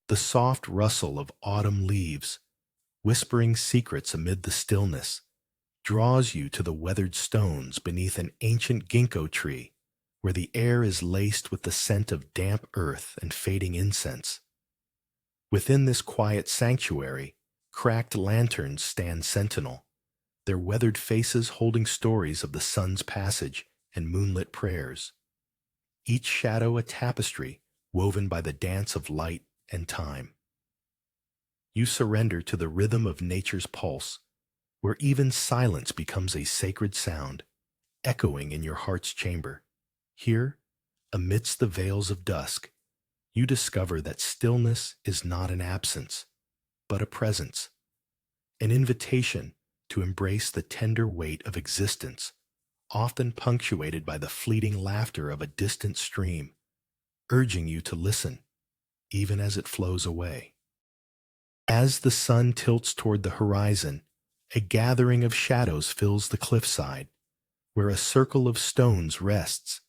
The soft rustle of autumn leaves, whispering secrets amid the stillness, draws you to the weathered stones beneath an ancient ginkgo tree where the air is laced with the scent of damp earth and fading incense. Within this quiet sanctuary, cracked lanterns stand sentinel, their weathered faces holding stories of the sun's passage and moonlit prayers, each shadow a tapestry woven by the dance of light and time. You surrender to the rhythm of nature's pulse, where even silence becomes a sacred sound, echoing in your heart's chamber. Here, amidst the veils of dusk, you discover that stillness is not an absence, but a presence, an invitation to embrace the tender weight of existence, often punctuated by the fleeting laughter of a distant stream, urging you to listen, even as it flows away. As the sun tilts toward the horizon, a gathering of shadows fills the cliffside, where a circle of stones rests,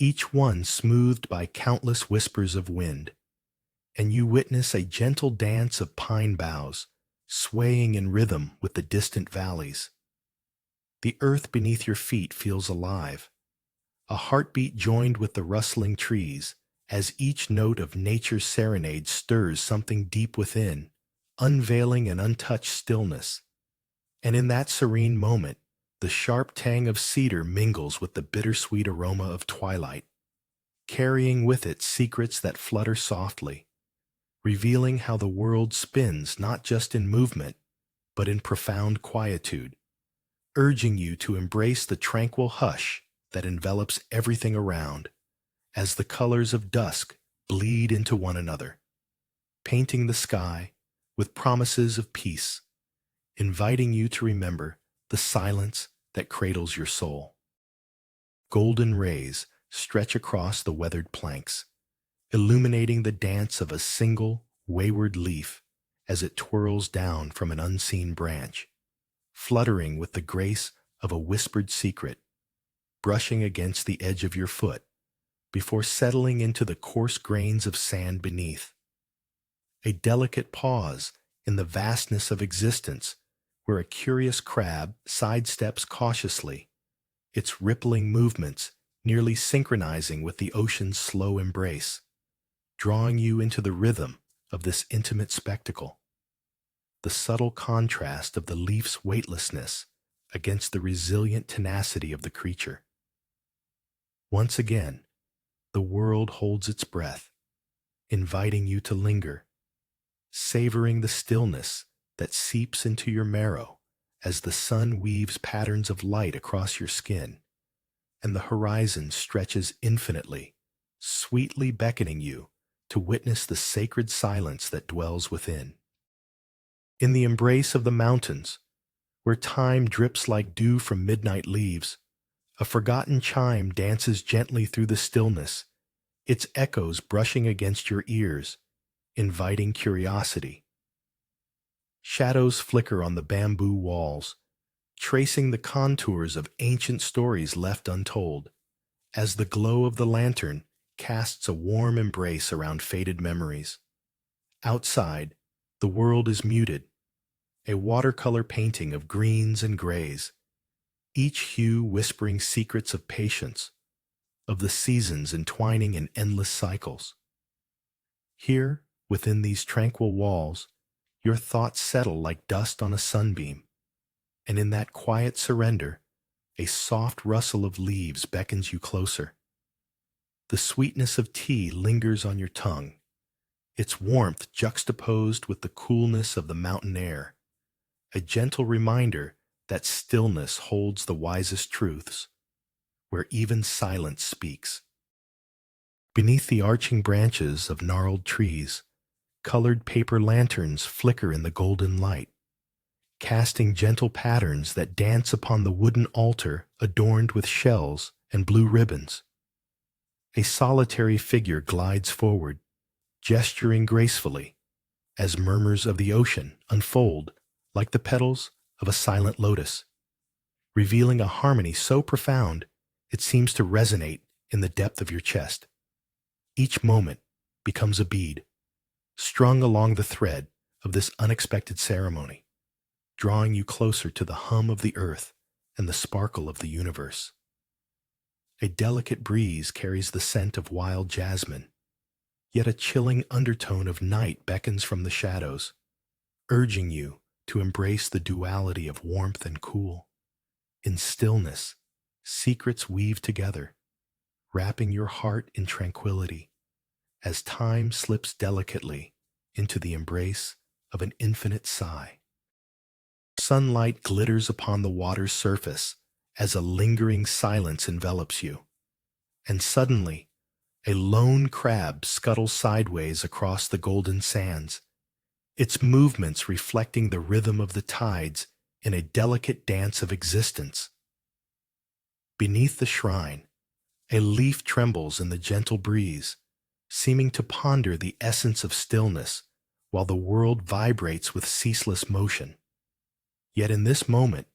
each one smoothed by countless whispers of wind, and you witness a gentle dance of pine boughs, swaying in rhythm with the distant valleys. The earth beneath your feet feels alive, a heartbeat joined with the rustling trees, as each note of nature's serenade stirs something deep within, unveiling an untouched stillness. And in that serene moment, the sharp tang of cedar mingles with the bittersweet aroma of twilight, carrying with it secrets that flutter softly, revealing how the world spins not just in movement, but in profound quietude, urging you to embrace the tranquil hush that envelops everything around, as the colors of dusk bleed into one another, painting the sky with promises of peace, inviting you to remember the silence that cradles your soul. Golden rays stretch across the weathered planks, illuminating the dance of a single, wayward leaf as it twirls down from an unseen branch, fluttering with the grace of a whispered secret, brushing against the edge of your foot before settling into the coarse grains of sand beneath. A delicate pause in the vastness of existence where a curious crab sidesteps cautiously, its rippling movements nearly synchronizing with the ocean's slow embrace, drawing you into the rhythm of this intimate spectacle. The subtle contrast of the leaf's weightlessness against the resilient tenacity of the creature. Once again, the world holds its breath, inviting you to linger, savoring the stillness that seeps into your marrow as the sun weaves patterns of light across your skin, and the horizon stretches infinitely, sweetly beckoning you to witness the sacred silence that dwells within. In the embrace of the mountains, where time drips like dew from midnight leaves, a forgotten chime dances gently through the stillness, its echoes brushing against your ears, inviting curiosity. Shadows flicker on the bamboo walls, tracing the contours of ancient stories left untold, as the glow of the lantern casts a warm embrace around faded memories. Outside, the world is muted, a watercolor painting of greens and grays, each hue whispering secrets of patience, of the seasons entwining in endless cycles. Here, within these tranquil walls, your thoughts settle like dust on a sunbeam, and in that quiet surrender, a soft rustle of leaves beckons you closer. The sweetness of tea lingers on your tongue, its warmth juxtaposed with the coolness of the mountain air, a gentle reminder that stillness holds the wisest truths, where even silence speaks. Beneath the arching branches of gnarled trees, colored paper lanterns flicker in the golden light, casting gentle patterns that dance upon the wooden altar adorned with shells and blue ribbons. A solitary figure glides forward, gesturing gracefully, as murmurs of the ocean unfold like the petals of a silent lotus, revealing a harmony so profound it seems to resonate in the depth of your chest. Each moment becomes a bead, strung along the thread of this unexpected ceremony, drawing you closer to the hum of the earth and the sparkle of the universe. A delicate breeze carries the scent of wild jasmine, yet a chilling undertone of night beckons from the shadows, urging you to embrace the duality of warmth and cool. In stillness, secrets weave together, wrapping your heart in tranquility as time slips delicately into the embrace of an infinite sigh. Sunlight glitters upon the water's surface as a lingering silence envelops you, and suddenly a lone crab scuttles sideways across the golden sands, its movements reflecting the rhythm of the tides in a delicate dance of existence. Beneath the shrine, a leaf trembles in the gentle breeze, seeming to ponder the essence of stillness while the world vibrates with ceaseless motion. Yet in this moment,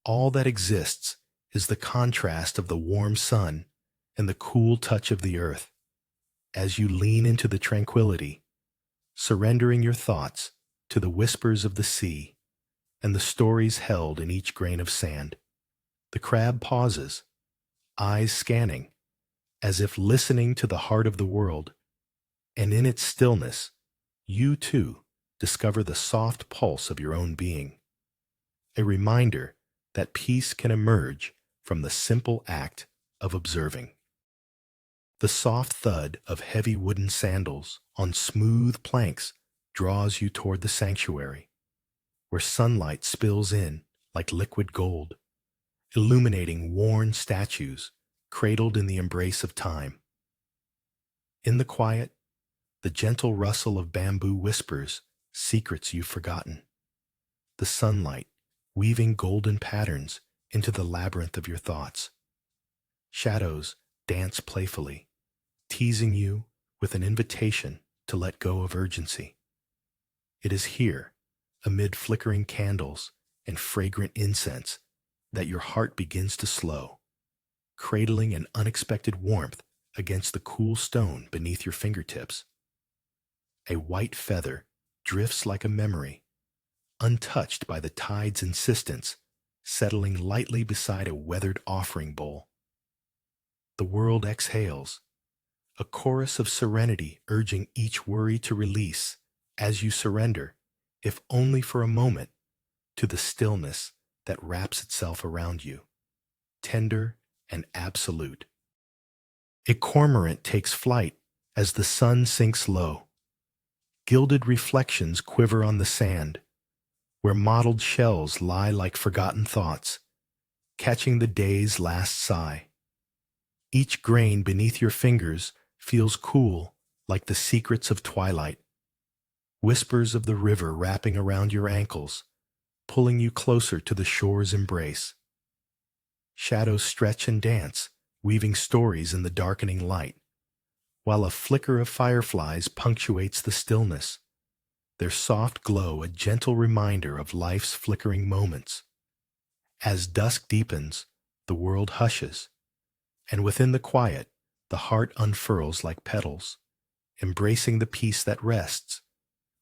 all that exists is the contrast of the warm sun and the cool touch of the earth. As you lean into the tranquility, surrendering your thoughts to the whispers of the sea and the stories held in each grain of sand, the crab pauses, eyes scanning, as if listening to the heart of the world, and in its stillness, you too discover the soft pulse of your own being, a reminder that peace can emerge from the simple act of observing. The soft thud of heavy wooden sandals on smooth planks draws you toward the sanctuary, where sunlight spills in like liquid gold, illuminating worn statues cradled in the embrace of time. In the quiet, the gentle rustle of bamboo whispers secrets you've forgotten, the sunlight weaving golden patterns into the labyrinth of your thoughts. Shadows dance playfully, teasing you with an invitation to let go of urgency. It is here, amid flickering candles and fragrant incense, that your heart begins to slow, cradling an unexpected warmth against the cool stone beneath your fingertips. A white feather drifts like a memory, untouched by the tide's insistence, settling lightly beside a weathered offering bowl. The world exhales, a chorus of serenity urging each worry to release as you surrender, if only for a moment, to the stillness that wraps itself around you, tender and absolute. A cormorant takes flight as the sun sinks low. Gilded reflections quiver on the sand, where mottled shells lie like forgotten thoughts, catching the day's last sigh. Each grain beneath your fingers feels cool like the secrets of twilight, whispers of the river wrapping around your ankles, pulling you closer to the shore's embrace. Shadows stretch and dance, weaving stories in the darkening light, while a flicker of fireflies punctuates the stillness, their soft glow a gentle reminder of life's flickering moments. As dusk deepens, the world hushes, and within the quiet, the heart unfurls like petals, embracing the peace that rests,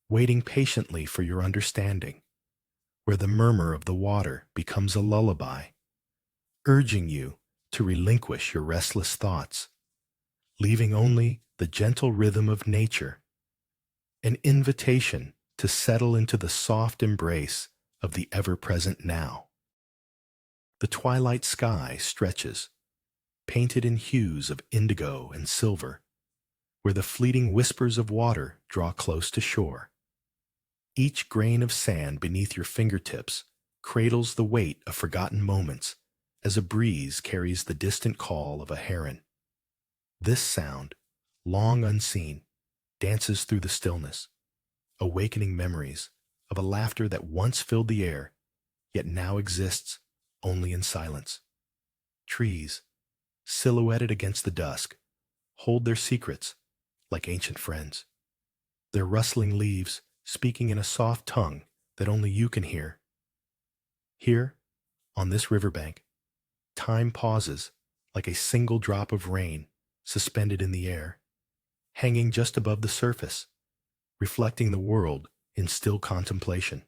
waiting patiently for your understanding, where the murmur of the water becomes a lullaby, urging you to relinquish your restless thoughts, leaving only the gentle rhythm of nature, an invitation to settle into the soft embrace of the ever-present now. The twilight sky stretches, painted in hues of indigo and silver, where the fleeting whispers of water draw close to shore. Each grain of sand beneath your fingertips cradles the weight of forgotten moments as a breeze carries the distant call of a heron. This sound, long unseen, dances through the stillness, awakening memories of a laughter that once filled the air, yet now exists only in silence. Trees, silhouetted against the dusk, hold their secrets like ancient friends, their rustling leaves speaking in a soft tongue that only you can hear. Here, on this riverbank, time pauses like a single drop of rain suspended in the air, hanging just above the surface, reflecting the world in still contemplation.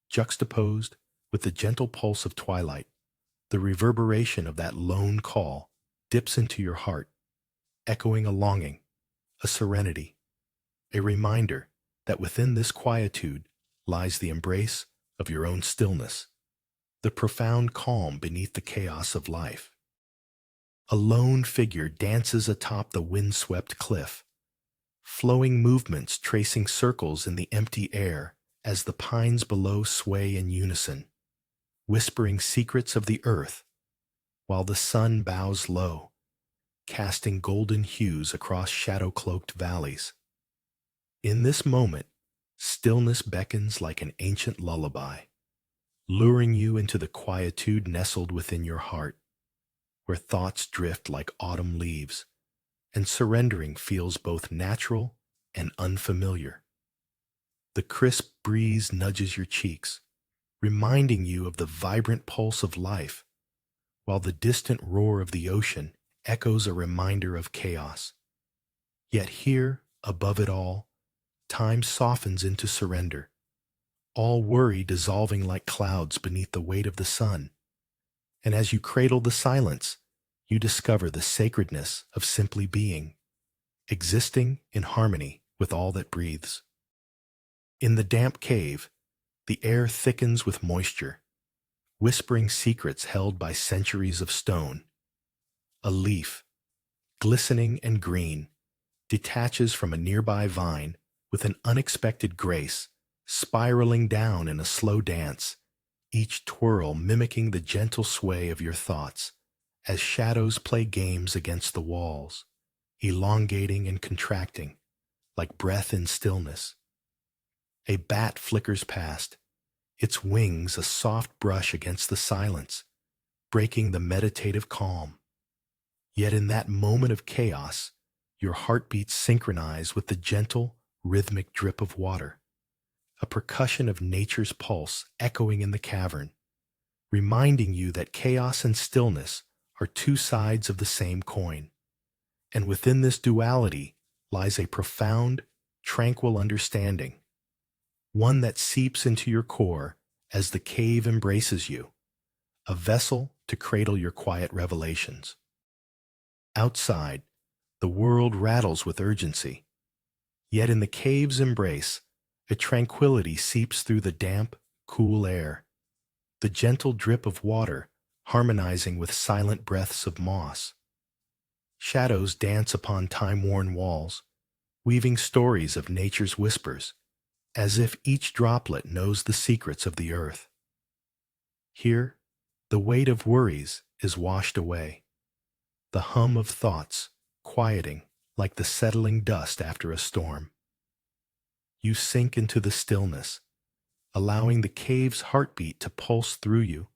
Juxtaposed with the gentle pulse of twilight, the reverberation of that lone call dips into your heart, echoing a longing, a serenity, a reminder that within this quietude lies the embrace of your own stillness, the profound calm beneath the chaos of life. A lone figure dances atop the windswept cliff, flowing movements tracing circles in the empty air as the pines below sway in unison, whispering secrets of the earth while the sun bows low, casting golden hues across shadow-cloaked valleys. In this moment, stillness beckons like an ancient lullaby, luring you into the quietude nestled within your heart, where thoughts drift like autumn leaves, and surrendering feels both natural and unfamiliar. The crisp breeze nudges your cheeks, reminding you of the vibrant pulse of life, while the distant roar of the ocean echoes a reminder of chaos. Yet here, above it all, time softens into surrender, all worry dissolving like clouds beneath the weight of the sun. And as you cradle the silence, you discover the sacredness of simply being, existing in harmony with all that breathes. In the damp cave, the air thickens with moisture, whispering secrets held by centuries of stone. A leaf, glistening and green, detaches from a nearby vine with an unexpected grace, spiraling down in a slow dance, each twirl mimicking the gentle sway of your thoughts as shadows play games against the walls, elongating and contracting like breath in stillness. A bat flickers past, its wings a soft brush against the silence, breaking the meditative calm. Yet in that moment of chaos, your heartbeats synchronize with the gentle, rhythmic drip of water, a percussion of nature's pulse echoing in the cavern, reminding you that chaos and stillness are two sides of the same coin. And within this duality lies a profound, tranquil understanding, one that seeps into your core as the cave embraces you, a vessel to cradle your quiet revelations. Outside, the world rattles with urgency, yet in the cave's embrace, a tranquility seeps through the damp, cool air, the gentle drip of water harmonizing with silent breaths of moss. Shadows dance upon time-worn walls, weaving stories of nature's whispers, as if each droplet knows the secrets of the earth. Here, the weight of worries is washed away, the hum of thoughts quieting like the settling dust after a storm. You sink into the stillness, allowing the cave's heartbeat to pulse through you,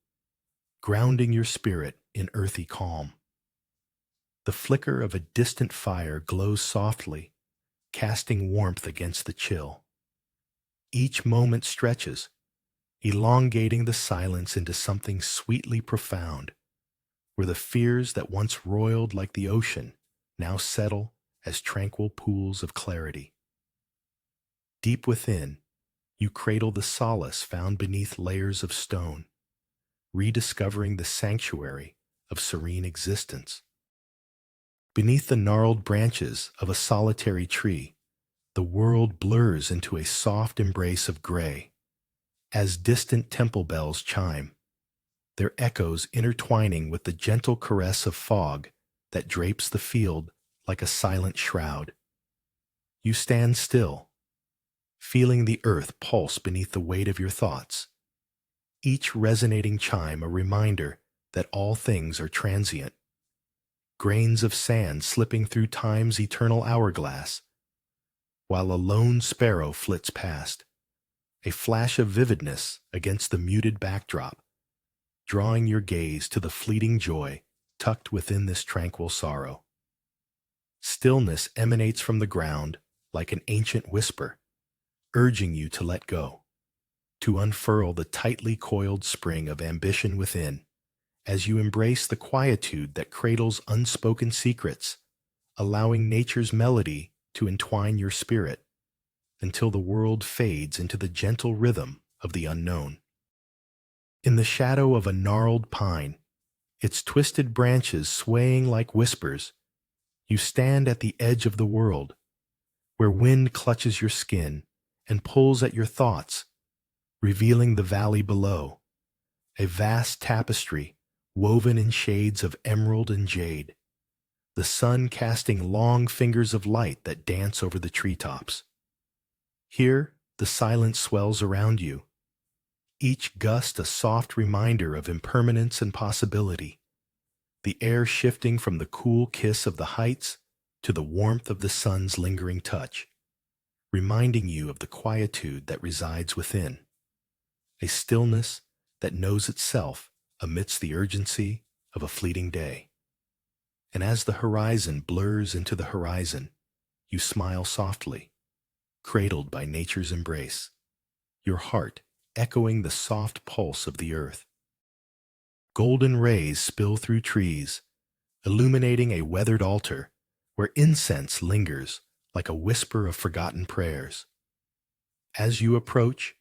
grounding your spirit in earthy calm. The flicker of a distant fire glows softly, casting warmth against the chill. Each moment stretches, elongating the silence into something sweetly profound, where the fears that once roiled like the ocean now settle as tranquil pools of clarity. Deep within, you cradle the solace found beneath layers of stone, rediscovering the sanctuary of serene existence. Beneath the gnarled branches of a solitary tree, the world blurs into a soft embrace of gray. As distant temple bells chime, their echoes intertwining with the gentle caress of fog that drapes the field like a silent shroud. You stand still, feeling the earth pulse beneath the weight of your thoughts, each resonating chime a reminder that all things are transient, grains of sand slipping through time's eternal hourglass, while a lone sparrow flits past, a flash of vividness against the muted backdrop, drawing your gaze to the fleeting joy tucked within this tranquil sorrow. Stillness emanates from the ground like an ancient whisper, urging you to let go, to unfurl the tightly coiled spring of ambition within, as you embrace the quietude that cradles unspoken secrets, allowing nature's melody to entwine your spirit, until the world fades into the gentle rhythm of the unknown. In the shadow of a gnarled pine, its twisted branches swaying like whispers, you stand at the edge of the world, where wind clutches your skin and pulls at your thoughts, revealing the valley below, a vast tapestry woven in shades of emerald and jade, the sun casting long fingers of light that dance over the treetops. Here, the silence swells around you, each gust a soft reminder of impermanence and possibility, the air shifting from the cool kiss of the heights to the warmth of the sun's lingering touch, reminding you of the quietude that resides within, a stillness that knows itself amidst the urgency of a fleeting day. And as the horizon blurs into the horizon, you smile softly, cradled by nature's embrace, your heart echoing the soft pulse of the earth. Golden rays spill through trees, illuminating a weathered altar where incense lingers like a whisper of forgotten prayers. As you approach,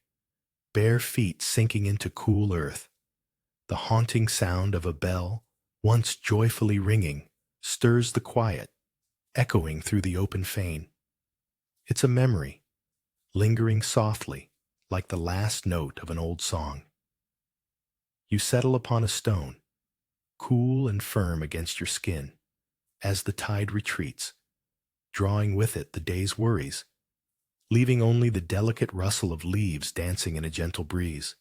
bare feet sinking into cool earth, the haunting sound of a bell, once joyfully ringing, stirs the quiet, echoing through the open fane. It's a memory, lingering softly, like the last note of an old song. You settle upon a stone, cool and firm against your skin, as the tide retreats, drawing with it the day's worries, leaving only the delicate rustle of leaves dancing in a gentle breeze.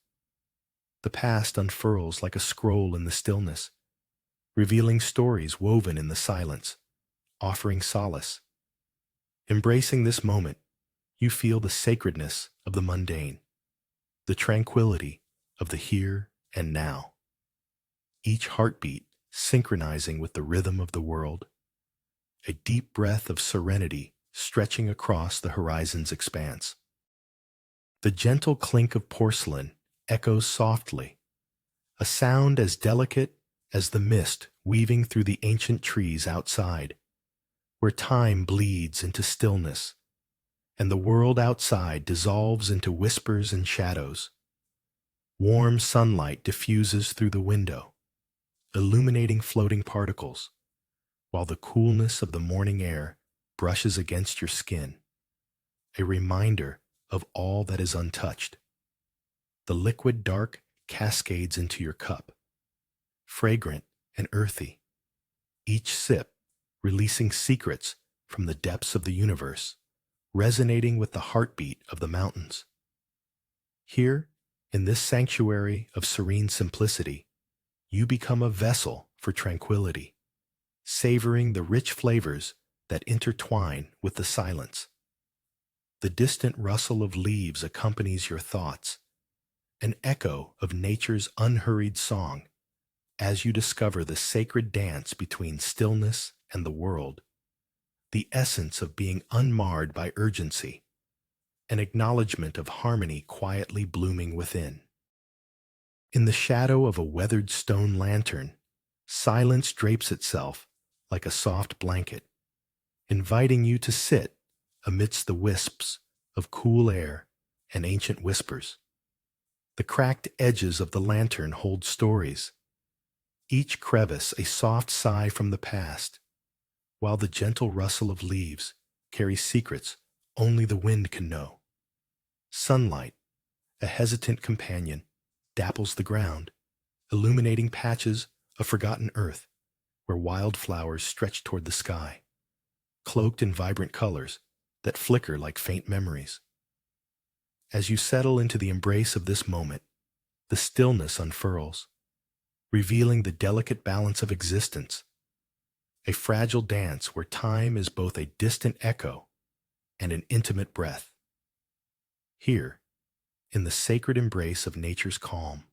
The past unfurls like a scroll in the stillness, revealing stories woven in the silence, offering solace. Embracing this moment, you feel the sacredness of the mundane, the tranquility of the here and now, each heartbeat synchronizing with the rhythm of the world, a deep breath of serenity stretching across the horizon's expanse. The gentle clink of porcelain echoes softly, a sound as delicate as the mist weaving through the ancient trees outside, where time bleeds into stillness, and the world outside dissolves into whispers and shadows. Warm sunlight diffuses through the window, illuminating floating particles, while the coolness of the morning air brushes against your skin, a reminder of all that is untouched. The liquid dark cascades into your cup, fragrant and earthy, each sip releasing secrets from the depths of the universe, resonating with the heartbeat of the mountains. Here, in this sanctuary of serene simplicity, you become a vessel for tranquility, savoring the rich flavors that intertwine with the silence. The distant rustle of leaves accompanies your thoughts, an echo of nature's unhurried song, as you discover the sacred dance between stillness and the world, the essence of being unmarred by urgency, an acknowledgement of harmony quietly blooming within. In the shadow of a weathered stone lantern, silence drapes itself like a soft blanket, inviting you to sit amidst the wisps of cool air and ancient whispers. The cracked edges of the lantern hold stories, each crevice a soft sigh from the past, while the gentle rustle of leaves carries secrets only the wind can know. Sunlight, a hesitant companion, dapples the ground, illuminating patches of forgotten earth where wildflowers stretch toward the sky, cloaked in vibrant colors that flicker like faint memories. As you settle into the embrace of this moment, the stillness unfurls, revealing the delicate balance of existence, a fragile dance where time is both a distant echo and an intimate breath. Here, in the sacred embrace of nature's calm,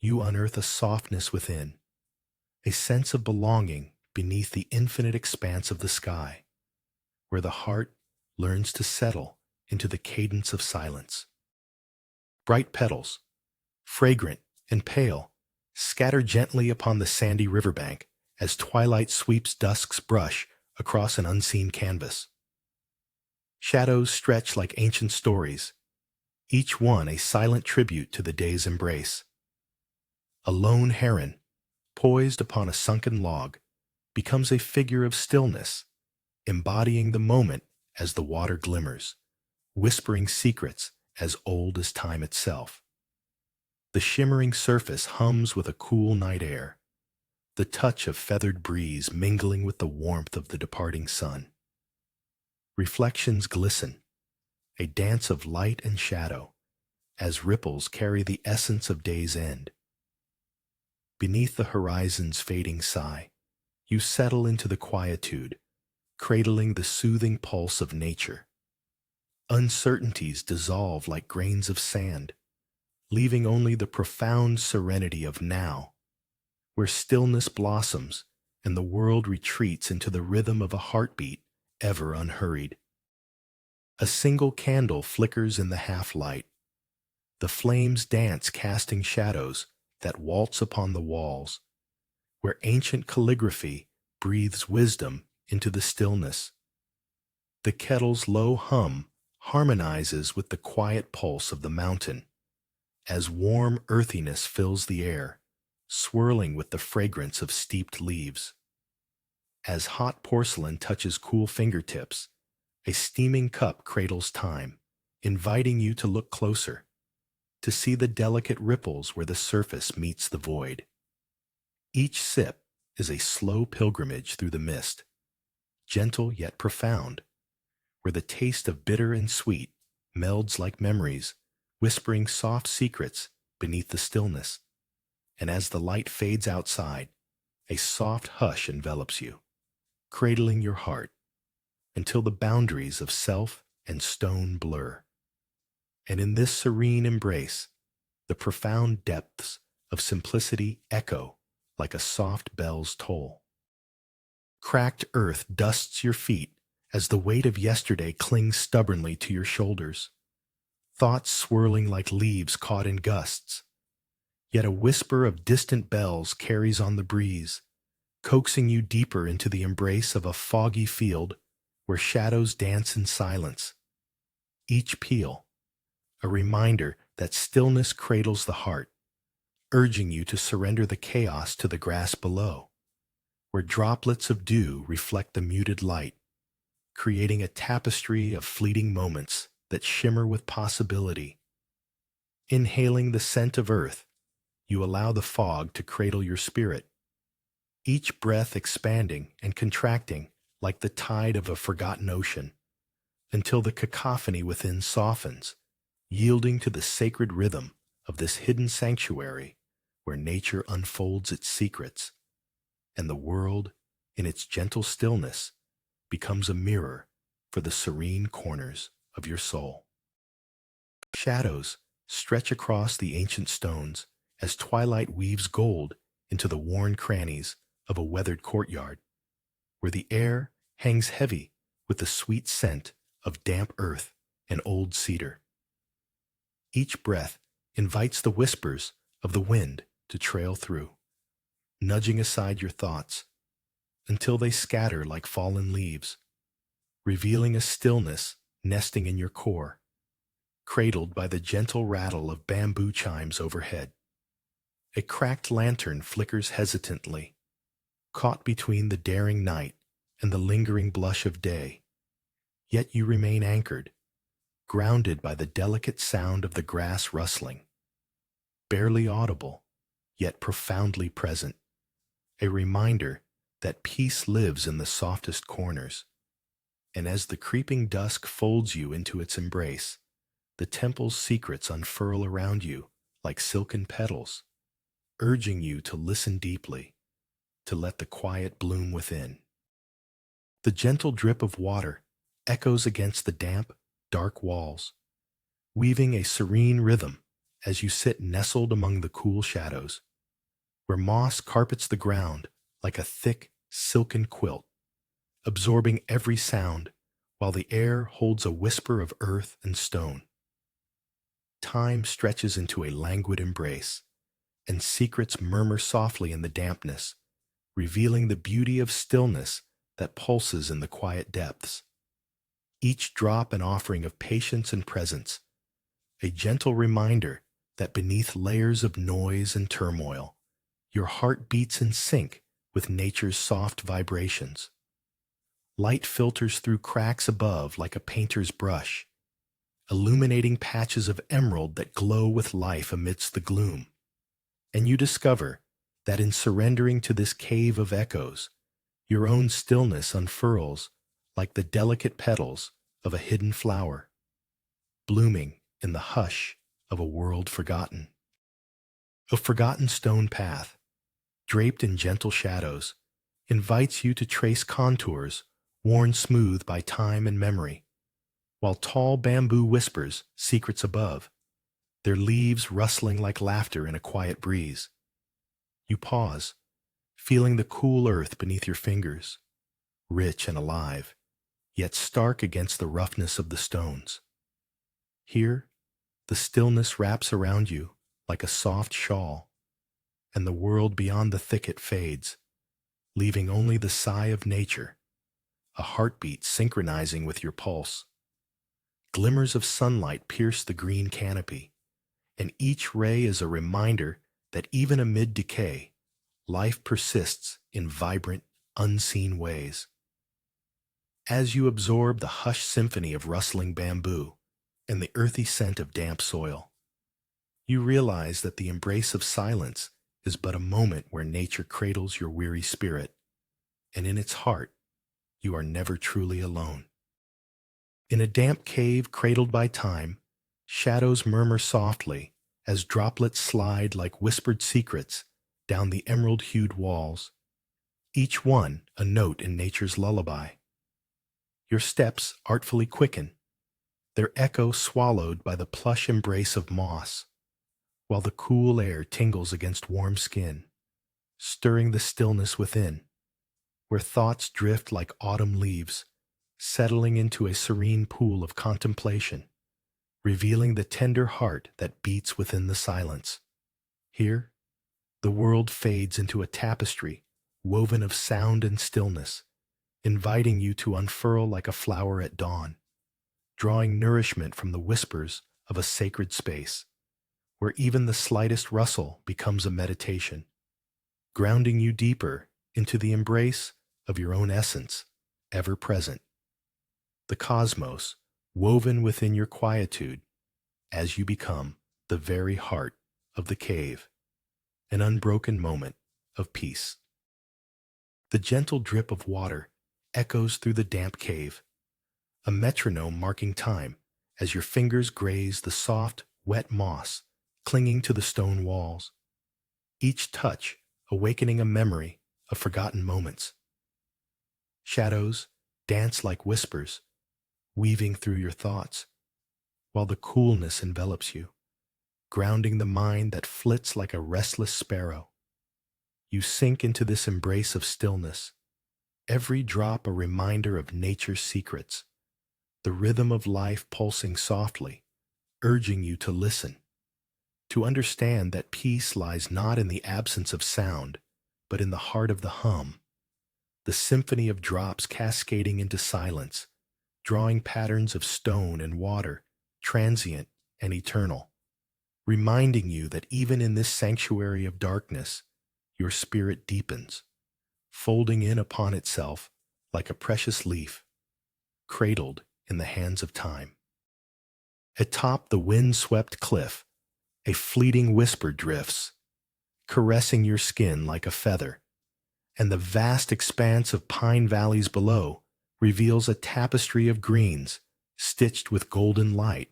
you unearth a softness within, a sense of belonging beneath the infinite expanse of the sky, where the heart learns to settle into the cadence of silence. Bright petals, fragrant and pale, scatter gently upon the sandy riverbank as twilight sweeps dusk's brush across an unseen canvas. Shadows stretch like ancient stories, each one a silent tribute to the day's embrace. A lone heron, poised upon a sunken log, becomes a figure of stillness, embodying the moment as the water glimmers, whispering secrets as old as time itself. The shimmering surface hums with a cool night air, the touch of feathered breeze mingling with the warmth of the departing sun. Reflections glisten, a dance of light and shadow, as ripples carry the essence of day's end. Beneath the horizon's fading sigh, you settle into the quietude, cradling the soothing pulse of nature. Uncertainties dissolve like grains of sand, leaving only the profound serenity of now, where stillness blossoms and the world retreats into the rhythm of a heartbeat ever unhurried. A single candle flickers in the half-light. The flames dance, casting shadows that waltz upon the walls, where ancient calligraphy breathes wisdom into the stillness. The kettle's low hum harmonizes with the quiet pulse of the mountain, as warm earthiness fills the air, swirling with the fragrance of steeped leaves. As hot porcelain touches cool fingertips, a steaming cup cradles time, inviting you to look closer, to see the delicate ripples where the surface meets the void. Each sip is a slow pilgrimage through the mist, gentle yet profound, where the taste of bitter and sweet melds like memories, whispering soft secrets beneath the stillness. And as the light fades outside, a soft hush envelops you, cradling your heart until the boundaries of self and stone blur. And in this serene embrace, the profound depths of simplicity echo like a soft bell's toll. Cracked earth dusts your feet as the weight of yesterday clings stubbornly to your shoulders, thoughts swirling like leaves caught in gusts. Yet a whisper of distant bells carries on the breeze, coaxing you deeper into the embrace of a foggy field where shadows dance in silence. Each peal, a reminder that stillness cradles the heart, urging you to surrender the chaos to the grass below, where droplets of dew reflect the muted light, creating a tapestry of fleeting moments that shimmer with possibility. Inhaling the scent of earth, you allow the fog to cradle your spirit, each breath expanding and contracting like the tide of a forgotten ocean, until the cacophony within softens, yielding to the sacred rhythm of this hidden sanctuary where nature unfolds its secrets, and the world, in its gentle stillness, becomes a mirror for the serene corners of your soul. Shadows stretch across the ancient stones as twilight weaves gold into the worn crannies of a weathered courtyard, where the air hangs heavy with the sweet scent of damp earth and old cedar. Each breath invites the whispers of the wind to trail through, nudging aside your thoughts until they scatter like fallen leaves, revealing a stillness nesting in your core, cradled by the gentle rattle of bamboo chimes overhead. A cracked lantern flickers hesitantly, caught between the daring night and the lingering blush of day, yet you remain anchored, grounded by the delicate sound of the grass rustling, barely audible, yet profoundly present, a reminder that peace lives in the softest corners. And as the creeping dusk folds you into its embrace, the temple's secrets unfurl around you like silken petals, urging you to listen deeply, to let the quiet bloom within. The gentle drip of water echoes against the damp, dark walls, weaving a serene rhythm as you sit nestled among the cool shadows, where moss carpets the ground like a thick, silken quilt, absorbing every sound while the air holds a whisper of earth and stone. Time stretches into a languid embrace, and secrets murmur softly in the dampness, revealing the beauty of stillness that pulses in the quiet depths. each drop an offering of patience and presence, a gentle reminder that beneath layers of noise and turmoil, your heart beats in sync with nature's soft vibrations. Light filters through cracks above like a painter's brush, illuminating patches of emerald that glow with life amidst the gloom. And you discover that in surrendering to this cave of echoes, your own stillness unfurls like the delicate petals of a hidden flower, blooming in the hush of a world forgotten. A forgotten stone path, draped in gentle shadows, invites you to trace contours worn smooth by time and memory, while tall bamboo whispers secrets above, their leaves rustling like laughter in a quiet breeze. You pause, feeling the cool earth beneath your fingers, rich and alive, yet stark against the roughness of the stones. Here, the stillness wraps around you like a soft shawl, and the world beyond the thicket fades, leaving only the sigh of nature, a heartbeat synchronizing with your pulse. Glimmers of sunlight pierce the green canopy, and each ray is a reminder that even amid decay, life persists in vibrant, unseen ways. As you absorb the hushed symphony of rustling bamboo and the earthy scent of damp soil, you realize that the embrace of silence is but a moment where nature cradles your weary spirit, and in its heart, you are never truly alone. In a damp cave cradled by time, shadows murmur softly as droplets slide like whispered secrets down the emerald-hued walls, each one a note in nature's lullaby. Your steps artfully quicken, their echo swallowed by the plush embrace of moss, while the cool air tingles against warm skin, stirring the stillness within, where thoughts drift like autumn leaves, settling into a serene pool of contemplation, revealing the tender heart that beats within the silence. Here, the world fades into a tapestry woven of sound and stillness, inviting you to unfurl like a flower at dawn, drawing nourishment from the whispers of a sacred space, where even the slightest rustle becomes a meditation, grounding you deeper into the embrace of your own essence, ever present. The cosmos, woven within your quietude, as you become the very heart of the cave, an unbroken moment of peace. The gentle drip of water echoes through the damp cave, a metronome marking time as your fingers graze the soft, wet moss clinging to the stone walls, each touch awakening a memory of forgotten moments. Shadows dance like whispers, weaving through your thoughts, while the coolness envelops you, grounding the mind that flits like a restless sparrow. You sink into this embrace of stillness, every drop a reminder of nature's secrets, the rhythm of life pulsing softly, urging you to listen, to understand that peace lies not in the absence of sound, but in the heart of the hum, the symphony of drops cascading into silence, drawing patterns of stone and water, transient and eternal, reminding you that even in this sanctuary of darkness, your spirit deepens, folding in upon itself like a precious leaf, cradled in the hands of time. Atop the wind-swept cliff, a fleeting whisper drifts, caressing your skin like a feather, and the vast expanse of pine valleys below reveals a tapestry of greens stitched with golden light,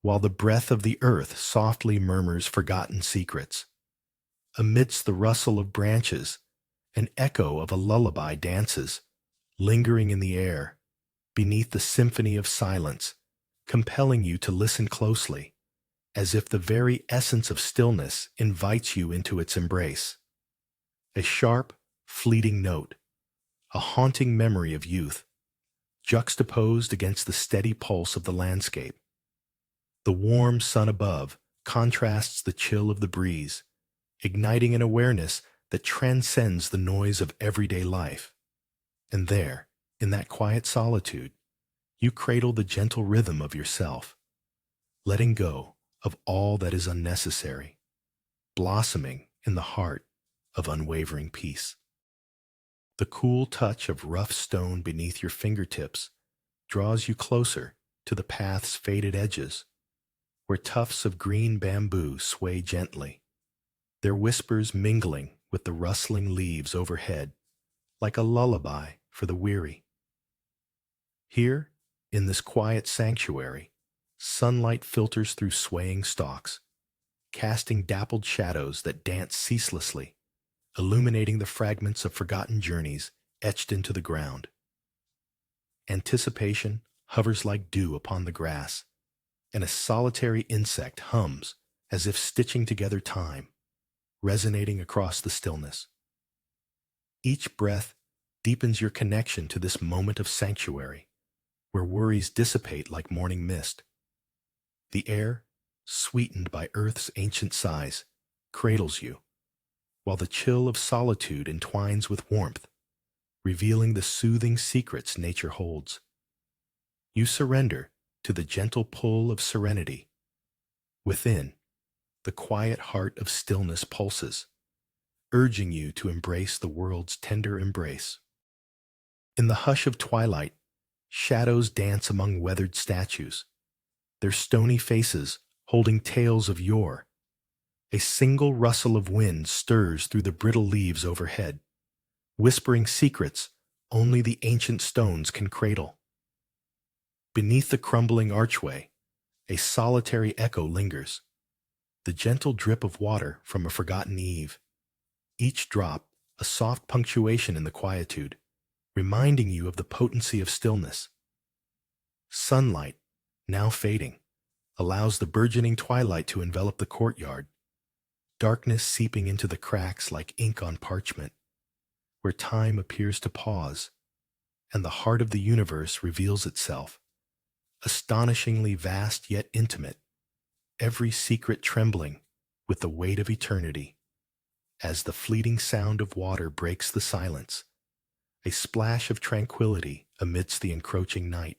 while the breath of the earth softly murmurs forgotten secrets. Amidst the rustle of branches, an echo of a lullaby dances, lingering in the air, beneath the symphony of silence, compelling you to listen closely, as if the very essence of stillness invites you into its embrace. A sharp, fleeting note, a haunting memory of youth, juxtaposed against the steady pulse of the landscape. The warm sun above contrasts the chill of the breeze, igniting an awareness that transcends the noise of everyday life. And there, in that quiet solitude, You cradle the gentle rhythm of yourself, letting go of all that is unnecessary, blossoming in the heart of unwavering peace. The cool touch of rough stone beneath your fingertips draws you closer to the path's faded edges, where tufts of green bamboo sway gently, their whispers mingling with the rustling leaves overhead like a lullaby for the weary. Here, in this quiet sanctuary, sunlight filters through swaying stalks, casting dappled shadows that dance ceaselessly, illuminating the fragments of forgotten journeys etched into the ground. Anticipation hovers like dew upon the grass, and a solitary insect hums as if stitching together time, resonating across the stillness. Each breath deepens your connection to this moment of sanctuary, where worries dissipate like morning mist. The air, sweetened by earth's ancient sighs, cradles you, while the chill of solitude entwines with warmth, revealing the soothing secrets nature holds. You surrender to the gentle pull of serenity. Within, the quiet heart of stillness pulses, urging you to embrace the world's tender embrace. In the hush of twilight, shadows dance among weathered statues, their stony faces holding tales of yore. A single rustle of wind stirs through the brittle leaves overhead, whispering secrets only the ancient stones can cradle. Beneath the crumbling archway, a solitary echo lingers, the gentle drip of water from a forgotten eve, each drop a soft punctuation in the quietude, reminding you of the potency of stillness. Sunlight, now fading, allows the burgeoning twilight to envelop the courtyard, darkness seeping into the cracks like ink on parchment, where time appears to pause, and the heart of the universe reveals itself, astonishingly vast yet intimate, every secret trembling with the weight of eternity. As the fleeting sound of water breaks the silence, a splash of tranquility amidst the encroaching night,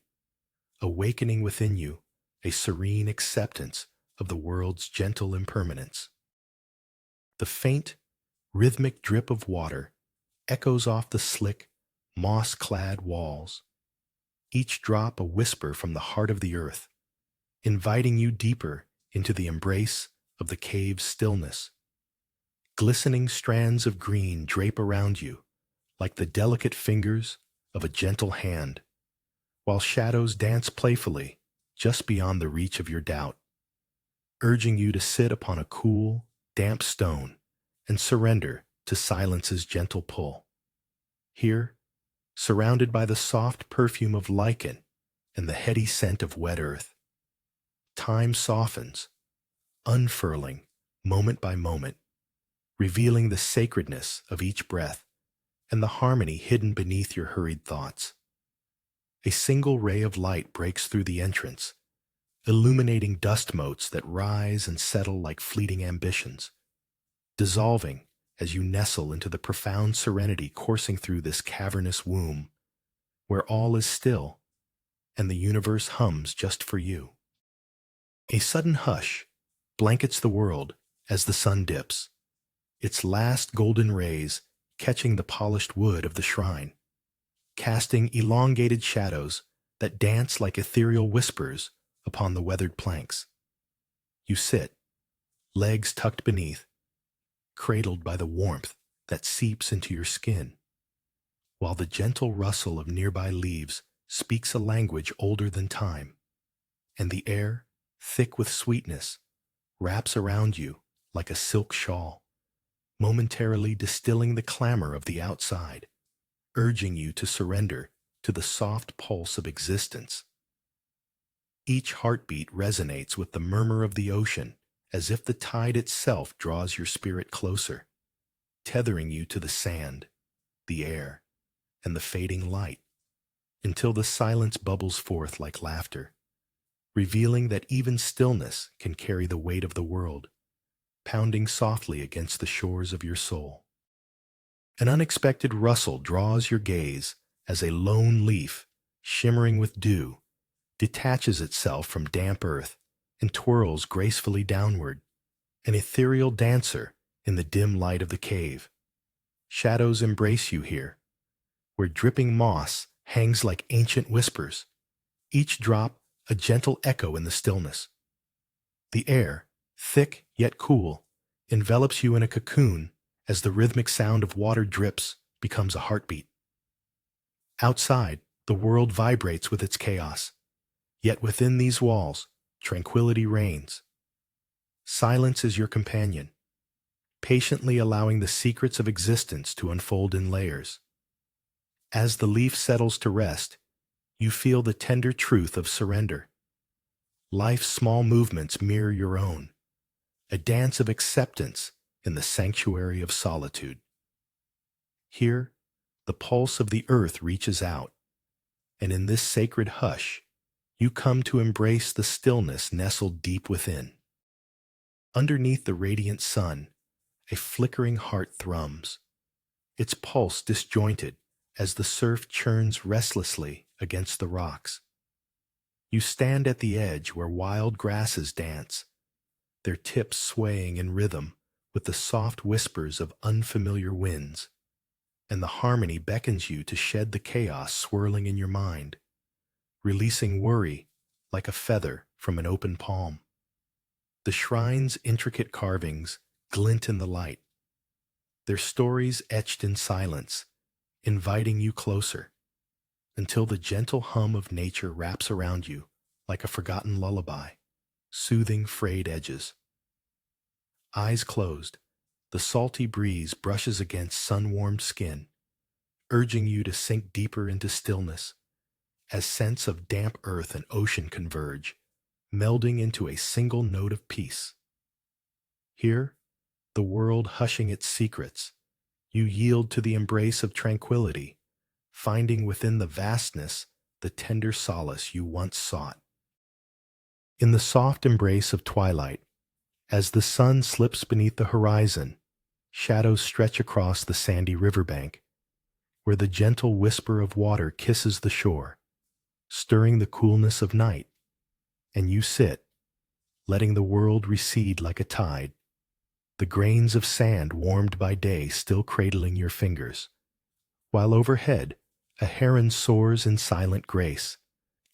awakening within you a serene acceptance of the world's gentle impermanence. The faint, rhythmic drip of water echoes off the slick, moss-clad walls, each drop a whisper from the heart of the earth, inviting you deeper into the embrace of the cave's stillness. Glistening strands of green drape around you like the delicate fingers of a gentle hand, while shadows dance playfully just beyond the reach of your doubt, urging you to sit upon a cool, damp stone and surrender to silence's gentle pull. Here, surrounded by the soft perfume of lichen and the heady scent of wet earth, time softens, unfurling moment by moment, revealing the sacredness of each breath and the harmony hidden beneath your hurried thoughts. A single ray of light breaks through the entrance, illuminating dust motes that rise and settle like fleeting ambitions, dissolving as you nestle into the profound serenity coursing through this cavernous womb, where all is still and the universe hums just for you. A sudden hush blankets the world as the sun dips, its last golden rays catching the polished wood of the shrine, casting elongated shadows that dance like ethereal whispers upon the weathered planks. You sit, legs tucked beneath, cradled by the warmth that seeps into your skin, while the gentle rustle of nearby leaves speaks a language older than time, and the air, thick with sweetness, wraps around you like a silk shawl, momentarily distilling the clamor of the outside, urging you to surrender to the soft pulse of existence. Each heartbeat resonates with the murmur of the ocean, as if the tide itself draws your spirit closer, tethering you to the sand, the air, and the fading light, until the silence bubbles forth like laughter, revealing that even stillness can carry the weight of the world, pounding softly against the shores of your soul. An unexpected rustle draws your gaze as a lone leaf, shimmering with dew, detaches itself from damp earth and twirls gracefully downward, an ethereal dancer in the dim light of the cave. Shadows embrace you here, where dripping moss hangs like ancient whispers, each drop a gentle echo in the stillness. The air, thick yet cool, envelops you in a cocoon as the rhythmic sound of water drips becomes a heartbeat. Outside, the world vibrates with its chaos, yet within these walls, tranquility reigns. Silence is your companion, patiently allowing the secrets of existence to unfold in layers. As the leaf settles to rest, you feel the tender truth of surrender. Life's small movements mirror your own, a dance of acceptance in the sanctuary of solitude. Here, the pulse of the earth reaches out, and in this sacred hush, you come to embrace the stillness nestled deep within. Underneath the radiant sun, a flickering heart thrums, its pulse disjointed as the surf churns restlessly against the rocks. You stand at the edge where wild grasses dance, their tips swaying in rhythm with the soft whispers of unfamiliar winds, and the harmony beckons you to shed the chaos swirling in your mind, releasing worry like a feather from an open palm. The shrine's intricate carvings glint in the light, their stories etched in silence, inviting you closer, until the gentle hum of nature wraps around you like a forgotten lullaby, soothing frayed edges. Eyes closed, the salty breeze brushes against sun-warmed skin, urging you to sink deeper into stillness, as scents of damp earth and ocean converge, melding into a single note of peace. Here, the world hushing its secrets, you yield to the embrace of tranquility, finding within the vastness the tender solace you once sought. In the soft embrace of twilight, as the sun slips beneath the horizon, shadows stretch across the sandy riverbank, where the gentle whisper of water kisses the shore, stirring the coolness of night, and you sit, letting the world recede like a tide, the grains of sand warmed by day still cradling your fingers, while overhead a heron soars in silent grace,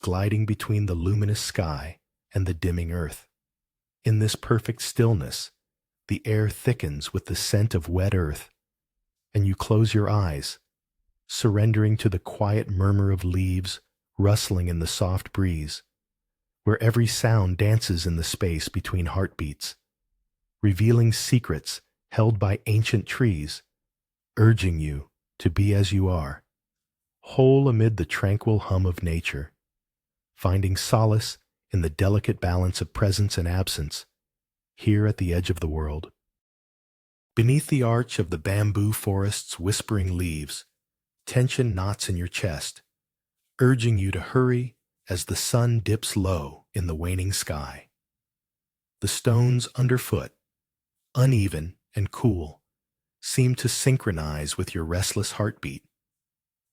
gliding between the luminous sky and the dimming earth. In this perfect stillness, the air thickens with the scent of wet earth, and you close your eyes, surrendering to the quiet murmur of leaves rustling in the soft breeze, where every sound dances in the space between heartbeats, revealing secrets held by ancient trees, urging you to be as you are, whole amid the tranquil hum of nature, finding solace in the delicate balance of presence and absence, here at the edge of the world. Beneath the arch of the bamboo forest's whispering leaves, tension knots in your chest, urging you to hurry as the sun dips low in the waning sky. The stones underfoot, uneven and cool, seem to synchronize with your restless heartbeat,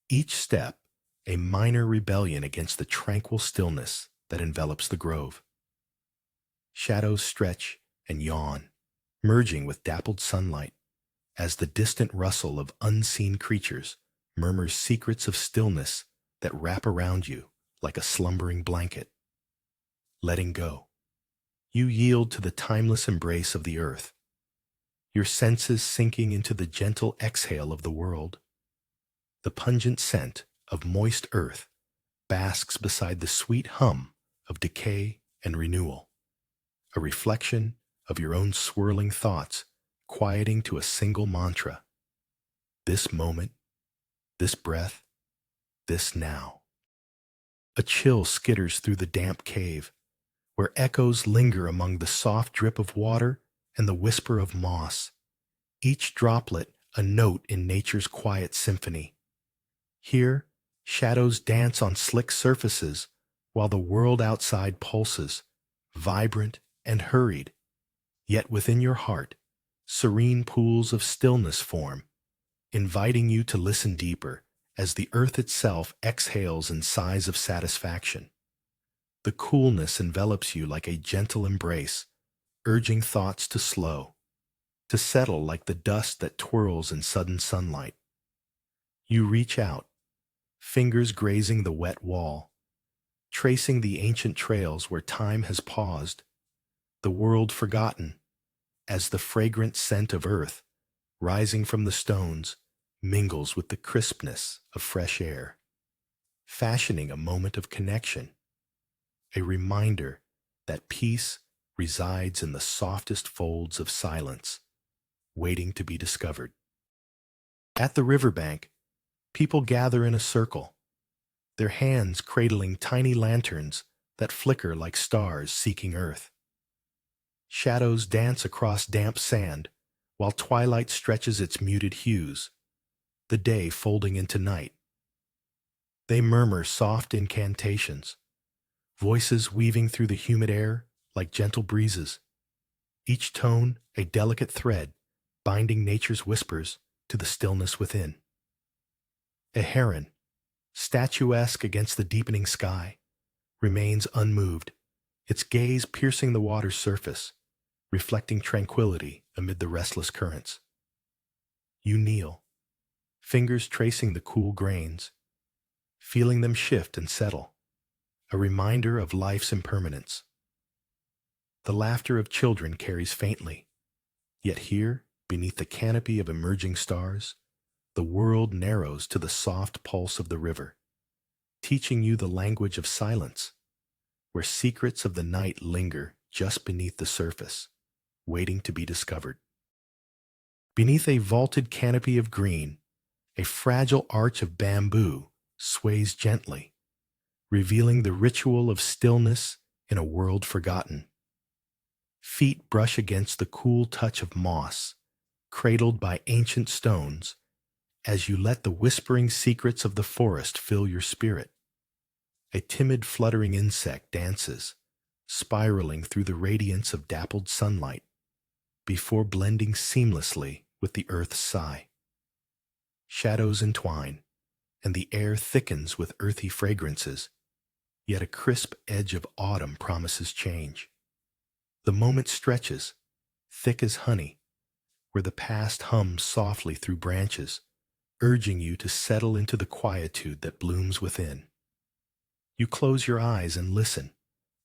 each step a minor rebellion against the tranquil stillness that envelops the grove. Shadows stretch and yawn, merging with dappled sunlight, as the distant rustle of unseen creatures murmurs secrets of stillness that wrap around you like a slumbering blanket. Letting go, you yield to the timeless embrace of the earth, your senses sinking into the gentle exhale of the world. The pungent scent of moist earth basks beside the sweet hum of decay and renewal, a reflection of your own swirling thoughts quieting to a single mantra: this moment, this breath, this now. A chill skitters through the damp cave, where echoes linger among the soft drip of water and the whisper of moss, each droplet a note in nature's quiet symphony. Here, shadows dance on slick surfaces, while the world outside pulses, vibrant and hurried. Yet within your heart, serene pools of stillness form, inviting you to listen deeper as the earth itself exhales in sighs of satisfaction. The coolness envelops you like a gentle embrace, urging thoughts to slow, to settle like the dust that twirls in sudden sunlight. You reach out, fingers grazing the wet wall, tracing the ancient trails where time has paused, the world forgotten, as the fragrant scent of earth, rising from the stones, mingles with the crispness of fresh air, fashioning a moment of connection, a reminder that peace resides in the softest folds of silence, waiting to be discovered. At the riverbank, people gather in a circle, their hands cradling tiny lanterns that flicker like stars seeking earth. Shadows dance across damp sand, while twilight stretches its muted hues, the day folding into night. They murmur soft incantations, voices weaving through the humid air like gentle breezes, each tone a delicate thread binding nature's whispers to the stillness within. A heron, statuesque against the deepening sky, remains unmoved, its gaze piercing the water's surface, reflecting tranquility amid the restless currents. You kneel, fingers tracing the cool grains, feeling them shift and settle, a reminder of life's impermanence. The laughter of children carries faintly, yet here, beneath the canopy of emerging stars, the world narrows to the soft pulse of the river, teaching you the language of silence, where secrets of the night linger just beneath the surface, waiting to be discovered. Beneath a vaulted canopy of green, a fragile arch of bamboo sways gently, revealing the ritual of stillness in a world forgotten. Feet brush against the cool touch of moss, cradled by ancient stones, as you let the whispering secrets of the forest fill your spirit. A timid fluttering insect dances, spiraling through the radiance of dappled sunlight, before blending seamlessly with the earth's sigh. Shadows entwine, and the air thickens with earthy fragrances, yet a crisp edge of autumn promises change. The moment stretches, thick as honey, where the past hums softly through branches, urging you to settle into the quietude that blooms within. You close your eyes and listen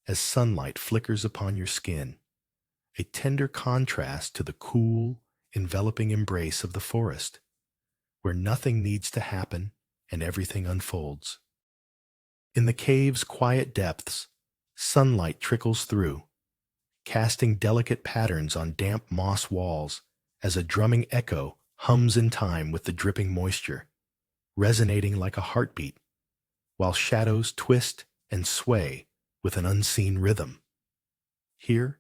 as sunlight flickers upon your skin, a tender contrast to the cool, enveloping embrace of the forest, where nothing needs to happen and everything unfolds. In the cave's quiet depths, sunlight trickles through, casting delicate patterns on damp moss walls as a drumming echo hums in time with the dripping moisture, resonating like a heartbeat, while shadows twist and sway with an unseen rhythm. Here,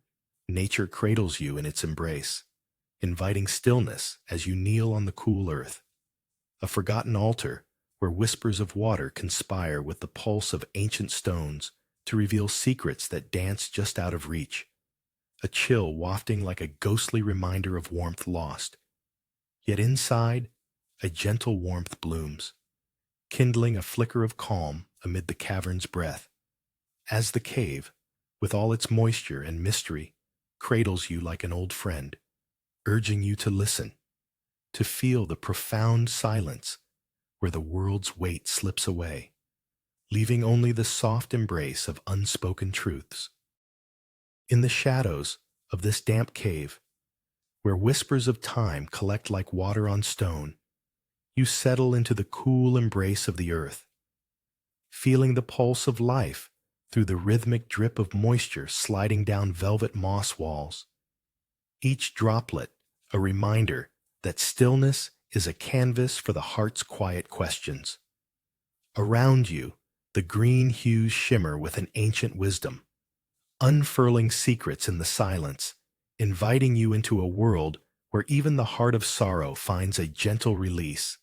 nature cradles you in its embrace, inviting stillness as you kneel on the cool earth, a forgotten altar where whispers of water conspire with the pulse of ancient stones to reveal secrets that dance just out of reach, a chill wafting like a ghostly reminder of warmth lost. Yet inside, a gentle warmth blooms, kindling a flicker of calm amid the cavern's breath, as the cave, with all its moisture and mystery, cradles you like an old friend, urging you to listen, to feel the profound silence where the world's weight slips away, leaving only the soft embrace of unspoken truths. In the shadows of this damp cave, where whispers of time collect like water on stone, you settle into the cool embrace of the earth, feeling the pulse of life through the rhythmic drip of moisture sliding down velvet moss walls. Each droplet a reminder that stillness is a canvas for the heart's quiet questions. Around you, the green hues shimmer with an ancient wisdom, unfurling secrets in the silence, inviting you into a world where even the heart of sorrow finds a gentle release.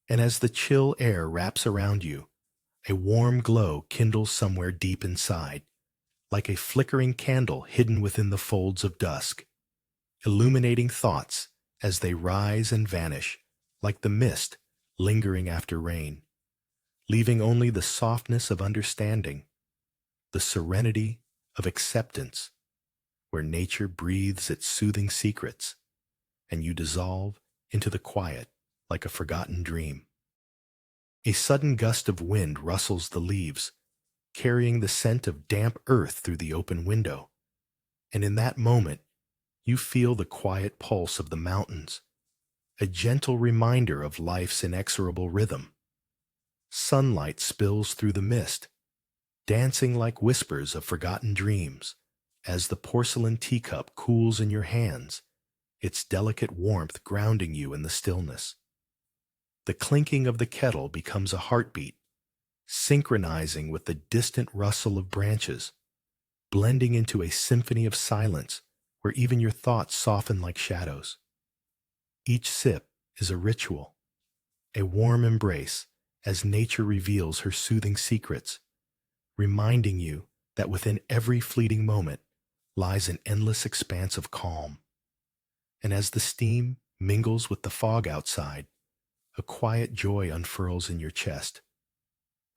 And as the chill air wraps around you, a warm glow kindles somewhere deep inside, like a flickering candle hidden within the folds of dusk, illuminating thoughts as they rise and vanish, like the mist lingering after rain, leaving only the softness of understanding, the serenity of acceptance, where nature breathes its soothing secrets, and you dissolve into the quiet like a forgotten dream. A sudden gust of wind rustles the leaves, carrying the scent of damp earth through the open window, and in that moment you feel the quiet pulse of the mountains, a gentle reminder of life's inexorable rhythm. Sunlight spills through the mist, dancing like whispers of forgotten dreams, as the porcelain teacup cools in your hands, its delicate warmth grounding you in the stillness. The clinking of the kettle becomes a heartbeat, synchronizing with the distant rustle of branches, blending into a symphony of silence where even your thoughts soften like shadows. Each sip is a ritual, a warm embrace as nature reveals her soothing secrets, reminding you that within every fleeting moment lies an endless expanse of calm. And as the steam mingles with the fog outside, a quiet joy unfurls in your chest,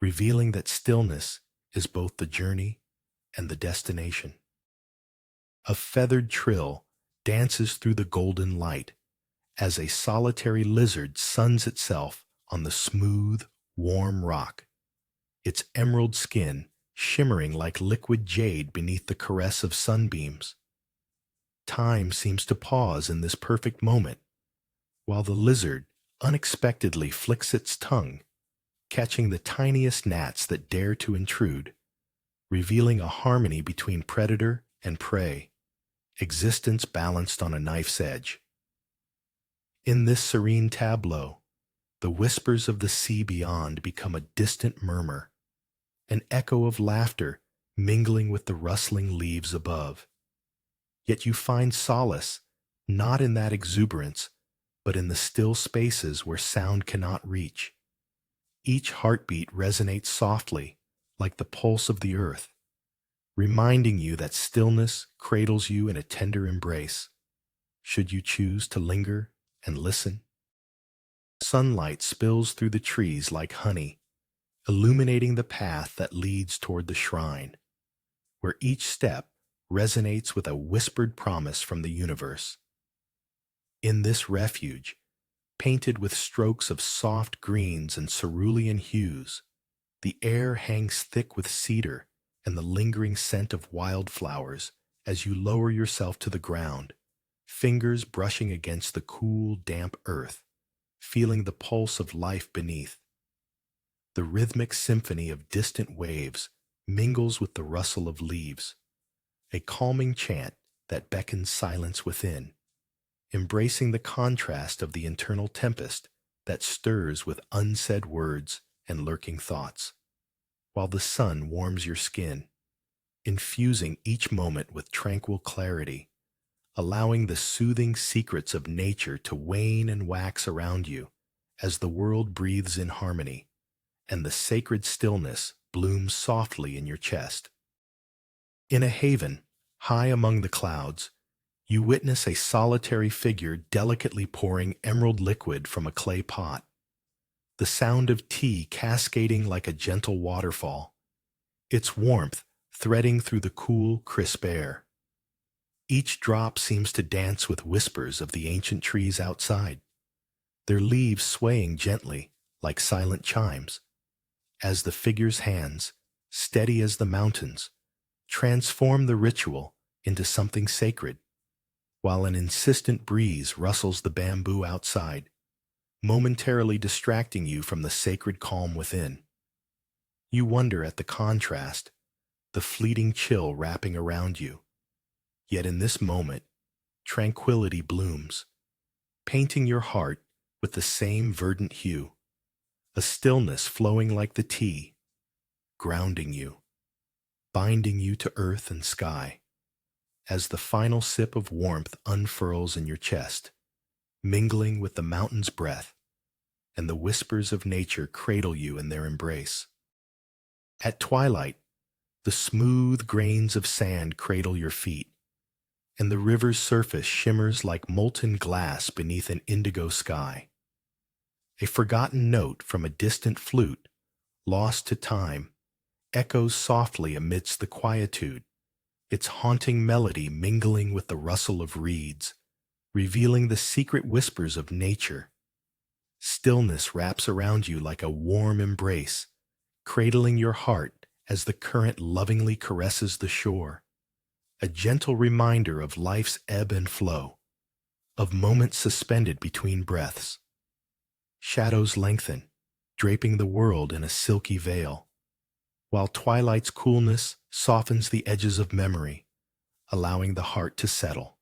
revealing that stillness is both the journey and the destination. A feathered trill dances through the golden light as a solitary lizard suns itself on the smooth, warm rock, its emerald skin shimmering like liquid jade beneath the caress of sunbeams. Time seems to pause in this perfect moment, while the lizard unexpectedly flicks its tongue, catching the tiniest gnats that dare to intrude, revealing a harmony between predator and prey, existence balanced on a knife's edge. In this serene tableau, the whispers of the sea beyond become a distant murmur, an echo of laughter mingling with the rustling leaves above. Yet you find solace not in that exuberance, but in the still spaces where sound cannot reach. Each heartbeat resonates softly, like the pulse of the earth, reminding you that stillness cradles you in a tender embrace, should you choose to linger and listen. Sunlight spills through the trees like honey, illuminating the path that leads toward the shrine, where each step resonates with a whispered promise from the universe. In this refuge, painted with strokes of soft greens and cerulean hues, the air hangs thick with cedar and the lingering scent of wildflowers as you lower yourself to the ground, fingers brushing against the cool, damp earth, feeling the pulse of life beneath. The rhythmic symphony of distant waves mingles with the rustle of leaves, a calming chant that beckons silence within, embracing the contrast of the internal tempest that stirs with unsaid words and lurking thoughts, while the sun warms your skin, infusing each moment with tranquil clarity, allowing the soothing secrets of nature to wane and wax around you as the world breathes in harmony, and the sacred stillness blooms softly in your chest. In a haven, high among the clouds, you witness a solitary figure delicately pouring emerald liquid from a clay pot, the sound of tea cascading like a gentle waterfall, its warmth threading through the cool, crisp air. Each drop seems to dance with whispers of the ancient trees outside, their leaves swaying gently like silent chimes, as the figure's hands, steady as the mountains, transform the ritual into something sacred, while an insistent breeze rustles the bamboo outside, momentarily distracting you from the sacred calm within. You wonder at the contrast, the fleeting chill wrapping around you. Yet in this moment, tranquility blooms, painting your heart with the same verdant hue, a stillness flowing like the tea, grounding you, binding you to earth and sky, as the final sip of warmth unfurls in your chest, mingling with the mountain's breath, and the whispers of nature cradle you in their embrace. At twilight, the smooth grains of sand cradle your feet, and the river's surface shimmers like molten glass beneath an indigo sky. A forgotten note from a distant flute, lost to time, echoes softly amidst the quietude, its haunting melody mingling with the rustle of reeds, revealing the secret whispers of nature. Stillness wraps around you like a warm embrace, cradling your heart as the current lovingly caresses the shore, a gentle reminder of life's ebb and flow, of moments suspended between breaths. Shadows lengthen, draping the world in a silky veil, while twilight's coolness softens the edges of memory, allowing the heart to settle.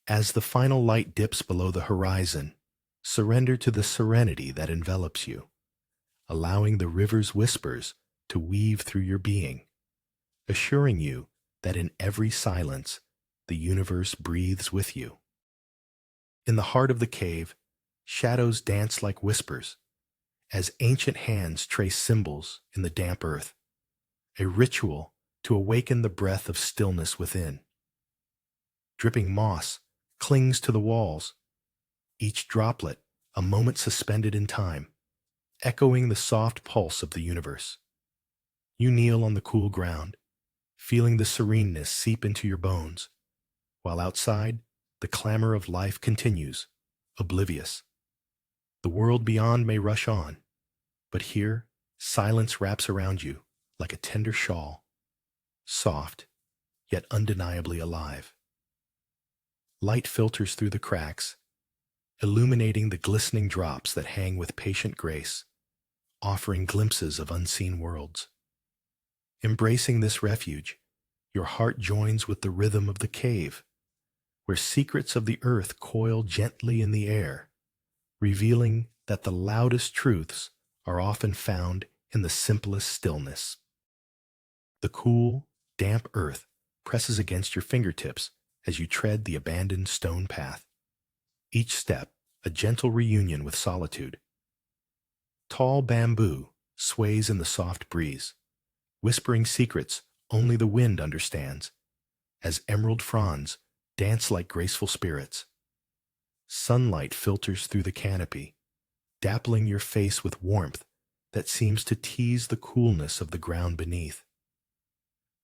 As the final light dips below the horizon, surrender to the serenity that envelops you, allowing the river's whispers to weave through your being, assuring you that in every silence, the universe breathes with you. In the heart of the cave, shadows dance like whispers, as ancient hands trace symbols in the damp earth, a ritual to awaken the breath of stillness within. Dripping moss clings to the walls, each droplet a moment suspended in time, echoing the soft pulse of the universe. You kneel on the cool ground, feeling the sereneness seep into your bones, while outside, the clamor of life continues, oblivious. The world beyond may rush on, but here, silence wraps around you like a tender shawl, soft, yet undeniably alive. Light filters through the cracks, illuminating the glistening drops that hang with patient grace, offering glimpses of unseen worlds. Embracing this refuge, your heart joins with the rhythm of the cave, where secrets of the earth coil gently in the air, revealing that the loudest truths are often found in the simplest stillness. The cool, damp earth presses against your fingertips as you tread the abandoned stone path, each step a gentle reunion with solitude. Tall bamboo sways in the soft breeze, whispering secrets only the wind understands, as emerald fronds dance like graceful spirits. Sunlight filters through the canopy, dappling your face with warmth that seems to tease the coolness of the ground beneath.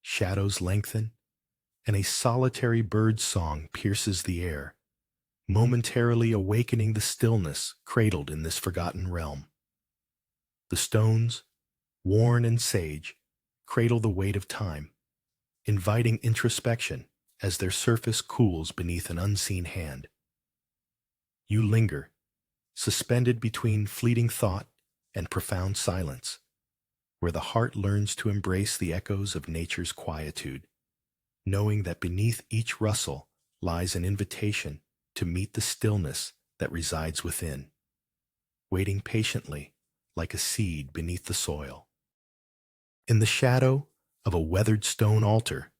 Shadows lengthen, and a solitary bird's song pierces the air, momentarily awakening the stillness cradled in this forgotten realm. The stones, worn and sage, cradle the weight of time, inviting introspection as their surface cools beneath an unseen hand. You linger, suspended between fleeting thought and profound silence, where the heart learns to embrace the echoes of nature's quietude, knowing that beneath each rustle lies an invitation to meet the stillness that resides within, waiting patiently like a seed beneath the soil. In the shadow of a weathered stone altar,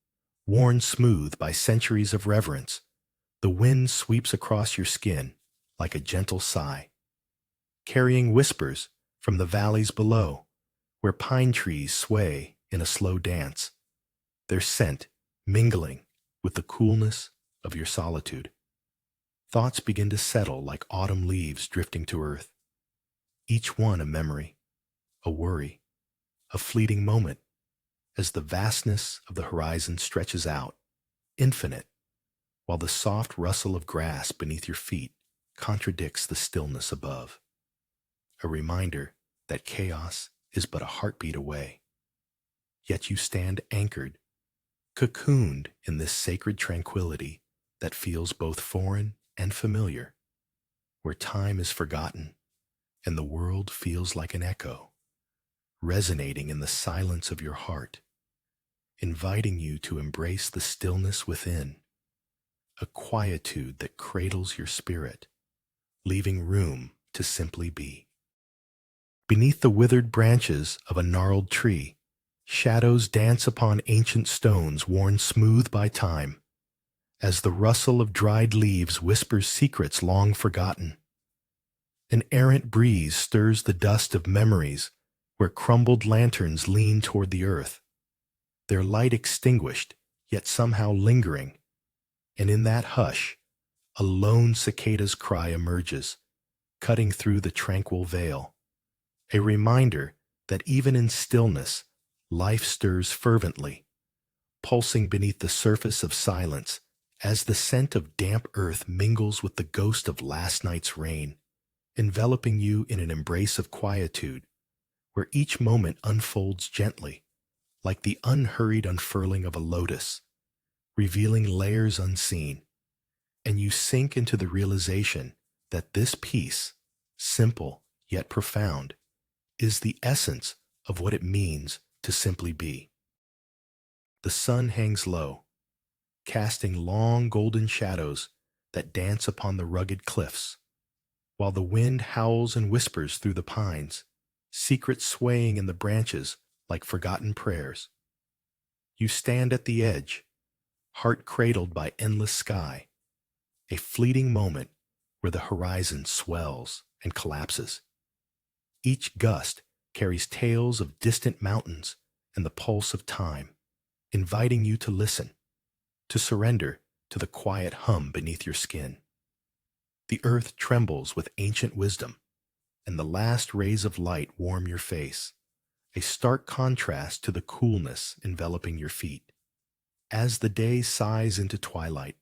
worn smooth by centuries of reverence, the wind sweeps across your skin like a gentle sigh, carrying whispers from the valleys below, where pine trees sway in a slow dance, their scent mingling with the coolness of your solitude. Thoughts begin to settle like autumn leaves drifting to earth, each one a memory, a worry, a fleeting moment, as the vastness of the horizon stretches out, infinite, while the soft rustle of grass beneath your feet contradicts the stillness above. A reminder that chaos is but a heartbeat away. Yet you stand anchored, cocooned in this sacred tranquility that feels both foreign and familiar, where time is forgotten and the world feels like an echo, resonating in the silence of your heart, inviting you to embrace the stillness within, a quietude that cradles your spirit, leaving room to simply be. Beneath the withered branches of a gnarled tree, shadows dance upon ancient stones worn smooth by time, as the rustle of dried leaves whispers secrets long forgotten. An errant breeze stirs the dust of memories where crumbled lanterns lean toward the earth, their light extinguished yet somehow lingering, and in that hush, a lone cicada's cry emerges, cutting through the tranquil veil, a reminder that even in stillness life stirs fervently, pulsing beneath the surface of silence as the scent of damp earth mingles with the ghost of last night's rain, enveloping you in an embrace of quietude where each moment unfolds gently, like the unhurried unfurling of a lotus, revealing layers unseen, and you sink into the realization that this peace, simple yet profound, is the essence of what it means to simply be. The sun hangs low, casting long golden shadows that dance upon the rugged cliffs, while the wind howls and whispers through the pines, secrets swaying in the branches like forgotten prayers. You stand at the edge, heart cradled by endless sky, a fleeting moment where the horizon swells and collapses. Each gust carries tales of distant mountains and the pulse of time, inviting you to listen, to surrender to the quiet hum beneath your skin. The earth trembles with ancient wisdom, and the last rays of light warm your face, a stark contrast to the coolness enveloping your feet. As the day sighs into twilight,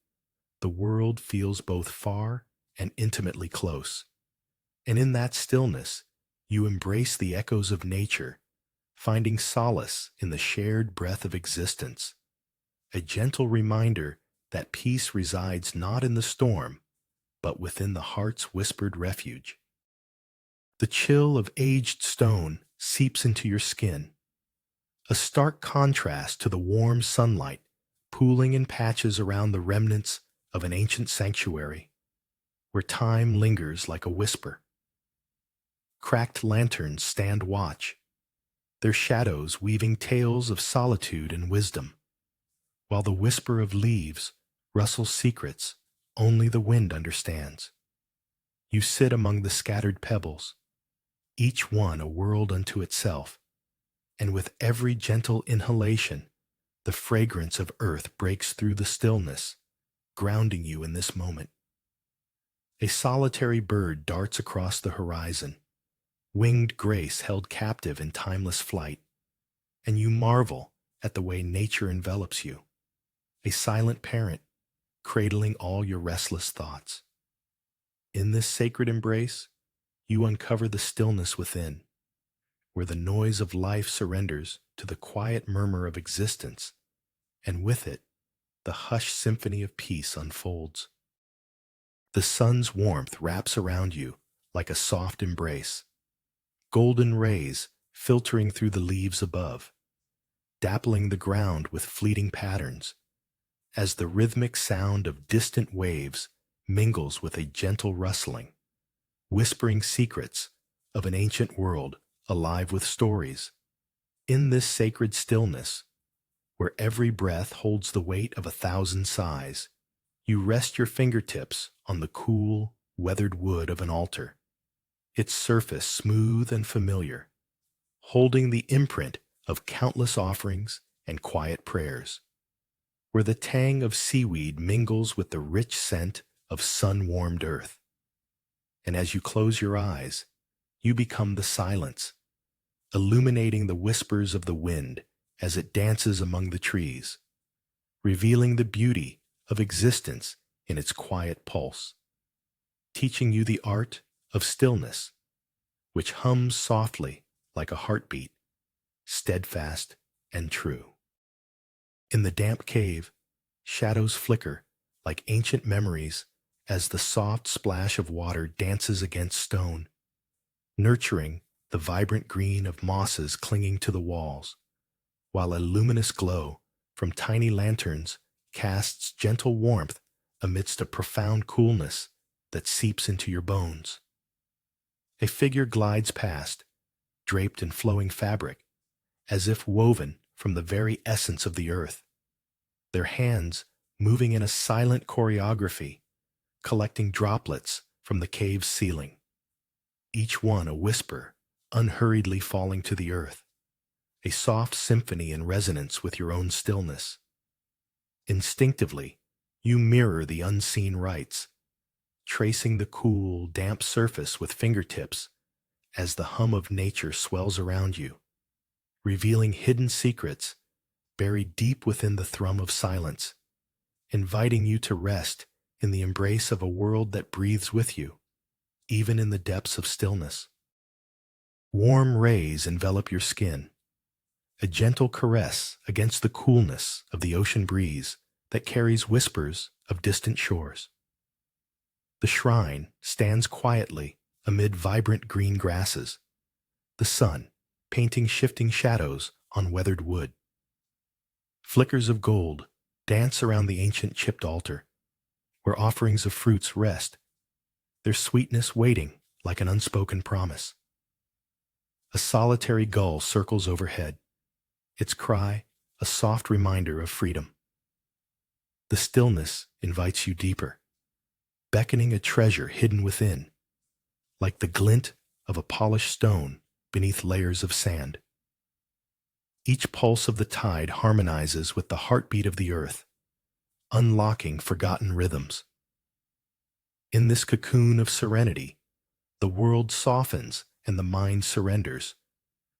the world feels both far and intimately close. And in that stillness, you embrace the echoes of nature, finding solace in the shared breath of existence, a gentle reminder that peace resides not in the storm, but within the heart's whispered refuge. The chill of aged stone seeps into your skin, a stark contrast to the warm sunlight pooling in patches around the remnants of an ancient sanctuary, where time lingers like a whisper. Cracked lanterns stand watch, their shadows weaving tales of solitude and wisdom, while the whisper of leaves rustles secrets only the wind understands. You sit among the scattered pebbles, each one a world unto itself, and with every gentle inhalation, the fragrance of earth breaks through the stillness, grounding you in this moment. A solitary bird darts across the horizon, winged grace held captive in timeless flight, and you marvel at the way nature envelops you, a silent parent, cradling all your restless thoughts. In this sacred embrace, you uncover the stillness within, where the noise of life surrenders to the quiet murmur of existence, and with it, the hushed symphony of peace unfolds. The sun's warmth wraps around you like a soft embrace, golden rays filtering through the leaves above, dappling the ground with fleeting patterns, as the rhythmic sound of distant waves mingles with a gentle rustling, whispering secrets of an ancient world alive with stories. In this sacred stillness, where every breath holds the weight of 1,000 sighs, you rest your fingertips on the cool, weathered wood of an altar, its surface smooth and familiar, holding the imprint of countless offerings and quiet prayers, where the tang of seaweed mingles with the rich scent of sun-warmed earth. And as you close your eyes, you become the silence, illuminating the whispers of the wind as it dances among the trees, revealing the beauty of existence in its quiet pulse, teaching you the art of stillness, which hums softly like a heartbeat, steadfast and true. In the damp cave, shadows flicker like ancient memories as the soft splash of water dances against stone, nurturing the vibrant green of mosses clinging to the walls, while a luminous glow from tiny lanterns casts gentle warmth amidst a profound coolness that seeps into your bones. A figure glides past, draped in flowing fabric, as if woven from the very essence of the earth, their hands moving in a silent choreography, collecting droplets from the cave's ceiling, each one a whisper unhurriedly falling to the earth, a soft symphony in resonance with your own stillness. Instinctively, you mirror the unseen rites, tracing the cool, damp surface with fingertips as the hum of nature swells around you, revealing hidden secrets buried deep within the thrum of silence, inviting you to rest in the embrace of a world that breathes with you, even in the depths of stillness. Warm rays envelop your skin, a gentle caress against the coolness of the ocean breeze that carries whispers of distant shores. The shrine stands quietly amid vibrant green grasses, the sun painting shifting shadows on weathered wood. Flickers of gold dance around the ancient chipped altar, where offerings of fruits rest, their sweetness waiting like an unspoken promise. A solitary gull circles overhead, its cry a soft reminder of freedom. The stillness invites you deeper, beckoning a treasure hidden within, like the glint of a polished stone beneath layers of sand. Each pulse of the tide harmonizes with the heartbeat of the earth, unlocking forgotten rhythms. In this cocoon of serenity, the world softens and the mind surrenders,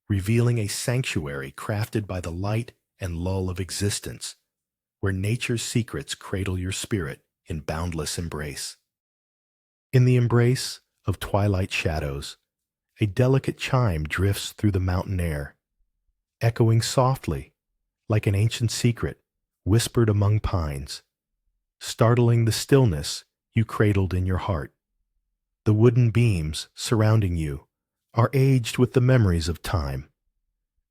revealing a sanctuary crafted by the light and lull of existence, where nature's secrets cradle your spirit in boundless embrace. In the embrace of twilight shadows, a delicate chime drifts through the mountain air, echoing softly like an ancient secret whispered among pines, startling the stillness you cradled in your heart. The wooden beams surrounding you are aged with the memories of time,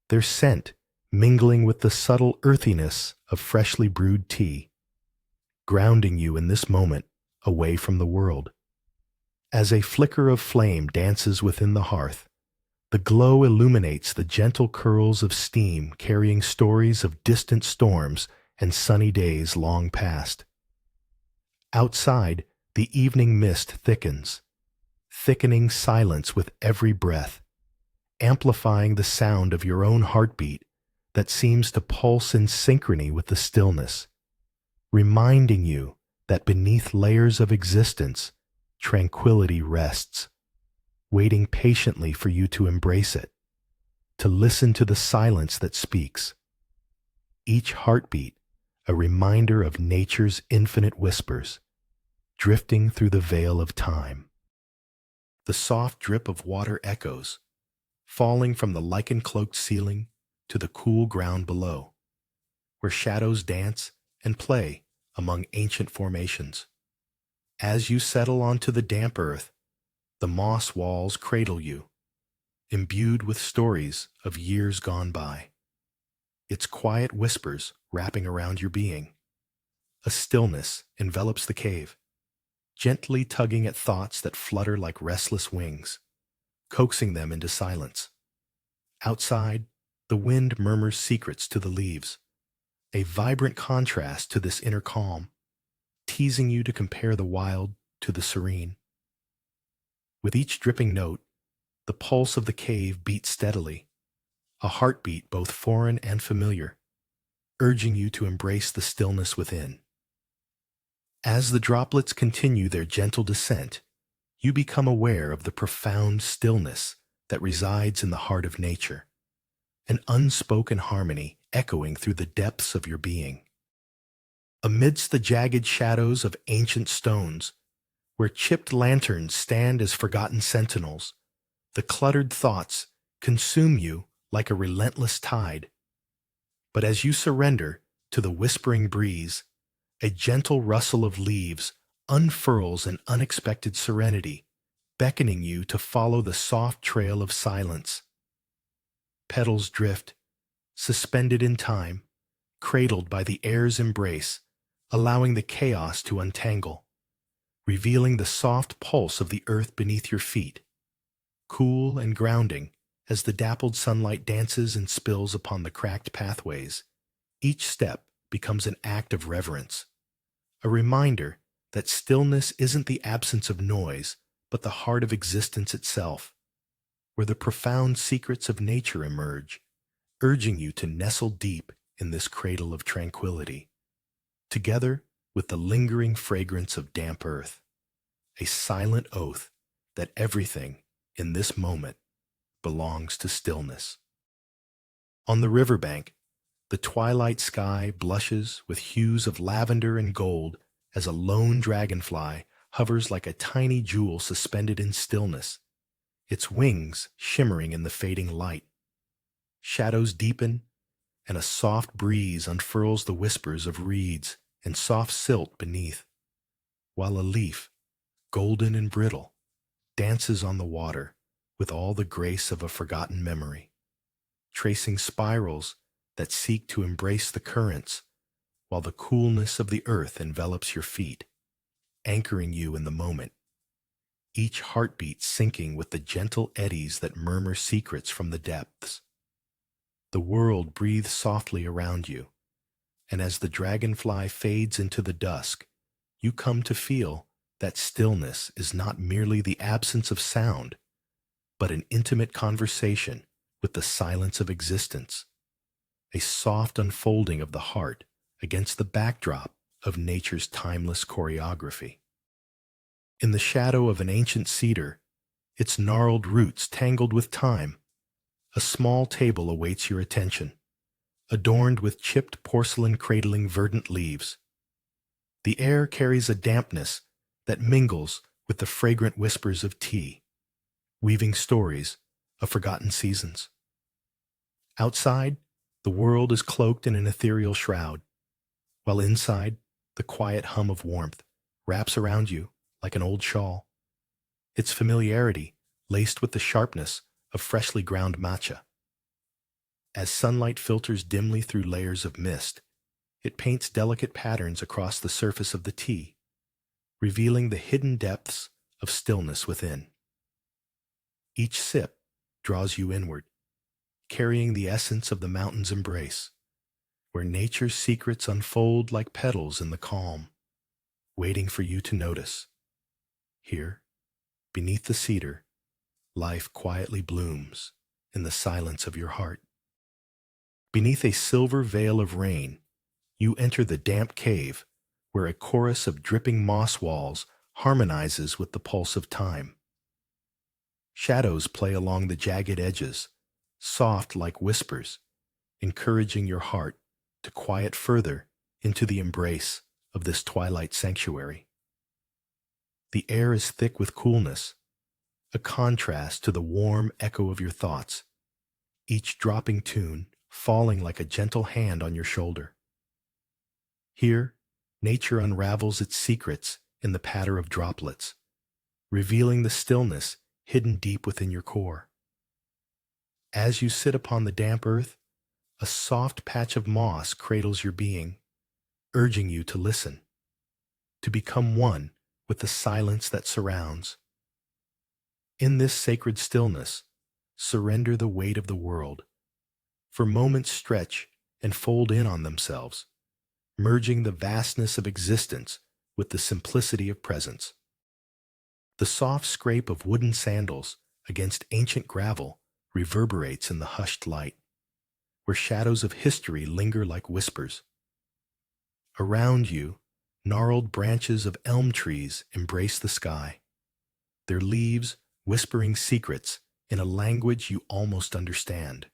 their scent mingling with the subtle earthiness of freshly brewed tea, grounding you in this moment away from the world. As a flicker of flame dances within the hearth, the glow illuminates the gentle curls of steam carrying stories of distant storms and sunny days long past. Outside, the evening mist thickens, thickening silence with every breath, amplifying the sound of your own heartbeat that seems to pulse in synchrony with the stillness, reminding you that beneath layers of existence, tranquility rests, waiting patiently for you to embrace it, to listen to the silence that speaks. Each heartbeat, a reminder of nature's infinite whispers, drifting through the veil of time. The soft drip of water echoes, falling from the lichen-cloaked ceiling to the cool ground below, where shadows dance and play among ancient formations. As you settle onto the damp earth, the moss walls cradle you, imbued with stories of years gone by. Its quiet whispers wrapping around your being. A stillness envelops the cave, gently tugging at thoughts that flutter like restless wings, coaxing them into silence. Outside, the wind murmurs secrets to the leaves, a vibrant contrast to this inner calm, teasing you to compare the wild to the serene. With each dripping note, the pulse of the cave beats steadily, a heartbeat both foreign and familiar, urging you to embrace the stillness within. As the droplets continue their gentle descent, you become aware of the profound stillness that resides in the heart of nature, an unspoken harmony echoing through the depths of your being. Amidst the jagged shadows of ancient stones, where chipped lanterns stand as forgotten sentinels, the cluttered thoughts consume you like a relentless tide. But as you surrender to the whispering breeze, a gentle rustle of leaves unfurls an unexpected serenity, beckoning you to follow the soft trail of silence. Petals drift, suspended in time, cradled by the air's embrace, allowing the chaos to untangle, revealing the soft pulse of the earth beneath your feet, cool and grounding as the dappled sunlight dances and spills upon the cracked pathways. Each step becomes an act of reverence, a reminder that stillness isn't the absence of noise, but the heart of existence itself, where the profound secrets of nature emerge, urging you to nestle deep in this cradle of tranquility, together with the lingering fragrance of damp earth, a silent oath that everything in this moment belongs to stillness. On the riverbank, the twilight sky blushes with hues of lavender and gold as a lone dragonfly hovers like a tiny jewel suspended in stillness, its wings shimmering in the fading light. Shadows deepen, and a soft breeze unfurls the whispers of reeds and soft silt beneath, while a leaf, golden and brittle, dances on the water with all the grace of a forgotten memory, tracing spirals that seek to embrace the currents, while the coolness of the earth envelops your feet, anchoring you in the moment, each heartbeat syncing with the gentle eddies that murmur secrets from the depths. The world breathes softly around you, and as the dragonfly fades into the dusk, you come to feel that stillness is not merely the absence of sound, but an intimate conversation with the silence of existence, a soft unfolding of the heart against the backdrop of nature's timeless choreography. In the shadow of an ancient cedar, its gnarled roots tangled with time, a small table awaits your attention, adorned with chipped porcelain cradling verdant leaves. The air carries a dampness that mingles with the fragrant whispers of tea, weaving stories of forgotten seasons. Outside, the world is cloaked in an ethereal shroud, while inside, the quiet hum of warmth wraps around you like an old shawl, its familiarity laced with the sharpness of freshly ground matcha. As sunlight filters dimly through layers of mist, it paints delicate patterns across the surface of the tea, revealing the hidden depths of stillness within. Each sip draws you inward, carrying the essence of the mountain's embrace, where nature's secrets unfold like petals in the calm, waiting for you to notice. Here, beneath the cedar, life quietly blooms in the silence of your heart. Beneath a silver veil of rain, you enter the damp cave where a chorus of dripping moss walls harmonizes with the pulse of time. Shadows play along the jagged edges, soft like whispers, encouraging your heart to quiet further into the embrace of this twilight sanctuary. The air is thick with coolness, a contrast to the warm echo of your thoughts, each dropping tune falling like a gentle hand on your shoulder. Here, nature unravels its secrets in the patter of droplets, revealing the stillness hidden deep within your core. As you sit upon the damp earth, a soft patch of moss cradles your being, urging you to listen, to become one with the silence that surrounds. In this sacred stillness, surrender the weight of the world, for moments stretch and fold in on themselves, merging the vastness of existence with the simplicity of presence. The soft scrape of wooden sandals against ancient gravel reverberates in the hushed light, where shadows of history linger like whispers. Around you, gnarled branches of elm trees embrace the sky, their leaves whispering secrets in a language you almost understand.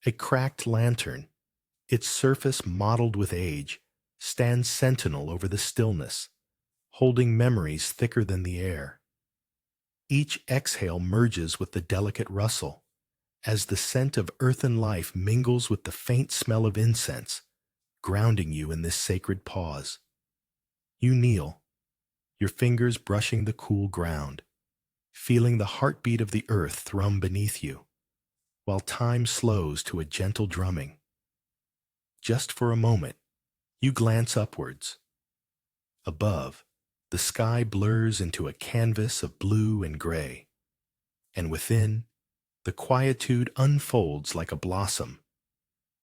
A cracked lantern, its surface mottled with age, stands sentinel over the stillness, holding memories thicker than the air. Each exhale merges with the delicate rustle, as the scent of earthen life mingles with the faint smell of incense, grounding you in this sacred pause. You kneel, your fingers brushing the cool ground, feeling the heartbeat of the earth thrum beneath you, while time slows to a gentle drumming. Just for a moment, you glance upwards. Above, the sky blurs into a canvas of blue and gray, and within, the quietude unfolds like a blossom,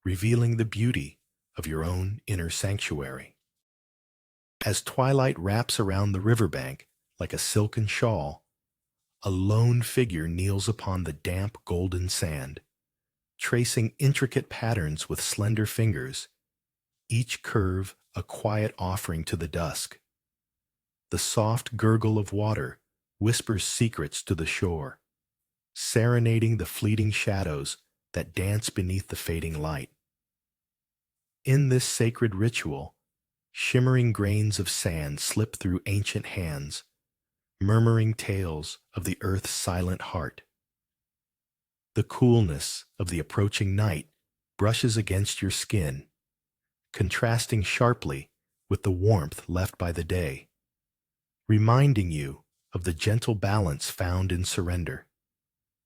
revealing the beauty of your own inner sanctuary. As twilight wraps around the riverbank like a silken shawl, a lone figure kneels upon the damp golden sand, tracing intricate patterns with slender fingers, each curve a quiet offering to the dusk. The soft gurgle of water whispers secrets to the shore, serenading the fleeting shadows that dance beneath the fading light. In this sacred ritual, shimmering grains of sand slip through ancient hands, murmuring tales of the earth's silent heart. The coolness of the approaching night brushes against your skin, contrasting sharply with the warmth left by the day, reminding you of the gentle balance found in surrender.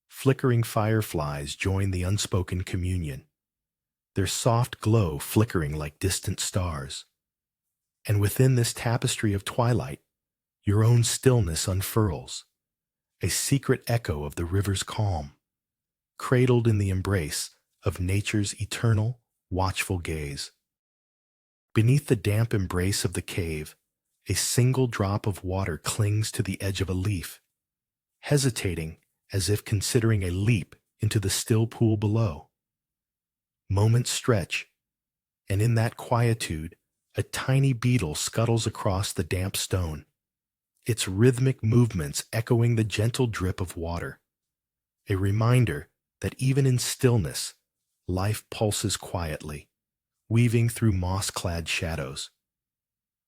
Flickering fireflies join the unspoken communion, their soft glow flickering like distant stars. And within this tapestry of twilight, your own stillness unfurls, a secret echo of the river's calm, cradled in the embrace of nature's eternal, watchful gaze. Beneath the damp embrace of the cave, a single drop of water clings to the edge of a leaf, hesitating as if considering a leap into the still pool below. Moments stretch, and in that quietude, a tiny beetle scuttles across the damp stone, its rhythmic movements echoing the gentle drip of water, a reminder that even in stillness, life pulses quietly, weaving through moss-clad shadows.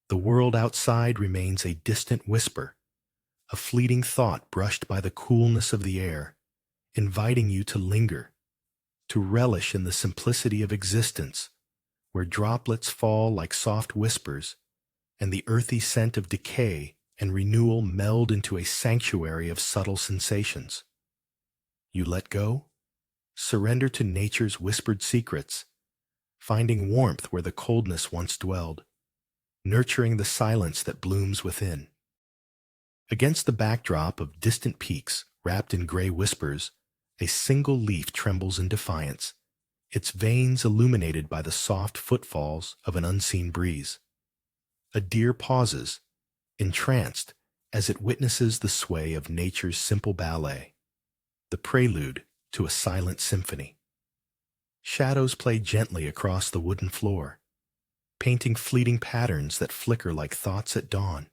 The world outside remains a distant whisper, a fleeting thought brushed by the coolness of the air, inviting you to linger, to relish in the simplicity of existence, where droplets fall like soft whispers, and the earthy scent of decay and renewal meld into a sanctuary of subtle sensations. You let go, surrender to nature's whispered secrets, finding warmth where the coldness once dwelled, nurturing the silence that blooms within. Against the backdrop of distant peaks wrapped in gray whispers, a single leaf trembles in defiance, its veins illuminated by the soft footfalls of an unseen breeze. A deer pauses, entranced as it witnesses the sway of nature's simple ballet, the prelude to a silent symphony. Shadows play gently across the wooden floor, painting fleeting patterns that flicker like thoughts at dawn,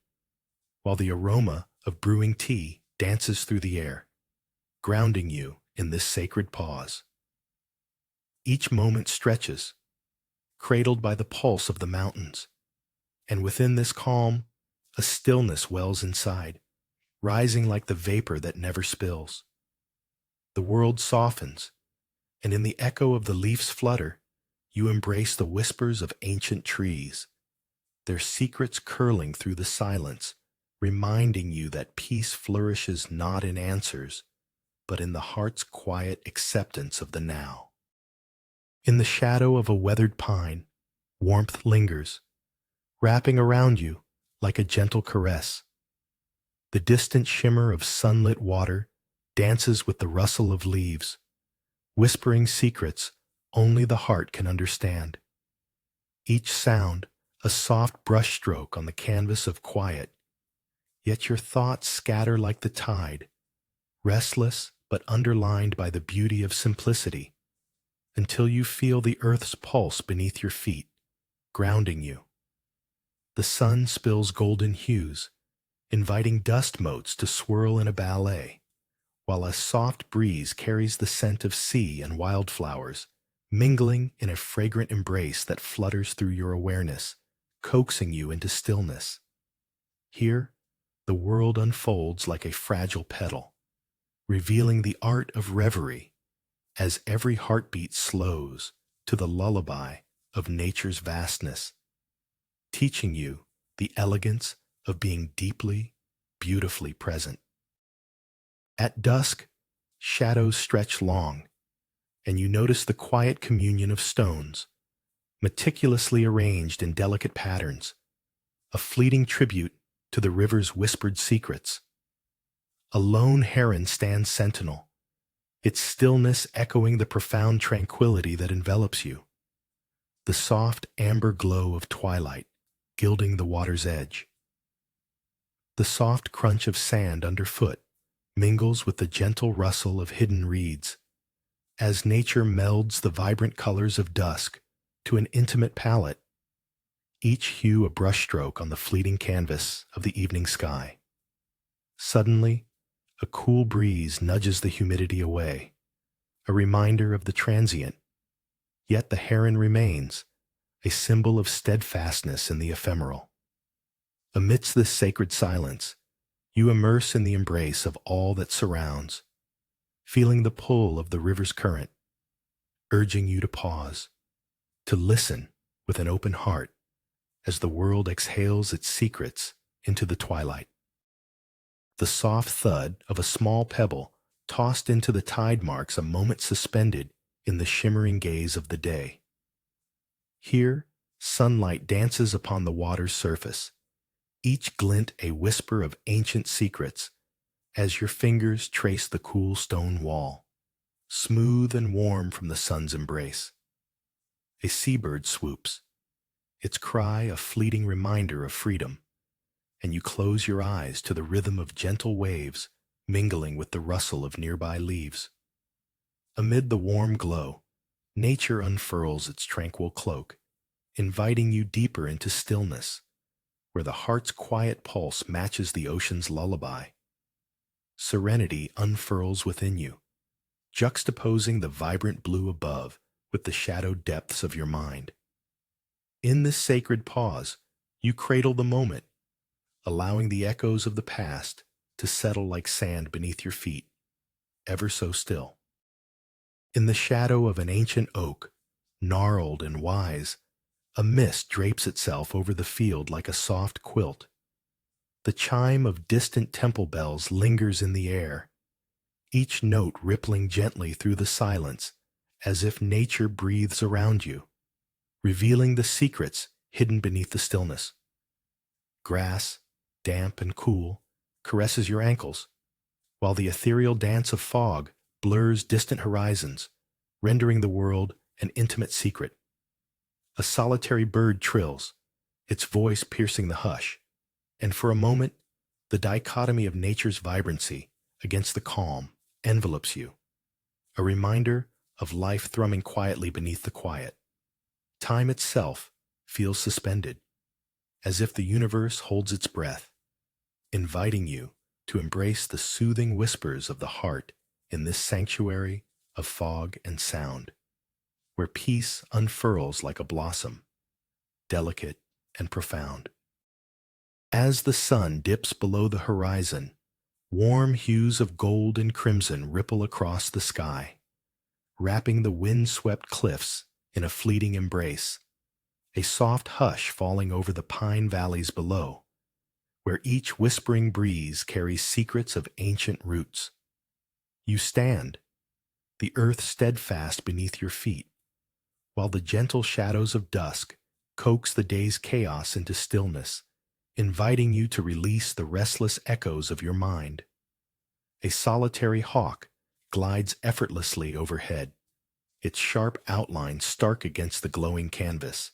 while the aroma of brewing tea dances through the air, grounding you in this sacred pause. Each moment stretches, cradled by the pulse of the mountains, and within this calm, a stillness wells inside, rising like the vapor that never spills. The world softens, and in the echo of the leaf's flutter, you embrace the whispers of ancient trees, their secrets curling through the silence, reminding you that peace flourishes not in answers, but in the heart's quiet acceptance of the now. In the shadow of a weathered pine, warmth lingers, wrapping around you like a gentle caress. The distant shimmer of sunlit water dances with the rustle of leaves, whispering secrets only the heart can understand. Each sound a soft brushstroke on the canvas of quiet, yet your thoughts scatter like the tide, restless but underlined by the beauty of simplicity, until you feel the earth's pulse beneath your feet, grounding you. The sun spills golden hues, inviting dust motes to swirl in a ballet, while a soft breeze carries the scent of sea and wildflowers, mingling in a fragrant embrace that flutters through your awareness, coaxing you into stillness. Here, the world unfolds like a fragile petal, revealing the art of reverie as every heartbeat slows to the lullaby of nature's vastness, teaching you the elegance of being deeply, beautifully present. At dusk, shadows stretch long, and you notice the quiet communion of stones, meticulously arranged in delicate patterns, a fleeting tribute to the river's whispered secrets. A lone heron stands sentinel, its stillness echoing the profound tranquility that envelops you. The soft amber glow of twilight gilding the water's edge. The soft crunch of sand underfoot mingles with the gentle rustle of hidden reeds, as nature melds the vibrant colors of dusk to an intimate palette, each hue a brushstroke on the fleeting canvas of the evening sky. Suddenly, a cool breeze nudges the humidity away, a reminder of the transient. Yet the heron remains, a symbol of steadfastness in the ephemeral. Amidst this sacred silence, you immerse in the embrace of all that surrounds, feeling the pull of the river's current, urging you to pause, to listen with an open heart as the world exhales its secrets into the twilight. The soft thud of a small pebble tossed into the tide marks a moment suspended in the shimmering gaze of the day. Here, sunlight dances upon the water's surface, each glint a whisper of ancient secrets as your fingers trace the cool stone wall, smooth and warm from the sun's embrace. A seabird swoops, its cry a fleeting reminder of freedom, and you close your eyes to the rhythm of gentle waves mingling with the rustle of nearby leaves. Amid the warm glow, nature unfurls its tranquil cloak, inviting you deeper into stillness, where the heart's quiet pulse matches the ocean's lullaby. Serenity unfurls within you, juxtaposing the vibrant blue above with the shadowed depths of your mind. In this sacred pause, you cradle the moment, allowing the echoes of the past to settle like sand beneath your feet, ever so still. In the shadow of an ancient oak, gnarled and wise, a mist drapes itself over the field like a soft quilt. The chime of distant temple bells lingers in the air, each note rippling gently through the silence as if nature breathes around you, revealing the secrets hidden beneath the stillness. Grass, damp and cool, caresses your ankles, while the ethereal dance of fog blurs distant horizons, rendering the world an intimate secret. A solitary bird trills, its voice piercing the hush, and for a moment, the dichotomy of nature's vibrancy against the calm envelops you, a reminder of life thrumming quietly beneath the quiet. Time itself feels suspended, as if the universe holds its breath, inviting you to embrace the soothing whispers of the heart in this sanctuary of fog and sound, where peace unfurls like a blossom, delicate and profound. As the sun dips below the horizon, warm hues of gold and crimson ripple across the sky, wrapping the wind-swept cliffs in a fleeting embrace, a soft hush falling over the pine valleys below, where each whispering breeze carries secrets of ancient roots. You stand, the earth steadfast beneath your feet, while the gentle shadows of dusk coax the day's chaos into stillness, inviting you to release the restless echoes of your mind. A solitary hawk glides effortlessly overhead, its sharp outline stark against the glowing canvas,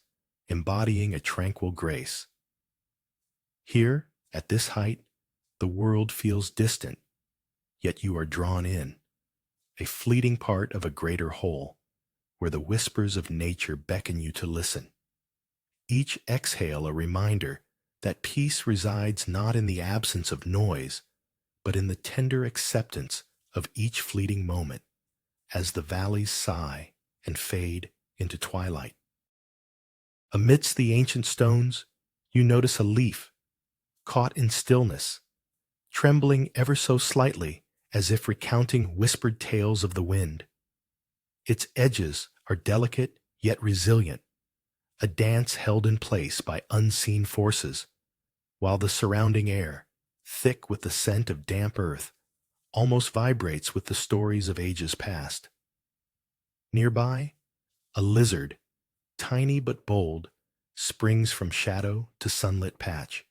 embodying a tranquil grace. Here, at this height, the world feels distant, yet you are drawn in, a fleeting part of a greater whole, where the whispers of nature beckon you to listen. Each exhale a reminder that peace resides not in the absence of noise, but in the tender acceptance of each fleeting moment, as the valleys sigh and fade into twilight. Amidst the ancient stones, you notice a leaf, caught in stillness, trembling ever so slightly as if recounting whispered tales of the wind. Its edges are delicate yet resilient, a dance held in place by unseen forces, while the surrounding air, thick with the scent of damp earth, almost vibrates with the stories of ages past. Nearby, a lizard, tiny but bold, springs from shadow to sunlit patch,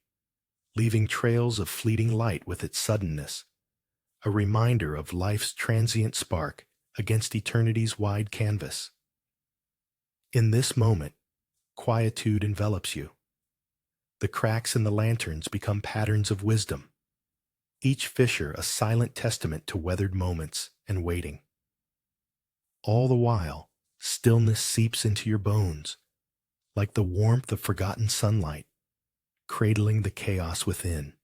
leaving trails of fleeting light with its suddenness, a reminder of life's transient spark against eternity's wide canvas. In this moment, quietude envelops you. The cracks in the lanterns become patterns of wisdom, each fissure a silent testament to weathered moments and waiting. All the while, stillness seeps into your bones, like the warmth of forgotten sunlight, cradling the chaos within,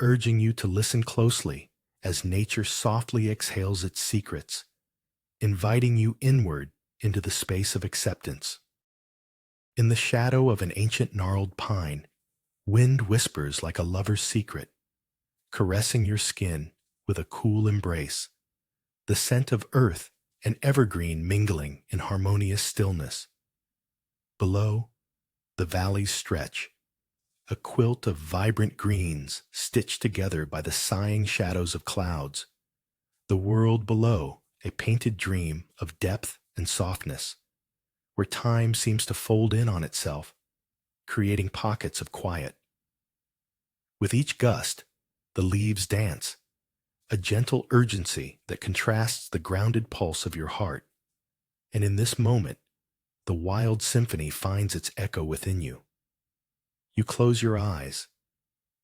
urging you to listen closely as nature softly exhales its secrets, inviting you inward into the space of acceptance. In the shadow of an ancient gnarled pine, wind whispers like a lover's secret, caressing your skin with a cool embrace, the scent of earth and evergreen mingling in harmonious stillness. Below, the valleys stretch, a quilt of vibrant greens stitched together by the sighing shadows of clouds. The world below, a painted dream of depth and softness, where time seems to fold in on itself, creating pockets of quiet. With each gust, the leaves dance, a gentle urgency that contrasts the grounded pulse of your heart. And in this moment, the wild symphony finds its echo within you. You close your eyes,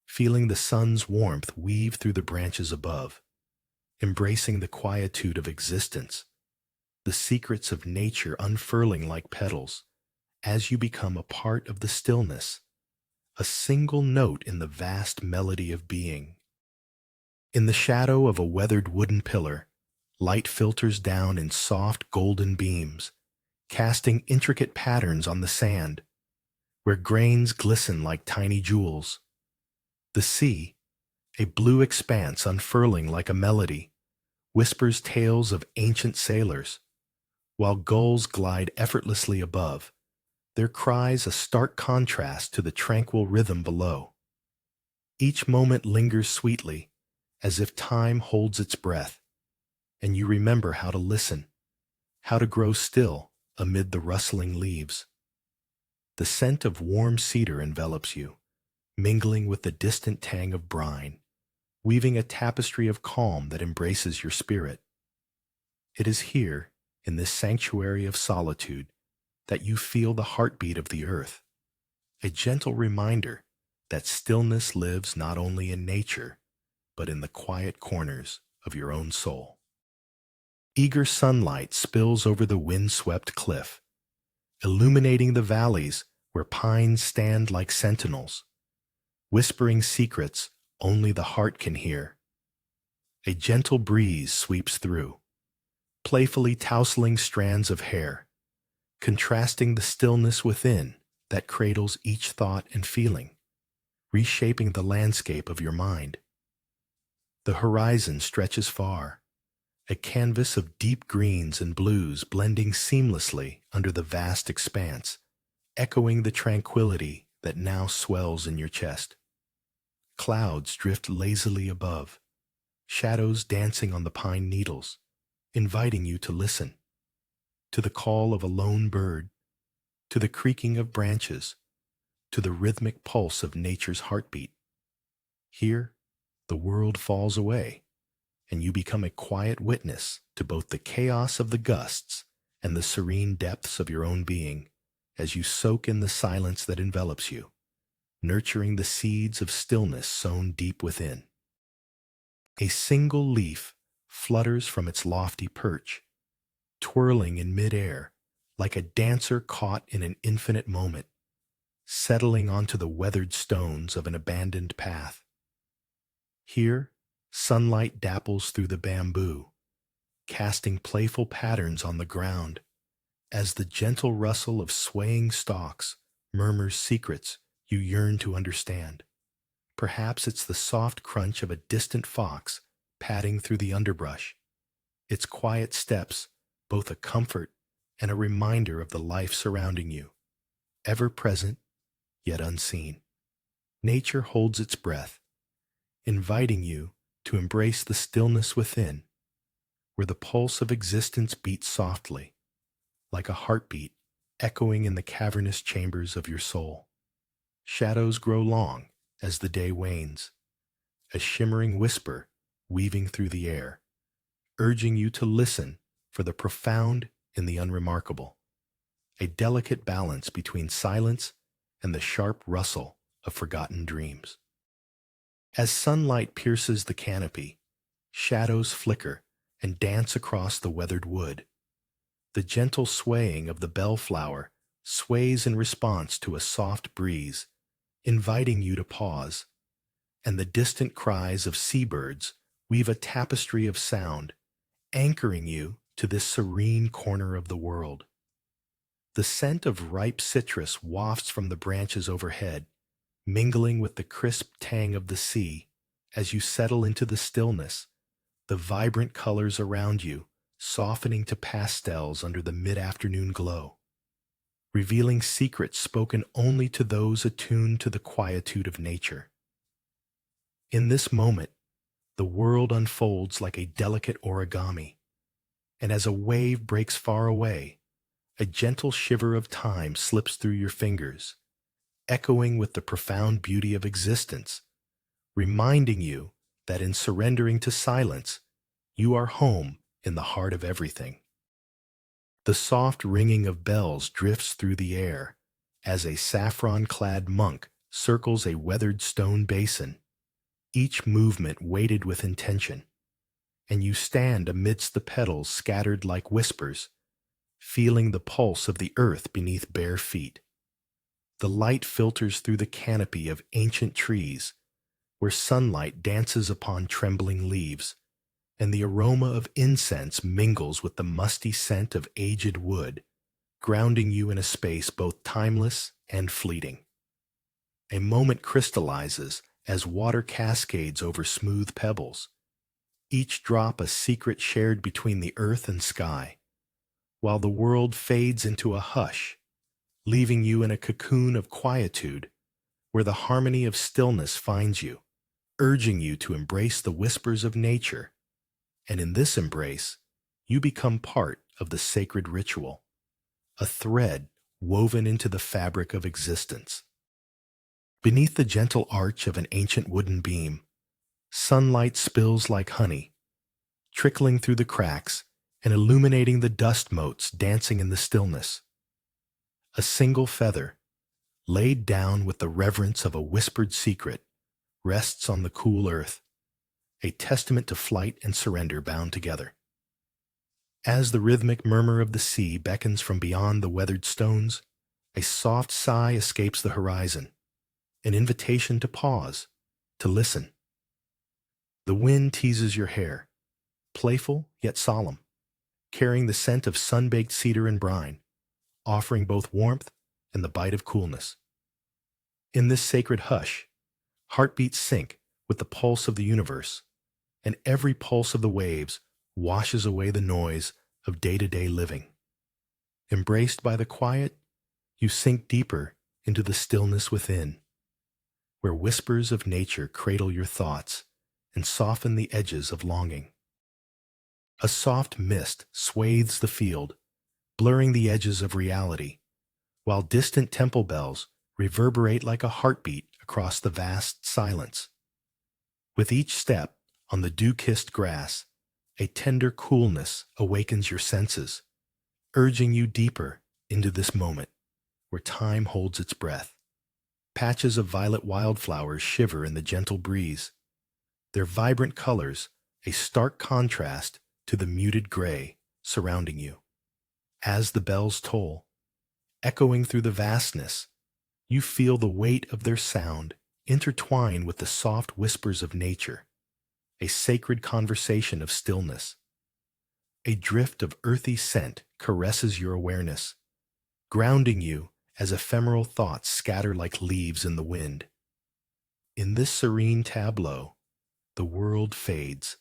feeling the sun's warmth weave through the branches above, embracing the quietude of existence, the secrets of nature unfurling like petals, as you become a part of the stillness, a single note in the vast melody of being. In the shadow of a weathered wooden pillar, light filters down in soft golden beams, casting intricate patterns on the sand, where grains glisten like tiny jewels. The sea, a blue expanse unfurling like a melody, whispers tales of ancient sailors, while gulls glide effortlessly above, their cries a stark contrast to the tranquil rhythm below. Each moment lingers sweetly, as if time holds its breath, and you remember how to listen, how to grow still amid the rustling leaves. The scent of warm cedar envelops you, mingling with the distant tang of brine, weaving a tapestry of calm that embraces your spirit. It is here, in this sanctuary of solitude, that you feel the heartbeat of the earth, a gentle reminder that stillness lives not only in nature, but in the quiet corners of your own soul. Eager sunlight spills over the wind-swept cliff, illuminating the valleys where pines stand like sentinels, whispering secrets only the heart can hear. A gentle breeze sweeps through, playfully tousling strands of hair, contrasting the stillness within that cradles each thought and feeling, reshaping the landscape of your mind. The horizon stretches far, a canvas of deep greens and blues blending seamlessly under the vast expanse, echoing the tranquility that now swells in your chest. Clouds drift lazily above, shadows dancing on the pine needles, inviting you to listen, to the call of a lone bird, to the creaking of branches, to the rhythmic pulse of nature's heartbeat. Here, the world falls away, and you become a quiet witness to both the chaos of the gusts and the serene depths of your own being as you soak in the silence that envelops you, nurturing the seeds of stillness sown deep within. A single leaf flutters from its lofty perch, twirling in midair like a dancer caught in an infinite moment, settling onto the weathered stones of an abandoned path. Here, sunlight dapples through the bamboo, casting playful patterns on the ground, as the gentle rustle of swaying stalks murmurs secrets you yearn to understand. Perhaps it's the soft crunch of a distant fox padding through the underbrush, its quiet steps both a comfort and a reminder of the life surrounding you, ever present yet unseen. Nature holds its breath, inviting you to embrace the stillness within, where the pulse of existence beats softly, like a heartbeat echoing in the cavernous chambers of your soul. Shadows grow long as the day wanes, a shimmering whisper weaving through the air, urging you to listen for the profound in the unremarkable, a delicate balance between silence and the sharp rustle of forgotten dreams. As sunlight pierces the canopy, shadows flicker and dance across the weathered wood. The gentle swaying of the bellflower sways in response to a soft breeze, inviting you to pause, and the distant cries of seabirds weave a tapestry of sound, anchoring you to this serene corner of the world. The scent of ripe citrus wafts from the branches overhead, mingling with the crisp tang of the sea as you settle into the stillness, the vibrant colors around you softening to pastels under the mid-afternoon glow, revealing secrets spoken only to those attuned to the quietude of nature. In this moment, the world unfolds like a delicate origami, and as a wave breaks far away, a gentle shiver of time slips through your fingers, echoing with the profound beauty of existence, reminding you that in surrendering to silence, you are home in the heart of everything. The soft ringing of bells drifts through the air as a saffron-clad monk circles a weathered stone basin, each movement weighted with intention, and you stand amidst the petals scattered like whispers, feeling the pulse of the earth beneath bare feet. The light filters through the canopy of ancient trees, where sunlight dances upon trembling leaves, and the aroma of incense mingles with the musty scent of aged wood, grounding you in a space both timeless and fleeting. A moment crystallizes as water cascades over smooth pebbles, each drop a secret shared between the earth and sky, while the world fades into a hush, leaving you in a cocoon of quietude where the harmony of stillness finds you, urging you to embrace the whispers of nature. And in this embrace, you become part of the sacred ritual, a thread woven into the fabric of existence. Beneath the gentle arch of an ancient wooden beam, sunlight spills like honey, trickling through the cracks and illuminating the dust motes dancing in the stillness. A single feather, laid down with the reverence of a whispered secret, rests on the cool earth, a testament to flight and surrender bound together. As the rhythmic murmur of the sea beckons from beyond the weathered stones, a soft sigh escapes the horizon, an invitation to pause, to listen. The wind teases your hair, playful yet solemn, carrying the scent of sun-baked cedar and brine, offering both warmth and the bite of coolness. In this sacred hush, heartbeats sync with the pulse of the universe, and every pulse of the waves washes away the noise of day-to-day living. Embraced by the quiet, you sink deeper into the stillness within, where whispers of nature cradle your thoughts and soften the edges of longing. A soft mist swathes the field, blurring the edges of reality, while distant temple bells reverberate like a heartbeat across the vast silence. With each step on the dew-kissed grass, a tender coolness awakens your senses, urging you deeper into this moment where time holds its breath. Patches of violet wildflowers shiver in the gentle breeze, their vibrant colors a stark contrast to the muted gray surrounding you. As the bells toll, echoing through the vastness, you feel the weight of their sound intertwine with the soft whispers of nature, a sacred conversation of stillness. A drift of earthy scent caresses your awareness, grounding you as ephemeral thoughts scatter like leaves in the wind. In this serene tableau, the world fades,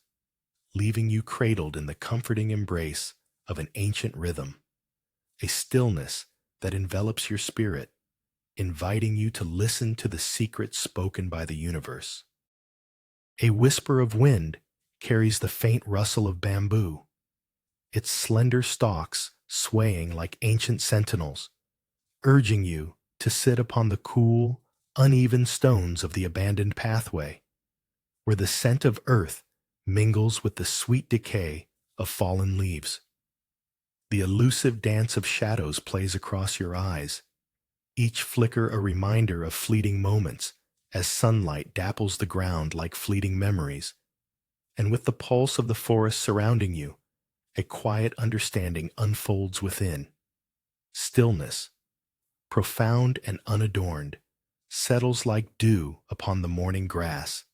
leaving you cradled in the comforting embrace of an ancient rhythm, a stillness that envelops your spirit, inviting you to listen to the secrets spoken by the universe. A whisper of wind carries the faint rustle of bamboo, its slender stalks swaying like ancient sentinels, urging you to sit upon the cool, uneven stones of the abandoned pathway, where the scent of earth mingles with the sweet decay of fallen leaves. The elusive dance of shadows plays across your eyes, each flicker a reminder of fleeting moments as sunlight dapples the ground like fleeting memories. And with the pulse of the forest surrounding you, a quiet understanding unfolds within. Stillness, profound and unadorned, settles like dew upon the morning grass,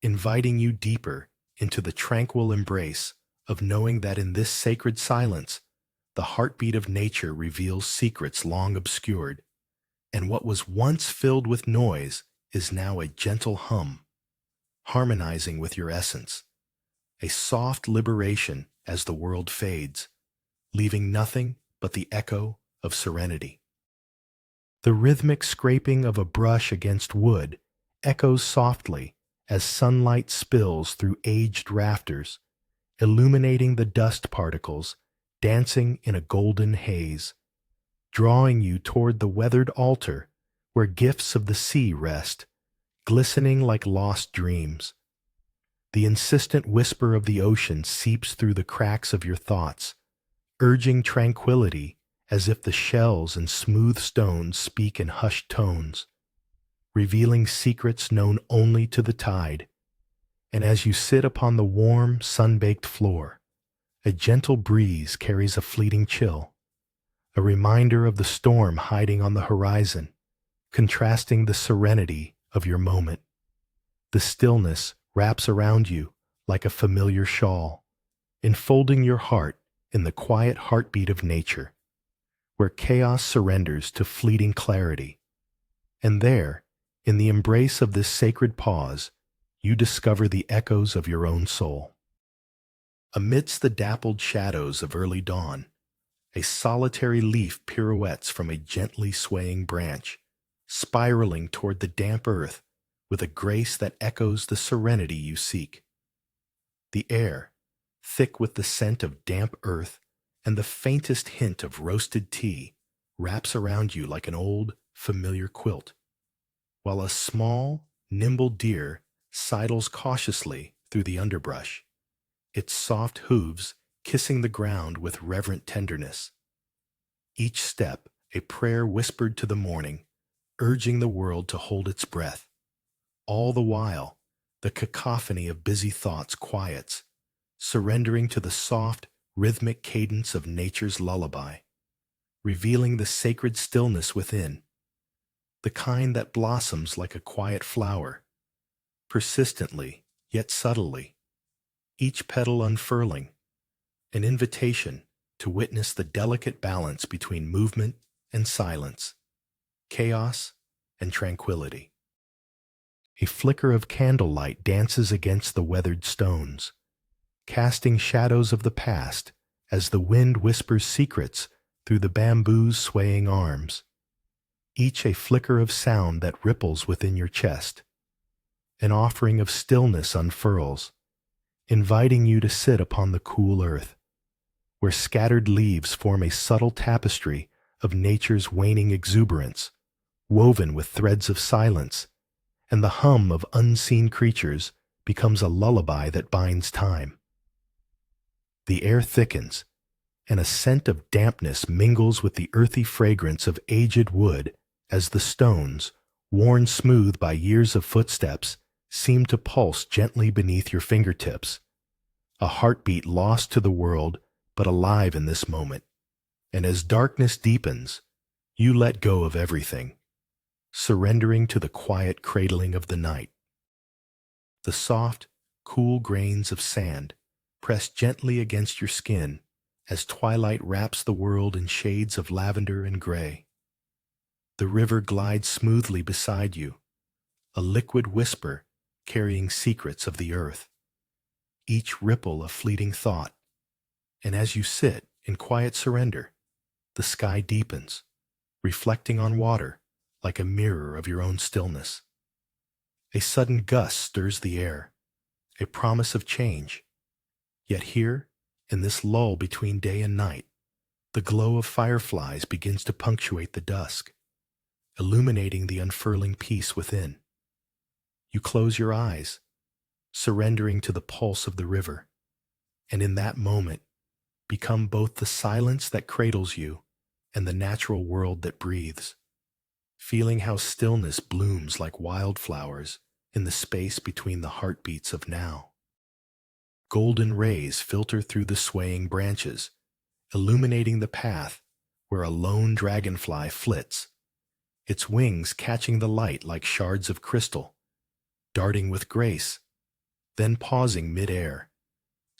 inviting you deeper into the tranquil embrace of knowing that in this sacred silence, the heartbeat of nature reveals secrets long obscured, and what was once filled with noise is now a gentle hum, harmonizing with your essence, a soft liberation as the world fades, leaving nothing but the echo of serenity. The rhythmic scraping of a brush against wood echoes softly as sunlight spills through aged rafters, illuminating the dust particles dancing in a golden haze, drawing you toward the weathered altar where gifts of the sea rest, glistening like lost dreams. The insistent whisper of the ocean seeps through the cracks of your thoughts, urging tranquility as if the shells and smooth stones speak in hushed tones, revealing secrets known only to the tide. And as you sit upon the warm, sun-baked floor, a gentle breeze carries a fleeting chill, a reminder of the storm hiding on the horizon, contrasting the serenity of your moment. The stillness wraps around you like a familiar shawl, enfolding your heart in the quiet heartbeat of nature, where chaos surrenders to fleeting clarity. And there, in the embrace of this sacred pause, you discover the echoes of your own soul. Amidst the dappled shadows of early dawn, a solitary leaf pirouettes from a gently swaying branch, spiraling toward the damp earth with a grace that echoes the serenity you seek. The air, thick with the scent of damp earth and the faintest hint of roasted tea, wraps around you like an old, familiar quilt, while a small, nimble deer sidles cautiously through the underbrush, its soft hooves kissing the ground with reverent tenderness. Each step a prayer whispered to the morning, urging the world to hold its breath. All the while, the cacophony of busy thoughts quiets, surrendering to the soft, rhythmic cadence of nature's lullaby, revealing the sacred stillness within, the kind that blossoms like a quiet flower, persistently yet subtly, each petal unfurling, an invitation to witness the delicate balance between movement and silence, chaos and tranquility. A flicker of candlelight dances against the weathered stones, casting shadows of the past as the wind whispers secrets through the bamboo's swaying arms, each a flicker of sound that ripples within your chest. An offering of stillness unfurls, inviting you to sit upon the cool earth, where scattered leaves form a subtle tapestry of nature's waning exuberance, woven with threads of silence, and the hum of unseen creatures becomes a lullaby that binds time. The air thickens, and a scent of dampness mingles with the earthy fragrance of aged wood as the stones, worn smooth by years of footsteps, seem to pulse gently beneath your fingertips, a heartbeat lost to the world but alive in this moment. And as darkness deepens, you let go of everything, surrendering to the quiet cradling of the night. The soft, cool grains of sand press gently against your skin as twilight wraps the world in shades of lavender and gray. The river glides smoothly beside you, a liquid whisper carrying secrets of the earth, each ripple a fleeting thought. And as you sit in quiet surrender, the sky deepens, reflecting on water like a mirror of your own stillness. A sudden gust stirs the air, a promise of change. Yet here, in this lull between day and night, the glow of fireflies begins to punctuate the dusk, illuminating the unfurling peace within. You close your eyes, surrendering to the pulse of the river, and in that moment become both the silence that cradles you and the natural world that breathes, feeling how stillness blooms like wildflowers in the space between the heartbeats of now. Golden rays filter through the swaying branches, illuminating the path where a lone dragonfly flits, its wings catching the light like shards of crystal, darting with grace, then pausing mid-air,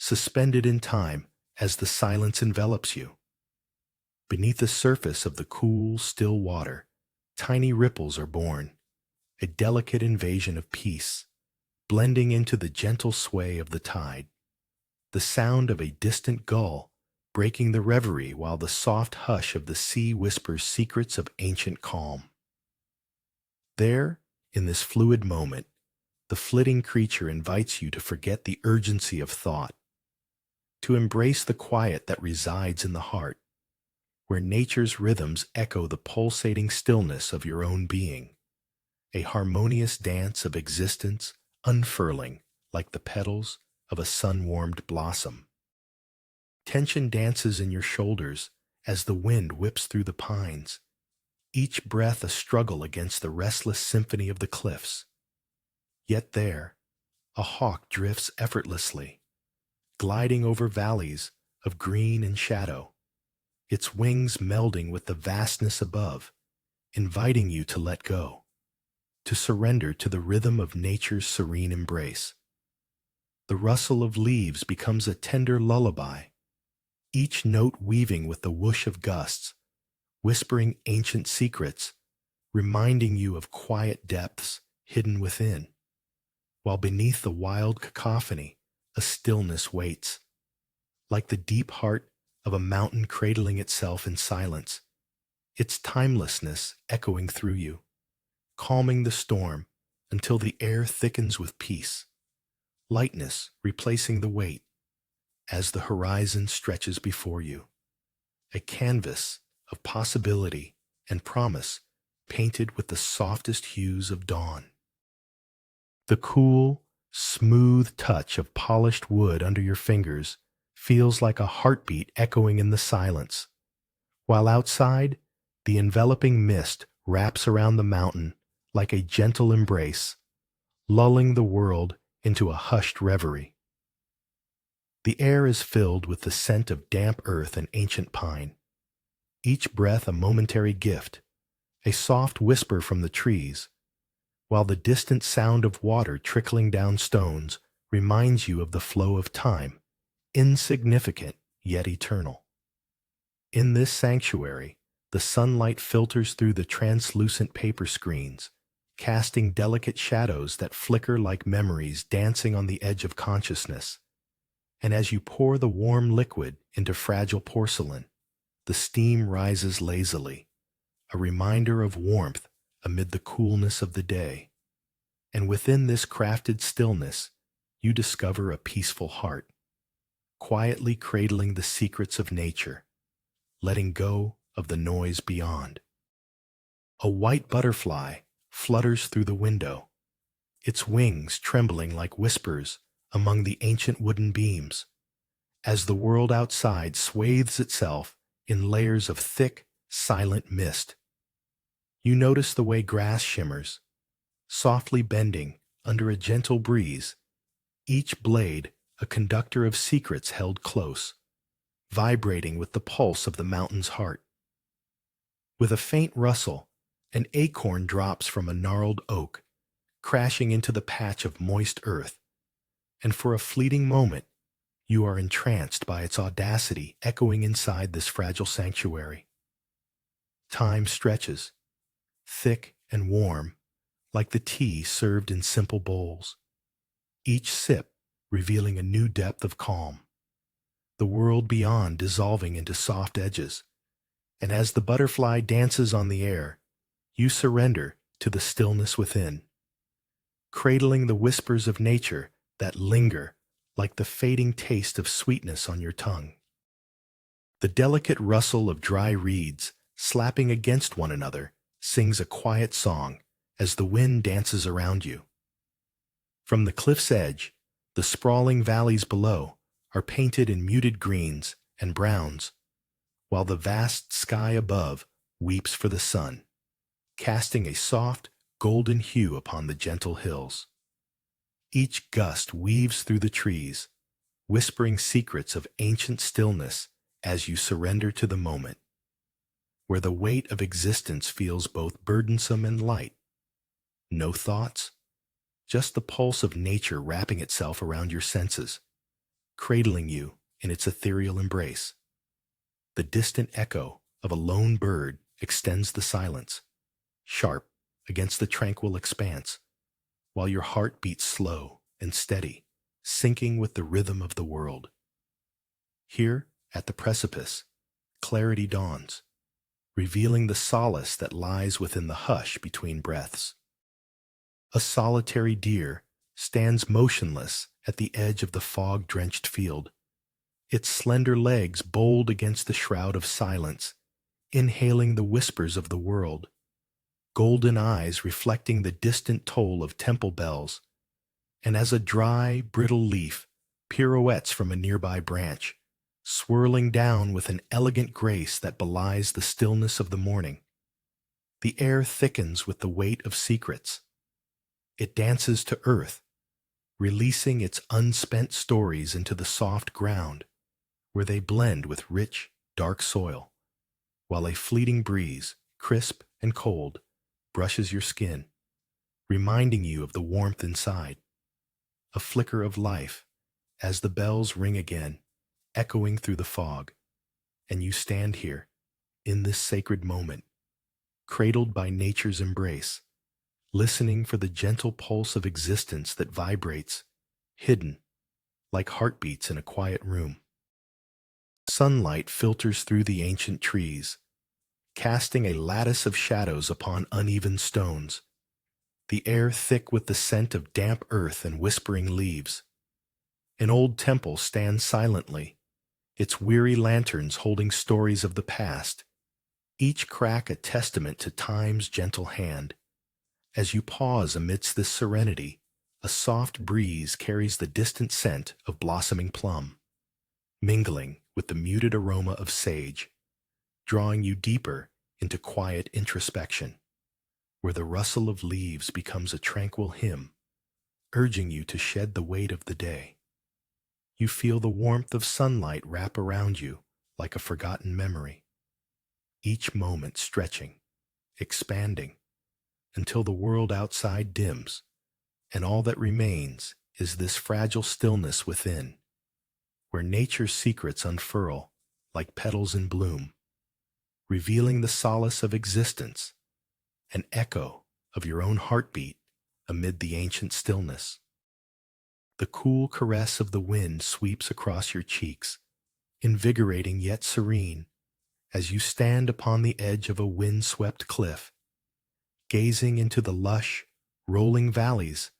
suspended in time as the silence envelops you. Beneath the surface of the cool, still water, tiny ripples are born, a delicate invasion of peace, blending into the gentle sway of the tide. The sound of a distant gull breaking the reverie while the soft hush of the sea whispers secrets of ancient calm. There, in this fluid moment, the flitting creature invites you to forget the urgency of thought, to embrace the quiet that resides in the heart, where nature's rhythms echo the pulsating stillness of your own being, a harmonious dance of existence unfurling like the petals of a sun-warmed blossom. Tension dances in your shoulders as the wind whips through the pines, each breath a struggle against the restless symphony of the cliffs. Yet there, a hawk drifts effortlessly, gliding over valleys of green and shadow, its wings melding with the vastness above, inviting you to let go, to surrender to the rhythm of nature's serene embrace. The rustle of leaves becomes a tender lullaby, each note weaving with the whoosh of gusts, whispering ancient secrets, reminding you of quiet depths hidden within, while beneath the wild cacophony, a stillness waits, like the deep heart of a mountain cradling itself in silence, its timelessness echoing through you, calming the storm until the air thickens with peace, lightness replacing the weight as the horizon stretches before you, a canvas of possibility and promise painted with the softest hues of dawn. The cool, smooth touch of polished wood under your fingers feels like a heartbeat echoing in the silence, while outside, the enveloping mist wraps around the mountain like a gentle embrace, lulling the world into a hushed reverie. The air is filled with the scent of damp earth and ancient pine, each breath a momentary gift, a soft whisper from the trees, while the distant sound of water trickling down stones reminds you of the flow of time, insignificant yet eternal. In this sanctuary, the sunlight filters through the translucent paper screens, casting delicate shadows that flicker like memories dancing on the edge of consciousness. And as you pour the warm liquid into fragile porcelain, the steam rises lazily, a reminder of warmth amid the coolness of the day. And within this crafted stillness, you discover a peaceful heart, quietly cradling the secrets of nature, letting go of the noise beyond. A white butterfly flutters through the window, its wings trembling like whispers among the ancient wooden beams, as the world outside swathes itself in layers of thick, silent mist. You notice the way grass shimmers, softly bending under a gentle breeze, each blade a conductor of secrets held close, vibrating with the pulse of the mountain's heart. With a faint rustle, an acorn drops from a gnarled oak, crashing into the patch of moist earth, and for a fleeting moment, you are entranced by its audacity echoing inside this fragile sanctuary. Time stretches, thick and warm, like the tea served in simple bowls, each sip revealing a new depth of calm, the world beyond dissolving into soft edges, and as the butterfly dances on the air, you surrender to the stillness within, cradling the whispers of nature that linger like the fading taste of sweetness on your tongue. The delicate rustle of dry reeds slapping against one another sings a quiet song as the wind dances around you. From the cliff's edge, the sprawling valleys below are painted in muted greens and browns, while the vast sky above weeps for the sun, casting a soft, golden hue upon the gentle hills. Each gust weaves through the trees, whispering secrets of ancient stillness as you surrender to the moment, where the weight of existence feels both burdensome and light. No thoughts, just the pulse of nature wrapping itself around your senses, cradling you in its ethereal embrace. The distant echo of a lone bird extends the silence, sharp against the tranquil expanse, while your heart beats slow and steady, syncing with the rhythm of the world. Here, at the precipice, clarity dawns, revealing the solace that lies within the hush between breaths. A solitary deer stands motionless at the edge of the fog-drenched field, its slender legs bold against the shroud of silence, inhaling the whispers of the world, golden eyes reflecting the distant toll of temple bells, and as a dry, brittle leaf pirouettes from a nearby branch, swirling down with an elegant grace that belies the stillness of the morning. The air thickens with the weight of secrets. It dances to earth, releasing its unspent stories into the soft ground, where they blend with rich, dark soil, while a fleeting breeze, crisp and cold, brushes your skin, reminding you of the warmth inside. A flicker of life as the bells ring again, echoing through the fog, and you stand here, in this sacred moment, cradled by nature's embrace, listening for the gentle pulse of existence that vibrates, hidden, like heartbeats in a quiet room. Sunlight filters through the ancient trees, casting a lattice of shadows upon uneven stones, the air thick with the scent of damp earth and whispering leaves. An old temple stands silently, its weary lanterns holding stories of the past, each crack a testament to time's gentle hand. As you pause amidst this serenity, a soft breeze carries the distant scent of blossoming plum, mingling with the muted aroma of sage, drawing you deeper into quiet introspection, where the rustle of leaves becomes a tranquil hymn, urging you to shed the weight of the day. You feel the warmth of sunlight wrap around you like a forgotten memory, each moment stretching, expanding, until the world outside dims, and all that remains is this fragile stillness within, where nature's secrets unfurl like petals in bloom, revealing the solace of existence, an echo of your own heartbeat amid the ancient stillness. The cool caress of the wind sweeps across your cheeks, invigorating yet serene, as you stand upon the edge of a wind-swept cliff, gazing into the lush, rolling valleys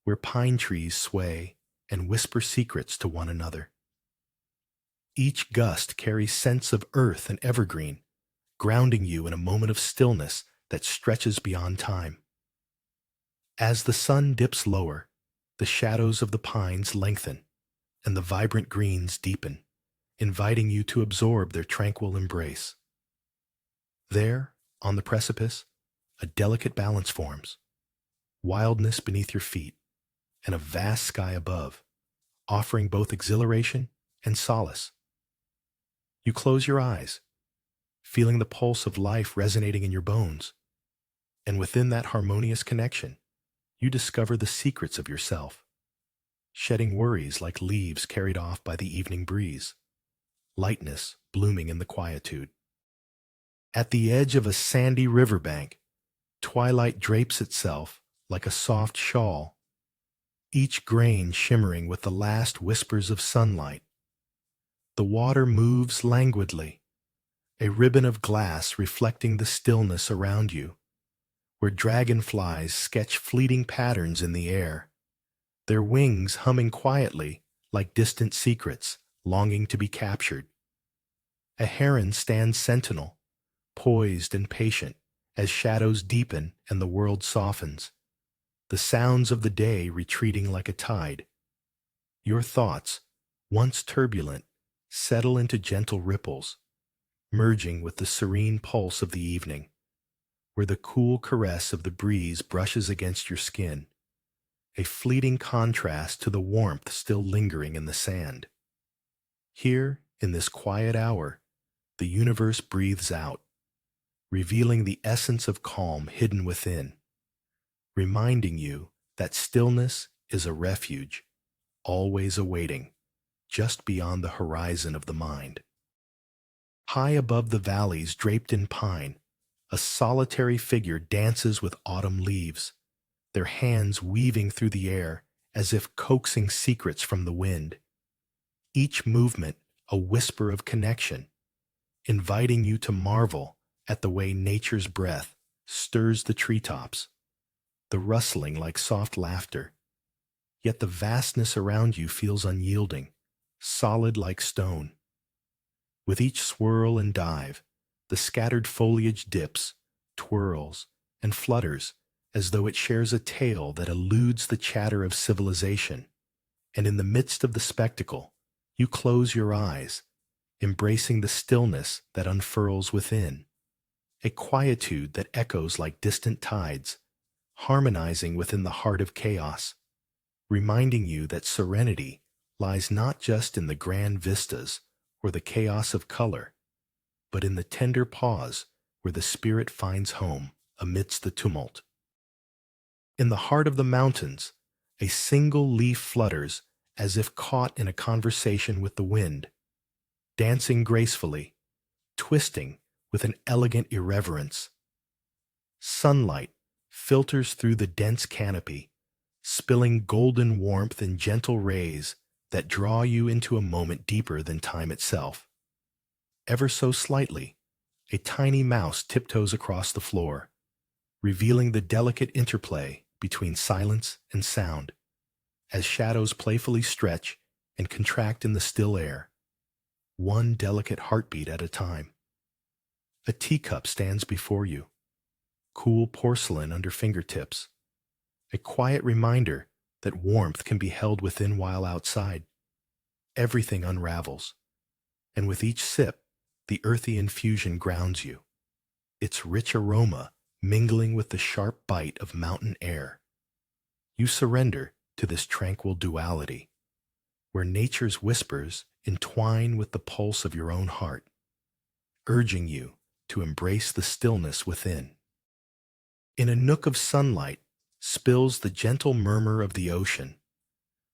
where pine trees sway and whisper secrets to one another. Each gust carries scents of earth and evergreen, grounding you in a moment of stillness that stretches beyond time. As the sun dips lower, the shadows of the pines lengthen, and the vibrant greens deepen, inviting you to absorb their tranquil embrace. There, on the precipice, a delicate balance forms, wildness beneath your feet, and a vast sky above, offering both exhilaration and solace. You close your eyes, feeling the pulse of life resonating in your bones, and within that harmonious connection, you discover the secrets of yourself, shedding worries like leaves carried off by the evening breeze, lightness blooming in the quietude. At the edge of a sandy riverbank, twilight drapes itself like a soft shawl, each grain shimmering with the last whispers of sunlight. The water moves languidly, a ribbon of glass reflecting the stillness around you, where dragonflies sketch fleeting patterns in the air, their wings humming quietly like distant secrets longing to be captured. A heron stands sentinel, poised and patient as shadows deepen and the world softens, the sounds of the day retreating like a tide. Your thoughts, once turbulent, settle into gentle ripples, merging with the serene pulse of the evening, where the cool caress of the breeze brushes against your skin, a fleeting contrast to the warmth still lingering in the sand. Here, in this quiet hour, the universe breathes out, revealing the essence of calm hidden within, reminding you that stillness is a refuge, always awaiting, just beyond the horizon of the mind. High above the valleys draped in pine, a solitary figure dances with autumn leaves, their hands weaving through the air as if coaxing secrets from the wind. Each movement a whisper of connection, inviting you to marvel at the way nature's breath stirs the treetops, the rustling like soft laughter. Yet the vastness around you feels unyielding, solid like stone. With each swirl and dive, the scattered foliage dips, twirls, and flutters as though it shares a tale that eludes the chatter of civilization. And in the midst of the spectacle, you close your eyes, embracing the stillness that unfurls within, a quietude that echoes like distant tides, harmonizing within the heart of chaos, reminding you that serenity lies not just in the grand vistas or the chaos of color, but in the tender pause where the spirit finds home amidst the tumult. In the heart of the mountains, a single leaf flutters as if caught in a conversation with the wind, dancing gracefully, twisting with an elegant irreverence. Sunlight filters through the dense canopy, spilling golden warmth in gentle rays that draw you into a moment deeper than time itself. Ever so slightly, a tiny mouse tiptoes across the floor, revealing the delicate interplay between silence and sound, as shadows playfully stretch and contract in the still air, one delicate heartbeat at a time. A teacup stands before you, cool porcelain under fingertips, a quiet reminder that warmth can be held within while outside. Everything unravels, and with each sip, the earthy infusion grounds you, its rich aroma mingling with the sharp bite of mountain air. You surrender to this tranquil duality, where nature's whispers entwine with the pulse of your own heart, urging you to embrace the stillness within. In a nook of sunlight spills the gentle murmur of the ocean,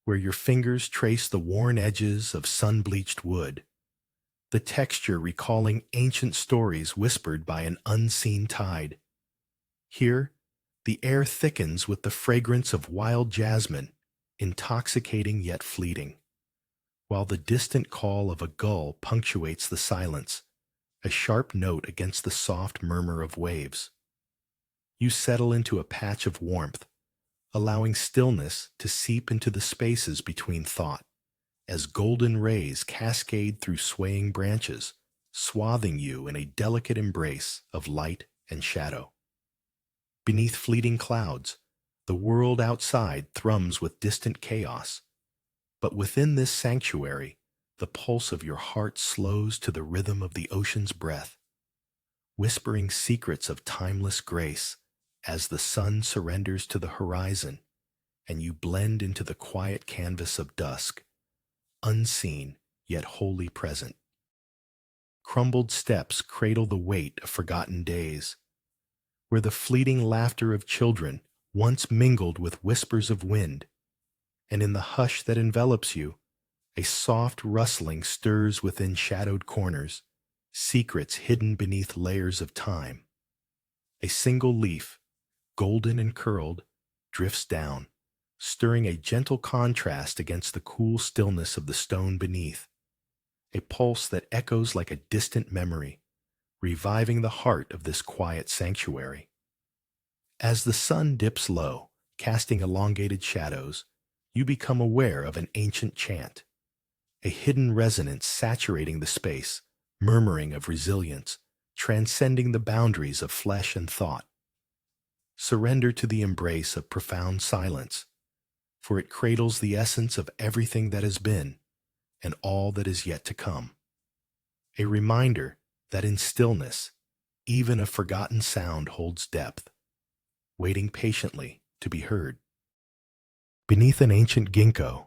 where your fingers trace the worn edges of sun-bleached wood, the texture recalling ancient stories whispered by an unseen tide. Here, the air thickens with the fragrance of wild jasmine, intoxicating yet fleeting, while the distant call of a gull punctuates the silence, a sharp note against the soft murmur of waves. You settle into a patch of warmth, allowing stillness to seep into the spaces between thought, as golden rays cascade through swaying branches, swathing you in a delicate embrace of light and shadow. Beneath fleeting clouds, the world outside thrums with distant chaos, but within this sanctuary, the pulse of your heart slows to the rhythm of the ocean's breath, whispering secrets of timeless grace as the sun surrenders to the horizon and you blend into the quiet canvas of dusk, unseen yet wholly present. Crumbled steps cradle the weight of forgotten days, where the fleeting laughter of children once mingled with whispers of wind, and in the hush that envelops you, a soft rustling stirs within shadowed corners, secrets hidden beneath layers of time. A single leaf, golden and curled, drifts down, stirring a gentle contrast against the cool stillness of the stone beneath, a pulse that echoes like a distant memory, reviving the heart of this quiet sanctuary. As the sun dips low, casting elongated shadows, you become aware of an ancient chant, a hidden resonance saturating the space, murmuring of resilience, transcending the boundaries of flesh and thought. Surrender to the embrace of profound silence, for it cradles the essence of everything that has been and all that is yet to come. A reminder that in stillness, even a forgotten sound holds depth, waiting patiently to be heard. Beneath an ancient ginkgo,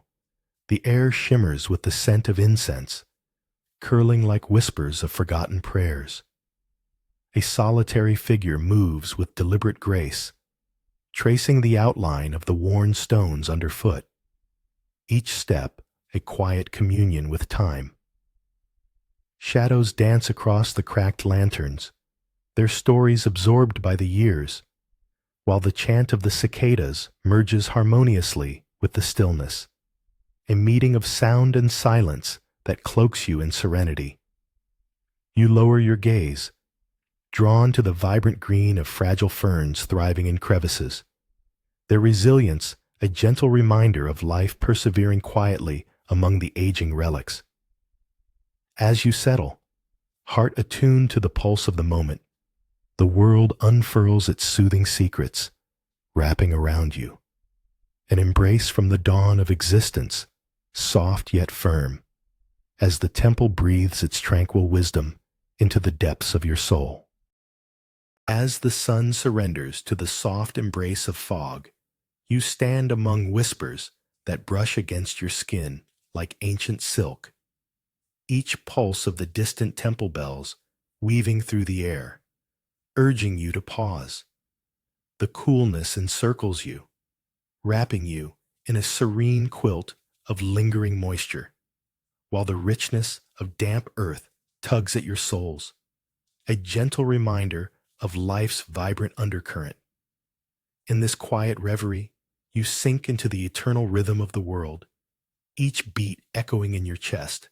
the air shimmers with the scent of incense, curling like whispers of forgotten prayers. A solitary figure moves with deliberate grace, tracing the outline of the worn stones underfoot. Each step a quiet communion with time. Shadows dance across the cracked lanterns, their stories absorbed by the years, while the chant of the cicadas merges harmoniously with the stillness, a meeting of sound and silence that cloaks you in serenity. You lower your gaze, drawn to the vibrant green of fragile ferns thriving in crevices, their resilience a gentle reminder of life persevering quietly among the aging relics. As you settle, heart attuned to the pulse of the moment, the world unfurls its soothing secrets, wrapping around you. An embrace from the dawn of existence, soft yet firm, as the temple breathes its tranquil wisdom into the depths of your soul. As the sun surrenders to the soft embrace of fog, you stand among whispers that brush against your skin like ancient silk, each pulse of the distant temple bells weaving through the air, urging you to pause. The coolness encircles you, wrapping you in a serene quilt of lingering moisture, while the richness of damp earth tugs at your souls, a gentle reminder of life's vibrant undercurrent. In this quiet reverie, you sink into the eternal rhythm of the world, each beat echoing in your chest,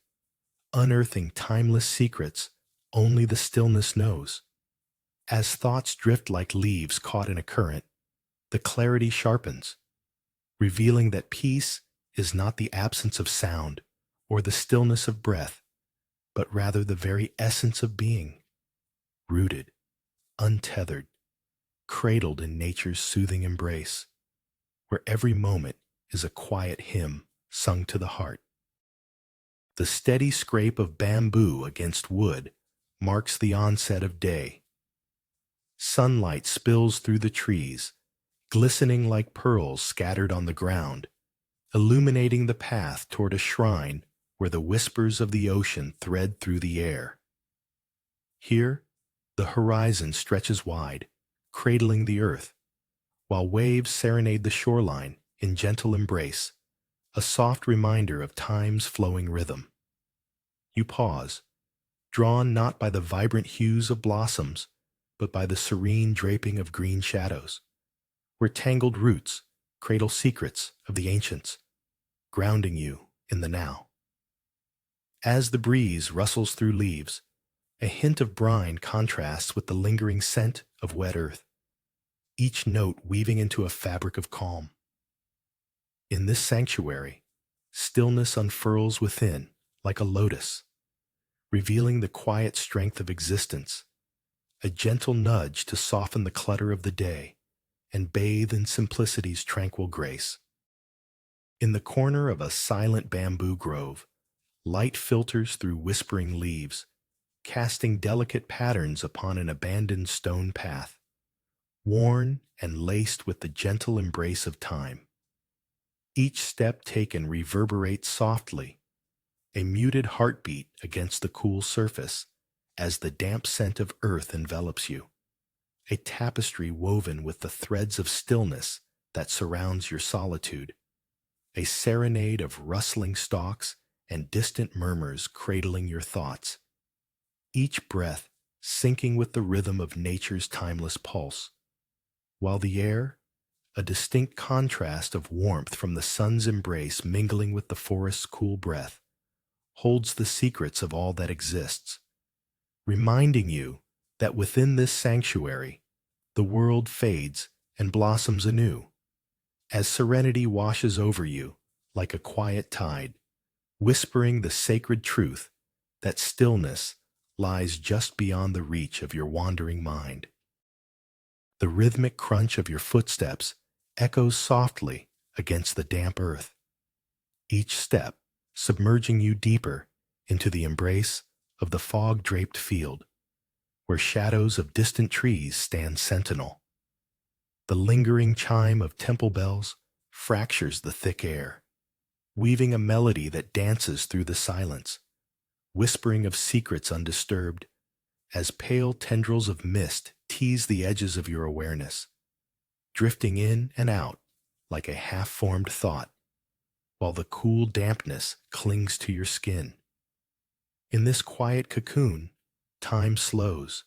unearthing timeless secrets only the stillness knows. As thoughts drift like leaves caught in a current, the clarity sharpens, revealing that peace is not the absence of sound or the stillness of breath, but rather the very essence of being, rooted, untethered, cradled in nature's soothing embrace, where every moment is a quiet hymn sung to the heart. The steady scrape of bamboo against wood marks the onset of day. Sunlight spills through the trees, glistening like pearls scattered on the ground, illuminating the path toward a shrine where the whispers of the ocean thread through the air. Here, the horizon stretches wide, cradling the earth, while waves serenade the shoreline in gentle embrace, a soft reminder of time's flowing rhythm. You pause, drawn not by the vibrant hues of blossoms, but by the serene draping of green shadows, where tangled roots cradle secrets of the ancients, grounding you in the now. As the breeze rustles through leaves, a hint of brine contrasts with the lingering scent of wet earth, each note weaving into a fabric of calm. In this sanctuary, stillness unfurls within like a lotus, revealing the quiet strength of existence, a gentle nudge to soften the clutter of the day and bathe in simplicity's tranquil grace. In the corner of a silent bamboo grove, light filters through whispering leaves, casting delicate patterns upon an abandoned stone path, worn and laced with the gentle embrace of time. Each step taken reverberates softly, a muted heartbeat against the cool surface as the damp scent of earth envelops you, a tapestry woven with the threads of stillness that surrounds your solitude, a serenade of rustling stalks and distant murmurs cradling your thoughts, each breath syncing with the rhythm of nature's timeless pulse, while the air, a distinct contrast of warmth from the sun's embrace mingling with the forest's cool breath, holds the secrets of all that exists, reminding you that within this sanctuary, the world fades and blossoms anew, as serenity washes over you like a quiet tide, whispering the sacred truth that stillness lies just beyond the reach of your wandering mind. The rhythmic crunch of your footsteps echoes softly against the damp earth, each step submerging you deeper into the embrace of the fog-draped field, where shadows of distant trees stand sentinel. The lingering chime of temple bells fractures the thick air, weaving a melody that dances through the silence, whispering of secrets undisturbed, as pale tendrils of mist tease the edges of your awareness, drifting in and out like a half-formed thought, while the cool dampness clings to your skin. In this quiet cocoon, time slows,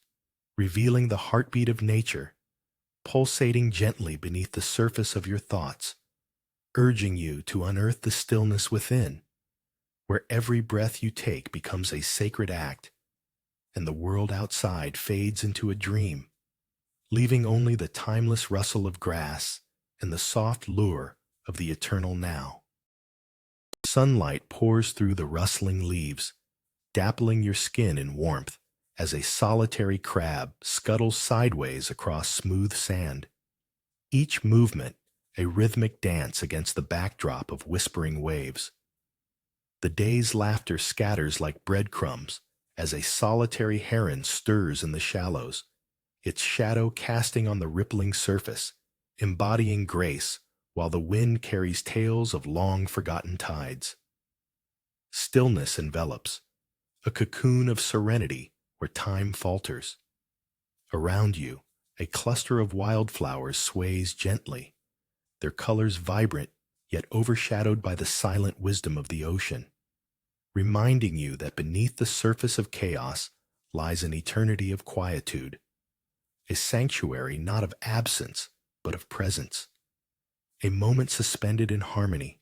revealing the heartbeat of nature, pulsating gently beneath the surface of your thoughts, urging you to unearth the stillness within, where every breath you take becomes a sacred act, and the world outside fades into a dream, leaving only the timeless rustle of grass and the soft lure of the eternal now. Sunlight pours through the rustling leaves, dappling your skin in warmth as a solitary crab scuttles sideways across smooth sand, each movement a rhythmic dance against the backdrop of whispering waves. The day's laughter scatters like breadcrumbs as a solitary heron stirs in the shallows, its shadow casting on the rippling surface, embodying grace while the wind carries tales of long-forgotten tides. Stillness envelops, a cocoon of serenity where time falters. Around you, a cluster of wildflowers sways gently, their colors vibrant yet overshadowed by the silent wisdom of the ocean, reminding you that beneath the surface of chaos lies an eternity of quietude, a sanctuary not of absence but of presence, a moment suspended in harmony,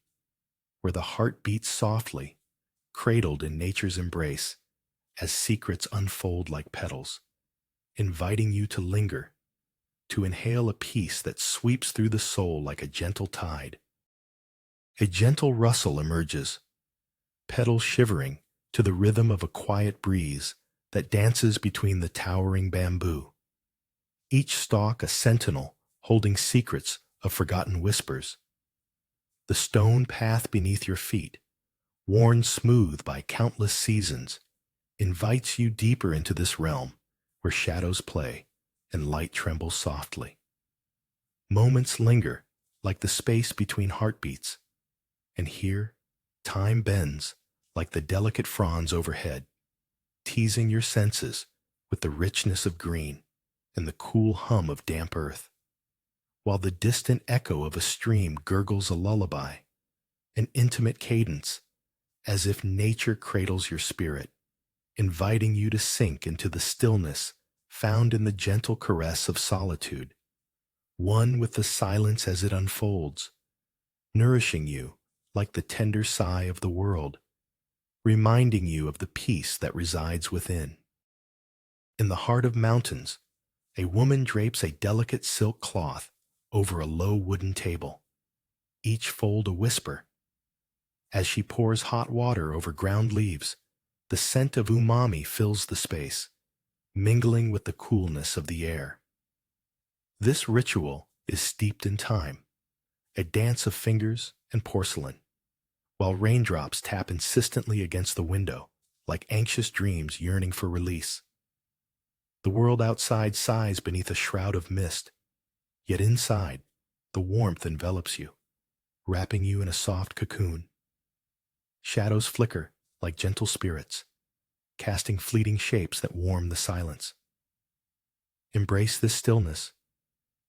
where the heart beats softly, cradled in nature's embrace, as secrets unfold like petals, inviting you to linger, to inhale a peace that sweeps through the soul like a gentle tide. A gentle rustle emerges, petals shivering to the rhythm of a quiet breeze that dances between the towering bamboo, each stalk a sentinel holding secrets of forgotten whispers. The stone path beneath your feet, worn smooth by countless seasons, invites you deeper into this realm where shadows play and light trembles softly. Moments linger like the space between heartbeats, and here time bends like the delicate fronds overhead, teasing your senses with the richness of green and the cool hum of damp earth, while the distant echo of a stream gurgles a lullaby, an intimate cadence, as if nature cradles your spirit, inviting you to sink into the stillness found in the gentle caress of solitude, one with the silence as it unfolds, nourishing you like the tender sigh of the world, reminding you of the peace that resides within. In the heart of mountains, a woman drapes a delicate silk cloth over a low wooden table, each fold a whisper. As she pours hot water over ground leaves, the scent of umami fills the space, mingling with the coolness of the air. This ritual is steeped in time, a dance of fingers and porcelain, while raindrops tap insistently against the window like anxious dreams yearning for release. The world outside sighs beneath a shroud of mist, yet inside, the warmth envelops you, wrapping you in a soft cocoon. Shadows flicker like gentle spirits, casting fleeting shapes that warm the silence. Embrace this stillness,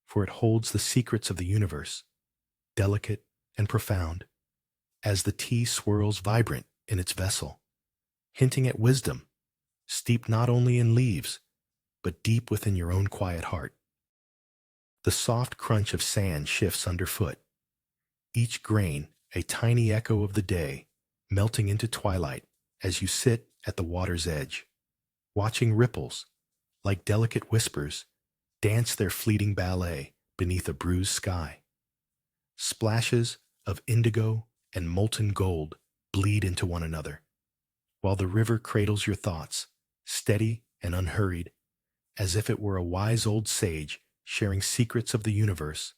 for it holds the secrets of the universe, delicate and profound, as the tea swirls vibrant in its vessel, hinting at wisdom, steeped not only in leaves, but deep within your own quiet heart. The soft crunch of sand shifts underfoot, each grain a tiny echo of the day, melting into twilight as you sit at the water's edge, watching ripples, like delicate whispers, dance their fleeting ballet beneath a bruised sky. Splashes of indigo and molten gold bleed into one another, while the river cradles your thoughts, steady and unhurried, as if it were a wise old sage sharing secrets of the universe,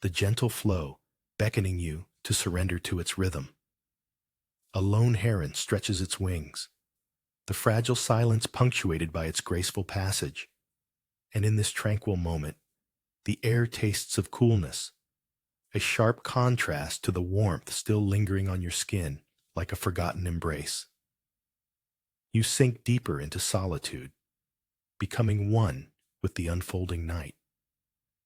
the gentle flow beckoning you to surrender to its rhythm. A lone heron stretches its wings, the fragile silence punctuated by its graceful passage, and in this tranquil moment, the air tastes of coolness, a sharp contrast to the warmth still lingering on your skin like a forgotten embrace. You sink deeper into solitude, becoming one with the unfolding night,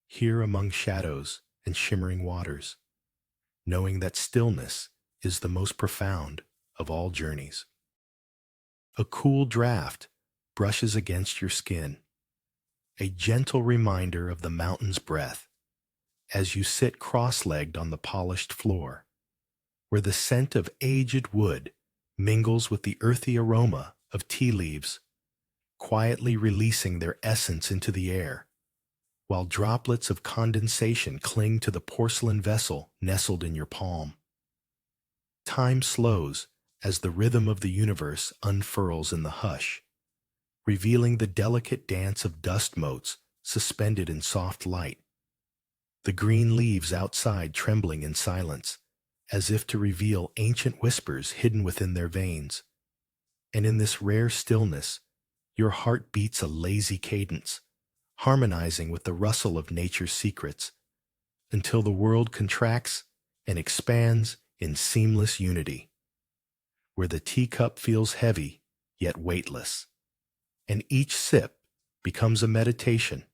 here among shadows and shimmering waters, knowing that stillness is the most profound of all journeys. A cool draft brushes against your skin, a gentle reminder of the mountain's breath as you sit cross-legged on the polished floor, where the scent of aged wood mingles with the earthy aroma of tea leaves, quietly releasing their essence into the air, while droplets of condensation cling to the porcelain vessel nestled in your palm. Time slows as the rhythm of the universe unfurls in the hush, revealing the delicate dance of dust motes suspended in soft light, the green leaves outside trembling in silence, as if to reveal ancient whispers hidden within their veins. And in this rare stillness, your heart beats a lazy cadence, harmonizing with the rustle of nature's secrets, until the world contracts and expands in seamless unity, where the teacup feels heavy yet weightless, and each sip becomes a meditation,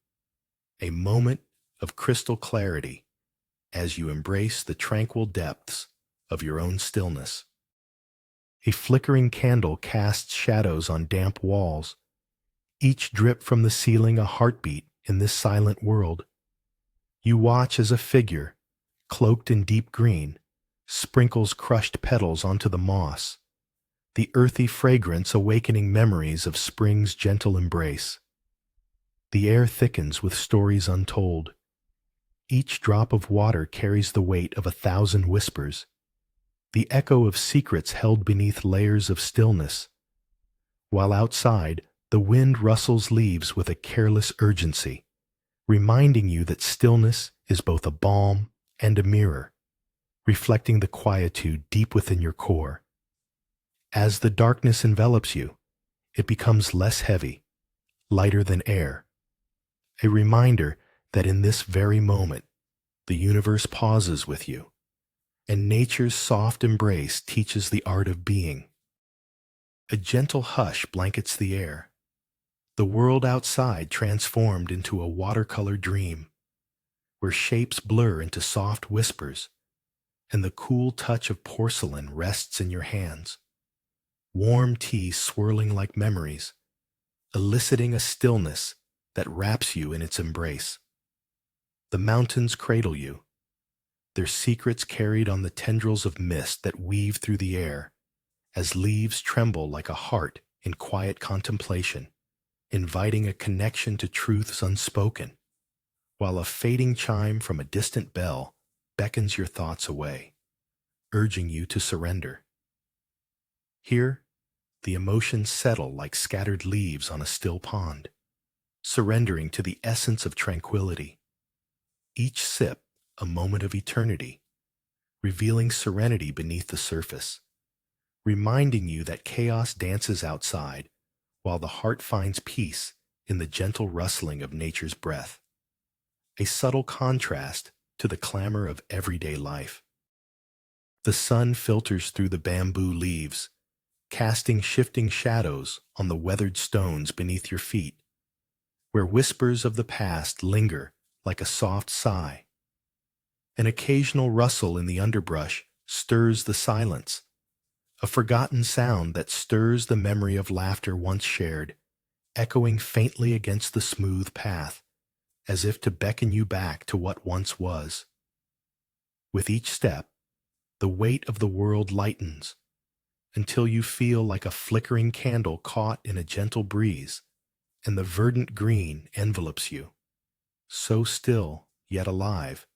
a moment of crystal clarity as you embrace the tranquil depths of your own stillness. A flickering candle casts shadows on damp walls, each drip from the ceiling a heartbeat in this silent world. You watch as a figure, cloaked in deep green, sprinkles crushed petals onto the moss, the earthy fragrance awakening memories of spring's gentle embrace. The air thickens with stories untold. Each drop of water carries the weight of 1,000 whispers, the echo of secrets held beneath layers of stillness, while outside the wind rustles leaves with a careless urgency, reminding you that stillness is both a balm and a mirror, reflecting the quietude deep within your core. As the darkness envelops you, it becomes less heavy, lighter than air, a reminder that in this very moment, the universe pauses with you, and nature's soft embrace teaches the art of being. A gentle hush blankets the air, the world outside transformed into a watercolor dream, where shapes blur into soft whispers, and the cool touch of porcelain rests in your hands, warm tea swirling like memories, eliciting a stillness that wraps you in its embrace. The mountains cradle you, their secrets carried on the tendrils of mist that weave through the air, as leaves tremble like a heart in quiet contemplation, inviting a connection to truths unspoken, while a fading chime from a distant bell beckons your thoughts away, urging you to surrender. Here, the emotions settle like scattered leaves on a still pond, surrendering to the essence of tranquility. Each sip a moment of eternity, revealing serenity beneath the surface, reminding you that chaos dances outside while the heart finds peace in the gentle rustling of nature's breath, a subtle contrast to the clamor of everyday life. The sun filters through the bamboo leaves, casting shifting shadows on the weathered stones beneath your feet, where whispers of the past linger like a soft sigh. An occasional rustle in the underbrush stirs the silence, a forgotten sound that stirs the memory of laughter once shared, echoing faintly against the smooth path, as if to beckon you back to what once was. With each step, the weight of the world lightens, until you feel like a flickering candle caught in a gentle breeze, and the verdant green envelops you, so still yet alive,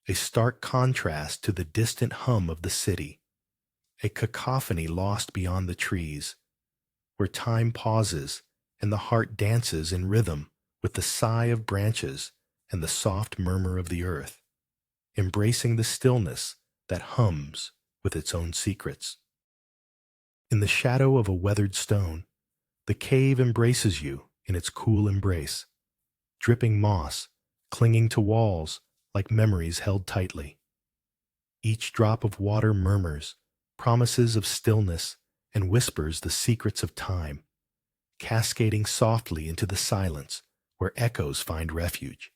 a stark contrast to the distant hum of the city, a cacophony lost beyond the trees, where time pauses and the heart dances in rhythm with the sigh of branches and the soft murmur of the earth, embracing the stillness that hums with its own secrets. In the shadow of a weathered stone, the cave embraces you in its cool embrace, dripping moss, clinging to walls like memories held tightly. Each drop of water murmurs, promises of stillness, and whispers the secrets of time, cascading softly into the silence where echoes find refuge.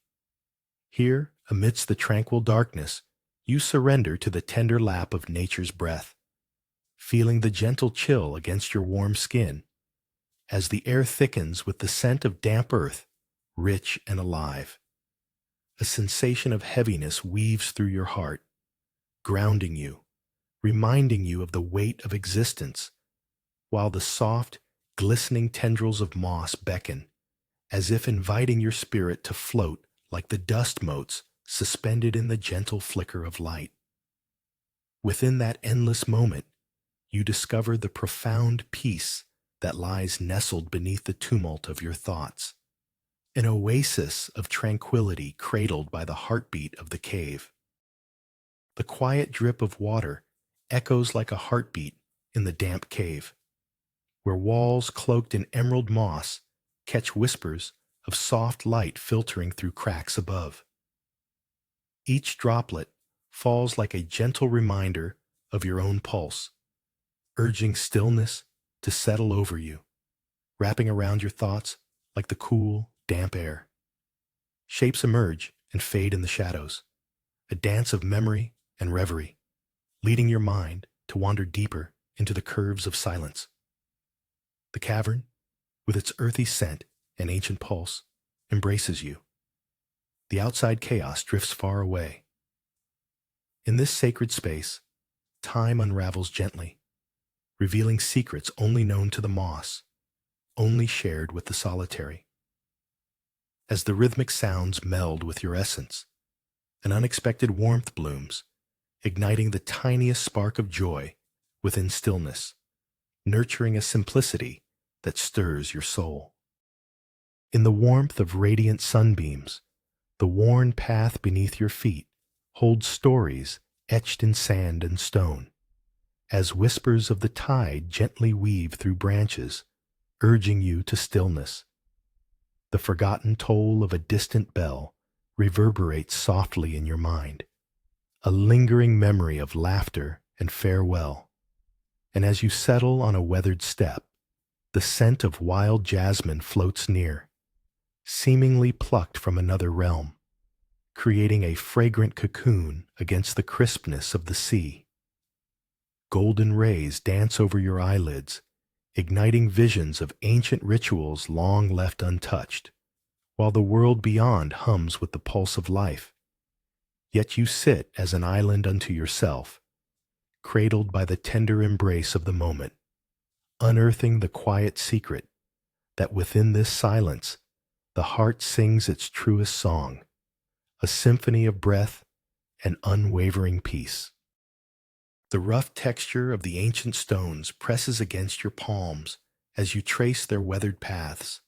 Here, amidst the tranquil darkness, You surrender to the tender lap of nature's breath, feeling the gentle chill against your warm skin as the air thickens with the scent of damp earth, rich and alive. A sensation of heaviness weaves through your heart, grounding you, reminding you of the weight of existence, while the soft, glistening tendrils of moss beckon, as if inviting your spirit to float like the dust motes suspended in the gentle flicker of light. Within that endless moment, you discover the profound peace that lies nestled beneath the tumult of your thoughts, an oasis of tranquility cradled by the heartbeat of the cave. The quiet drip of water echoes like a heartbeat in the damp cave, where walls cloaked in emerald moss catch whispers of soft light filtering through cracks above. Each droplet falls like a gentle reminder of your own pulse, urging stillness to settle over you, wrapping around your thoughts like the cool, damp air. Shapes emerge and fade in the shadows, a dance of memory and reverie, leading your mind to wander deeper into the curves of silence. The cavern, with its earthy scent and ancient pulse, embraces you. The outside chaos drifts far away. In this sacred space, time unravels gently, revealing secrets only known to the moss, only shared with the solitary. As the rhythmic sounds meld with your essence, an unexpected warmth blooms, igniting the tiniest spark of joy within stillness, nurturing a simplicity that stirs your soul. In the warmth of radiant sunbeams, the worn path beneath your feet holds stories etched in sand and stone, as whispers of the tide gently weave through branches, urging you to stillness. The forgotten toll of a distant bell reverberates softly in your mind, a lingering memory of laughter and farewell. And as you settle on a weathered step, the scent of wild jasmine floats near, seemingly plucked from another realm, creating a fragrant cocoon against the crispness of the sea. Golden rays dance over your eyelids, igniting visions of ancient rituals long left untouched, while the world beyond hums with the pulse of life. Yet you sit as an island unto yourself, cradled by the tender embrace of the moment, unearthing the quiet secret that within this silence the heart sings its truest song, a symphony of breath and unwavering peace. The rough texture of the ancient stones presses against your palms as you trace their weathered paths,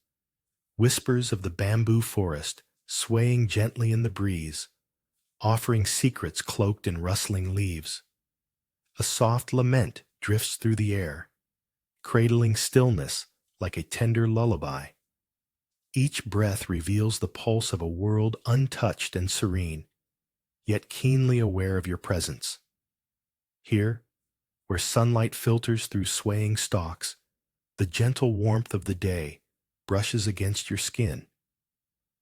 whispers of the bamboo forest swaying gently in the breeze, offering secrets cloaked in rustling leaves. A soft lament drifts through the air, cradling stillness like a tender lullaby. Each breath reveals the pulse of a world untouched and serene, yet keenly aware of your presence. Here, where sunlight filters through swaying stalks, the gentle warmth of the day brushes against your skin,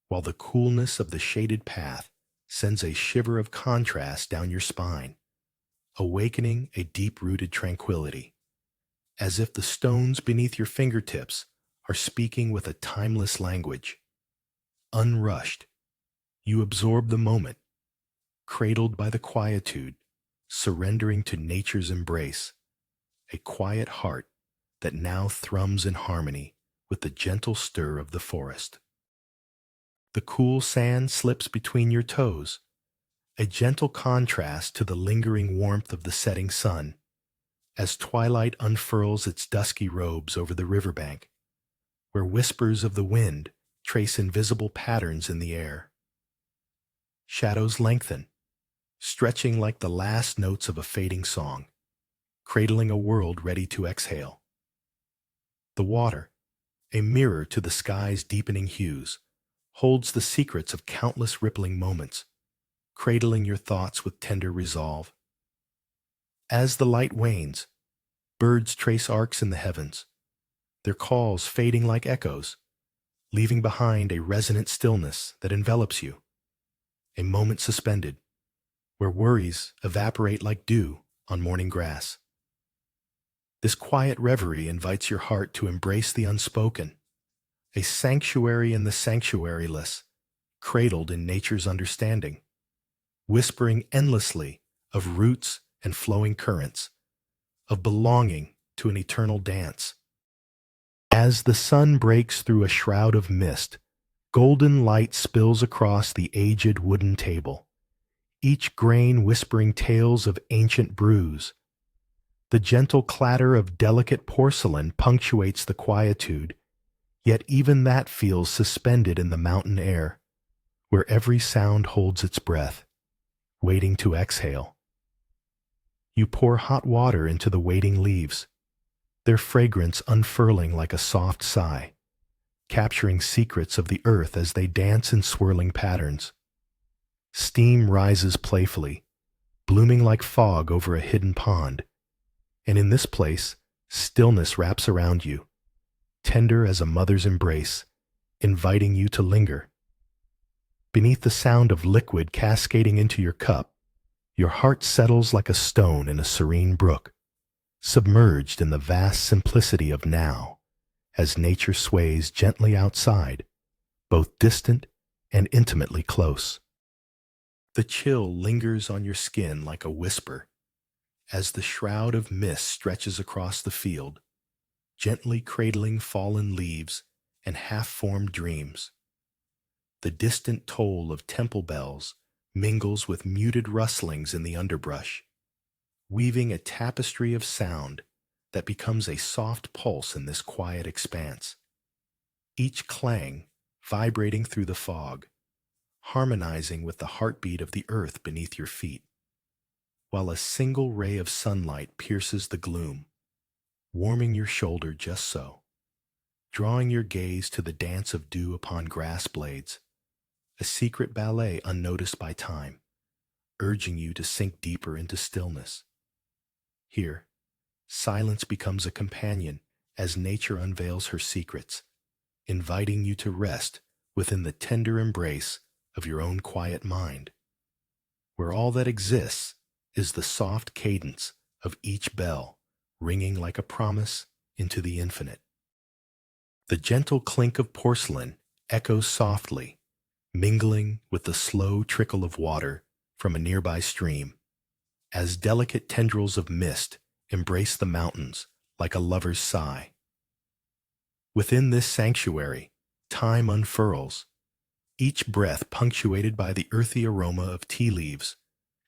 while the coolness of the shaded path sends a shiver of contrast down your spine, awakening a deep-rooted tranquility, as if the stones beneath your fingertips are speaking with a timeless language. Unrushed, you absorb the moment, cradled by the quietude, surrendering to nature's embrace, a quiet heart that now thrums in harmony with the gentle stir of the forest. The cool sand slips between your toes, a gentle contrast to the lingering warmth of the setting sun, as twilight unfurls its dusky robes over the riverbank, where whispers of the wind trace invisible patterns in the air. Shadows lengthen, stretching like the last notes of a fading song, cradling a world ready to exhale. The water, a mirror to the sky's deepening hues, holds the secrets of countless rippling moments, cradling your thoughts with tender resolve. As the light wanes, birds trace arcs in the heavens, their calls fading like echoes, leaving behind a resonant stillness that envelops you, a moment suspended, where worries evaporate like dew on morning grass. This quiet reverie invites your heart to embrace the unspoken, a sanctuary in the sanctuaryless, cradled in nature's understanding, whispering endlessly of roots and flowing currents, of belonging to an eternal dance. As the sun breaks through a shroud of mist, golden light spills across the aged wooden table, each grain whispering tales of ancient brews. The gentle clatter of delicate porcelain punctuates the quietude, yet even that feels suspended in the mountain air, where every sound holds its breath, waiting to exhale. You pour hot water into the waiting leaves, their fragrance unfurling like a soft sigh, capturing secrets of the earth as they dance in swirling patterns. Steam rises playfully, blooming like fog over a hidden pond, and in this place, stillness wraps around you, tender as a mother's embrace, inviting you to linger. Beneath the sound of liquid cascading into your cup, your heart settles like a stone in a serene brook, submerged in the vast simplicity of now, as nature sways gently outside, both distant and intimately close. The chill lingers on your skin like a whisper, as the shroud of mist stretches across the field, gently cradling fallen leaves and half-formed dreams. The distant toll of temple bells mingles with muted rustlings in the underbrush, weaving a tapestry of sound that becomes a soft pulse in this quiet expanse. Each clang vibrating through the fog, harmonizing with the heartbeat of the earth beneath your feet, while a single ray of sunlight pierces the gloom, warming your shoulder just so, drawing your gaze to the dance of dew upon grass blades, a secret ballet unnoticed by time, urging you to sink deeper into stillness. Here, silence becomes a companion as nature unveils her secrets, inviting you to rest within the tender embrace of your own quiet mind, where all that exists is the soft cadence of each bell ringing like a promise into the infinite. The gentle clink of porcelain echoes softly, mingling with the slow trickle of water from a nearby stream, as delicate tendrils of mist embrace the mountains like a lover's sigh. Within this sanctuary, time unfurls, each breath punctuated by the earthy aroma of tea leaves,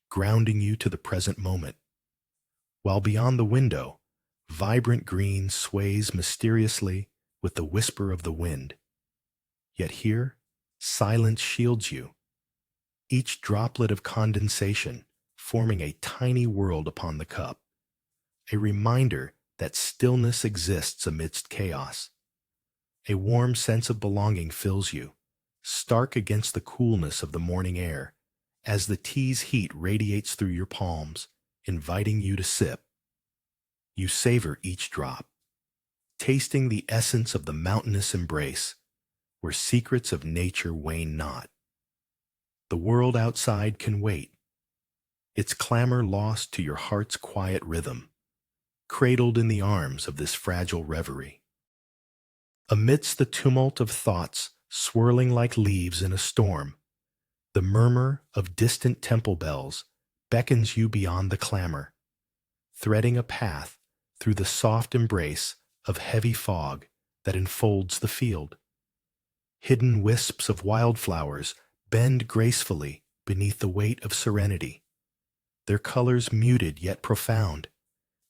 grounding you to the present moment. While beyond the window, vibrant green sways mysteriously with the whisper of the wind. Yet here, silence shields you, each droplet of condensation forming a tiny world upon the cup, a reminder that stillness exists amidst chaos. A warm sense of belonging fills you, stark against the coolness of the morning air, as the tea's heat radiates through your palms, inviting you to sip. You savor each drop, tasting the essence of the mountainous embrace, where secrets of nature wane not. The world outside can wait, its clamor lost to your heart's quiet rhythm, cradled in the arms of this fragile reverie. Amidst the tumult of thoughts swirling like leaves in a storm, the murmur of distant temple bells beckons you beyond the clamor, threading a path through the soft embrace of heavy fog that enfolds the field. Hidden wisps of wildflowers bend gracefully beneath the weight of serenity, their colors muted yet profound,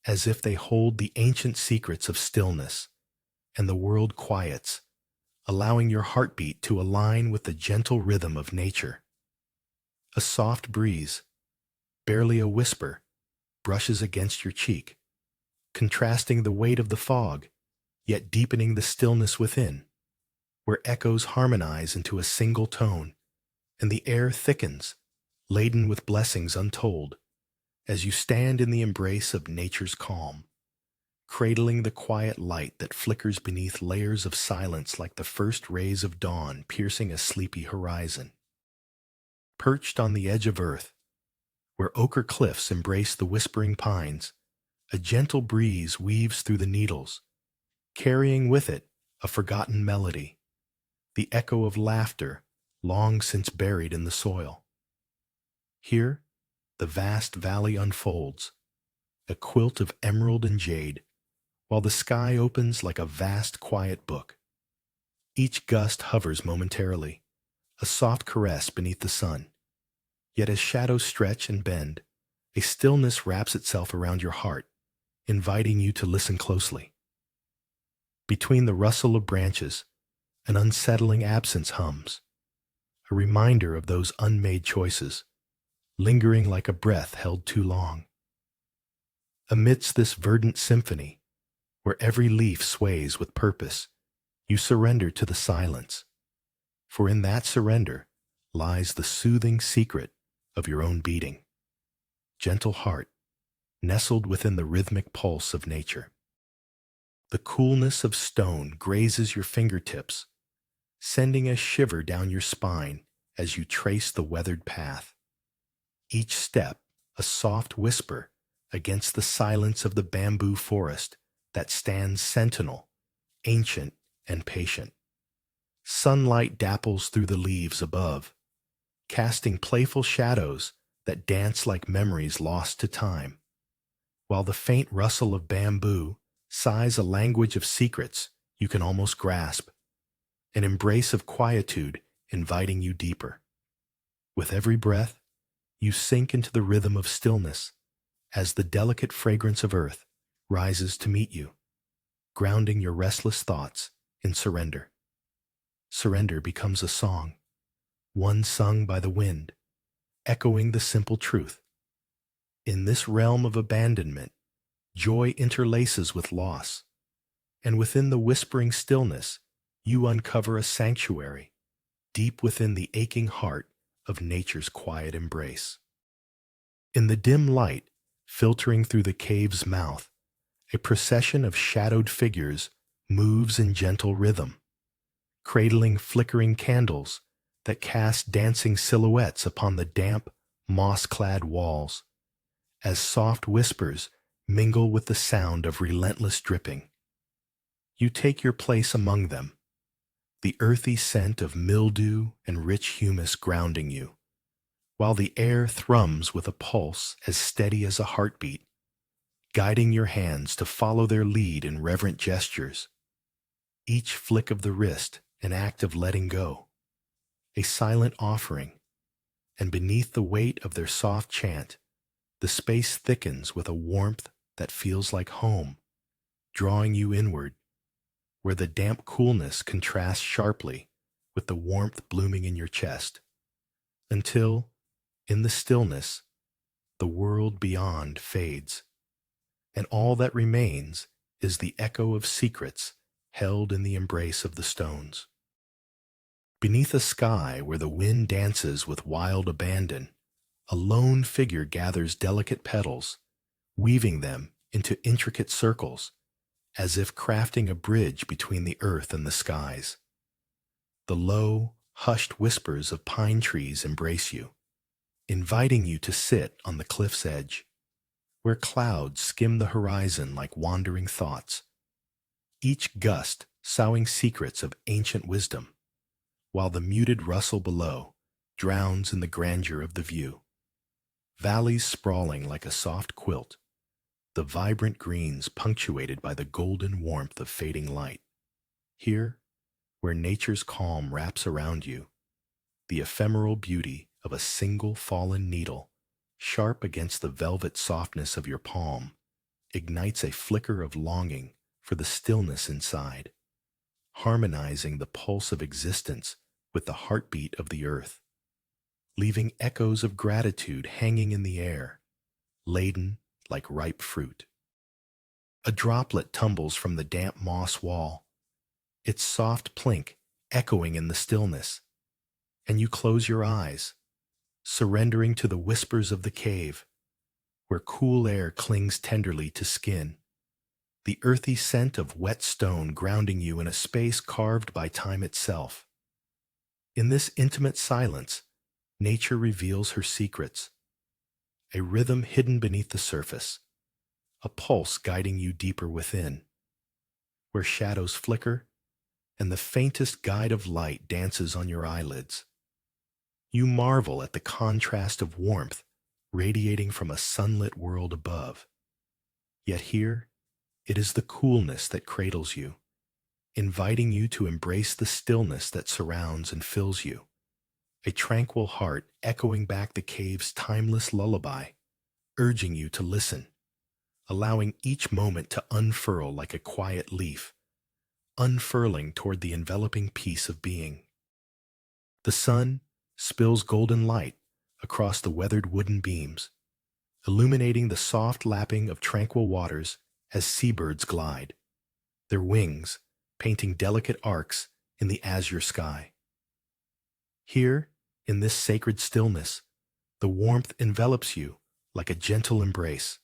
as if they hold the ancient secrets of stillness, and the world quiets, allowing your heartbeat to align with the gentle rhythm of nature. A soft breeze, barely a whisper, brushes against your cheek, contrasting the weight of the fog, yet deepening the stillness within, where echoes harmonize into a single tone, and the air thickens, laden with blessings untold, as you stand in the embrace of nature's calm, cradling the quiet light that flickers beneath layers of silence like the first rays of dawn piercing a sleepy horizon. Perched on the edge of earth, where ochre cliffs embrace the whispering pines, a gentle breeze weaves through the needles, carrying with it a forgotten melody, the echo of laughter long since buried in the soil. Here, the vast valley unfolds, a quilt of emerald and jade, while the sky opens like a vast quiet book. Each gust hovers momentarily, a soft caress beneath the sun. Yet as shadows stretch and bend, a stillness wraps itself around your heart, inviting you to listen closely. Between the rustle of branches, an unsettling absence hums, a reminder of those unmade choices, lingering like a breath held too long. Amidst this verdant symphony, where every leaf sways with purpose, you surrender to the silence, for in that surrender lies the soothing secret of your own beating. Gentle heart, nestled within the rhythmic pulse of nature. The coolness of stone grazes your fingertips, sending a shiver down your spine as you trace the weathered path. Each step a soft whisper against the silence of the bamboo forest that stands sentinel, ancient and patient. Sunlight dapples through the leaves above, casting playful shadows that dance like memories lost to time, while the faint rustle of bamboo sighs a language of secrets you can almost grasp, an embrace of quietude inviting you deeper. With every breath, you sink into the rhythm of stillness as the delicate fragrance of earth rises to meet you, grounding your restless thoughts in surrender. Surrender becomes a song, one sung by the wind, echoing the simple truth. In this realm of abandonment, joy interlaces with loss, and within the whispering stillness, you uncover a sanctuary, deep within the aching heart of nature's quiet embrace. In the dim light, filtering through the cave's mouth, a procession of shadowed figures moves in gentle rhythm, cradling flickering candles that cast dancing silhouettes upon the damp, moss-clad walls, as soft whispers mingle with the sound of relentless dripping. You take your place among them, the earthy scent of mildew and rich humus grounding you, while the air thrums with a pulse as steady as a heartbeat, guiding your hands to follow their lead in reverent gestures. Each flick of the wrist an act of letting go, a silent offering, and beneath the weight of their soft chant, the space thickens with a warmth that feels like home, drawing you inward, where the damp coolness contrasts sharply with the warmth blooming in your chest, until, in the stillness, the world beyond fades, and all that remains is the echo of secrets held in the embrace of the stones. Beneath a sky where the wind dances with wild abandon, a lone figure gathers delicate petals, weaving them into intricate circles, as if crafting a bridge between the earth and the skies. The low, hushed whispers of pine trees embrace you, inviting you to sit on the cliff's edge, where clouds skim the horizon like wandering thoughts, each gust soughing secrets of ancient wisdom, while the muted rustle below drowns in the grandeur of the view. Valleys sprawling like a soft quilt, the vibrant greens punctuated by the golden warmth of fading light. Here, where nature's calm wraps around you, the ephemeral beauty of a single fallen needle, sharp against the velvet softness of your palm, ignites a flicker of longing for the stillness inside, harmonizing the pulse of existence with the heartbeat of the earth, leaving echoes of gratitude hanging in the air, laden like ripe fruit. A droplet tumbles from the damp moss wall, its soft plink echoing in the stillness, and you close your eyes, surrendering to the whispers of the cave, where cool air clings tenderly to skin, the earthy scent of wet stone grounding you in a space carved by time itself. In this intimate silence, nature reveals her secrets, a rhythm hidden beneath the surface, a pulse guiding you deeper within, where shadows flicker and the faintest guide of light dances on your eyelids. You marvel at the contrast of warmth radiating from a sunlit world above. Yet here, it is the coolness that cradles you, inviting you to embrace the stillness that surrounds and fills you, a tranquil heart echoing back the cave's timeless lullaby, urging you to listen, allowing each moment to unfurl like a quiet leaf, unfurling toward the enveloping peace of being. The sun spills golden light across the weathered wooden beams, illuminating the soft lapping of tranquil waters as seabirds glide, their wings painting delicate arcs in the azure sky. Here, in this sacred stillness, the warmth envelops you like a gentle embrace,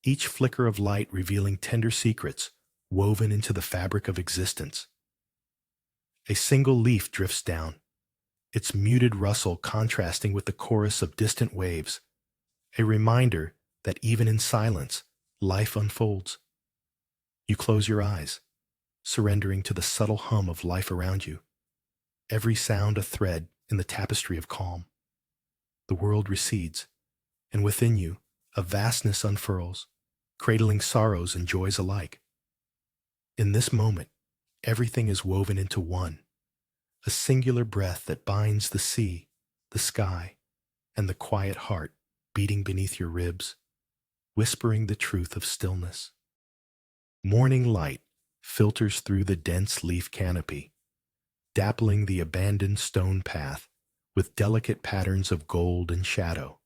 each flicker of light revealing tender secrets woven into the fabric of existence. A single leaf drifts down, its muted rustle contrasting with the chorus of distant waves, a reminder that even in silence, life unfolds. You close your eyes, surrendering to the subtle hum of life around you, every sound a thread in the tapestry of calm. The world recedes, and within you, a vastness unfurls, cradling sorrows and joys alike. In this moment, everything is woven into one, a singular breath that binds the sea, the sky, and the quiet heart beating beneath your ribs, whispering the truth of stillness. Morning light filters through the dense leaf canopy, dappling the abandoned stone path with delicate patterns of gold and shadow,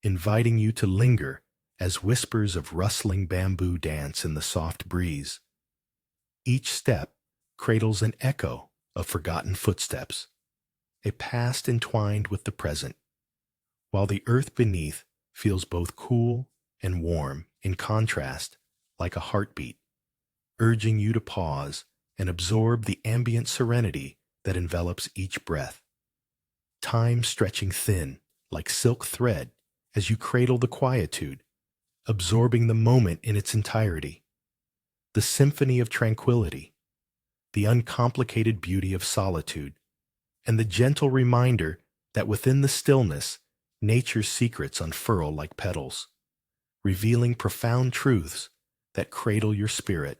inviting you to linger as whispers of rustling bamboo dance in the soft breeze. Each step cradles an echo of forgotten footsteps, a past entwined with the present, while the earth beneath feels both cool and warm in contrast, like a heartbeat, urging you to pause and absorb the ambient serenity that envelops each breath. Time stretching thin like silk thread as you cradle the quietude, absorbing the moment in its entirety. The symphony of tranquility, the uncomplicated beauty of solitude, and the gentle reminder that within the stillness, nature's secrets unfurl like petals, revealing profound truths that cradle your spirit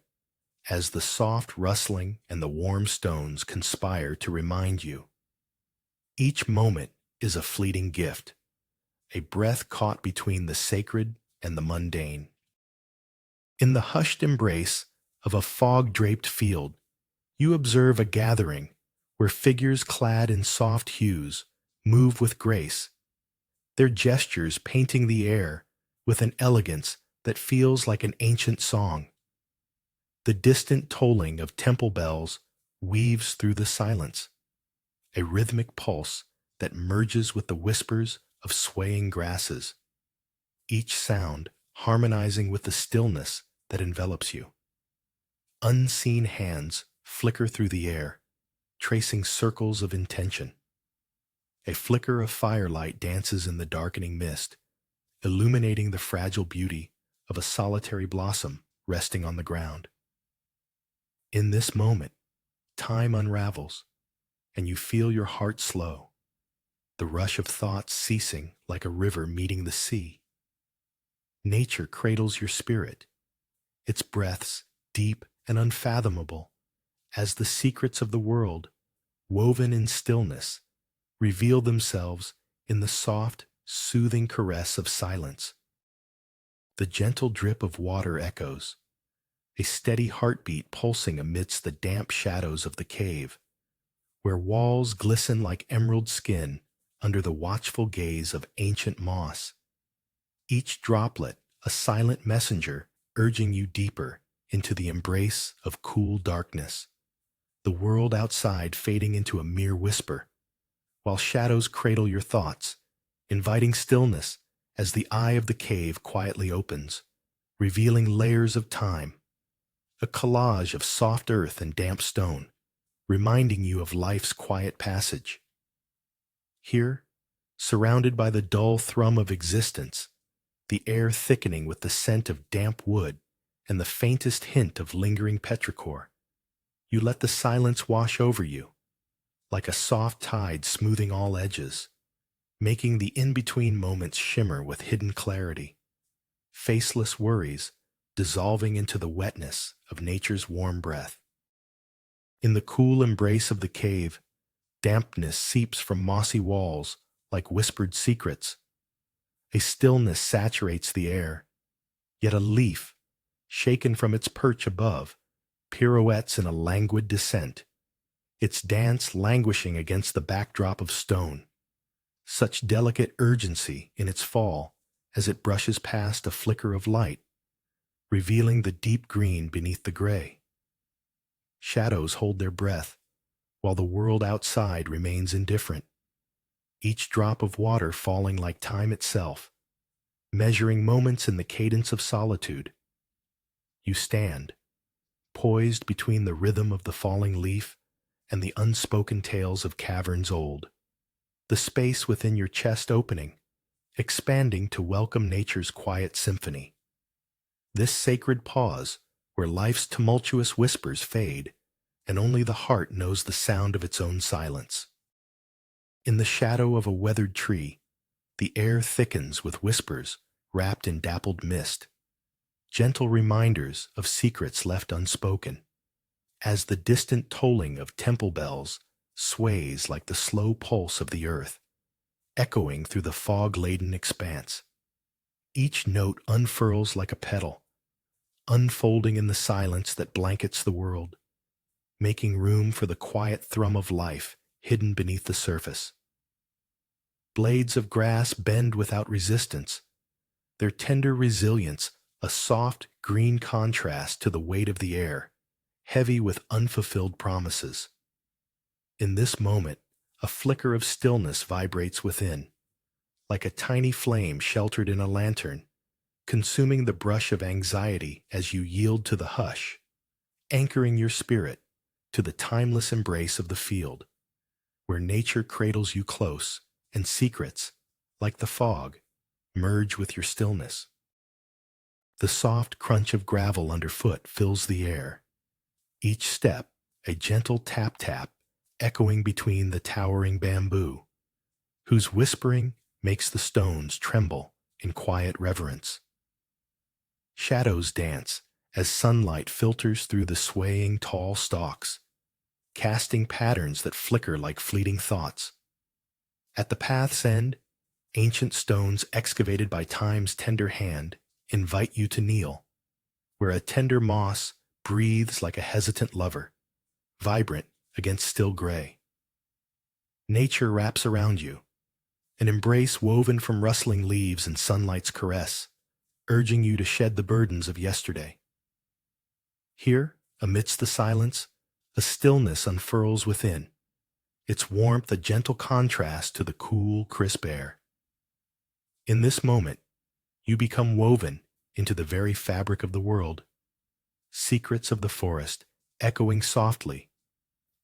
as the soft rustling and the warm stones conspire to remind you. Each moment is a fleeting gift, a breath caught between the sacred and the mundane. In the hushed embrace of a fog-draped field, you observe a gathering where figures clad in soft hues move with grace, their gestures painting the air with an elegance that feels like an ancient song. The distant tolling of temple bells weaves through the silence, a rhythmic pulse that merges with the whispers of swaying grasses, each sound harmonizing with the stillness that envelops you. Unseen hands flicker through the air, tracing circles of intention. A flicker of firelight dances in the darkening mist, illuminating the fragile beauty of a solitary blossom resting on the ground. In this moment, time unravels, and you feel your heart slow, the rush of thoughts ceasing like a river meeting the sea. Nature cradles your spirit, its breaths deep and unfathomable, as the secrets of the world, woven in stillness, reveal themselves in the soft, soothing caress of silence. The gentle drip of water echoes, a steady heartbeat pulsing amidst the damp shadows of the cave, where walls glisten like emerald skin under the watchful gaze of ancient moss. Each droplet a silent messenger urging you deeper into the embrace of cool darkness, the world outside fading into a mere whisper, while shadows cradle your thoughts, inviting stillness as the eye of the cave quietly opens, revealing layers of time, a collage of soft earth and damp stone, reminding you of life's quiet passage. Here, surrounded by the dull thrum of existence, the air thickening with the scent of damp wood and the faintest hint of lingering petrichor. You let the silence wash over you, like a soft tide smoothing all edges, making the in-between moments shimmer with hidden clarity, faceless worries dissolving into the wetness of nature's warm breath. In the cool embrace of the cave, dampness seeps from mossy walls like whispered secrets. A stillness saturates the air, yet a leaf, shaken from its perch above, pirouettes in a languid descent, its dance languishing against the backdrop of stone. Such delicate urgency in its fall as it brushes past a flicker of light, revealing the deep green beneath the gray. Shadows hold their breath, while the world outside remains indifferent, each drop of water falling like time itself, measuring moments in the cadence of solitude. You stand, poised between the rhythm of the falling leaf and the unspoken tales of caverns old, the space within your chest opening, expanding to welcome nature's quiet symphony. This sacred pause, where life's tumultuous whispers fade, and only the heart knows the sound of its own silence. In the shadow of a weathered tree, the air thickens with whispers wrapped in dappled mist, gentle reminders of secrets left unspoken, as the distant tolling of temple bells sways like the slow pulse of the earth, echoing through the fog-laden expanse. Each note unfurls like a petal, unfolding in the silence that blankets the world, making room for the quiet thrum of life hidden beneath the surface. Blades of grass bend without resistance, their tender resilience a soft green contrast to the weight of the air, heavy with unfulfilled promises. In this moment, a flicker of stillness vibrates within, like a tiny flame sheltered in a lantern, consuming the brush of anxiety as you yield to the hush, anchoring your spirit to the timeless embrace of the field, where nature cradles you close and secrets, like the fog, merge with your stillness. The soft crunch of gravel underfoot fills the air, each step a gentle tap-tap echoing between the towering bamboo, whose whispering makes the stones tremble in quiet reverence. Shadows dance as sunlight filters through the swaying tall stalks, casting patterns that flicker like fleeting thoughts. At the path's end, ancient stones excavated by time's tender hand invite you to kneel, where a tender moss breathes like a hesitant lover, vibrant against still gray. Nature wraps around you, an embrace woven from rustling leaves and sunlight's caress, urging you to shed the burdens of yesterday. Here, amidst the silence, a stillness unfurls within, its warmth a gentle contrast to the cool, crisp air. In this moment, you become woven into the very fabric of the world, secrets of the forest echoing softly,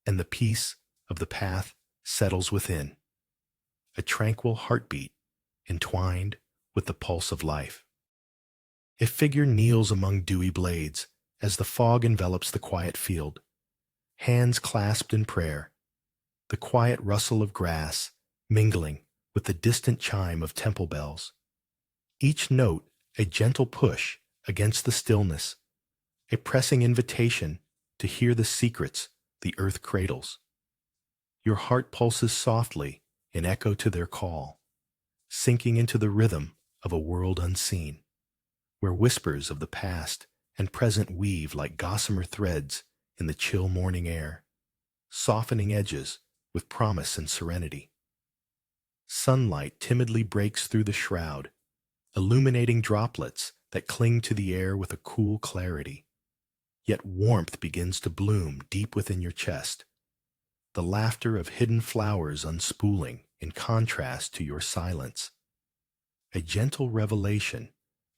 and the peace of the path settles within, a tranquil heartbeat entwined with the pulse of life. A figure kneels among dewy blades as the fog envelops the quiet field, hands clasped in prayer, the quiet rustle of grass mingling with the distant chime of temple bells. Each note a gentle push against the stillness, a pressing invitation to hear the secrets the earth cradles. Your heart pulses softly in echo to their call, sinking into the rhythm of a world unseen, where whispers of the past and present weave like gossamer threads in the chill morning air, softening edges with promise and serenity. Sunlight timidly breaks through the shroud, illuminating droplets that cling to the air with a cool clarity. Yet warmth begins to bloom deep within your chest, the laughter of hidden flowers unspooling in contrast to your silence. A gentle revelation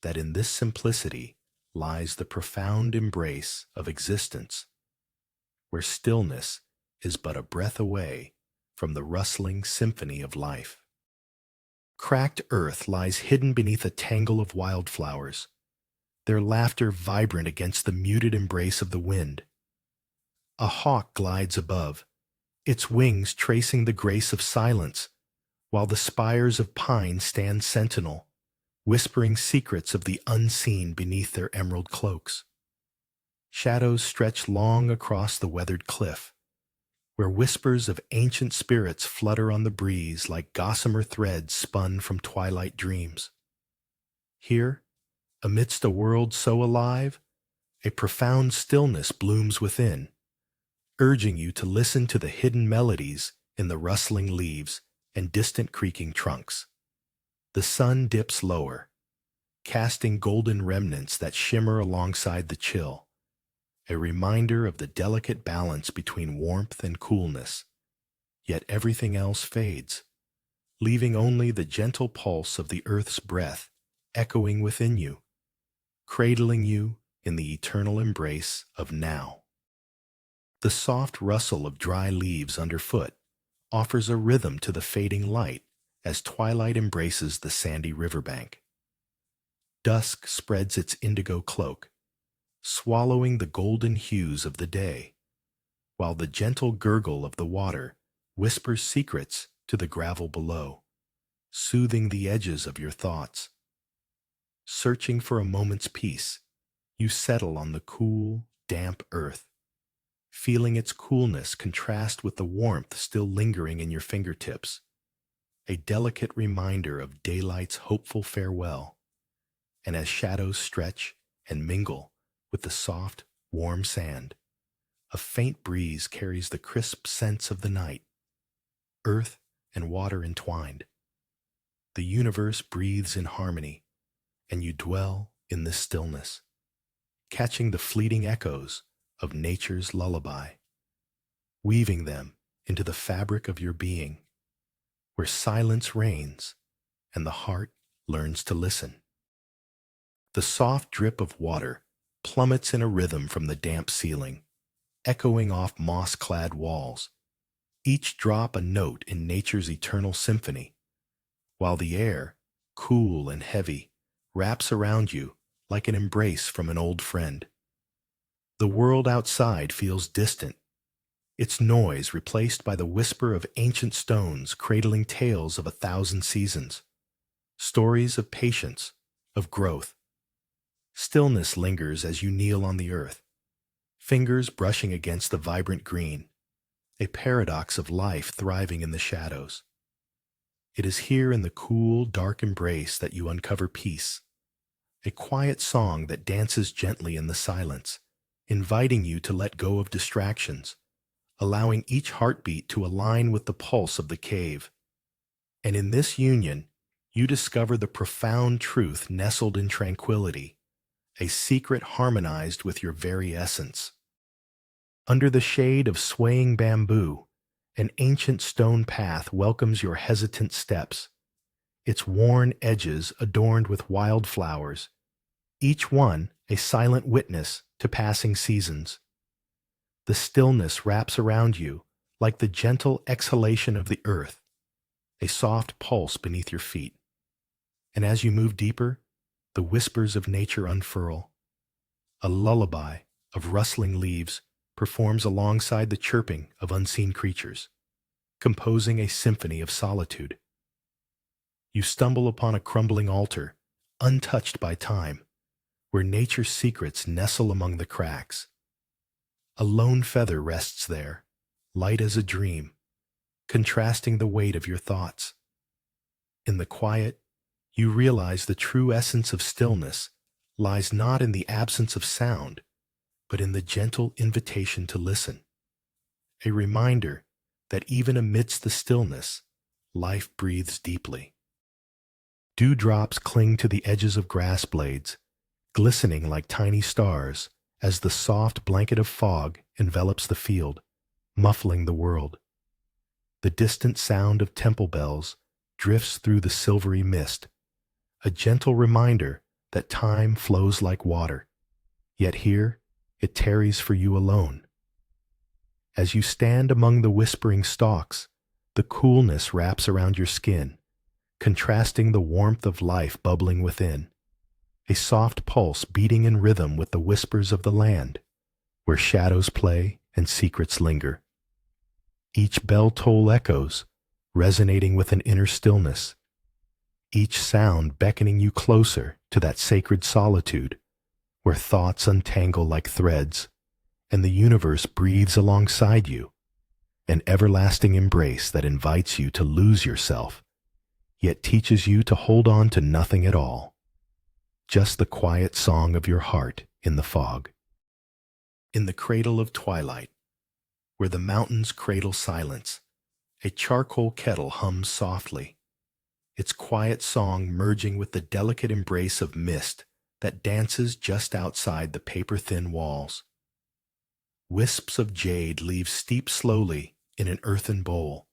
that in this simplicity lies the profound embrace of existence, where stillness is but a breath away from the rustling symphony of life. Cracked earth lies hidden beneath a tangle of wildflowers, their laughter vibrant against the muted embrace of the wind. A hawk glides above, its wings tracing the grace of silence, while the spires of pine stand sentinel, whispering secrets of the unseen beneath their emerald cloaks. Shadows stretch long across the weathered cliff, where whispers of ancient spirits flutter on the breeze like gossamer threads spun from twilight dreams. Here, amidst a world so alive, a profound stillness blooms within, urging you to listen to the hidden melodies in the rustling leaves and distant creaking trunks. The sun dips lower, casting golden remnants that shimmer alongside the chill, a reminder of the delicate balance between warmth and coolness. Yet everything else fades, leaving only the gentle pulse of the earth's breath echoing within you, cradling you in the eternal embrace of now. The soft rustle of dry leaves underfoot offers a rhythm to the fading light as twilight embraces the sandy riverbank. Dusk spreads its indigo cloak, swallowing the golden hues of the day, while the gentle gurgle of the water whispers secrets to the gravel below, soothing the edges of your thoughts. Searching for a moment's peace, you settle on the cool, damp earth, feeling its coolness contrast with the warmth still lingering in your fingertips, a delicate reminder of daylight's hopeful farewell. And as shadows stretch and mingle with the soft, warm sand, a faint breeze carries the crisp scents of the night, earth and water entwined. The universe breathes in harmony, and you dwell in this stillness, catching the fleeting echoes of nature's lullaby, weaving them into the fabric of your being, where silence reigns and the heart learns to listen. The soft drip of water plummets in a rhythm from the damp ceiling, echoing off moss-clad walls, each drop a note in nature's eternal symphony, while the air, cool and heavy, wraps around you like an embrace from an old friend. The world outside feels distant, its noise replaced by the whisper of ancient stones cradling tales of 1,000 seasons, stories of patience, of growth. Stillness lingers as you kneel on the earth, fingers brushing against the vibrant green, a paradox of life thriving in the shadows. It is here in the cool, dark embrace that you uncover peace, a quiet song that dances gently in the silence, inviting you to let go of distractions, allowing each heartbeat to align with the pulse of the cave. And in this union, you discover the profound truth nestled in tranquility, a secret harmonized with your very essence. Under the shade of swaying bamboo, an ancient stone path welcomes your hesitant steps, its worn edges adorned with wildflowers, each one a silent witness to passing seasons. The stillness wraps around you like the gentle exhalation of the earth, a soft pulse beneath your feet. And as you move deeper, the whispers of nature unfurl. A lullaby of rustling leaves performs alongside the chirping of unseen creatures, composing a symphony of solitude. You stumble upon a crumbling altar, untouched by time, where nature's secrets nestle among the cracks. A lone feather rests there, light as a dream, contrasting the weight of your thoughts. In the quiet, you realize the true essence of stillness lies not in the absence of sound, but in the gentle invitation to listen, a reminder that even amidst the stillness, life breathes deeply. Dewdrops cling to the edges of grass blades, glistening like tiny stars as the soft blanket of fog envelops the field, muffling the world. The distant sound of temple bells drifts through the silvery mist, a gentle reminder that time flows like water, yet here it tarries for you alone. As you stand among the whispering stalks, the coolness wraps around your skin, contrasting the warmth of life bubbling within, a soft pulse beating in rhythm with the whispers of the land, where shadows play and secrets linger. Each bell toll echoes, resonating with an inner stillness, each sound beckoning you closer to that sacred solitude, where thoughts untangle like threads, and the universe breathes alongside you, an everlasting embrace that invites you to lose yourself, yet teaches you to hold on to nothing at all, just the quiet song of your heart in the fog. In the cradle of twilight, where the mountains cradle silence, a charcoal kettle hums softly, its quiet song merging with the delicate embrace of mist that dances just outside the paper-thin walls. Wisps of jade leave steep slowly in an earthen bowl,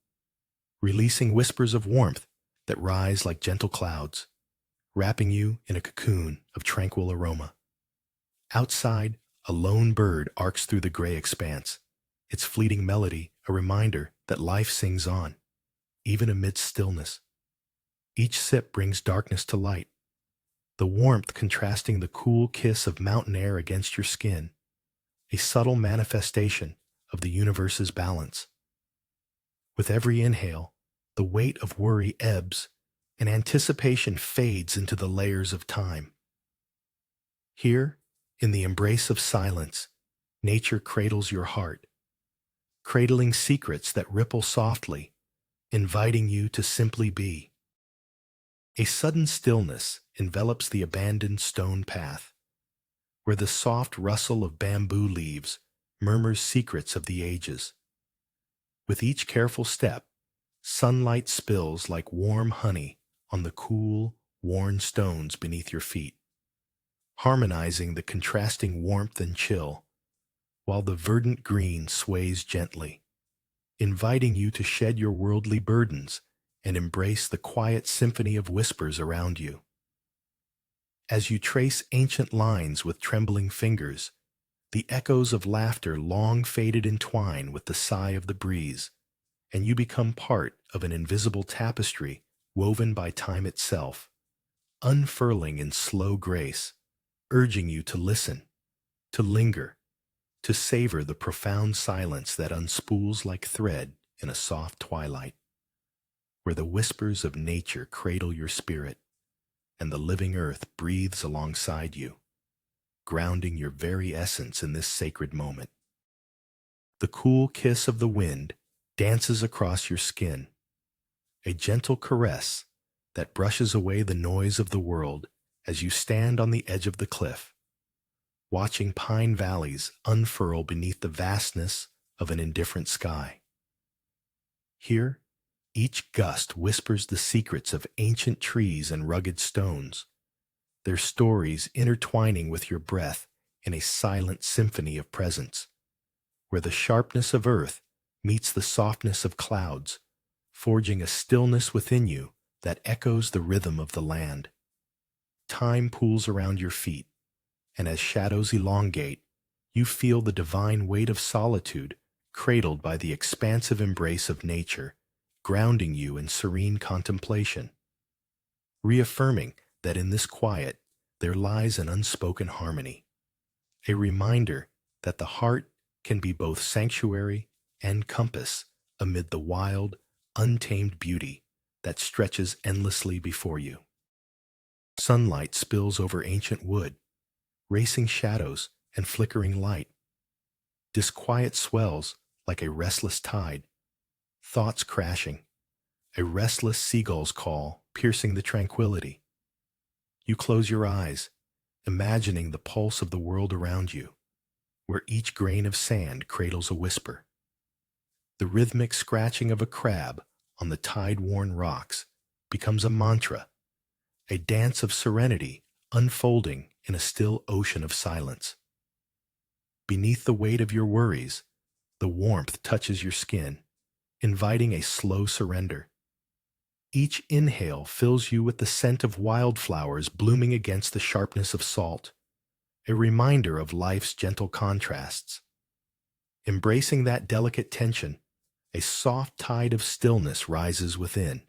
releasing whispers of warmth that rise like gentle clouds, wrapping you in a cocoon of tranquil aroma. Outside, a lone bird arcs through the gray expanse, its fleeting melody a reminder that life sings on, even amidst stillness. Each sip brings darkness to light, the warmth contrasting the cool kiss of mountain air against your skin, a subtle manifestation of the universe's balance. With every inhale, the weight of worry ebbs, and anticipation fades into the layers of time. Here, in the embrace of silence, nature cradles your heart, cradling secrets that ripple softly, inviting you to simply be. A sudden stillness envelops the abandoned stone path, where the soft rustle of bamboo leaves murmurs secrets of the ages. With each careful step, sunlight spills like warm honey on the cool, worn stones beneath your feet, harmonizing the contrasting warmth and chill, while the verdant green sways gently, inviting you to shed your worldly burdens and embrace the quiet symphony of whispers around you. As you trace ancient lines with trembling fingers, the echoes of laughter long faded entwine with the sigh of the breeze, and you become part of an invisible tapestry woven by time itself, unfurling in slow grace, urging you to listen, to linger, to savor the profound silence that unspools like thread in a soft twilight, where the whispers of nature cradle your spirit, and the living earth breathes alongside you, grounding your very essence in this sacred moment. The cool kiss of the wind dances across your skin, a gentle caress that brushes away the noise of the world as you stand on the edge of the cliff, watching pine valleys unfurl beneath the vastness of an indifferent sky. Here, each gust whispers the secrets of ancient trees and rugged stones, their stories intertwining with your breath in a silent symphony of presence, where the sharpness of earth meets the softness of clouds, forging a stillness within you that echoes the rhythm of the land. Time pools around your feet, and as shadows elongate, you feel the divine weight of solitude cradled by the expansive embrace of nature, grounding you in serene contemplation, reaffirming that in this quiet there lies an unspoken harmony, a reminder that the heart can be both sanctuary and compass amid the wild, untamed beauty that stretches endlessly before you. Sunlight spills over ancient wood, racing shadows and flickering light. Disquiet swells like a restless tide, thoughts crashing, a restless seagull's call piercing the tranquility. You close your eyes, imagining the pulse of the world around you, where each grain of sand cradles a whisper. The rhythmic scratching of a crab on the tide-worn rocks becomes a mantra, a dance of serenity unfolding in a still ocean of silence. Beneath the weight of your worries, the warmth touches your skin, inviting a slow surrender. Each inhale fills you with the scent of wildflowers blooming against the sharpness of salt, a reminder of life's gentle contrasts. Embracing that delicate tension, a soft tide of stillness rises within.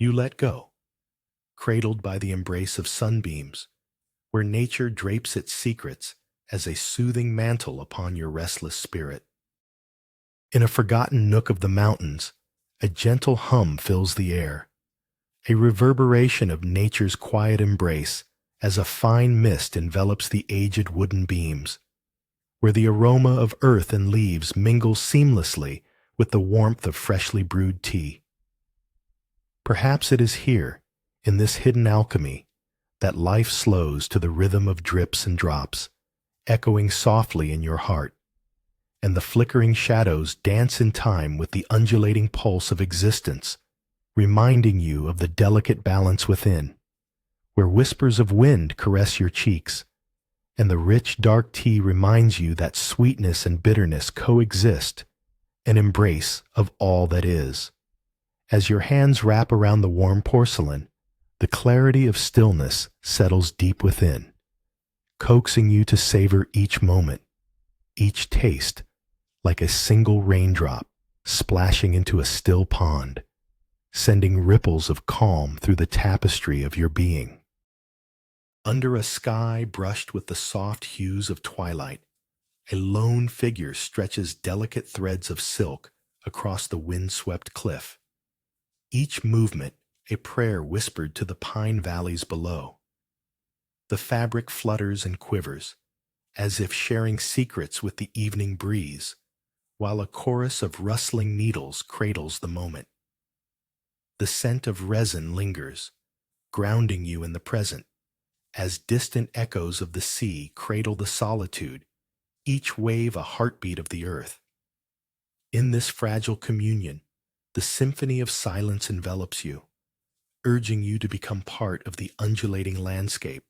You let go, cradled by the embrace of sunbeams, where nature drapes its secrets as a soothing mantle upon your restless spirit. In a forgotten nook of the mountains, a gentle hum fills the air, a reverberation of nature's quiet embrace as a fine mist envelops the aged wooden beams, where the aroma of earth and leaves mingles seamlessly with the warmth of freshly brewed tea. Perhaps it is here, in this hidden alchemy, that life slows to the rhythm of drips and drops, echoing softly in your heart, and the flickering shadows dance in time with the undulating pulse of existence, reminding you of the delicate balance within, where whispers of wind caress your cheeks, and the rich dark tea reminds you that sweetness and bitterness coexist, an embrace of all that is. As your hands wrap around the warm porcelain, the clarity of stillness settles deep within, coaxing you to savor each moment, each taste, like a single raindrop splashing into a still pond, sending ripples of calm through the tapestry of your being. Under a sky brushed with the soft hues of twilight, a lone figure stretches delicate threads of silk across the wind-swept cliff, each movement a prayer whispered to the pine valleys below. The fabric flutters and quivers, as if sharing secrets with the evening breeze, while a chorus of rustling needles cradles the moment. The scent of resin lingers, grounding you in the present, as distant echoes of the sea cradle the solitude, each wave a heartbeat of the earth. In this fragile communion, the symphony of silence envelops you, urging you to become part of the undulating landscape,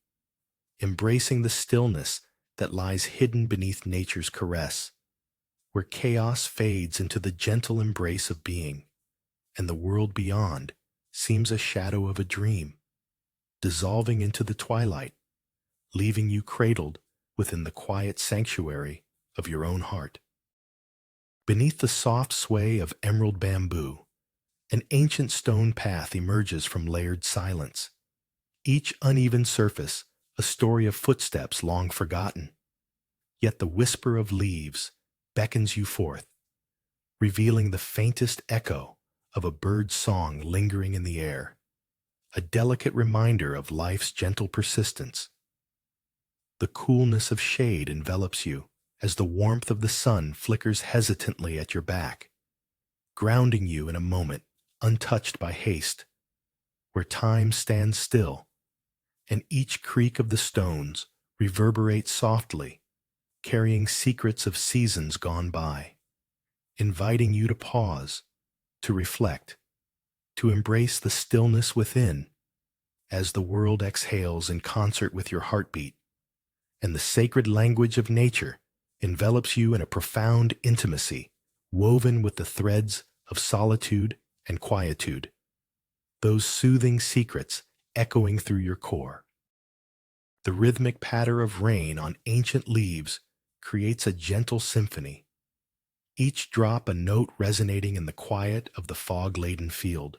embracing the stillness that lies hidden beneath nature's caress, where chaos fades into the gentle embrace of being, and the world beyond seems a shadow of a dream, dissolving into the twilight, leaving you cradled within the quiet sanctuary of your own heart. Beneath the soft sway of emerald bamboo, an ancient stone path emerges from layered silence, each uneven surface a story of footsteps long forgotten. Yet the whisper of leaves beckons you forth, revealing the faintest echo of a bird's song lingering in the air, a delicate reminder of life's gentle persistence. The coolness of shade envelops you as the warmth of the sun flickers hesitantly at your back, grounding you in a moment untouched by haste, where time stands still, and each creak of the stones reverberates softly, carrying secrets of seasons gone by, inviting you to pause, to reflect, to embrace the stillness within, as the world exhales in concert with your heartbeat, and the sacred language of nature envelops you in a profound intimacy woven with the threads of solitude and quietude, those soothing secrets echoing through your core. The rhythmic patter of rain on ancient leaves creates a gentle symphony, each drop a note resonating in the quiet of the fog-laden field,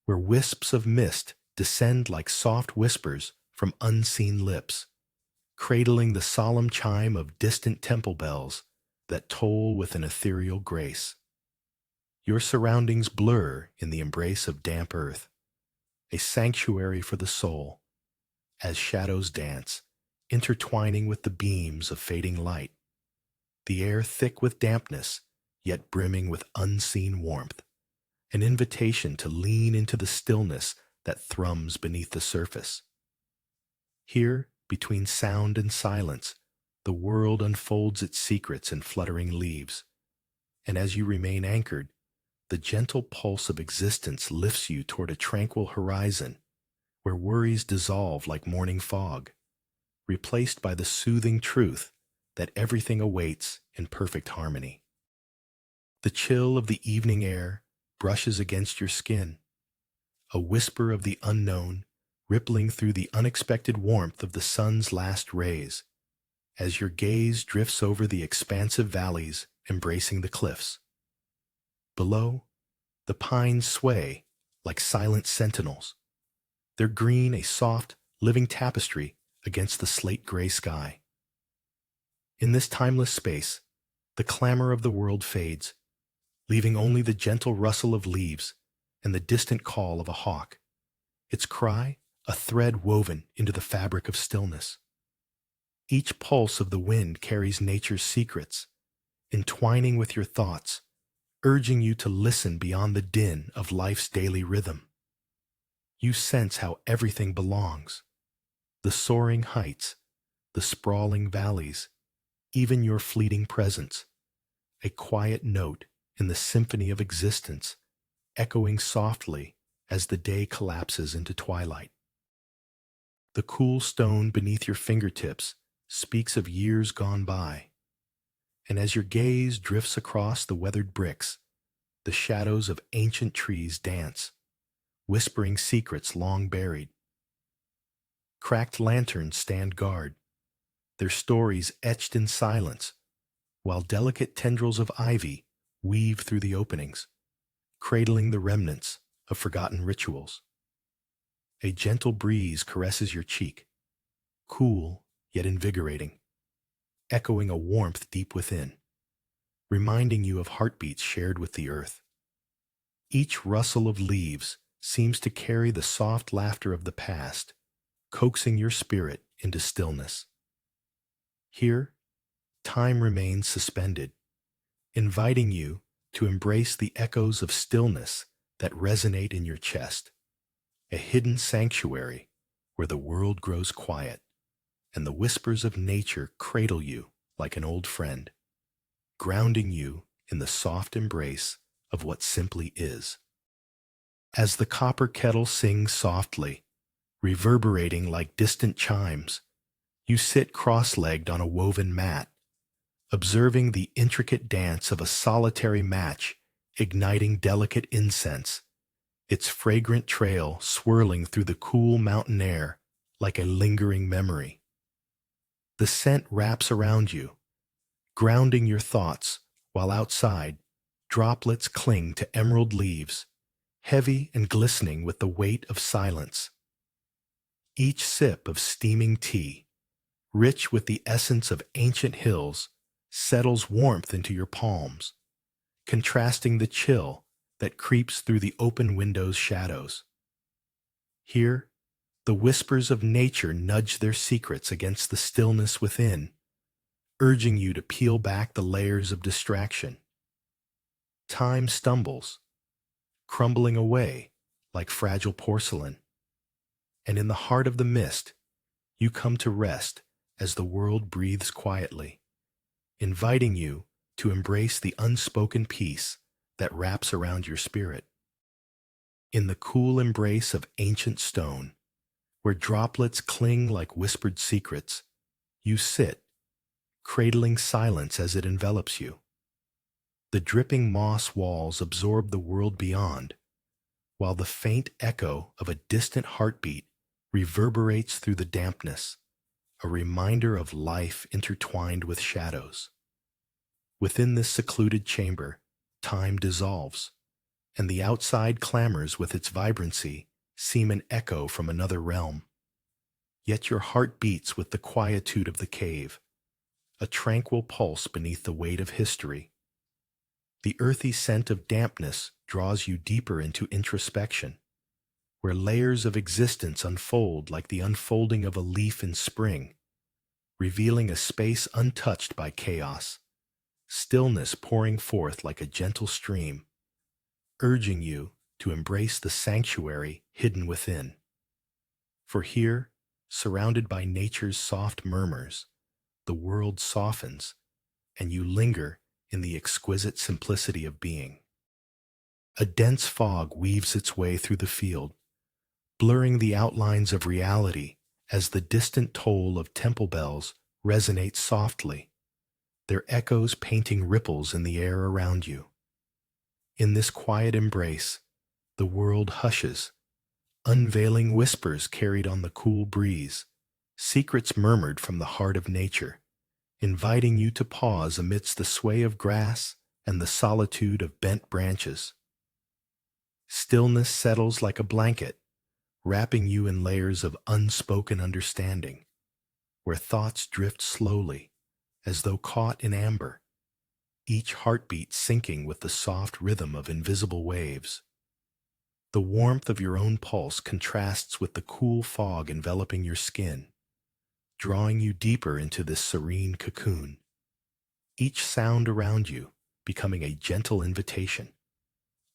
where wisps of mist descend like soft whispers from unseen lips, cradling the solemn chime of distant temple bells that toll with an ethereal grace. Your surroundings blur in the embrace of damp earth, a sanctuary for the soul, as shadows dance, intertwining with the beams of fading light, the air thick with dampness, yet brimming with unseen warmth, an invitation to lean into the stillness that thrums beneath the surface. Here, between sound and silence, the world unfolds its secrets in fluttering leaves, and as you remain anchored, the gentle pulse of existence lifts you toward a tranquil horizon where worries dissolve like morning fog, replaced by the soothing truth that everything awaits in perfect harmony. The chill of the evening air brushes against your skin, a whisper of the unknown rippling through the unexpected warmth of the sun's last rays, as your gaze drifts over the expansive valleys embracing the cliffs. Below, the pines sway like silent sentinels, their green a soft, living tapestry against the slate-gray sky. In this timeless space, the clamor of the world fades, leaving only the gentle rustle of leaves and the distant call of a hawk, its cry a thread woven into the fabric of stillness. Each pulse of the wind carries nature's secrets, entwining with your thoughts, urging you to listen beyond the din of life's daily rhythm. You sense how everything belongs: the soaring heights, the sprawling valleys, even your fleeting presence, a quiet note in the symphony of existence, echoing softly as the day collapses into twilight. The cool stone beneath your fingertips speaks of years gone by, and as your gaze drifts across the weathered bricks, the shadows of ancient trees dance, whispering secrets long buried. Cracked lanterns stand guard, their stories etched in silence, while delicate tendrils of ivy weave through the openings, cradling the remnants of forgotten rituals. A gentle breeze caresses your cheek, cool yet invigorating, echoing a warmth deep within, reminding you of heartbeats shared with the earth. Each rustle of leaves seems to carry the soft laughter of the past, coaxing your spirit into stillness. Here, time remains suspended, inviting you to embrace the echoes of stillness that resonate in your chest, a hidden sanctuary where the world grows quiet and the whispers of nature cradle you like an old friend, grounding you in the soft embrace of what simply is. As the copper kettle sings softly, reverberating like distant chimes, you sit cross-legged on a woven mat, observing the intricate dance of a solitary match igniting delicate incense, its fragrant trail swirling through the cool mountain air like a lingering memory. The scent wraps around you, grounding your thoughts, while outside, droplets cling to emerald leaves, heavy and glistening with the weight of silence. Each sip of steaming tea, rich with the essence of ancient hills, settles warmth into your palms, contrasting the chill that creeps through the open window's shadows. Here, the whispers of nature nudge their secrets against the stillness within, urging you to peel back the layers of distraction. Time stumbles, crumbling away like fragile porcelain, and in the heart of the mist, you come to rest as the world breathes quietly, inviting you to embrace the unspoken peace that wraps around your spirit. In the cool embrace of ancient stone, where droplets cling like whispered secrets, you sit, cradling silence as it envelops you. The dripping moss walls absorb the world beyond, while the faint echo of a distant heartbeat reverberates through the dampness, a reminder of life intertwined with shadows. Within this secluded chamber, time dissolves, and the outside clamors with its vibrancy seem an echo from another realm. Yet your heart beats with the quietude of the cave, a tranquil pulse beneath the weight of history. The earthy scent of dampness draws you deeper into introspection, where layers of existence unfold like the unfolding of a leaf in spring, revealing a space untouched by chaos, stillness pouring forth like a gentle stream, urging you to embrace the sanctuary hidden within. For here, surrounded by nature's soft murmurs, the world softens, and you linger in the exquisite simplicity of being. A dense fog weaves its way through the field, blurring the outlines of reality as the distant toll of temple bells resonates softly, their echoes painting ripples in the air around you. In this quiet embrace, the world hushes, unveiling whispers carried on the cool breeze, secrets murmured from the heart of nature, inviting you to pause amidst the sway of grass and the solitude of bent branches. Stillness settles like a blanket, wrapping you in layers of unspoken understanding, where thoughts drift slowly, as though caught in amber, each heartbeat syncing with the soft rhythm of invisible waves. The warmth of your own pulse contrasts with the cool fog enveloping your skin, drawing you deeper into this serene cocoon. Each sound around you becoming a gentle invitation,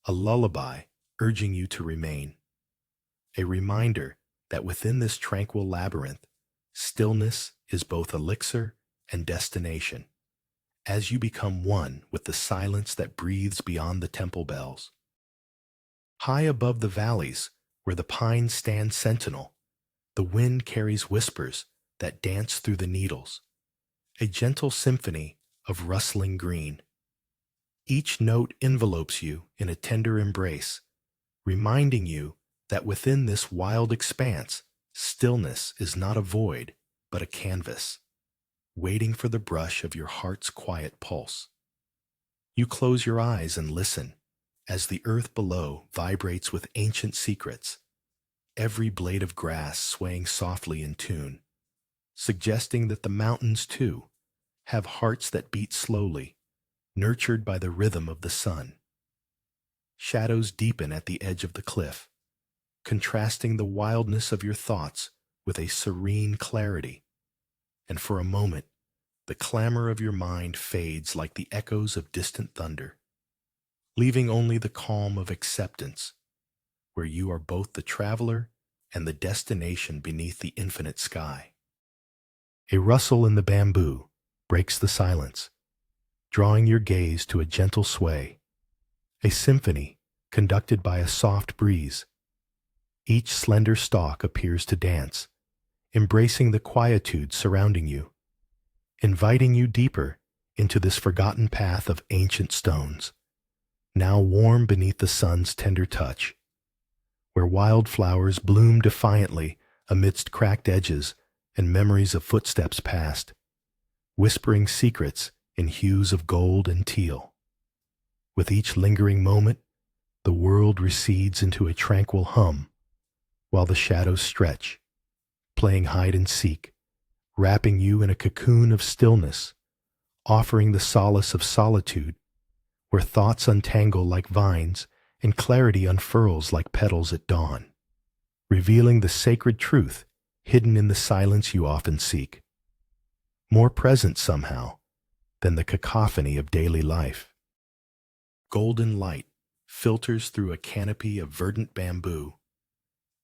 a lullaby urging you to remain, a reminder that within this tranquil labyrinth, stillness is both elixir and destination, as you become one with the silence that breathes beyond the temple bells. High above the valleys, where the pines stand sentinel, the wind carries whispers that dance through the needles, a gentle symphony of rustling green. Each note envelopes you in a tender embrace, reminding you that within this wild expanse, stillness is not a void, but a canvas, waiting for the brush of your heart's quiet pulse. You close your eyes and listen, as the earth below vibrates with ancient secrets, every blade of grass swaying softly in tune, suggesting that the mountains, too, have hearts that beat slowly, nurtured by the rhythm of the sun. Shadows deepen at the edge of the cliff, contrasting the wildness of your thoughts with a serene clarity, and for a moment, the clamor of your mind fades like the echoes of distant thunder, leaving only the calm of acceptance, where you are both the traveler and the destination beneath the infinite sky. A rustle in the bamboo breaks the silence, drawing your gaze to a gentle sway, a symphony conducted by a soft breeze. Each slender stalk appears to dance, embracing the quietude surrounding you, inviting you deeper into this forgotten path of ancient stones, now warm beneath the sun's tender touch, where wildflowers bloom defiantly amidst cracked edges and memories of footsteps past, whispering secrets in hues of gold and teal. With each lingering moment, the world recedes into a tranquil hum, while the shadows stretch, playing hide and seek, wrapping you in a cocoon of stillness, offering the solace of solitude, where thoughts untangle like vines and clarity unfurls like petals at dawn, revealing the sacred truth hidden in the silence you often seek, more present somehow than the cacophony of daily life. Golden light filters through a canopy of verdant bamboo,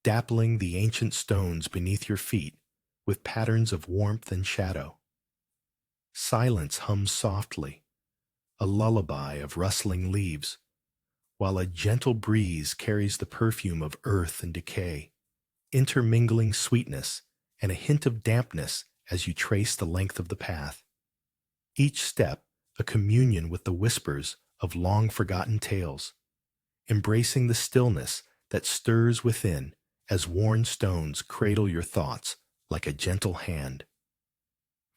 dappling the ancient stones beneath your feet with patterns of warmth and shadow. Silence hums softly, a lullaby of rustling leaves, while a gentle breeze carries the perfume of earth and decay, intermingling sweetness and a hint of dampness as you trace the length of the path. Each step a communion with the whispers of long-forgotten tales, embracing the stillness that stirs within as worn stones cradle your thoughts like a gentle hand.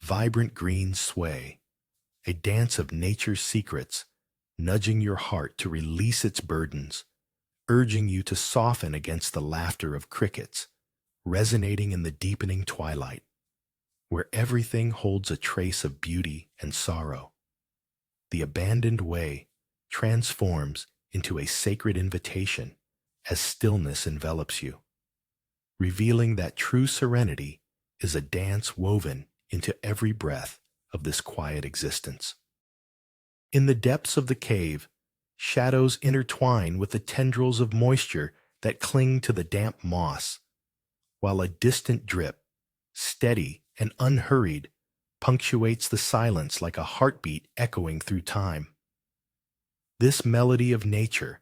Vibrant greens sway, a dance of nature's secrets, nudging your heart to release its burdens, urging you to soften against the laughter of crickets, resonating in the deepening twilight, where everything holds a trace of beauty and sorrow. The abandoned way transforms into a sacred invitation as stillness envelops you, revealing that true serenity is a dance woven into every breath of this quiet existence. In the depths of the cave, shadows intertwine with the tendrils of moisture that cling to the damp moss, while a distant drip, steady and unhurried, punctuates the silence like a heartbeat echoing through time. This melody of nature,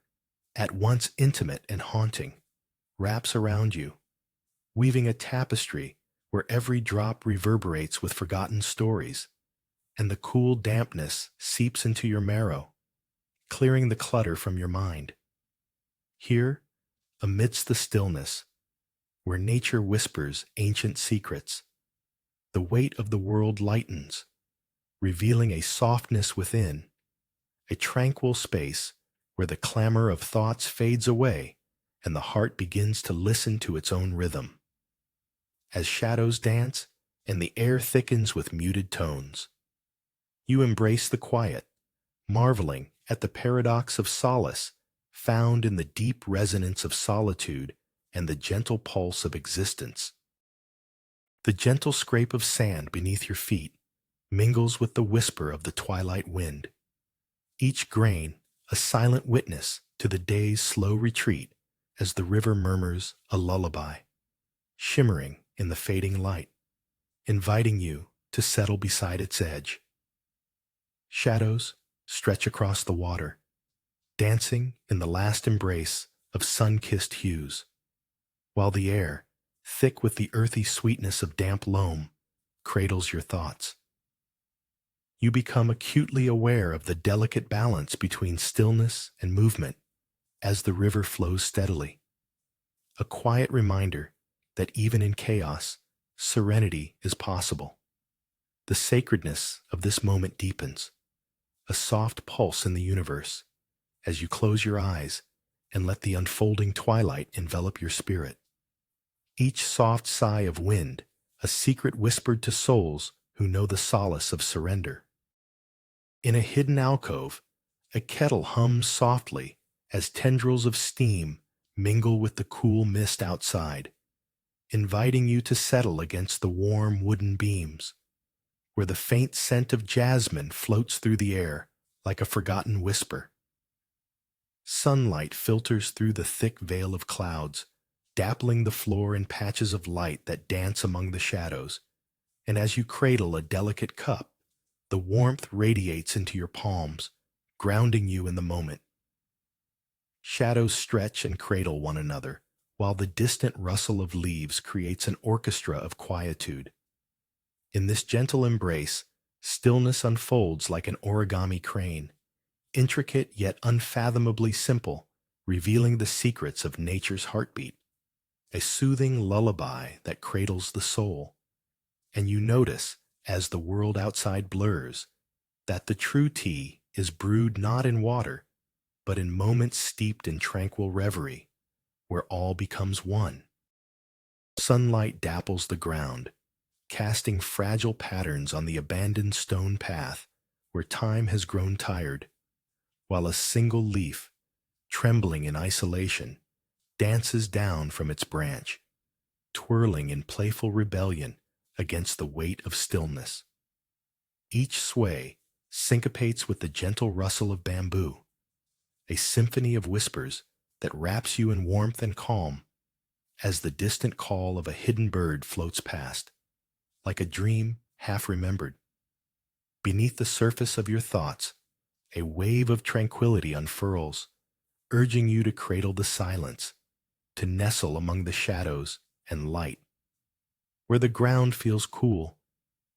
at once intimate and haunting, wraps around you, weaving a tapestry where every drop reverberates with forgotten stories, and the cool dampness seeps into your marrow, clearing the clutter from your mind. Here, amidst the stillness, where nature whispers ancient secrets, the weight of the world lightens, revealing a softness within, a tranquil space where the clamor of thoughts fades away and the heart begins to listen to its own rhythm. As shadows dance and the air thickens with muted tones, you embrace the quiet, marveling at the paradox of solace found in the deep resonance of solitude and the gentle pulse of existence. The gentle scrape of sand beneath your feet mingles with the whisper of the twilight wind, each grain a silent witness to the day's slow retreat as the river murmurs a lullaby, shimmering in the fading light, inviting you to settle beside its edge. Shadows stretch across the water, dancing in the last embrace of sun-kissed hues, while the air, thick with the earthy sweetness of damp loam, cradles your thoughts. You become acutely aware of the delicate balance between stillness and movement as the river flows steadily, a quiet reminder that even in chaos, serenity is possible. The sacredness of this moment deepens, a soft pulse in the universe, as you close your eyes and let the unfolding twilight envelop your spirit. Each soft sigh of wind, a secret whispered to souls who know the solace of surrender. In a hidden alcove, a kettle hums softly as tendrils of steam mingle with the cool mist outside, inviting you to settle against the warm wooden beams, where the faint scent of jasmine floats through the air like a forgotten whisper. Sunlight filters through the thick veil of clouds, dappling the floor in patches of light that dance among the shadows, and as you cradle a delicate cup, the warmth radiates into your palms, grounding you in the moment. Shadows stretch and cradle one another, while the distant rustle of leaves creates an orchestra of quietude. In this gentle embrace, stillness unfolds like an origami crane, intricate yet unfathomably simple, revealing the secrets of nature's heartbeat, a soothing lullaby that cradles the soul. And you notice, as the world outside blurs, that the true tea is brewed not in water, but in moments steeped in tranquil reverie, where all becomes one. Sunlight dapples the ground, casting fragile patterns on the abandoned stone path where time has grown tired, while a single leaf, trembling in isolation, dances down from its branch, twirling in playful rebellion against the weight of stillness. Each sway syncopates with the gentle rustle of bamboo, a symphony of whispers that wraps you in warmth and calm as the distant call of a hidden bird floats past, like a dream half remembered. Beneath the surface of your thoughts, a wave of tranquility unfurls, urging you to cradle the silence, to nestle among the shadows and light, where the ground feels cool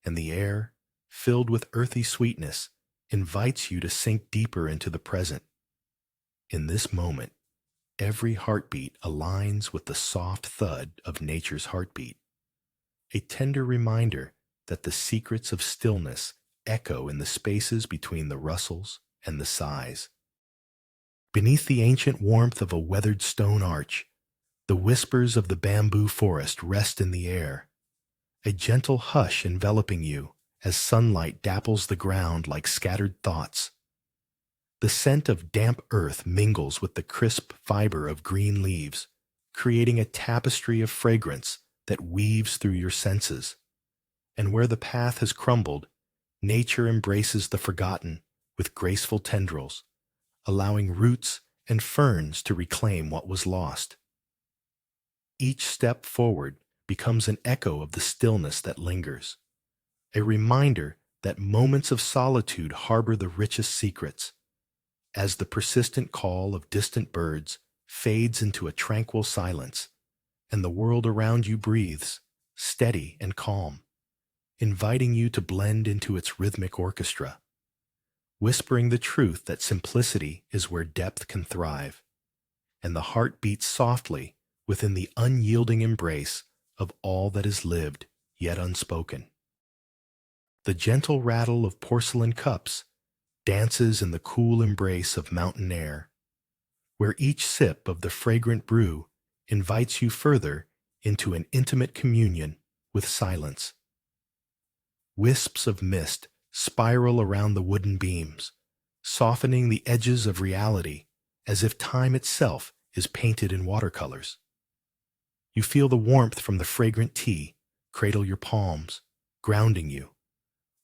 and the air, filled with earthy sweetness, invites you to sink deeper into the present. In this moment, every heartbeat aligns with the soft thud of nature's heartbeat, a tender reminder that the secrets of stillness echo in the spaces between the rustles and the sighs. Beneath the ancient warmth of a weathered stone arch, the whispers of the bamboo forest rest in the air, a gentle hush enveloping you as sunlight dapples the ground like scattered thoughts. The scent of damp earth mingles with the crisp fiber of green leaves, creating a tapestry of fragrance that weaves through your senses. And where the path has crumbled, nature embraces the forgotten with graceful tendrils, allowing roots and ferns to reclaim what was lost. Each step forward becomes an echo of the stillness that lingers, a reminder that moments of solitude harbor the richest secrets. As the persistent call of distant birds fades into a tranquil silence, and the world around you breathes, steady and calm, inviting you to blend into its rhythmic orchestra, whispering the truth that simplicity is where depth can thrive, and the heart beats softly within the unyielding embrace of all that is lived yet unspoken. The gentle rattle of porcelain cups dances in the cool embrace of mountain air, where each sip of the fragrant brew invites you further into an intimate communion with silence. Wisps of mist spiral around the wooden beams, softening the edges of reality as if time itself is painted in watercolors. You feel the warmth from the fragrant tea cradle your palms, grounding you,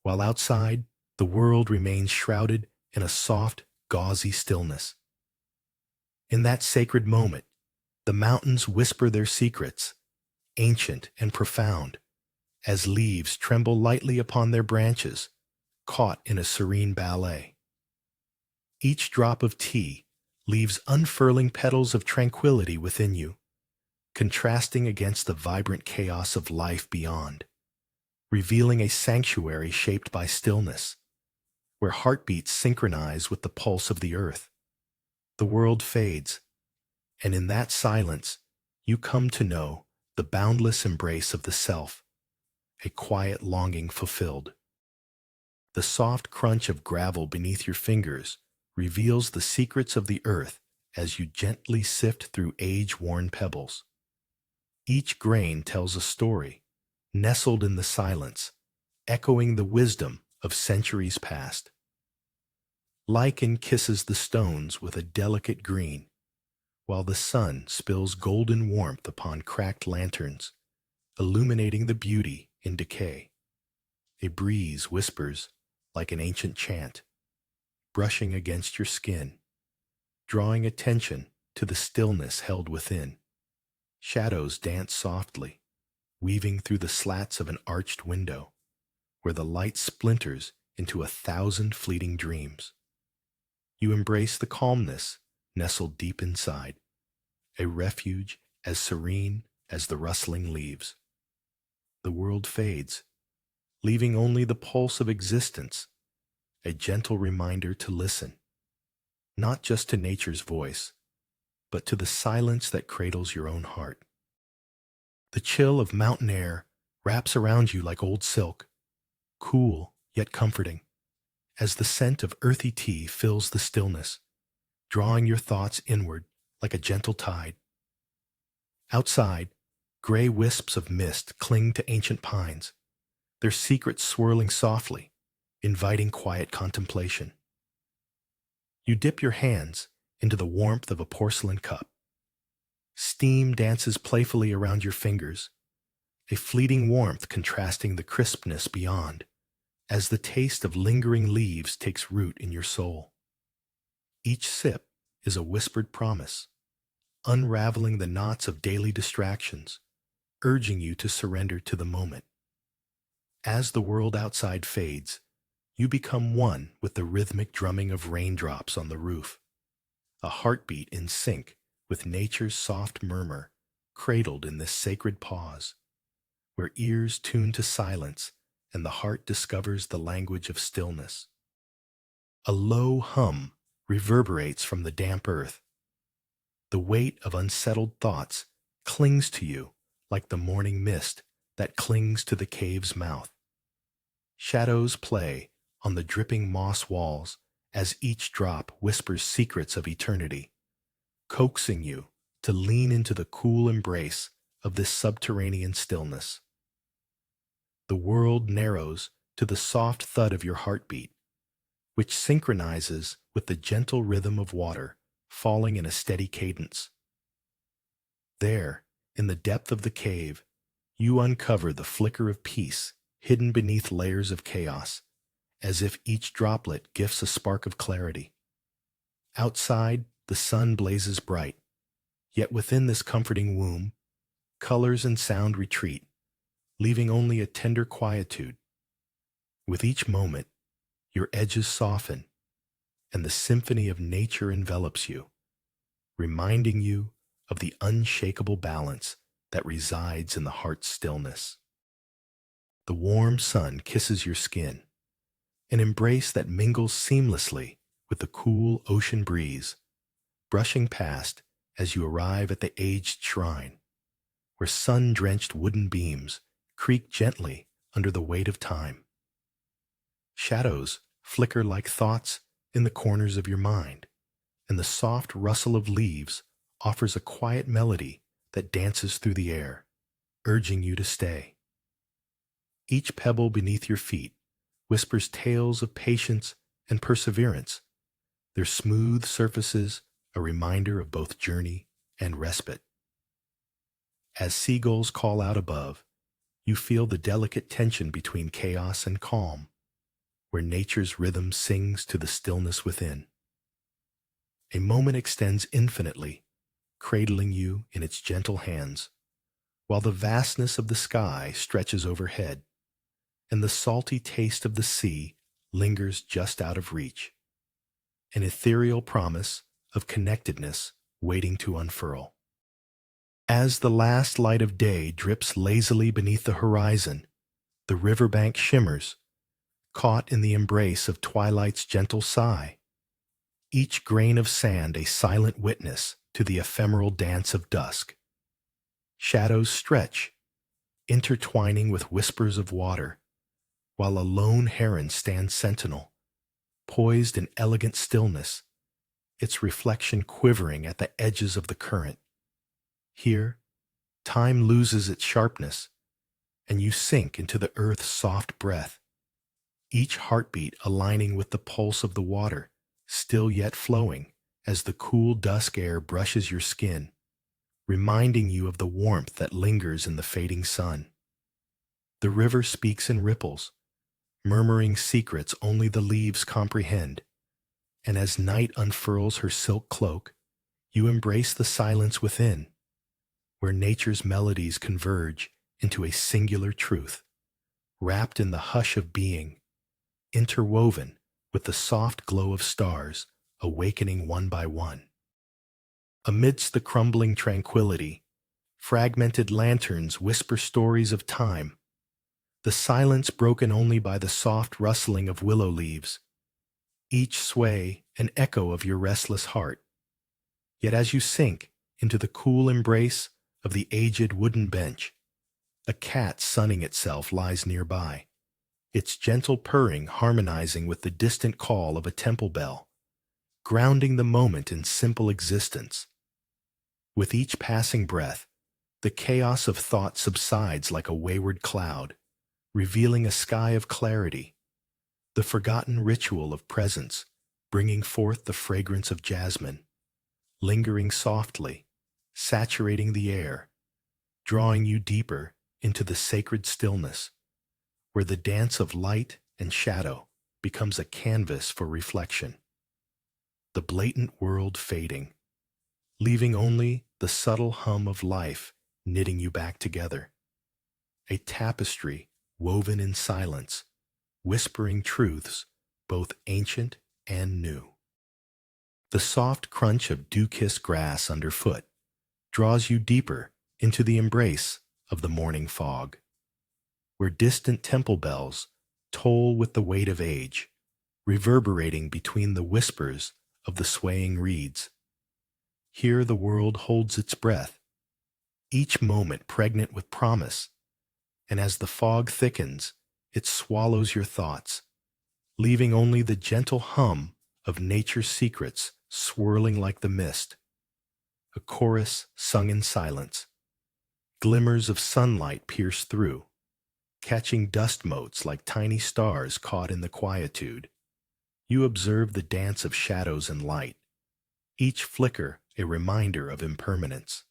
while outside the world remains shrouded in a soft, gauzy stillness. In that sacred moment, the mountains whisper their secrets, ancient and profound, as leaves tremble lightly upon their branches, caught in a serene ballet. Each drop of tea leaves unfurling petals of tranquility within you, contrasting against the vibrant chaos of life beyond, revealing a sanctuary shaped by stillness, where heartbeats synchronize with the pulse of the earth. The world fades, and in that silence you come to know the boundless embrace of the self, a quiet longing fulfilled. The soft crunch of gravel beneath your fingers reveals the secrets of the earth as you gently sift through age-worn pebbles. Each grain tells a story, nestled in the silence, echoing the wisdom of centuries past. Lichen kisses the stones with a delicate green, while the sun spills golden warmth upon cracked lanterns, illuminating the beauty in decay. A breeze whispers like an ancient chant, brushing against your skin, drawing attention to the stillness held within. Shadows dance softly, weaving through the slats of an arched window, where the light splinters into 1,000 fleeting dreams. You embrace the calmness nestled deep inside, a refuge as serene as the rustling leaves. The world fades, leaving only the pulse of existence, a gentle reminder to listen, not just to nature's voice, but to the silence that cradles your own heart. The chill of mountain air wraps around you like old silk, cool yet comforting, as the scent of earthy tea fills the stillness, drawing your thoughts inward like a gentle tide. Outside, gray wisps of mist cling to ancient pines, their secrets swirling softly, inviting quiet contemplation. You dip your hands into the warmth of a porcelain cup. Steam dances playfully around your fingers, a fleeting warmth contrasting the crispness beyond, as the taste of lingering leaves takes root in your soul. Each sip is a whispered promise, unraveling the knots of daily distractions, urging you to surrender to the moment. As the world outside fades, you become one with the rhythmic drumming of raindrops on the roof, a heartbeat in sync with nature's soft murmur, cradled in this sacred pause, where ears tune to silence and the heart discovers the language of stillness. A low hum reverberates from the damp earth. The weight of unsettled thoughts clings to you like the morning mist that clings to the cave's mouth. Shadows play on the dripping moss walls as each drop whispers secrets of eternity, coaxing you to lean into the cool embrace of this subterranean stillness. The world narrows to the soft thud of your heartbeat, which synchronizes with the gentle rhythm of water falling in a steady cadence. There, in the depth of the cave, you uncover the flicker of peace hidden beneath layers of chaos, as if each droplet gifts a spark of clarity. Outside, the sun blazes bright, yet within this comforting womb, colors and sound retreat, leaving only a tender quietude. With each moment, your edges soften, and the symphony of nature envelops you, reminding you of the unshakable balance that resides in the heart's stillness. The warm sun kisses your skin, an embrace that mingles seamlessly with the cool ocean breeze, brushing past as you arrive at the aged shrine, where sun-drenched wooden beams creak gently under the weight of time. Shadows flicker like thoughts in the corners of your mind, and the soft rustle of leaves offers a quiet melody that dances through the air, urging you to stay. Each pebble beneath your feet whispers tales of patience and perseverance, their smooth surfaces a reminder of both journey and respite. As seagulls call out above, you feel the delicate tension between chaos and calm, where nature's rhythm sings to the stillness within. A moment extends infinitely, cradling you in its gentle hands, while the vastness of the sky stretches overhead, and the salty taste of the sea lingers just out of reach, an ethereal promise of connectedness waiting to unfurl. As the last light of day drips lazily beneath the horizon, the riverbank shimmers, caught in the embrace of twilight's gentle sigh, each grain of sand a silent witness to the ephemeral dance of dusk. Shadows stretch, intertwining with whispers of water, while a lone heron stands sentinel, poised in elegant stillness, its reflection quivering at the edges of the current. Here, time loses its sharpness, and you sink into the earth's soft breath, each heartbeat aligning with the pulse of the water, still yet flowing as the cool dusk air brushes your skin, reminding you of the warmth that lingers in the fading sun. The river speaks in ripples, murmuring secrets only the leaves comprehend, and as night unfurls her silk cloak, you embrace the silence within, where nature's melodies converge into a singular truth, wrapped in the hush of being, interwoven with the soft glow of stars awakening one by one. Amidst the crumbling tranquility, fragmented lanterns whisper stories of time, the silence broken only by the soft rustling of willow leaves, each sway an echo of your restless heart. Yet as you sink into the cool embrace of the aged wooden bench, a cat sunning itself lies nearby, its gentle purring harmonizing with the distant call of a temple bell, grounding the moment in simple existence. With each passing breath, the chaos of thought subsides like a wayward cloud, revealing a sky of clarity, the forgotten ritual of presence, bringing forth the fragrance of jasmine, lingering softly, saturating the air, drawing you deeper into the sacred stillness, where the dance of light and shadow becomes a canvas for reflection. The blatant world fading, leaving only the subtle hum of life knitting you back together. A tapestry woven in silence, whispering truths both ancient and new. The soft crunch of dew-kissed grass underfoot draws you deeper into the embrace of the morning fog, where distant temple bells toll with the weight of age, reverberating between the whispers of the swaying reeds. Here the world holds its breath, each moment pregnant with promise, and as the fog thickens, it swallows your thoughts, leaving only the gentle hum of nature's secrets swirling like the mist. A chorus sung in silence. Glimmers of sunlight pierce through, catching dust motes like tiny stars caught in the quietude. You observe the dance of shadows and light, each flicker a reminder of impermanence.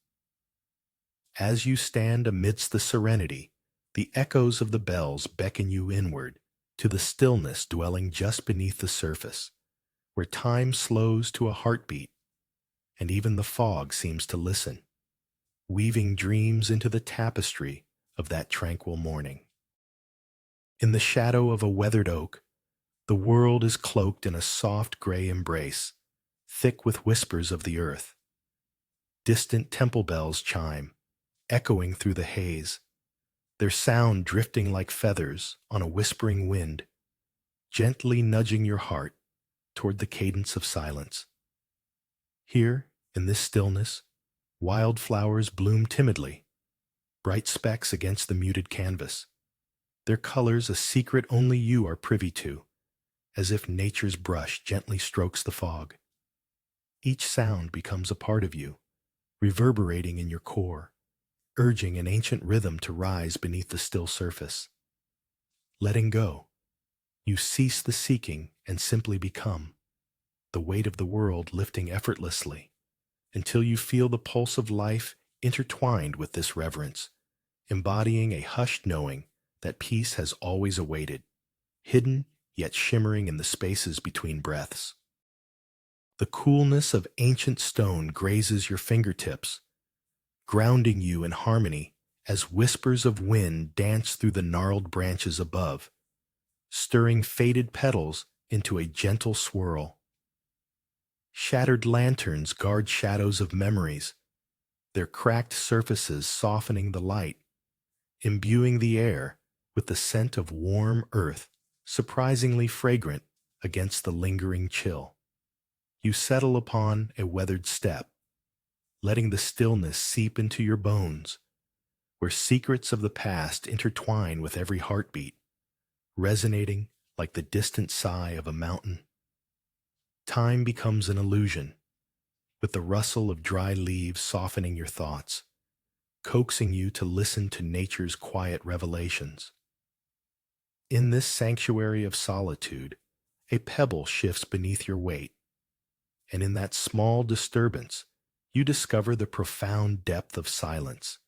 As you stand amidst the serenity, the echoes of the bells beckon you inward to the stillness dwelling just beneath the surface, where time slows to a heartbeat, and even the fog seems to listen, weaving dreams into the tapestry of that tranquil morning. In the shadow of a weathered oak, the world is cloaked in a soft gray embrace, thick with whispers of the earth. Distant temple bells chime, echoing through the haze, their sound drifting like feathers on a whispering wind, gently nudging your heart toward the cadence of silence. Here, in this stillness, wildflowers bloom timidly, bright specks against the muted canvas, their colors a secret only you are privy to, as if nature's brush gently strokes the fog. Each sound becomes a part of you, reverberating in your core, urging an ancient rhythm to rise beneath the still surface. Letting go, you cease the seeking and simply become, the weight of the world lifting effortlessly, until you feel the pulse of life intertwined with this reverence, embodying a hushed knowing that peace has always awaited, hidden yet shimmering in the spaces between breaths. The coolness of ancient stone grazes your fingertips, grounding you in harmony as whispers of wind dance through the gnarled branches above, stirring faded petals into a gentle swirl. Shattered lanterns guard shadows of memories, their cracked surfaces softening the light, imbuing the air with the scent of warm earth, surprisingly fragrant against the lingering chill. You settle upon a weathered step, letting the stillness seep into your bones, where secrets of the past intertwine with every heartbeat, resonating like the distant sigh of a mountain. Time becomes an illusion, with the rustle of dry leaves softening your thoughts, coaxing you to listen to nature's quiet revelations. In this sanctuary of solitude, a pebble shifts beneath your weight, and in that small disturbance, you discover the profound depth of silence,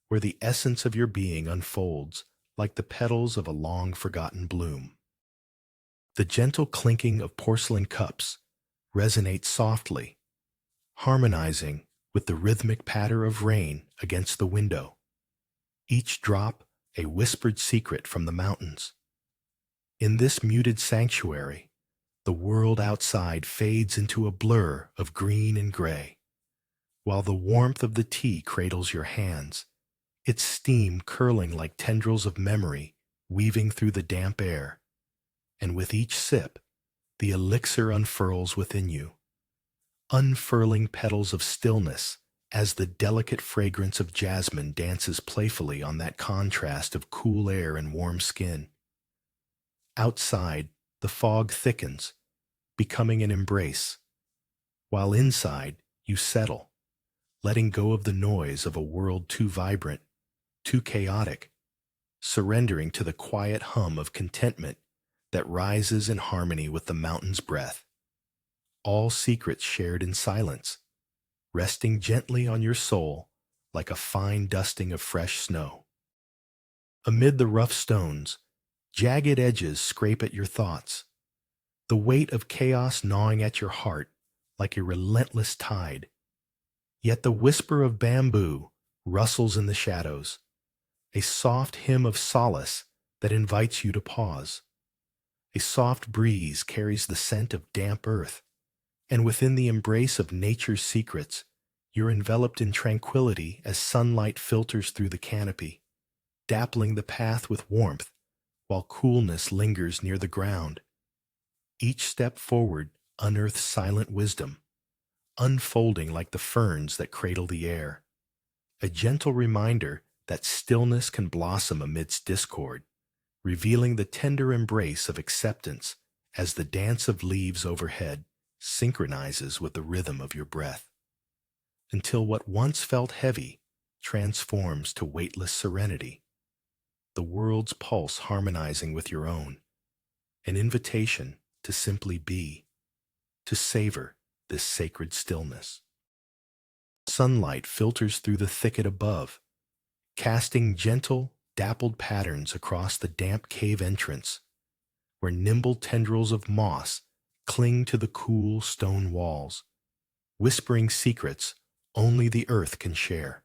where the essence of your being unfolds like the petals of a long-forgotten bloom. The gentle clinking of porcelain cups resonates softly, harmonizing with the rhythmic patter of rain against the window, each drop a whispered secret from the mountains. In this muted sanctuary, the world outside fades into a blur of green and gray, while the warmth of the tea cradles your hands, its steam curling like tendrils of memory weaving through the damp air. And with each sip, the elixir unfurls within you, unfurling petals of stillness as the delicate fragrance of jasmine dances playfully on that contrast of cool air and warm skin. Outside, the fog thickens, becoming an embrace, while inside you settle, letting go of the noise of a world too vibrant, too chaotic, surrendering to the quiet hum of contentment that rises in harmony with the mountain's breath. All secrets shared in silence, resting gently on your soul like a fine dusting of fresh snow. Amid the rough stones, jagged edges scrape at your thoughts, the weight of chaos gnawing at your heart like a relentless tide. Yet the whisper of bamboo rustles in the shadows, a soft hymn of solace that invites you to pause. A soft breeze carries the scent of damp earth, and within the embrace of nature's secrets, you're enveloped in tranquility as sunlight filters through the canopy, dappling the path with warmth while coolness lingers near the ground. Each step forward unearths silent wisdom, unfolding like the ferns that cradle the air, a gentle reminder that stillness can blossom amidst discord, revealing the tender embrace of acceptance as the dance of leaves overhead synchronizes with the rhythm of your breath, until what once felt heavy transforms to weightless serenity, the world's pulse harmonizing with your own, an invitation to simply be, to savor this sacred stillness. Sunlight filters through the thicket above, casting gentle, dappled patterns across the damp cave entrance, where nimble tendrils of moss cling to the cool stone walls, whispering secrets only the earth can share.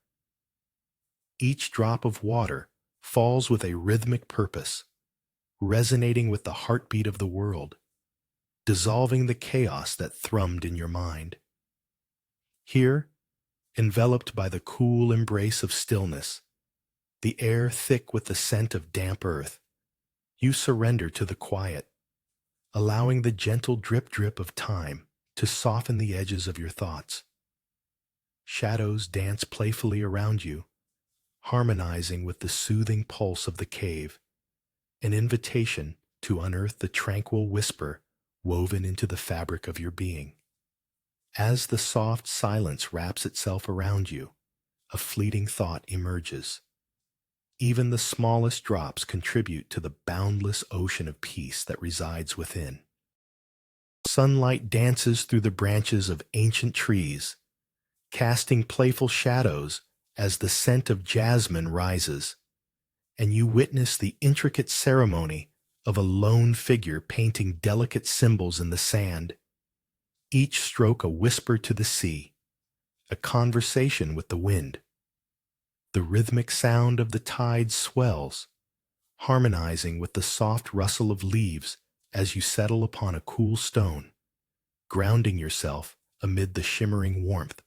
Each drop of water falls with a rhythmic purpose, resonating with the heartbeat of the world, dissolving the chaos that thrummed in your mind. Here, enveloped by the cool embrace of stillness, the air thick with the scent of damp earth, you surrender to the quiet, allowing the gentle drip-drip of time to soften the edges of your thoughts. Shadows dance playfully around you, harmonizing with the soothing pulse of the cave, an invitation to unearth the tranquil whisper woven into the fabric of your being. As the soft silence wraps itself around you, a fleeting thought emerges. Even the smallest drops contribute to the boundless ocean of peace that resides within. Sunlight dances through the branches of ancient trees, casting playful shadows as the scent of jasmine rises, and you witness the intricate ceremony of a lone figure painting delicate symbols in the sand, each stroke a whisper to the sea, a conversation with the wind. The rhythmic sound of the tide swells, harmonizing with the soft rustle of leaves as you settle upon a cool stone, grounding yourself amid the shimmering warmth.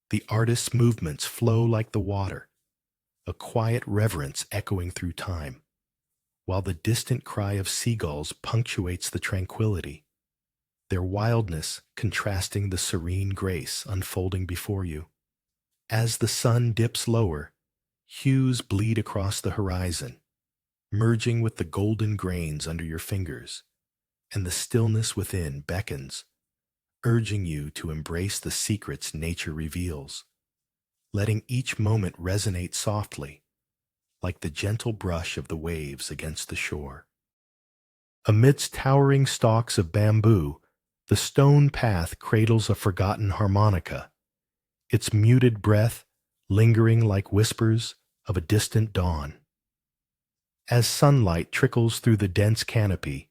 The artist's movements flow like the water, a quiet reverence echoing through time, while the distant cry of seagulls punctuates the tranquility, their wildness contrasting the serene grace unfolding before you. As the sun dips lower, hues bleed across the horizon, merging with the golden grains under your fingers, and the stillness within beckons, urging you to embrace the secrets nature reveals, letting each moment resonate softly, like the gentle brush of the waves against the shore. Amidst towering stalks of bamboo, the stone path cradles a forgotten harmonica, its muted breath lingering like whispers of a distant dawn. As sunlight trickles through the dense canopy,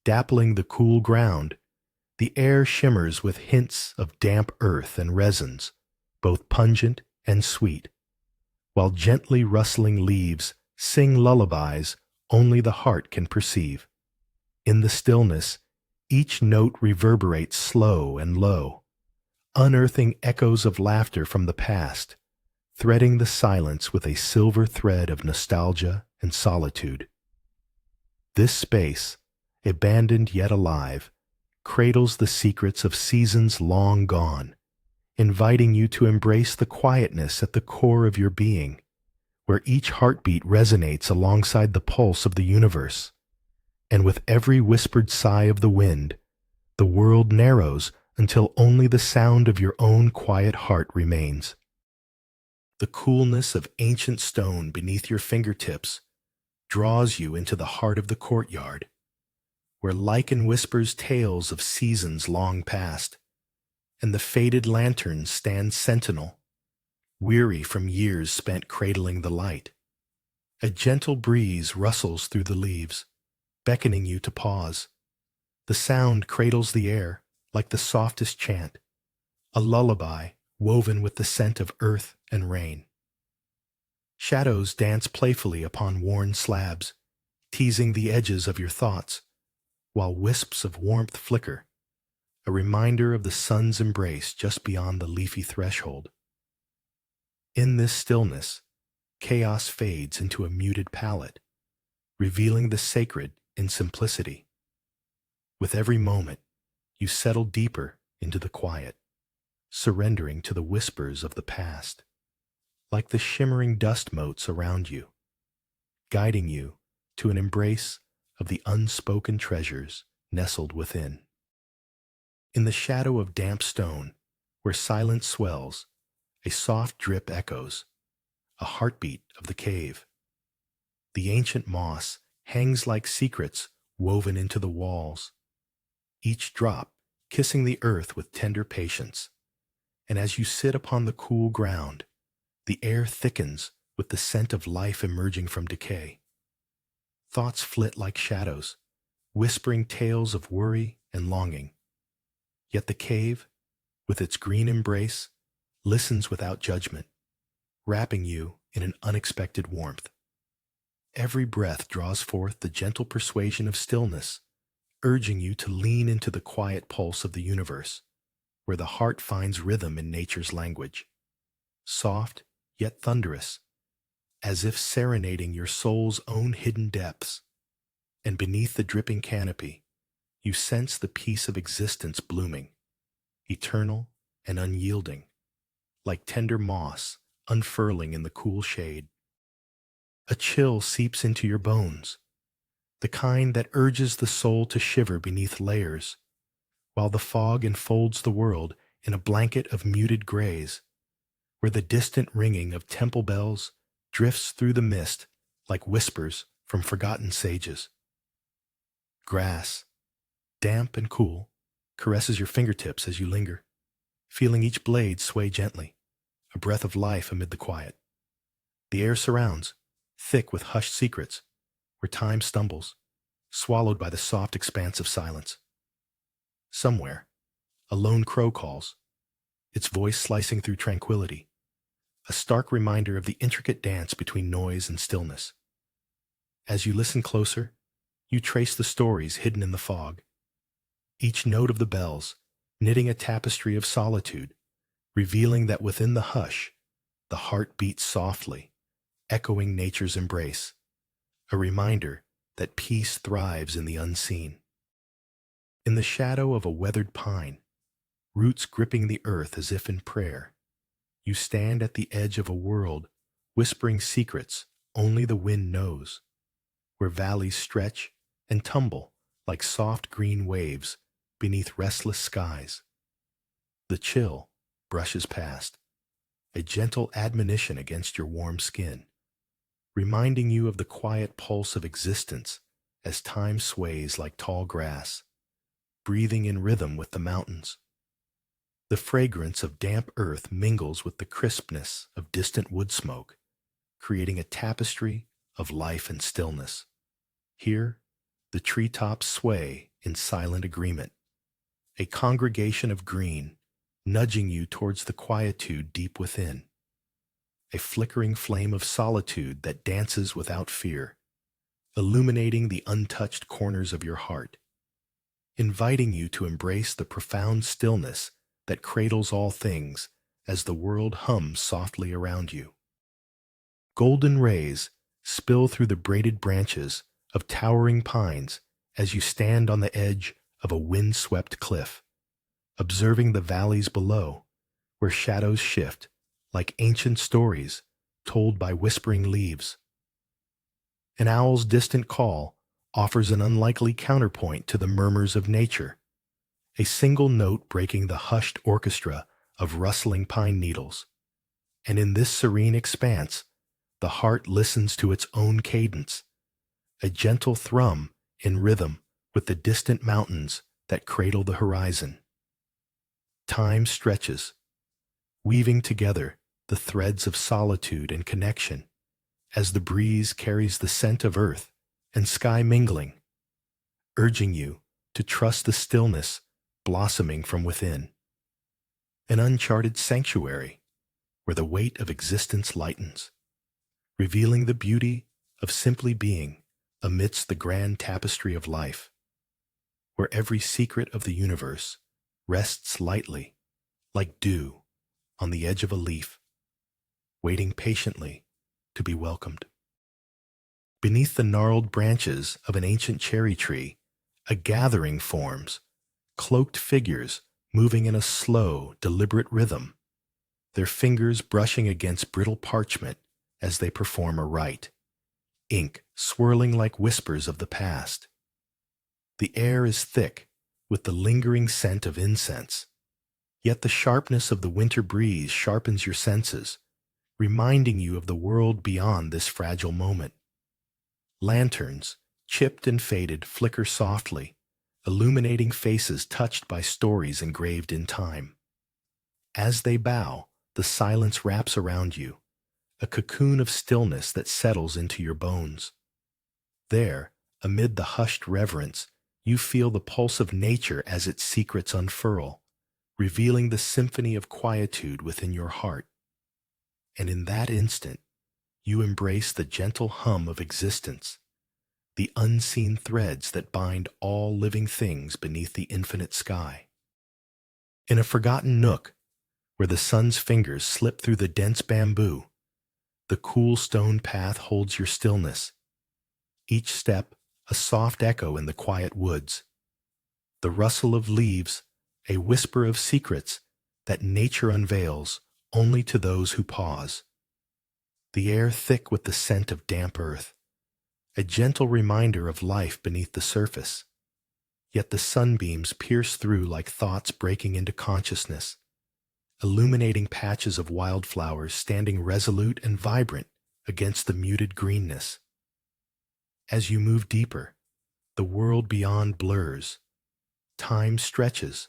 dappling the cool ground, the air shimmers with hints of damp earth and resins, both pungent and sweet, while gently rustling leaves sing lullabies only the heart can perceive. In the stillness, each note reverberates slow and low, unearthing echoes of laughter from the past, threading the silence with a silver thread of nostalgia and solitude. This space, abandoned yet alive, cradles the secrets of seasons long gone, inviting you to embrace the quietness at the core of your being, where each heartbeat resonates alongside the pulse of the universe. And with every whispered sigh of the wind, the world narrows until only the sound of your own quiet heart remains. The coolness of ancient stone beneath your fingertips draws you into the heart of the courtyard, where lichen whispers tales of seasons long past, and the faded lanterns stand sentinel, weary from years spent cradling the light. A gentle breeze rustles through the leaves, beckoning you to pause. The sound cradles the air like the softest chant, a lullaby woven with the scent of earth and rain. Shadows dance playfully upon worn slabs, teasing the edges of your thoughts, while wisps of warmth flicker, a reminder of the sun's embrace just beyond the leafy threshold. In this stillness, chaos fades into a muted palette, revealing the sacred in simplicity. With every moment, you settle deeper into the quiet, surrendering to the whispers of the past, like the shimmering dust motes around you, guiding you to an embrace of the unspoken treasures nestled within. In the shadow of damp stone, where silence swells, a soft drip echoes, a heartbeat of the cave. The ancient moss hangs like secrets woven into the walls, each drop kissing the earth with tender patience. And as you sit upon the cool ground, the air thickens with the scent of life emerging from decay. Thoughts flit like shadows, whispering tales of worry and longing. Yet the cave, with its green embrace, listens without judgment, wrapping you in an unexpected warmth. Every breath draws forth the gentle persuasion of stillness, urging you to lean into the quiet pulse of the universe, where the heart finds rhythm in nature's language, soft yet thunderous, as if serenading your soul's own hidden depths. And beneath the dripping canopy, you sense the peace of existence blooming, eternal and unyielding, like tender moss unfurling in the cool shade. A chill seeps into your bones, the kind that urges the soul to shiver beneath layers, while the fog enfolds the world in a blanket of muted grays, where the distant ringing of temple bells drifts through the mist like whispers from forgotten sages. Grass, damp and cool, caresses your fingertips as you linger, feeling each blade sway gently, a breath of life amid the quiet. The air surrounds, thick with hushed secrets, where time stumbles, swallowed by the soft expanse of silence. Somewhere, a lone crow calls, its voice slicing through tranquility, a stark reminder of the intricate dance between noise and stillness. As you listen closer, you trace the stories hidden in the fog, each note of the bells knitting a tapestry of solitude, revealing that within the hush, the heart beats softly, echoing nature's embrace, a reminder that peace thrives in the unseen. In the shadow of a weathered pine, roots gripping the earth as if in prayer, you stand at the edge of a world whispering secrets only the wind knows, where valleys stretch and tumble like soft green waves beneath restless skies. The chill brushes past, a gentle admonition against your warm skin, reminding you of the quiet pulse of existence as time sways like tall grass, breathing in rhythm with the mountains. The fragrance of damp earth mingles with the crispness of distant wood smoke, creating a tapestry of life and stillness. Here, the treetops sway in silent agreement, a congregation of green nudging you towards the quietude deep within, a flickering flame of solitude that dances without fear, illuminating the untouched corners of your heart, inviting you to embrace the profound stillness that cradles all things as the world hums softly around you. Golden rays spill through the braided branches of towering pines as you stand on the edge of a wind-swept cliff, observing the valleys below, where shadows shift like ancient stories told by whispering leaves. An owl's distant call offers an unlikely counterpoint to the murmurs of nature, a single note breaking the hushed orchestra of rustling pine needles. And in this serene expanse, the heart listens to its own cadence, a gentle thrum in rhythm with the distant mountains that cradle the horizon. Time stretches, weaving together the threads of solitude and connection, as the breeze carries the scent of earth and sky mingling, urging you to trust the stillness blossoming from within, an uncharted sanctuary where the weight of existence lightens, revealing the beauty of simply being amidst the grand tapestry of life, where every secret of the universe rests lightly, like dew on the edge of a leaf, waiting patiently to be welcomed. Beneath the gnarled branches of an ancient cherry tree, a gathering forms, cloaked figures moving in a slow, deliberate rhythm, their fingers brushing against brittle parchment as they perform a rite, ink swirling like whispers of the past. The air is thick with the lingering scent of incense, yet the sharpness of the winter breeze sharpens your senses, reminding you of the world beyond this fragile moment. Lanterns, chipped and faded, flicker softly, illuminating faces touched by stories engraved in time. As they bow, the silence wraps around you, a cocoon of stillness that settles into your bones. There, amid the hushed reverence, you feel the pulse of nature as its secrets unfurl, revealing the symphony of quietude within your heart. And in that instant, you embrace the gentle hum of existence, the unseen threads that bind all living things beneath the infinite sky. In a forgotten nook, where the sun's fingers slip through the dense bamboo, the cool stone path holds your stillness, each step a soft echo in the quiet woods, the rustle of leaves a whisper of secrets that nature unveils only to those who pause, the air thick with the scent of damp earth, a gentle reminder of life beneath the surface. Yet the sunbeams pierce through like thoughts breaking into consciousness, illuminating patches of wildflowers standing resolute and vibrant against the muted greenness. As you move deeper, the world beyond blurs, time stretches,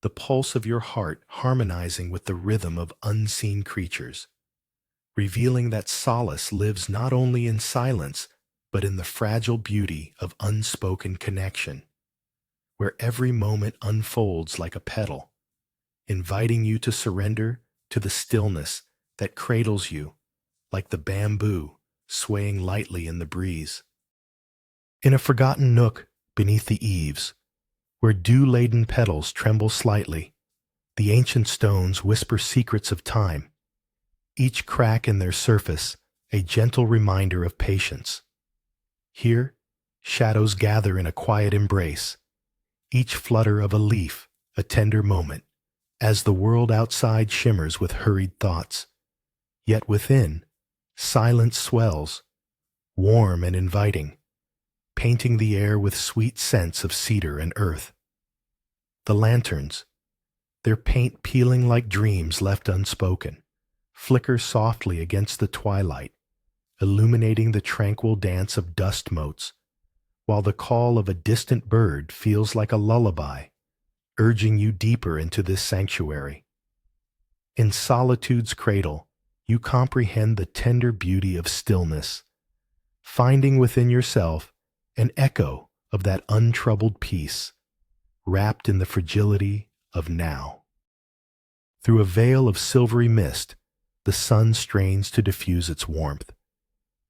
the pulse of your heart harmonizing with the rhythm of unseen creatures, revealing that solace lives not only in silence, but in the fragile beauty of unspoken connection, where every moment unfolds like a petal, inviting you to surrender to the stillness that cradles you, like the bamboo swaying lightly in the breeze. In a forgotten nook beneath the eaves, where dew-laden petals tremble slightly, the ancient stones whisper secrets of time, each crack in their surface a gentle reminder of patience. Here, shadows gather in a quiet embrace, each flutter of a leaf a tender moment, as the world outside shimmers with hurried thoughts. Yet within, silence swells, warm and inviting, painting the air with sweet scents of cedar and earth. The lanterns, their paint peeling like dreams left unspoken, flicker softly against the twilight, illuminating the tranquil dance of dust motes, while the call of a distant bird feels like a lullaby, urging you deeper into this sanctuary. In solitude's cradle, you comprehend the tender beauty of stillness, finding within yourself an echo of that untroubled peace, wrapped in the fragility of now. Through a veil of silvery mist, the sun strains to diffuse its warmth,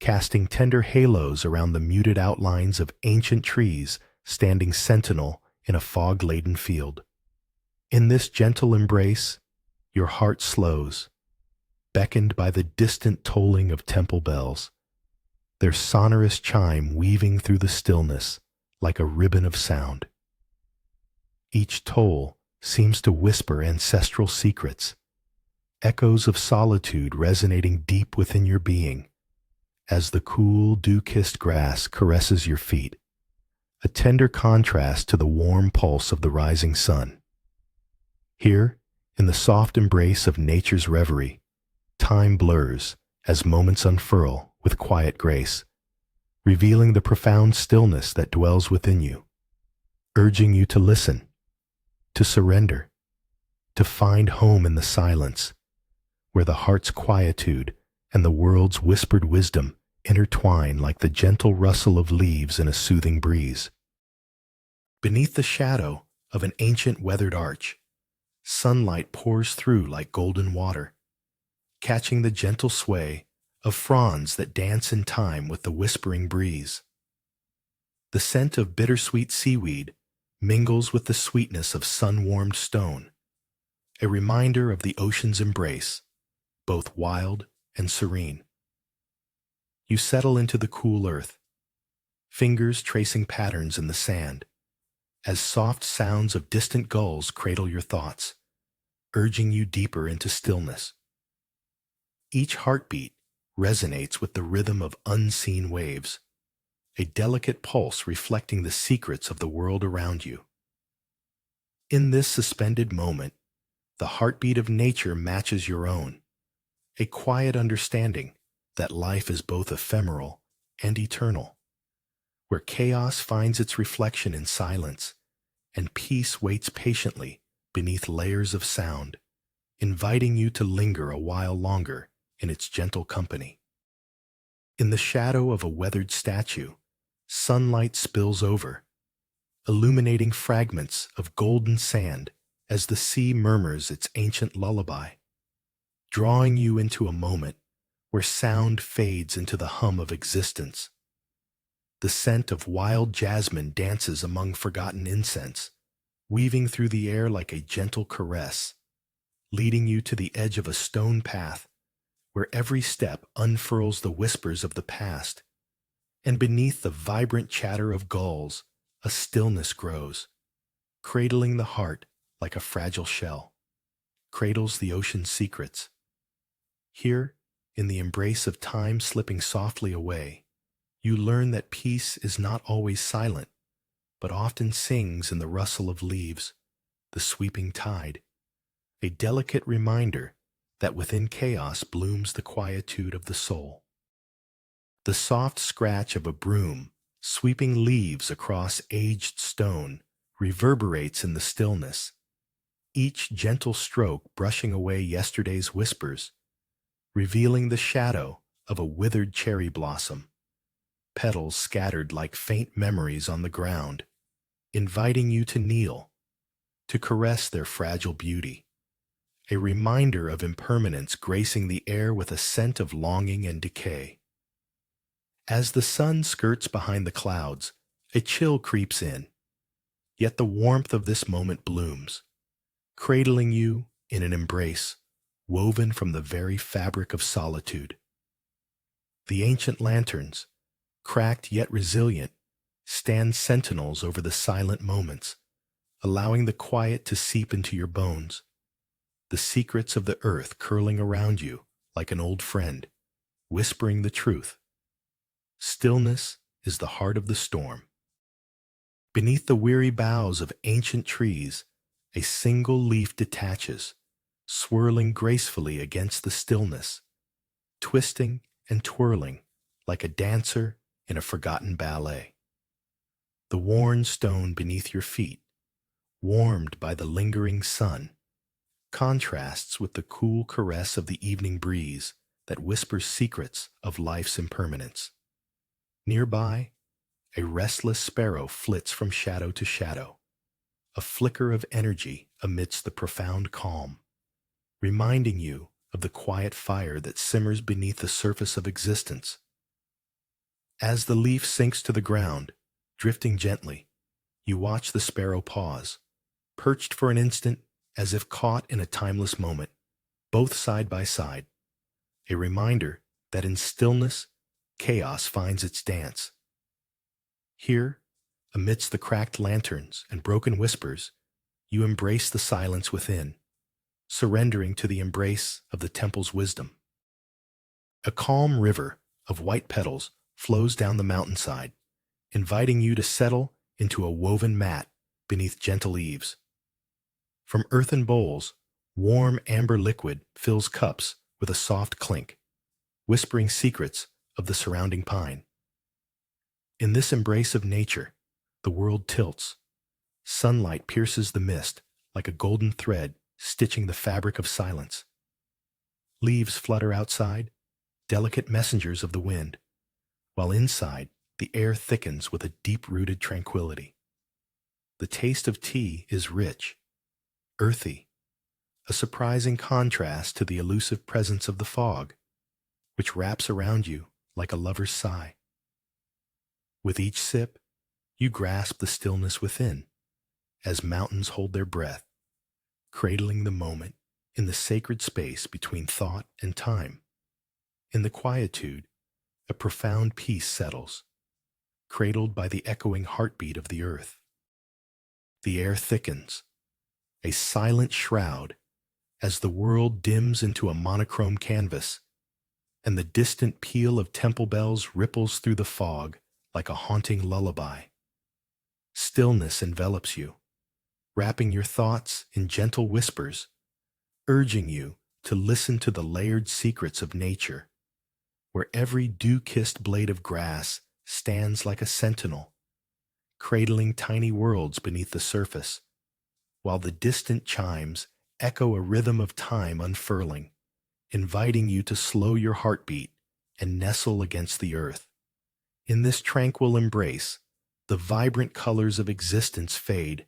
casting tender halos around the muted outlines of ancient trees standing sentinel in a fog-laden field. In this gentle embrace, your heart slows, beckoned by the distant tolling of temple bells, their sonorous chime weaving through the stillness like a ribbon of sound. Each toll seems to whisper ancestral secrets, echoes of solitude resonating deep within your being, as the cool, dew-kissed grass caresses your feet, a tender contrast to the warm pulse of the rising sun. Here, in the soft embrace of nature's reverie, time blurs as moments unfurl with quiet grace, revealing the profound stillness that dwells within you, urging you to listen, to surrender, to find home in the silence, where the heart's quietude and the world's whispered wisdom intertwine like the gentle rustle of leaves in a soothing breeze. Beneath the shadow of an ancient weathered arch, sunlight pours through like golden water, catching the gentle sway of fronds that dance in time with the whispering breeze. The scent of bittersweet seaweed mingles with the sweetness of sun-warmed stone, a reminder of the ocean's embrace, both wild and serene. You settle into the cool earth, fingers tracing patterns in the sand, as soft sounds of distant gulls cradle your thoughts, urging you deeper into stillness. Each heartbeat resonates with the rhythm of unseen waves, a delicate pulse reflecting the secrets of the world around you. In this suspended moment, the heartbeat of nature matches your own, a quiet understanding that life is both ephemeral and eternal, where chaos finds its reflection in silence, and peace waits patiently beneath layers of sound, inviting you to linger a while longer in its gentle company. In the shadow of a weathered statue, sunlight spills over, illuminating fragments of golden sand as the sea murmurs its ancient lullaby, drawing you into a moment where sound fades into the hum of existence. The scent of wild jasmine dances among forgotten incense, weaving through the air like a gentle caress, leading you to the edge of a stone path where every step unfurls the whispers of the past, and beneath the vibrant chatter of gulls, a stillness grows, cradling the heart like a fragile shell, cradles the ocean's secrets. Here, in the embrace of time slipping softly away, you learn that peace is not always silent, but often sings in the rustle of leaves, the sweeping tide, a delicate reminder that within chaos blooms the quietude of the soul. The soft scratch of a broom sweeping leaves across aged stone reverberates in the stillness, each gentle stroke brushing away yesterday's whispers, revealing the shadow of a withered cherry blossom, petals scattered like faint memories on the ground, inviting you to kneel, to caress their fragile beauty, a reminder of impermanence gracing the air with a scent of longing and decay. As the sun skirts behind the clouds, a chill creeps in, yet the warmth of this moment blooms, cradling you in an embrace woven from the very fabric of solitude. The ancient lanterns, cracked yet resilient, stand sentinels over the silent moments, allowing the quiet to seep into your bones, the secrets of the earth curling around you like an old friend, whispering the truth. Stillness is the heart of the storm. Beneath the weary boughs of ancient trees, a single leaf detaches, swirling gracefully against the stillness, twisting and twirling like a dancer in a forgotten ballet. The worn stone beneath your feet, warmed by the lingering sun, contrasts with the cool caress of the evening breeze that whispers secrets of life's impermanence. Nearby, a restless sparrow flits from shadow to shadow, a flicker of energy amidst the profound calm, reminding you of the quiet fire that simmers beneath the surface of existence. As the leaf sinks to the ground, drifting gently, you watch the sparrow pause, perched for an instant as if caught in a timeless moment, both side by side, a reminder that in stillness, chaos finds its dance. Here, amidst the cracked lanterns and broken whispers, you embrace the silence within, surrendering to the embrace of the temple's wisdom. A calm river of white petals flows down the mountainside, inviting you to settle into a woven mat beneath gentle eaves. From earthen bowls, warm amber liquid fills cups with a soft clink, whispering secrets of the surrounding pine. In this embrace of nature, the world tilts. Sunlight pierces the mist like a golden thread stitching the fabric of silence. Leaves flutter outside, delicate messengers of the wind, while inside the air thickens with a deep-rooted tranquility. The taste of tea is rich, earthy, a surprising contrast to the elusive presence of the fog, which wraps around you like a lover's sigh. With each sip, you grasp the stillness within, as mountains hold their breath, cradling the moment in the sacred space between thought and time. In the quietude, a profound peace settles, cradled by the echoing heartbeat of the earth. The air thickens, a silent shroud, as the world dims into a monochrome canvas, and the distant peal of temple bells ripples through the fog like a haunting lullaby. Stillness envelops you, wrapping your thoughts in gentle whispers, urging you to listen to the layered secrets of nature, where every dew-kissed blade of grass stands like a sentinel, cradling tiny worlds beneath the surface, while the distant chimes echo a rhythm of time unfurling, inviting you to slow your heartbeat and nestle against the earth. In this tranquil embrace, the vibrant colors of existence fade,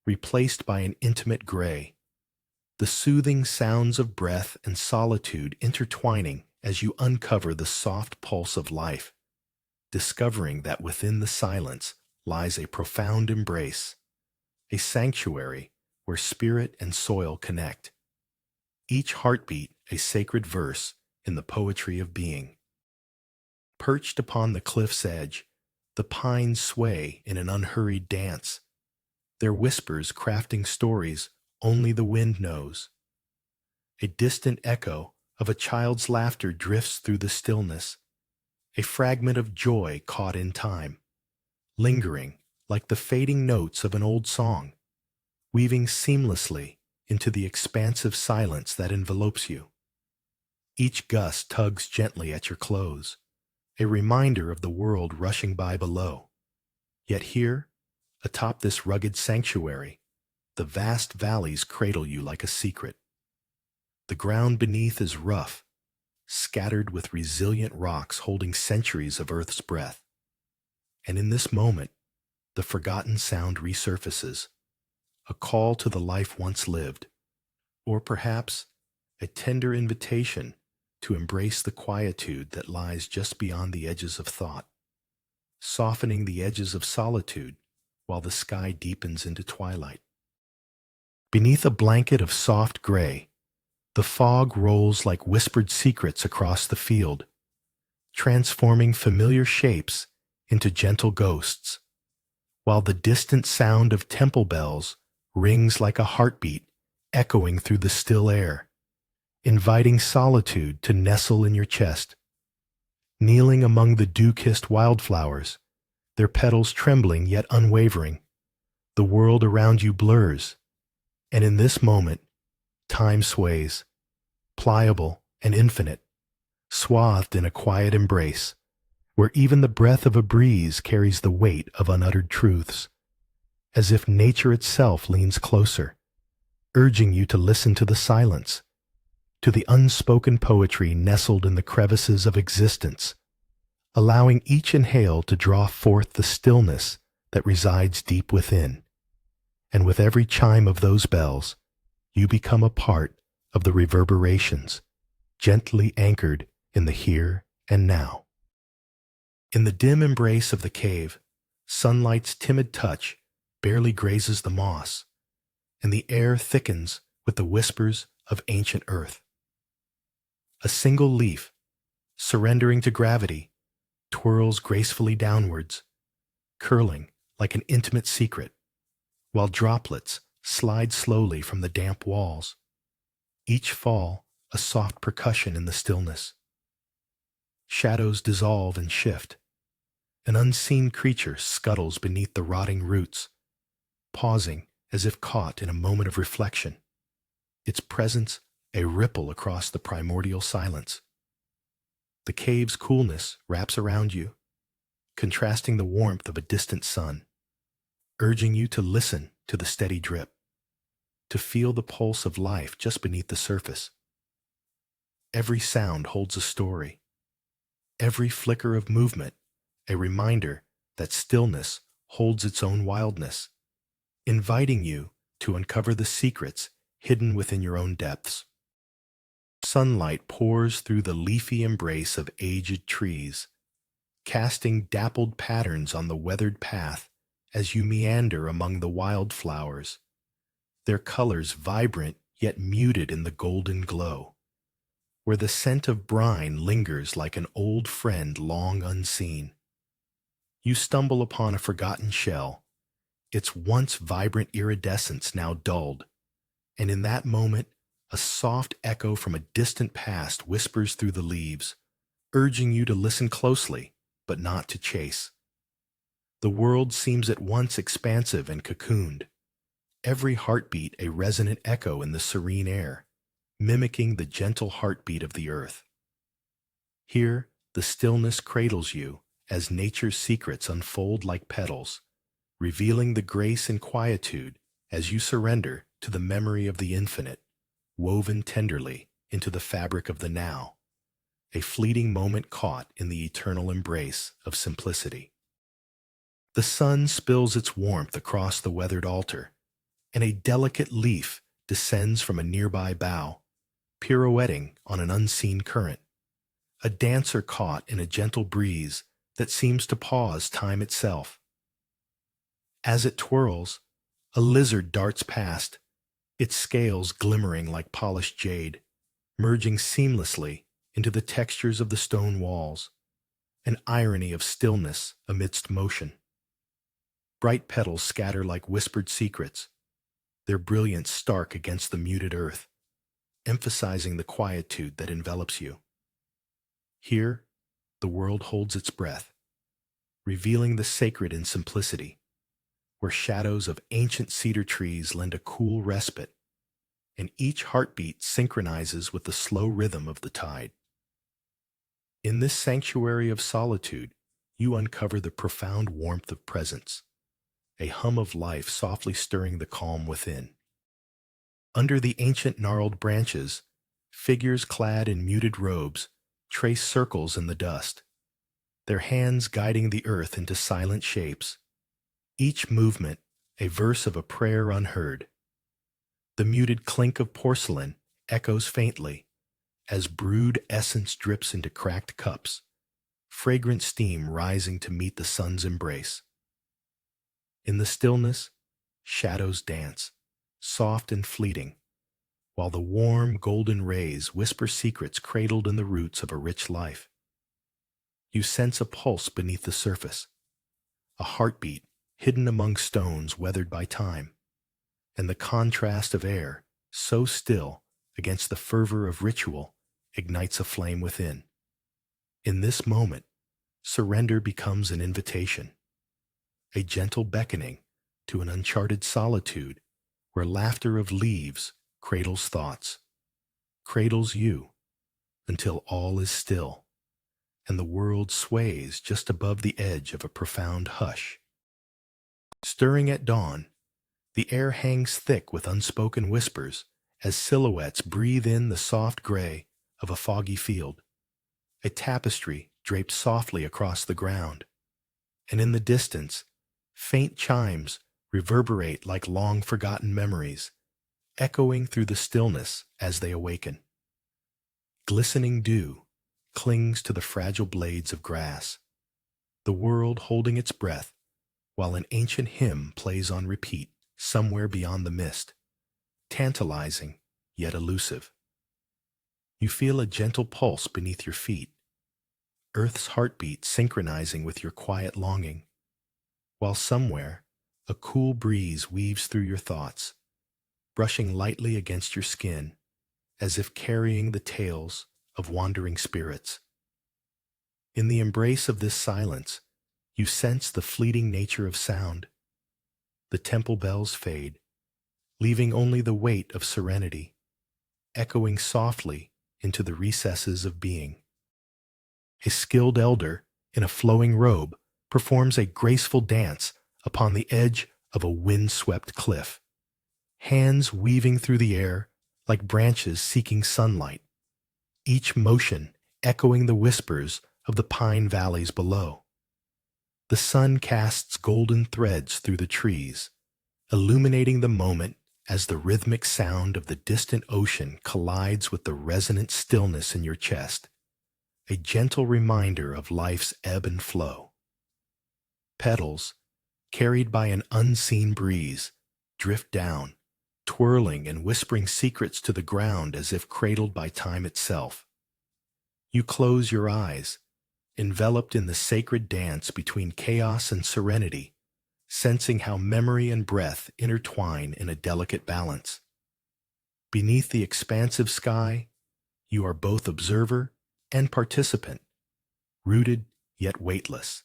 replaced by an intimate gray, the soothing sounds of breath and solitude intertwining as you uncover the soft pulse of life, discovering that within the silence lies a profound embrace, a sanctuary where spirit and soil connect, each heartbeat a sacred verse in the poetry of being. Perched upon the cliff's edge, the pines sway in an unhurried dance, their whispers crafting stories only the wind knows. A distant echo of a child's laughter drifts through the stillness, a fragment of joy caught in time, lingering like the fading notes of an old song, weaving seamlessly into the expansive silence that envelopes you. Each gust tugs gently at your clothes, a reminder of the world rushing by below. Yet here, atop this rugged sanctuary, the vast valleys cradle you like a secret. The ground beneath is rough, scattered with resilient rocks holding centuries of Earth's breath. And in this moment, the forgotten sound resurfaces, a call to the life once lived, or perhaps a tender invitation to embrace the quietude that lies just beyond the edges of thought, softening the edges of solitude while the sky deepens into twilight. Beneath a blanket of soft gray, the fog rolls like whispered secrets across the field, transforming familiar shapes into gentle ghosts, while the distant sound of temple bells rings like a heartbeat echoing through the still air, inviting solitude to nestle in your chest. Kneeling among the dew-kissed wildflowers, their petals trembling yet unwavering, the world around you blurs, and in this moment, time sways, pliable and infinite, swathed in a quiet embrace, where even the breath of a breeze carries the weight of unuttered truths, as if nature itself leans closer, urging you to listen to the silence, to the unspoken poetry nestled in the crevices of existence, allowing each inhale to draw forth the stillness that resides deep within. And with every chime of those bells, you become a part of the reverberations, gently anchored in the here and now. In the dim embrace of the cave, sunlight's timid touch barely grazes the moss, and the air thickens with the whispers of ancient earth. A single leaf, surrendering to gravity, twirls gracefully downwards, curling like an intimate secret, while droplets slide slowly from the damp walls, each fall a soft percussion in the stillness. Shadows dissolve and shift. An unseen creature scuttles beneath the rotting roots, pausing as if caught in a moment of reflection, its presence a ripple across the primordial silence. The cave's coolness wraps around you, contrasting the warmth of a distant sun, urging you to listen to the steady drip, to feel the pulse of life just beneath the surface. Every sound holds a story, every flicker of movement a reminder that stillness holds its own wildness, inviting you to uncover the secrets hidden within your own depths. Sunlight pours through the leafy embrace of aged trees, casting dappled patterns on the weathered path as you meander among the wildflowers, their colors vibrant yet muted in the golden glow, where the scent of brine lingers like an old friend long unseen. You stumble upon a forgotten shell, its once vibrant iridescence now dulled, and in that moment, a soft echo from a distant past whispers through the leaves, urging you to listen closely, but not to chase. The world seems at once expansive and cocooned, every heartbeat a resonant echo in the serene air, mimicking the gentle heartbeat of the earth. Here, the stillness cradles you as nature's secrets unfold like petals, revealing the grace and quietude as you surrender to the memory of the infinite, woven tenderly into the fabric of the now, a fleeting moment caught in the eternal embrace of simplicity. The sun spills its warmth across the weathered altar, and a delicate leaf descends from a nearby bough, pirouetting on an unseen current, a dancer caught in a gentle breeze that seems to pause time itself. As it twirls, a lizard darts past, its scales glimmering like polished jade, merging seamlessly into the textures of the stone walls, an irony of stillness amidst motion. Bright petals scatter like whispered secrets, their brilliance stark against the muted earth, emphasizing the quietude that envelops you. Here, the world holds its breath, revealing the sacred in simplicity, where shadows of ancient cedar trees lend a cool respite, and each heartbeat synchronizes with the slow rhythm of the tide. In this sanctuary of solitude, you uncover the profound warmth of presence, a hum of life softly stirring the calm within. Under the ancient gnarled branches, figures clad in muted robes trace circles in the dust, their hands guiding the earth into silent shapes, each movement a verse of a prayer unheard. The muted clink of porcelain echoes faintly as brewed essence drips into cracked cups, fragrant steam rising to meet the sun's embrace. In the stillness, shadows dance, soft and fleeting, while the warm, golden rays whisper secrets cradled in the roots of a rich life. You sense a pulse beneath the surface, a heartbeat hidden among stones weathered by time, and the contrast of air, so still against the fervor of ritual, ignites a flame within. In this moment, surrender becomes an invitation, a gentle beckoning to an uncharted solitude where laughter of leaves cradles thoughts, cradles you, until all is still, and the world sways just above the edge of a profound hush. Stirring at dawn, the air hangs thick with unspoken whispers as silhouettes breathe in the soft gray of a foggy field, a tapestry draped softly across the ground, and in the distance, faint chimes reverberate like long-forgotten memories, echoing through the stillness as they awaken. Glistening dew clings to the fragile blades of grass, the world holding its breath while an ancient hymn plays on repeat somewhere beyond the mist, tantalizing yet elusive. You feel a gentle pulse beneath your feet, Earth's heartbeat synchronizing with your quiet longing, while somewhere a cool breeze weaves through your thoughts, brushing lightly against your skin as if carrying the tales of wandering spirits. In the embrace of this silence, you sense the fleeting nature of sound. The temple bells fade, leaving only the weight of serenity, echoing softly into the recesses of being. A skilled elder in a flowing robe performs a graceful dance upon the edge of a wind-swept cliff, hands weaving through the air like branches seeking sunlight, each motion echoing the whispers of the pine valleys below. The sun casts golden threads through the trees, illuminating the moment as the rhythmic sound of the distant ocean collides with the resonant stillness in your chest, a gentle reminder of life's ebb and flow. Petals, carried by an unseen breeze, drift down, twirling and whispering secrets to the ground as if cradled by time itself. You close your eyes, enveloped in the sacred dance between chaos and serenity, sensing how memory and breath intertwine in a delicate balance. Beneath the expansive sky, you are both observer and participant, rooted yet weightless,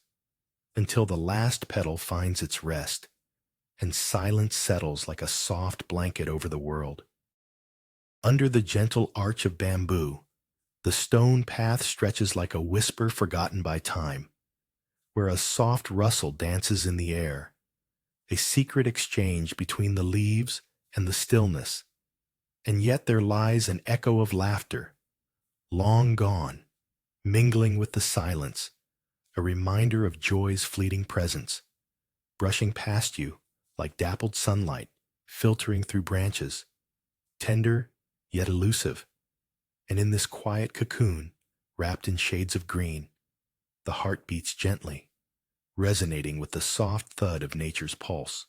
until the last petal finds its rest, and silence settles like a soft blanket over the world. Under the gentle arch of bamboo, the stone path stretches like a whisper forgotten by time, where a soft rustle dances in the air, a secret exchange between the leaves and the stillness, and yet there lies an echo of laughter, long gone, mingling with the silence, a reminder of joy's fleeting presence, brushing past you like dappled sunlight filtering through branches, tender yet elusive. And in this quiet cocoon, wrapped in shades of green, the heart beats gently, resonating with the soft thud of nature's pulse,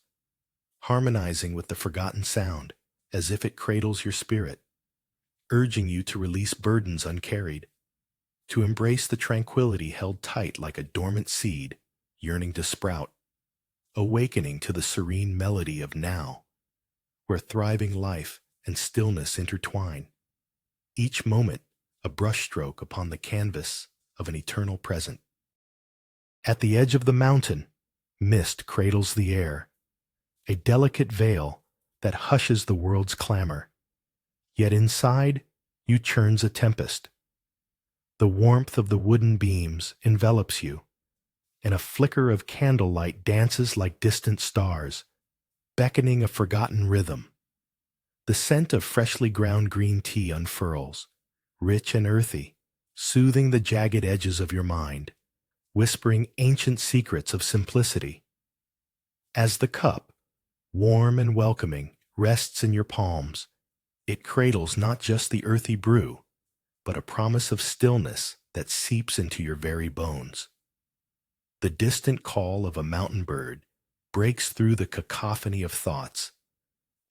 harmonizing with the forgotten sound as if it cradles your spirit, urging you to release burdens uncarried, to embrace the tranquility held tight like a dormant seed yearning to sprout, awakening to the serene melody of now, where thriving life and stillness intertwine, each moment a brushstroke upon the canvas of an eternal present. At the edge of the mountain, mist cradles the air, a delicate veil that hushes the world's clamor. Yet inside, you churns a tempest. The warmth of the wooden beams envelops you, and a flicker of candlelight dances like distant stars, beckoning a forgotten rhythm. The scent of freshly ground green tea unfurls, rich and earthy, soothing the jagged edges of your mind, whispering ancient secrets of simplicity. As the cup, warm and welcoming, rests in your palms, it cradles not just the earthy brew, but a promise of stillness that seeps into your very bones. The distant call of a mountain bird breaks through the cacophony of thoughts,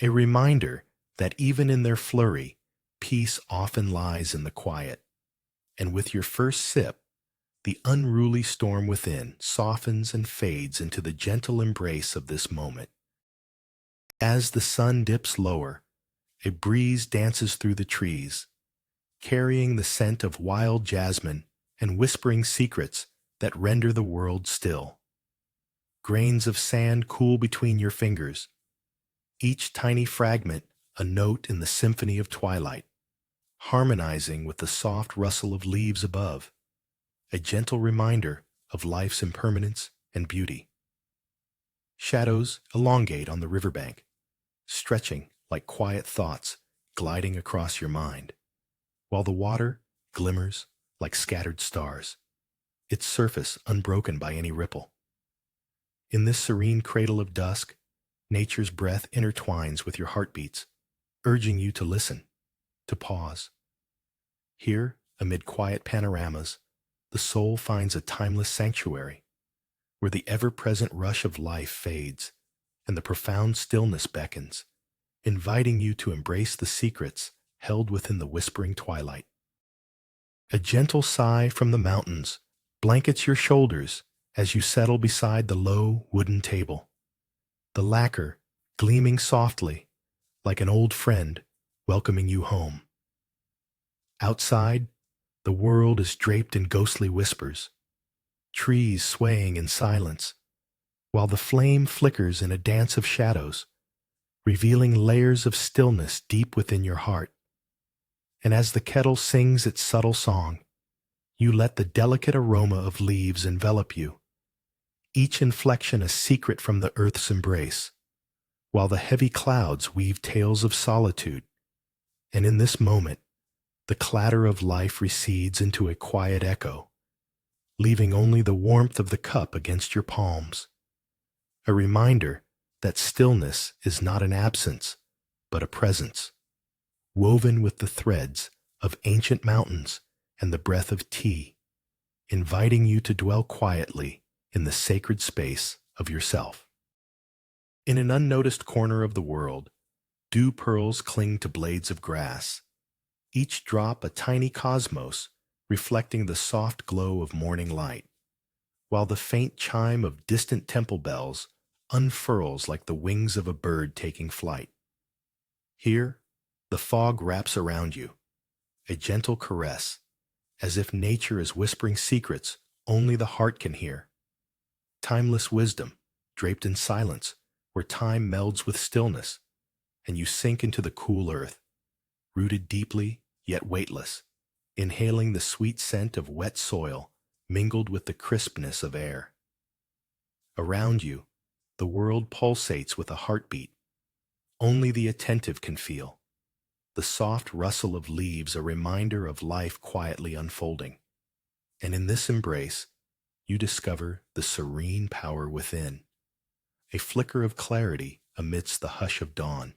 a reminder that even in their flurry, peace often lies in the quiet. And with your first sip, the unruly storm within softens and fades into the gentle embrace of this moment. As the sun dips lower, a breeze dances through the trees, carrying the scent of wild jasmine and whispering secrets that render the world still. Grains of sand cool between your fingers, each tiny fragment a note in the symphony of twilight, harmonizing with the soft rustle of leaves above, a gentle reminder of life's impermanence and beauty. Shadows elongate on the riverbank, stretching like quiet thoughts gliding across your mind, while the water glimmers like scattered stars, its surface unbroken by any ripple. In this serene cradle of dusk, nature's breath intertwines with your heartbeats, urging you to listen, to pause. Here, amid quiet panoramas, the soul finds a timeless sanctuary, where the ever-present rush of life fades and the profound stillness beckons, inviting you to embrace the secrets held within the whispering twilight. A gentle sigh from the mountains blankets your shoulders as you settle beside the low wooden table, the lacquer gleaming softly like an old friend welcoming you home. Outside, the world is draped in ghostly whispers, trees swaying in silence, while the flame flickers in a dance of shadows, revealing layers of stillness deep within your heart. And as the kettle sings its subtle song, you let the delicate aroma of leaves envelop you, each inflection a secret from the earth's embrace, while the heavy clouds weave tales of solitude. And in this moment, the clatter of life recedes into a quiet echo, leaving only the warmth of the cup against your palms, a reminder that stillness is not an absence, but a presence, woven with the threads of ancient mountains and the breath of tea, inviting you to dwell quietly in the sacred space of yourself. In an unnoticed corner of the world, dew pearls cling to blades of grass, each drop a tiny cosmos reflecting the soft glow of morning light, while the faint chime of distant temple bells unfurls like the wings of a bird taking flight. Here, the fog wraps around you, a gentle caress, as if nature is whispering secrets only the heart can hear. Timeless wisdom, draped in silence, where time melds with stillness, and you sink into the cool earth, rooted deeply yet weightless, inhaling the sweet scent of wet soil mingled with the crispness of air. Around you, the world pulsates with a heartbeat only the attentive can feel, the soft rustle of leaves a reminder of life quietly unfolding. And in this embrace, you discover the serene power within, a flicker of clarity amidst the hush of dawn,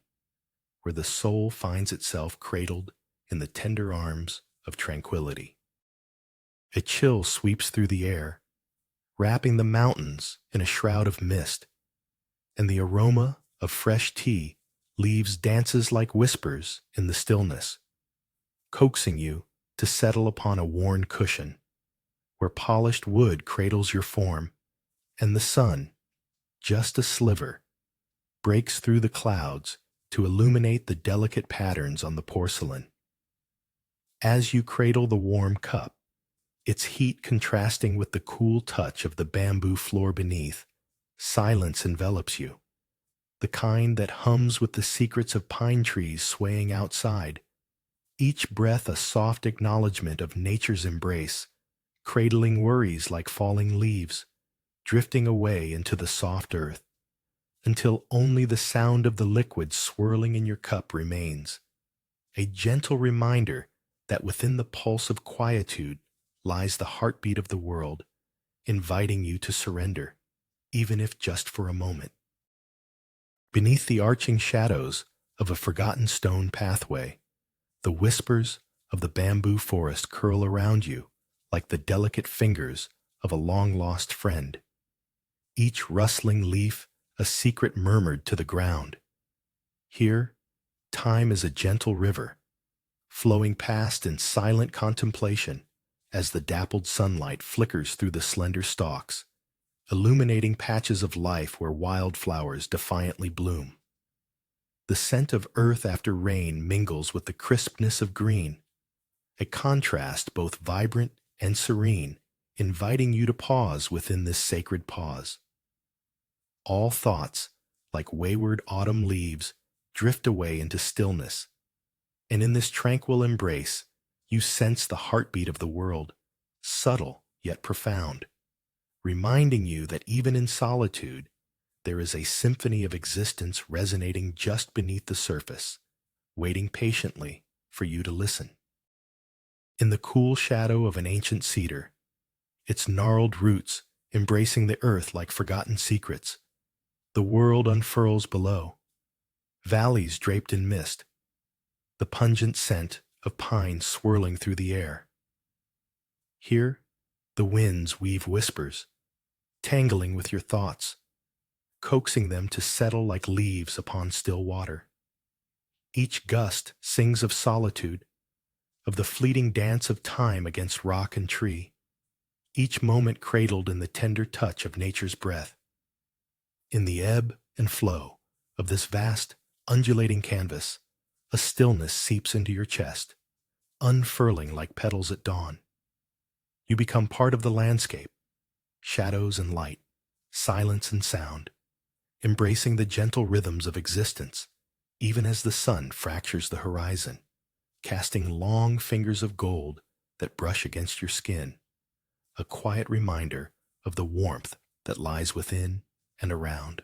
where the soul finds itself cradled in the tender arms of tranquility. A chill sweeps through the air, wrapping the mountains in a shroud of mist, and the aroma of fresh tea leaves dances like whispers in the stillness, coaxing you to settle upon a worn cushion, where polished wood cradles your form, and the sun, just a sliver, breaks through the clouds to illuminate the delicate patterns on the porcelain. As you cradle the warm cup, its heat contrasting with the cool touch of the bamboo floor beneath, silence envelops you, the kind that hums with the secrets of pine trees swaying outside, each breath a soft acknowledgement of nature's embrace, cradling worries like falling leaves, drifting away into the soft earth, until only the sound of the liquid swirling in your cup remains, a gentle reminder that within the pulse of quietude lies the heartbeat of the world, inviting you to surrender, even if just for a moment. Beneath the arching shadows of a forgotten stone pathway, the whispers of the bamboo forest curl around you like the delicate fingers of a long-lost friend, each rustling leaf a secret murmured to the ground. Here, time is a gentle river, flowing past in silent contemplation as the dappled sunlight flickers through the slender stalks, illuminating patches of life where wildflowers defiantly bloom. The scent of earth after rain mingles with the crispness of green, a contrast both vibrant and serene, inviting you to pause within this sacred pause. All thoughts, like wayward autumn leaves, drift away into stillness, and in this tranquil embrace, you sense the heartbeat of the world, subtle yet profound, reminding you that even in solitude, there is a symphony of existence resonating just beneath the surface, waiting patiently for you to listen. In the cool shadow of an ancient cedar, its gnarled roots embracing the earth like forgotten secrets, the world unfurls below, valleys draped in mist, the pungent scent of pine swirling through the air. Here, the winds weave whispers, tangling with your thoughts, coaxing them to settle like leaves upon still water. Each gust sings of solitude, of the fleeting dance of time against rock and tree, each moment cradled in the tender touch of nature's breath. In the ebb and flow of this vast, undulating canvas, a stillness seeps into your chest, unfurling like petals at dawn. You become part of the landscape, shadows and light, silence and sound, embracing the gentle rhythms of existence, even as the sun fractures the horizon, casting long fingers of gold that brush against your skin, a quiet reminder of the warmth that lies within and around.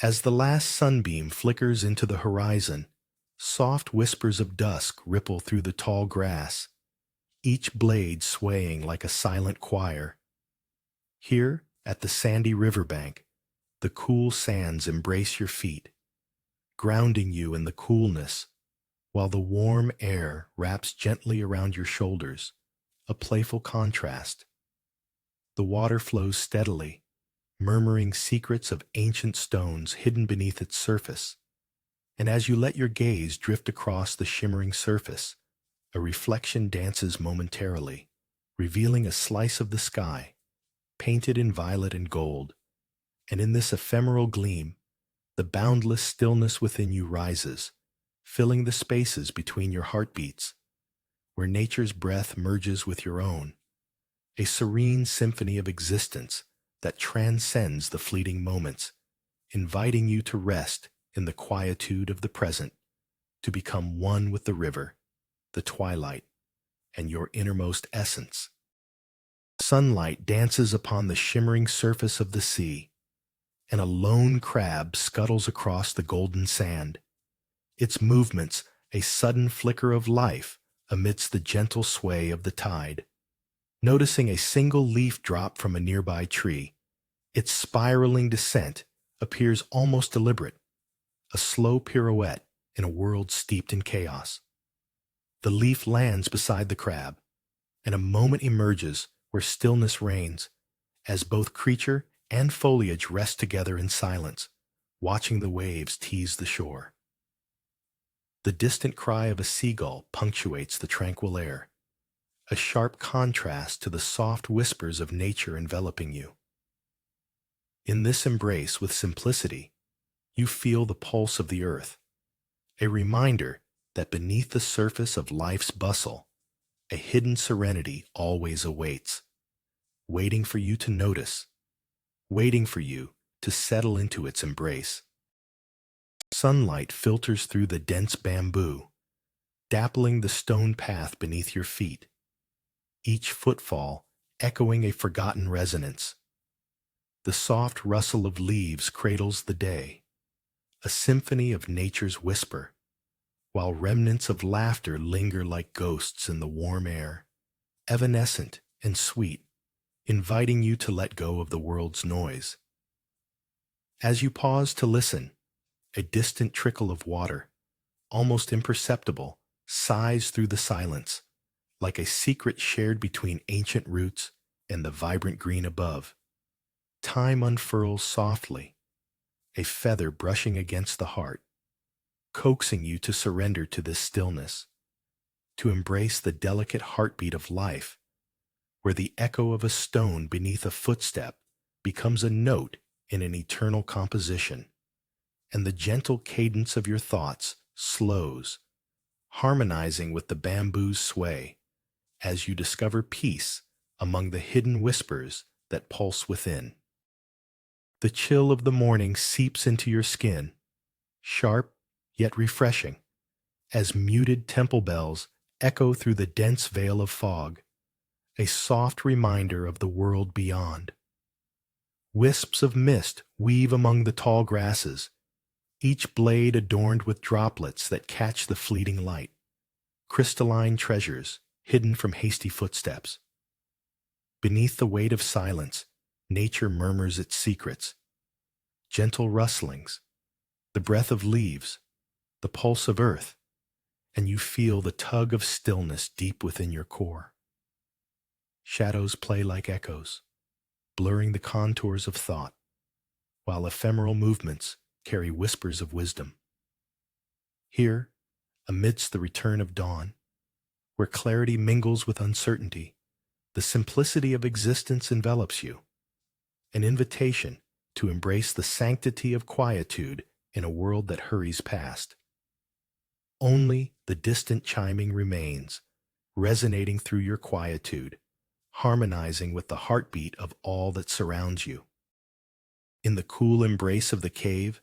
As the last sunbeam flickers into the horizon, soft whispers of dusk ripple through the tall grass, each blade swaying like a silent choir. Here, at the sandy riverbank, the cool sands embrace your feet, grounding you in the coolness, while the warm air wraps gently around your shoulders, a playful contrast. The water flows steadily, murmuring secrets of ancient stones hidden beneath its surface, and as you let your gaze drift across the shimmering surface, a reflection dances momentarily, revealing a slice of the sky, painted in violet and gold, and in this ephemeral gleam, the boundless stillness within you rises, filling the spaces between your heartbeats, where nature's breath merges with your own, a serene symphony of existence that transcends the fleeting moments, inviting you to rest in the quietude of the present, to become one with the river, the twilight, and your innermost essence. Sunlight dances upon the shimmering surface of the sea, and a lone crab scuttles across the golden sand, its movements a sudden flicker of life amidst the gentle sway of the tide. Noticing a single leaf drop from a nearby tree, its spiraling descent appears almost deliberate, a slow pirouette in a world steeped in chaos. The leaf lands beside the crab, and a moment emerges where stillness reigns, as both creature and foliage rest together in silence, watching the waves tease the shore. The distant cry of a seagull punctuates the tranquil air, a sharp contrast to the soft whispers of nature enveloping you. In this embrace with simplicity, you feel the pulse of the earth, a reminder that beneath the surface of life's bustle, a hidden serenity always awaits, waiting for you to notice, waiting for you to settle into its embrace. Sunlight filters through the dense bamboo, dappling the stone path beneath your feet, each footfall echoing a forgotten resonance. The soft rustle of leaves cradles the day, a symphony of nature's whisper, while remnants of laughter linger like ghosts in the warm air, evanescent and sweet, inviting you to let go of the world's noise. As you pause to listen, a distant trickle of water, almost imperceptible, sighs through the silence, like a secret shared between ancient roots and the vibrant green above. Time unfurls softly, a feather brushing against the heart, coaxing you to surrender to this stillness, to embrace the delicate heartbeat of life, where the echo of a stone beneath a footstep becomes a note in an eternal composition, and the gentle cadence of your thoughts slows, harmonizing with the bamboo's sway, as you discover peace among the hidden whispers that pulse within. The chill of the morning seeps into your skin, sharp yet refreshing, as muted temple bells echo through the dense veil of fog, a soft reminder of the world beyond. Wisps of mist weave among the tall grasses, each blade adorned with droplets that catch the fleeting light, crystalline treasures hidden from hasty footsteps. Beneath the weight of silence, nature murmurs its secrets, gentle rustlings, the breath of leaves, the pulse of earth, and you feel the tug of stillness deep within your core. Shadows play like echoes, blurring the contours of thought, while ephemeral movements carry whispers of wisdom. Here, amidst the return of dawn, where clarity mingles with uncertainty, the simplicity of existence envelops you, an invitation to embrace the sanctity of quietude in a world that hurries past. Only the distant chiming remains, resonating through your quietude, harmonizing with the heartbeat of all that surrounds you. In the cool embrace of the cave,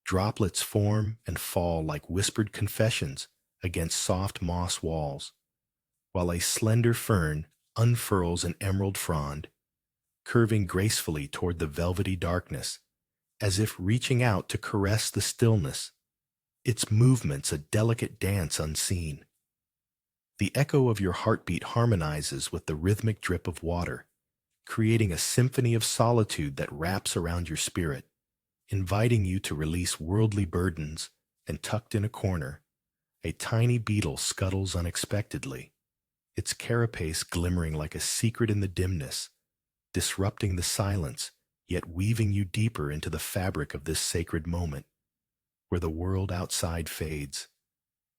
droplets form and fall like whispered confessions against soft moss walls, while a slender fern unfurls an emerald frond, curving gracefully toward the velvety darkness, as if reaching out to caress the stillness, its movements a delicate dance unseen. The echo of your heartbeat harmonizes with the rhythmic drip of water, creating a symphony of solitude that wraps around your spirit, inviting you to release worldly burdens, and tucked in a corner, a tiny beetle scuttles unexpectedly, its carapace glimmering like a secret in the dimness, disrupting the silence, yet weaving you deeper into the fabric of this sacred moment, where the world outside fades,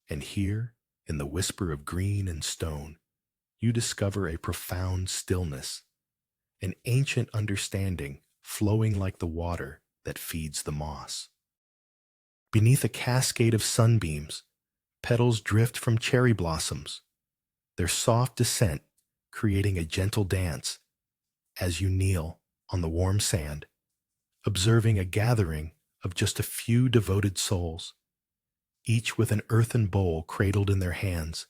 and here, in the whisper of green and stone, you discover a profound stillness, an ancient understanding flowing like the water that feeds the moss. Beneath a cascade of sunbeams, petals drift from cherry blossoms, their soft descent creating a gentle dance as you kneel on the warm sand, observing a gathering of just a few devoted souls, each with an earthen bowl cradled in their hands,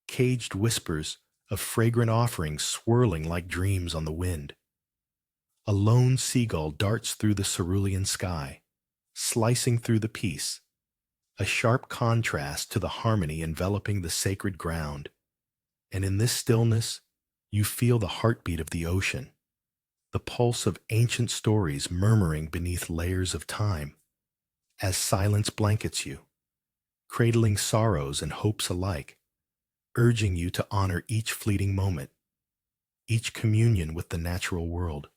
caged whispers of fragrant offerings swirling like dreams on the wind. A lone seagull darts through the cerulean sky, slicing through the peace, a sharp contrast to the harmony enveloping the sacred ground. And in this stillness, you feel the heartbeat of the ocean, the pulse of ancient stories murmuring beneath layers of time, as silence blankets you, cradling sorrows and hopes alike, urging you to honor each fleeting moment, each communion with the natural world.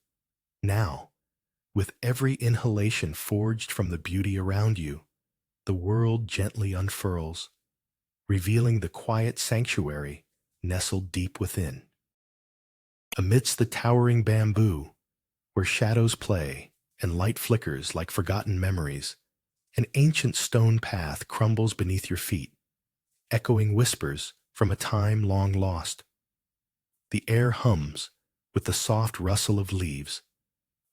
Now, with every inhalation forged from the beauty around you, the world gently unfurls, revealing the quiet sanctuary nestled deep within. Amidst the towering bamboo, where shadows play and light flickers like forgotten memories, an ancient stone path crumbles beneath your feet, echoing whispers from a time long lost. The air hums with the soft rustle of leaves,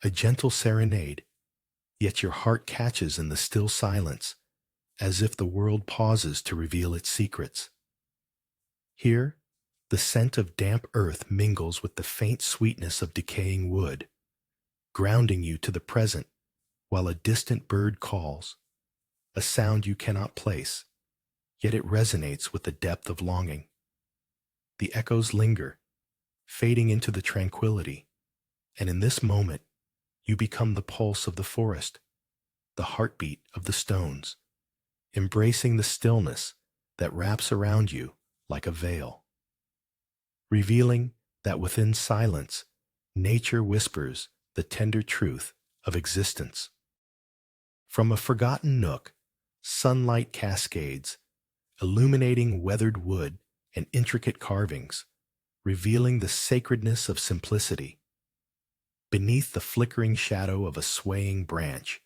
a gentle serenade, yet your heart catches in the still silence, as if the world pauses to reveal its secrets. Here, the scent of damp earth mingles with the faint sweetness of decaying wood, grounding you to the present while a distant bird calls, a sound you cannot place, yet it resonates with the depth of longing. The echoes linger, fading into the tranquility, and in this moment, you become the pulse of the forest, the heartbeat of the stones, embracing the stillness that wraps around you like a veil, revealing that within silence, nature whispers the tender truth of existence. From a forgotten nook, sunlight cascades, illuminating weathered wood and intricate carvings, revealing the sacredness of simplicity. Beneath the flickering shadow of a swaying branch,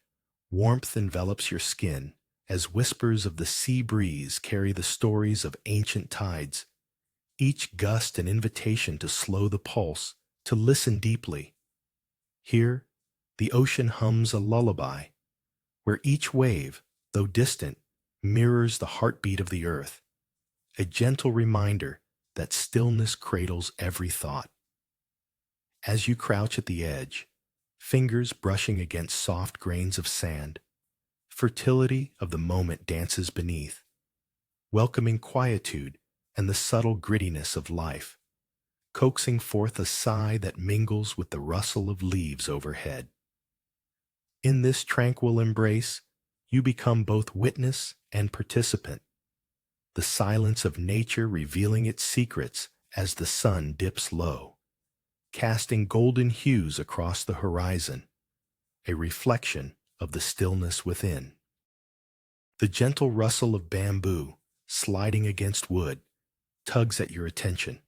warmth envelops your skin as whispers of the sea breeze carry the stories of ancient tides, each gust an invitation to slow the pulse, to listen deeply. Here, the ocean hums a lullaby, where each wave, though distant, mirrors the heartbeat of the earth, a gentle reminder that stillness cradles every thought. As you crouch at the edge, fingers brushing against soft grains of sand, fertility of the moment dances beneath, welcoming quietude and the subtle grittiness of life, coaxing forth a sigh that mingles with the rustle of leaves overhead. In this tranquil embrace, you become both witness and participant, the silence of nature revealing its secrets as the sun dips low, casting golden hues across the horizon, a reflection of the stillness within. The gentle rustle of bamboo, sliding against wood, tugs at your attention,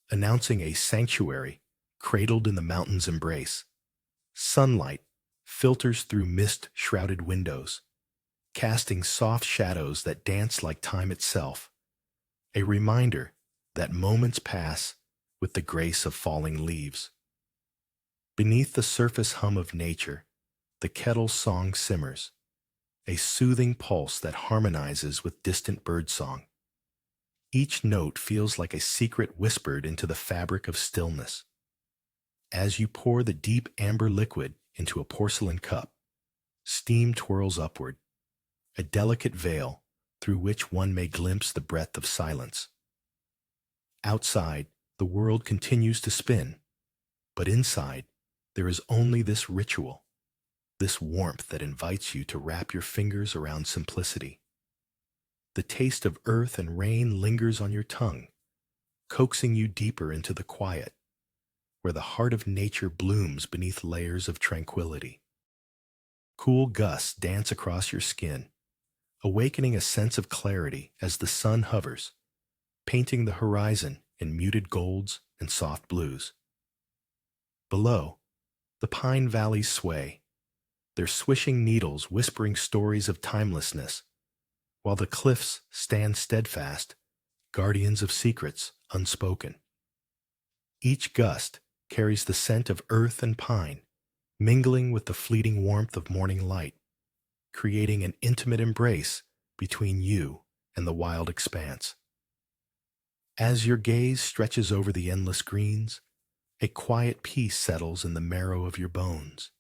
announcing a sanctuary cradled in the mountain's embrace. Sunlight filters through mist-shrouded windows, casting soft shadows that dance like time itself, a reminder that moments pass with the grace of falling leaves. Beneath the surface hum of nature, the kettle's song simmers, a soothing pulse that harmonizes with distant birdsong. Each note feels like a secret whispered into the fabric of stillness. As you pour the deep amber liquid into a porcelain cup, steam twirls upward, a delicate veil through which one may glimpse the breadth of silence. Outside, the world continues to spin, but inside, there is only this ritual, this warmth that invites you to wrap your fingers around simplicity. The taste of earth and rain lingers on your tongue, coaxing you deeper into the quiet, where the heart of nature blooms beneath layers of tranquility. Cool gusts dance across your skin, awakening a sense of clarity as the sun hovers, painting the horizon in muted golds and soft blues. Below, the pine valleys sway, their swishing needles whispering stories of timelessness, while the cliffs stand steadfast, guardians of secrets unspoken. Each gust carries the scent of earth and pine, mingling with the fleeting warmth of morning light, creating an intimate embrace between you and the wild expanse. As your gaze stretches over the endless greens, a quiet peace settles in the marrow of your bones,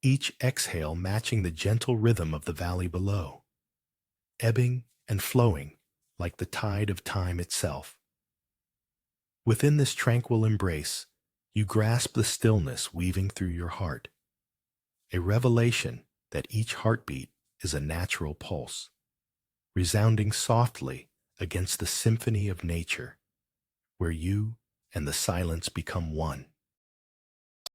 each exhale matching the gentle rhythm of the valley below, ebbing and flowing like the tide of time itself. Within this tranquil embrace, you grasp the stillness weaving through your heart, a revelation that each heartbeat is a natural pulse, resounding softly against the symphony of nature, where you and the silence become one.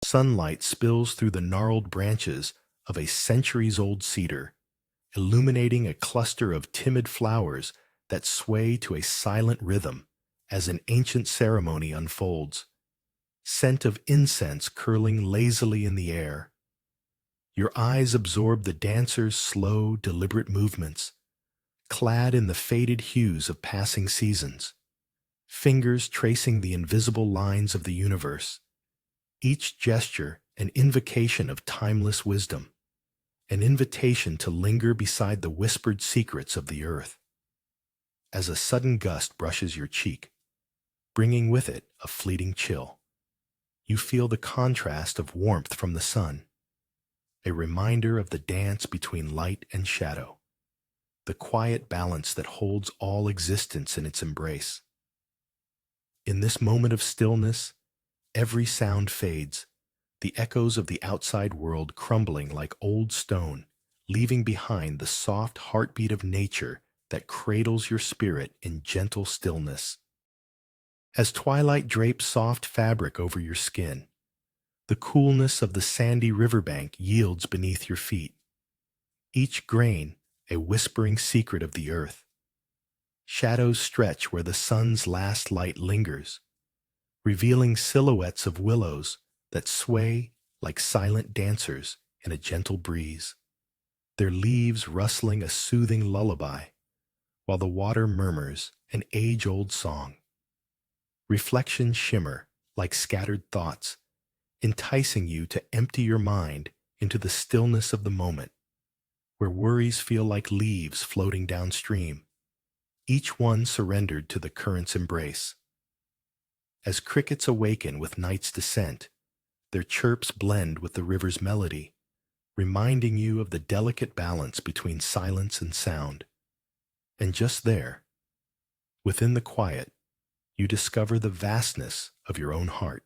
Sunlight spills through the gnarled branches of a centuries-old cedar, illuminating a cluster of timid flowers that sway to a silent rhythm as an ancient ceremony unfolds, scent of incense curling lazily in the air. Your eyes absorb the dancers' slow, deliberate movements, clad in the faded hues of passing seasons, fingers tracing the invisible lines of the universe, each gesture an invocation of timeless wisdom. an invitation to linger beside the whispered secrets of the earth. As a sudden gust brushes your cheek, bringing with it a fleeting chill, you feel the contrast of warmth from the sun, a reminder of the dance between light and shadow, the quiet balance that holds all existence in its embrace. In this moment of stillness, every sound fades, the echoes of the outside world crumbling like old stone, leaving behind the soft heartbeat of nature that cradles your spirit in gentle stillness. As twilight drapes soft fabric over your skin, the coolness of the sandy riverbank yields beneath your feet, each grain a whispering secret of the earth. Shadows stretch where the sun's last light lingers, revealing silhouettes of willows that sway like silent dancers in a gentle breeze, their leaves rustling a soothing lullaby, while the water murmurs an age-old song. Reflections shimmer like scattered thoughts, enticing you to empty your mind into the stillness of the moment, where worries feel like leaves floating downstream, each one surrendered to the current's embrace. As crickets awaken with night's descent, their chirps blend with the river's melody, reminding you of the delicate balance between silence and sound. And just there, within the quiet, you discover the vastness of your own heart,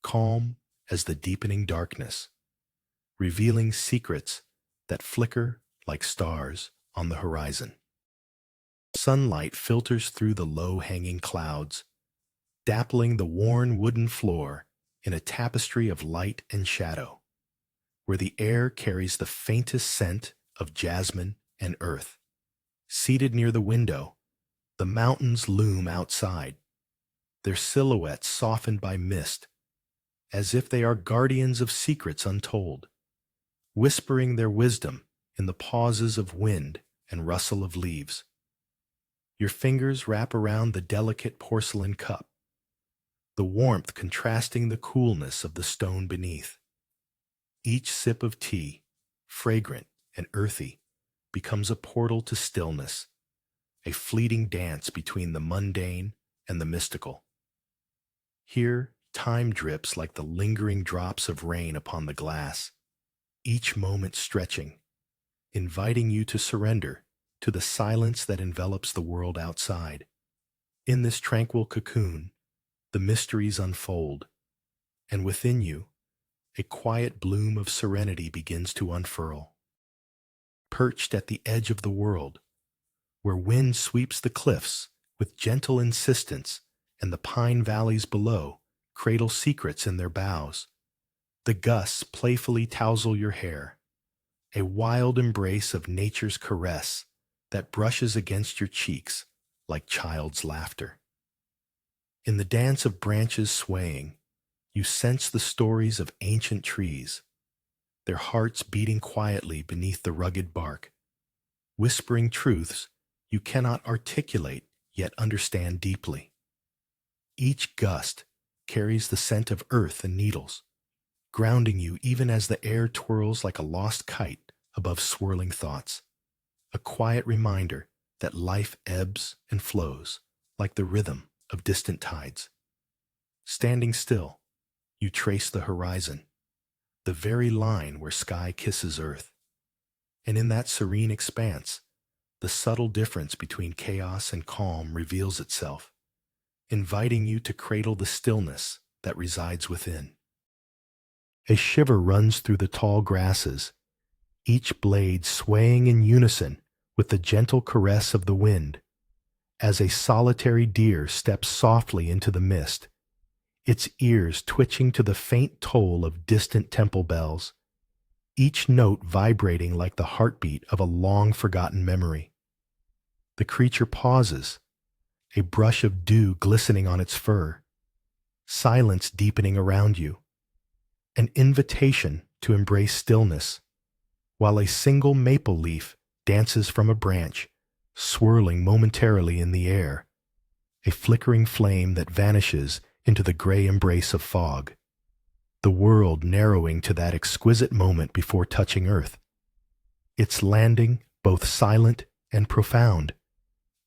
calm as the deepening darkness, revealing secrets that flicker like stars on the horizon. Sunlight filters through the low-hanging clouds, dappling the worn wooden floor in a tapestry of light and shadow, where the air carries the faintest scent of jasmine and earth. Seated near the window, the mountains loom outside, their silhouettes softened by mist, as if they are guardians of secrets untold, whispering their wisdom in the pauses of wind and rustle of leaves. Your fingers wrap around the delicate porcelain cup, the warmth contrasting the coolness of the stone beneath. Each sip of tea, fragrant and earthy, becomes a portal to stillness, a fleeting dance between the mundane and the mystical. Here, time drips like the lingering drops of rain upon the glass, each moment stretching, inviting you to surrender to the silence that envelops the world outside. In this tranquil cocoon, the mysteries unfold, and within you, a quiet bloom of serenity begins to unfurl. Perched at the edge of the world, where wind sweeps the cliffs with gentle insistence and the pine valleys below cradle secrets in their boughs, the gusts playfully tousle your hair, a wild embrace of nature's caress that brushes against your cheeks like child's laughter. In the dance of branches swaying, you sense the stories of ancient trees, their hearts beating quietly beneath the rugged bark, whispering truths you cannot articulate yet understand deeply. Each gust carries the scent of earth and needles, grounding you even as the air twirls like a lost kite above swirling thoughts, a quiet reminder that life ebbs and flows like the rhythm of distant tides. Standing still, you trace the horizon, the very line where sky kisses earth. And in that serene expanse, the subtle difference between chaos and calm reveals itself, inviting you to cradle the stillness that resides within. A shiver runs through the tall grasses, each blade swaying in unison with the gentle caress of the wind, as a solitary deer steps softly into the mist, its ears twitching to the faint toll of distant temple bells, each note vibrating like the heartbeat of a long-forgotten memory. The creature pauses, a brush of dew glistening on its fur, silence deepening around you, an invitation to embrace stillness, while a single maple leaf dances from a branch, swirling momentarily in the air, a flickering flame that vanishes into the gray embrace of fog, the world narrowing to that exquisite moment before touching earth. its landing both silent and profound,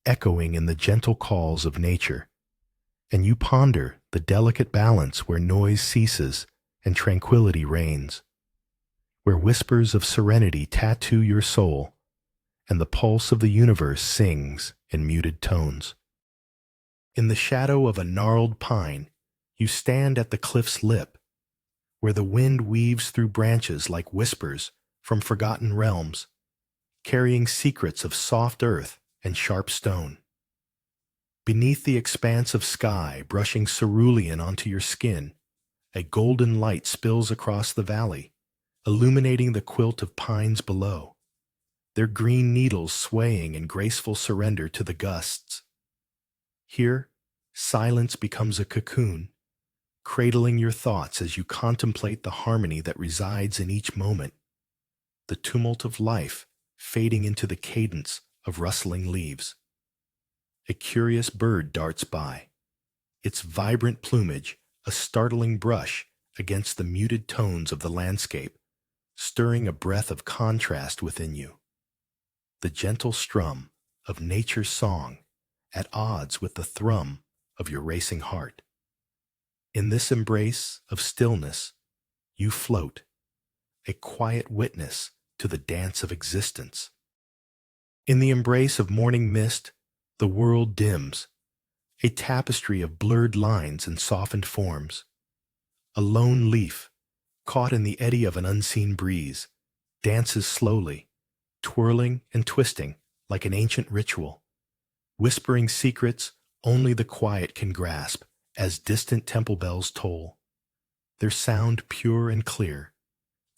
echoing in the gentle calls of nature, and you ponder the delicate balance where noise ceases and tranquility reigns, where whispers of serenity tattoo your soul, and the pulse of the universe sings in muted tones. In the shadow of a gnarled pine, you stand at the cliff's lip, where the wind weaves through branches like whispers from forgotten realms, carrying secrets of soft earth and sharp stone. Beneath the expanse of sky brushing cerulean onto your skin, a golden light spills across the valley, illuminating the quilt of pines below, their green needles swaying in graceful surrender to the gusts. Here, silence becomes a cocoon, cradling your thoughts as you contemplate the harmony that resides in each moment, the tumult of life fading into the cadence of rustling leaves. A curious bird darts by, its vibrant plumage a startling brush against the muted tones of the landscape, stirring a breath of contrast within you. The gentle strum of nature's song at odds with the thrum of your racing heart. In this embrace of stillness, you float, a quiet witness to the dance of existence. In the embrace of morning mist, the world dims, a tapestry of blurred lines and softened forms. A lone leaf, caught in the eddy of an unseen breeze, dances slowly, twirling and twisting like an ancient ritual, whispering secrets only the quiet can grasp as distant temple bells toll, their sound pure and clear,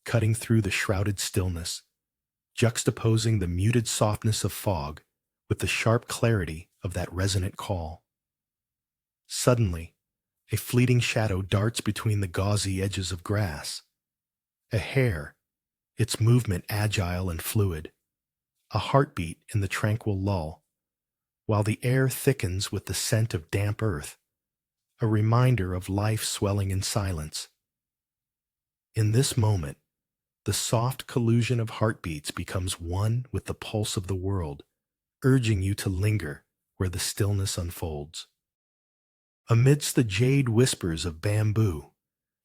cutting through the shrouded stillness, juxtaposing the muted softness of fog with the sharp clarity of that resonant call. Suddenly, a fleeting shadow darts between the gauzy edges of grass. A hare, its movement agile and fluid, a heartbeat in the tranquil lull, while the air thickens with the scent of damp earth, a reminder of life swelling in silence. In this moment, the soft collusion of heartbeats becomes one with the pulse of the world, urging you to linger where the stillness unfolds. Amidst the jade whispers of bamboo,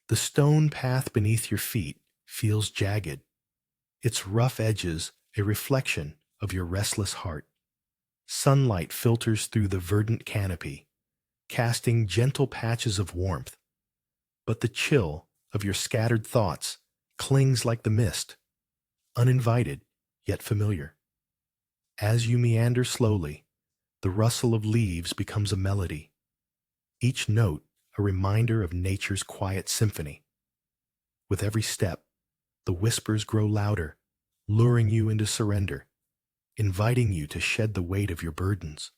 the stone path beneath your feet feels jagged, its rough edges a reflection of your restless heart. Sunlight filters through the verdant canopy, casting gentle patches of warmth, but the chill of your scattered thoughts clings like the mist, uninvited yet familiar. As you meander slowly, the rustle of leaves becomes a melody, each note a reminder of nature's quiet symphony. With every step, the whispers grow louder, luring you into surrender, inviting you to shed the weight of your burdens.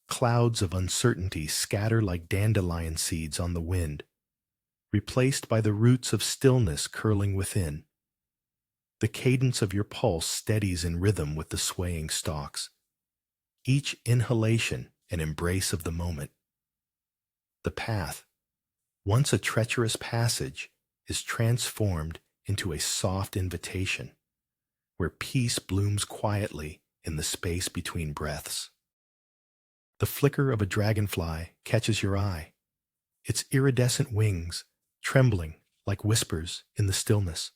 Clouds of uncertainty scatter like dandelion seeds on the wind, replaced by the roots of stillness curling within. The cadence of your pulse steadies in rhythm with the swaying stalks, each inhalation an embrace of the moment. The path, once a treacherous passage, is transformed into a soft invitation, where peace blooms quietly in the space between breaths. The flicker of a dragonfly catches your eye, its iridescent wings trembling like whispers in the stillness.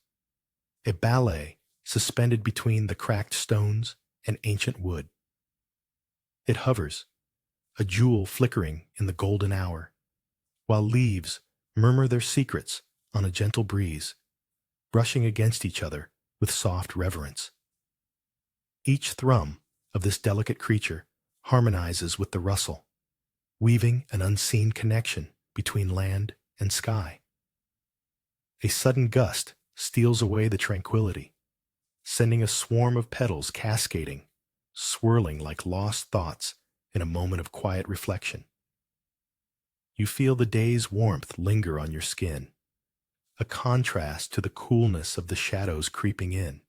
A ballet suspended between the cracked stones and ancient wood. It hovers, a jewel flickering in the golden hour, while leaves murmur their secrets on a gentle breeze, brushing against each other with soft reverence. Each thrum of this delicate creature harmonizes with the rustle, weaving an unseen connection between land and sky. A sudden gust steals away the tranquility, sending a swarm of petals cascading, swirling like lost thoughts in a moment of quiet reflection. You feel the day's warmth linger on your skin, a contrast to the coolness of the shadows creeping in,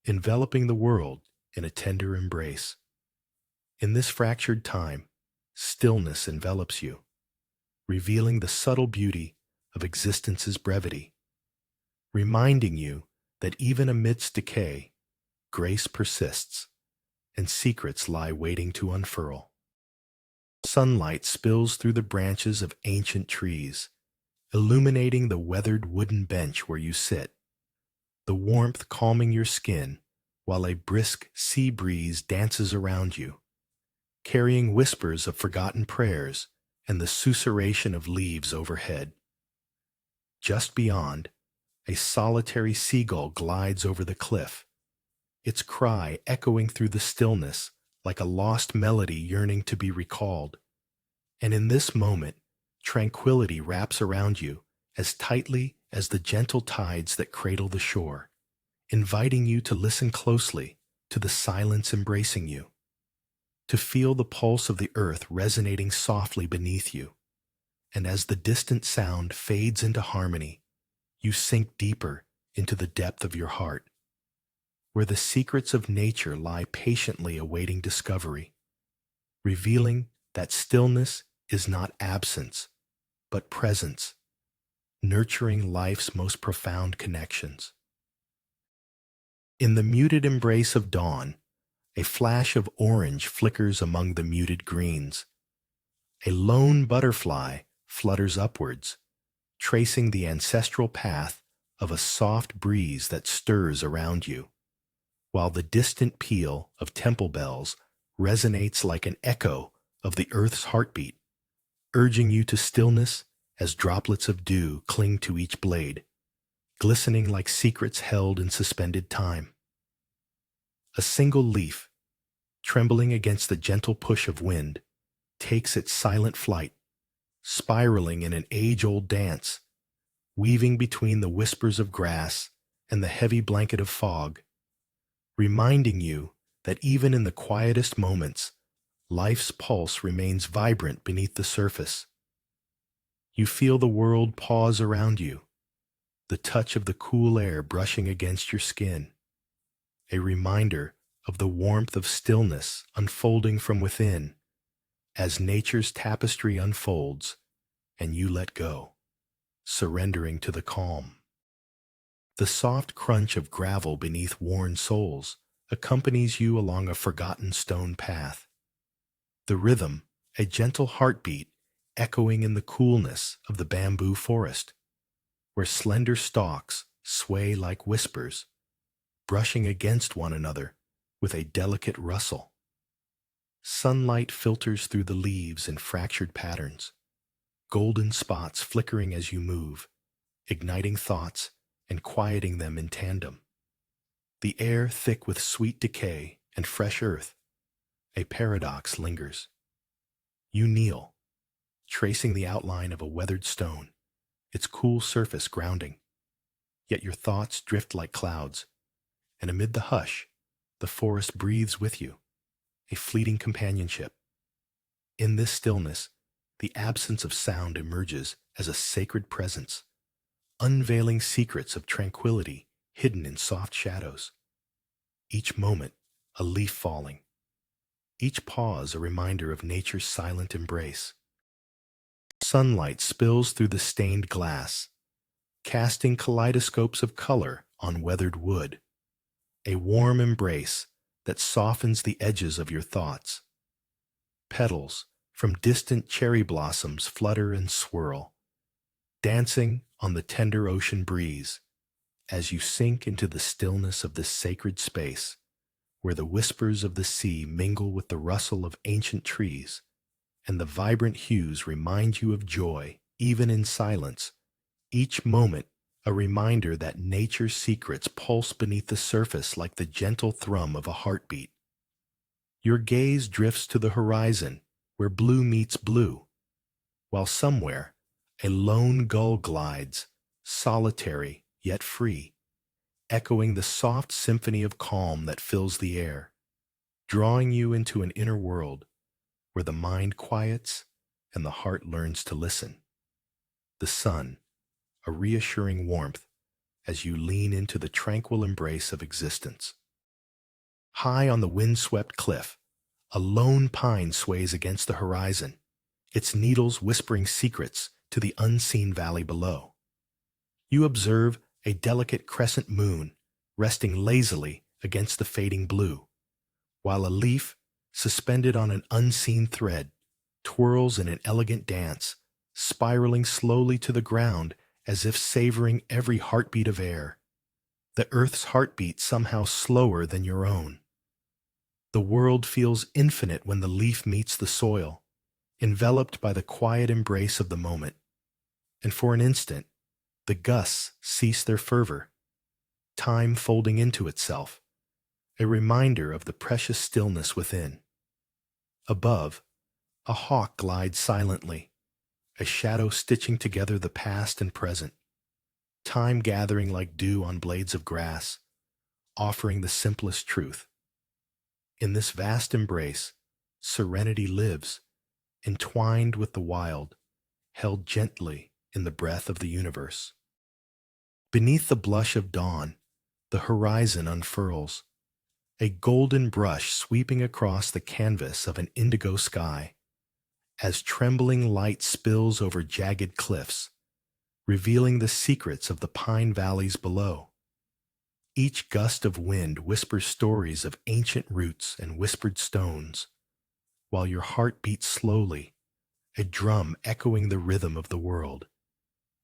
enveloping the world in a tender embrace. In this fractured time, stillness envelops you, revealing the subtle beauty of existence's brevity, reminding you that even amidst decay, grace persists, and secrets lie waiting to unfurl. Sunlight spills through the branches of ancient trees, illuminating the weathered wooden bench where you sit, the warmth calming your skin while a brisk sea breeze dances around you, carrying whispers of forgotten prayers and the susurration of leaves overhead. Just beyond, a solitary seagull glides over the cliff, its cry echoing through the stillness like a lost melody yearning to be recalled. And in this moment, tranquility wraps around you as tightly as the gentle tides that cradle the shore, inviting you to listen closely to the silence embracing you, to feel the pulse of the earth resonating softly beneath you. And as the distant sound fades into harmony, you sink deeper into the depth of your heart, where the secrets of nature lie patiently awaiting discovery, revealing that stillness is not absence, but presence, nurturing life's most profound connections. In the muted embrace of dawn, a flash of orange flickers among the muted greens. A lone butterfly flutters upwards, tracing the ancestral path of a soft breeze that stirs around you, while the distant peal of temple bells resonates like an echo of the earth's heartbeat, urging you to stillness as droplets of dew cling to each blade, glistening like secrets held in suspended time. A single leaf, trembling against the gentle push of wind, takes its silent flight, spiraling in an age-old dance, weaving between the whispers of grass and the heavy blanket of fog, reminding you that even in the quietest moments, life's pulse remains vibrant beneath the surface. You feel the world pause around you, the touch of the cool air brushing against your skin, a reminder of the warmth of stillness unfolding from within as nature's tapestry unfolds and you let go, surrendering to the calm. The soft crunch of gravel beneath worn soles accompanies you along a forgotten stone path. The rhythm, a gentle heartbeat echoing in the coolness of the bamboo forest, where slender stalks sway like whispers, brushing against one another with a delicate rustle. Sunlight filters through the leaves in fractured patterns, golden spots flickering as you move, igniting thoughts and quieting them in tandem. The air thick with sweet decay and fresh earth, a paradox lingers. You kneel, tracing the outline of a weathered stone, its cool surface grounding. Yet your thoughts drift like clouds, and amid the hush, the forest breathes with you, a fleeting companionship. In this stillness, the absence of sound emerges as a sacred presence, unveiling secrets of tranquility hidden in soft shadows. Each moment, a leaf falling. Each pause, a reminder of nature's silent embrace. Sunlight spills through the stained glass, casting kaleidoscopes of color on weathered wood, a warm embrace that softens the edges of your thoughts. Petals from distant cherry blossoms flutter and swirl, dancing on the tender ocean breeze as you sink into the stillness of this sacred space, where the whispers of the sea mingle with the rustle of ancient trees, and the vibrant hues remind you of joy, even in silence, each moment a reminder that nature's secrets pulse beneath the surface like the gentle thrum of a heartbeat. Your gaze drifts to the horizon, where blue meets blue, while somewhere a lone gull glides, solitary yet free, echoing the soft symphony of calm that fills the air, drawing you into an inner world where the mind quiets and the heart learns to listen. The sun, a reassuring warmth as you lean into the tranquil embrace of existence. High on the wind-swept cliff, a lone pine sways against the horizon, its needles whispering secrets to the unseen valley below. You observe a delicate crescent moon resting lazily against the fading blue, while a leaf, suspended on an unseen thread, twirls in an elegant dance, spiraling slowly to the ground as if savoring every heartbeat of air, the earth's heartbeat somehow slower than your own. The world feels infinite when the leaf meets the soil, enveloped by the quiet embrace of the moment. And for an instant, the gusts cease their fervor, time folding into itself, a reminder of the precious stillness within. Above, a hawk glides silently, a shadow stitching together the past and present, time gathering like dew on blades of grass, offering the simplest truth. In this vast embrace, serenity lives, entwined with the wild, held gently in the breath of the universe. Beneath the blush of dawn, the horizon unfurls, a golden brush sweeping across the canvas of an indigo sky, as trembling light spills over jagged cliffs, revealing the secrets of the pine valleys below. Each gust of wind whispers stories of ancient roots and whispered stones, while your heart beats slowly, a drum echoing the rhythm of the world.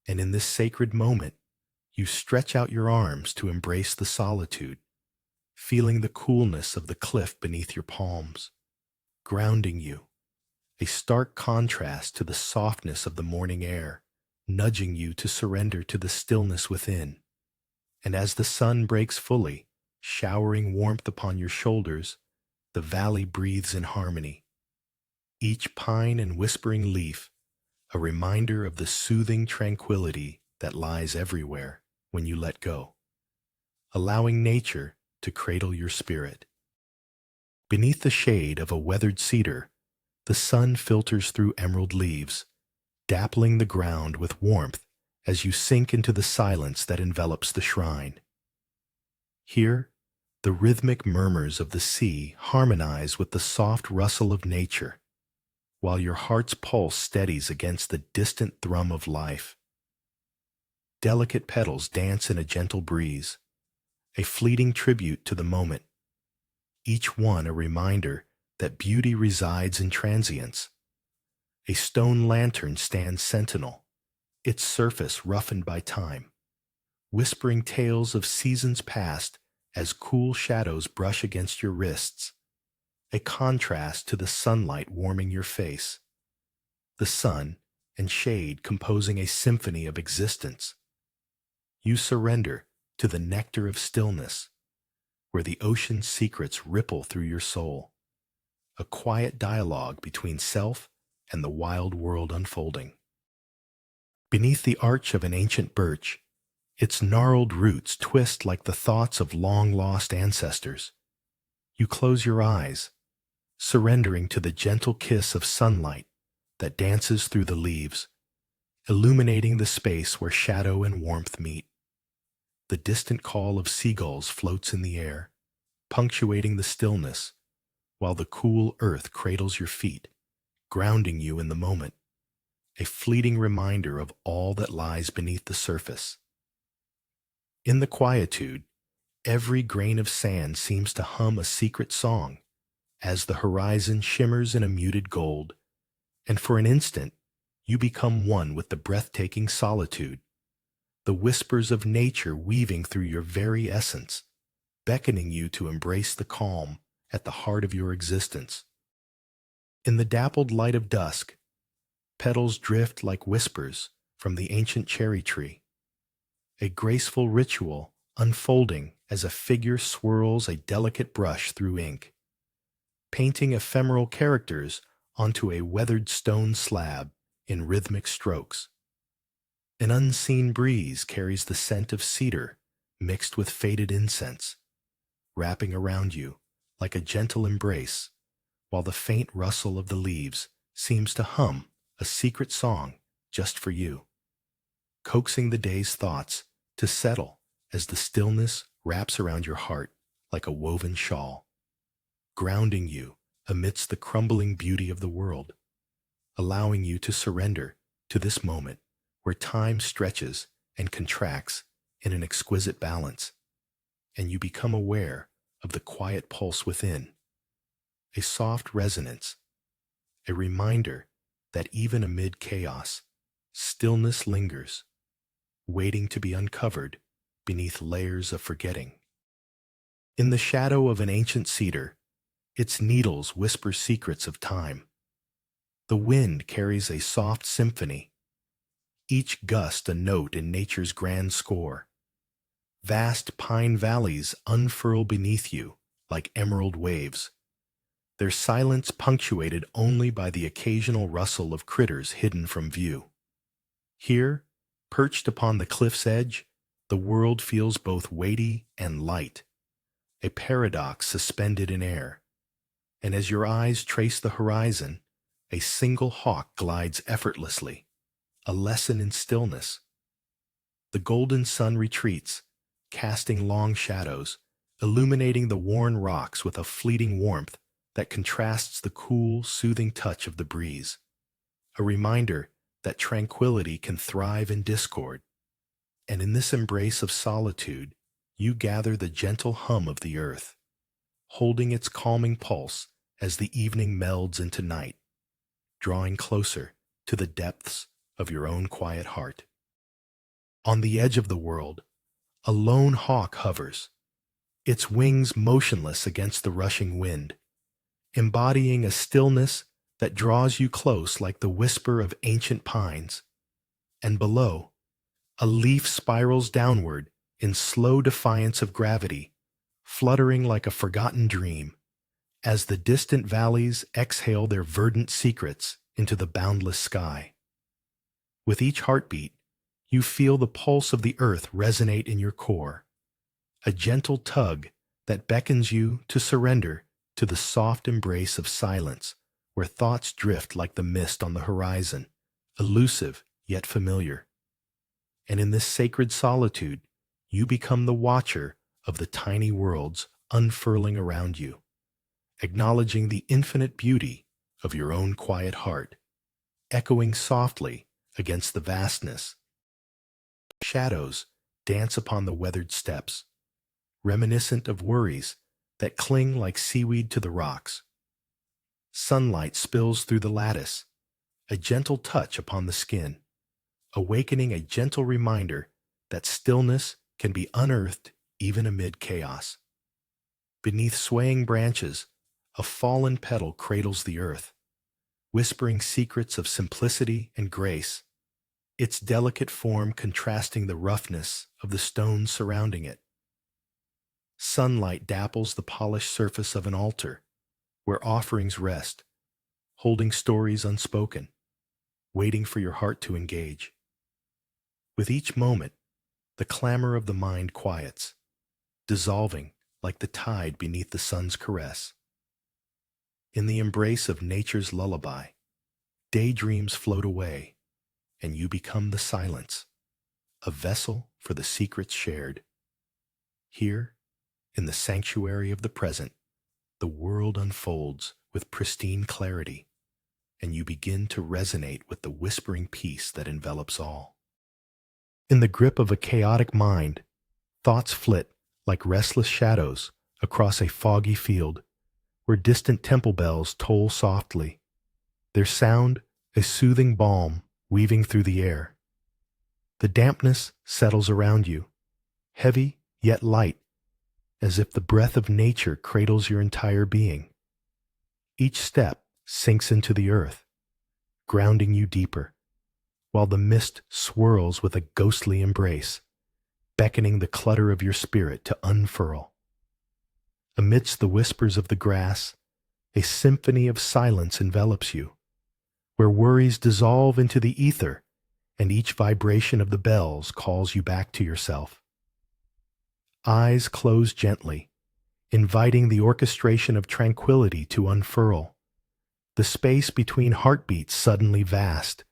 And in this sacred moment, you stretch out your arms to embrace the solitude, feeling the coolness of the cliff beneath your palms, grounding you, a stark contrast to the softness of the morning air, nudging you to surrender to the stillness within. And as the sun breaks fully, showering warmth upon your shoulders, the valley breathes in harmony. Each pine and whispering leaf, a reminder of the soothing tranquility that lies everywhere when you let go, allowing nature to cradle your spirit. Beneath the shade of a weathered cedar, the sun filters through emerald leaves, dappling the ground with warmth as you sink into the silence that envelops the shrine. Here, the rhythmic murmurs of the sea harmonize with the soft rustle of nature, while your heart's pulse steadies against the distant thrum of life. Delicate petals dance in a gentle breeze, a fleeting tribute to the moment, each one a reminder that beauty resides in transience. A stone lantern stands sentinel, its surface roughened by time, whispering tales of seasons past as cool shadows brush against your wrists, a contrast to the sunlight warming your face, the sun and shade composing a symphony of existence. You surrender to the nectar of stillness, where the ocean's secrets ripple through your soul, a quiet dialogue between self and the wild world unfolding. Beneath the arch of an ancient birch, its gnarled roots twist like the thoughts of long-lost ancestors. You close your eyes, surrendering to the gentle kiss of sunlight that dances through the leaves, illuminating the space where shadow and warmth meet. The distant call of seagulls floats in the air, punctuating the stillness, while the cool earth cradles your feet, grounding you in the moment, a fleeting reminder of all that lies beneath the surface. In the quietude, every grain of sand seems to hum a secret song as the horizon shimmers in a muted gold, and for an instant, you become one with the breathtaking solitude, the whispers of nature weaving through your very essence, beckoning you to embrace the calm at the heart of your existence. In the dappled light of dusk, petals drift like whispers from the ancient cherry tree, a graceful ritual unfolding as a figure swirls a delicate brush through ink, painting ephemeral characters onto a weathered stone slab in rhythmic strokes. An unseen breeze carries the scent of cedar mixed with faded incense, wrapping around you like a gentle embrace, while the faint rustle of the leaves seems to hum a secret song just for you, coaxing the day's thoughts to settle as the stillness wraps around your heart like a woven shawl, grounding you amidst the crumbling beauty of the world, allowing you to surrender to this moment where time stretches and contracts in an exquisite balance, and you become aware of the quiet pulse within, a soft resonance, a reminder that even amid chaos, stillness lingers, waiting to be uncovered beneath layers of forgetting. In the shadow of an ancient cedar, its needles whisper secrets of time. The wind carries a soft symphony, each gust a note in nature's grand score. Vast pine valleys unfurl beneath you like emerald waves, their silence punctuated only by the occasional rustle of critters hidden from view. Here, perched upon the cliff's edge, the world feels both weighty and light, a paradox suspended in air. And as your eyes trace the horizon, a single hawk glides effortlessly, a lesson in stillness. The golden sun retreats, casting long shadows, illuminating the worn rocks with a fleeting warmth that contrasts the cool, soothing touch of the breeze, a reminder that tranquility can thrive in discord. And in this embrace of solitude, you gather the gentle hum of the earth, holding its calming pulse as the evening melds into night, drawing closer to the depths of your own quiet heart. On the edge of the world, a lone hawk hovers, its wings motionless against the rushing wind, embodying a stillness that draws you close like the whisper of ancient pines. And below, a leaf spirals downward in slow defiance of gravity, fluttering like a forgotten dream, as the distant valleys exhale their verdant secrets into the boundless sky. With each heartbeat, you feel the pulse of the earth resonate in your core, a gentle tug that beckons you to surrender to the soft embrace of silence, where thoughts drift like the mist on the horizon, elusive yet familiar. And in this sacred solitude, you become the watcher of the tiny worlds unfurling around you, acknowledging the infinite beauty of your own quiet heart, echoing softly against the vastness. Shadows dance upon the weathered steps, reminiscent of worries that cling like seaweed to the rocks. Sunlight spills through the lattice, a gentle touch upon the skin, awakening a gentle reminder that stillness can be unearthed even amid chaos. Beneath swaying branches, a fallen petal cradles the earth, whispering secrets of simplicity and grace, its delicate form contrasting the roughness of the stones surrounding it. Sunlight dapples the polished surface of an altar, where offerings rest, holding stories unspoken, waiting for your heart to engage. With each moment, the clamor of the mind quiets, dissolving like the tide beneath the sun's caress. In the embrace of nature's lullaby, daydreams float away, and you become the silence, a vessel for the secrets shared. Here, in the sanctuary of the present, the world unfolds with pristine clarity, and you begin to resonate with the whispering peace that envelops all. In the grip of a chaotic mind, thoughts flit like restless shadows across a foggy field, where distant temple bells toll softly, their sound a soothing balm weaving through the air. The dampness settles around you, heavy yet light, as if the breath of nature cradles your entire being. Each step sinks into the earth, grounding you deeper, while the mist swirls with a ghostly embrace, beckoning the clutter of your spirit to unfurl. Amidst the whispers of the grass, a symphony of silence envelops you, where worries dissolve into the ether, and each vibration of the bells calls you back to yourself. Eyes close gently, inviting the orchestration of tranquility to unfurl, the space between heartbeats suddenly vast,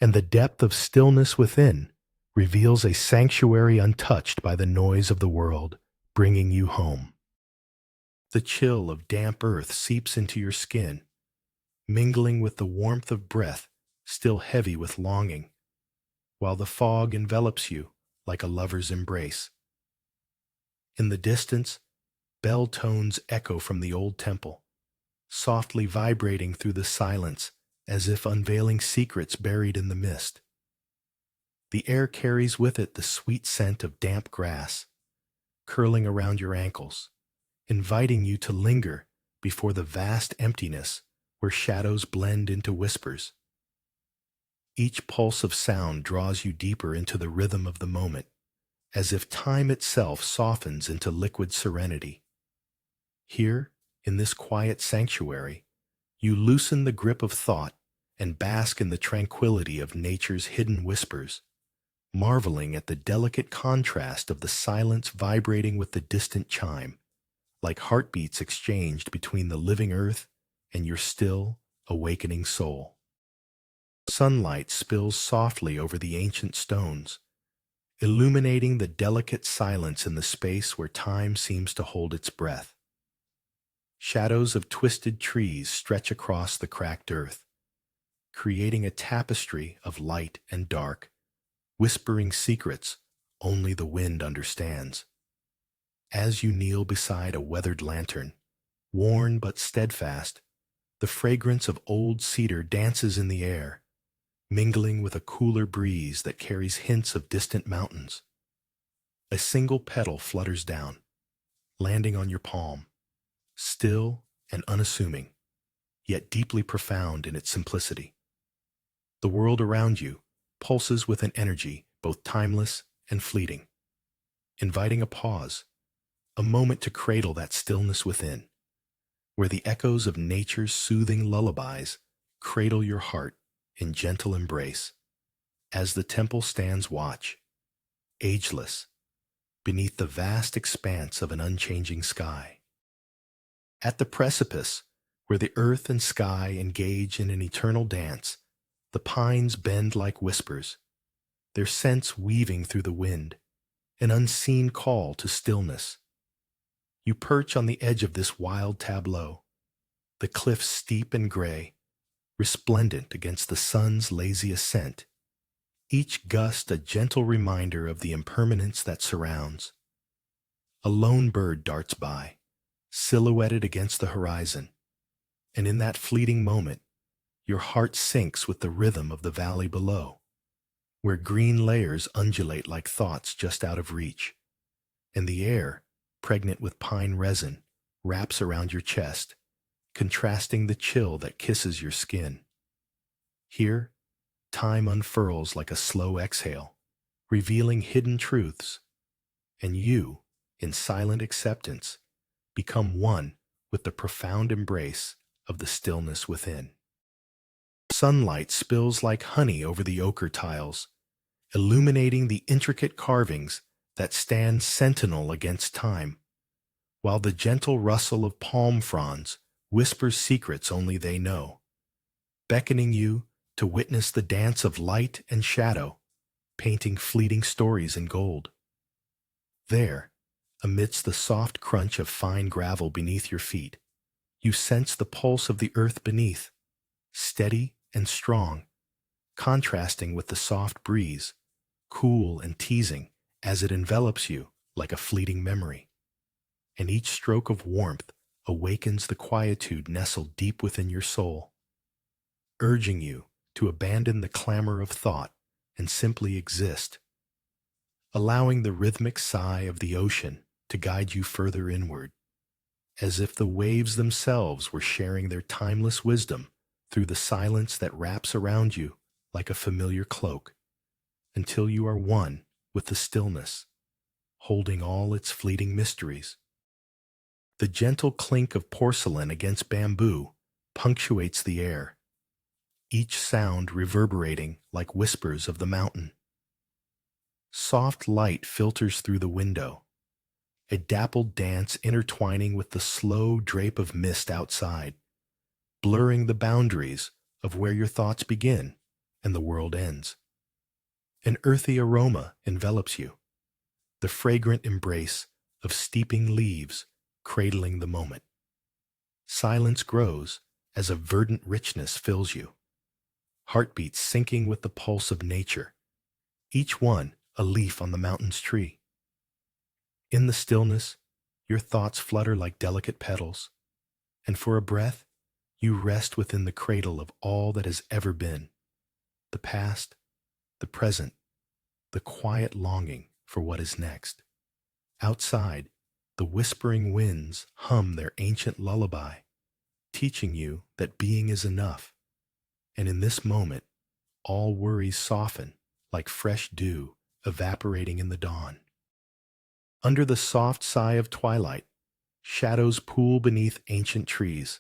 and the depth of stillness within reveals a sanctuary untouched by the noise of the world, bringing you home. The chill of damp earth seeps into your skin, mingling with the warmth of breath still heavy with longing, while the fog envelops you like a lover's embrace. In the distance, Bell tones echo from the old temple, softly vibrating through the silence as if unveiling secrets buried in the mist. The air carries with it the sweet scent of damp grass, curling around your ankles, inviting you to linger before the vast emptiness where shadows blend into whispers. Each pulse of sound draws you deeper into the rhythm of the moment, as if time itself softens into liquid serenity. Here, in this quiet sanctuary, you loosen the grip of thought and bask in the tranquility of nature's hidden whispers, marveling at the delicate contrast of the silence vibrating with the distant chime, like heartbeats exchanged between the living earth and your still, awakening soul. Sunlight spills softly over the ancient stones, illuminating the delicate silence in the space where time seems to hold its breath. Shadows of twisted trees stretch across the cracked earth, creating a tapestry of light and dark, whispering secrets only the wind understands. As you kneel beside a weathered lantern, worn but steadfast, the fragrance of old cedar dances in the air, mingling with a cooler breeze that carries hints of distant mountains. A single petal flutters down, landing on your palm, still and unassuming, yet deeply profound in its simplicity. The world around you pulses with an energy both timeless and fleeting, inviting a pause, a moment to cradle that stillness within, where the echoes of nature's soothing lullabies cradle your heart in gentle embrace, as the temple stands watch, ageless, beneath the vast expanse of an unchanging sky. At the precipice, where the earth and sky engage in an eternal dance, the pines bend like whispers, their scents weaving through the wind, an unseen call to stillness. You perch on the edge of this wild tableau, the cliffs steep and gray, resplendent against the sun's lazy ascent, each gust a gentle reminder of the impermanence that surrounds. A lone bird darts by, silhouetted against the horizon, and in that fleeting moment, your heart sinks with the rhythm of the valley below, where green layers undulate like thoughts just out of reach, and the air, pregnant with pine resin, wraps around your chest, contrasting the chill that kisses your skin. Here, time unfurls like a slow exhale, revealing hidden truths, and you, in silent acceptance, become one with the profound embrace of the stillness within. Sunlight spills like honey over the ochre tiles, illuminating the intricate carvings that stand sentinel against time, while the gentle rustle of palm fronds whispers secrets only they know, beckoning you to witness the dance of light and shadow, painting fleeting stories in gold. There, amidst the soft crunch of fine gravel beneath your feet, you sense the pulse of the earth beneath, steady and strong, contrasting with the soft breeze, cool and teasing as it envelops you like a fleeting memory. And each stroke of warmth awakens the quietude nestled deep within your soul, urging you to abandon the clamor of thought and simply exist, allowing the rhythmic sigh of the ocean to guide you further inward, as if the waves themselves were sharing their timeless wisdom through the silence that wraps around you like a familiar cloak, until you are one with the stillness, holding all its fleeting mysteries. The gentle clink of porcelain against bamboo punctuates the air, each sound reverberating like whispers of the mountain. Soft light filters through the window, a dappled dance intertwining with the slow drape of mist outside, blurring the boundaries of where your thoughts begin and the world ends. An earthy aroma envelops you, the fragrant embrace of steeping leaves cradling the moment. Silence grows as a verdant richness fills you, heartbeats syncing with the pulse of nature, each one a leaf on the mountain's tree. In the stillness, Your thoughts flutter like delicate petals, and for a breath, you rest within the cradle of all that has ever been, the past, the present, the quiet longing for what is next. Outside, the whispering winds hum their ancient lullaby, teaching you that being is enough. And in this moment, all worries soften like fresh dew evaporating in the dawn. Under the soft sigh of twilight, shadows pool beneath ancient trees,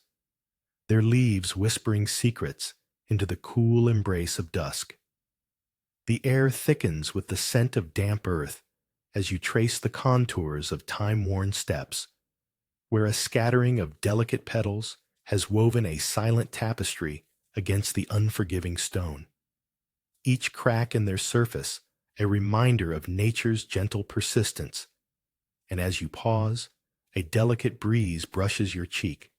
their leaves whispering secrets into the cool embrace of dusk. The air thickens with the scent of damp earth as you trace the contours of time-worn steps, where a scattering of delicate petals has woven a silent tapestry against the unforgiving stone. Each crack in their surface a reminder of nature's gentle persistence, and as you pause, a delicate breeze brushes your cheek,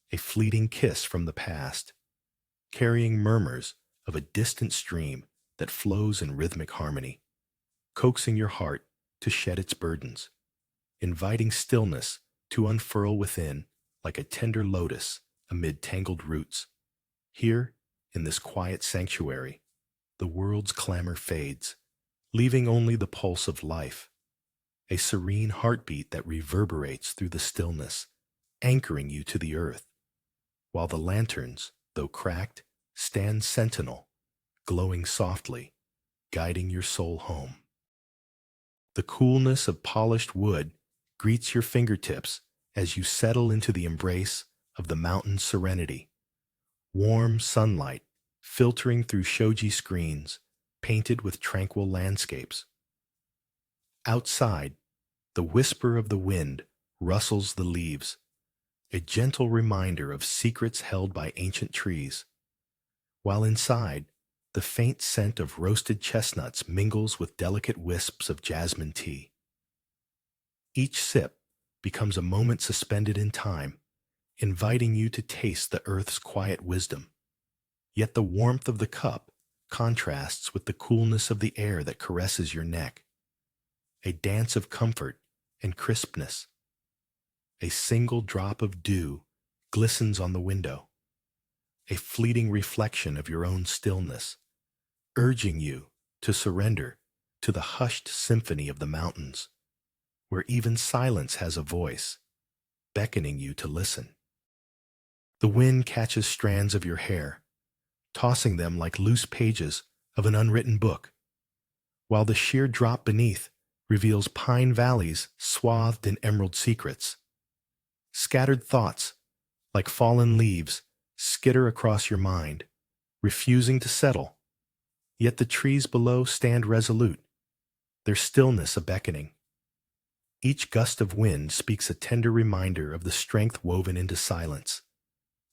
a fleeting kiss from the past, carrying murmurs of a distant stream that flows in rhythmic harmony, coaxing your heart to shed its burdens, inviting stillness to unfurl within like a tender lotus amid tangled roots. Here, in this quiet sanctuary, the world's clamor fades, leaving only the pulse of life, a serene heartbeat that reverberates through the stillness, anchoring you to the earth, while the lanterns, though cracked, stand sentinel, glowing softly, guiding your soul home. The coolness of polished wood greets your fingertips as you settle into the embrace of the mountain's serenity. Warm sunlight filtering through shoji screens painted with tranquil landscapes. Outside, the whisper of the wind rustles the leaves, a gentle reminder of secrets held by ancient trees, while inside, the faint scent of roasted chestnuts mingles with delicate wisps of jasmine tea. Each sip becomes a moment suspended in time, inviting you to taste the earth's quiet wisdom. Yet the warmth of the cup contrasts with the coolness of the air that caresses your neck, a dance of comfort and crispness. A single drop of dew glistens on the window, a fleeting reflection of your own stillness, urging you to surrender to the hushed symphony of the mountains, where even silence has a voice, beckoning you to listen. The wind catches strands of your hair, tossing them like loose pages of an unwritten book, while the sheer drop beneath reveals pine valleys swathed in emerald secrets. Scattered thoughts, like fallen leaves, skitter across your mind, refusing to settle. Yet the trees below stand resolute, their stillness a beckoning. Each gust of wind speaks a tender reminder of the strength woven into silence,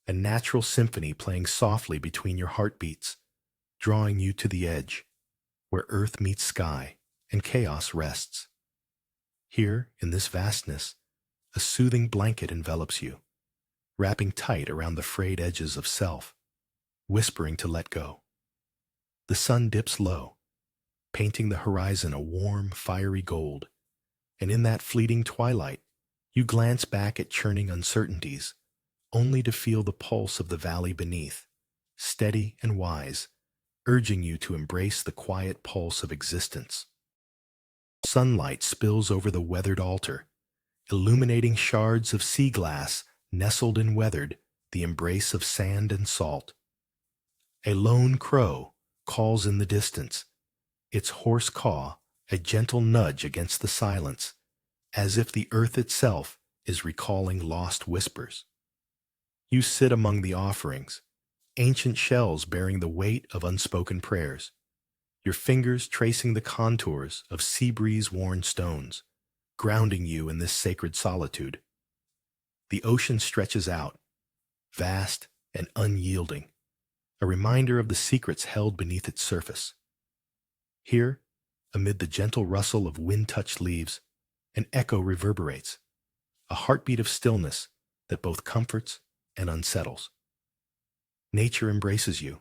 a natural symphony playing softly between your heartbeats, drawing you to the edge, where earth meets sky and chaos rests. Here, in this vastness, a soothing blanket envelops you, wrapping tight around the frayed edges of self, whispering to let go. The sun dips low, painting the horizon a warm, fiery gold, and in that fleeting twilight, you glance back at churning uncertainties, only to feel the pulse of the valley beneath, steady and wise, urging you to embrace the quiet pulse of existence. Sunlight spills over the weathered altar, illuminating shards of sea glass nestled and weathered the embrace of sand and salt. A lone crow calls in the distance, its hoarse caw a gentle nudge against the silence, as if the earth itself is recalling lost whispers. You sit among the offerings, ancient shells bearing the weight of unspoken prayers, your fingers tracing the contours of sea breeze-worn stones, grounding you in this sacred solitude. The ocean stretches out, vast and unyielding, a reminder of the secrets held beneath its surface. Here, amid the gentle rustle of wind-touched leaves, an echo reverberates, a heartbeat of stillness that both comforts and unsettles. Nature embraces you,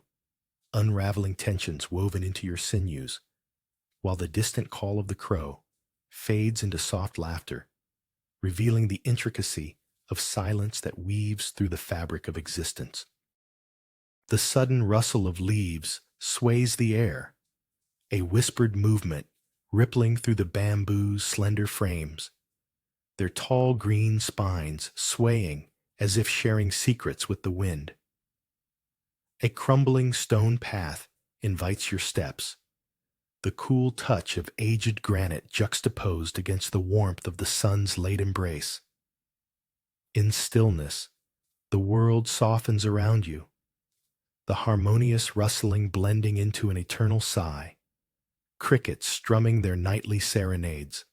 unraveling tensions woven into your sinews, while the distant call of the crow fades into soft laughter, revealing the intricacy of silence that weaves through the fabric of existence. The sudden rustle of leaves sways the air, a whispered movement rippling through the bamboo's slender frames, their tall green spines swaying as if sharing secrets with the wind. A crumbling stone path invites your steps, the cool touch of aged granite juxtaposed against the warmth of the sun's late embrace. In stillness, the world softens around you, the harmonious rustling blending into an eternal sigh, crickets strumming their nightly serenades.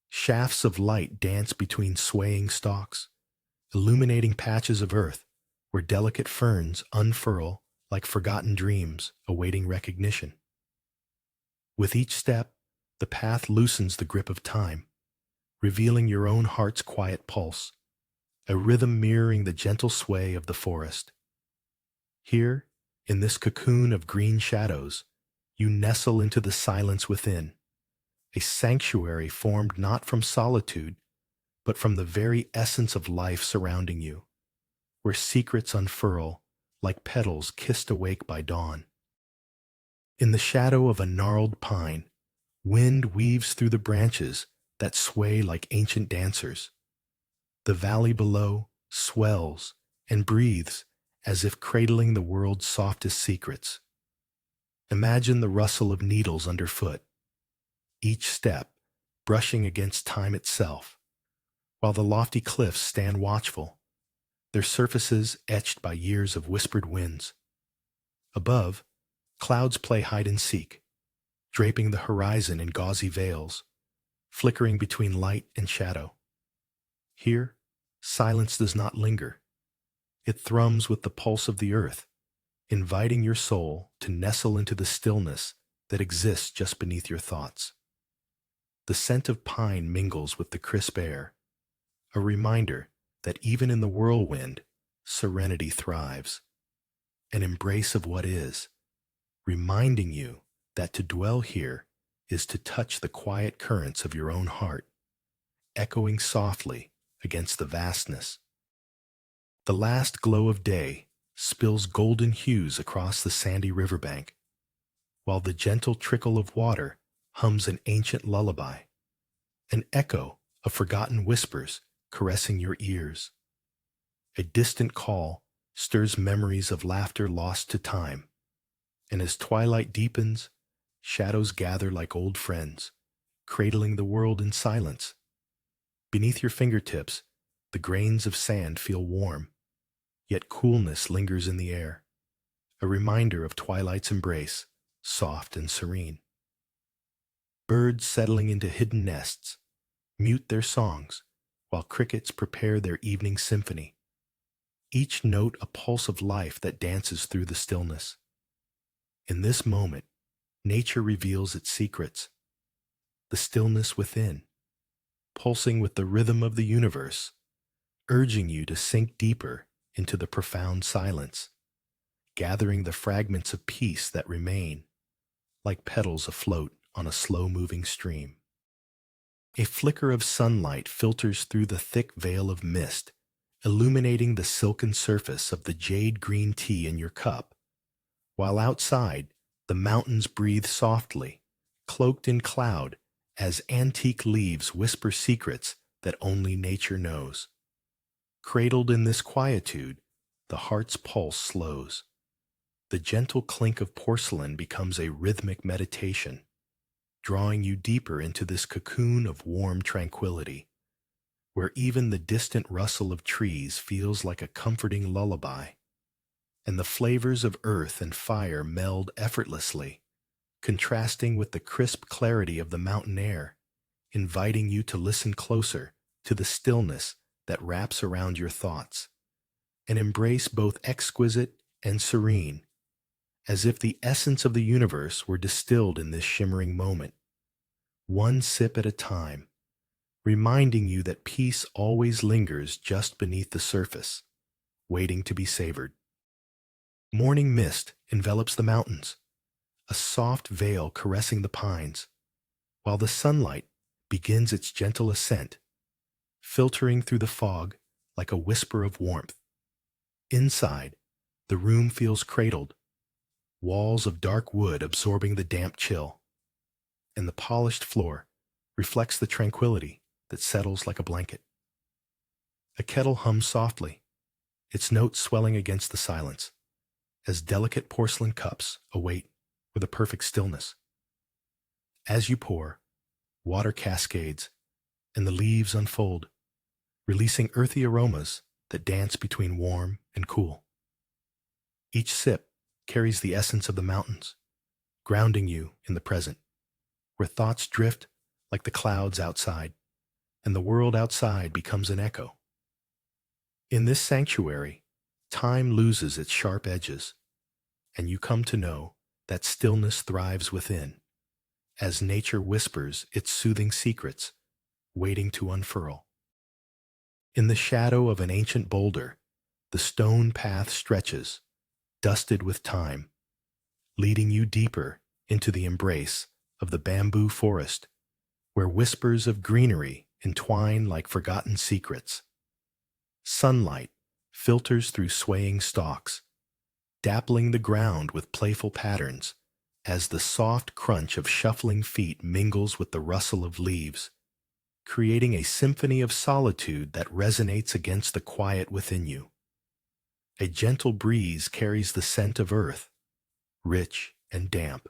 Shafts of light dance between swaying stalks, illuminating patches of earth where delicate ferns unfurl like forgotten dreams awaiting recognition. With each step, the path loosens the grip of time, revealing your own heart's quiet pulse, a rhythm mirroring the gentle sway of the forest. Here, in this cocoon of green shadows, you nestle into the silence within, a sanctuary formed not from solitude, but from the very essence of life surrounding you, where secrets unfurl like petals kissed awake by dawn. In the shadow of a gnarled pine, wind weaves through the branches that sway like ancient dancers. The valley below swells and breathes as if cradling the world's softest secrets. Imagine the rustle of needles underfoot, each step brushing against time itself, while the lofty cliffs stand watchful, their surfaces etched by years of whispered winds. Above, clouds play hide and seek, draping the horizon in gauzy veils, flickering between light and shadow. Here, silence does not linger. It thrums with the pulse of the earth, inviting your soul to nestle into the stillness that exists just beneath your thoughts. The scent of pine mingles with the crisp air, a reminder that even in the whirlwind, serenity thrives, an embrace of what is, reminding you that to dwell here is to touch the quiet currents of your own heart, echoing softly against the vastness. The last glow of day spills golden hues across the sandy riverbank, while the gentle trickle of water hums an ancient lullaby, an echo of forgotten whispers caressing your ears. A distant call stirs memories of laughter lost to time, and as twilight deepens, shadows gather like old friends, cradling the world in silence. Beneath your fingertips, the grains of sand feel warm, yet coolness lingers in the air, a reminder of twilight's embrace, soft and serene. Birds settling into hidden nests mute their songs, while crickets prepare their evening symphony, each note a pulse of life that dances through the stillness. In this moment, nature reveals its secrets, the stillness within, pulsing with the rhythm of the universe, urging you to sink deeper into the profound silence, gathering the fragments of peace that remain, like petals afloat on a slow-moving stream. A flicker of sunlight filters through the thick veil of mist, illuminating the silken surface of the jade green tea in your cup, while outside, the mountains breathe softly, cloaked in cloud, as antique leaves whisper secrets that only nature knows. Cradled in this quietude, the heart's pulse slows. The gentle clink of porcelain becomes a rhythmic meditation, drawing you deeper into this cocoon of warm tranquility, where even the distant rustle of trees feels like a comforting lullaby, and the flavors of earth and fire meld effortlessly, contrasting with the crisp clarity of the mountain air, inviting you to listen closer to the stillness that wraps around your thoughts, and embrace both exquisite and serene, as if the essence of the universe were distilled in this shimmering moment, one sip at a time, reminding you that peace always lingers just beneath the surface, waiting to be savored. Morning mist envelops the mountains, a soft veil caressing the pines, while the sunlight begins its gentle ascent, filtering through the fog like a whisper of warmth. Inside, the room feels cradled, walls of dark wood absorbing the damp chill, and the polished floor reflects the tranquility that settles like a blanket. A kettle hums softly, its notes swelling against the silence, as delicate porcelain cups await with a perfect stillness. As you pour, water cascades, and the leaves unfold, releasing earthy aromas that dance between warm and cool. Each sip carries the essence of the mountains, grounding you in the present, where thoughts drift like the clouds outside, and the world outside becomes an echo. In this sanctuary, time loses its sharp edges, and you come to know that stillness thrives within, as nature whispers its soothing secrets, waiting to unfurl. In the shadow of an ancient boulder, the stone path stretches, dusted with time, leading you deeper into the embrace of the bamboo forest, where whispers of greenery entwine like forgotten secrets. Sunlight filters through swaying stalks, dappling the ground with playful patterns as the soft crunch of shuffling feet mingles with the rustle of leaves, creating a symphony of solitude that resonates against the quiet within you. A gentle breeze carries the scent of earth, rich and damp,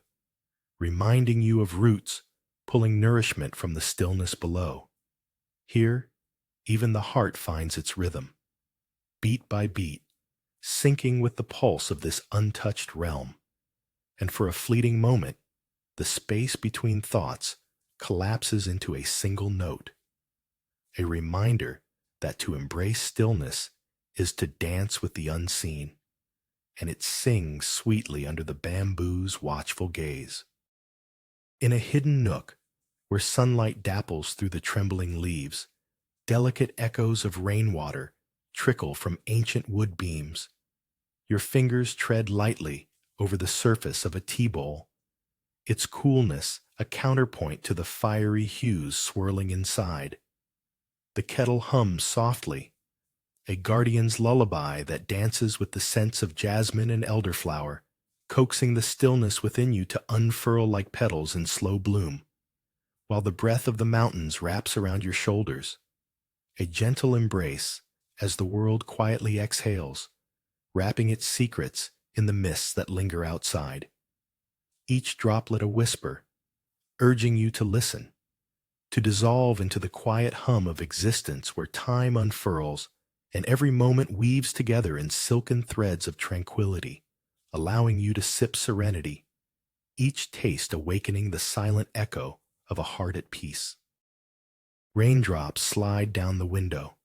reminding you of roots pulling nourishment from the stillness below. Here, even the heart finds its rhythm, beat by beat, syncing with the pulse of this untouched realm. And for a fleeting moment, the space between thoughts collapses into a single note, a reminder that to embrace stillness is to dance with the unseen, and it sings sweetly under the bamboo's watchful gaze. In a hidden nook, where sunlight dapples through the trembling leaves, delicate echoes of rainwater trickle from ancient wood beams. Your fingers tread lightly over the surface of a tea bowl, its coolness a counterpoint to the fiery hues swirling inside. The kettle hums softly, a guardian's lullaby that dances with the scents of jasmine and elderflower, coaxing the stillness within you to unfurl like petals in slow bloom, while the breath of the mountains wraps around your shoulders, a gentle embrace as the world quietly exhales, wrapping its secrets in the mists that linger outside. Each droplet a whisper, urging you to listen, to dissolve into the quiet hum of existence where time unfurls and every moment weaves together in silken threads of tranquility, allowing you to sip serenity, each taste awakening the silent echo of a heart at peace. Raindrops slide down the window,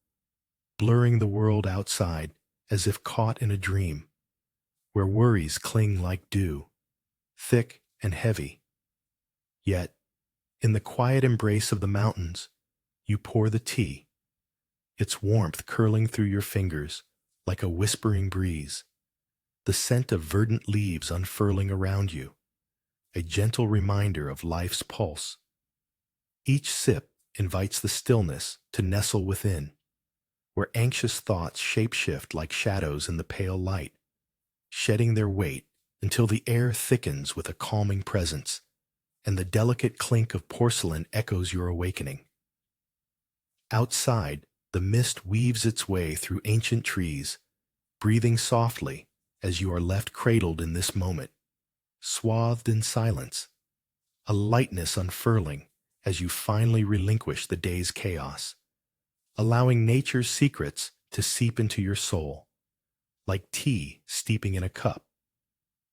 blurring the world outside as if caught in a dream, where worries cling like dew, thick and heavy. Yet, in the quiet embrace of the mountains, you pour the tea, its warmth curling through your fingers like a whispering breeze, the scent of verdant leaves unfurling around you, a gentle reminder of life's pulse. Each sip invites the stillness to nestle within, where anxious thoughts shapeshift like shadows in the pale light, shedding their weight until the air thickens with a calming presence, and the delicate clink of porcelain echoes your awakening. Outside, the mist weaves its way through ancient trees, breathing softly as you are left cradled in this moment, swathed in silence, a lightness unfurling as you finally relinquish the day's chaos, allowing nature's secrets to seep into your soul, like tea steeping in a cup,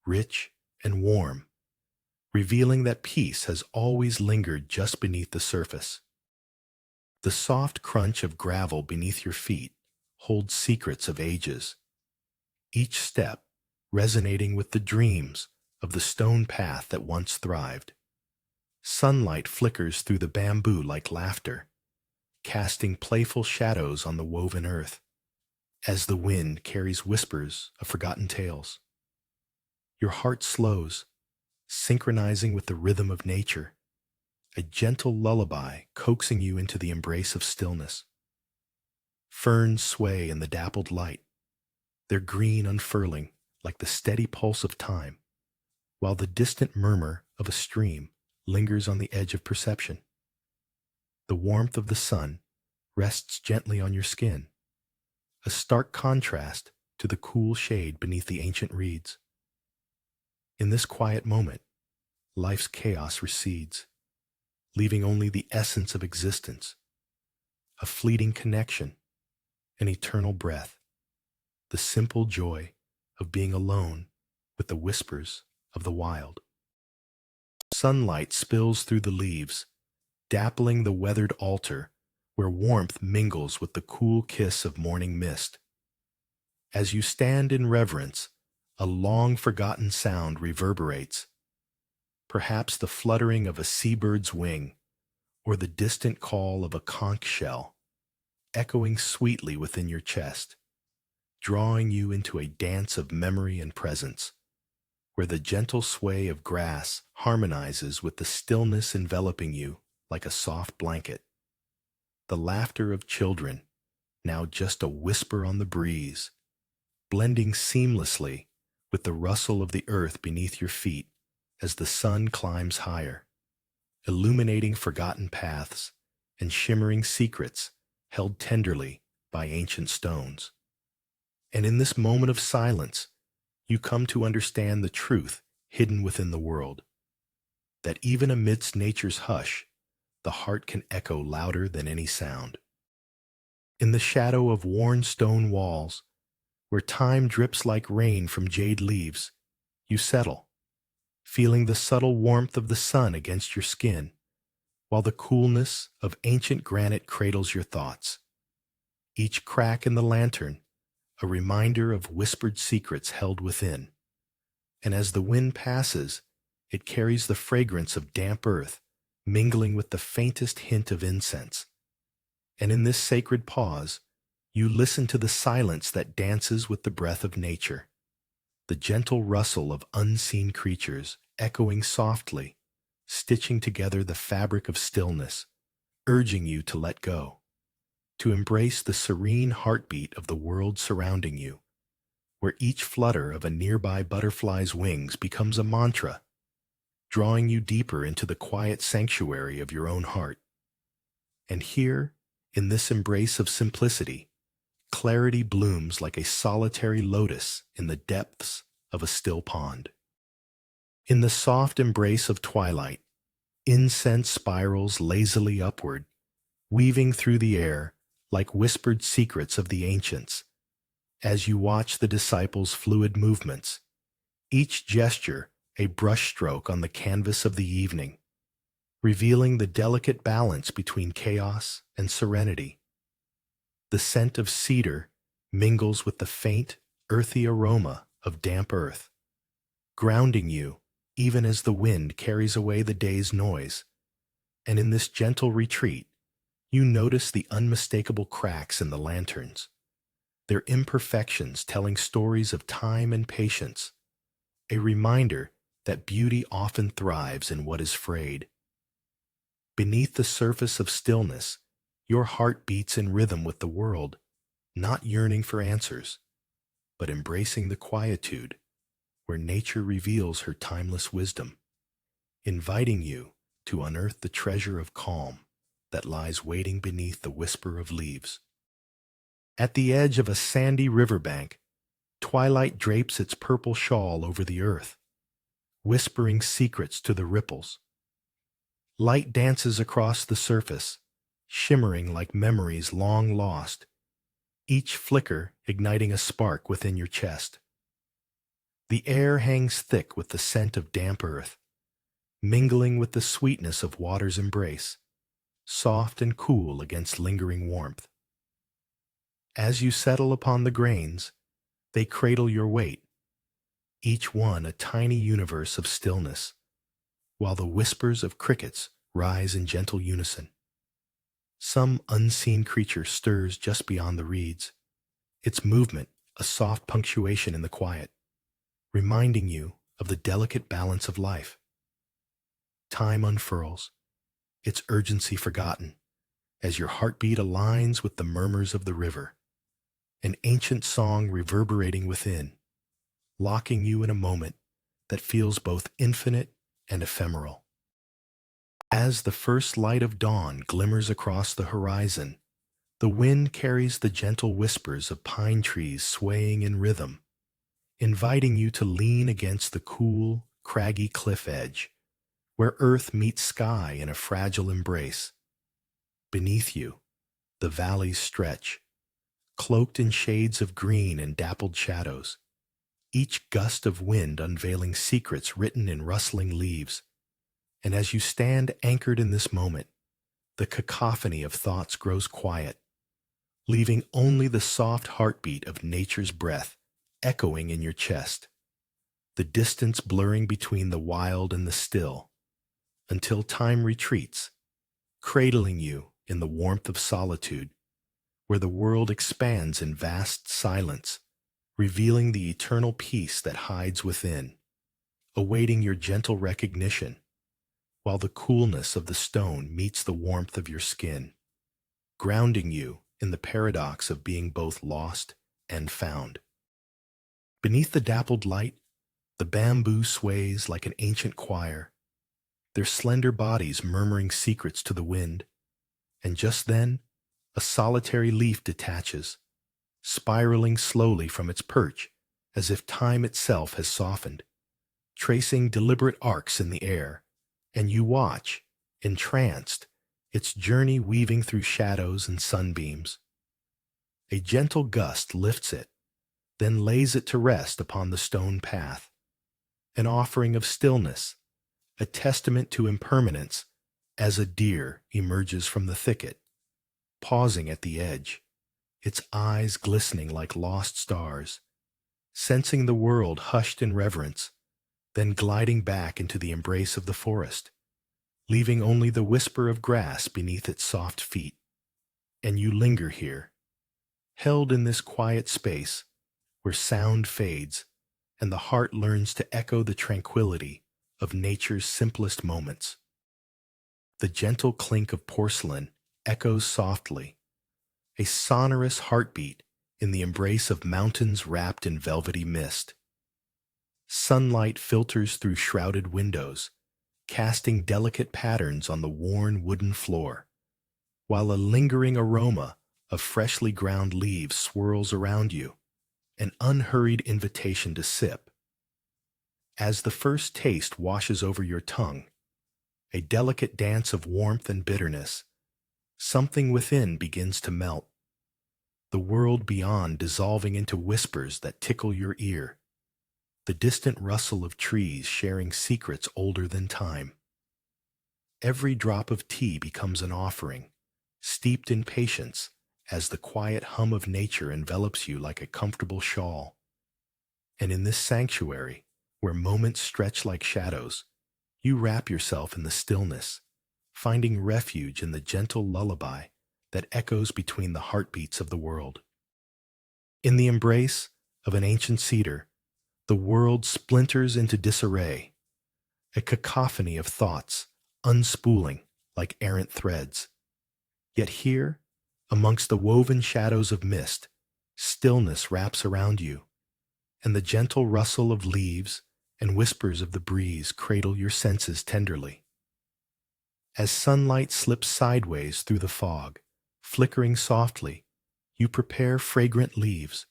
rich and warm, revealing that peace has always lingered just beneath the surface. The soft crunch of gravel beneath your feet holds secrets of ages, each step resonating with the dreams of the stone path that once thrived. Sunlight flickers through the bamboo like laughter, casting playful shadows on the woven earth, as the wind carries whispers of forgotten tales. Your heart slows, synchronizing with the rhythm of nature, a gentle lullaby coaxing you into the embrace of stillness. Ferns sway in the dappled light, their green unfurling like the steady pulse of time, while the distant murmur of a stream lingers on the edge of perception. The warmth of the sun rests gently on your skin, a stark contrast to the cool shade beneath the ancient reeds. In this quiet moment, life's chaos recedes, leaving only the essence of existence, a fleeting connection, an eternal breath, the simple joy of being alone with the whispers of the wild. Sunlight spills through the leaves, dappling the weathered altar where warmth mingles with the cool kiss of morning mist. As you stand in reverence, a long-forgotten sound reverberates, perhaps the fluttering of a seabird's wing or the distant call of a conch shell, echoing sweetly within your chest, drawing you into a dance of memory and presence, where the gentle sway of grass harmonizes with the stillness enveloping you like a soft blanket. The laughter of children, now just a whisper on the breeze, blending seamlessly with the rustle of the earth beneath your feet as the sun climbs higher, illuminating forgotten paths and shimmering secrets held tenderly by ancient stones. And in this moment of silence, you come to understand the truth hidden within the world, that even amidst nature's hush, the heart can echo louder than any sound. In the shadow of worn stone walls, where time drips like rain from jade leaves, you settle, feeling the subtle warmth of the sun against your skin, while the coolness of ancient granite cradles your thoughts. Each crack in the lantern, a reminder of whispered secrets held within. And as the wind passes, it carries the fragrance of damp earth, mingling with the faintest hint of incense. And in this sacred pause, you listen to the silence that dances with the breath of nature, the gentle rustle of unseen creatures echoing softly, stitching together the fabric of stillness, urging you to let go, to embrace the serene heartbeat of the world surrounding you, where each flutter of a nearby butterfly's wings becomes a mantra, drawing you deeper into the quiet sanctuary of your own heart. And here, in this embrace of simplicity, clarity blooms like a solitary lotus in the depths of a still pond. In the soft embrace of twilight, incense spirals lazily upward, weaving through the air like whispered secrets of the ancients. As you watch the disciples' fluid movements, each gesture a brushstroke on the canvas of the evening, revealing the delicate balance between chaos and serenity. The scent of cedar mingles with the faint, earthy aroma of damp earth, grounding you even as the wind carries away the day's noise. And in this gentle retreat, you notice the unmistakable cracks in the lanterns, their imperfections telling stories of time and patience, a reminder that beauty often thrives in what is frayed. Beneath the surface of stillness, your heart beats in rhythm with the world, not yearning for answers, but embracing the quietude where nature reveals her timeless wisdom, inviting you to unearth the treasure of calm that lies waiting beneath the whisper of leaves. At the edge of a sandy riverbank, twilight drapes its purple shawl over the earth, whispering secrets to the ripples. Light dances across the surface, shimmering like memories long lost, each flicker igniting a spark within your chest. The air hangs thick with the scent of damp earth, mingling with the sweetness of water's embrace, soft and cool against lingering warmth. As you settle upon the grains, they cradle your weight, each one a tiny universe of stillness, while the whispers of crickets rise in gentle unison. Some unseen creature stirs just beyond the reeds, its movement a soft punctuation in the quiet, reminding you of the delicate balance of life. Time unfurls, its urgency forgotten, as your heartbeat aligns with the murmurs of the river, an ancient song reverberating within, locking you in a moment that feels both infinite and ephemeral. As the first light of dawn glimmers across the horizon, the wind carries the gentle whispers of pine trees swaying in rhythm, inviting you to lean against the cool, craggy cliff edge, where earth meets sky in a fragile embrace. Beneath you, the valleys stretch, cloaked in shades of green and dappled shadows, each gust of wind unveiling secrets written in rustling leaves. And as you stand anchored in this moment, the cacophony of thoughts grows quiet, leaving only the soft heartbeat of nature's breath echoing in your chest, the distance blurring between the wild and the still, until time retreats, cradling you in the warmth of solitude, where the world expands in vast silence, revealing the eternal peace that hides within, awaiting your gentle recognition, while the coolness of the stone meets the warmth of your skin, grounding you in the paradox of being both lost and found. Beneath the dappled light, the bamboo sways like an ancient choir, their slender bodies murmuring secrets to the wind, and just then, a solitary leaf detaches, spiraling slowly from its perch as if time itself has softened, tracing deliberate arcs in the air, and you watch, entranced, its journey weaving through shadows and sunbeams. A gentle gust lifts it, then lays it to rest upon the stone path, an offering of stillness, a testament to impermanence, as a deer emerges from the thicket, pausing at the edge, its eyes glistening like lost stars, sensing the world hushed in reverence, then gliding back into the embrace of the forest, leaving only the whisper of grass beneath its soft feet. And you linger here, held in this quiet space where sound fades and the heart learns to echo the tranquility of nature's simplest moments. The gentle clink of porcelain echoes softly, a sonorous heartbeat in the embrace of mountains wrapped in velvety mist. Sunlight filters through shrouded windows, casting delicate patterns on the worn wooden floor, while a lingering aroma of freshly ground leaves swirls around you, an unhurried invitation to sip. As the first taste washes over your tongue, a delicate dance of warmth and bitterness, something within begins to melt, the world beyond dissolving into whispers that tickle your ear, the distant rustle of trees sharing secrets older than time. Every drop of tea becomes an offering, steeped in patience, as the quiet hum of nature envelops you like a comfortable shawl. And in this sanctuary, where moments stretch like shadows, you wrap yourself in the stillness, finding refuge in the gentle lullaby that echoes between the heartbeats of the world. In the embrace of an ancient cedar, the world splinters into disarray, a cacophony of thoughts unspooling like errant threads. Yet here, amongst the woven shadows of mist, stillness wraps around you, and the gentle rustle of leaves and whispers of the breeze cradle your senses tenderly. As sunlight slips sideways through the fog, flickering softly, you prepare fragrant leaves,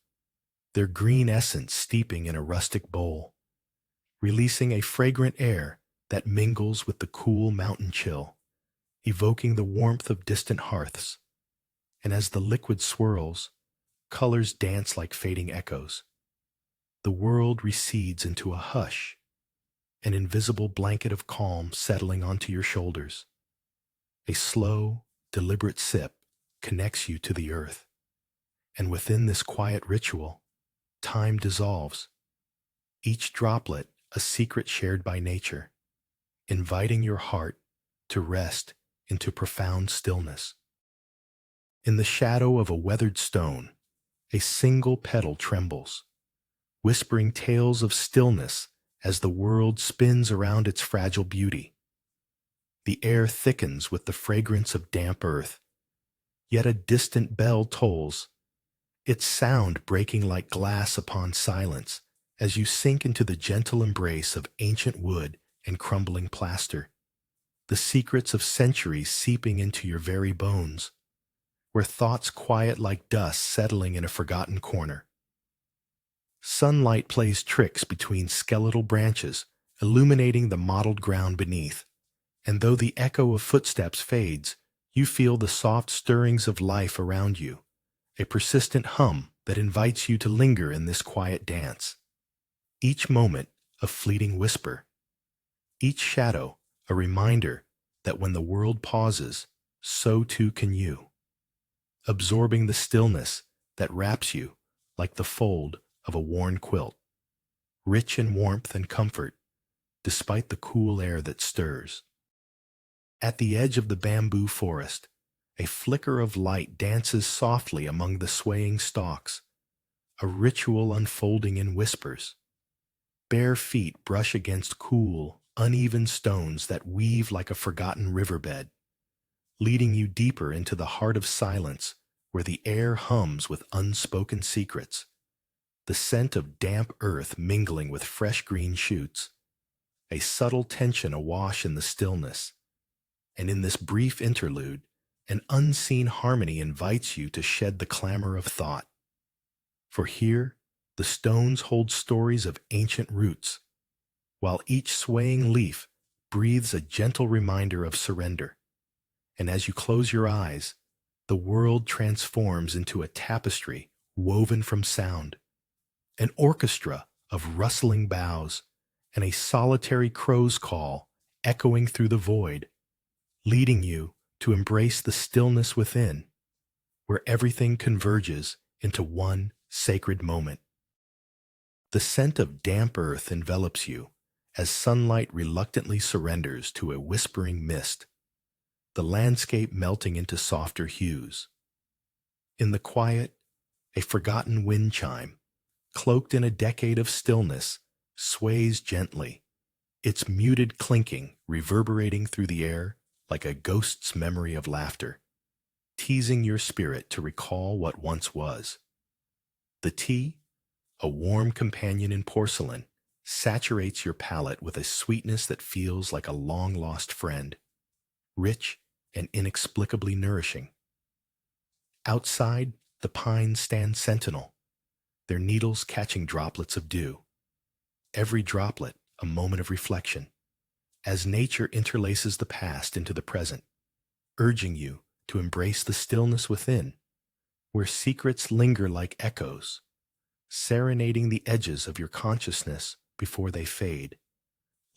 their green essence steeping in a rustic bowl, releasing a fragrant air that mingles with the cool mountain chill, evoking the warmth of distant hearths. And as the liquid swirls, colors dance like fading echoes. The world recedes into a hush, an invisible blanket of calm settling onto your shoulders. A slow, deliberate sip connects you to the earth, and within this quiet ritual, time dissolves, each droplet a secret shared by nature, inviting your heart to rest into profound stillness. In the shadow of a weathered stone, a single petal trembles, whispering tales of stillness as the world spins around its fragile beauty. The air thickens with the fragrance of damp earth, yet a distant bell tolls, its sound breaking like glass upon silence as you sink into the gentle embrace of ancient wood and crumbling plaster, the secrets of centuries seeping into your very bones, where thoughts quiet like dust settling in a forgotten corner. Sunlight plays tricks between skeletal branches, illuminating the mottled ground beneath, and though the echo of footsteps fades, you feel the soft stirrings of life around you, a persistent hum that invites you to linger in this quiet dance. Each moment a fleeting whisper, each shadow a reminder that when the world pauses, so too can you, absorbing the stillness that wraps you like the fold of a worn quilt, rich in warmth and comfort, despite the cool air that stirs. At the edge of the bamboo forest, a flicker of light dances softly among the swaying stalks, a ritual unfolding in whispers. Bare feet brush against cool, uneven stones that weave like a forgotten riverbed, leading you deeper into the heart of silence where the air hums with unspoken secrets, the scent of damp earth mingling with fresh green shoots, a subtle tension awash in the stillness. And in this brief interlude, an unseen harmony invites you to shed the clamor of thought. For here, the stones hold stories of ancient roots, while each swaying leaf breathes a gentle reminder of surrender. And as you close your eyes, the world transforms into a tapestry woven from sound, an orchestra of rustling boughs, and a solitary crow's call echoing through the void, leading you to embrace the stillness within, where everything converges into one sacred moment. The scent of damp earth envelops you as sunlight reluctantly surrenders to a whispering mist, the landscape melting into softer hues. In the quiet, a forgotten wind chime, cloaked in a decade of stillness, sways gently, its muted clinking reverberating through the air like a ghost's memory of laughter, teasing your spirit to recall what once was. The tea, a warm companion in porcelain, saturates your palate with a sweetness that feels like a long-lost friend, rich and inexplicably nourishing. Outside, the pines stand sentinel, their needles catching droplets of dew, every droplet a moment of reflection, as nature interlaces the past into the present, urging you to embrace the stillness within, where secrets linger like echoes, serenading the edges of your consciousness before they fade,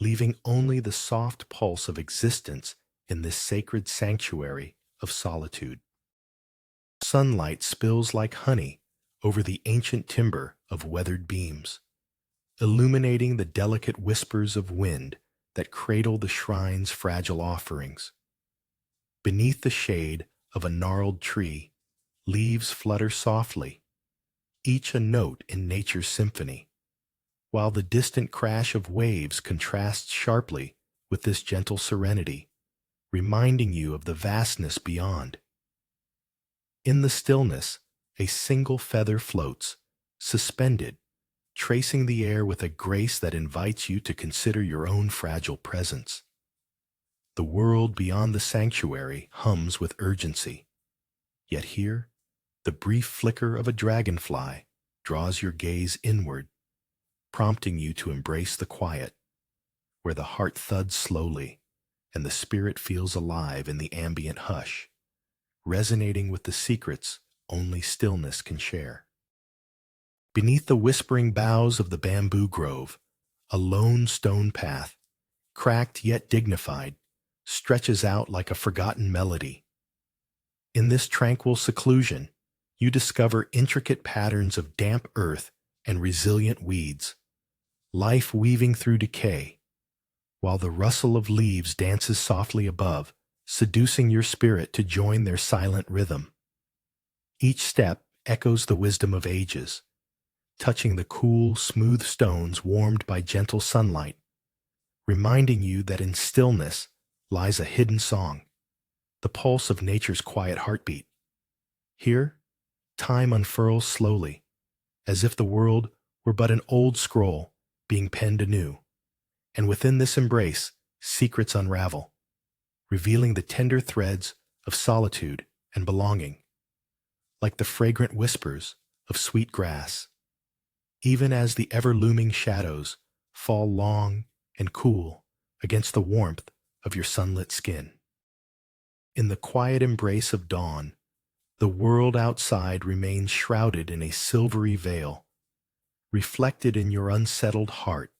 leaving only the soft pulse of existence in this sacred sanctuary of solitude. Sunlight spills like honey over the ancient timber of weathered beams, illuminating the delicate whispers of wind that cradle the shrine's fragile offerings. Beneath the shade of a gnarled tree, leaves flutter softly, each a note in nature's symphony, while the distant crash of waves contrasts sharply with this gentle serenity, reminding you of the vastness beyond. In the stillness, a single feather floats, suspended, tracing the air with a grace that invites you to consider your own fragile presence. The world beyond the sanctuary hums with urgency, yet here, the brief flicker of a dragonfly draws your gaze inward, prompting you to embrace the quiet, where the heart thuds slowly and the spirit feels alive in the ambient hush, resonating with the secrets only stillness can share. Beneath the whispering boughs of the bamboo grove, a lone stone path, cracked yet dignified, stretches out like a forgotten melody. In this tranquil seclusion, you discover intricate patterns of damp earth and resilient weeds, life weaving through decay, while the rustle of leaves dances softly above, seducing your spirit to join their silent rhythm. Each step echoes the wisdom of ages, touching the cool, smooth stones warmed by gentle sunlight, reminding you that in stillness lies a hidden song, the pulse of nature's quiet heartbeat. Here, time unfurls slowly, as if the world were but an old scroll being penned anew, and within this embrace, secrets unravel, revealing the tender threads of solitude and belonging, like the fragrant whispers of sweet grass, even as the ever-looming shadows fall long and cool against the warmth of your sunlit skin. In the quiet embrace of dawn, the world outside remains shrouded in a silvery veil, reflected in your unsettled heart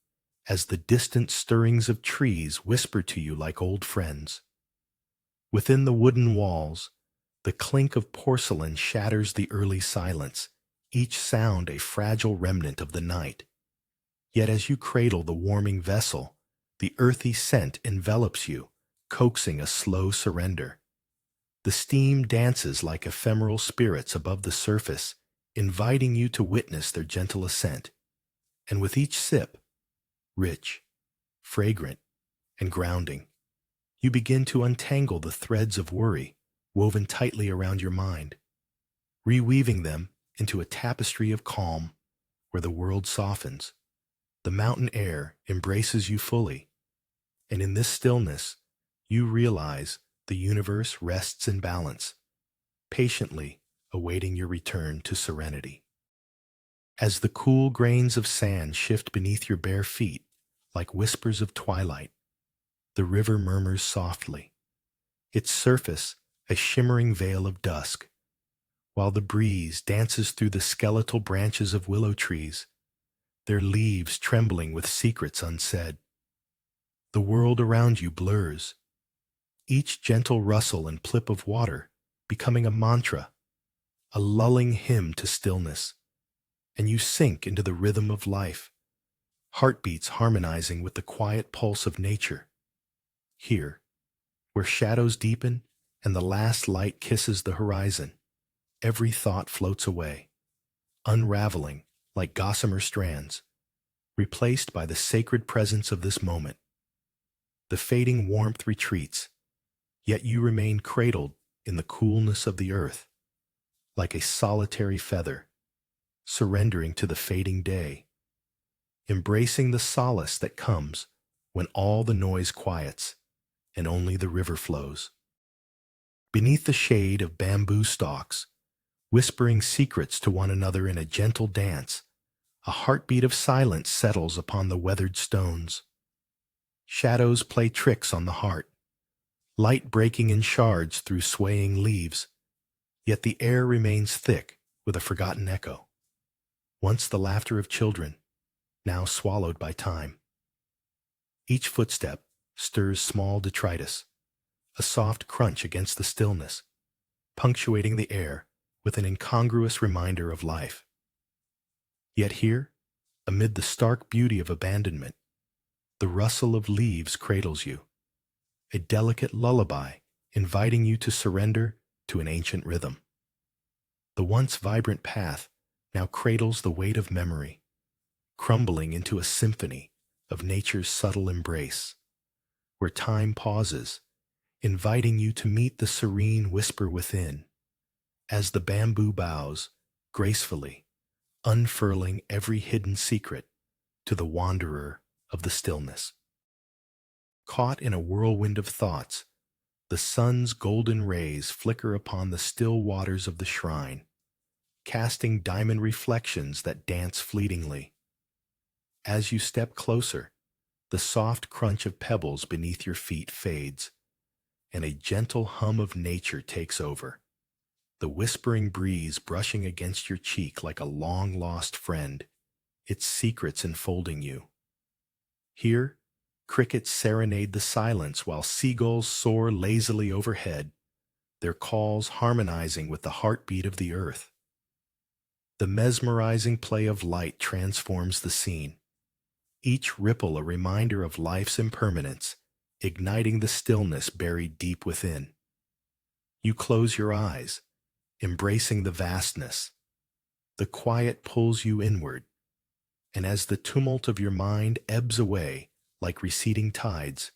as the distant stirrings of trees whisper to you like old friends. Within the wooden walls, the clink of porcelain shatters the early silence, each sound a fragile remnant of the night. Yet as you cradle the warming vessel, the earthy scent envelops you, coaxing a slow surrender. The steam dances like ephemeral spirits above the surface, inviting you to witness their gentle ascent. And with each sip, rich, fragrant, and grounding, you begin to untangle the threads of worry woven tightly around your mind, reweaving them into a tapestry of calm where the world softens, the mountain air embraces you fully, and in this stillness, you realize the universe rests in balance, patiently awaiting your return to serenity. As the cool grains of sand shift beneath your bare feet like whispers of twilight, the river murmurs softly, its surface a shimmering veil of dusk, while the breeze dances through the skeletal branches of willow trees, their leaves trembling with secrets unsaid. The world around you blurs, each gentle rustle and plip of water becoming a mantra, a lulling hymn to stillness, and you sink into the rhythm of life, heartbeats harmonizing with the quiet pulse of nature. Here, where shadows deepen and the last light kisses the horizon, every thought floats away, unraveling like gossamer strands, replaced by the sacred presence of this moment. The fading warmth retreats, yet you remain cradled in the coolness of the earth, like a solitary feather, surrendering to the fading day, embracing the solace that comes when all the noise quiets and only the river flows. Beneath the shade of bamboo stalks, whispering secrets to one another in a gentle dance, a heartbeat of silence settles upon the weathered stones. Shadows play tricks on the heart, light breaking in shards through swaying leaves, yet the air remains thick with a forgotten echo. Once the laughter of children, now swallowed by time. Each footstep stirs small detritus, a soft crunch against the stillness, punctuating the air with an incongruous reminder of life. Yet here, amid the stark beauty of abandonment, the rustle of leaves cradles you, a delicate lullaby inviting you to surrender to an ancient rhythm. The once vibrant path now cradles the weight of memory, crumbling into a symphony of nature's subtle embrace, where time pauses, inviting you to meet the serene whisper within, as the bamboo bows gracefully, unfurling every hidden secret to the wanderer of the stillness. Caught in a whirlwind of thoughts, the sun's golden rays flicker upon the still waters of the shrine, casting diamond reflections that dance fleetingly. As you step closer, the soft crunch of pebbles beneath your feet fades, and a gentle hum of nature takes over, the whispering breeze brushing against your cheek like a long-lost friend, its secrets enfolding you. Here, crickets serenade the silence while seagulls soar lazily overhead, their calls harmonizing with the heartbeat of the earth. The mesmerizing play of light transforms the scene, each ripple a reminder of life's impermanence, igniting the stillness buried deep within. You close your eyes, embracing the vastness. The quiet pulls you inward, and as the tumult of your mind ebbs away like receding tides,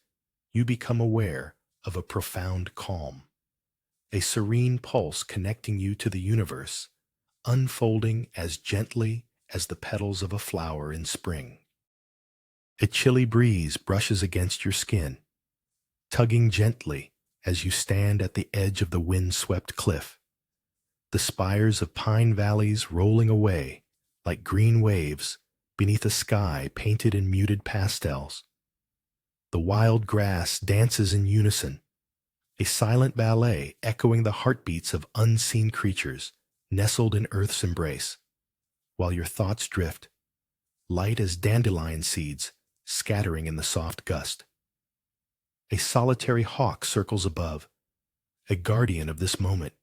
you become aware of a profound calm, a serene pulse connecting you to the universe, unfolding as gently as the petals of a flower in spring. A chilly breeze brushes against your skin, tugging gently as you stand at the edge of the wind-swept cliff, the spires of pine valleys rolling away like green waves beneath a sky painted in muted pastels. The wild grass dances in unison, a silent ballet echoing the heartbeats of unseen creatures nestled in Earth's embrace, while your thoughts drift, light as dandelion seeds scattering in the soft gust. A solitary hawk circles above, a guardian of this moment,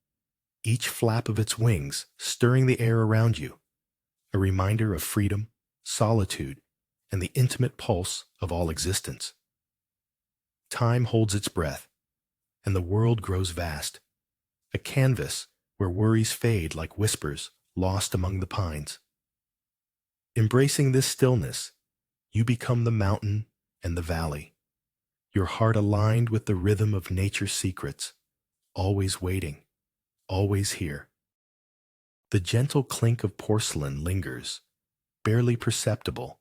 each flap of its wings stirring the air around you, a reminder of freedom, solitude, and the intimate pulse of all existence. Time holds its breath, and the world grows vast, a canvas where worries fade like whispers lost among the pines. Embracing this stillness, you become the mountain and the valley, your heart aligned with the rhythm of nature's secrets, always waiting, always here. The gentle clink of porcelain lingers, barely perceptible,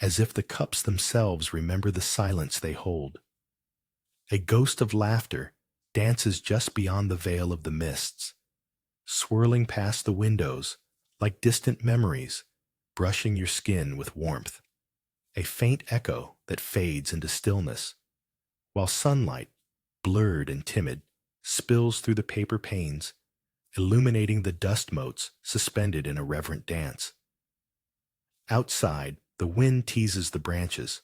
as if the cups themselves remember the silence they hold. A ghost of laughter dances just beyond the veil of the mists, swirling past the windows like distant memories, brushing your skin with warmth. A faint echo that fades into stillness, while sunlight, blurred and timid, spills through the paper panes, illuminating the dust motes suspended in a reverent dance. Outside, the wind teases the branches,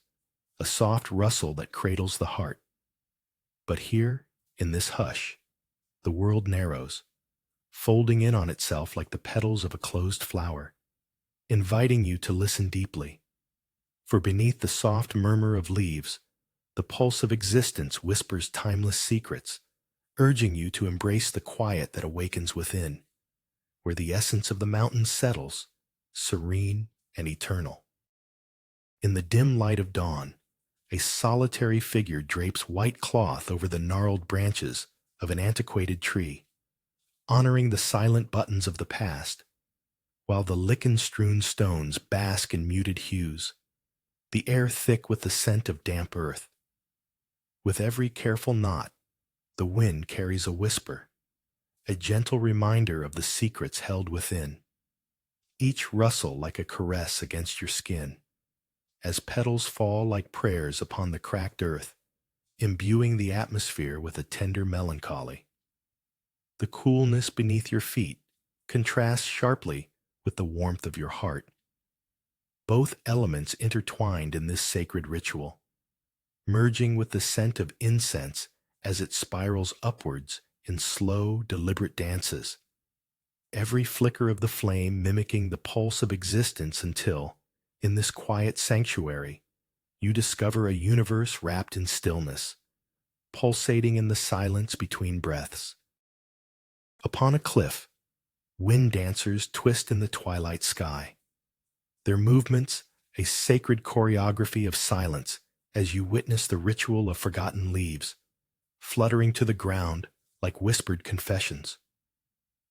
a soft rustle that cradles the heart. But here, in this hush, the world narrows, folding in on itself like the petals of a closed flower, inviting you to listen deeply. For beneath the soft murmur of leaves, the pulse of existence whispers timeless secrets, urging you to embrace the quiet that awakens within, where the essence of the mountains settles, serene and eternal. In the dim light of dawn, a solitary figure drapes white cloth over the gnarled branches of an antiquated tree, honoring the silent buttons of the past, while the lichen-strewn stones bask in muted hues, the air thick with the scent of damp earth. With every careful knot, the wind carries a whisper, a gentle reminder of the secrets held within, each rustle like a caress against your skin, as petals fall like prayers upon the cracked earth, imbuing the atmosphere with a tender melancholy. The coolness beneath your feet contrasts sharply with the warmth of your heart, both elements intertwined in this sacred ritual, merging with the scent of incense as it spirals upwards in slow, deliberate dances, every flicker of the flame mimicking the pulse of existence until, in this quiet sanctuary, you discover a universe wrapped in stillness, pulsating in the silence between breaths. Upon a cliff, wind dancers twist in the twilight sky, their movements a sacred choreography of silence as you witness the ritual of forgotten leaves, fluttering to the ground like whispered confessions.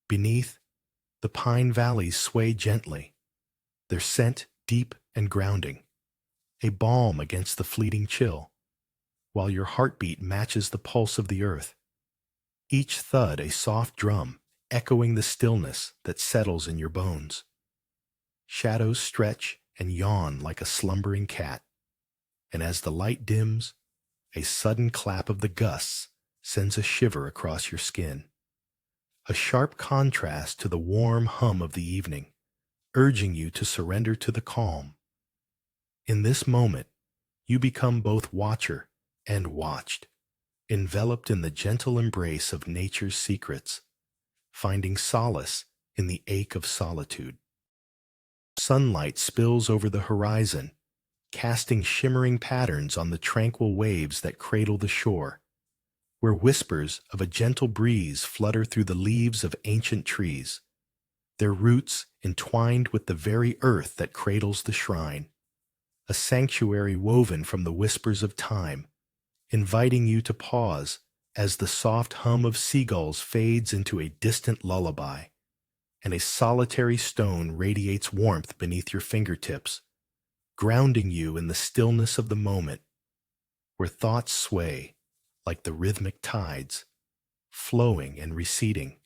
Beneath, the pine valleys sway gently, their scent deep and grounding, a balm against the fleeting chill, while your heartbeat matches the pulse of the earth, each thud a soft drum echoing the stillness that settles in your bones. Shadows stretch and yawn like a slumbering cat, and as the light dims, a sudden clap of the gusts sends a shiver across your skin, a sharp contrast to the warm hum of the evening, urging you to surrender to the calm. In this moment, you become both watcher and watched, enveloped in the gentle embrace of nature's secrets, finding solace in the ache of solitude. Sunlight spills over the horizon, casting shimmering patterns on the tranquil waves that cradle the shore, where whispers of a gentle breeze flutter through the leaves of ancient trees, their roots entwined with the very earth that cradles the shrine, a sanctuary woven from the whispers of time, inviting you to pause as the soft hum of seagulls fades into a distant lullaby, and a solitary stone radiates warmth beneath your fingertips, grounding you in the stillness of the moment, where thoughts sway like the rhythmic tides, flowing and receding,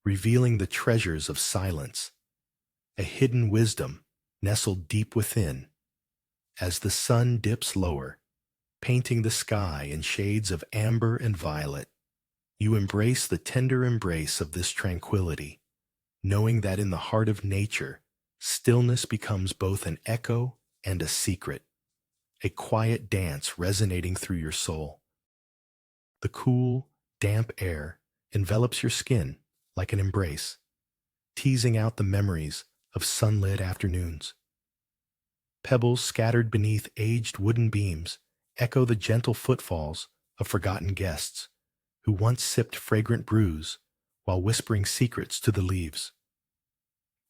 revealing the treasures of silence, a hidden wisdom nestled deep within. As the sun dips lower, painting the sky in shades of amber and violet, you embrace the tender embrace of this tranquility, knowing that in the heart of nature, stillness becomes both an echo and a secret, a quiet dance resonating through your soul. The cool, damp air envelops your skin like an embrace, teasing out the memories of sunlit afternoons. Pebbles scattered beneath aged wooden beams echo the gentle footfalls of forgotten guests who once sipped fragrant brews while whispering secrets to the leaves.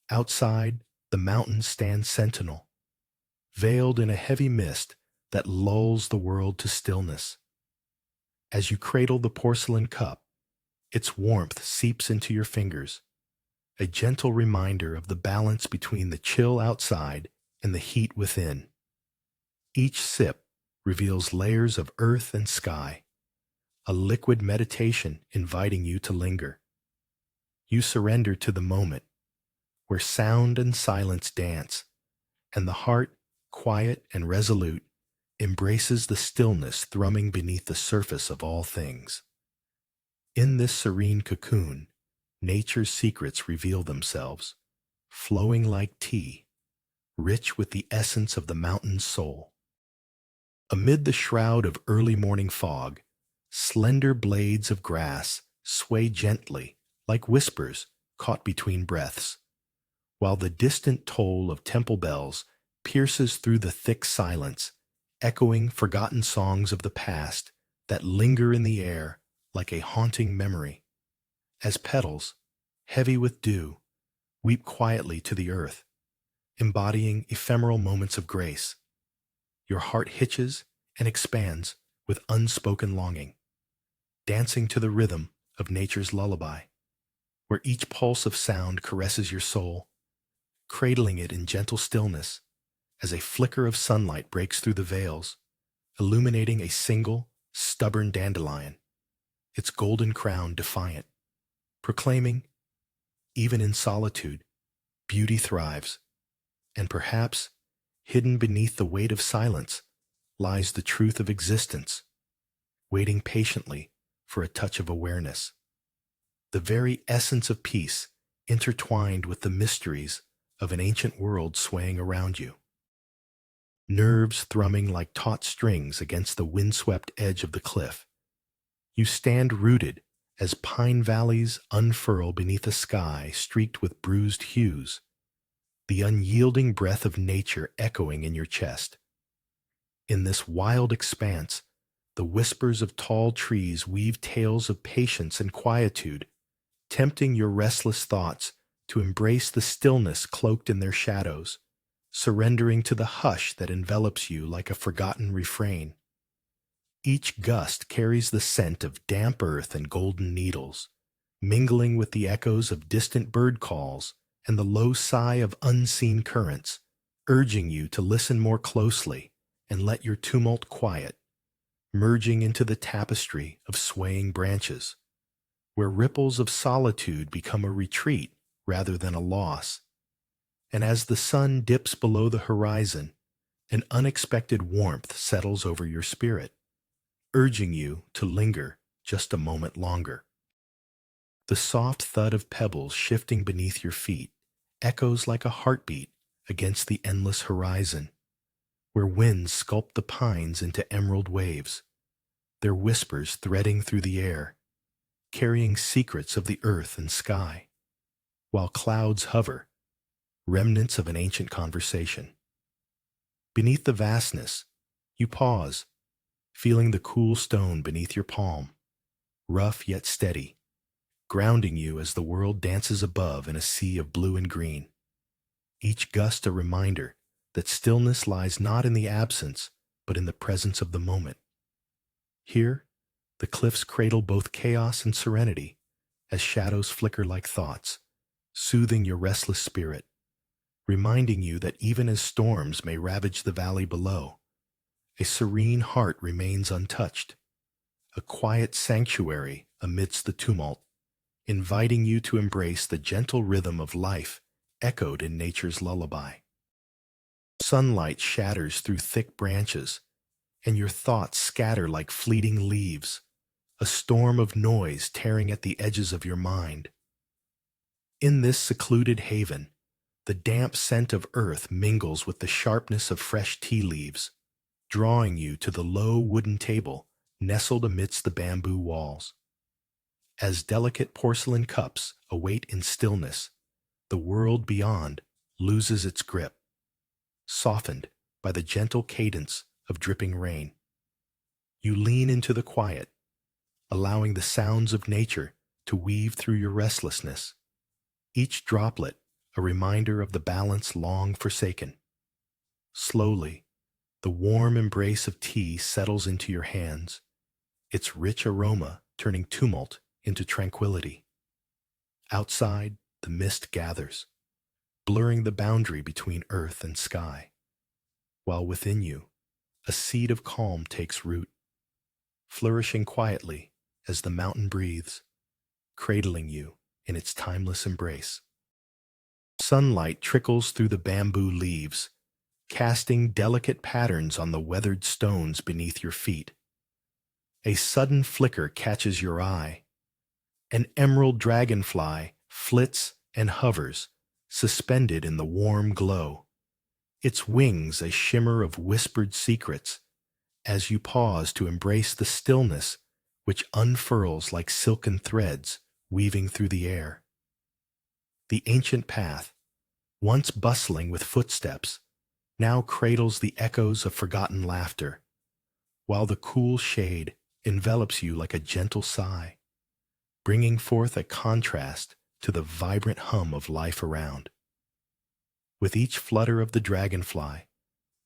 Outside, the mountains stand sentinel, veiled in a heavy mist that lulls the world to stillness. As you cradle the porcelain cup, its warmth seeps into your fingers, a gentle reminder of the balance between the chill outside and the heat within. Each sip reveals layers of earth and sky, a liquid meditation inviting you to linger. You surrender to the moment, where sound and silence dance, and the heart, quiet and resolute, embraces the stillness thrumming beneath the surface of all things. In this serene cocoon, nature's secrets reveal themselves, flowing like tea, rich with the essence of the mountain's soul. Amid the shroud of early morning fog, slender blades of grass sway gently like whispers caught between breaths, while the distant toll of temple bells pierces through the thick silence, echoing forgotten songs of the past that linger in the air like a haunting memory. As petals, heavy with dew, weep quietly to the earth, embodying ephemeral moments of grace, your heart hitches and expands with unspoken longing, dancing to the rhythm of nature's lullaby, where each pulse of sound caresses your soul, cradling it in gentle stillness as a flicker of sunlight breaks through the veils, illuminating a single, stubborn dandelion, its golden crown defiant, proclaiming, even in solitude, beauty thrives, and perhaps, hidden beneath the weight of silence, lies the truth of existence, waiting patiently for a touch of awareness. The very essence of peace intertwined with the mysteries of an ancient world swaying around you. Nerves thrumming like taut strings against the windswept edge of the cliff, you stand rooted as pine valleys unfurl beneath a sky streaked with bruised hues, the unyielding breath of nature echoing in your chest. In this wild expanse, the whispers of tall trees weave tales of patience and quietude, tempting your restless thoughts to embrace the stillness cloaked in their shadows, surrendering to the hush that envelops you like a forgotten refrain. Each gust carries the scent of damp earth and golden needles, mingling with the echoes of distant bird calls and the low sigh of unseen currents, urging you to listen more closely and let your tumult quiet, merging into the tapestry of swaying branches, where ripples of solitude become a retreat rather than a loss. And as the sun dips below the horizon, an unexpected warmth settles over your spirit, urging you to linger just a moment longer. The soft thud of pebbles shifting beneath your feet echoes like a heartbeat against the endless horizon, where winds sculpt the pines into emerald waves, their whispers threading through the air, carrying secrets of the earth and sky, while clouds hover, remnants of an ancient conversation. Beneath the vastness, you pause, feeling the cool stone beneath your palm, rough yet steady, grounding you as the world dances above in a sea of blue and green. Each gust a reminder that stillness lies not in the absence, but in the presence of the moment. Here, The cliffs cradle both chaos and serenity as shadows flicker like thoughts, soothing your restless spirit, reminding you that even as storms may ravage the valley below, a serene heart remains untouched, a quiet sanctuary amidst the tumult, inviting you to embrace the gentle rhythm of life echoed in nature's lullaby. Sunlight shatters through thick branches, and your thoughts scatter like fleeting leaves, a storm of noise tearing at the edges of your mind. In this secluded haven, the damp scent of earth mingles with the sharpness of fresh tea leaves, drawing you to the low wooden table nestled amidst the bamboo walls. As delicate porcelain cups await in stillness, the world beyond loses its grip, softened by the gentle cadence of dripping rain. You lean into the quiet, allowing the sounds of nature to weave through your restlessness, each droplet a reminder of the balance long forsaken. Slowly, the warm embrace of tea settles into your hands, its rich aroma turning tumult into tranquility. Outside, the mist gathers, blurring the boundary between earth and sky, while within you, a seed of calm takes root, flourishing quietly as the mountain breathes, cradling you in its timeless embrace. Sunlight trickles through the bamboo leaves, casting delicate patterns on the weathered stones beneath your feet. A sudden flicker catches your eye. An emerald dragonfly flits and hovers, suspended in the warm glow, its wings a shimmer of whispered secrets as you pause to embrace the stillness which unfurls like silken threads weaving through the air. The ancient path, once bustling with footsteps, now cradles the echoes of forgotten laughter, while the cool shade envelops you like a gentle sigh, bringing forth a contrast to the vibrant hum of life around. With each flutter of the dragonfly,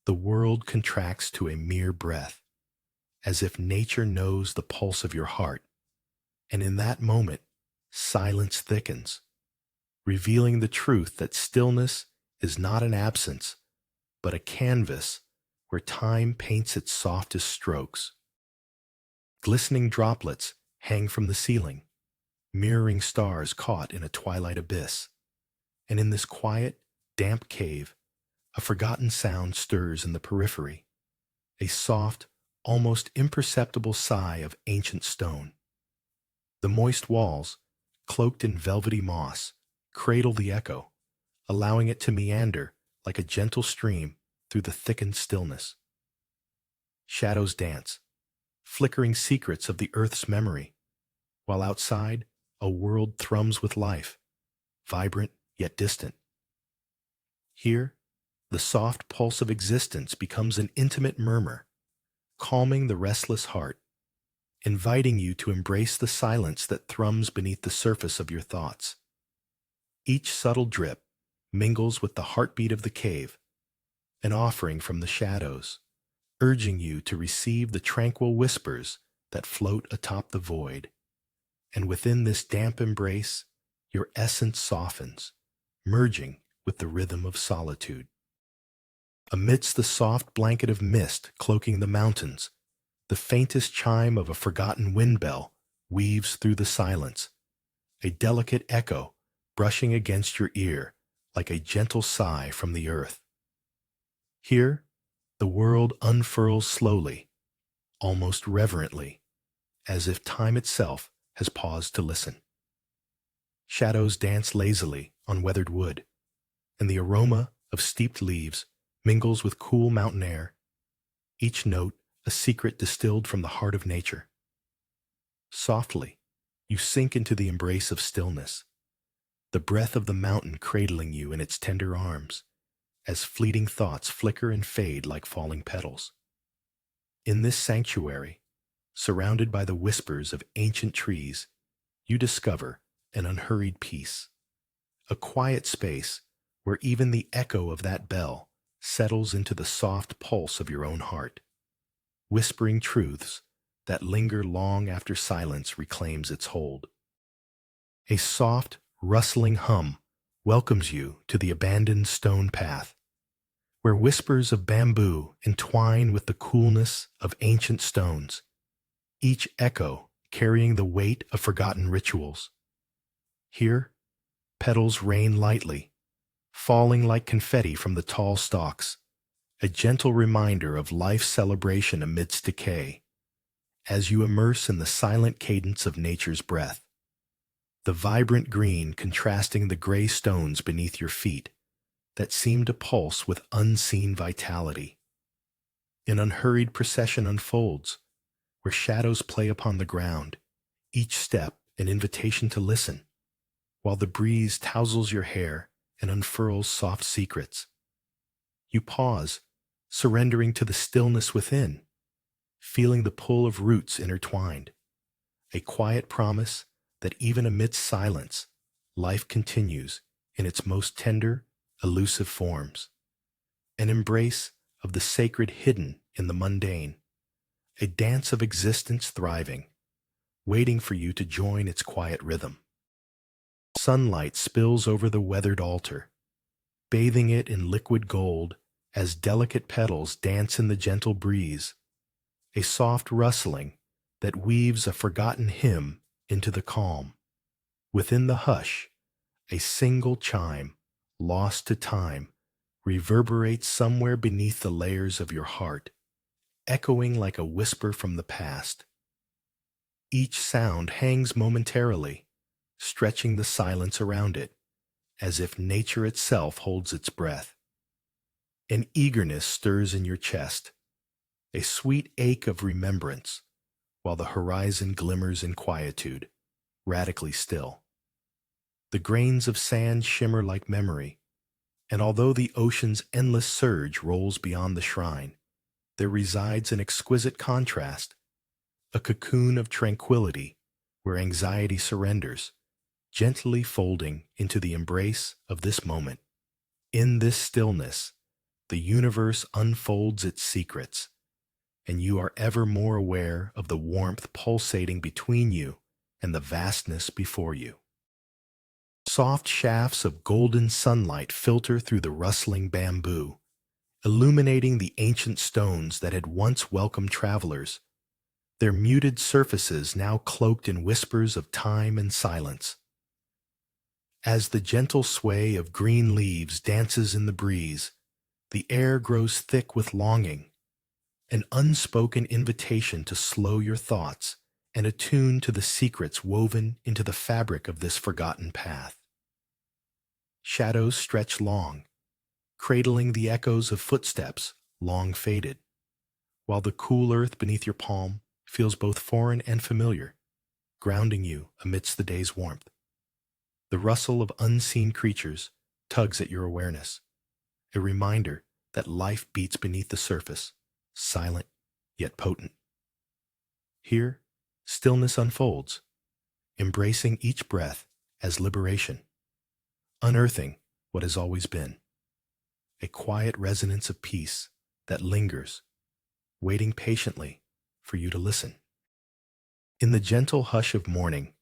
the world contracts to a mere breath, as if nature knows the pulse of your heart, and in that moment, silence thickens, revealing the truth that stillness is not an absence, but a canvas where time paints its softest strokes. Glistening droplets hang from the ceiling, mirroring stars caught in a twilight abyss, and in this quiet, damp cave, a forgotten sound stirs in the periphery, a soft, almost imperceptible sigh of ancient stone. The moist walls, cloaked in velvety moss, cradle the echo, allowing it to meander like a gentle stream through the thickened stillness. Shadows dance, flickering secrets of the earth's memory, while outside, a world thrums with life, vibrant yet distant. Here, the soft pulse of existence becomes an intimate murmur, calming the restless heart, inviting you to embrace the silence that thrums beneath the surface of your thoughts. Each subtle drip mingles with the heartbeat of the cave, an offering from the shadows, urging you to receive the tranquil whispers that float atop the void. And within this damp embrace, your essence softens, merging with the rhythm of solitude. Amidst the soft blanket of mist cloaking the mountains, the faintest chime of a forgotten wind bell weaves through the silence, a delicate echo brushing against your ear like a gentle sigh from the earth. Here, the world unfurls slowly, almost reverently, as if time itself has paused to listen. Shadows dance lazily on weathered wood, and the aroma of steeped leaves mingles with cool mountain air, each note a secret distilled from the heart of nature. Softly, you sink into the embrace of stillness, the breath of the mountain cradling you in its tender arms, as fleeting thoughts flicker and fade like falling petals. In this sanctuary, surrounded by the whispers of ancient trees, you discover an unhurried peace, a quiet space where even the echo of that bell settles into the soft pulse of your own heart, whispering truths that linger long after silence reclaims its hold. A soft, rustling hum welcomes you to the abandoned stone path, where whispers of bamboo entwine with the coolness of ancient stones, each echo carrying the weight of forgotten rituals. Here, petals rain lightly, falling like confetti from the tall stalks, a gentle reminder of life's celebration amidst decay, as you immerse in the silent cadence of nature's breath. The vibrant green contrasting the gray stones beneath your feet that seem to pulse with unseen vitality. An unhurried procession unfolds, where shadows play upon the ground, each step an invitation to listen, while the breeze tousles your hair and unfurls soft secrets. You pause, surrendering to the stillness within, feeling the pull of roots intertwined, a quiet promise that even amidst silence, life continues in its most tender, elusive forms. An embrace of the sacred hidden in the mundane, a dance of existence thriving, waiting for you to join its quiet rhythm. Sunlight spills over the weathered altar, bathing it in liquid gold as delicate petals dance in the gentle breeze, a soft rustling that weaves a forgotten hymn into the calm. Within the hush, a single chime, lost to time, reverberates somewhere beneath the layers of your heart, echoing like a whisper from the past. Each sound hangs momentarily, stretching the silence around it, as if nature itself holds its breath. An eagerness stirs in your chest, a sweet ache of remembrance, while the horizon glimmers in quietude, radically still. The grains of sand shimmer like memory, and although the ocean's endless surge rolls beyond the shrine, there resides an exquisite contrast, a cocoon of tranquility where anxiety surrenders, gently folding into the embrace of this moment. In this stillness, the universe unfolds its secrets, and you are ever more aware of the warmth pulsating between you and the vastness before you. Soft shafts of golden sunlight filter through the rustling bamboo, illuminating the ancient stones that had once welcomed travelers, their muted surfaces now cloaked in whispers of time and silence. As the gentle sway of green leaves dances in the breeze, the air grows thick with longing, an unspoken invitation to slow your thoughts and attune to the secrets woven into the fabric of this forgotten path. Shadows stretch long, cradling the echoes of footsteps long faded, while the cool earth beneath your palm feels both foreign and familiar, grounding you amidst the day's warmth. The rustle of unseen creatures tugs at your awareness, a reminder that life beats beneath the surface, silent yet potent. Here, stillness unfolds, embracing each breath as liberation, unearthing what has always been, a quiet resonance of peace that lingers, waiting patiently for you to listen. In the gentle hush of morning,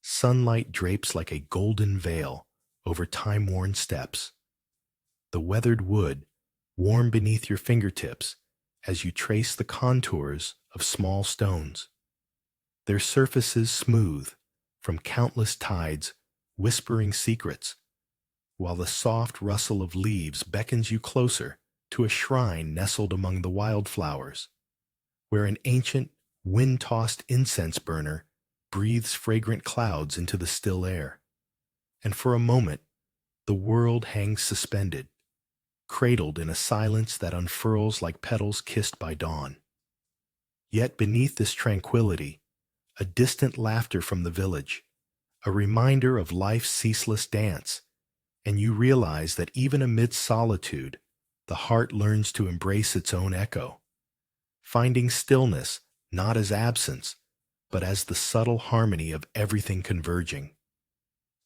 sunlight drapes like a golden veil over time-worn steps, the weathered wood warm beneath your fingertips as you trace the contours of small stones, their surfaces smooth from countless tides whispering secrets, while the soft rustle of leaves beckons you closer to a shrine nestled among the wildflowers, where an ancient, wind-tossed incense burner breathes fragrant clouds into the still air. And for a moment, the world hangs suspended, cradled in a silence that unfurls like petals kissed by dawn. Yet beneath this tranquility, a distant laughter from the village, a reminder of life's ceaseless dance, and you realize that even amidst solitude, the heart learns to embrace its own echo, finding stillness not as absence, but as the subtle harmony of everything converging.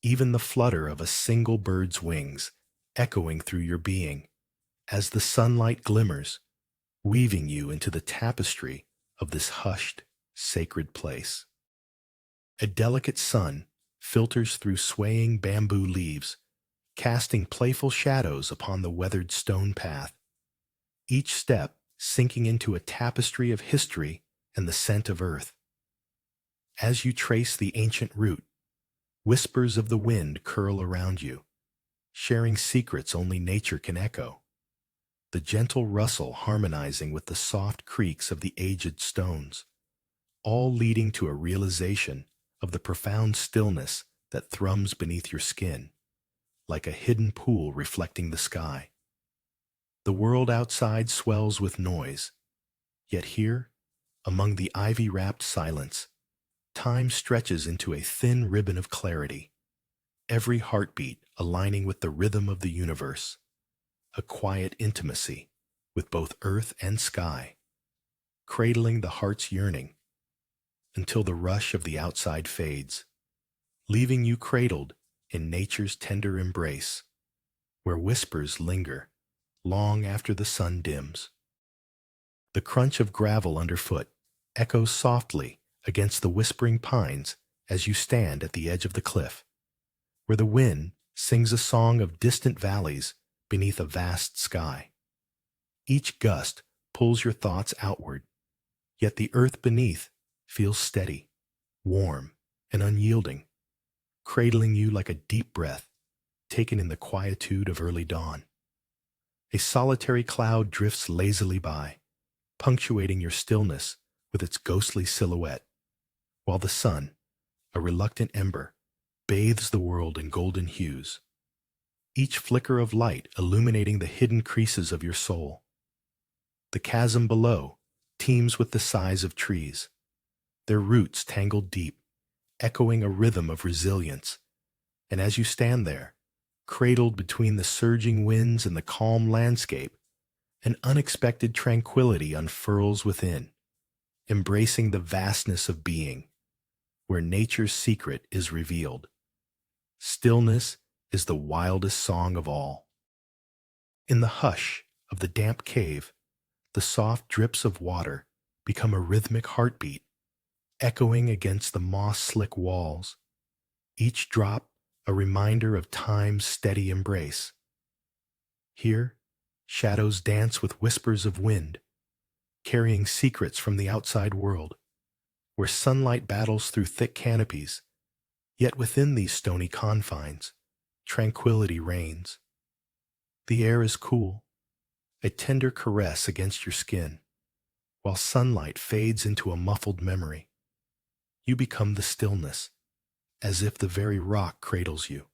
Even the flutter of a single bird's wings echoing through your being, as the sunlight glimmers, weaving you into the tapestry of this hushed sacred place. A delicate sun filters through swaying bamboo leaves, casting playful shadows upon the weathered stone path, each step sinking into a tapestry of history and the scent of earth. As you trace the ancient route, whispers of the wind curl around you, sharing secrets only nature can echo, the gentle rustle harmonizing with the soft creaks of the aged stones, all leading to a realization of the profound stillness that thrums beneath your skin, like a hidden pool reflecting the sky. The world outside swells with noise, yet here, among the ivy-wrapped silence, time stretches into a thin ribbon of clarity, every heartbeat aligning with the rhythm of the universe, a quiet intimacy with both earth and sky, cradling the heart's yearning until the rush of the outside fades, leaving you cradled in nature's tender embrace, where whispers linger long after the sun dims. The crunch of gravel underfoot echoes softly against the whispering pines as you stand at the edge of the cliff, where the wind sings a song of distant valleys beneath a vast sky. Each gust pulls your thoughts outward, yet the earth beneath feels steady, warm, and unyielding, cradling you like a deep breath taken in the quietude of early dawn. A solitary cloud drifts lazily by, punctuating your stillness with its ghostly silhouette, while the sun, a reluctant ember, bathes the world in golden hues, each flicker of light illuminating the hidden creases of your soul. The chasm below teems with the sighs of trees, their roots tangled deep, echoing a rhythm of resilience, and as you stand there, cradled between the surging winds and the calm landscape, an unexpected tranquility unfurls within, embracing the vastness of being, where nature's secret is revealed. Stillness is the wildest song of all. In the hush of the damp cave, the soft drips of water become a rhythmic heartbeat, echoing against the moss-slick walls, each drop a reminder of time's steady embrace. Here, shadows dance with whispers of wind, carrying secrets from the outside world, where sunlight battles through thick canopies, yet within these stony confines, tranquility reigns. The air is cool, a tender caress against your skin, while sunlight fades into a muffled memory. You become the stillness, as if the very rock cradles you.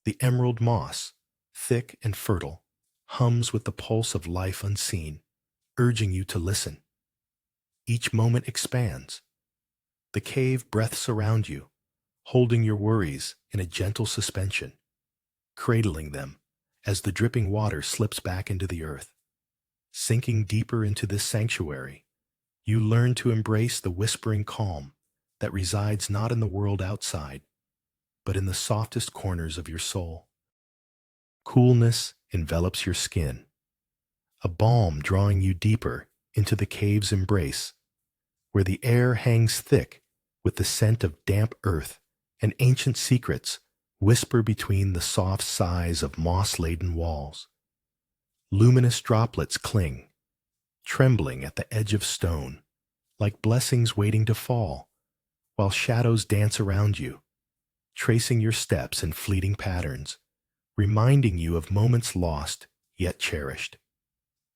The emerald moss, thick and fertile, hums with the pulse of life unseen, urging you to listen. Each moment expands. The cave breaths around you, holding your worries in a gentle suspension, cradling them as the dripping water slips back into the earth. Sinking deeper into this sanctuary, you learn to embrace the whispering calm that resides not in the world outside, but in the softest corners of your soul. Coolness envelops your skin, a balm drawing you deeper into the cave's embrace, where the air hangs thick with the scent of damp earth and ancient secrets whisper between the soft sighs of moss-laden walls. Luminous droplets cling, trembling at the edge of stone, like blessings waiting to fall, while shadows dance around you, tracing your steps in fleeting patterns, reminding you of moments lost yet cherished.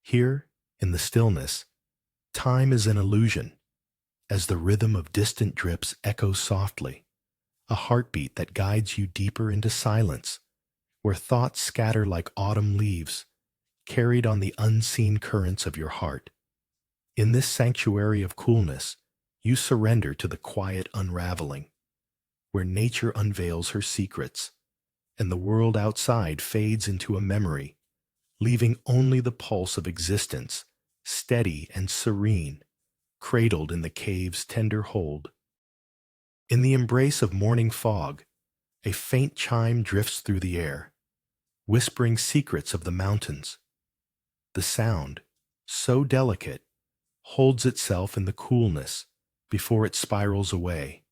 Here, in the stillness, time is an illusion, as the rhythm of distant drips echoes softly, a heartbeat that guides you deeper into silence, where thoughts scatter like autumn leaves, carried on the unseen currents of your heart. In this sanctuary of coolness, you surrender to the quiet unraveling, where nature unveils her secrets, and the world outside fades into a memory, leaving only the pulse of existence, steady and serene, cradled in the cave's tender hold. In the embrace of morning fog, a faint chime drifts through the air, whispering secrets of the mountains. The sound, so delicate, holds itself in the coolness before it spirals away,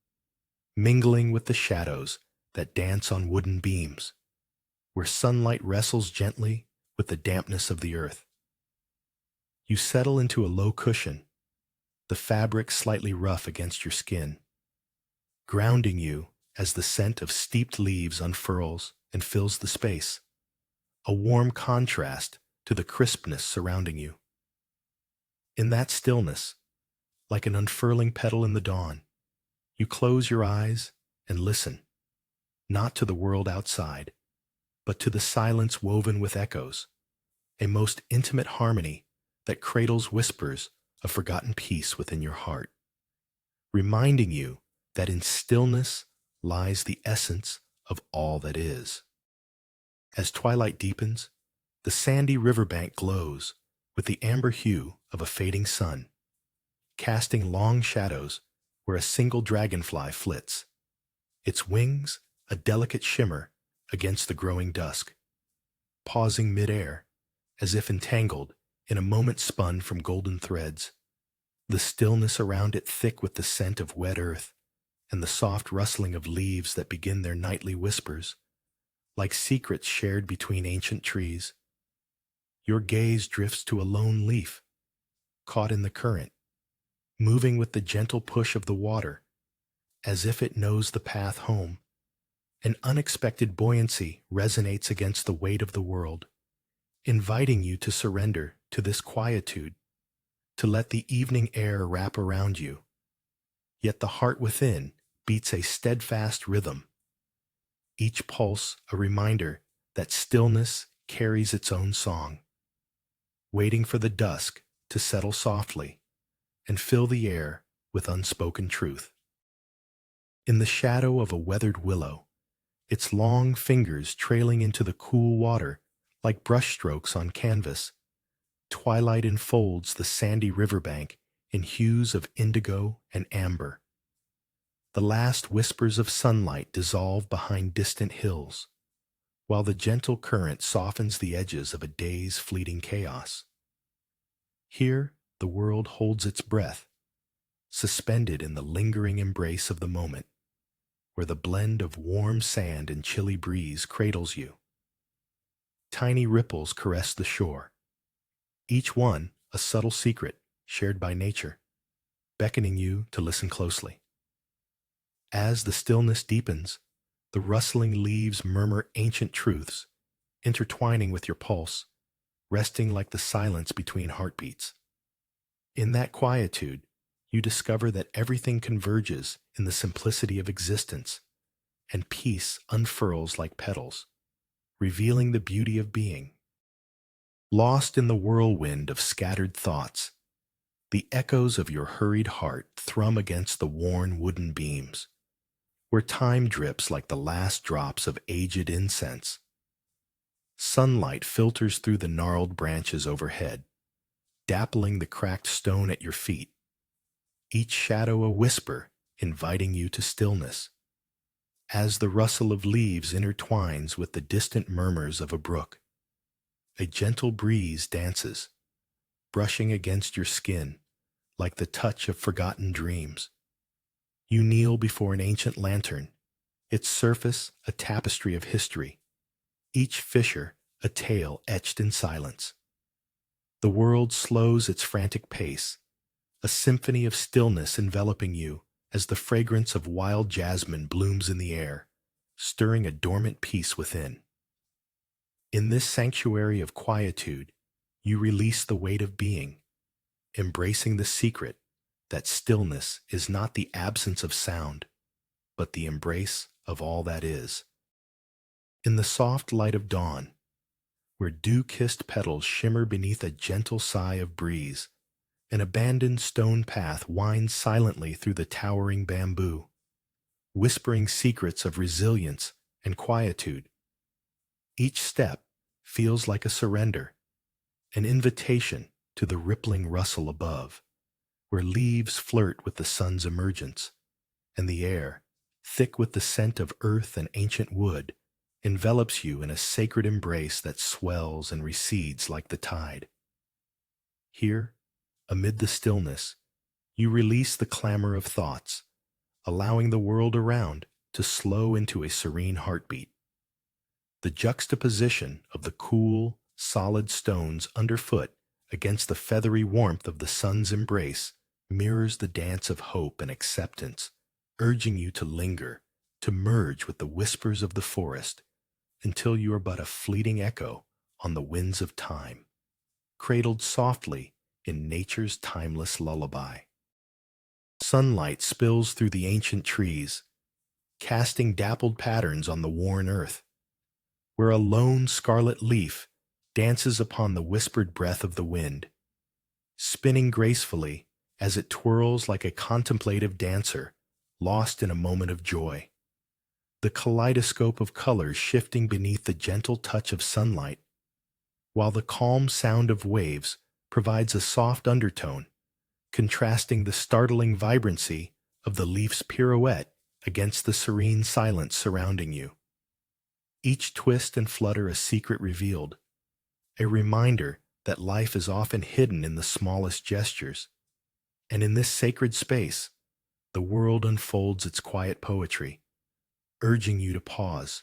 mingling with the shadows that dance on wooden beams, where sunlight wrestles gently with the dampness of the earth. You settle into a low cushion, the fabric slightly rough against your skin, grounding you as the scent of steeped leaves unfurls and fills the space, a warm contrast to the crispness surrounding you. In that stillness, like an unfurling petal in the dawn, you close your eyes and listen, not to the world outside, but to the silence woven with echoes, a most intimate harmony that cradles whispers of forgotten peace within your heart, reminding you that in stillness lies the essence of all that is. As twilight deepens, the sandy riverbank glows with the amber hue of a fading sun, casting long shadows where a single dragonfly flits, its wings a delicate shimmer against the growing dusk, pausing midair as if entangled in a moment spun from golden threads, the stillness around it thick with the scent of wet earth and the soft rustling of leaves that begin their nightly whispers, like secrets shared between ancient trees. Your gaze drifts to a lone leaf, caught in the current, moving with the gentle push of the water, as if it knows the path home. An unexpected buoyancy resonates against the weight of the world, inviting you to surrender to this quietude, to let the evening air wrap around you. Yet the heart within beats a steadfast rhythm, each pulse a reminder that stillness carries its own song, waiting for the dusk to settle softly and fill the air with unspoken truth. In the shadow of a weathered willow, its long fingers trailing into the cool water like brushstrokes on canvas, twilight enfolds the sandy riverbank in hues of indigo and amber. The last whispers of sunlight dissolve behind distant hills, while the gentle current softens the edges of a day's fleeting chaos. Here, the world holds its breath, suspended in the lingering embrace of the moment, where the blend of warm sand and chilly breeze cradles you. Tiny ripples caress the shore, each one a subtle secret shared by nature, beckoning you to listen closely. As the stillness deepens, the rustling leaves murmur ancient truths, intertwining with your pulse, resting like the silence between heartbeats. In that quietude, you discover that everything converges in the simplicity of existence, and peace unfurls like petals, revealing the beauty of being. Lost in the whirlwind of scattered thoughts, the echoes of your hurried heart thrum against the worn wooden beams, where time drips like the last drops of aged incense. Sunlight filters through the gnarled branches overhead, dappling the cracked stone at your feet, each shadow a whisper inviting you to stillness. As the rustle of leaves intertwines with the distant murmurs of a brook, a gentle breeze dances, brushing against your skin like the touch of forgotten dreams. You kneel before an ancient lantern, its surface a tapestry of history, each fissure a tale etched in silence. The world slows its frantic pace, a symphony of stillness enveloping you as the fragrance of wild jasmine blooms in the air, stirring a dormant peace within. In this sanctuary of quietude, you release the weight of being, embracing the secret that stillness is not the absence of sound, but the embrace of all that is. In the soft light of dawn, where dew-kissed petals shimmer beneath a gentle sigh of breeze, an abandoned stone path winds silently through the towering bamboo, whispering secrets of resilience and quietude. Each step feels like a surrender, an invitation to the rippling rustle above, where leaves flirt with the sun's emergence, and the air, thick with the scent of earth and ancient wood, envelops you in a sacred embrace that swells and recedes like the tide. Here, amid the stillness, You release the clamor of thoughts, allowing the world around to slow into a serene heartbeat. The juxtaposition of the cool, solid stones underfoot against the feathery warmth of the sun's embrace mirrors the dance of hope and acceptance, urging you to linger, to merge with the whispers of the forest, until you are but a fleeting echo on the winds of time, cradled softly in nature's timeless lullaby. Sunlight spills through the ancient trees, casting dappled patterns on the worn earth, where a lone scarlet leaf dances upon the whispered breath of the wind, spinning gracefully as it twirls like a contemplative dancer lost in a moment of joy. The kaleidoscope of colors shifting beneath the gentle touch of sunlight, while the calm sound of waves provides a soft undertone, contrasting the startling vibrancy of the leaf's pirouette against the serene silence surrounding you. Each twist and flutter a secret revealed, a reminder that life is often hidden in the smallest gestures. And in this sacred space, the world unfolds its quiet poetry, urging you to pause,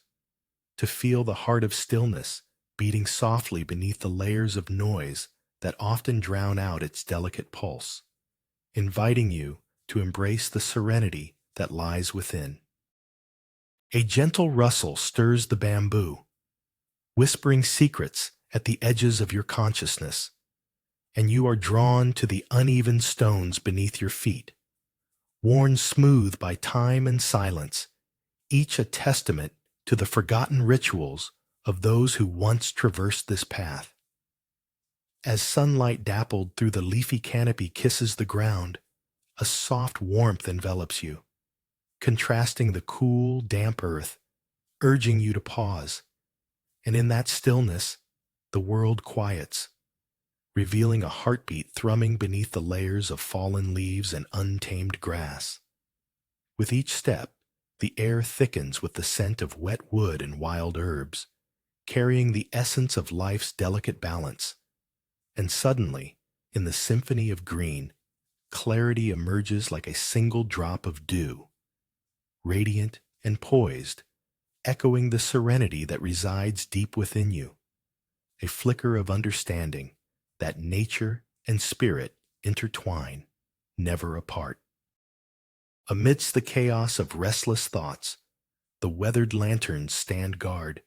to feel the heart of stillness beating softly beneath the layers of noise that often drown out its delicate pulse, inviting you to embrace the serenity that lies within. A gentle rustle stirs the bamboo, whispering secrets at the edges of your consciousness, and you are drawn to the uneven stones beneath your feet, worn smooth by time and silence, each a testament to the forgotten rituals of those who once traversed this path. As sunlight dappled through the leafy canopy kisses the ground, a soft warmth envelops you, contrasting the cool, damp earth, urging you to pause. And in that stillness, the world quiets, revealing a heartbeat thrumming beneath the layers of fallen leaves and untamed grass. With each step, the air thickens with the scent of wet wood and wild herbs, carrying the essence of life's delicate balance. And suddenly, in the symphony of green, clarity emerges like a single drop of dew, radiant and poised, echoing the serenity that resides deep within you, a flicker of understanding that nature and spirit intertwine, never apart. Amidst the chaos of restless thoughts, the weathered lanterns stand guard,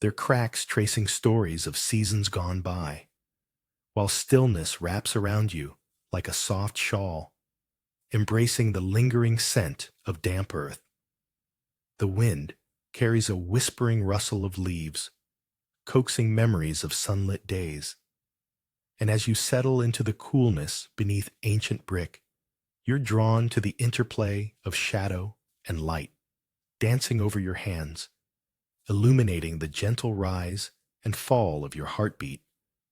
their cracks tracing stories of seasons gone by, while stillness wraps around you like a soft shawl, embracing the lingering scent of damp earth. The wind carries a whispering rustle of leaves, coaxing memories of sunlit days. And as you settle into the coolness beneath ancient brick, you're drawn to the interplay of shadow and light, dancing over your hands, illuminating the gentle rise and fall of your heartbeat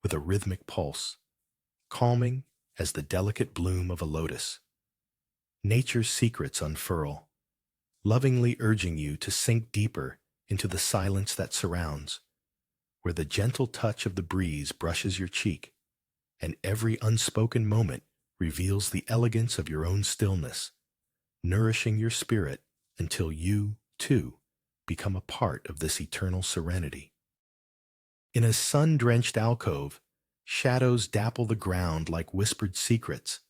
with a rhythmic pulse, calming as the delicate bloom of a lotus. Nature's secrets unfurl, lovingly urging you to sink deeper into the silence that surrounds, where the gentle touch of the breeze brushes your cheek, and every unspoken moment reveals the elegance of your own stillness, nourishing your spirit until you, too, become a part of this eternal serenity. In a sun-drenched alcove, shadows dapple the ground like whispered secrets,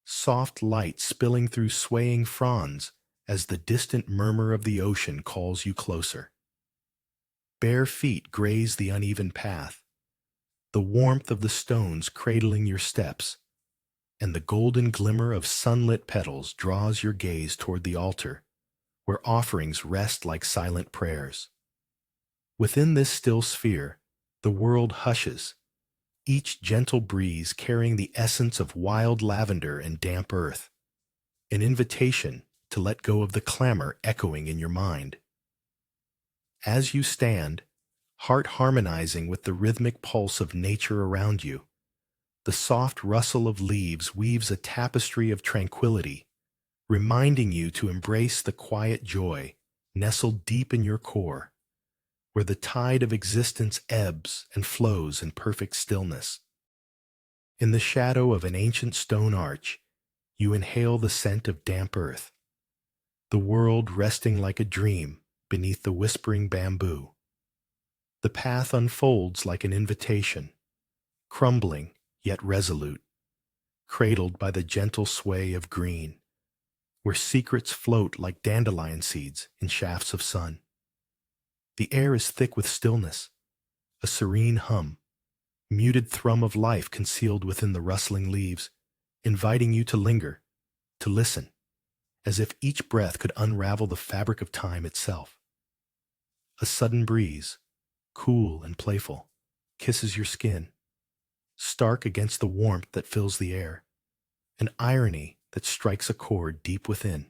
soft light spilling through swaying fronds as the distant murmur of the ocean calls you closer. Bare feet graze the uneven path, the warmth of the stones cradling your steps, and the golden glimmer of sunlit petals draws your gaze toward the altar, where offerings rest like silent prayers. Within this still sphere, the world hushes, each gentle breeze carrying the essence of wild lavender and damp earth, an invitation to let go of the clamor echoing in your mind. As you stand, heart harmonizing with the rhythmic pulse of nature around you, the soft rustle of leaves weaves a tapestry of tranquility, reminding you to embrace the quiet joy nestled deep in your core, where the tide of existence ebbs and flows in perfect stillness. In the shadow of an ancient stone arch, You inhale the scent of damp earth, the world resting like a dream beneath the whispering bamboo. The path unfolds like an invitation, crumbling yet resolute, cradled by the gentle sway of green, where secrets float like dandelion seeds in shafts of sun. The air is thick with stillness, a serene hum, muted thrum of life concealed within the rustling leaves, inviting you to linger, to listen, as if each breath could unravel the fabric of time itself. A sudden breeze, cool and playful, kisses your skin, stark against the warmth that fills the air, an irony that strikes a chord deep within.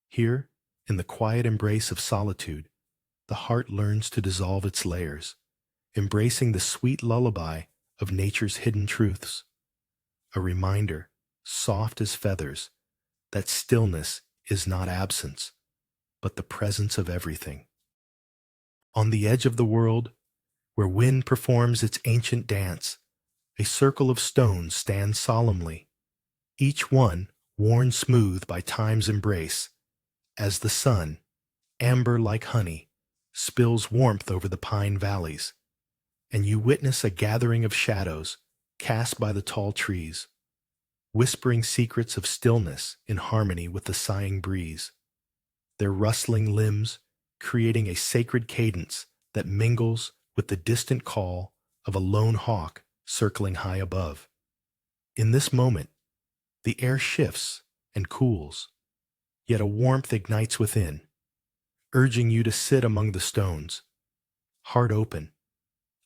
Here, in the quiet embrace of solitude, the heart learns to dissolve its layers, embracing the sweet lullaby of nature's hidden truths, a reminder, soft as feathers, that stillness is not absence, but the presence of everything. On the edge of the world, where wind performs its ancient dance, a circle of stones stands solemnly, each one worn smooth by time's embrace, as the sun, amber like honey, spills warmth over the pine valleys, and you witness a gathering of shadows cast by the tall trees, whispering secrets of stillness in harmony with the sighing breeze, their rustling limbs creating a sacred cadence that mingles with the distant call of a lone hawk circling high above. In this moment, the air shifts and cools, yet a warmth ignites within, urging you to sit among the stones, heart open,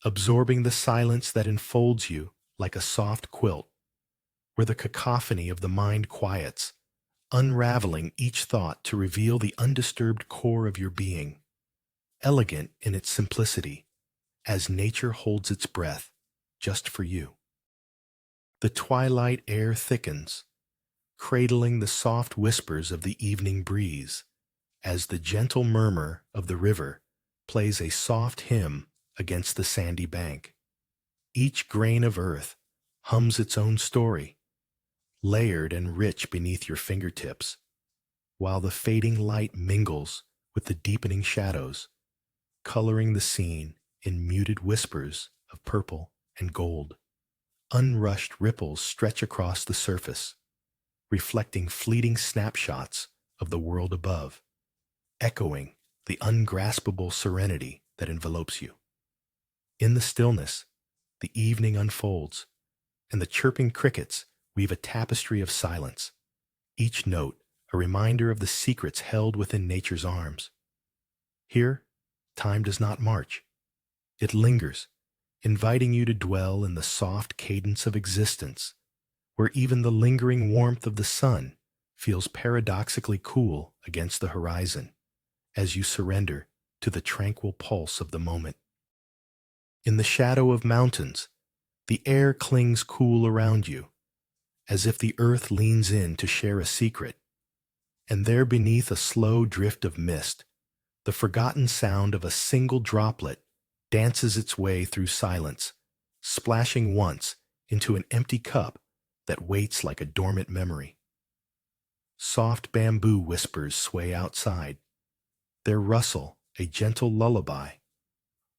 absorbing the silence that enfolds you like a soft quilt, where the cacophony of the mind quiets, unraveling each thought to reveal the undisturbed core of your being, elegant in its simplicity, as nature holds its breath just for you. The twilight air thickens, cradling the soft whispers of the evening breeze, as the gentle murmur of the river plays a soft hymn against the sandy bank. Each grain of earth hums its own story, layered and rich beneath your fingertips, while the fading light mingles with the deepening shadows, coloring the scene in muted whispers of purple and gold. Unrushed ripples stretch across the surface, reflecting fleeting snapshots of the world above, echoing the ungraspable serenity that envelopes you. In the stillness, the evening unfolds, and the chirping crickets weave a tapestry of silence, each note a reminder of the secrets held within nature's arms. Here, time does not march. It lingers, inviting you to dwell in the soft cadence of existence, where even the lingering warmth of the sun feels paradoxically cool against the horizon, as you surrender to the tranquil pulse of the moment. In the shadow of mountains, the air clings cool around you, as if the earth leans in to share a secret, and there beneath a slow drift of mist, the forgotten sound of a single droplet dances its way through silence, splashing once into an empty cup that waits like a dormant memory. Soft bamboo whispers sway outside, their rustle a gentle lullaby,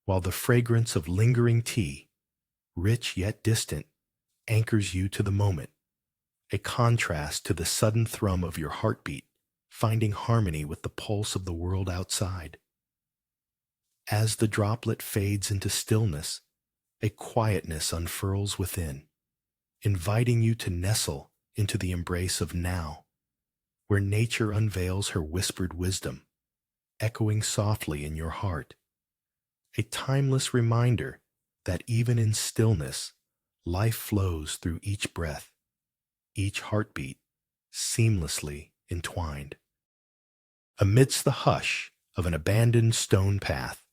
while the fragrance of lingering tea, rich yet distant, anchors you to the moment, a contrast to the sudden thrum of your heartbeat, finding harmony with the pulse of the world outside. As the droplet fades into stillness, a quietness unfurls within, inviting you to nestle into the embrace of now, where nature unveils her whispered wisdom, echoing softly in your heart, a timeless reminder that even in stillness, life flows through each breath, each heartbeat seamlessly entwined. Amidst the hush of an abandoned stone path,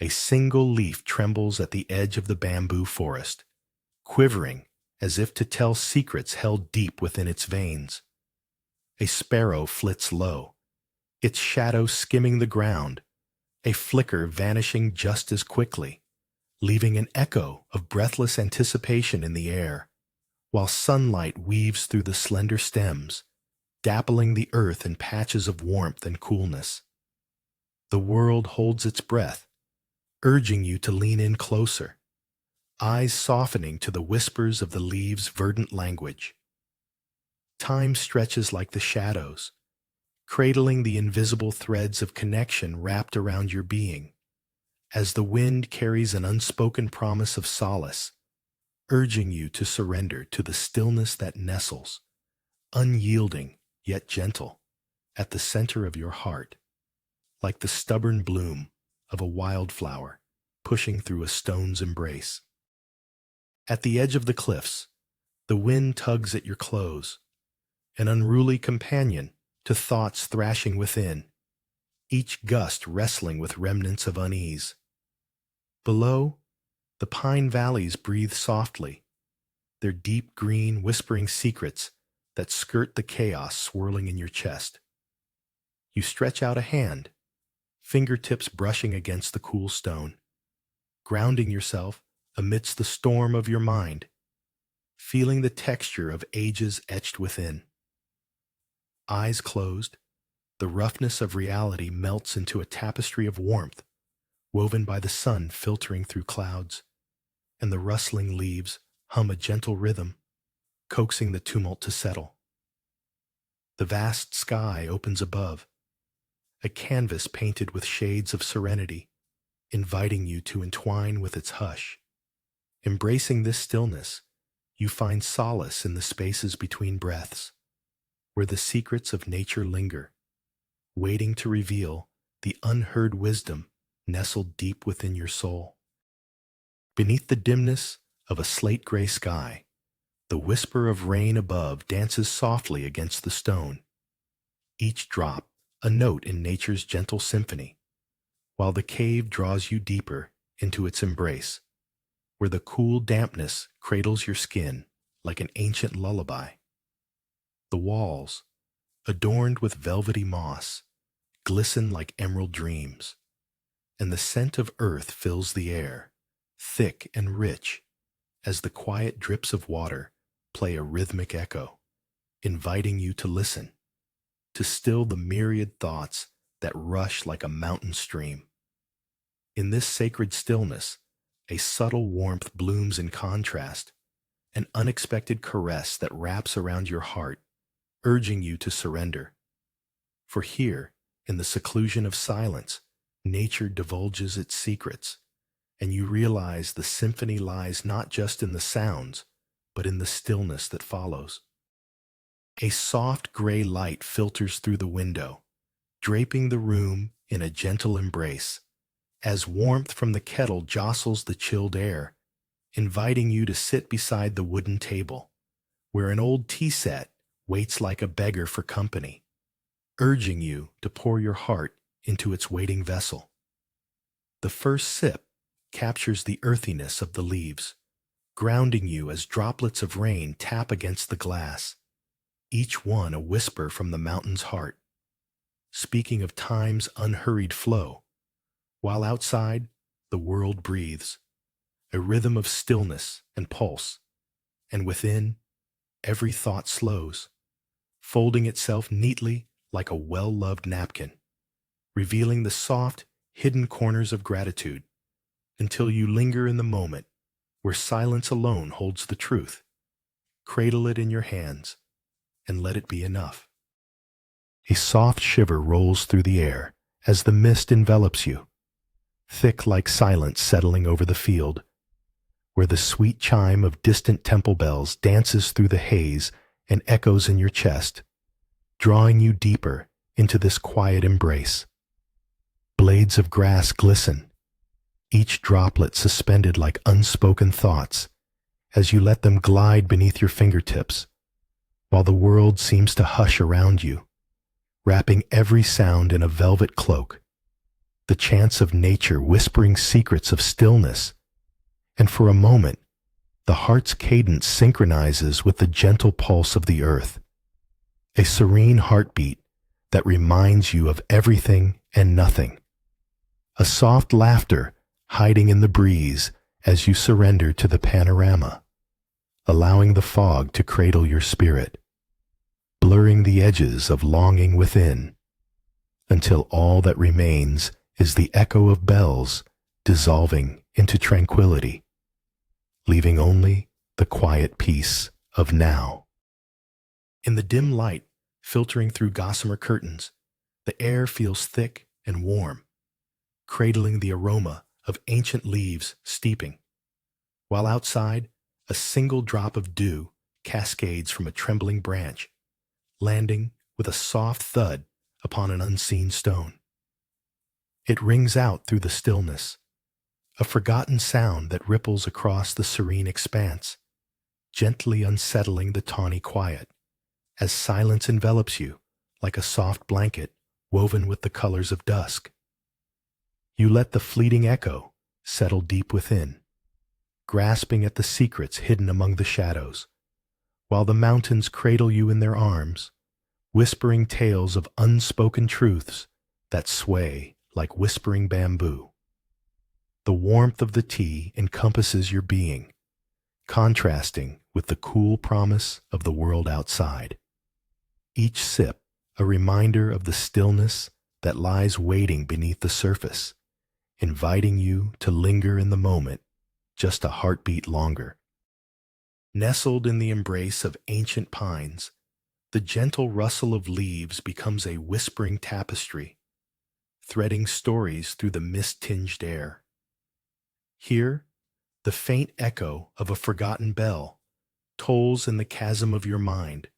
a single leaf trembles at the edge of the bamboo forest, quivering as if to tell secrets held deep within its veins. A sparrow flits low, its shadow skimming the ground, a flicker vanishing just as quickly, leaving an echo of breathless anticipation in the air, while sunlight weaves through the slender stems, dappling the earth in patches of warmth and coolness. The world holds its breath, urging you to lean in closer, eyes softening to the whispers of the leaves' verdant language. Time stretches like the shadows, cradling the invisible threads of connection wrapped around your being, as the wind carries an unspoken promise of solace, urging you to surrender to the stillness that nestles, unyielding yet gentle, at the center of your heart, like the stubborn bloom of a wildflower pushing through a stone's embrace. At the edge of the cliffs, the wind tugs at your clothes, an unruly companion to thoughts thrashing within, each gust wrestling with remnants of unease. Below, the pine valleys breathe softly, their deep green whispering secrets that skirt the chaos swirling in your chest. You stretch out a hand, fingertips brushing against the cool stone, grounding yourself amidst the storm of your mind, feeling the texture of ages etched within. Eyes closed, the roughness of reality melts into a tapestry of warmth, woven by the sun filtering through clouds, and the rustling leaves hum a gentle rhythm, coaxing the tumult to settle. The vast sky opens above, a canvas painted with shades of serenity, inviting you to entwine with its hush. Embracing this stillness, you find solace in the spaces between breaths, where the secrets of nature linger, waiting to reveal the unheard wisdom nestled deep within your soul. Beneath the dimness of a slate-gray sky, the whisper of rain above dances softly against the stone, each drop a note in nature's gentle symphony, while the cave draws you deeper into its embrace, where the cool dampness cradles your skin like an ancient lullaby. The walls, adorned with velvety moss, glisten like emerald dreams, and the scent of earth fills the air, thick and rich, as the quiet drips of water play a rhythmic echo, inviting you to listen, to still the myriad thoughts that rush like a mountain stream. In this sacred stillness, a subtle warmth blooms in contrast, an unexpected caress that wraps around your heart, urging you to surrender. For here, in the seclusion of silence, nature divulges its secrets, and you realize the symphony lies not just in the sounds, but in the stillness that follows. A soft gray light filters through the window, draping the room in a gentle embrace, as warmth from the kettle jostles the chilled air, inviting you to sit beside the wooden table, where an old tea set waits like a beggar for company, urging you to pour your heart into its waiting vessel. The first sip captures the earthiness of the leaves, grounding you as droplets of rain tap against the glass, each one a whisper from the mountain's heart, speaking of time's unhurried flow, while outside the world breathes, a rhythm of stillness and pulse, and within, every thought slows, folding itself neatly like a well-loved napkin, revealing the soft, hidden corners of gratitude, until you linger in the moment where silence alone holds the truth. Cradle it in your hands, and let it be enough. A soft shiver rolls through the air as the mist envelops you, thick like silence settling over the field, where the sweet chime of distant temple bells dances through the haze and echoes in your chest, drawing you deeper into this quiet embrace. Blades of grass glisten, each droplet suspended like unspoken thoughts, as you let them glide beneath your fingertips, while the world seems to hush around you, wrapping every sound in a velvet cloak, the chants of nature whispering secrets of stillness, and for a moment, the heart's cadence synchronizes with the gentle pulse of the earth, a serene heartbeat that reminds you of everything and nothing, a soft laughter hiding in the breeze as you surrender to the panorama, allowing the fog to cradle your spirit, blurring the edges of longing within, until all that remains is the echo of bells dissolving into tranquility, leaving only the quiet peace of now. In the dim light filtering through gossamer curtains, the air feels thick and warm, cradling the aroma of ancient leaves steeping, while outside, a single drop of dew cascades from a trembling branch, landing with a soft thud upon an unseen stone. It rings out through the stillness, a forgotten sound that ripples across the serene expanse, gently unsettling the tawny quiet, as silence envelops you like a soft blanket woven with the colors of dusk. You let the fleeting echo settle deep within, grasping at the secrets hidden among the shadows, while the mountains cradle you in their arms, whispering tales of unspoken truths that sway like whispering bamboo. The warmth of the tea encompasses your being, contrasting with the cool promise of the world outside. Each sip a reminder of the stillness that lies waiting beneath the surface, inviting you to linger in the moment just a heartbeat longer. Nestled in the embrace of ancient pines, the gentle rustle of leaves becomes a whispering tapestry, threading stories through the mist-tinged air. Here, the faint echo of a forgotten bell tolls in the chasm of your mind,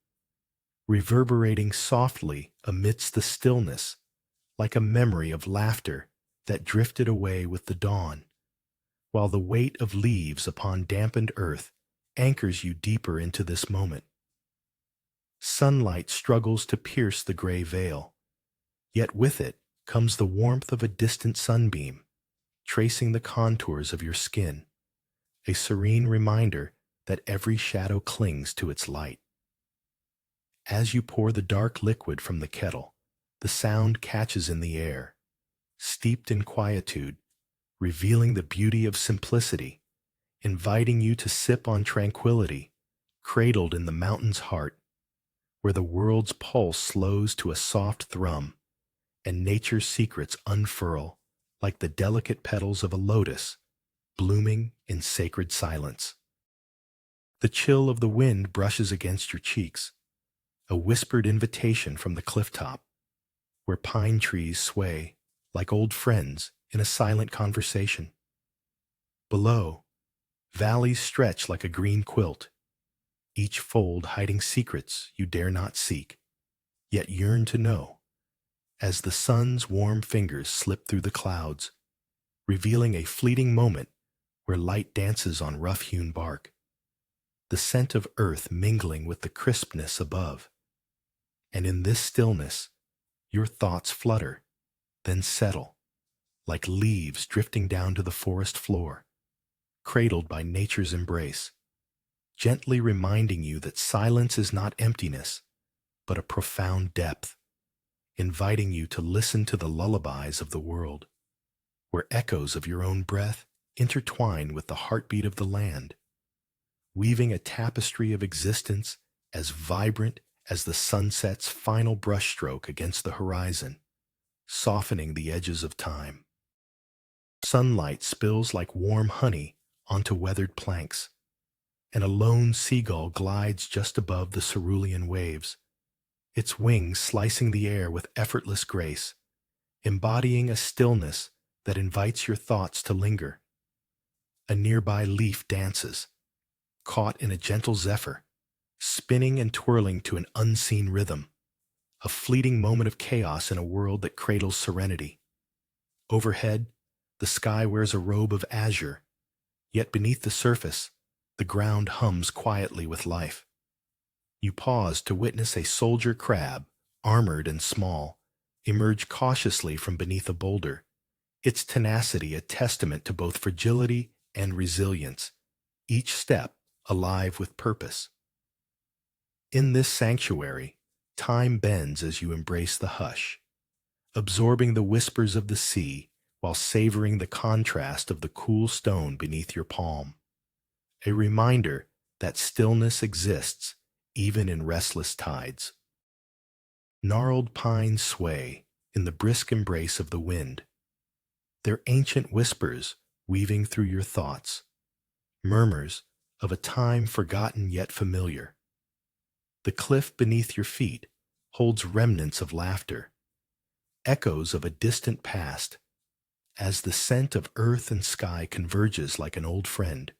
reverberating softly amidst the stillness like a memory of laughter that drifted away with the dawn, while the weight of leaves upon dampened earth anchors you deeper into this moment. Sunlight struggles to pierce the gray veil, yet with it comes the warmth of a distant sunbeam, tracing the contours of your skin, a serene reminder that every shadow clings to its light. As you pour the dark liquid from the kettle, the sound catches in the air, steeped in quietude, revealing the beauty of simplicity, inviting you to sip on tranquility, cradled in the mountain's heart, where the world's pulse slows to a soft thrum, and nature's secrets unfurl like the delicate petals of a lotus, blooming in sacred silence. The chill of the wind brushes against your cheeks, a whispered invitation from the clifftop, where pine trees sway like old friends in a silent conversation. Below, valleys stretch like a green quilt, each fold hiding secrets you dare not seek, yet yearn to know, as the sun's warm fingers slip through the clouds, revealing a fleeting moment where light dances on rough-hewn bark, the scent of earth mingling with the crispness above. And in this stillness, your thoughts flutter, then settle, like leaves drifting down to the forest floor, cradled by nature's embrace, gently reminding you that silence is not emptiness, but a profound depth, inviting you to listen to the lullabies of the world, where echoes of your own breath intertwine with the heartbeat of the land, weaving a tapestry of existence as vibrant as the sunset's final brushstroke against the horizon, softening the edges of time. Sunlight spills like warm honey onto weathered planks, and a lone seagull glides just above the cerulean waves, its wings slicing the air with effortless grace, embodying a stillness that invites your thoughts to linger. A nearby leaf dances, caught in a gentle zephyr, spinning and twirling to an unseen rhythm, a fleeting moment of chaos in a world that cradles serenity. Overhead, the sky wears a robe of azure, yet beneath the surface, the ground hums quietly with life. You pause to witness a soldier crab, armored and small, emerge cautiously from beneath a boulder, its tenacity a testament to both fragility and resilience, each step alive with purpose. In this sanctuary, time bends as you embrace the hush, absorbing the whispers of the sea while savoring the contrast of the cool stone beneath your palm, a reminder that stillness exists even in restless tides. Gnarled pines sway in the brisk embrace of the wind, their ancient whispers weaving through your thoughts, murmurs of a time forgotten yet familiar. The cliff beneath your feet holds remnants of laughter, echoes of a distant past, as the scent of earth and sky converges like an old friend,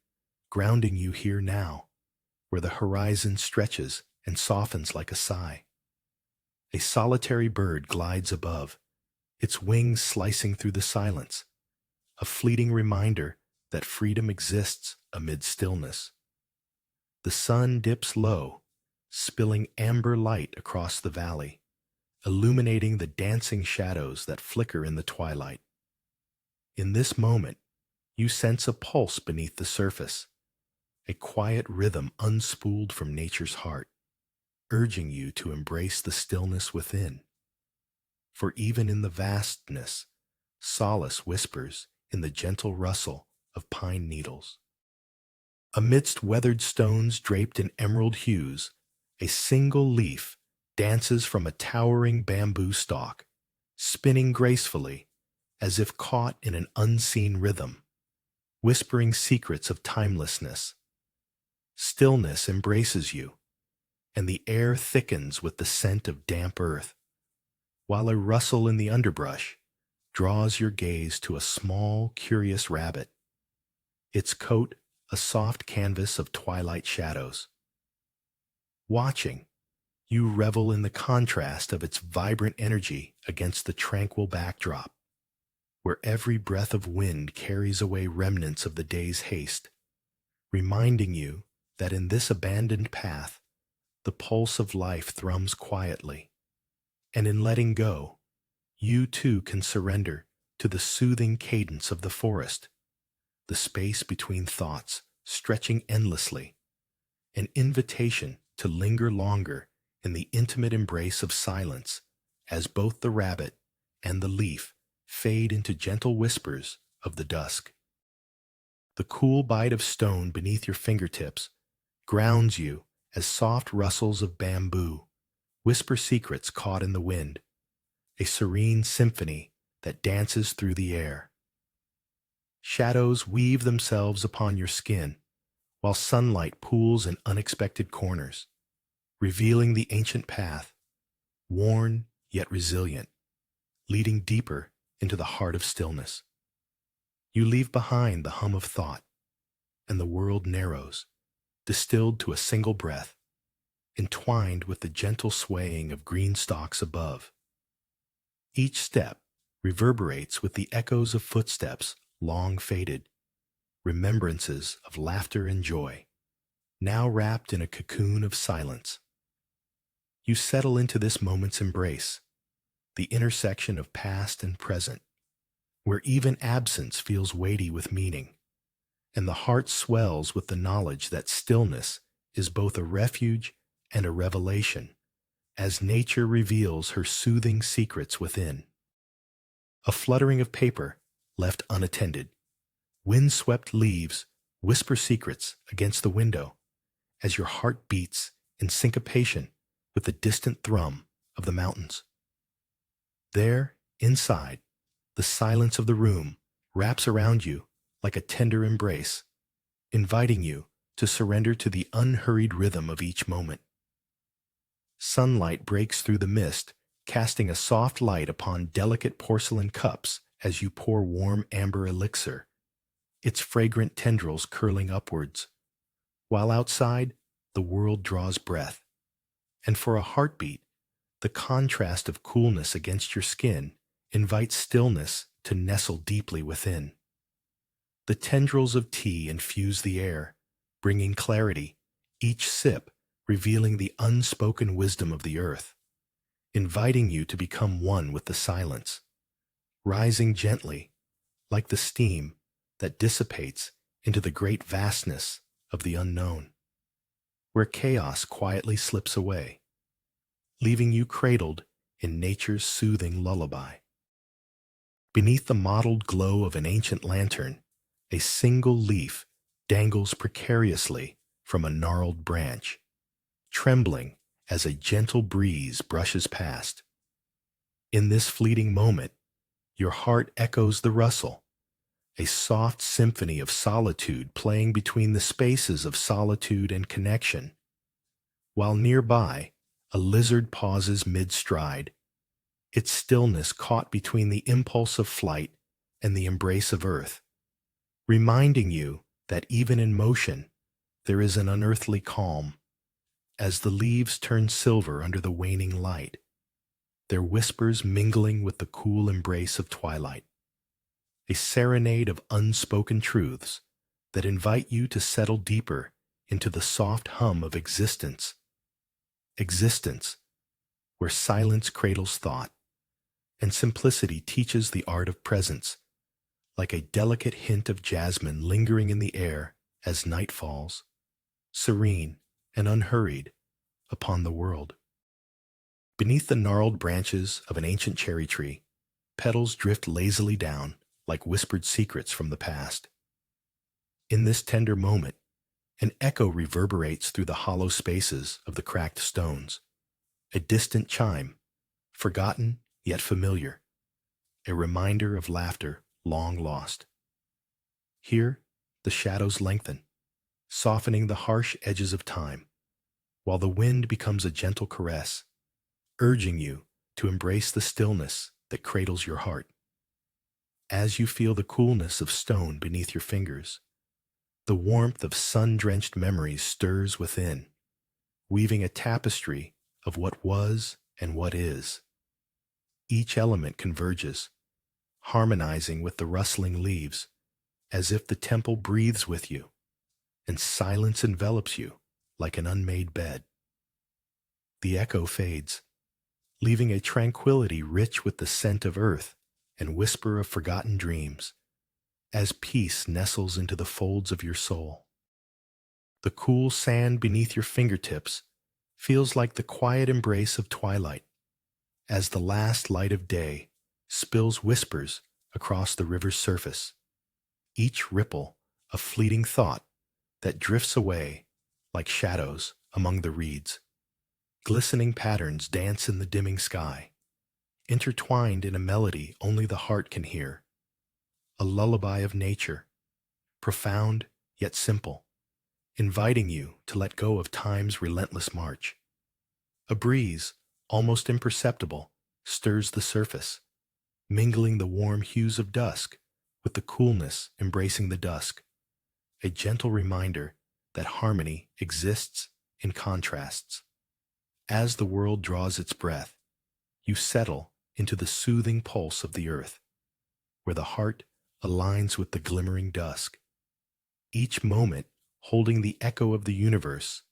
grounding you here now, where the horizon stretches and softens like a sigh. A solitary bird glides above, its wings slicing through the silence, a fleeting reminder that freedom exists amid stillness. The sun dips low, spilling amber light across the valley, illuminating the dancing shadows that flicker in the twilight. In this moment, you sense a pulse beneath the surface, a quiet rhythm unspooled from nature's heart, urging you to embrace the stillness within. For even in the vastness, solace whispers in the gentle rustle of pine needles. Amidst weathered stones draped in emerald hues, a single leaf dances from a towering bamboo stalk, spinning gracefully as if caught in an unseen rhythm, whispering secrets of timelessness. Stillness embraces you, and the air thickens with the scent of damp earth, while a rustle in the underbrush draws your gaze to a small, curious rabbit, its coat a soft canvas of twilight shadows. Watching, you revel in the contrast of its vibrant energy against the tranquil backdrop, where every breath of wind carries away remnants of the day's haste, reminding you that in this abandoned path, the pulse of life thrums quietly, and in letting go, you too can surrender to the soothing cadence of the forest, the space between thoughts stretching endlessly, an invitation to linger longer in the intimate embrace of silence as both the rabbit and the leaf fade into gentle whispers of the dusk. The cool bite of stone beneath your fingertips grounds you as soft rustles of bamboo whisper secrets caught in the wind, a serene symphony that dances through the air. Shadows weave themselves upon your skin, while sunlight pools in unexpected corners, revealing the ancient path, worn yet resilient, leading deeper into the heart of stillness. You leave behind the hum of thought, and the world narrows, distilled to a single breath, entwined with the gentle swaying of green stalks above. Each step reverberates with the echoes of footsteps long faded, remembrances of laughter and joy, now wrapped in a cocoon of silence. You settle into this moment's embrace, the intersection of past and present, where even absence feels weighty with meaning, and the heart swells with the knowledge that stillness is both a refuge and a revelation, as nature reveals her soothing secrets within. A fluttering of paper left unattended, wind-swept leaves whisper secrets against the window as your heart beats in syncopation with the distant thrum of the mountains. There, inside, the silence of the room wraps around you like a tender embrace, inviting you to surrender to the unhurried rhythm of each moment. Sunlight breaks through the mist, casting a soft light upon delicate porcelain cups as you pour warm amber elixir, its fragrant tendrils curling upwards, while outside the world draws breath, and for a heartbeat, the contrast of coolness against your skin invites stillness to nestle deeply within. The tendrils of tea infuse the air, bringing clarity, each sip revealing the unspoken wisdom of the earth, inviting you to become one with the silence, rising gently, like the steam that dissipates into the great vastness of the unknown, where chaos quietly slips away, leaving you cradled in nature's soothing lullaby. Beneath the mottled glow of an ancient lantern, a single leaf dangles precariously from a gnarled branch, trembling as a gentle breeze brushes past. In this fleeting moment, your heart echoes the rustle, a soft symphony of solitude playing between the spaces of solitude and connection. While nearby, a lizard pauses mid-stride, its stillness caught between the impulse of flight and the embrace of earth, reminding you that even in motion, there is an unearthly calm. As the leaves turn silver under the waning light, their whispers mingling with the cool embrace of twilight, a serenade of unspoken truths that invite you to settle deeper into the soft hum of existence. Existence, where silence cradles thought, and simplicity teaches the art of presence, like a delicate hint of jasmine lingering in the air as night falls, serene and unhurried, upon the world. Beneath the gnarled branches of an ancient cherry tree, petals drift lazily down like whispered secrets from the past. In this tender moment, an echo reverberates through the hollow spaces of the cracked stones, a distant chime, forgotten yet familiar, a reminder of laughter long lost. Here, the shadows lengthen, softening the harsh edges of time, while the wind becomes a gentle caress, urging you to embrace the stillness that cradles your heart. As you feel the coolness of stone beneath your fingers, the warmth of sun-drenched memories stirs within, weaving a tapestry of what was and what is. Each element converges, harmonizing with the rustling leaves, as if the temple breathes with you, and silence envelops you like an unmade bed. The echo fades, leaving a tranquility rich with the scent of earth and whisper of forgotten dreams, as peace nestles into the folds of your soul. The cool sand beneath your fingertips feels like the quiet embrace of twilight, as the last light of day spills whispers across the river's surface, each ripple a fleeting thought that drifts away like shadows among the reeds. Glistening patterns dance in the dimming sky, intertwined in a melody only the heart can hear, a lullaby of nature, profound yet simple, inviting you to let go of time's relentless march. A breeze, almost imperceptible, stirs the surface, mingling the warm hues of dusk with the coolness embracing the dusk, a gentle reminder that harmony exists in contrasts. As the world draws its breath, you settle into the soothing pulse of the earth, where the heart aligns with the glimmering dusk, each moment holding the echo of the universe,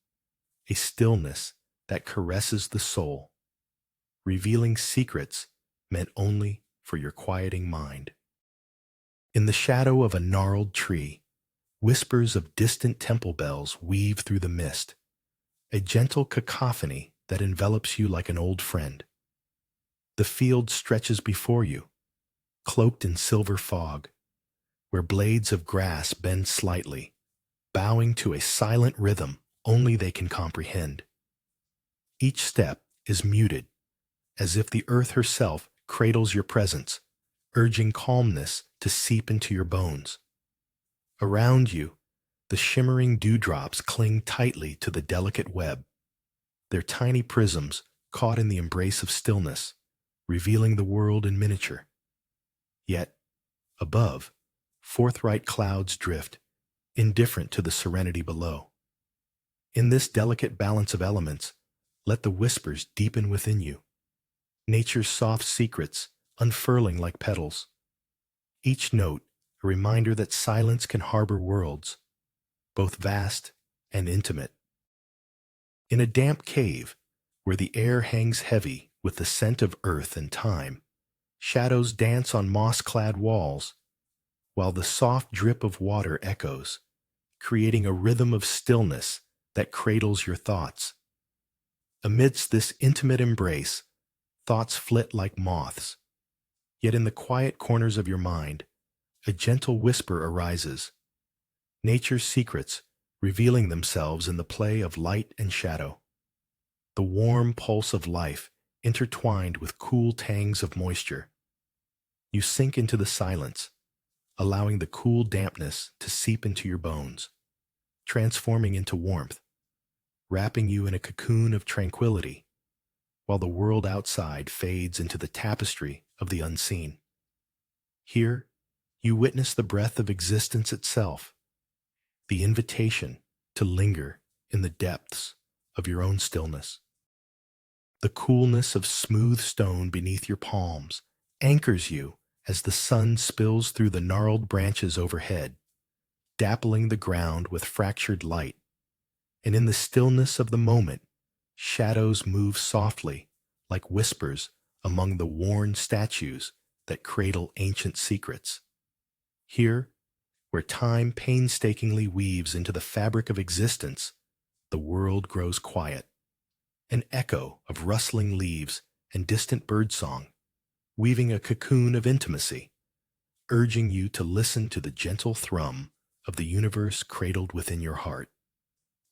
a stillness that caresses the soul, revealing secrets meant only for your quieting mind. In the shadow of a gnarled tree, whispers of distant temple bells weave through the mist, a gentle cacophony that envelops you like an old friend. The field stretches before you, cloaked in silver fog, where blades of grass bend slightly, bowing to a silent rhythm only they can comprehend. Each step is muted, as if the earth herself cradles your presence, urging calmness to seep into your bones. Around you, the shimmering dewdrops cling tightly to the delicate web, their tiny prisms caught in the embrace of stillness, revealing the world in miniature. Yet, above, forthright clouds drift, indifferent to the serenity below. In this delicate balance of elements, let the whispers deepen within you, nature's soft secrets unfurling like petals. Each note a reminder that silence can harbor worlds, both vast and intimate. In a damp cave, where the air hangs heavy with the scent of earth and time, shadows dance on moss-clad walls, while the soft drip of water echoes, creating a rhythm of stillness that cradles your thoughts. Amidst this intimate embrace, thoughts flit like moths, yet in the quiet corners of your mind, a gentle whisper arises, nature's secrets revealing themselves in the play of light and shadow. The warm pulse of life intertwined with cool tangs of moisture. You sink into the silence, allowing the cool dampness to seep into your bones, transforming into warmth, wrapping you in a cocoon of tranquility, while the world outside fades into the tapestry of the unseen. Here, you witness the breath of existence itself, the invitation to linger in the depths of your own stillness. The coolness of smooth stone beneath your palms anchors you as the sun spills through the gnarled branches overhead, dappling the ground with fractured light. And in the stillness of the moment, shadows move softly, like whispers among the worn statues that cradle ancient secrets. Here, where time painstakingly weaves into the fabric of existence, the world grows quiet, an echo of rustling leaves and distant birdsong, weaving a cocoon of intimacy, urging you to listen to the gentle thrum of the universe cradled within your heart.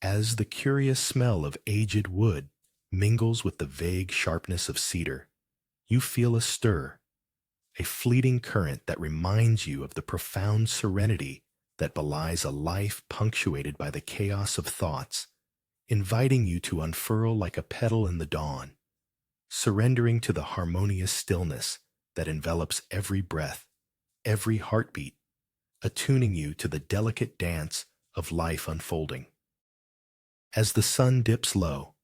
As the curious smell of aged wood mingles with the vague sharpness of cedar, you feel a stir, a fleeting current that reminds you of the profound serenity that belies a life punctuated by the chaos of thoughts, inviting you to unfurl like a petal in the dawn, surrendering to the harmonious stillness that envelops every breath, every heartbeat, attuning you to the delicate dance of life unfolding. As the sun dips low,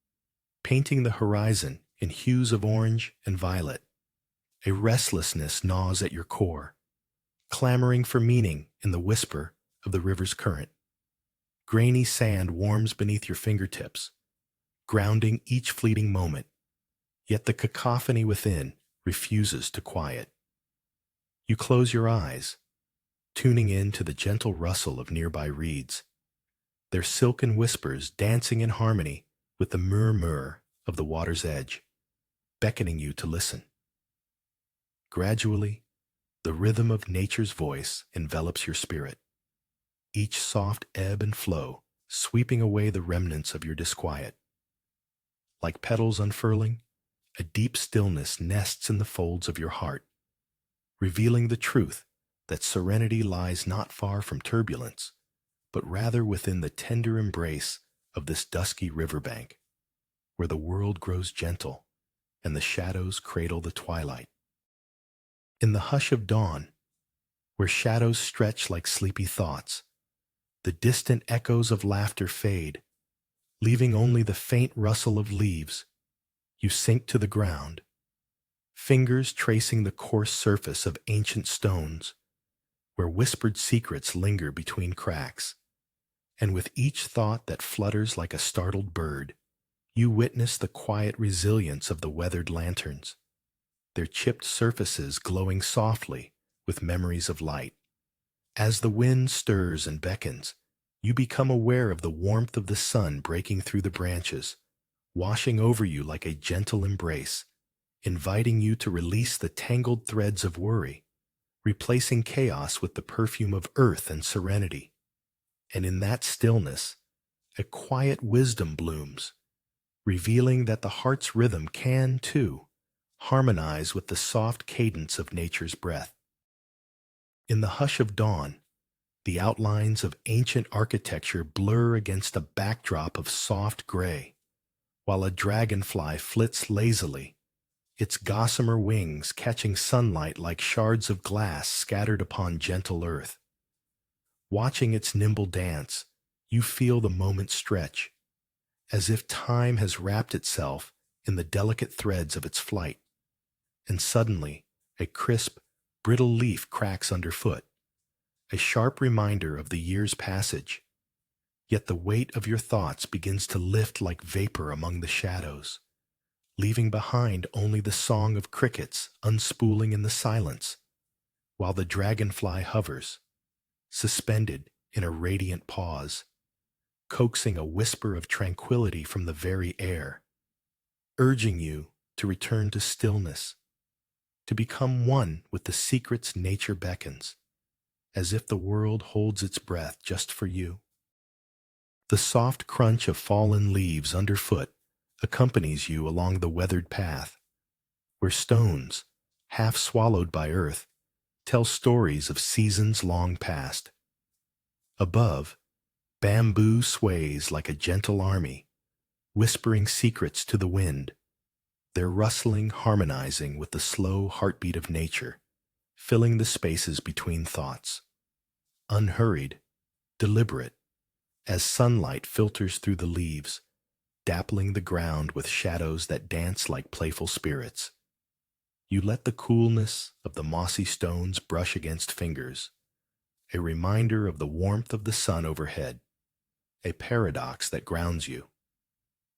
painting the horizon in hues of orange and violet, a restlessness gnaws at your core, clamoring for meaning in the whisper of the river's current. Grainy sand warms beneath your fingertips, grounding each fleeting moment, yet the cacophony within refuses to quiet. You close your eyes, tuning in to the gentle rustle of nearby reeds, their silken whispers dancing in harmony with the murmur of the water's edge, beckoning you to listen. Gradually, the rhythm of nature's voice envelops your spirit, each soft ebb and flow sweeping away the remnants of your disquiet. Like petals unfurling, a deep stillness nests in the folds of your heart, revealing the truth that serenity lies not far from turbulence, but rather within the tender embrace of this dusky riverbank, where the world grows gentle and the shadows cradle the twilight. In the hush of dawn, where shadows stretch like sleepy thoughts, the distant echoes of laughter fade, leaving only the faint rustle of leaves. You sink to the ground, fingers tracing the coarse surface of ancient stones, where whispered secrets linger between cracks. And with each thought that flutters like a startled bird, you witness the quiet resilience of the weathered lanterns, their chipped surfaces glowing softly with memories of light. As the wind stirs and beckons, you become aware of the warmth of the sun breaking through the branches, washing over you like a gentle embrace, inviting you to release the tangled threads of worry, replacing chaos with the perfume of earth and serenity. And in that stillness, a quiet wisdom blooms, revealing that the heart's rhythm can, too, harmonize with the soft cadence of nature's breath. In the hush of dawn, the outlines of ancient architecture blur against a backdrop of soft gray, while a dragonfly flits lazily, its gossamer wings catching sunlight like shards of glass scattered upon gentle earth. Watching its nimble dance, you feel the moment stretch, as if time has wrapped itself in the delicate threads of its flight. And suddenly, a crisp, brittle leaf cracks underfoot, a sharp reminder of the year's passage. Yet the weight of your thoughts begins to lift like vapor among the shadows, leaving behind only the song of crickets unspooling in the silence, while the dragonfly hovers, suspended in a radiant pause, coaxing a whisper of tranquility from the very air, urging you to return to stillness, to become one with the secrets nature beckons, as if the world holds its breath just for you. The soft crunch of fallen leaves underfoot accompanies you along the weathered path, where stones, half swallowed by earth, tell stories of seasons long past. Above, bamboo sways like a gentle army, whispering secrets to the wind, their rustling harmonizing with the slow heartbeat of nature, filling the spaces between thoughts. Unhurried, deliberate, as sunlight filters through the leaves, dappling the ground with shadows that dance like playful spirits. You let the coolness of the mossy stones brush against fingers, a reminder of the warmth of the sun overhead, a paradox that grounds you.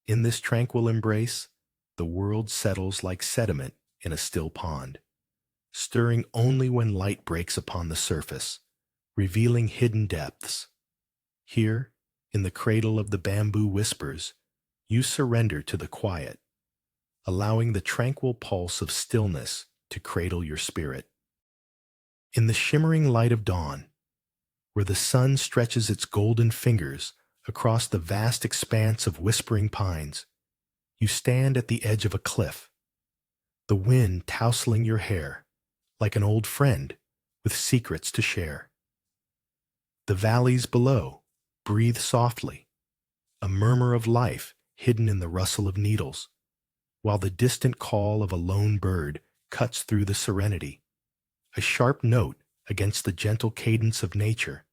In this tranquil embrace, the world settles like sediment in a still pond, stirring only when light breaks upon the surface, revealing hidden depths. Here, in the cradle of the bamboo whispers, you surrender to the quiet, allowing the tranquil pulse of stillness to cradle your spirit. In the shimmering light of dawn, where the sun stretches its golden fingers across the vast expanse of whispering pines, you stand at the edge of a cliff, the wind tousling your hair like an old friend with secrets to share. The valleys below breathe softly, a murmur of life hidden in the rustle of needles, while the distant call of a lone bird cuts through the serenity, a sharp note against the gentle cadence of nature,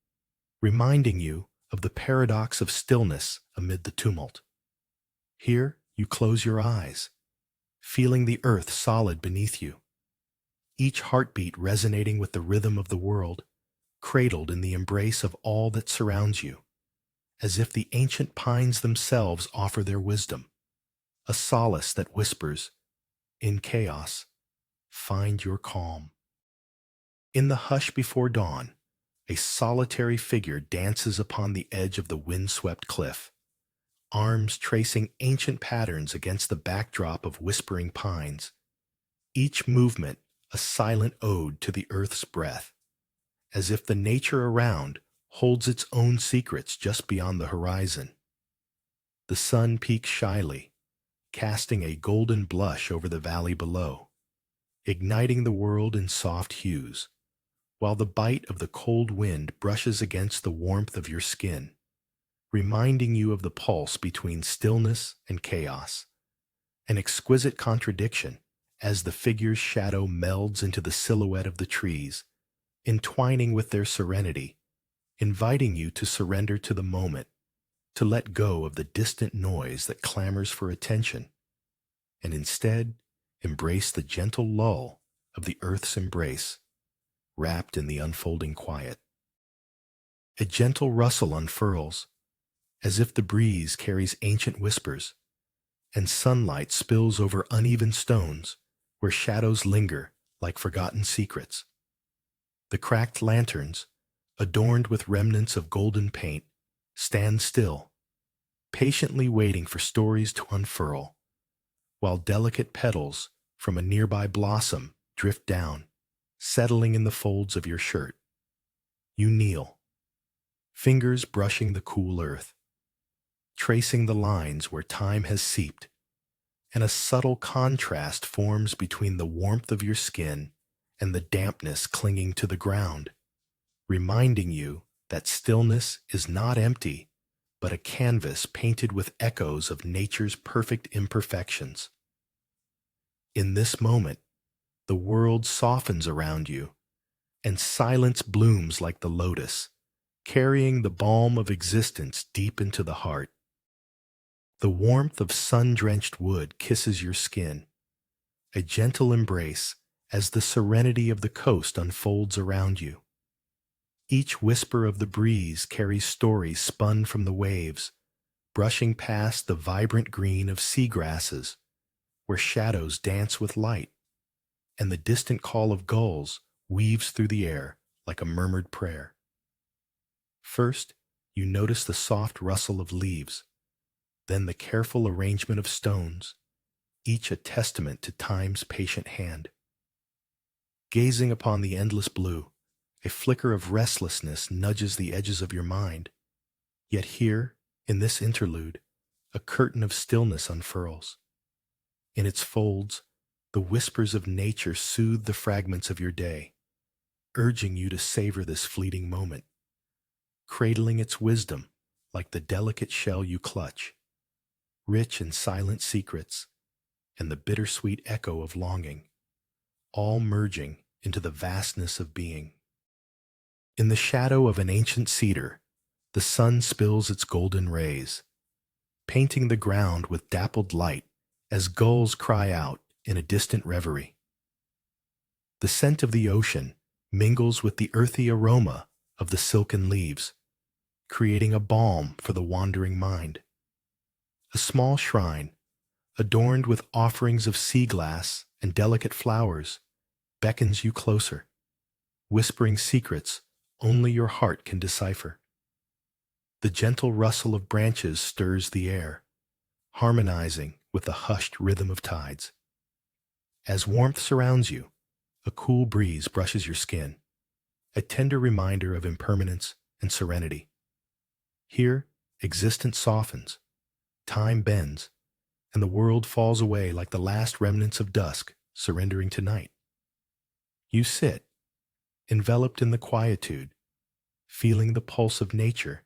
reminding you of the paradox of stillness amid the tumult. Here you close your eyes, feeling the earth solid beneath you, each heartbeat resonating with the rhythm of the world, cradled in the embrace of all that surrounds you, as if the ancient pines themselves offer their wisdom, a solace that whispers, "In chaos, find your calm." In the hush before dawn, a solitary figure dances upon the edge of the windswept cliff, arms tracing ancient patterns against the backdrop of whispering pines, each movement a silent ode to the earth's breath, as if the nature around holds its own secrets just beyond the horizon. The sun peeks shyly, casting a golden blush over the valley below, igniting the world in soft hues, while the bite of the cold wind brushes against the warmth of your skin, reminding you of the pulse between stillness and chaos, an exquisite contradiction as the figure's shadow melds into the silhouette of the trees, entwining with their serenity, inviting you to surrender to the moment, to let go of the distant noise that clamors for attention, and instead embrace the gentle lull of the earth's embrace, wrapped in the unfolding quiet. A gentle rustle unfurls, as if the breeze carries ancient whispers, and sunlight spills over uneven stones where shadows linger like forgotten secrets. The cracked lanterns, adorned with remnants of golden paint, stand still, patiently waiting for stories to unfurl, while delicate petals from a nearby blossom drift down, settling in the folds of your shirt. You kneel, fingers brushing the cool earth, tracing the lines where time has seeped, and a subtle contrast forms between the warmth of your skin and the dampness clinging to the ground, reminding you that stillness is not empty, but a canvas painted with echoes of nature's perfect imperfections. In this moment, the world softens around you, and silence blooms like the lotus, carrying the balm of existence deep into the heart. The warmth of sun-drenched wood kisses your skin, a gentle embrace as the serenity of the coast unfolds around you. Each whisper of the breeze carries stories spun from the waves, brushing past the vibrant green of sea grasses, where shadows dance with light, and the distant call of gulls weaves through the air like a murmured prayer. First, you notice the soft rustle of leaves, then the careful arrangement of stones, each a testament to time's patient hand. Gazing upon the endless blue, a flicker of restlessness nudges the edges of your mind. Yet here, In this interlude, a curtain of stillness unfurls. In its folds, the whispers of nature soothe the fragments of your day, urging you to savor this fleeting moment, cradling its wisdom like the delicate shell you clutch, rich in silent secrets and the bittersweet echo of longing, all merging into the vastness of being. In the shadow of an ancient cedar, the sun spills its golden rays, painting the ground with dappled light as gulls cry out in a distant reverie. The scent of the ocean mingles with the earthy aroma of the silken leaves, creating a balm for the wandering mind. A small shrine, adorned with offerings of sea glass and delicate flowers, beckons you closer, whispering secrets only your heart can decipher. The gentle rustle of branches stirs the air, harmonizing with the hushed rhythm of tides. As warmth surrounds you, a cool breeze brushes your skin, a tender reminder of impermanence and serenity. Here, existence softens, time bends, and the world falls away like the last remnants of dusk surrendering to night. You sit, enveloped in the quietude, feeling the pulse of nature,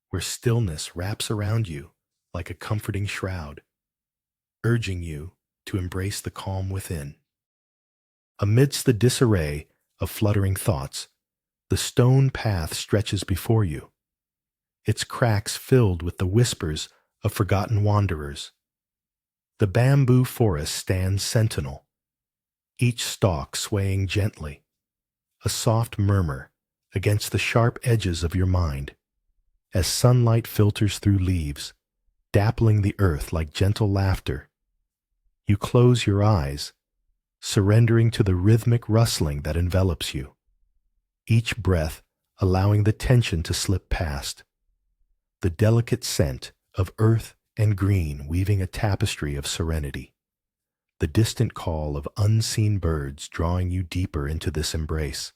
where stillness wraps around you like a comforting shroud, urging you to embrace the calm within. Amidst the disarray of fluttering thoughts, the stone path stretches before you, its cracks filled with the whispers of forgotten wanderers. The bamboo forest stands sentinel, each stalk swaying gently, a soft murmur against the sharp edges of your mind, as sunlight filters through leaves, dappling the earth like gentle laughter. You close your eyes, surrendering to the rhythmic rustling that envelops you, each breath allowing the tension to slip past, the delicate scent of earth and green weaving a tapestry of serenity, the distant call of unseen birds drawing you deeper into this embrace.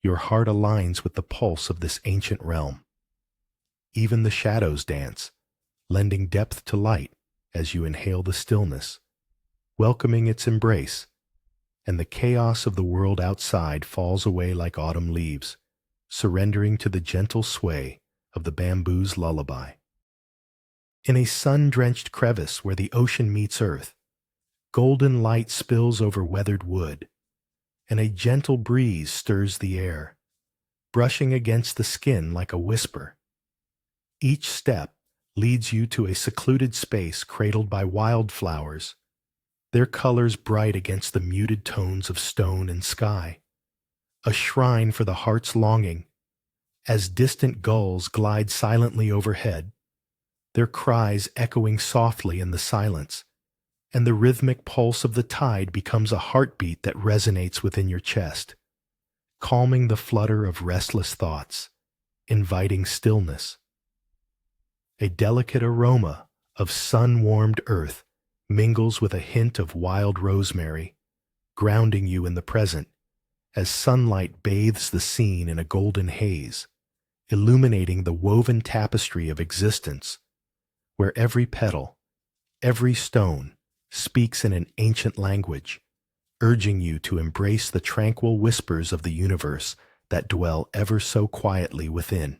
Your heart aligns with the pulse of this ancient realm. Even the shadows dance, lending depth to light as you inhale the stillness, welcoming its embrace, and the chaos of the world outside falls away like autumn leaves, surrendering to the gentle sway of the bamboo's lullaby. In a sun-drenched crevice where the ocean meets earth, golden light spills over weathered wood, and a gentle breeze stirs the air, brushing against the skin like a whisper. Each step leads you to a secluded space cradled by wildflowers, their colors bright against the muted tones of stone and sky, a shrine for the heart's longing. As distant gulls glide silently overhead, their cries echoing softly in the silence, and the rhythmic pulse of the tide becomes a heartbeat that resonates within your chest, calming the flutter of restless thoughts, inviting stillness. A delicate aroma of sun-warmed earth mingles with a hint of wild rosemary, grounding you in the present as sunlight bathes the scene in a golden haze, illuminating the woven tapestry of existence, where every petal, every stone, speaks in an ancient language, urging you to embrace the tranquil whispers of the universe that dwell ever so quietly within.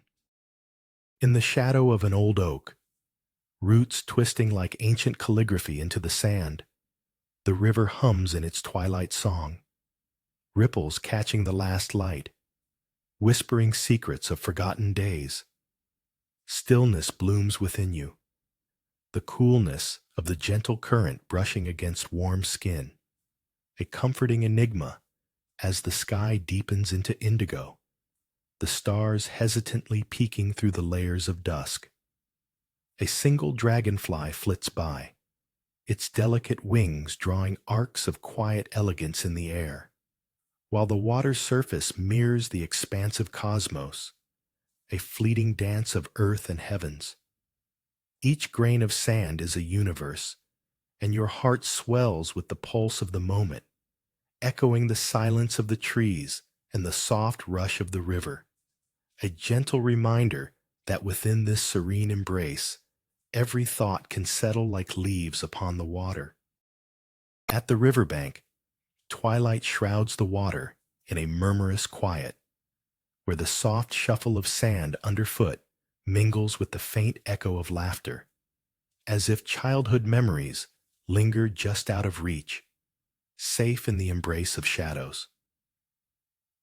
In the shadow of an old oak, roots twisting like ancient calligraphy into the sand, the river hums in its twilight song, ripples catching the last light, whispering secrets of forgotten days. Stillness blooms within you, the coolness of the gentle current brushing against warm skin, a comforting enigma as the sky deepens into indigo, the stars hesitantly peeking through the layers of dusk. A single dragonfly flits by, its delicate wings drawing arcs of quiet elegance in the air, while the water's surface mirrors the expansive cosmos, a fleeting dance of earth and heavens. Each grain of sand is a universe, and your heart swells with the pulse of the moment, echoing the silence of the trees and the soft rush of the river, a gentle reminder that within this serene embrace, every thought can settle like leaves upon the water. At the riverbank, twilight shrouds the water in a murmurous quiet, where the soft shuffle of sand underfoot mingles with the faint echo of laughter, as if childhood memories linger just out of reach, safe in the embrace of shadows.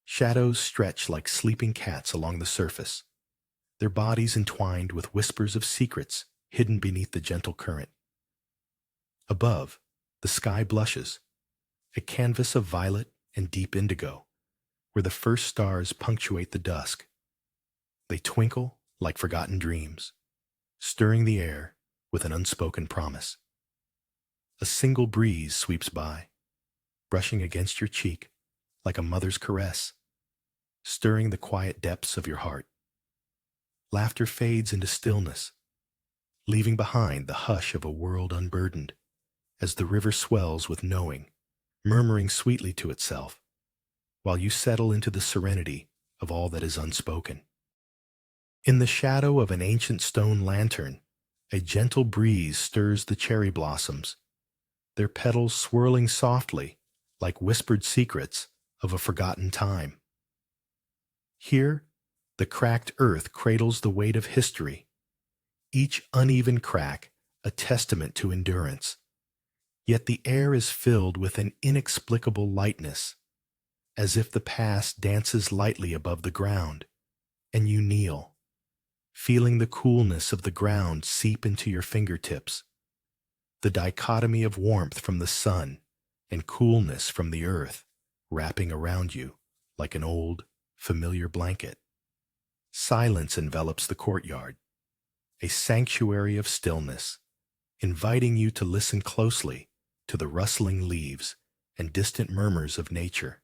Shadows stretch like sleeping cats along the surface, their bodies entwined with whispers of secrets hidden beneath the gentle current. Above, the sky blushes, a canvas of violet and deep indigo, where the first stars punctuate the dusk. They twinkle like forgotten dreams, stirring the air with an unspoken promise. A single breeze sweeps by, brushing against your cheek like a mother's caress, stirring the quiet depths of your heart. Laughter fades into stillness, leaving behind the hush of a world unburdened, as the river swells with knowing, murmuring sweetly to itself, while you settle into the serenity of all that is unspoken. In the shadow of an ancient stone lantern, a gentle breeze stirs the cherry blossoms, their petals swirling softly like whispered secrets of a forgotten time. Here, the cracked earth cradles the weight of history, each uneven crack a testament to endurance. Yet the air is filled with an inexplicable lightness, as if the past dances lightly above the ground, and you kneel, feeling the coolness of the ground seep into your fingertips, the dichotomy of warmth from the sun and coolness from the earth wrapping around you like an old, familiar blanket. Silence envelops the courtyard, a sanctuary of stillness, inviting you to listen closely to the rustling leaves and distant murmurs of nature,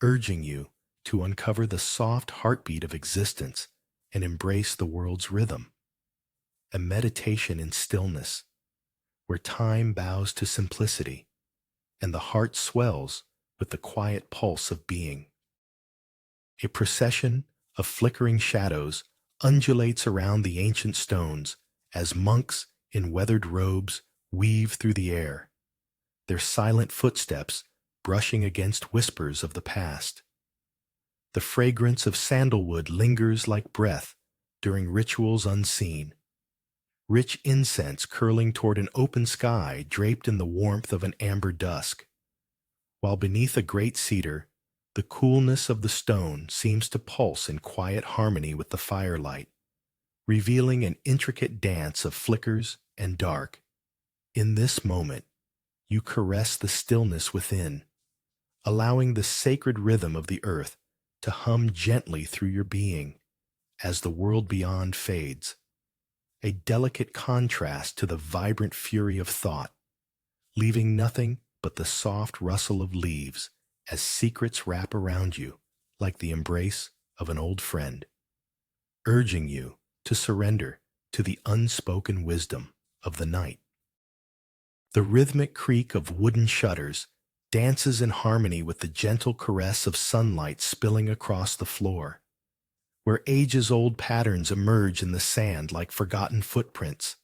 urging you to uncover the soft heartbeat of existence and embrace the world's rhythm. A meditation in stillness, where time bows to simplicity and the heart swells with the quiet pulse of being. A procession of flickering shadows undulates around the ancient stones as monks in weathered robes weave through the air, their silent footsteps brushing against whispers of the past. The fragrance of sandalwood lingers like breath during rituals unseen, rich incense curling toward an open sky draped in the warmth of an amber dusk, while beneath a great cedar, the coolness of the stone seems to pulse in quiet harmony with the firelight, revealing an intricate dance of flickers and dark. In this moment, you caress the stillness within, allowing the sacred rhythm of the earth to hum gently through your being as the world beyond fades, a delicate contrast to the vibrant fury of thought, leaving nothing but the soft rustle of leaves as secrets wrap around you like the embrace of an old friend, urging you to surrender to the unspoken wisdom of the night. The rhythmic creak of wooden shutters dances in harmony with the gentle caress of sunlight spilling across the floor, where ages-old patterns emerge in the sand like forgotten footprints.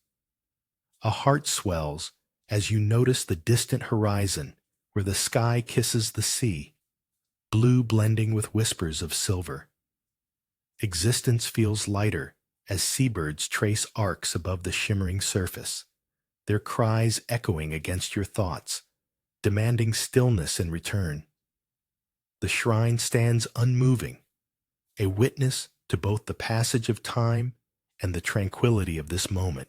A heart swells as you notice the distant horizon where the sky kisses the sea, blue blending with whispers of silver. Existence feels lighter as seabirds trace arcs above the shimmering surface, their cries echoing against your thoughts, demanding stillness in return. The shrine stands unmoving, a witness to both the passage of time and the tranquility of this moment,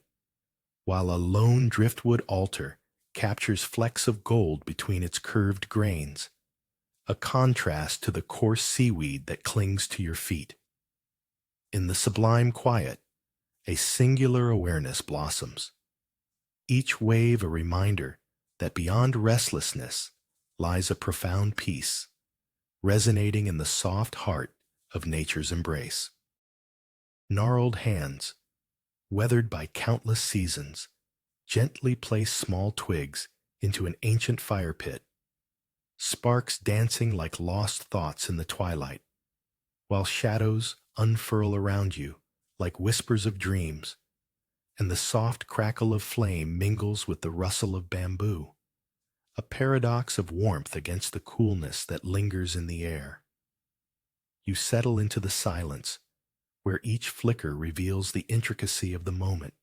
while a lone driftwood altar captures flecks of gold between its curved grains, a contrast to the coarse seaweed that clings to your feet. In the sublime quiet, a singular awareness blossoms, each wave a reminder that beyond restlessness lies a profound peace, resonating in the soft heart of nature's embrace. Gnarled hands, weathered by countless seasons, gently place small twigs into an ancient fire pit, sparks dancing like lost thoughts in the twilight, while shadows unfurl around you like whispers of dreams, and the soft crackle of flame mingles with the rustle of bamboo, a paradox of warmth against the coolness that lingers in the air. You settle into the silence, where each flicker reveals the intricacy of the moment,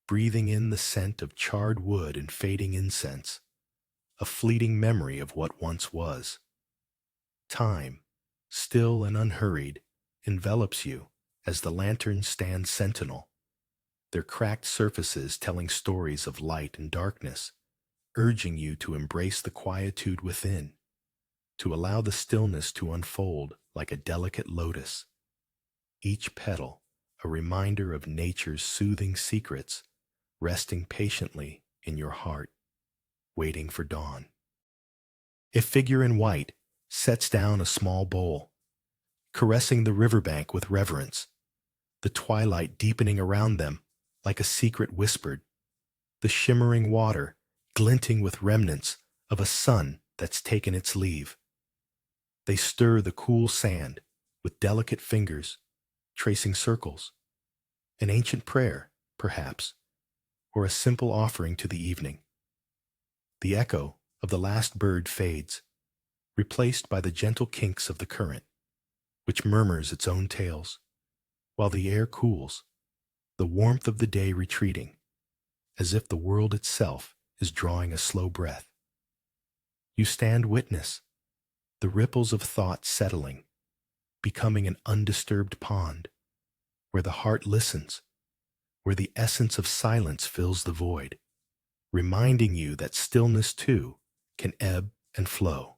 breathing in the scent of charred wood and fading incense, a fleeting memory of what once was. Time, still and unhurried, envelops you as the lanterns stand sentinel, their cracked surfaces telling stories of light and darkness, urging you to embrace the quietude within, to allow the stillness to unfold like a delicate lotus, each petal a reminder of nature's soothing secrets, resting patiently in your heart, waiting for dawn. A figure in white sets down a small bowl, caressing the riverbank with reverence, the twilight deepening around them like a secret whispered, the shimmering water glinting with remnants of a sun that's taken its leave. They stir the cool sand with delicate fingers, tracing circles, an ancient prayer, perhaps, or a simple offering to the evening. The echo of the last bird fades, replaced by the gentle kinks of the current, which murmurs its own tales, while the air cools, the warmth of the day retreating, as if the world itself is drawing a slow breath. You stand witness, the ripples of thought settling, becoming an undisturbed pond, where the heart listens, where the essence of silence fills the void, reminding you that stillness too can ebb and flow.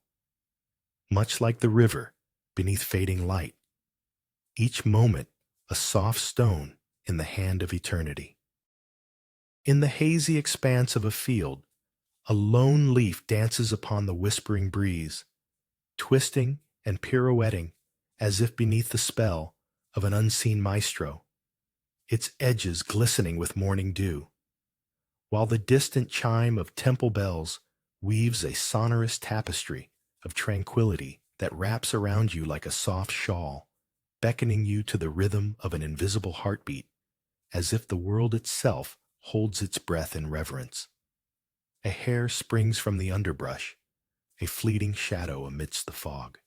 Much like the river beneath fading light, each moment a soft stone in the hand of eternity. In the hazy expanse of a field, a lone leaf dances upon the whispering breeze, twisting and pirouetting as if beneath the spell of an unseen maestro, its edges glistening with morning dew, while the distant chime of temple bells weaves a sonorous tapestry of tranquility that wraps around you like a soft shawl, beckoning you to the rhythm of an invisible heartbeat, as if the world itself holds its breath in reverence. A hare springs from the underbrush, a fleeting shadow amidst the fog.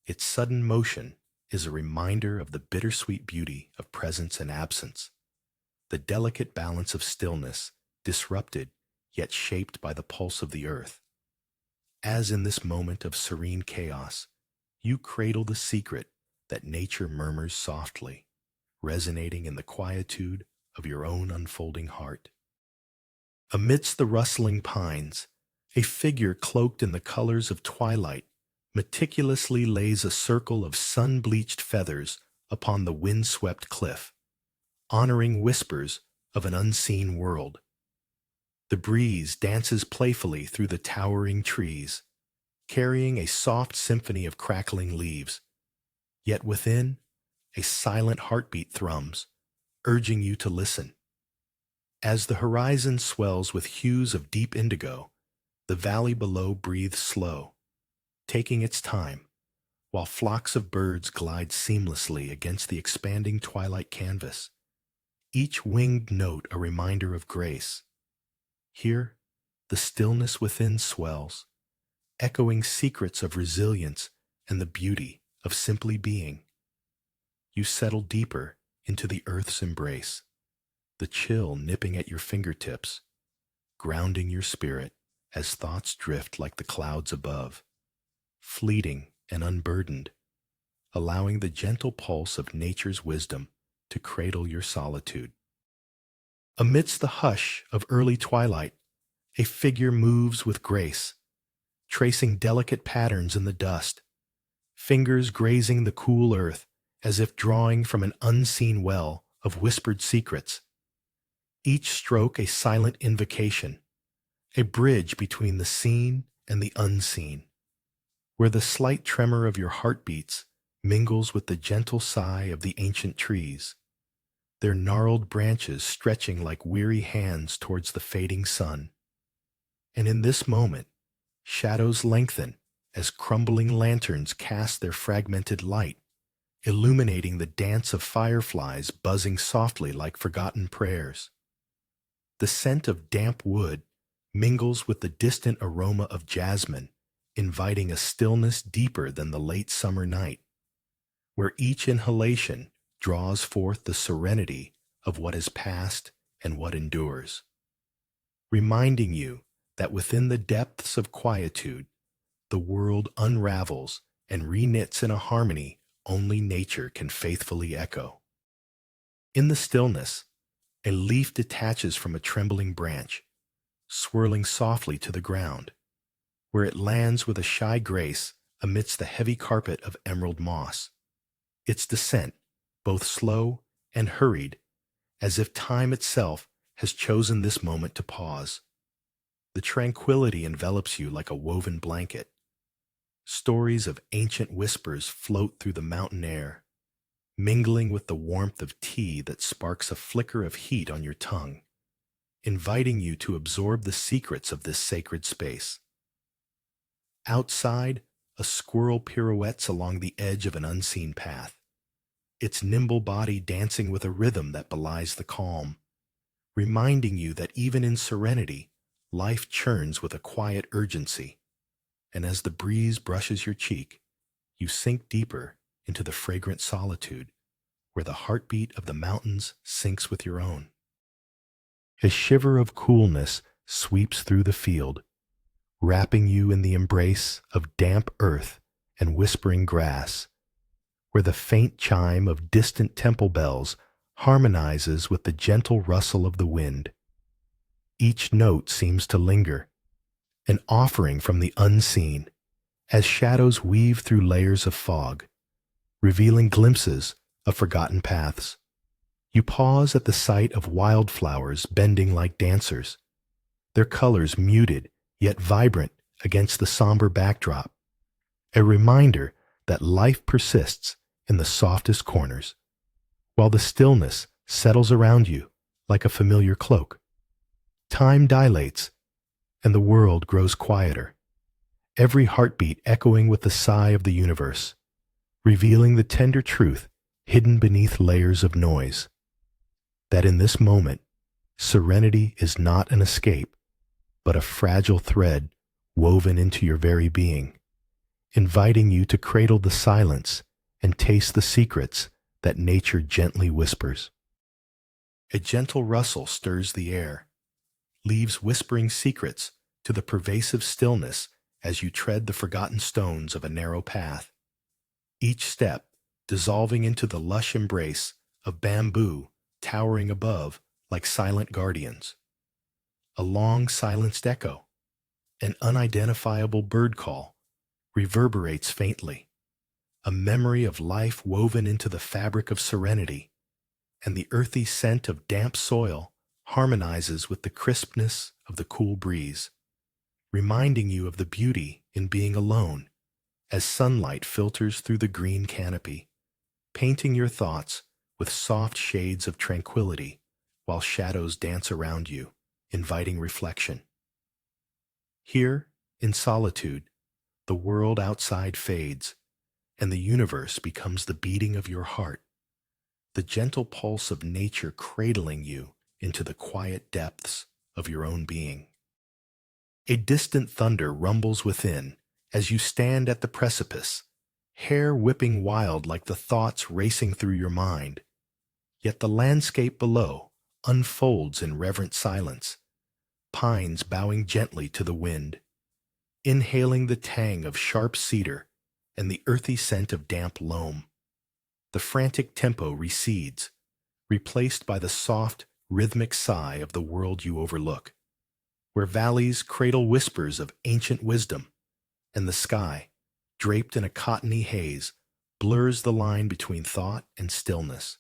Its sudden motion is a reminder of the bittersweet beauty of presence and absence, the delicate balance of stillness, disrupted yet shaped by the pulse of the earth. As in this moment of serene chaos, you cradle the secret that nature murmurs softly, resonating in the quietude of your own unfolding heart. Amidst the rustling pines, a figure cloaked in the colors of twilight meticulously lays a circle of sun-bleached feathers upon the wind-swept cliff, honoring whispers of an unseen world. The breeze dances playfully through the towering trees, carrying a soft symphony of crackling leaves. Yet within, a silent heartbeat thrums, urging you to listen. As the horizon swells with hues of deep indigo, the valley below breathes slow, taking its time, while flocks of birds glide seamlessly against the expanding twilight canvas, each winged note a reminder of grace. Here, the stillness within swells, echoing secrets of resilience and the beauty of simply being. You settle deeper into the earth's embrace, the chill nipping at your fingertips, grounding your spirit as thoughts drift like the clouds above, fleeting and unburdened, allowing the gentle pulse of nature's wisdom to cradle your solitude. Amidst the hush of early twilight, a figure moves with grace, tracing delicate patterns in the dust, fingers grazing the cool earth as if drawing from an unseen well of whispered secrets. Each stroke a silent invocation, a bridge between the seen and the unseen, where the slight tremor of your heartbeats mingles with the gentle sigh of the ancient trees, their gnarled branches stretching like weary hands towards the fading sun. And in this moment, shadows lengthen as crumbling lanterns cast their fragmented light, illuminating the dance of fireflies buzzing softly like forgotten prayers. The scent of damp wood mingles with the distant aroma of jasmine, inviting a stillness deeper than the late summer night, where each inhalation draws forth the serenity of what is past and what endures, reminding you that within the depths of quietude, the world unravels and reknits in a harmony only nature can faithfully echo. In the stillness, a leaf detaches from a trembling branch, swirling softly to the ground, where it lands with a shy grace amidst the heavy carpet of emerald moss. Its descent, both slow and hurried, as if time itself has chosen this moment to pause. The tranquility envelops you like a woven blanket. Stories of ancient whispers float through the mountain air, mingling with the warmth of tea that sparks a flicker of heat on your tongue, inviting you to absorb the secrets of this sacred space. Outside, a squirrel pirouettes along the edge of an unseen path, its nimble body dancing with a rhythm that belies the calm, reminding you that even in serenity, life churns with a quiet urgency, and as the breeze brushes your cheek, you sink deeper into the fragrant solitude, where the heartbeat of the mountains syncs with your own. A shiver of coolness sweeps through the field, wrapping you in the embrace of damp earth and whispering grass, where the faint chime of distant temple bells harmonizes with the gentle rustle of the wind. Each note seems to linger, an offering from the unseen, as shadows weave through layers of fog, revealing glimpses of forgotten paths. You pause at the sight of wildflowers bending like dancers, their colors muted yet vibrant against the somber backdrop, a reminder that life persists in the softest corners, while the stillness settles around you like a familiar cloak. Time dilates, and the world grows quieter, every heartbeat echoing with the sigh of the universe, revealing the tender truth hidden beneath layers of noise, that in this moment, serenity is not an escape, but a fragile thread woven into your very being, inviting you to cradle the silence and taste the secrets that nature gently whispers. A gentle rustle stirs the air, leaves whispering secrets to the pervasive stillness as you tread the forgotten stones of a narrow path, each step dissolving into the lush embrace of bamboo towering above like silent guardians. A long silenced echo, an unidentifiable bird call, reverberates faintly, a memory of life woven into the fabric of serenity, and the earthy scent of damp soil harmonizes with the crispness of the cool breeze, reminding you of the beauty in being alone as sunlight filters through the green canopy, painting your thoughts with soft shades of tranquility while shadows dance around you, inviting reflection. Here, in solitude, the world outside fades, and the universe becomes the beating of your heart, the gentle pulse of nature cradling you into the quiet depths of your own being. A distant thunder rumbles within as you stand at the precipice, hair whipping wild like the thoughts racing through your mind. Yet the landscape below unfolds in reverent silence, pines bowing gently to the wind, inhaling the tang of sharp cedar and the earthy scent of damp loam. The frantic tempo recedes, replaced by the soft, rhythmic sigh of the world you overlook, where valleys cradle whispers of ancient wisdom, and the sky, draped in a cottony haze, blurs the line between thought and stillness.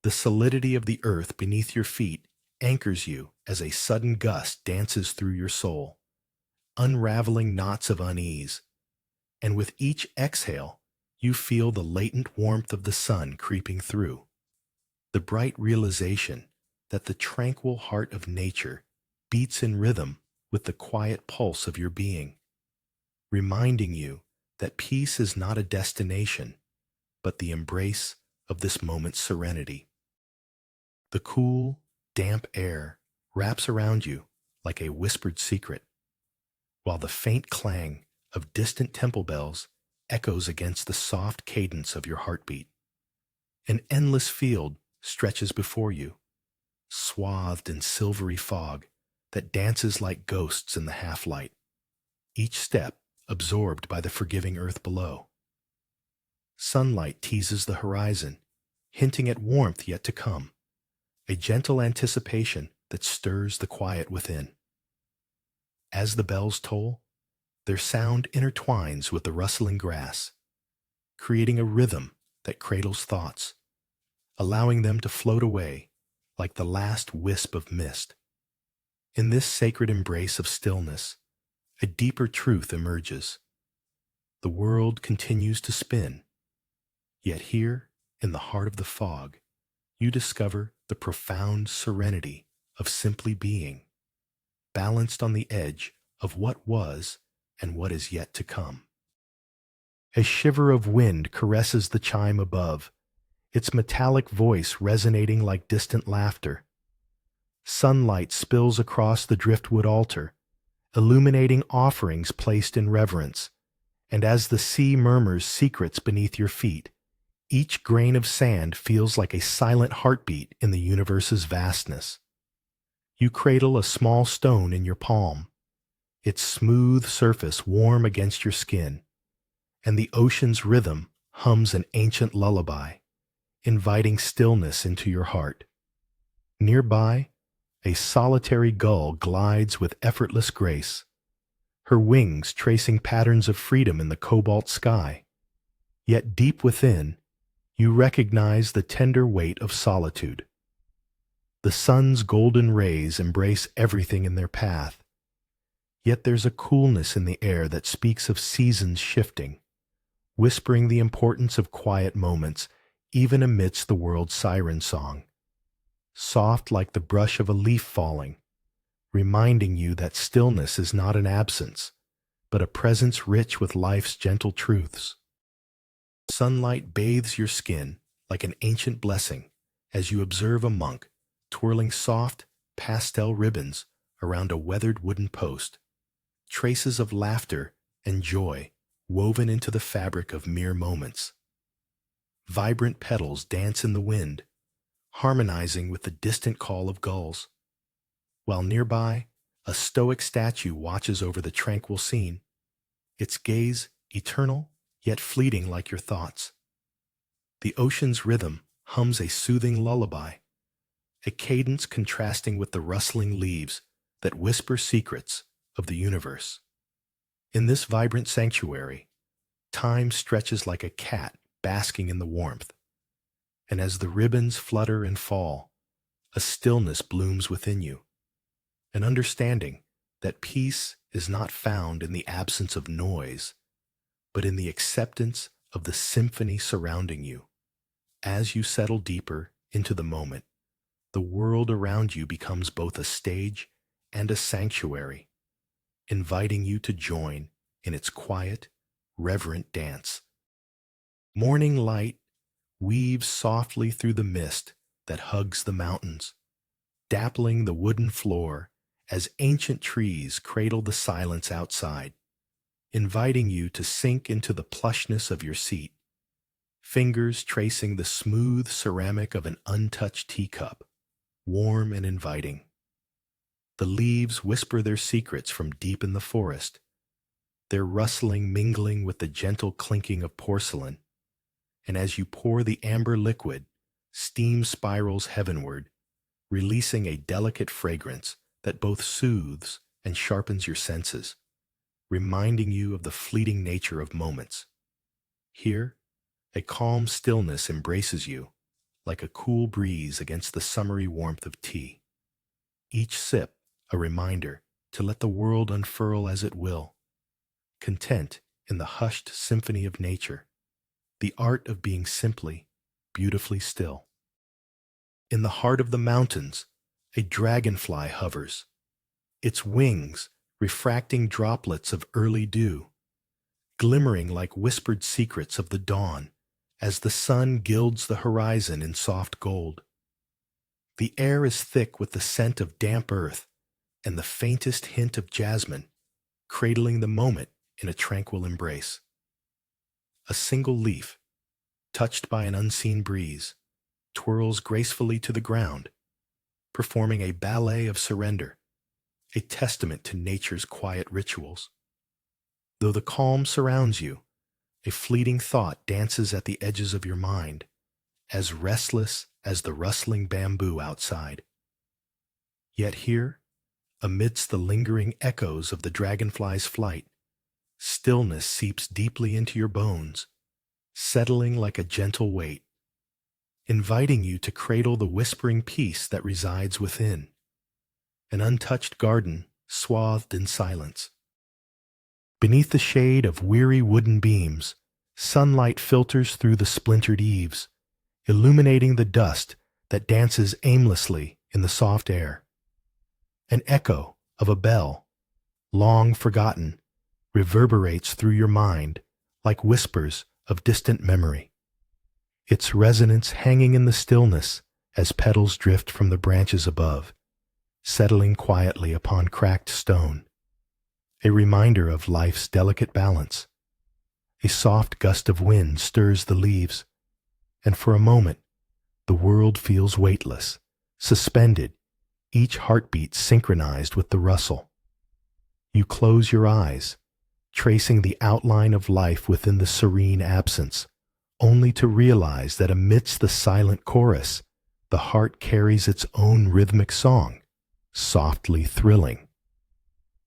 The solidity of the earth beneath your feet anchors you as a sudden gust dances through your soul, unraveling knots of unease, and with each exhale, you feel the latent warmth of the sun creeping through, the bright realization that the tranquil heart of nature beats in rhythm with the quiet pulse of your being, reminding you that peace is not a destination, but the embrace of this moment's serenity. The cool, damp air wraps around you like a whispered secret, while the faint clang of distant temple bells echoes against the soft cadence of your heartbeat. An endless field stretches before you, swathed in silvery fog that dances like ghosts in the half-light, each step absorbed by the forgiving earth below. Sunlight teases the horizon, hinting at warmth yet to come, a gentle anticipation that stirs the quiet within. As the bells toll, their sound intertwines with the rustling grass, creating a rhythm that cradles thoughts, allowing them to float away like the last wisp of mist. In this sacred embrace of stillness, a deeper truth emerges. The world continues to spin, yet here, in the heart of the fog, you discover the profound serenity of simply being, balanced on the edge of what was and what is yet to come. A shiver of wind caresses the chime above, its metallic voice resonating like distant laughter. Sunlight spills across the driftwood altar, illuminating offerings placed in reverence, and as the sea murmurs secrets beneath your feet, each grain of sand feels like a silent heartbeat in the universe's vastness. You cradle a small stone in your palm, its smooth surface warm against your skin, and the ocean's rhythm hums an ancient lullaby, inviting stillness into your heart. Nearby, a solitary gull glides with effortless grace, her wings tracing patterns of freedom in the cobalt sky. Yet deep within, you recognize the tender weight of solitude. The sun's golden rays embrace everything in their path, yet there's a coolness in the air that speaks of seasons shifting, whispering the importance of quiet moments even amidst the world's siren song. Soft like the brush of a leaf falling, reminding you that stillness is not an absence, but a presence rich with life's gentle truths. Sunlight bathes your skin like an ancient blessing as you observe a monk twirling soft, pastel ribbons around a weathered wooden post, traces of laughter and joy woven into the fabric of mere moments. Vibrant petals dance in the wind, harmonizing with the distant call of gulls, while nearby, a stoic statue watches over the tranquil scene, its gaze eternal yet fleeting like your thoughts. The ocean's rhythm hums a soothing lullaby, a cadence contrasting with the rustling leaves that whisper secrets of the universe. In this vibrant sanctuary, time stretches like a cat basking in the warmth, and as the ribbons flutter and fall, a stillness blooms within you, an understanding that peace is not found in the absence of noise, but in the acceptance of the symphony surrounding you. As you settle deeper into the moment, the world around you becomes both a stage and a sanctuary, inviting you to join in its quiet, reverent dance. Morning light weaves softly through the mist that hugs the mountains, dappling the wooden floor as ancient trees cradle the silence outside, inviting you to sink into the plushness of your seat, fingers tracing the smooth ceramic of an untouched teacup, warm and inviting. The leaves whisper their secrets from deep in the forest, their rustling mingling with the gentle clinking of porcelain, and as you pour the amber liquid, steam spirals heavenward, releasing a delicate fragrance that both soothes and sharpens your senses, reminding you of the fleeting nature of moments. Here, a calm stillness embraces you, like a cool breeze against the summery warmth of tea. Each sip a reminder to let the world unfurl as it will, content in the hushed symphony of nature, the art of being simply, beautifully still. In the heart of the mountains, a dragonfly hovers, its wings refracting droplets of early dew, glimmering like whispered secrets of the dawn as the sun gilds the horizon in soft gold. The air is thick with the scent of damp earth and the faintest hint of jasmine, cradling the moment in a tranquil embrace. A single leaf, touched by an unseen breeze, twirls gracefully to the ground, performing a ballet of surrender, a testament to nature's quiet rituals. Though the calm surrounds you, a fleeting thought dances at the edges of your mind, as restless as the rustling bamboo outside. Yet here, amidst the lingering echoes of the dragonfly's flight, stillness seeps deeply into your bones, settling like a gentle weight, inviting you to cradle the whispering peace that resides within, an untouched garden swathed in silence. Beneath the shade of weary wooden beams, sunlight filters through the splintered eaves, illuminating the dust that dances aimlessly in the soft air. An echo of a bell, long forgotten, reverberates through your mind like whispers of distant memory, its resonance hanging in the stillness as petals drift from the branches above, settling quietly upon cracked stone, a reminder of life's delicate balance. A soft gust of wind stirs the leaves, and for a moment, the world feels weightless, suspended, each heartbeat synchronized with the rustle. You close your eyes, tracing the outline of life within the serene absence, only to realize that amidst the silent chorus, the heart carries its own rhythmic song, softly thrilling,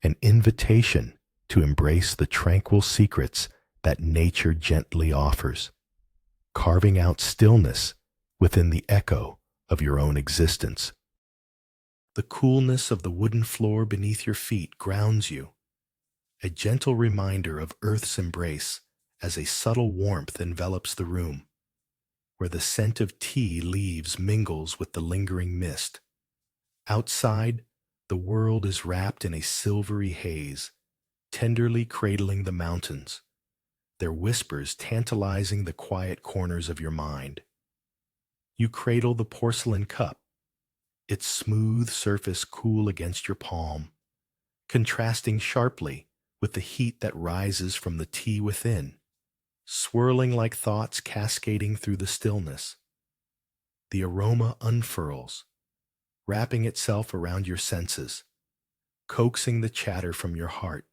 an invitation to embrace the tranquil secrets that nature gently offers, carving out stillness within the echo of your own existence. The coolness of the wooden floor beneath your feet grounds you, a gentle reminder of Earth's embrace as a subtle warmth envelops the room, where the scent of tea leaves mingles with the lingering mist. Outside, the world is wrapped in a silvery haze, tenderly cradling the mountains, their whispers tantalizing the quiet corners of your mind. You cradle the porcelain cup, its smooth surface cool against your palm, contrasting sharply with the heat that rises from the tea within, swirling like thoughts cascading through the stillness. The aroma unfurls, wrapping itself around your senses, coaxing the chatter from your heart,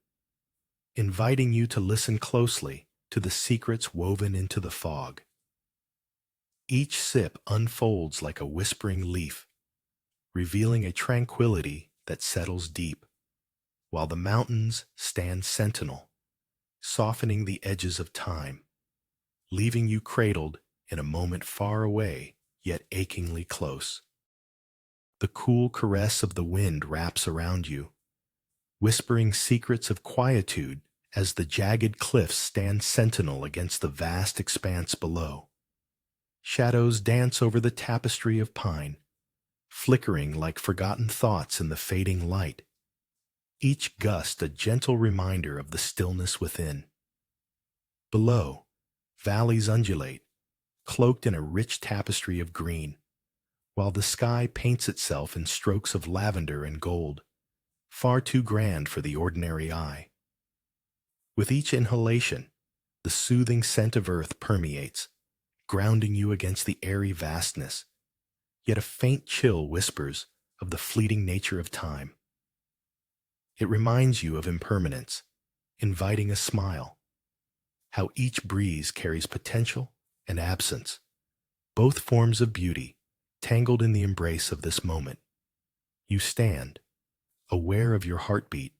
inviting you to listen closely to the secrets woven into the fog. Each sip unfolds like a whispering leaf, revealing a tranquility that settles deep, while the mountains stand sentinel, softening the edges of time, leaving you cradled in a moment far away, yet achingly close. The cool caress of the wind wraps around you, whispering secrets of quietude as the jagged cliffs stand sentinel against the vast expanse below. Shadows dance over the tapestry of pine, flickering like forgotten thoughts in the fading light, each gust a gentle reminder of the stillness within. Below, valleys undulate, cloaked in a rich tapestry of green, while the sky paints itself in strokes of lavender and gold, far too grand for the ordinary eye. With each inhalation, the soothing scent of earth permeates, grounding you against the airy vastness, yet a faint chill whispers of the fleeting nature of time. It reminds you of impermanence, inviting a smile, how each breeze carries potential and absence, both forms of beauty, tangled in the embrace of this moment. You stand, aware of your heartbeat,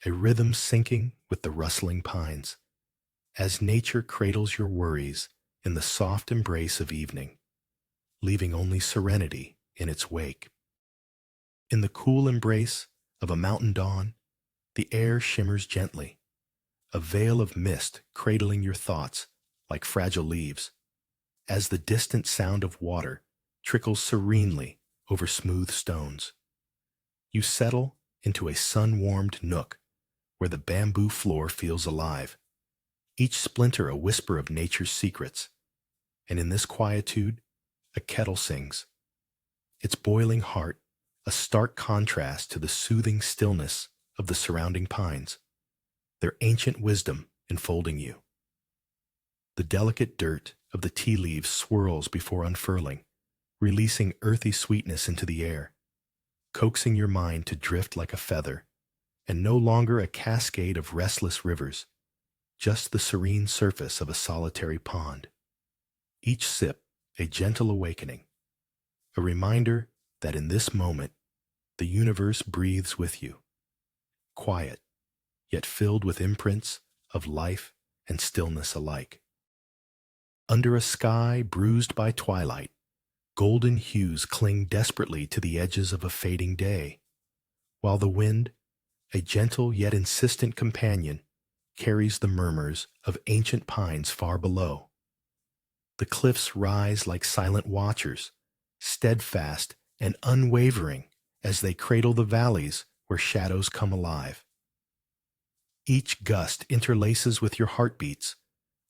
a rhythm syncing with the rustling pines, as nature cradles your worries in the soft embrace of evening, leaving only serenity in its wake. In the cool embrace of a mountain dawn, the air shimmers gently, a veil of mist cradling your thoughts like fragile leaves, as the distant sound of water trickles serenely over smooth stones. You settle into a sun-warmed nook where the bamboo floor feels alive, each splinter a whisper of nature's secrets, And in this quietude, a kettle sings, its boiling heart a stark contrast to the soothing stillness of the surrounding pines, their ancient wisdom enfolding you. The delicate dirt of the tea leaves swirls before unfurling, releasing earthy sweetness into the air, coaxing your mind to drift like a feather, and no longer a cascade of restless rivers, just the serene surface of a solitary pond. Each sip a gentle awakening, a reminder that in this moment the universe breathes with you, quiet, yet filled with imprints of life and stillness alike. Under a sky bruised by twilight, golden hues cling desperately to the edges of a fading day, while the wind, a gentle yet insistent companion, carries the murmurs of ancient pines far below. The cliffs rise like silent watchers, steadfast and unwavering as they cradle the valleys where shadows come alive. Each gust interlaces with your heartbeats,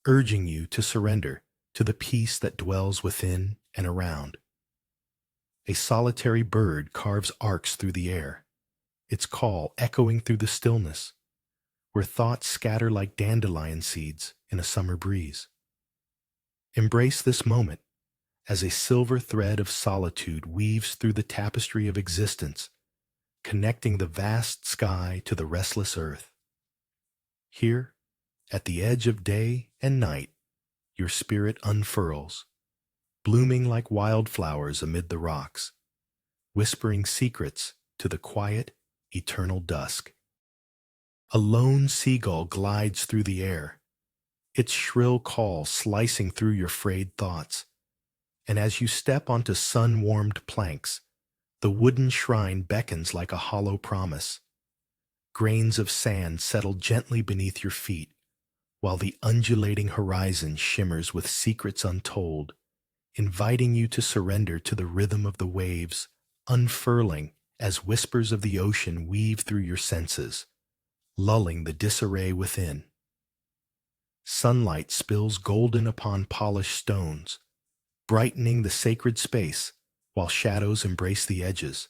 urging you to surrender to the peace that dwells within and around. A solitary bird carves arcs through the air, its call echoing through the stillness, where thoughts scatter like dandelion seeds in a summer breeze. Embrace this moment as a silver thread of solitude weaves through the tapestry of existence, connecting the vast sky to the restless earth. Here, at the edge of day and night, your spirit unfurls, blooming like wildflowers amid the rocks, whispering secrets to the quiet, eternal dusk. A lone seagull glides through the air, its shrill call slicing through your frayed thoughts. And as you step onto sun-warmed planks, the wooden shrine beckons like a hollow promise. Grains of sand settle gently beneath your feet, while the undulating horizon shimmers with secrets untold, inviting you to surrender to the rhythm of the waves, unfurling as whispers of the ocean weave through your senses, lulling the disarray within. Sunlight spills golden upon polished stones, brightening the sacred space while shadows embrace the edges,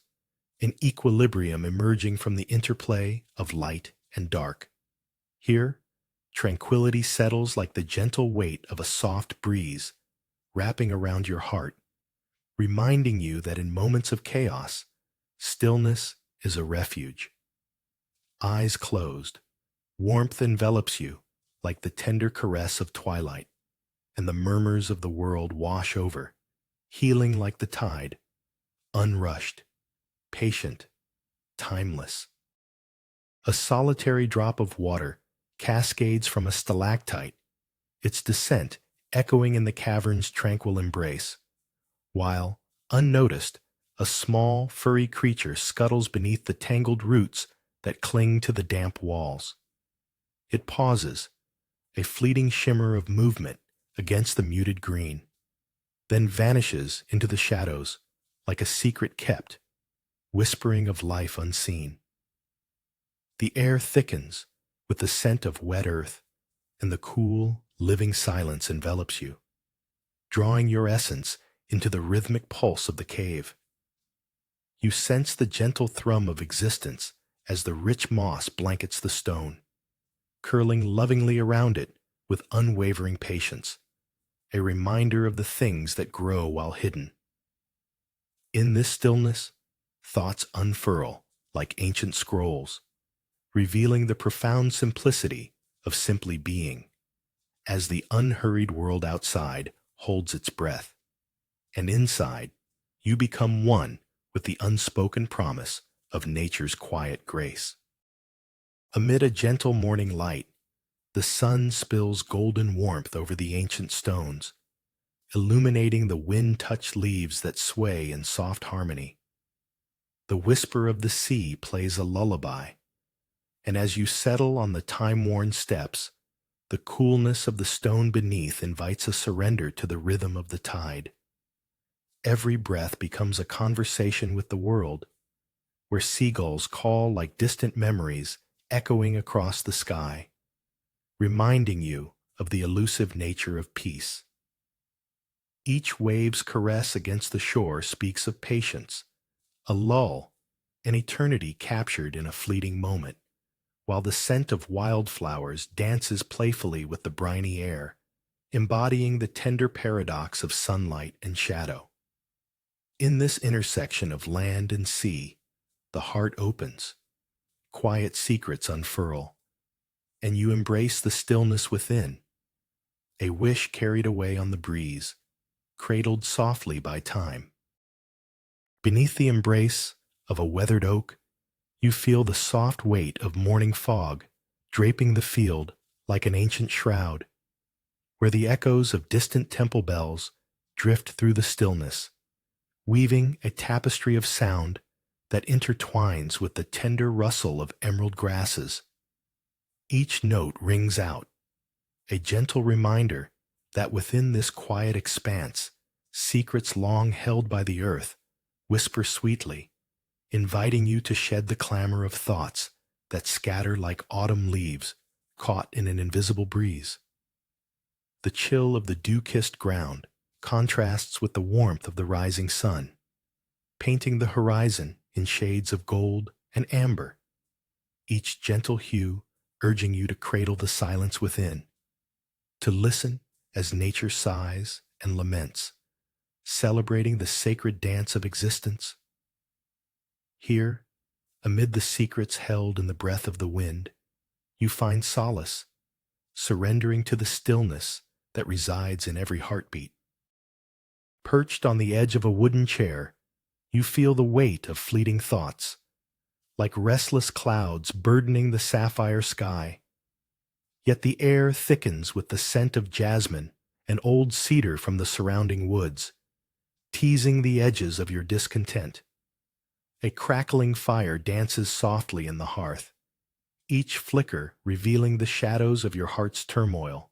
an equilibrium emerging from the interplay of light and dark. Here, tranquility settles like the gentle weight of a soft breeze, wrapping around your heart, reminding you that in moments of chaos, stillness is a refuge. Eyes closed, warmth envelops you like the tender caress of twilight, and the murmurs of the world wash over, healing like the tide, unrushed, patient, timeless. A solitary drop of water cascades from a stalactite, its descent echoing in the cavern's tranquil embrace, while, unnoticed, a small, furry creature scuttles beneath the tangled roots that cling to the damp walls. It pauses, a fleeting shimmer of movement against the muted green, then vanishes into the shadows like a secret kept, whispering of life unseen. The air thickens with the scent of wet earth, and the cool, living silence envelops you, drawing your essence into the rhythmic pulse of the cave. You sense the gentle thrum of existence as the rich moss blankets the stone, curling lovingly around it with unwavering patience, a reminder of the things that grow while hidden. In this stillness, thoughts unfurl like ancient scrolls, revealing the profound simplicity of simply being, as the unhurried world outside holds its breath, and inside you become one with the unspoken promise of nature's quiet grace. Amid a gentle morning light, the sun spills golden warmth over the ancient stones, illuminating the wind-touched leaves that sway in soft harmony. The whisper of the sea plays a lullaby, and as you settle on the time-worn steps, the coolness of the stone beneath invites a surrender to the rhythm of the tide. Every breath becomes a conversation with the world, where seagulls call like distant memories echoing across the sky, reminding you of the elusive nature of peace. Each wave's caress against the shore speaks of patience, a lull, an eternity captured in a fleeting moment, while the scent of wildflowers dances playfully with the briny air, embodying the tender paradox of sunlight and shadow. In this intersection of land and sea, the heart opens, quiet secrets unfurl, and you embrace the stillness within, a wish carried away on the breeze, cradled softly by time. Beneath the embrace of a weathered oak, you feel the soft weight of morning fog draping the field like an ancient shroud, where the echoes of distant temple bells drift through the stillness, weaving a tapestry of sound that intertwines with the tender rustle of emerald grasses. Each note rings out, a gentle reminder that within this quiet expanse, secrets long held by the earth whisper sweetly, inviting you to shed the clamor of thoughts that scatter like autumn leaves caught in an invisible breeze. The chill of the dew-kissed ground contrasts with the warmth of the rising sun, painting the horizon in shades of gold and amber, each gentle hue urging you to cradle the silence within, to listen as nature sighs and laments, celebrating the sacred dance of existence. Here, amid the secrets held in the breath of the wind, you find solace, surrendering to the stillness that resides in every heartbeat. Perched on the edge of a wooden chair, you feel the weight of fleeting thoughts, like restless clouds burdening the sapphire sky. Yet the air thickens with the scent of jasmine and old cedar from the surrounding woods, teasing the edges of your discontent. A crackling fire dances softly in the hearth, each flicker revealing the shadows of your heart's turmoil,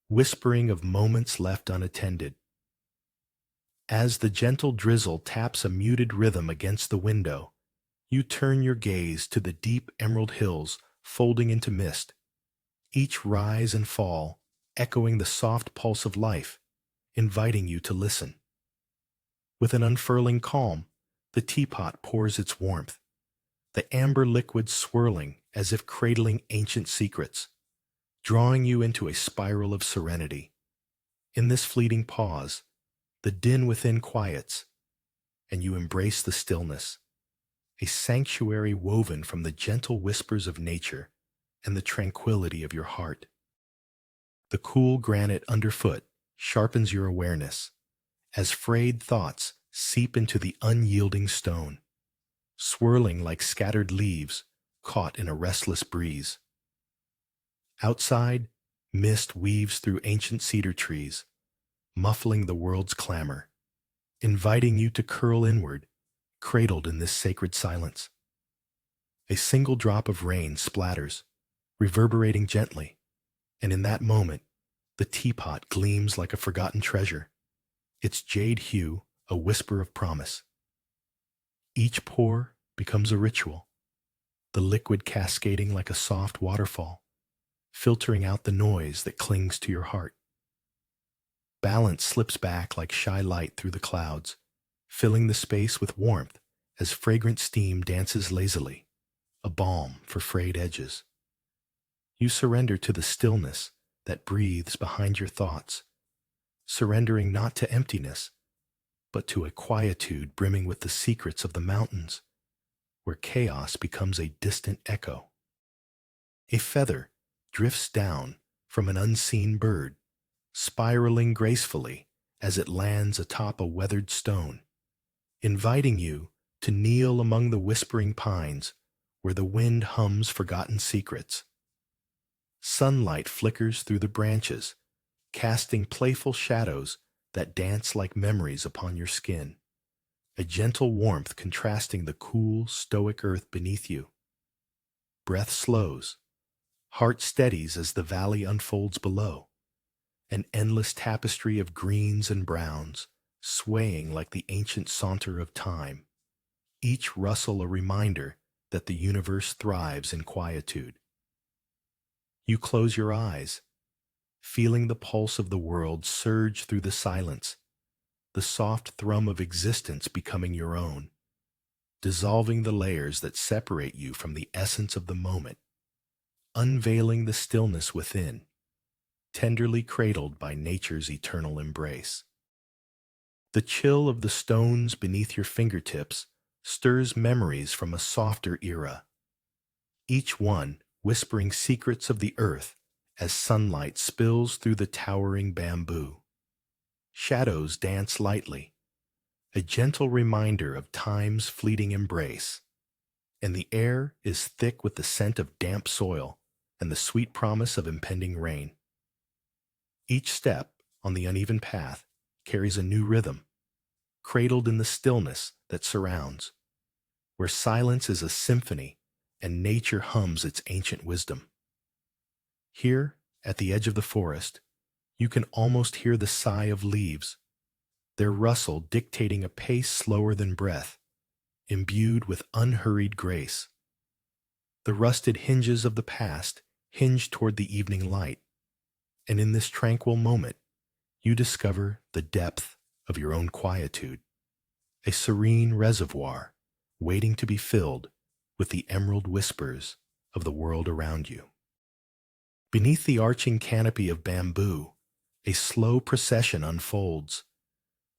whispering of moments left unattended. As the gentle drizzle taps a muted rhythm against the window, you turn your gaze to the deep emerald hills folding into mist, each rise and fall echoing the soft pulse of life, inviting you to listen. With an unfurling calm, the teapot pours its warmth, the amber liquid swirling as if cradling ancient secrets, drawing you into a spiral of serenity. In this fleeting pause, the din within quiets, and you embrace the stillness, a sanctuary woven from the gentle whispers of nature and the tranquility of your heart. The cool granite underfoot sharpens your awareness, as frayed thoughts seep into the unyielding stone, swirling like scattered leaves caught in a restless breeze. Outside, mist weaves through ancient cedar trees, muffling the world's clamor, inviting you to curl inward, cradled in this sacred silence. A single drop of rain splatters, reverberating gently, and in that moment, the teapot gleams like a forgotten treasure, its jade hue a whisper of promise. Each pour becomes a ritual, the liquid cascading like a soft waterfall, filtering out the noise that clings to your heart. Balance slips back like shy light through the clouds, filling the space with warmth as fragrant steam dances lazily, a balm for frayed edges. You surrender to the stillness that breathes behind your thoughts, surrendering not to emptiness, but to a quietude brimming with the secrets of the mountains, where chaos becomes a distant echo. A feather drifts down from an unseen bird, spiraling gracefully as it lands atop a weathered stone, inviting you to kneel among the whispering pines where the wind hums forgotten secrets. Sunlight flickers through the branches, casting playful shadows that dance like memories upon your skin, a gentle warmth contrasting the cool, stoic earth beneath you. Breath slows, heart steadies as the valley unfolds below, an endless tapestry of greens and browns, swaying like the ancient saunter of time, each rustle a reminder that the universe thrives in quietude. You close your eyes, feeling the pulse of the world surge through the silence the soft thrum of existence becoming your own, dissolving the layers that separate you from the essence of the moment, unveiling the stillness within, tenderly cradled by nature's eternal embrace. The chill of the stones beneath your fingertips stirs memories from a softer era, each one whispering secrets of the earth as sunlight spills through the towering bamboo. Shadows dance lightly, a gentle reminder of time's fleeting embrace, and the air is thick with the scent of damp soil and the sweet promise of impending rain. Each step on the uneven path carries a new rhythm, cradled in the stillness that surrounds, where silence is a symphony and nature hums its ancient wisdom. Here, at the edge of the forest, you can almost hear the sigh of leaves, their rustle dictating a pace slower than breath, imbued with unhurried grace. The rusted hinges of the past hinge toward the evening light, and in this tranquil moment, you discover the depth of your own quietude, a serene reservoir waiting to be filled with the emerald whispers of the world around you. Beneath the arching canopy of bamboo, a slow procession unfolds,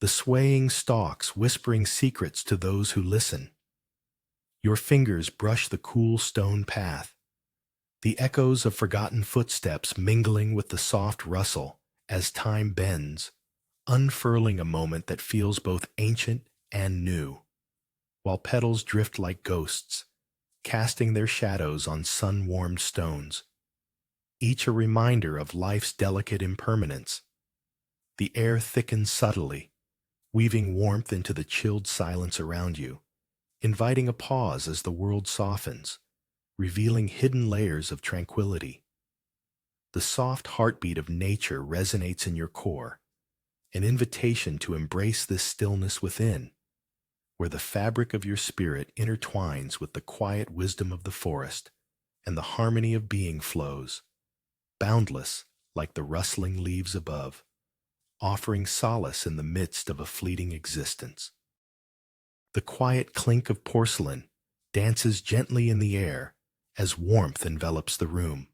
the swaying stalks whispering secrets to those who listen. Your fingers brush the cool stone path, the echoes of forgotten footsteps mingling with the soft rustle as time bends, unfurling a moment that feels both ancient and new, while petals drift like ghosts, casting their shadows on sun-warmed stones, each a reminder of life's delicate impermanence. The air thickens subtly, weaving warmth into the chilled silence around you, inviting a pause as the world softens, revealing hidden layers of tranquility. The soft heartbeat of nature resonates in your core, an invitation to embrace this stillness within, where the fabric of your spirit intertwines with the quiet wisdom of the forest, and the harmony of being flows, boundless like the rustling leaves above, offering solace in the midst of a fleeting existence. The quiet clink of porcelain dances gently in the air as warmth envelops the room,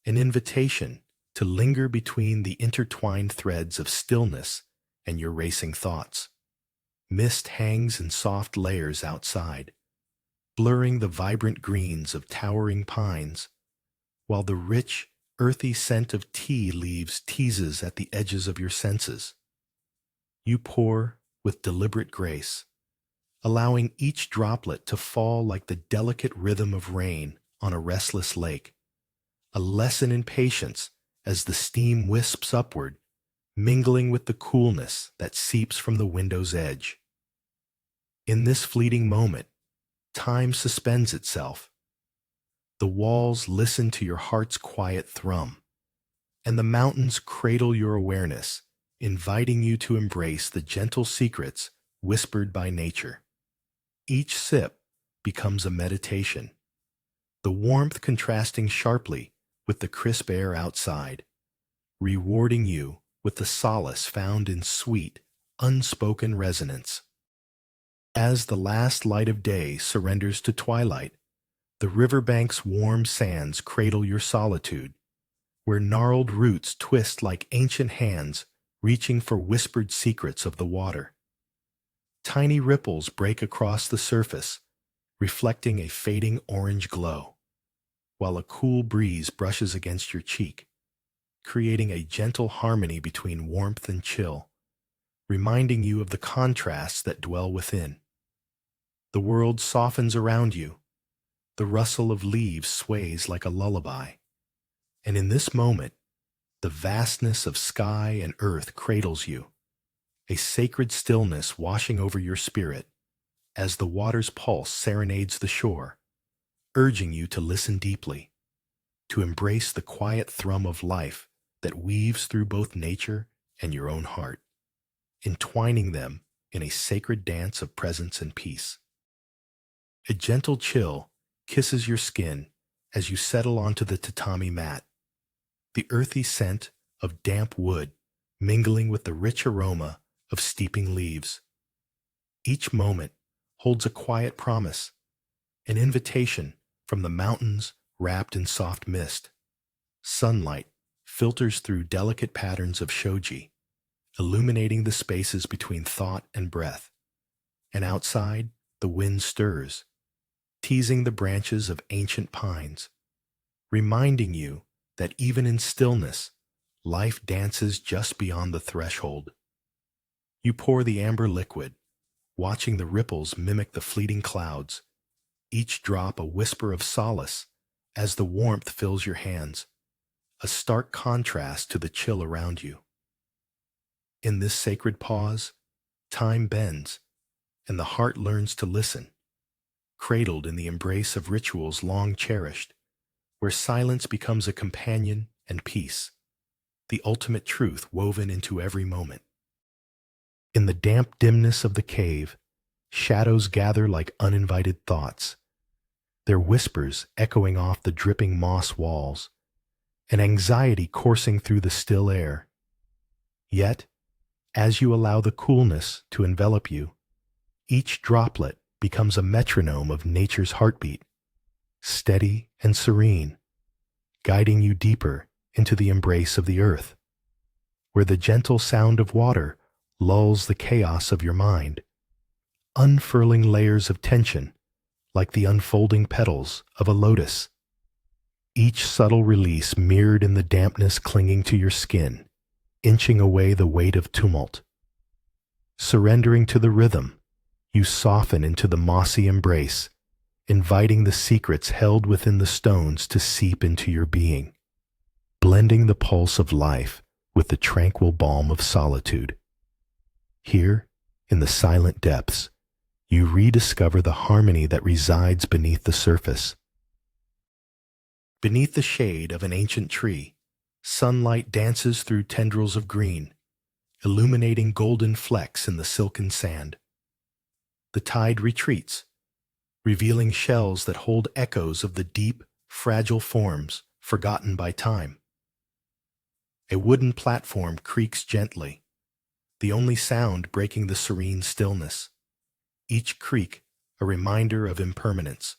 an invitation to linger between the intertwined threads of stillness and your racing thoughts. Mist hangs in soft layers outside, blurring the vibrant greens of towering pines, while the rich, earthy scent of tea leaves teases at the edges of your senses. You pour with deliberate grace, allowing each droplet to fall like the delicate rhythm of rain on a restless lake, a lesson in patience as the steam wisps upward, mingling with the coolness that seeps from the window's edge. In this fleeting moment, time suspends itself. The walls listen to your heart's quiet thrum, and the mountains cradle your awareness, inviting you to embrace the gentle secrets whispered by nature. Each sip becomes a meditation, the warmth contrasting sharply with the crisp air outside, rewarding you with the solace found in sweet, unspoken resonance. As the last light of day surrenders to twilight, the riverbank's warm sands cradle your solitude, where gnarled roots twist like ancient hands reaching for whispered secrets of the water. Tiny ripples break across the surface, reflecting a fading orange glow, while a cool breeze brushes against your cheek, creating a gentle harmony between warmth and chill, reminding you of the contrasts that dwell within. The world softens around you, the rustle of leaves sways like a lullaby, and in this moment, the vastness of sky and earth cradles you, a sacred stillness washing over your spirit as the water's pulse serenades the shore, urging you to listen deeply, to embrace the quiet thrum of life that weaves through both nature and your own heart, entwining them in a sacred dance of presence and peace. A gentle chill kisses your skin as you settle onto the tatami mat, the earthy scent of damp wood mingling with the rich aroma of steeping leaves. Each moment holds a quiet promise, an invitation from the mountains wrapped in soft mist. Sunlight filters through delicate patterns of shoji, illuminating the spaces between thought and breath. And outside, the wind stirs, teasing the branches of ancient pines, reminding you that even in stillness, life dances just beyond the threshold. You pour the amber liquid, watching the ripples mimic the fleeting clouds, each drop a whisper of solace as the warmth fills your hands, a stark contrast to the chill around you. In this sacred pause, time bends, and the heart learns to listen, cradled in the embrace of rituals long cherished, where silence becomes a companion and peace, the ultimate truth woven into every moment. In the damp dimness of the cave, shadows gather like uninvited thoughts, their whispers echoing off the dripping moss walls, and anxiety coursing through the still air. Yet, as you allow the coolness to envelop you, each droplet becomes a metronome of nature's heartbeat, steady and serene, guiding you deeper into the embrace of the earth, where the gentle sound of water lulls the chaos of your mind, unfurling layers of tension like the unfolding petals of a lotus, each subtle release mirrored in the dampness clinging to your skin, inching away the weight of tumult. Surrendering to the rhythm, you soften into the mossy embrace, inviting the secrets held within the stones to seep into your being, blending the pulse of life with the tranquil balm of solitude. Here, in the silent depths, you rediscover the harmony that resides beneath the surface. Beneath the shade of an ancient tree, sunlight dances through tendrils of green, illuminating golden flecks in the silken sand. The tide retreats, revealing shells that hold echoes of the deep, fragile forms forgotten by time. A wooden platform creaks gently, the only sound breaking the serene stillness, each creak a reminder of impermanence.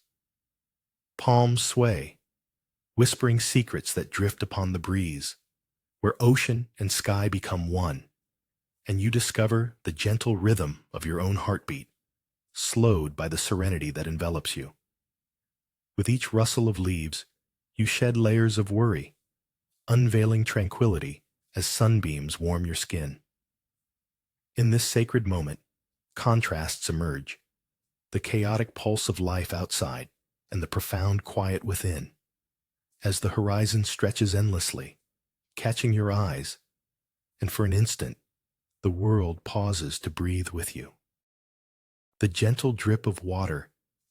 Palms sway, whispering secrets that drift upon the breeze, where ocean and sky become one, and you discover the gentle rhythm of your own heartbeat, slowed by the serenity that envelops you. With each rustle of leaves, you shed layers of worry, unveiling tranquility as sunbeams warm your skin. In this sacred moment, contrasts emerge, the chaotic pulse of life outside and the profound quiet within, as the horizon stretches endlessly, catching your eyes, and for an instant, the world pauses to breathe with you. The gentle drip of water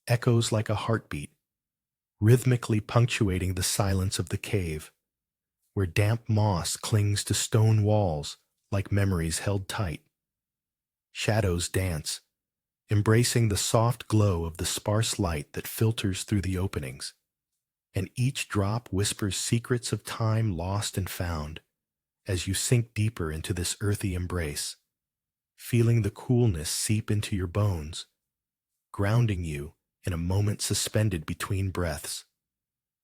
echoes like a heartbeat, rhythmically punctuating the silence of the cave, where damp moss clings to stone walls like memories held tight. Shadows dance, embracing the soft glow of the sparse light that filters through the openings, and each drop whispers secrets of time lost and found as you sink deeper into this earthy embrace, feeling the coolness seep into your bones, grounding you in a moment suspended between breaths.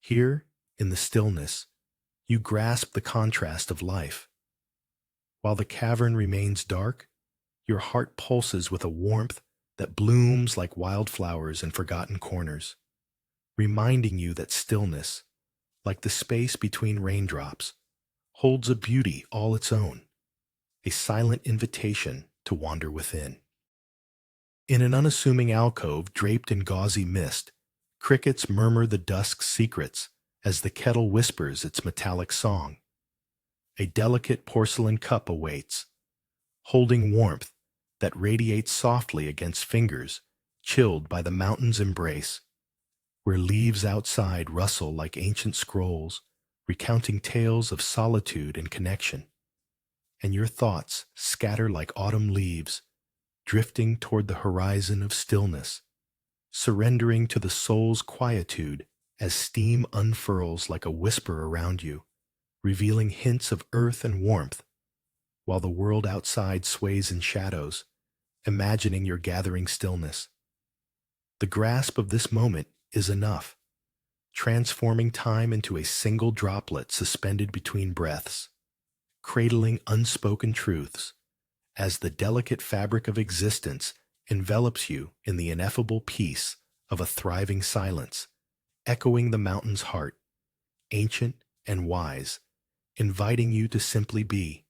Here, in the stillness, you grasp the contrast of life. While the cavern remains dark, your heart pulses with a warmth that blooms like wildflowers in forgotten corners, reminding you that stillness, like the space between raindrops, holds a beauty all its own, a silent invitation to wander within. In an unassuming alcove draped in gauzy mist, crickets murmur the dusk's secrets as the kettle whispers its metallic song. A delicate porcelain cup awaits, holding warmth that radiates softly against fingers chilled by the mountain's embrace, where leaves outside rustle like ancient scrolls, recounting tales of solitude and connection, and your thoughts scatter like autumn leaves, drifting toward the horizon of stillness, surrendering to the soul's quietude as steam unfurls like a whisper around you, revealing hints of earth and warmth, while the world outside sways in shadows, imagining your gathering stillness. The grasp of this moment is enough, transforming time into a single droplet suspended between breaths, cradling unspoken truths as the delicate fabric of existence envelops you in the ineffable peace of a thriving silence, echoing the mountain's heart, ancient and wise, inviting you to simply be,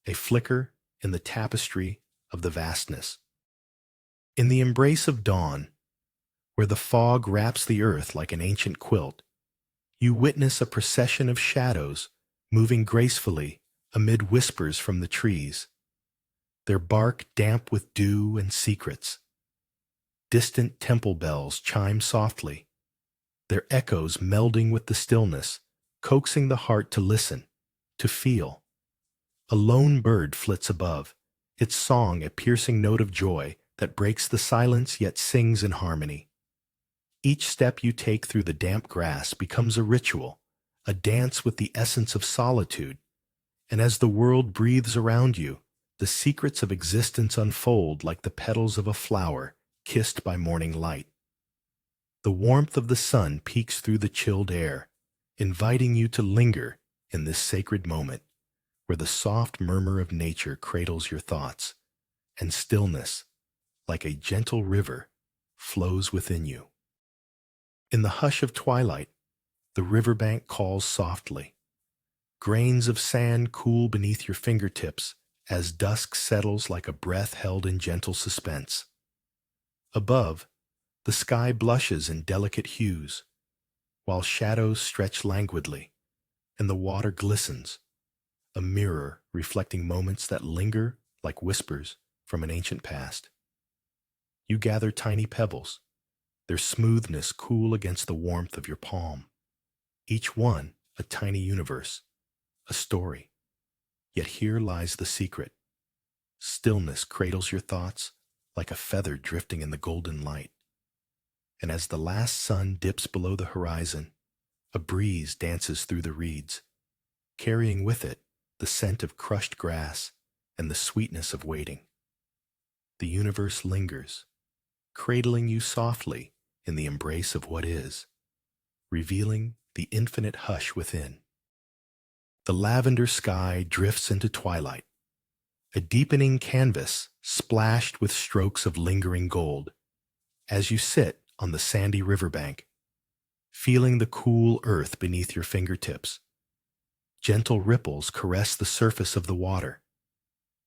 a flicker in the tapestry of the vastness. In the embrace of dawn, where the fog wraps the earth like an ancient quilt, you witness a procession of shadows moving gracefully amid whispers from the trees, their bark damp with dew and secrets. Distant temple bells chime softly, their echoes melding with the stillness, coaxing the heart to listen, to feel. A lone bird flits above, its song a piercing note of joy that breaks the silence yet sings in harmony. Each step you take through the damp grass becomes a ritual, a dance with the essence of solitude, and as the world breathes around you, the secrets of existence unfold like the petals of a flower kissed by morning light. The warmth of the sun peeks through the chilled air, inviting you to linger in this sacred moment, where the soft murmur of nature cradles your thoughts, and stillness, like a gentle river, flows within you. In the hush of twilight, the riverbank calls softly. Grains of sand cool beneath your fingertips as dusk settles like a breath held in gentle suspense. Above, the sky blushes in delicate hues, while shadows stretch languidly, and the water glistens, a mirror reflecting moments that linger like whispers from an ancient past. You gather tiny pebbles, their smoothness cool against the warmth of your palm, each one a tiny universe, a story. Yet here lies the secret. Stillness cradles your thoughts like a feather drifting in the golden light. And as the last sun dips below the horizon, a breeze dances through the reeds, carrying with it the scent of crushed grass and the sweetness of waiting. The universe lingers, cradling you softly in the embrace of what is, revealing the infinite hush within. The lavender sky drifts into twilight, a deepening canvas splashed with strokes of lingering gold, as you sit on the sandy riverbank, feeling the cool earth beneath your fingertips. Gentle ripples caress the surface of the water,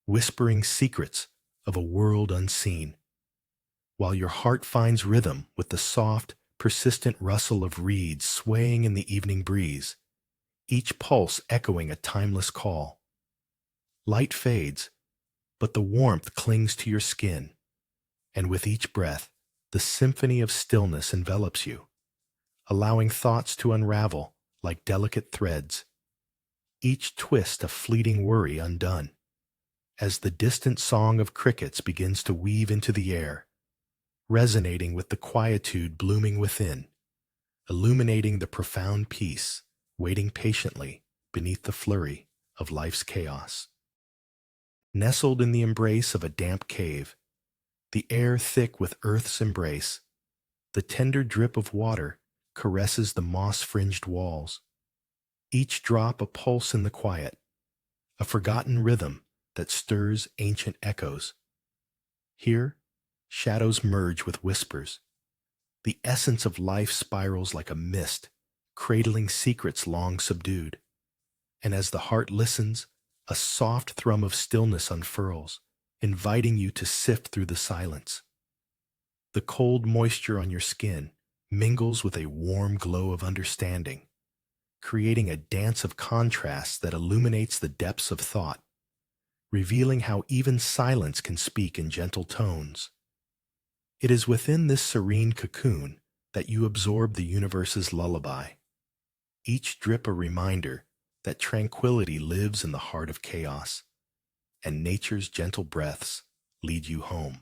whispering secrets of a world unseen, while your heart finds rhythm with the soft, persistent rustle of reeds swaying in the evening breeze, each pulse echoing a timeless call. Light fades, but the warmth clings to your skin, and with each breath, the symphony of stillness envelops you, allowing thoughts to unravel like delicate threads, each twist a fleeting worry undone, as the distant song of crickets begins to weave into the air, resonating with the quietude blooming within, illuminating the profound peace waiting patiently beneath the flurry of life's chaos. Nestled in the embrace of a damp cave, the air thick with earth's embrace, the tender drip of water caresses the moss-fringed walls, each drop a pulse in the quiet, a forgotten rhythm that stirs ancient echoes. Here, shadows merge with whispers. The essence of life spirals like a mist, cradling secrets long subdued. And as the heart listens, a soft thrum of stillness unfurls, inviting you to sift through the silence. The cold moisture on your skin mingles with a warm glow of understanding, creating a dance of contrasts that illuminates the depths of thought, revealing how even silence can speak in gentle tones. It is within this serene cocoon that you absorb the universe's lullaby, each drip a reminder that tranquility lives in the heart of chaos, and nature's gentle breaths lead you home.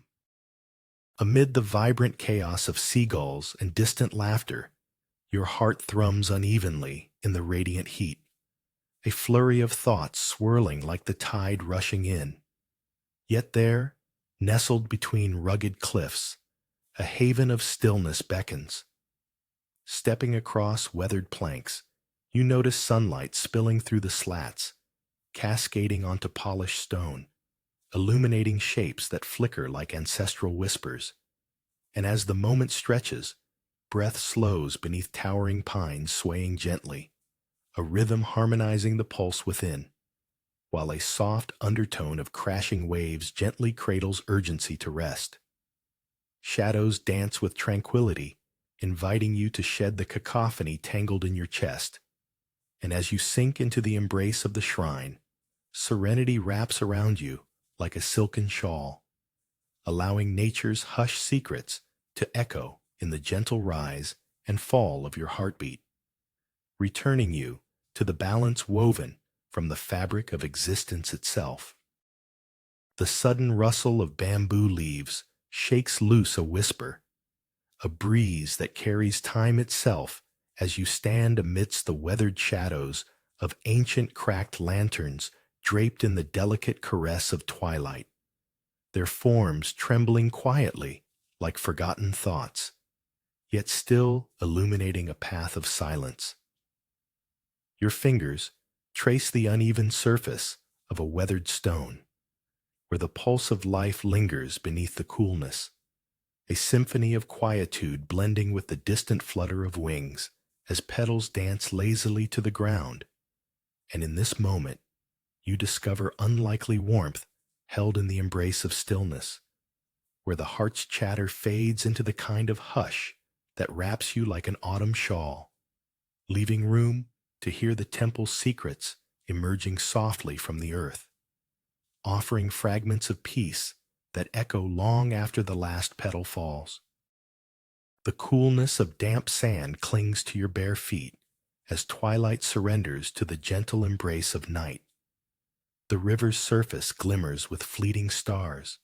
Amid the vibrant chaos of seagulls and distant laughter, your heart thrums unevenly in the radiant heat, a flurry of thoughts swirling like the tide rushing in. Yet there, nestled between rugged cliffs, a haven of stillness beckons. Stepping across weathered planks, you notice sunlight spilling through the slats, cascading onto polished stone, illuminating shapes that flicker like ancestral whispers. And as the moment stretches, breath slows beneath towering pines swaying gently, a rhythm harmonizing the pulse within, while a soft undertone of crashing waves gently cradles urgency to rest. Shadows dance with tranquility, inviting you to shed the cacophony tangled in your chest. And as you sink into the embrace of the shrine, serenity wraps around you like a silken shawl, allowing nature's hushed secrets to echo in the gentle rise and fall of your heartbeat, returning you to the balance woven from the fabric of existence itself. The sudden rustle of bamboo leaves shakes loose a whisper, a breeze that carries time itself as you stand amidst the weathered shadows of ancient cracked lanterns draped in the delicate caress of twilight, their forms trembling quietly like forgotten thoughts, yet still illuminating a path of silence. Your fingers trace the uneven surface of a weathered stone, where the pulse of life lingers beneath the coolness, a symphony of quietude blending with the distant flutter of wings as petals dance lazily to the ground. And in this moment, you discover unlikely warmth held in the embrace of stillness, where the heart's chatter fades into the kind of hush that wraps you like an autumn shawl, leaving room to hear the temple's secrets emerging softly from the earth, offering fragments of peace that echo long after the last petal falls. The coolness of damp sand clings to your bare feet as twilight surrenders to the gentle embrace of night. The river's surface glimmers with fleeting stars,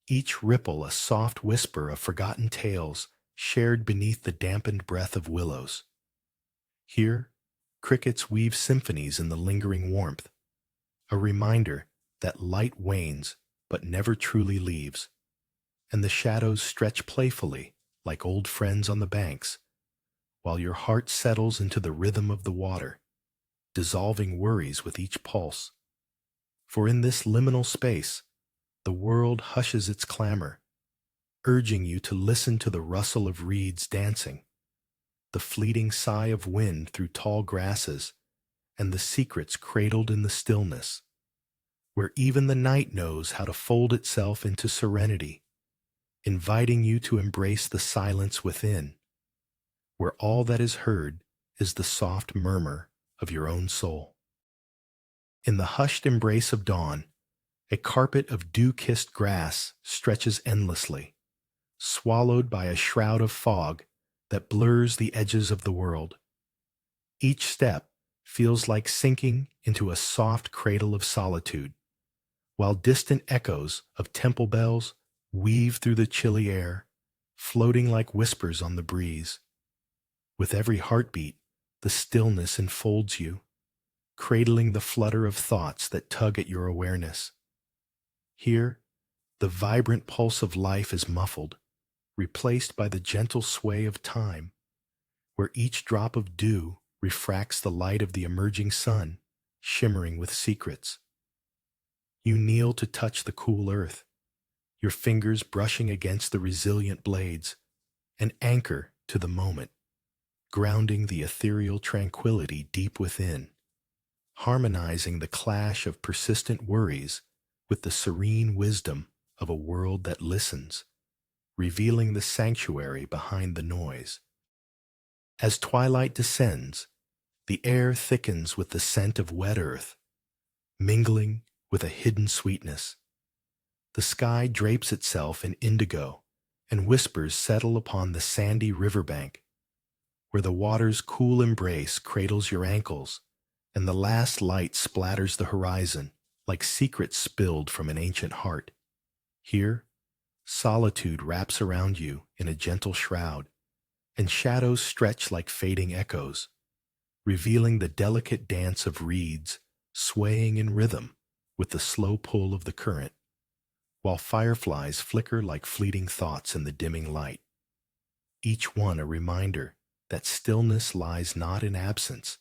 each ripple a soft whisper of forgotten tales shared beneath the dampened breath of willows. Here, crickets weave symphonies in the lingering warmth, a reminder that light wanes but never truly leaves, and the shadows stretch playfully like old friends on the banks, while your heart settles into the rhythm of the water, dissolving worries with each pulse. For in this liminal space, the world hushes its clamor, urging you to listen to the rustle of reeds dancing, the fleeting sigh of wind through tall grasses, and the secrets cradled in the stillness, where even the night knows how to fold itself into serenity, inviting you to embrace the silence within, where all that is heard is the soft murmur of your own soul. In the hushed embrace of dawn, a carpet of dew-kissed grass stretches endlessly, swallowed by a shroud of fog that blurs the edges of the world. Each step feels like sinking into a soft cradle of solitude, while distant echoes of temple bells weave through the chilly air, floating like whispers on the breeze. With every heartbeat, the stillness enfolds you, cradling the flutter of thoughts that tug at your awareness. Here, the vibrant pulse of life is muffled, replaced by the gentle sway of time, where each drop of dew refracts the light of the emerging sun, shimmering with secrets. You kneel to touch the cool earth, your fingers brushing against the resilient blades, an anchor to the moment, grounding the ethereal tranquility deep within, harmonizing the clash of persistent worries with the serene wisdom of a world that listens, revealing the sanctuary behind the noise. As twilight descends, the air thickens with the scent of wet earth, mingling with a hidden sweetness. The sky drapes itself in indigo, and whispers settle upon the sandy riverbank, where the water's cool embrace cradles your ankles, and the last light splatters the horizon like secrets spilled from an ancient heart. Here, solitude wraps around you in a gentle shroud, and shadows stretch like fading echoes, revealing the delicate dance of reeds swaying in rhythm with the slow pull of the current, while fireflies flicker like fleeting thoughts in the dimming light, each one a reminder that stillness lies not in absence,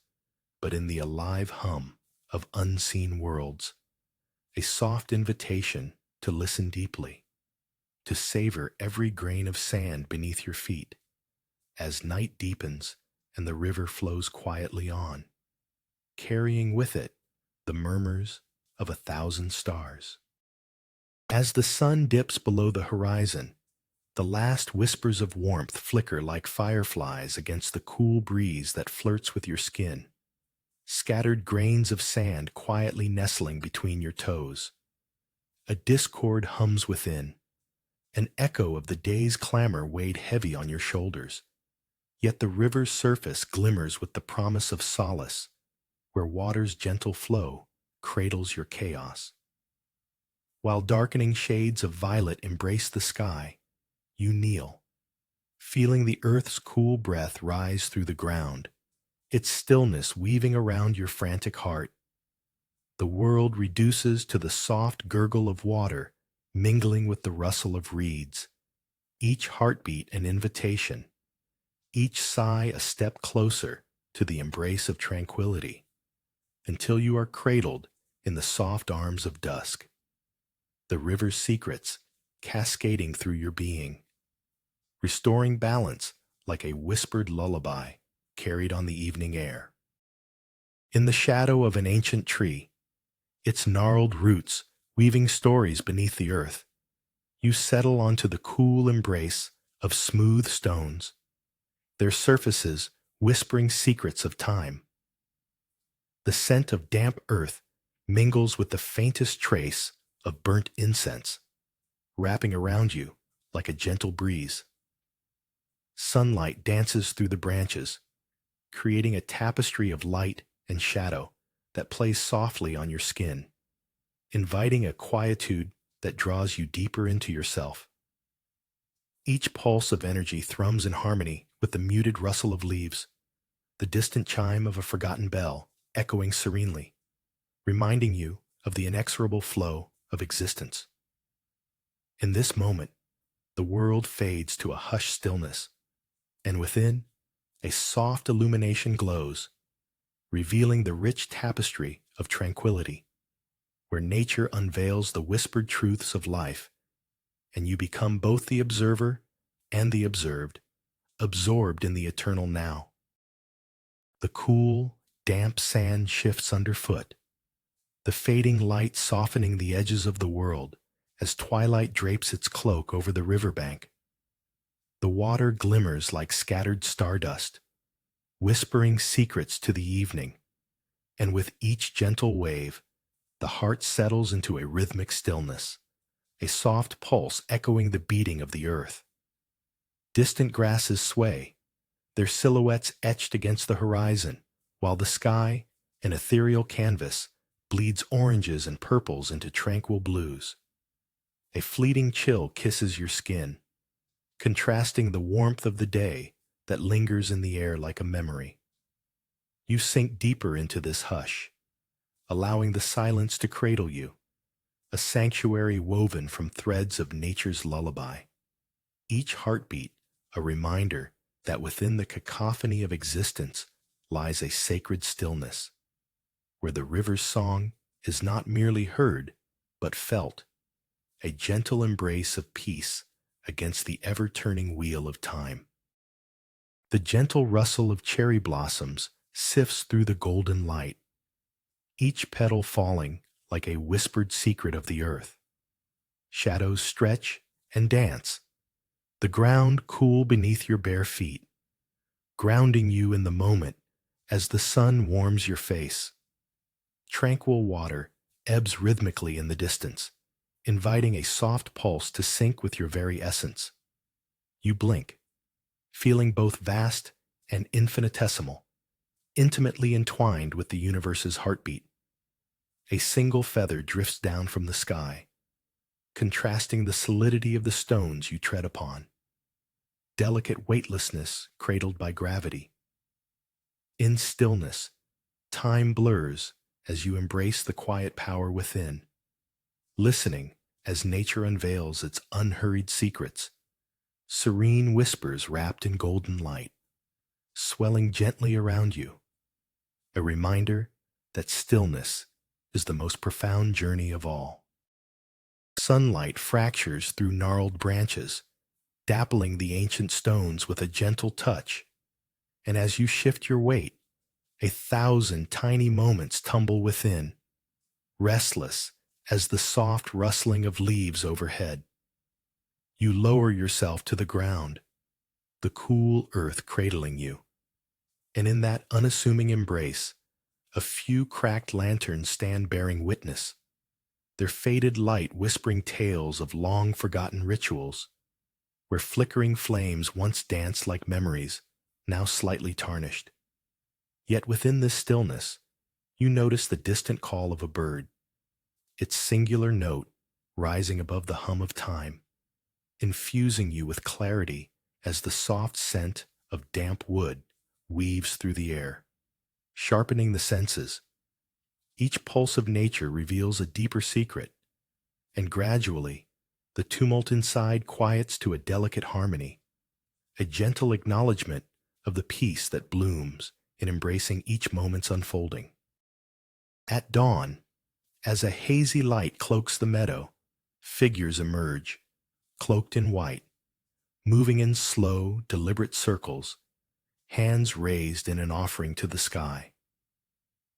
but in the alive hum of unseen worlds, a soft invitation to listen deeply, to savor every grain of sand beneath your feet, as night deepens and the river flows quietly on, carrying with it the murmurs of 1,000 stars. As the sun dips below the horizon, the last whispers of warmth flicker like fireflies against the cool breeze that flirts with your skin, scattered grains of sand quietly nestling between your toes. A discord hums within, an echo of the day's clamor weighed heavy on your shoulders. Yet the river's surface glimmers with the promise of solace, where water's gentle flow cradles your chaos. While darkening shades of violet embrace the sky, you kneel, feeling the earth's cool breath rise through the ground, its stillness weaving around your frantic heart. The world reduces to the soft gurgle of water mingling with the rustle of reeds, each heartbeat an invitation, each sigh a step closer to the embrace of tranquility, until you are cradled in the soft arms of dusk, the river's secrets cascading through your being, restoring balance like a whispered lullaby carried on the evening air. In the shadow of an ancient tree, its gnarled roots weaving stories beneath the earth, you settle onto the cool embrace of smooth stones, their surfaces whispering secrets of time. The scent of damp earth mingles with the faintest trace of burnt incense, wrapping around you like a gentle breeze. Sunlight dances through the branches, creating a tapestry of light and shadow that plays softly on your skin, inviting a quietude that draws you deeper into yourself. Each pulse of energy thrums in harmony with the muted rustle of leaves, the distant chime of a forgotten bell echoing serenely, reminding you of the inexorable flow of existence. In this moment, the world fades to a hushed stillness, and within, a soft illumination glows, revealing the rich tapestry of tranquility, where nature unveils the whispered truths of life, and you become both the observer and the observed, absorbed in the eternal now. The cool, damp sand shifts underfoot, the fading light softening the edges of the world as twilight drapes its cloak over the riverbank. The water glimmers like scattered stardust, whispering secrets to the evening, and with each gentle wave, the heart settles into a rhythmic stillness, a soft pulse echoing the beating of the earth. Distant grasses sway, their silhouettes etched against the horizon, while the sky, an ethereal canvas, bleeds oranges and purples into tranquil blues. A fleeting chill kisses your skin, contrasting the warmth of the day that lingers in the air like a memory. You sink deeper into this hush, allowing the silence to cradle you, a sanctuary woven from threads of nature's lullaby. Each heartbeat a reminder that within the cacophony of existence lies a sacred stillness, where the river's song is not merely heard, but felt, a gentle embrace of peace against the ever-turning wheel of time. The gentle rustle of cherry blossoms sifts through the golden light, each petal falling like a whispered secret of the earth. Shadows stretch and dance, the ground cool beneath your bare feet, grounding you in the moment as the sun warms your face. Tranquil water ebbs rhythmically in the distance, inviting a soft pulse to sync with your very essence. You blink, feeling both vast and infinitesimal, intimately entwined with the universe's heartbeat. A single feather drifts down from the sky, contrasting the solidity of the stones you tread upon. Delicate weightlessness cradled by gravity. In stillness, time blurs as you embrace the quiet power within, listening as nature unveils its unhurried secrets, serene whispers wrapped in golden light, swelling gently around you, a reminder that stillness is the most profound journey of all. Sunlight fractures through gnarled branches, dappling the ancient stones with a gentle touch, and as you shift your weight, 1,000 tiny moments tumble within, restless as the soft rustling of leaves overhead. You lower yourself to the ground, the cool earth cradling you, and in that unassuming embrace, a few cracked lanterns stand bearing witness, their faded light whispering tales of long-forgotten rituals, where flickering flames once danced like memories, now slightly tarnished. Yet within this stillness, you notice the distant call of a bird, its singular note rising above the hum of time, infusing you with clarity as the soft scent of damp wood weaves through the air, sharpening the senses. Each pulse of nature reveals a deeper secret, and gradually, the tumult inside quiets to a delicate harmony, a gentle acknowledgement of the peace that blooms in embracing each moment's unfolding. At dawn, as a hazy light cloaks the meadow, figures emerge, cloaked in white, moving in slow, deliberate circles, hands raised in an offering to the sky.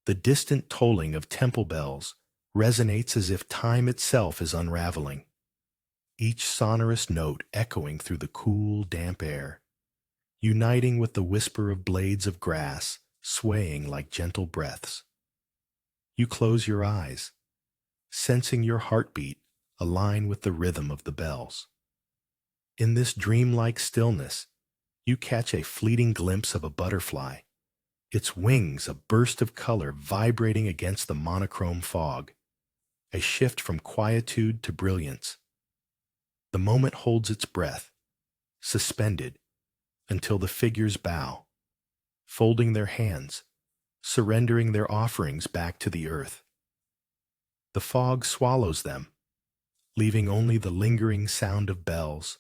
The distant tolling of temple bells resonates as if time itself is unraveling, each sonorous note echoing through the cool, damp air, uniting with the whisper of blades of grass swaying like gentle breaths. You close your eyes, sensing your heartbeat align with the rhythm of the bells. In this dreamlike stillness, you catch a fleeting glimpse of a butterfly, its wings a burst of color vibrating against the monochrome fog, a shift from quietude to brilliance. The moment holds its breath, suspended, until the figures bow, folding their hands, surrendering their offerings back to the earth. The fog swallows them, leaving only the lingering sound of bells,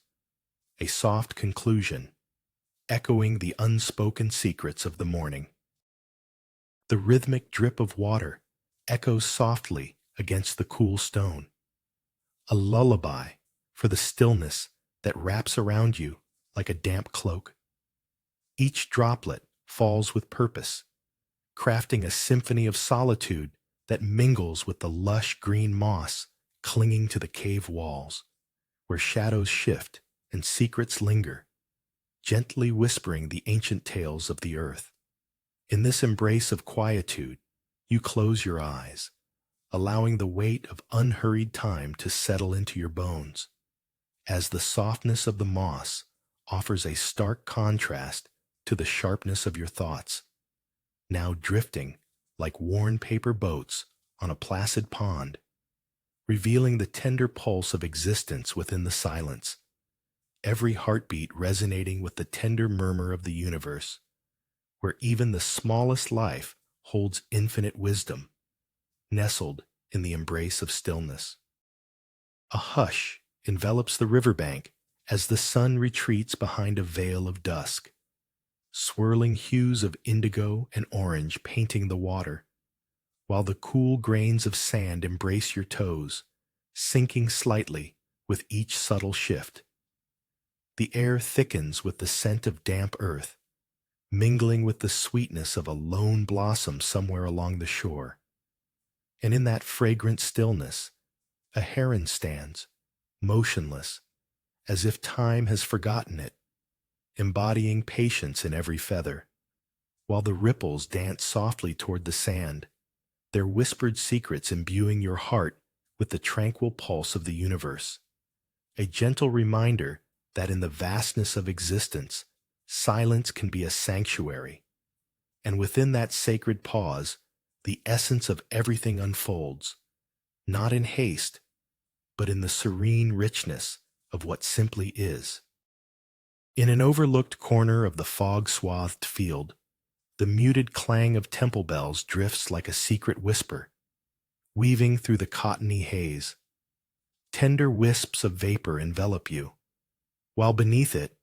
a soft conclusion, echoing the unspoken secrets of the morning. The rhythmic drip of water echoes softly against the cool stone, a lullaby for the stillness that wraps around you like a damp cloak. Each droplet falls with purpose, crafting a symphony of solitude that mingles with the lush green moss clinging to the cave walls, where shadows shift and secrets linger, gently whispering the ancient tales of the earth. In this embrace of quietude, you close your eyes, allowing the weight of unhurried time to settle into your bones, as the softness of the moss offers a stark contrast to the sharpness of your thoughts, now drifting like worn paper boats on a placid pond, revealing the tender pulse of existence within the silence, every heartbeat resonating with the tender murmur of the universe, where even the smallest life holds infinite wisdom, nestled in the embrace of stillness. A hush envelops the riverbank as the sun retreats behind a veil of dusk, swirling hues of indigo and orange painting the water, while the cool grains of sand embrace your toes, sinking slightly with each subtle shift. The air thickens with the scent of damp earth, mingling with the sweetness of a lone blossom somewhere along the shore. And in that fragrant stillness, a heron stands, motionless, as if time has forgotten it, embodying patience in every feather, while the ripples dance softly toward the sand, their whispered secrets imbuing your heart with the tranquil pulse of the universe, a gentle reminder that in the vastness of existence, silence can be a sanctuary, and within that sacred pause, the essence of everything unfolds, not in haste, but in the serene richness of what simply is. In an overlooked corner of the fog-swathed field, The muted clang of temple bells drifts like a secret whisper, weaving through the cottony haze. Tender wisps of vapor envelop you, while beneath it,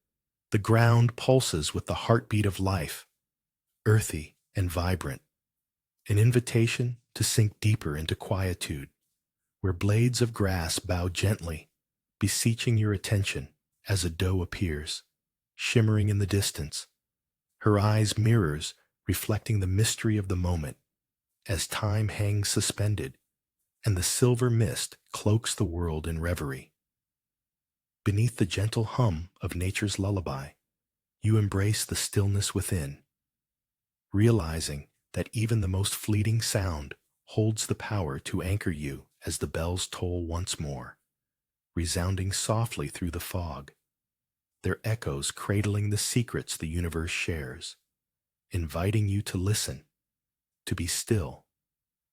the ground pulses with the heartbeat of life, earthy and vibrant, an invitation to sink deeper into quietude, where blades of grass bow gently, beseeching your attention as a doe appears, shimmering in the distance, her eyes mirrors reflecting the mystery of the moment, as time hangs suspended and the silver mist cloaks the world in reverie. Beneath the gentle hum of nature's lullaby, you embrace the stillness within, realizing that even the most fleeting sound holds the power to anchor you as the bells toll once more, resounding softly through the fog, their echoes cradling the secrets the universe shares, inviting you to listen, to be still,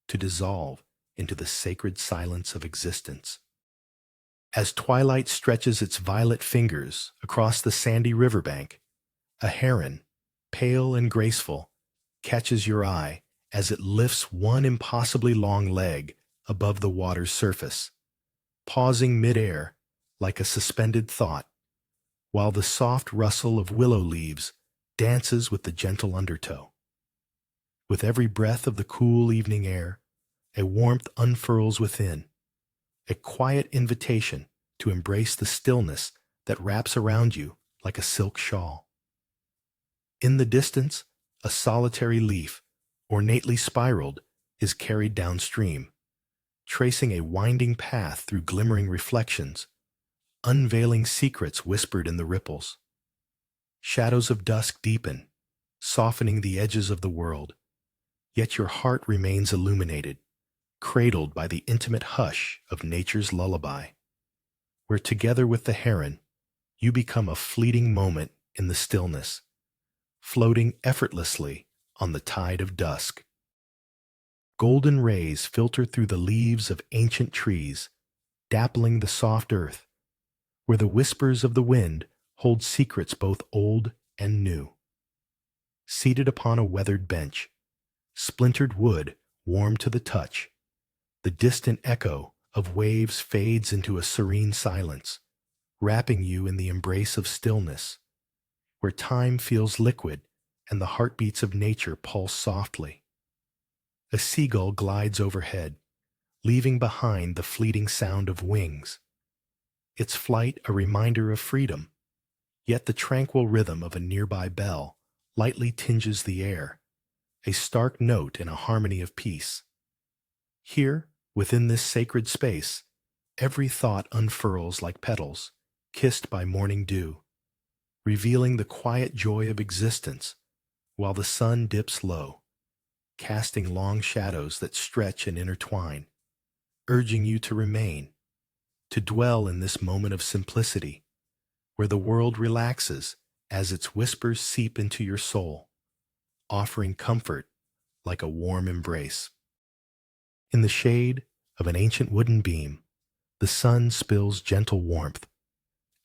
to dissolve into the sacred silence of existence. As twilight stretches its violet fingers across the sandy riverbank, a heron, pale and graceful, catches your eye as it lifts one impossibly long leg above the water's surface, pausing midair like a suspended thought, while the soft rustle of willow leaves dances with the gentle undertow. With every breath of the cool evening air, a warmth unfurls within, a quiet invitation to embrace the stillness that wraps around you like a silk shawl. In the distance, a solitary leaf, ornately spiraled, is carried downstream, tracing a winding path through glimmering reflections, unveiling secrets whispered in the ripples. Shadows of dusk deepen, softening the edges of the world, yet your heart remains illuminated, cradled by the intimate hush of nature's lullaby, where together with the heron, you become a fleeting moment in the stillness, floating effortlessly on the tide of dusk. Golden rays filter through the leaves of ancient trees, dappling the soft earth, where the whispers of the wind hold secrets both old and new. Seated upon a weathered bench, splintered wood warm to the touch, the distant echo of waves fades into a serene silence, wrapping you in the embrace of stillness, where time feels liquid and the heartbeats of nature pulse softly. A seagull glides overhead, leaving behind the fleeting sound of wings, its flight a reminder of freedom, yet the tranquil rhythm of a nearby bell lightly tinges the air, a stark note in a harmony of peace. Here, within this sacred space, every thought unfurls like petals, kissed by morning dew, revealing the quiet joy of existence, while the sun dips low, casting long shadows that stretch and intertwine, urging you to remain, to dwell in this moment of simplicity, where the world relaxes as its whispers seep into your soul, offering comfort like a warm embrace. In the shade of an ancient wooden beam, the sun spills gentle warmth,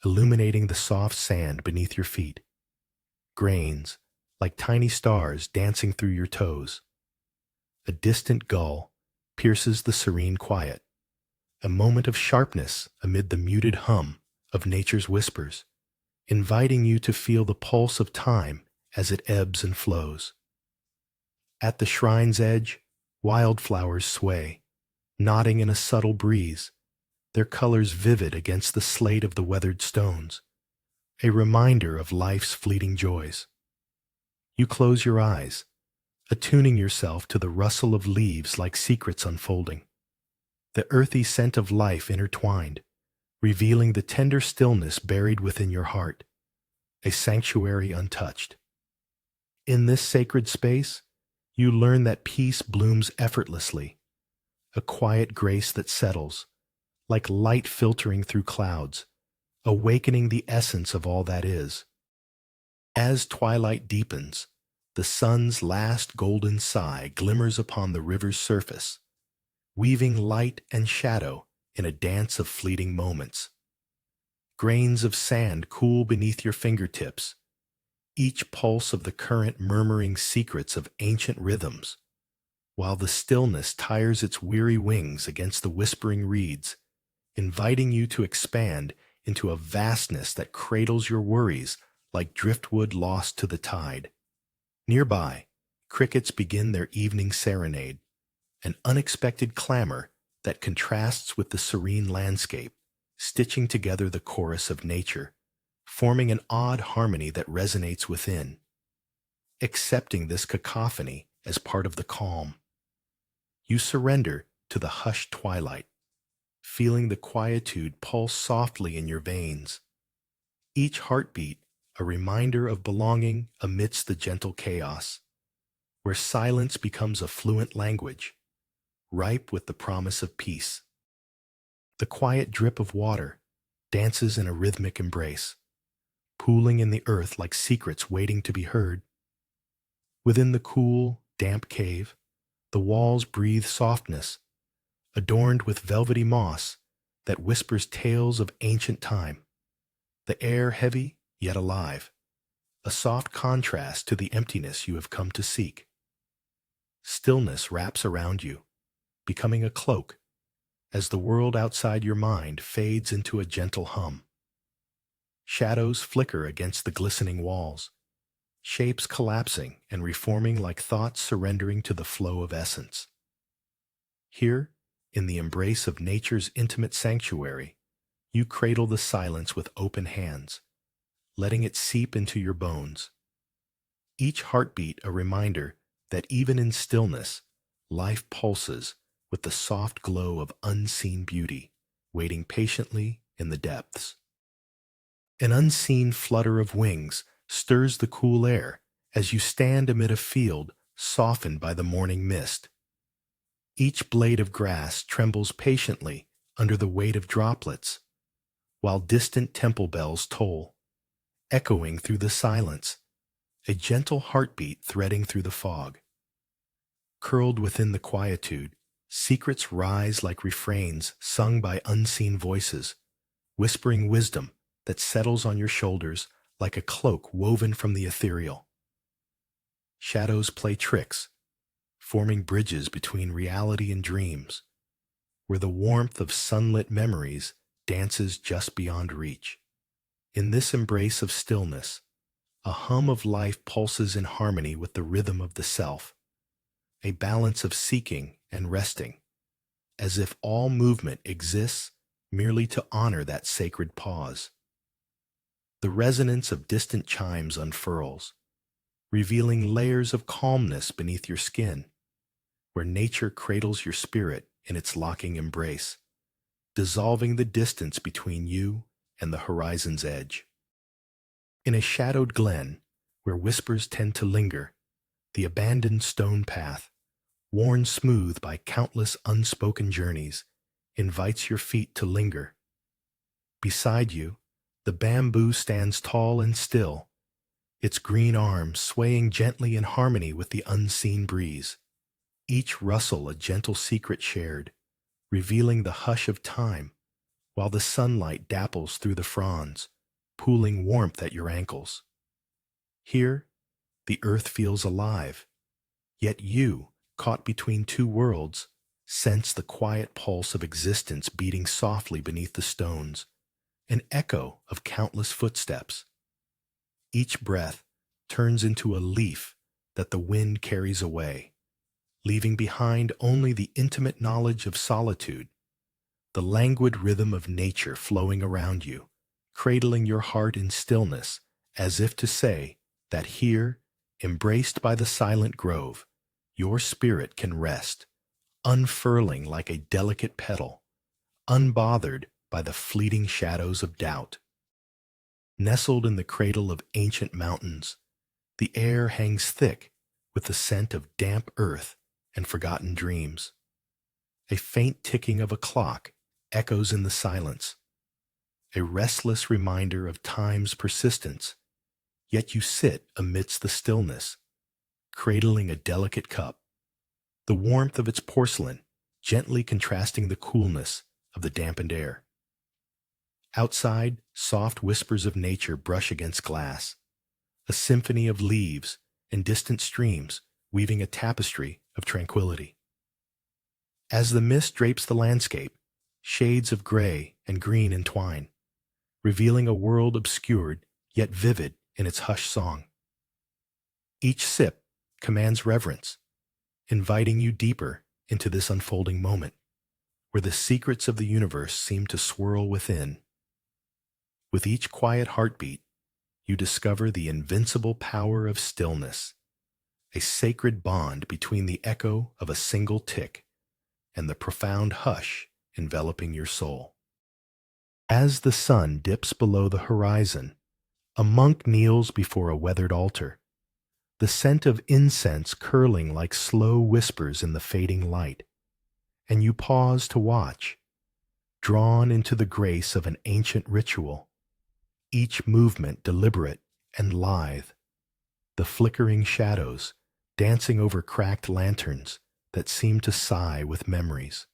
illuminating the soft sand beneath your feet, grains like tiny stars dancing through your toes. A distant gull pierces the serene quiet, a moment of sharpness amid the muted hum of nature's whispers, inviting you to feel the pulse of time as it ebbs and flows. At the shrine's edge, wildflowers sway, nodding in a subtle breeze, their colors vivid against the slate of the weathered stones, a reminder of life's fleeting joys. You close your eyes, attuning yourself to the rustle of leaves like secrets unfolding, the earthy scent of life intertwined, revealing the tender stillness buried within your heart, a sanctuary untouched. In this sacred space, you learn that peace blooms effortlessly, a quiet grace that settles, like light filtering through clouds, awakening the essence of all that is. As twilight deepens, the sun's last golden sigh glimmers upon the river's surface, weaving light and shadow in a dance of fleeting moments. Grains of sand cool beneath your fingertips, each pulse of the current murmuring secrets of ancient rhythms, while the stillness tires its weary wings against the whispering reeds, inviting you to expand into a vastness that cradles your worries like driftwood lost to the tide. Nearby, crickets begin their evening serenade, an unexpected clamor that contrasts with the serene landscape, stitching together the chorus of nature, forming an odd harmony that resonates within. Accepting this cacophony as part of the calm, you surrender to the hushed twilight, feeling the quietude pulse softly in your veins, each heartbeat a reminder of belonging amidst the gentle chaos, where silence becomes a fluent language, ripe with the promise of peace. The quiet drip of water dances in a rhythmic embrace, pooling in the earth like secrets waiting to be heard. Within the cool, damp cave, the walls breathe softness, adorned with velvety moss that whispers tales of ancient time, the air heavy yet alive, a soft contrast to the emptiness you have come to seek. Stillness wraps around you, becoming a cloak, as the world outside your mind fades into a gentle hum. Shadows flicker against the glistening walls, shapes collapsing and reforming like thoughts surrendering to the flow of essence. Here, in the embrace of nature's intimate sanctuary, you cradle the silence with open hands, letting it seep into your bones. Each heartbeat a reminder that even in stillness, life pulses with the soft glow of unseen beauty, waiting patiently in the depths. An unseen flutter of wings stirs the cool air as you stand amid a field softened by the morning mist. Each blade of grass trembles patiently under the weight of droplets, while distant temple bells toll, echoing through the silence, a gentle heartbeat threading through the fog. Curled within the quietude, secrets rise like refrains sung by unseen voices, whispering wisdom that settles on your shoulders like a cloak woven from the ethereal. Shadows play tricks, forming bridges between reality and dreams, where the warmth of sunlit memories dances just beyond reach. In this embrace of stillness, a hum of life pulses in harmony with the rhythm of the self, a balance of seeking and resting, as if all movement exists merely to honor that sacred pause. The resonance of distant chimes unfurls, revealing layers of calmness beneath your skin, where nature cradles your spirit in its locking embrace, dissolving the distance between you and the horizon's edge. In a shadowed glen, where whispers tend to linger, the abandoned stone path, worn smooth by countless unspoken journeys, invites your feet to linger. Beside you, the bamboo stands tall and still, its green arms swaying gently in harmony with the unseen breeze, each rustle a gentle secret shared, revealing the hush of time, while the sunlight dapples through the fronds, pooling warmth at your ankles. Here, the earth feels alive, yet you, caught between two worlds, sense the quiet pulse of existence beating softly beneath the stones, an echo of countless footsteps. Each breath turns into a leaf that the wind carries away, leaving behind only the intimate knowledge of solitude, the languid rhythm of nature flowing around you, cradling your heart in stillness, as if to say that here, embraced by the silent grove, your spirit can rest, unfurling like a delicate petal, unbothered by the fleeting shadows of doubt. Nestled in the cradle of ancient mountains, the air hangs thick with the scent of damp earth and forgotten dreams. A faint ticking of a clock echoes in the silence, a restless reminder of time's persistence, yet you sit amidst the stillness, cradling a delicate cup, the warmth of its porcelain gently contrasting the coolness of the dampened air. Outside, soft whispers of nature brush against glass, a symphony of leaves and distant streams weaving a tapestry of tranquility. As the mist drapes the landscape, shades of gray and green entwine, revealing a world obscured yet vivid in its hushed song. Each sip commands reverence, inviting you deeper into this unfolding moment, where the secrets of the universe seem to swirl within. With each quiet heartbeat, you discover the invincible power of stillness, a sacred bond between the echo of a single tick and the profound hush enveloping your soul. As the sun dips below the horizon, a monk kneels before a weathered altar, the scent of incense curling like slow whispers in the fading light, and you pause to watch, drawn into the grace of an ancient ritual, each movement deliberate and lithe, the flickering shadows dancing over cracked lanterns that seem to sigh with memories.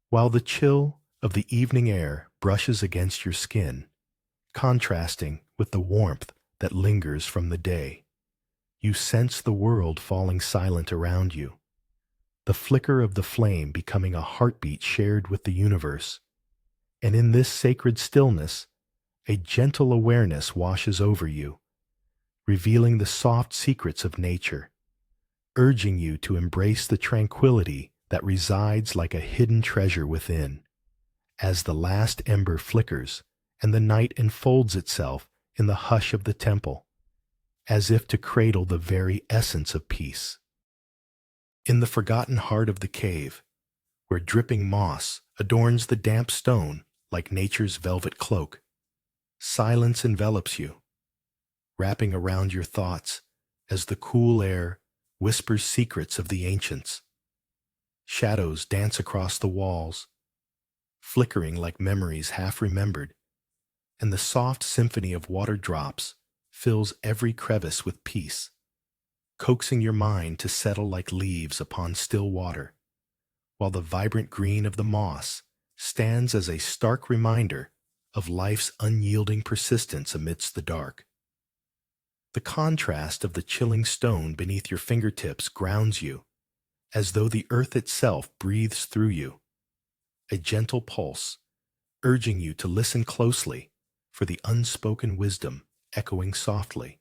While the chill of the evening air brushes against your skin, contrasting with the warmth that lingers from the day, you sense the world falling silent around you, the flicker of the flame becoming a heartbeat shared with the universe. And in this sacred stillness, a gentle awareness washes over you, revealing the soft secrets of nature, urging you to embrace the tranquility that resides like a hidden treasure within. As the last ember flickers and the night enfolds itself in the hush of the temple, as if to cradle the very essence of peace. In the forgotten heart of the cave, where dripping moss adorns the damp stone like nature's velvet cloak, silence envelops you, wrapping around your thoughts as the cool air whispers secrets of the ancients. Shadows dance across the walls, flickering like memories half remembered, and the soft symphony of water drops fills every crevice with peace, coaxing your mind to settle like leaves upon still water, while the vibrant green of the moss stands as a stark reminder of life's unyielding persistence amidst the dark. The contrast of the chilling stone beneath your fingertips grounds you, as though the earth itself breathes through you, a gentle pulse, urging you to listen closely for the unspoken wisdom echoing softly,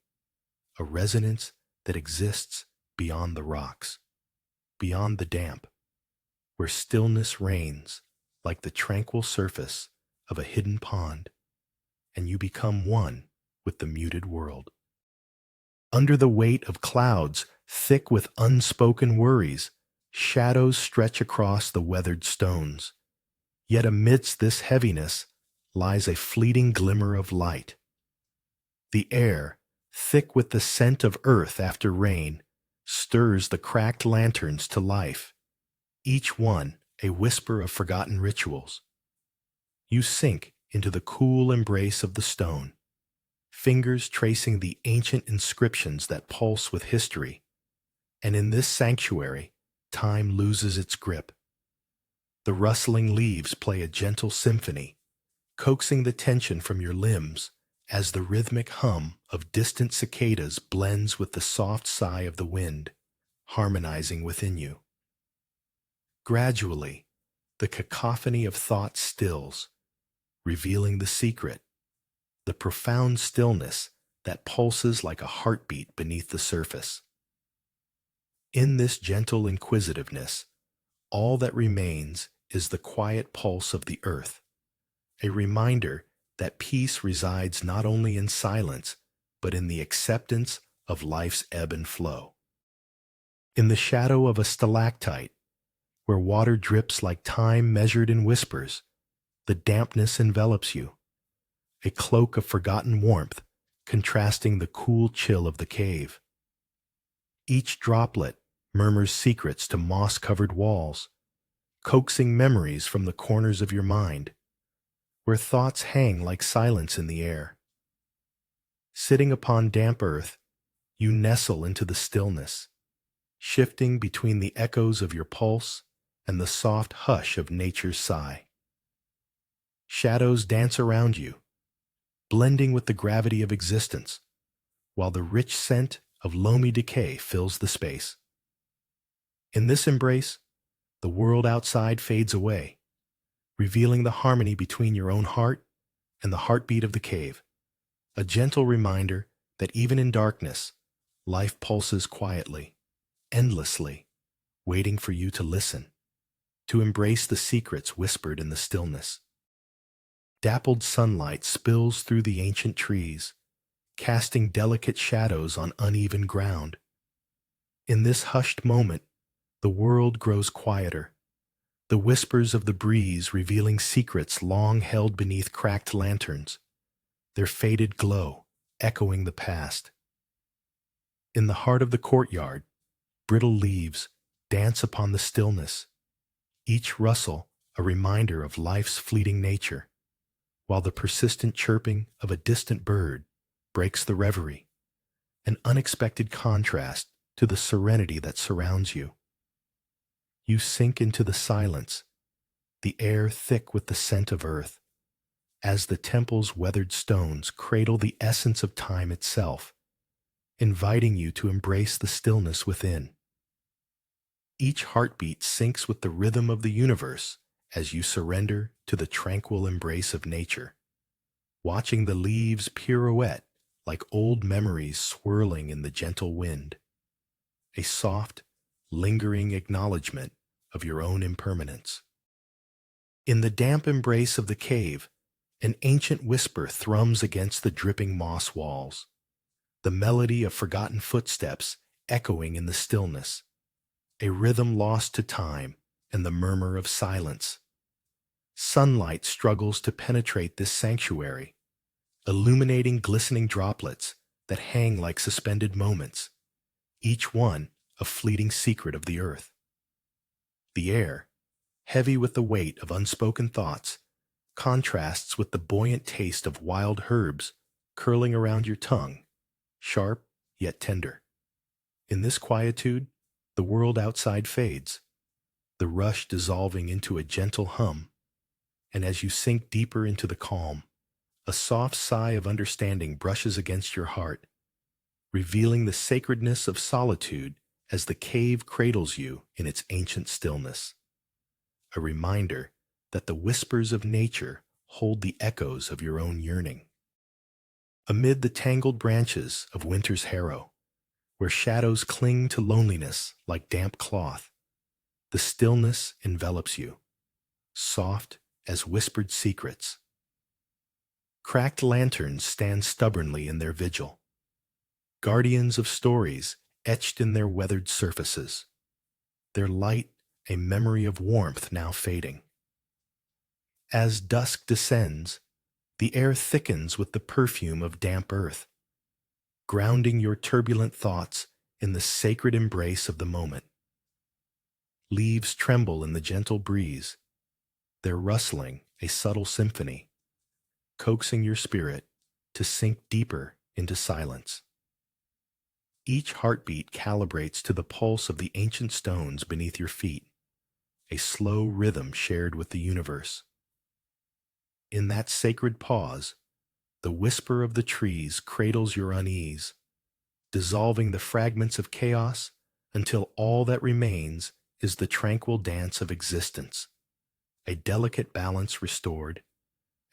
a resonance that exists beyond the rocks, beyond the damp, where stillness reigns like the tranquil surface of a hidden pond, and you become one with the muted world. Under the weight of clouds thick with unspoken worries, shadows stretch across the weathered stones. Yet amidst this heaviness lies a fleeting glimmer of light. The air, thick with the scent of earth after rain, stirs the cracked lanterns to life, each one a whisper of forgotten rituals. You sink into the cool embrace of the stone, fingers tracing the ancient inscriptions that pulse with history, and in this sanctuary, time loses its grip. The rustling leaves play a gentle symphony, coaxing the tension from your limbs as the rhythmic hum of distant cicadas blends with the soft sigh of the wind, harmonizing within you. Gradually, the cacophony of thought stills, revealing the secret, the profound stillness that pulses like a heartbeat beneath the surface. In this gentle inquisitiveness, all that remains is the quiet pulse of the earth, a reminder that peace resides not only in silence, but in the acceptance of life's ebb and flow. In the shadow of a stalactite, where water drips like time measured in whispers, the dampness envelops you, a cloak of forgotten warmth contrasting the cool chill of the cave. Each droplet murmurs secrets to moss-covered walls, coaxing memories from the corners of your mind, where thoughts hang like silence in the air. Sitting upon damp earth, you nestle into the stillness, shifting between the echoes of your pulse and the soft hush of nature's sigh. Shadows dance around you, blending with the gravity of existence, while the rich scent of loamy decay fills the space. In this embrace, the world outside fades away, revealing the harmony between your own heart and the heartbeat of the cave, a gentle reminder that even in darkness, life pulses quietly, endlessly, waiting for you to listen, to embrace the secrets whispered in the stillness. Dappled sunlight spills through the ancient trees, casting delicate shadows on uneven ground. In this hushed moment, the world grows quieter, the whispers of the breeze revealing secrets long held beneath cracked lanterns, their faded glow echoing the past. In the heart of the courtyard, brittle leaves dance upon the stillness, each rustle a reminder of life's fleeting nature, while the persistent chirping of a distant bird breaks the reverie, an unexpected contrast to the serenity that surrounds you. You sink into the silence, the air thick with the scent of earth, as the temple's weathered stones cradle the essence of time itself, inviting you to embrace the stillness within. Each heartbeat syncs with the rhythm of the universe as you surrender to the tranquil embrace of nature, watching the leaves pirouette like old memories swirling in the gentle wind, a soft, lingering acknowledgement of your own impermanence. In the damp embrace of the cave, an ancient whisper thrums against the dripping moss walls, the melody of forgotten footsteps echoing in the stillness, a rhythm lost to time and the murmur of silence. Sunlight struggles to penetrate this sanctuary, illuminating glistening droplets that hang like suspended moments, each one a fleeting secret of the earth. The air, heavy with the weight of unspoken thoughts, contrasts with the buoyant taste of wild herbs curling around your tongue, sharp yet tender. In this quietude, the world outside fades, the rush dissolving into a gentle hum, and as you sink deeper into the calm, a soft sigh of understanding brushes against your heart, revealing the sacredness of solitude as the cave cradles you in its ancient stillness, a reminder that the whispers of nature hold the echoes of your own yearning. Amid the tangled branches of winter's harrow, where shadows cling to loneliness like damp cloth, the stillness envelops you, soft as whispered secrets. Cracked lanterns stand stubbornly in their vigil, guardians of stories etched in their weathered surfaces, their light a memory of warmth now fading. As dusk descends, the air thickens with the perfume of damp earth, grounding your turbulent thoughts in the sacred embrace of the moment. Leaves tremble in the gentle breeze, their rustling a subtle symphony, coaxing your spirit to sink deeper into silence. Each heartbeat calibrates to the pulse of the ancient stones beneath your feet, a slow rhythm shared with the universe. In that sacred pause, the whisper of the trees cradles your unease, dissolving the fragments of chaos until all that remains is the tranquil dance of existence, a delicate balance restored,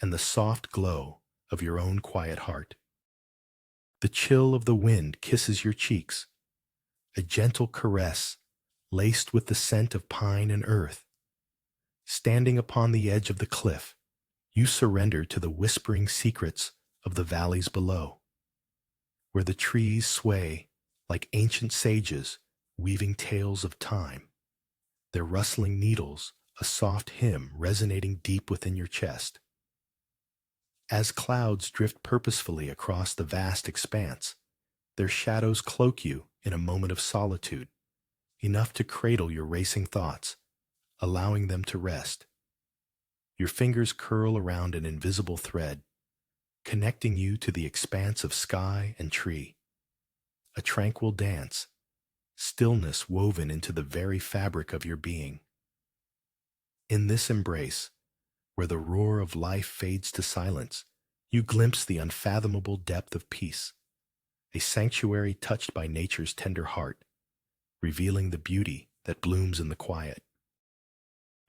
and the soft glow of your own quiet heart. The chill of the wind kisses your cheeks, a gentle caress laced with the scent of pine and earth. Standing upon the edge of the cliff, you surrender to the whispering secrets of the valleys below, where the trees sway like ancient sages weaving tales of time, their rustling needles a soft hymn resonating deep within your chest. As clouds drift purposefully across the vast expanse, their shadows cloak you in a moment of solitude, enough to cradle your racing thoughts, allowing them to rest. Your fingers curl around an invisible thread, connecting you to the expanse of sky and tree. A tranquil dance, stillness woven into the very fabric of your being. In this embrace, where the roar of life fades to silence, you glimpse the unfathomable depth of peace, a sanctuary touched by nature's tender heart, revealing the beauty that blooms in the quiet.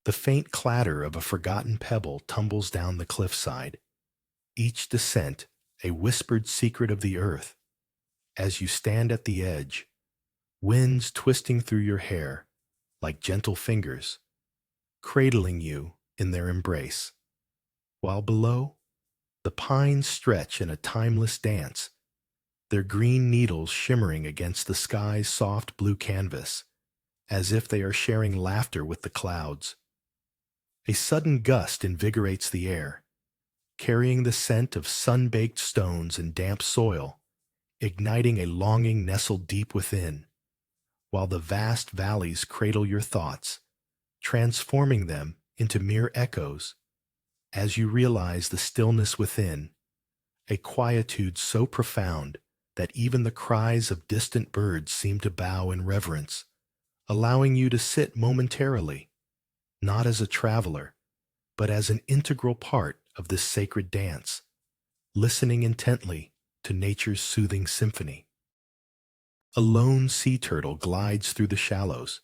The faint clatter of a forgotten pebble tumbles down the cliffside, each descent a whispered secret of the earth. As you stand at the edge, winds twisting through your hair like gentle fingers, cradling you in their embrace, while below, the pines stretch in a timeless dance, their green needles shimmering against the sky's soft blue canvas, as if they are sharing laughter with the clouds. A sudden gust invigorates the air, carrying the scent of sun-baked stones and damp soil, igniting a longing nestled deep within, while the vast valleys cradle your thoughts, transforming them into mere echoes. As you realize the stillness within, a quietude so profound that even the cries of distant birds seem to bow in reverence, allowing you to sit momentarily, not as a traveler, but as an integral part of this sacred dance, listening intently to nature's soothing symphony. A lone sea turtle glides through the shallows,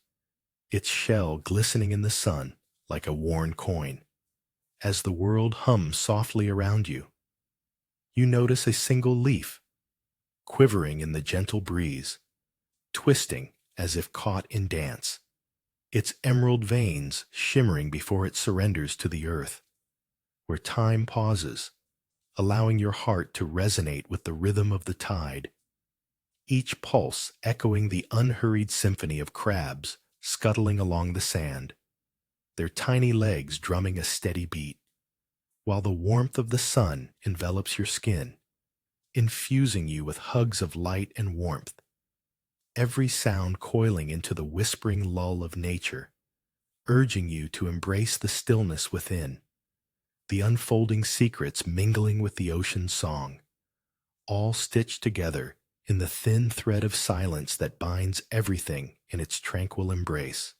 its shell glistening in the sun like a worn coin. As the world hums softly around you, you notice a single leaf, quivering in the gentle breeze, twisting as if caught in dance, its emerald veins shimmering before it surrenders to the earth, where time pauses, allowing your heart to resonate with the rhythm of the tide, each pulse echoing the unhurried symphony of crabs scuttling along the sand, their tiny legs drumming a steady beat, while the warmth of the sun envelops your skin, infusing you with hugs of light and warmth, every sound coiling into the whispering lull of nature, urging you to embrace the stillness within, the unfolding secrets mingling with the ocean's song, all stitched together in the thin thread of silence that binds everything in its tranquil embrace.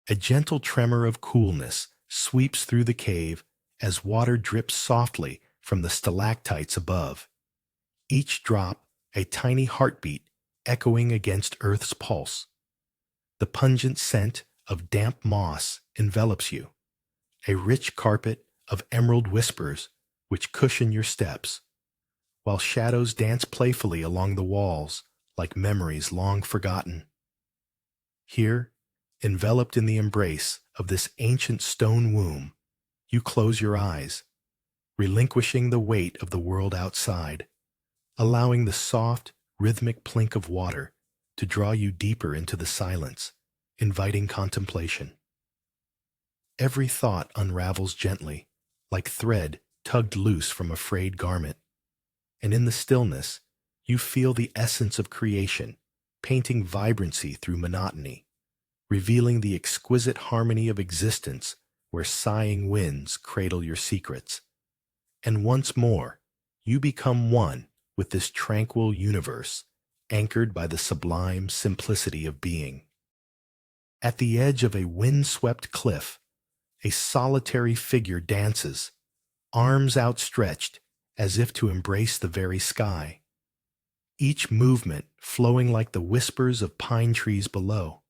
A gentle tremor of coolness sweeps through the cave as water drips softly from the stalactites above, each drop a tiny heartbeat echoing against Earth's pulse. The pungent scent of damp moss envelops you, a rich carpet of emerald whispers which cushion your steps, while shadows dance playfully along the walls like memories long forgotten. Here, enveloped in the embrace of this ancient stone womb, you close your eyes, relinquishing the weight of the world outside, allowing the soft, rhythmic plink of water to draw you deeper into the silence, inviting contemplation. Every thought unravels gently, like thread tugged loose from a frayed garment, and in the stillness, you feel the essence of creation, painting vibrancy through monotony, revealing the exquisite harmony of existence where sighing winds cradle your secrets. And once more, you become one with this tranquil universe, anchored by the sublime simplicity of being. At the edge of a wind-swept cliff, a solitary figure dances, arms outstretched as if to embrace the very sky, each movement flowing like the whispers of pine trees below,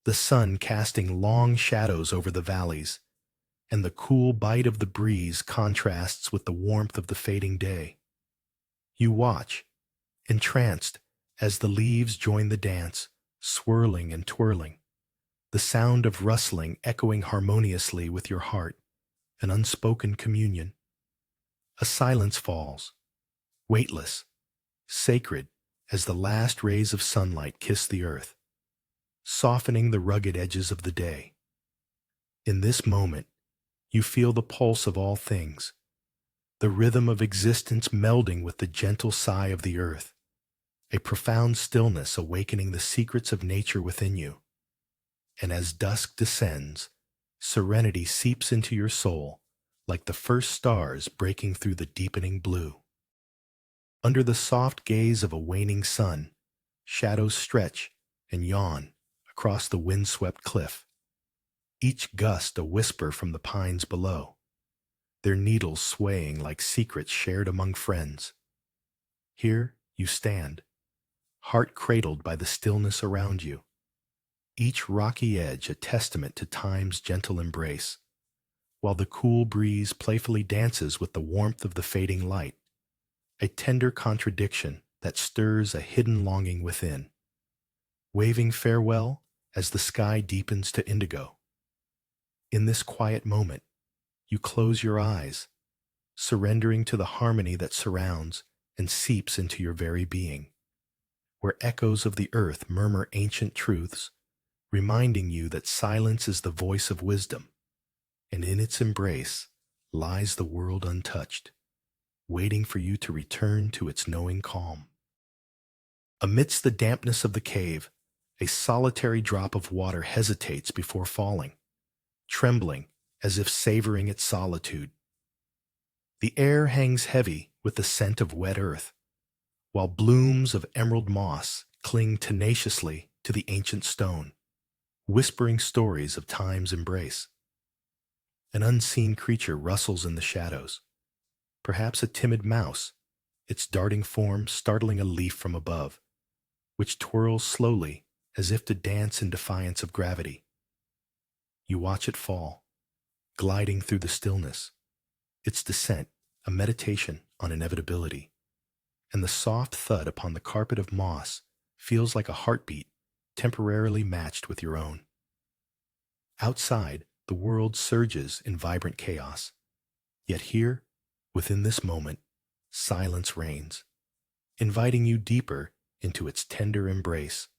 the sun casting long shadows over the valleys, and the cool bite of the breeze contrasts with the warmth of the fading day. You watch, entranced, as the leaves join the dance, swirling and twirling, the sound of rustling echoing harmoniously with your heart, an unspoken communion. A silence falls, weightless, sacred as the last rays of sunlight kiss the earth, softening the rugged edges of the day. In this moment, you feel the pulse of all things, the rhythm of existence melding with the gentle sigh of the earth, a profound stillness awakening the secrets of nature within you. And as dusk descends, serenity seeps into your soul like the first stars breaking through the deepening blue. Under the soft gaze of a waning sun, shadows stretch and yawn across the windswept cliff, each gust a whisper from the pines below, their needles swaying like secrets shared among friends. Here You stand, heart cradled by the stillness around you, each rocky edge a testament to time's gentle embrace, while the cool breeze playfully dances with the warmth of the fading light, a tender contradiction that stirs a hidden longing within, waving farewell as the sky deepens to indigo. In this quiet moment, you close your eyes, surrendering to the harmony that surrounds and seeps into your very being, where echoes of the earth murmur ancient truths, reminding you that silence is the voice of wisdom, and in its embrace lies the world untouched, waiting for you to return to its knowing calm. Amidst the dampness of the cave, a solitary drop of water hesitates before falling, trembling as if savoring its solitude. The air hangs heavy with the scent of wet earth, while blooms of emerald moss cling tenaciously to the ancient stone, whispering stories of time's embrace. An unseen creature rustles in the shadows, perhaps a timid mouse, its darting form startling a leaf from above, which twirls slowly as if to dance in defiance of gravity. You watch it fall, gliding through the stillness, its descent a meditation on inevitability, and the soft thud upon the carpet of moss feels like a heartbeat temporarily matched with your own. Outside, the world surges in vibrant chaos, yet here, within this moment, silence reigns, inviting you deeper into its tender embrace,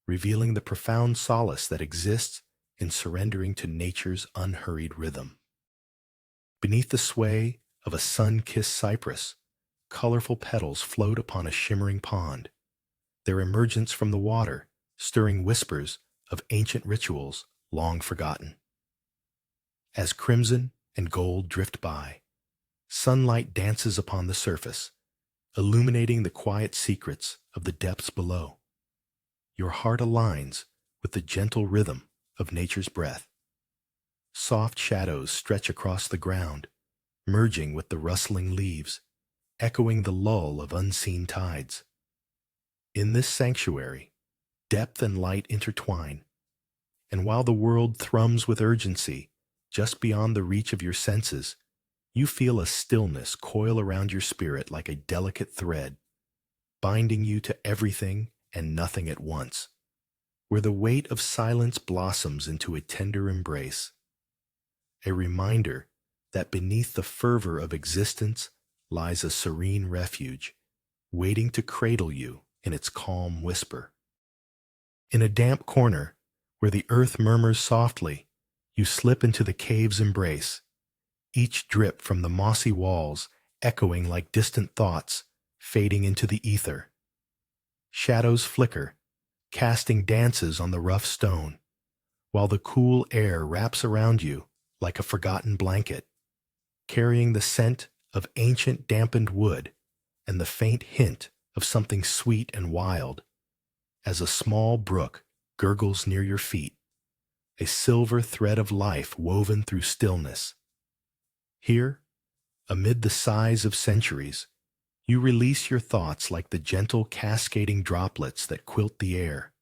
revealing the profound solace that exists in surrendering to nature's unhurried rhythm. Beneath the sway of a sun-kissed cypress, colorful petals float upon a shimmering pond, their emergence from the water stirring whispers of ancient rituals long forgotten. As crimson and gold drift by, sunlight dances upon the surface, illuminating the quiet secrets of the depths below. Your heart aligns with the gentle rhythm of nature's breath. Soft shadows stretch across the ground, merging with the rustling leaves, echoing the lull of unseen tides. In this sanctuary, depth and light intertwine, and while the world thrums with urgency just beyond the reach of your senses, you feel a stillness coil around your spirit like a delicate thread, binding you to everything and nothing at once, where the weight of silence blossoms into a tender embrace, a reminder that beneath the fervor of existence lies a serene refuge, waiting to cradle you in its calm whisper. In a damp corner, where the earth murmurs softly, you slip into the cave's embrace, each drip from the mossy walls echoing like distant thoughts fading into the ether. Shadows flicker, casting dances on the rough stone, while the cool air wraps around you like a forgotten blanket, carrying the scent of ancient dampened wood and the faint hint of something sweet and wild, as a small brook gurgles near your feet, a silver thread of life woven through stillness. Here, amid the sighs of centuries, you release your thoughts like the gentle cascading droplets that quilt the air,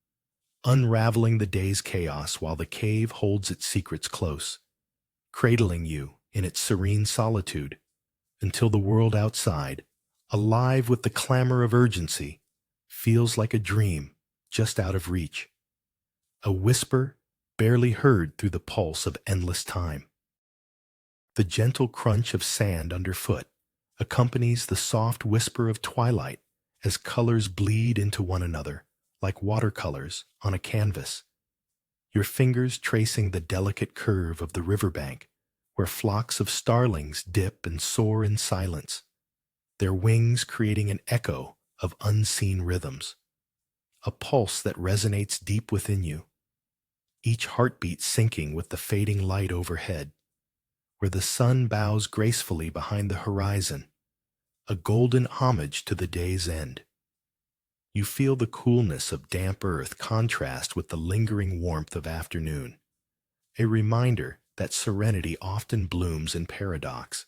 unraveling the day's chaos while the cave holds its secrets close, cradling you in its serene solitude until the world outside, alive with the clamor of urgency, feels like a dream just out of reach, a whisper barely heard through the pulse of endless time. The gentle crunch of sand underfoot accompanies the soft whisper of twilight as colors bleed into one another like watercolors on a canvas, your fingers tracing the delicate curve of the riverbank where flocks of starlings dip and soar in silence, their wings creating an echo of unseen rhythms, a pulse that resonates deep within you, each heartbeat syncing with the fading light overhead, where the sun bows gracefully behind the horizon, a golden homage to the day's end. You feel the coolness of damp earth contrast with the lingering warmth of afternoon, a reminder that serenity often blooms in paradox,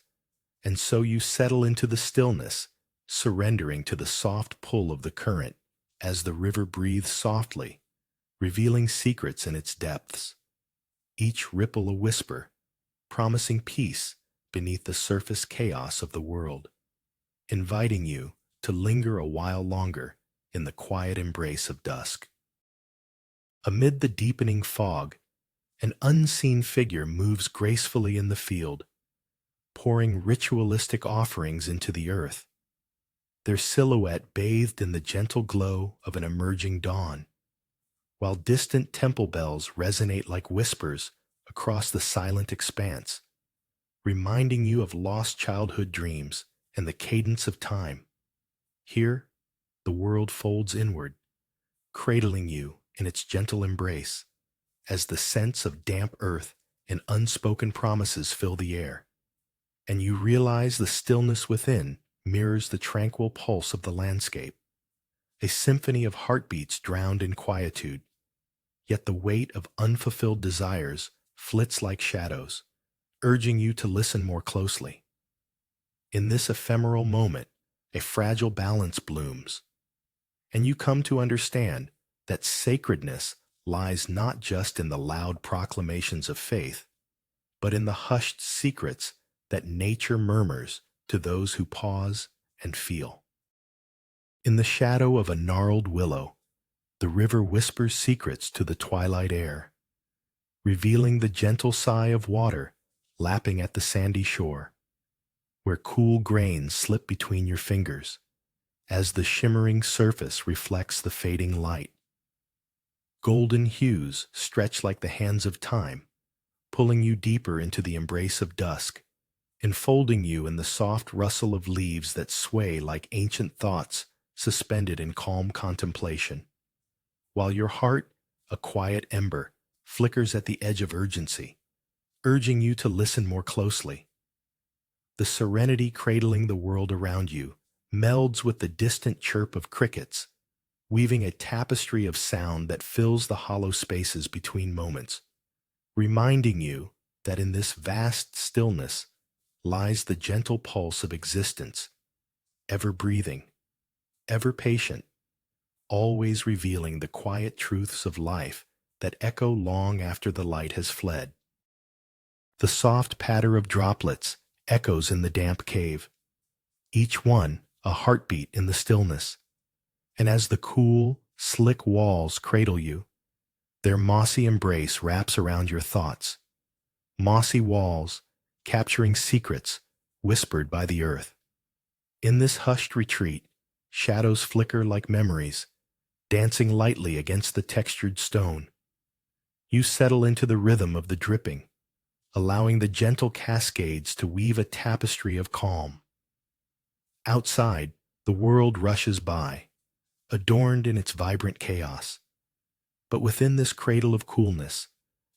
and so you settle into the stillness, surrendering to the soft pull of the current as the river breathes softly, revealing secrets in its depths, each ripple a whisper, promising peace beneath the surface chaos of the world, inviting you to linger a while longer in the quiet embrace of dusk. Amid the deepening fog, an unseen figure moves gracefully in the field, pouring ritualistic offerings into the earth, their silhouette bathed in the gentle glow of an emerging dawn, while distant temple bells resonate like whispers across the silent expanse, reminding you of lost childhood dreams and the cadence of time. Here, the world folds inward, cradling you in its gentle embrace, as the scents of damp earth and unspoken promises fill the air, and you realize the stillness within mirrors the tranquil pulse of the landscape, a symphony of heartbeats drowned in quietude, yet the weight of unfulfilled desires flits like shadows, urging you to listen more closely. In this ephemeral moment, a fragile balance blooms, and you come to understand that sacredness lies not just in the loud proclamations of faith, but in the hushed secrets that nature murmurs to those who pause and feel. In the shadow of a gnarled willow, the river whispers secrets to the twilight air, revealing the gentle sigh of water lapping at the sandy shore, where cool grains slip between your fingers as the shimmering surface reflects the fading light. Golden hues stretch like the hands of time, pulling you deeper into the embrace of dusk, enfolding you in the soft rustle of leaves that sway like ancient thoughts suspended in calm contemplation, while your heart, a quiet ember, flickers at the edge of urgency, urging you to listen more closely. The serenity cradling the world around you melds with the distant chirp of crickets, weaving a tapestry of sound that fills the hollow spaces between moments, reminding you that in this vast stillness lies the gentle pulse of existence, ever breathing, ever patient, always revealing the quiet truths of life that echo long after the light has fled. The soft patter of droplets echoes in the damp cave, each one a heartbeat in the stillness, and as the cool, slick walls cradle you, their mossy embrace wraps around your thoughts, mossy walls capturing secrets whispered by the earth. In this hushed retreat, shadows flicker like memories, dancing lightly against the textured stone. You settle into the rhythm of the dripping, allowing the gentle cascades to weave a tapestry of calm. Outside, the world rushes by, adorned in its vibrant chaos. But within this cradle of coolness,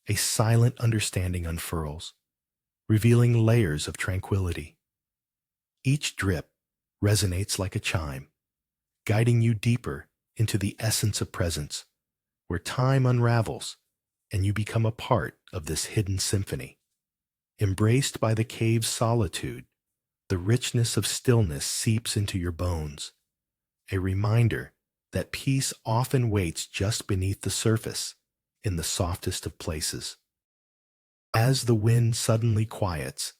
a silent understanding unfurls, revealing layers of tranquility. Each drip resonates like a chime, guiding you deeper into the essence of presence, where time unravels and you become a part of this hidden symphony. Embraced by the cave's solitude, the richness of stillness seeps into your bones, a reminder that peace often waits just beneath the surface in the softest of places. As the wind suddenly quiets,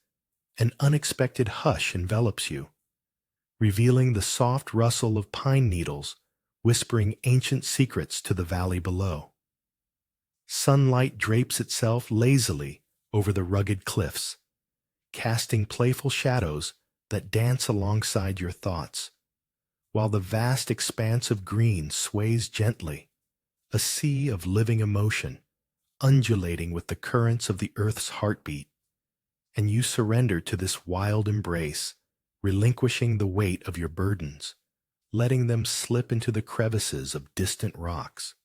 an unexpected hush envelops you, revealing the soft rustle of pine needles whispering ancient secrets to the valley below. Sunlight drapes itself lazily over the rugged cliffs, casting playful shadows that dance alongside your thoughts, while the vast expanse of green sways gently, a sea of living emotion, undulating with the currents of the earth's heartbeat, and you surrender to this wild embrace, relinquishing the weight of your burdens, letting them slip into the crevices of distant rocks.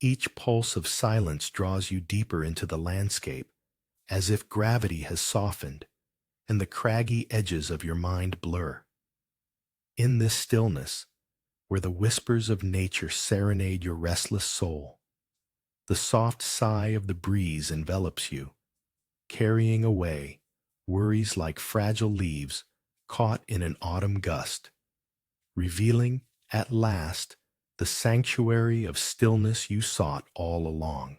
Each pulse of silence draws you deeper into the landscape, as if gravity has softened, and the craggy edges of your mind blur. In this stillness, where the whispers of nature serenade your restless soul, the soft sigh of the breeze envelops you, carrying away worries like fragile leaves caught in an autumn gust. revealing, at last, the sanctuary of stillness you sought all along.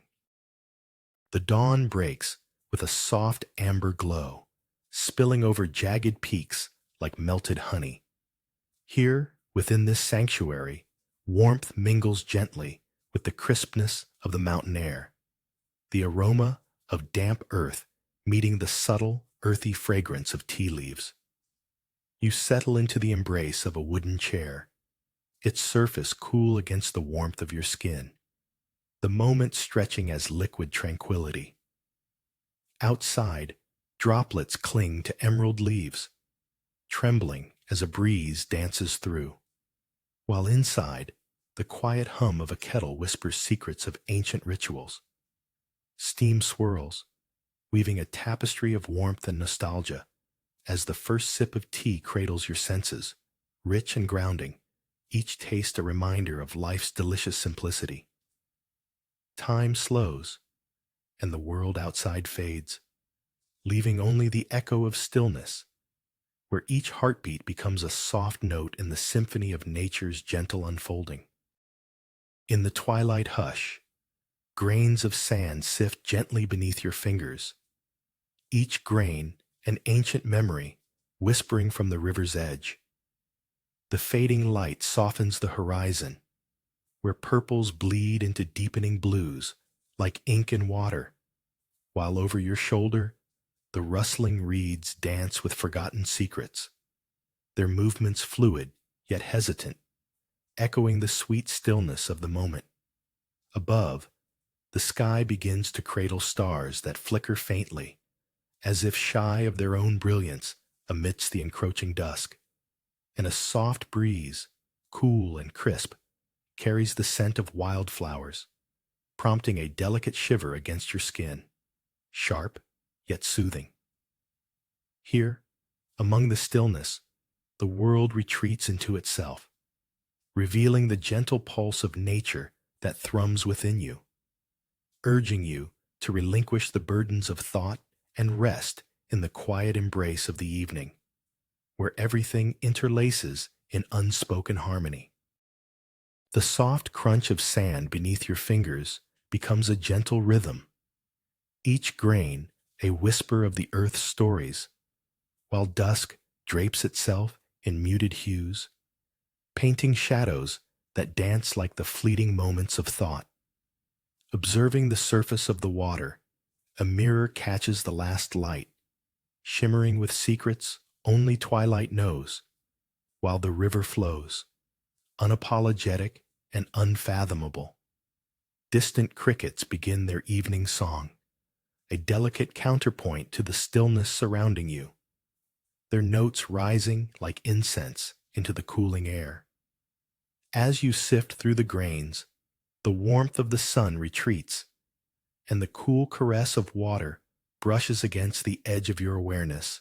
The dawn breaks with a soft amber glow, spilling over jagged peaks like melted honey. Here, within this sanctuary, warmth mingles gently with the crispness of the mountain air, the aroma of damp earth meeting the subtle, earthy fragrance of tea leaves. You settle into the embrace of a wooden chair, its surface cool against the warmth of your skin, the moment stretching as liquid tranquility. Outside, droplets cling to emerald leaves, trembling as a breeze dances through, while inside, the quiet hum of a kettle whispers secrets of ancient rituals. Steam swirls, weaving a tapestry of warmth and nostalgia, as the first sip of tea cradles your senses, rich and grounding, each taste a reminder of life's delicious simplicity. Time slows, and the world outside fades, leaving only the echo of stillness, where each heartbeat becomes a soft note in the symphony of nature's gentle unfolding. In the twilight hush, grains of sand sift gently beneath your fingers, each grain an ancient memory whispering from the river's edge. The fading light softens the horizon, where purples bleed into deepening blues like ink in water, while over your shoulder, the rustling reeds dance with forgotten secrets, their movements fluid yet hesitant, echoing the sweet stillness of the moment. Above, the sky begins to cradle stars that flicker faintly, as if shy of their own brilliance amidst the encroaching dusk, and a soft breeze, cool and crisp, carries the scent of wildflowers, prompting a delicate shiver against your skin, sharp yet soothing. Here, among the stillness, the world retreats into itself, revealing the gentle pulse of nature that thrums within you, urging you to relinquish the burdens of thought and rest in the quiet embrace of the evening, where everything interlaces in unspoken harmony. The soft crunch of sand beneath your fingers becomes a gentle rhythm, each grain a whisper of the earth's stories, while dusk drapes itself in muted hues, painting shadows that dance like the fleeting moments of thought. Observing the surface of the water, a mirror catches the last light, shimmering with secrets only twilight knows, while the river flows, unapologetic and unfathomable. Distant crickets begin their evening song, a delicate counterpoint to the stillness surrounding you, their notes rising like incense into the cooling air. As you sift through the grains, the warmth of the sun retreats, and the cool caress of water brushes against the edge of your awareness,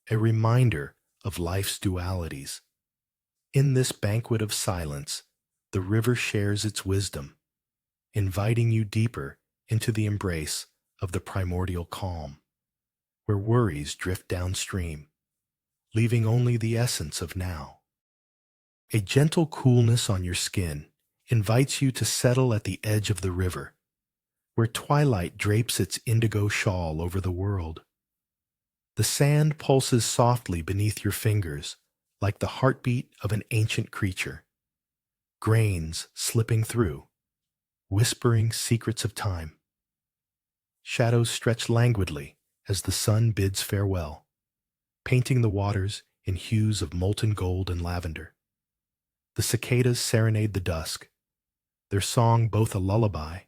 a reminder of life's dualities. In this banquet of silence, the river shares its wisdom, inviting you deeper into the embrace of the primordial calm, where worries drift downstream, leaving only the essence of now. A gentle coolness on your skin invites you to settle at the edge of the river, where twilight drapes its indigo shawl over the world. The sand pulses softly beneath your fingers, like the heartbeat of an ancient creature, grains slipping through, whispering secrets of time. Shadows stretch languidly as the sun bids farewell, painting the waters in hues of molten gold and lavender. The cicadas serenade the dusk, their song both a lullaby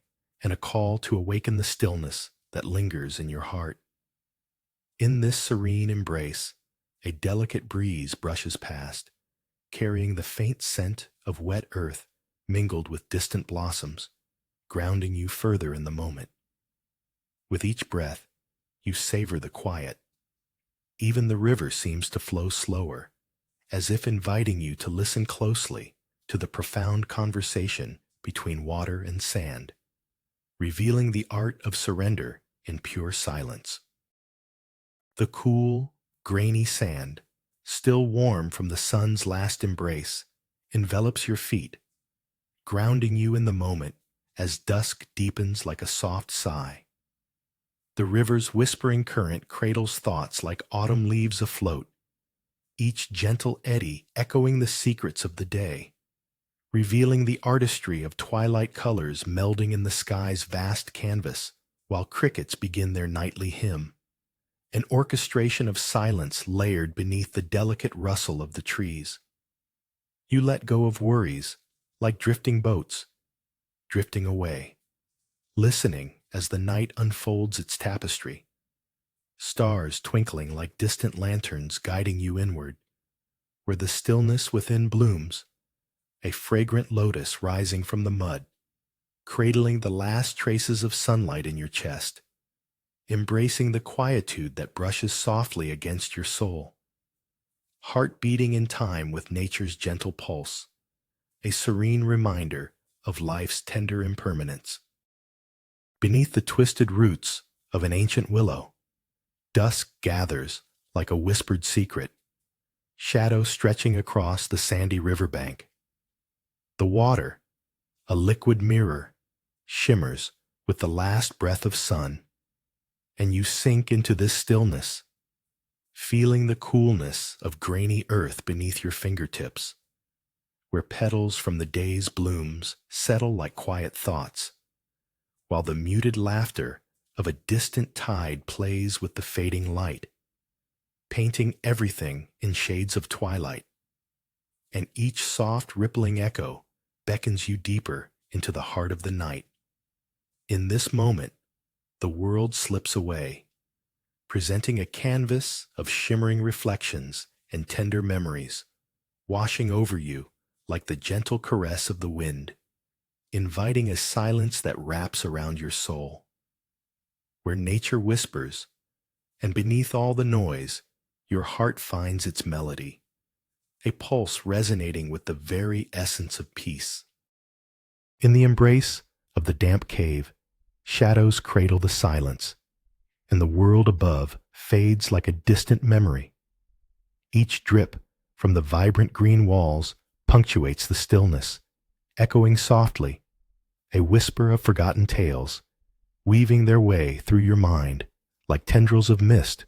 and a call to awaken the stillness that lingers in your heart. In this serene embrace, a delicate breeze brushes past, carrying the faint scent of wet earth mingled with distant blossoms, grounding you further in the moment. With each breath, you savor the quiet. Even the river seems to flow slower, as if inviting you to listen closely to the profound conversation between water and sand, revealing the art of surrender in pure silence. The cool, grainy sand, still warm from the sun's last embrace, envelops your feet, grounding you in the moment as dusk deepens like a soft sigh. The river's whispering current cradles thoughts like autumn leaves afloat, each gentle eddy echoing the secrets of the day, revealing the artistry of twilight colors melding in the sky's vast canvas, while crickets begin their nightly hymn, an orchestration of silence layered beneath the delicate rustle of the trees. You let go of worries, like drifting boats, drifting away, listening as the night unfolds its tapestry, stars twinkling like distant lanterns guiding you inward, where the stillness within blooms, a fragrant lotus rising from the mud, cradling the last traces of sunlight in your chest, embracing the quietude that brushes softly against your soul, heart beating in time with nature's gentle pulse, a serene reminder of life's tender impermanence. Beneath the twisted roots of an ancient willow, dusk gathers like a whispered secret, shadow stretching across the sandy riverbank. The water, a liquid mirror, shimmers with the last breath of sun, and you sink into this stillness, feeling the coolness of grainy earth beneath your fingertips, where petals from the day's blooms settle like quiet thoughts, while the muted laughter of a distant tide plays with the fading light, painting everything in shades of twilight, and each soft rippling echo beckons you deeper into the heart of the night. In this moment, the world slips away, presenting a canvas of shimmering reflections and tender memories, washing over you like the gentle caress of the wind, inviting a silence that wraps around your soul, where nature whispers, and beneath all the noise, your heart finds its melody, a pulse resonating with the very essence of peace. In the embrace of the damp cave, shadows cradle the silence, and the world above fades like a distant memory. Each drip from the vibrant green walls punctuates the stillness, echoing softly, a whisper of forgotten tales, weaving their way through your mind like tendrils of mist,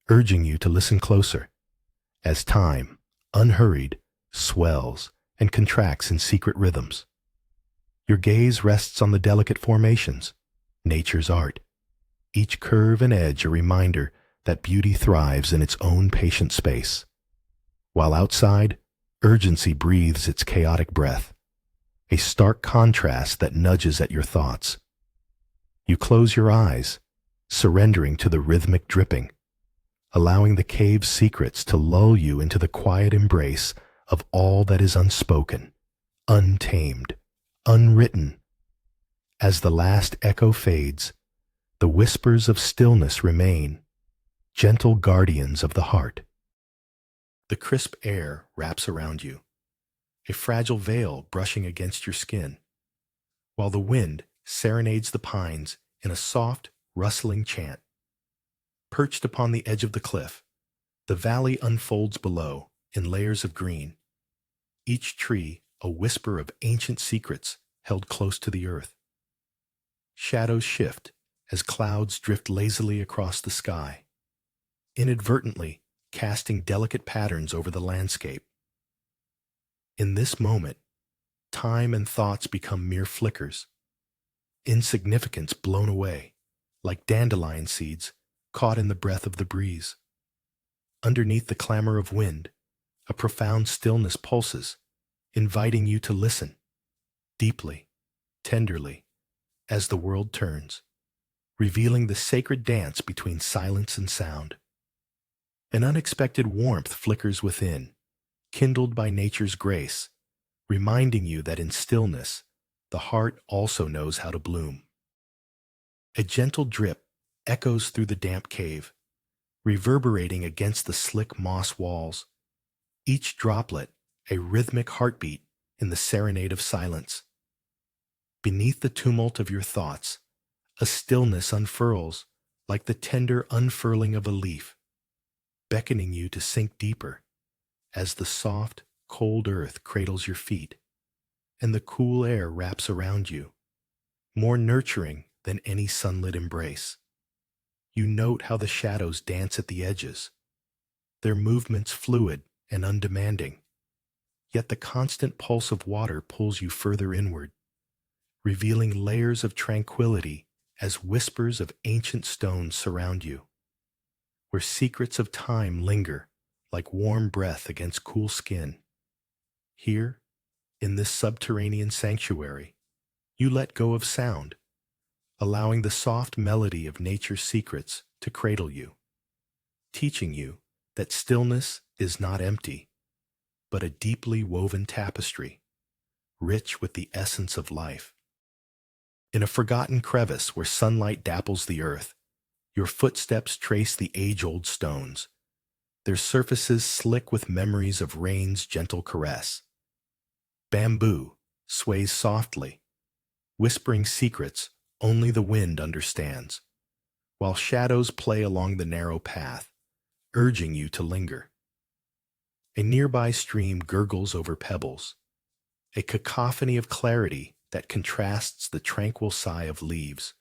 urging you to listen closer, as time, unhurried, swells and contracts in secret rhythms. Your gaze rests on the delicate formations, nature's art, each curve and edge a reminder that beauty thrives in its own patient space, while outside, urgency breathes its chaotic breath, a stark contrast that nudges at your thoughts. You close your eyes, surrendering to the rhythmic dripping, allowing the cave's secrets to lull you into the quiet embrace of all that is unspoken, untamed, unwritten. As the last echo fades, the whispers of stillness remain, gentle guardians of the heart. The crisp air wraps around you, a fragile veil brushing against your skin, while the wind serenades the pines in a soft, rustling chant. Perched upon the edge of the cliff, the valley unfolds below in layers of green, each tree a whisper of ancient secrets held close to the earth. Shadows shift as clouds drift lazily across the sky, inadvertently casting delicate patterns over the landscape. In this moment, time and thoughts become mere flickers, insignificance blown away, like dandelion seeds caught in the breath of the breeze. Underneath the clamor of wind, a profound stillness pulses, inviting you to listen, deeply, tenderly, as the world turns, revealing the sacred dance between silence and sound. An unexpected warmth flickers within, kindled by nature's grace, reminding you that in stillness, the heart also knows how to bloom. A gentle drip echoes through the damp cave, reverberating against the slick moss walls, each droplet a rhythmic heartbeat in the serenade of silence. Beneath the tumult of your thoughts, a stillness unfurls like the tender unfurling of a leaf, beckoning you to sink deeper as the soft, cold earth cradles your feet and the cool air wraps around you, more nurturing than any sunlit embrace. You note how the shadows dance at the edges, their movements fluid and undemanding, yet the constant pulse of water pulls you further inward, revealing layers of tranquility as whispers of ancient stones surround you, where secrets of time linger like warm breath against cool skin. Here, in this subterranean sanctuary, you let go of sound, allowing the soft melody of nature's secrets to cradle you, teaching you that stillness is not empty, but a deeply woven tapestry, rich with the essence of life. In a forgotten crevice where sunlight dapples the earth, your footsteps trace the age-old stones, their surfaces slick with memories of rain's gentle caress. Bamboo sways softly, whispering secrets only the wind understands, while shadows play along the narrow path, urging you to linger. A nearby stream gurgles over pebbles, a cacophony of clarity that contrasts the tranquil sigh of leaves,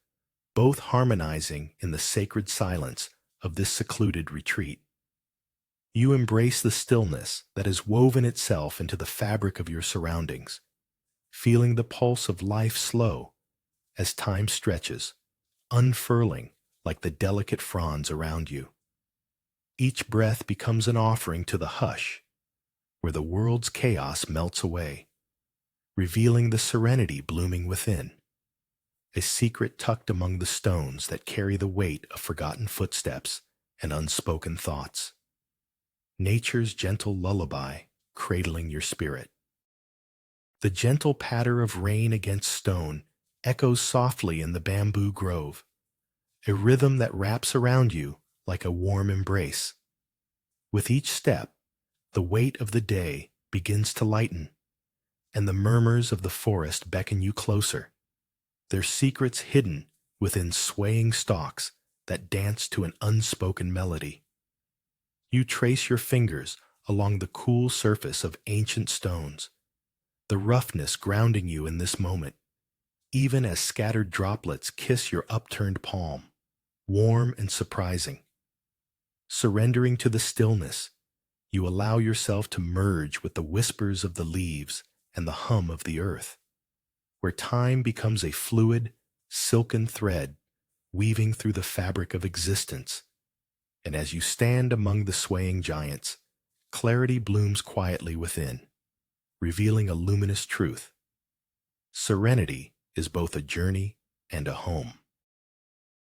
both harmonizing in the sacred silence of this secluded retreat. You embrace the stillness that has woven itself into the fabric of your surroundings, feeling the pulse of life slow as time stretches, unfurling like the delicate fronds around you. Each breath becomes an offering to the hush, where the world's chaos melts away, revealing the serenity blooming within, a secret tucked among the stones that carry the weight of forgotten footsteps and unspoken thoughts. Nature's gentle lullaby cradling your spirit. The gentle patter of rain against stone echoes softly in the bamboo grove, a rhythm that wraps around you like a warm embrace. With each step, the weight of the day begins to lighten, and the murmurs of the forest beckon you closer, their secrets hidden within swaying stalks that dance to an unspoken melody. You trace your fingers along the cool surface of ancient stones, the roughness grounding you in this moment, even as scattered droplets kiss your upturned palm, warm and surprising. Surrendering to the stillness, you allow yourself to merge with the whispers of the leaves and the hum of the earth, where time becomes a fluid, silken thread weaving through the fabric of existence. And as you stand among the swaying giants, clarity blooms quietly within, revealing a luminous truth. Serenity is both a journey and a home.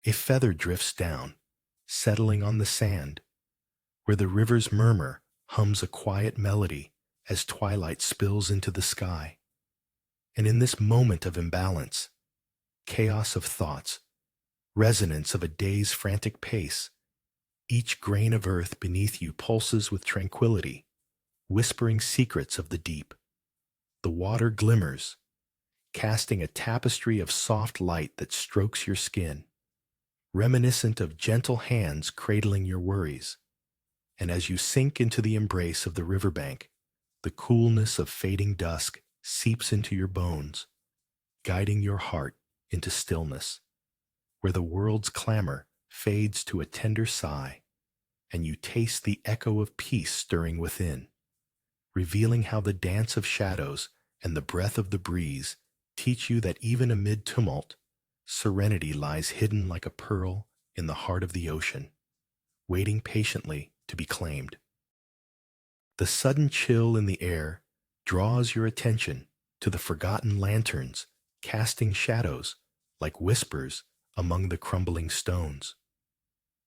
A feather drifts down, settling on the sand, where the river's murmur hums a quiet melody as twilight spills into the sky. And in this moment of imbalance, chaos of thoughts, resonance of a day's frantic pace, each grain of earth beneath you pulses with tranquility, whispering secrets of the deep. The water glimmers, casting a tapestry of soft light that strokes your skin, reminiscent of gentle hands cradling your worries. And as you sink into the embrace of the riverbank, the coolness of fading dusk seeps into your bones, guiding your heart into stillness, where the world's clamor fades to a tender sigh, and you taste the echo of peace stirring within, revealing how the dance of shadows and the breath of the breeze teach you that even amid tumult, serenity lies hidden like a pearl in the heart of the ocean, waiting patiently to be claimed. The sudden chill in the air draws your attention to the forgotten lanterns casting shadows like whispers among the crumbling stones,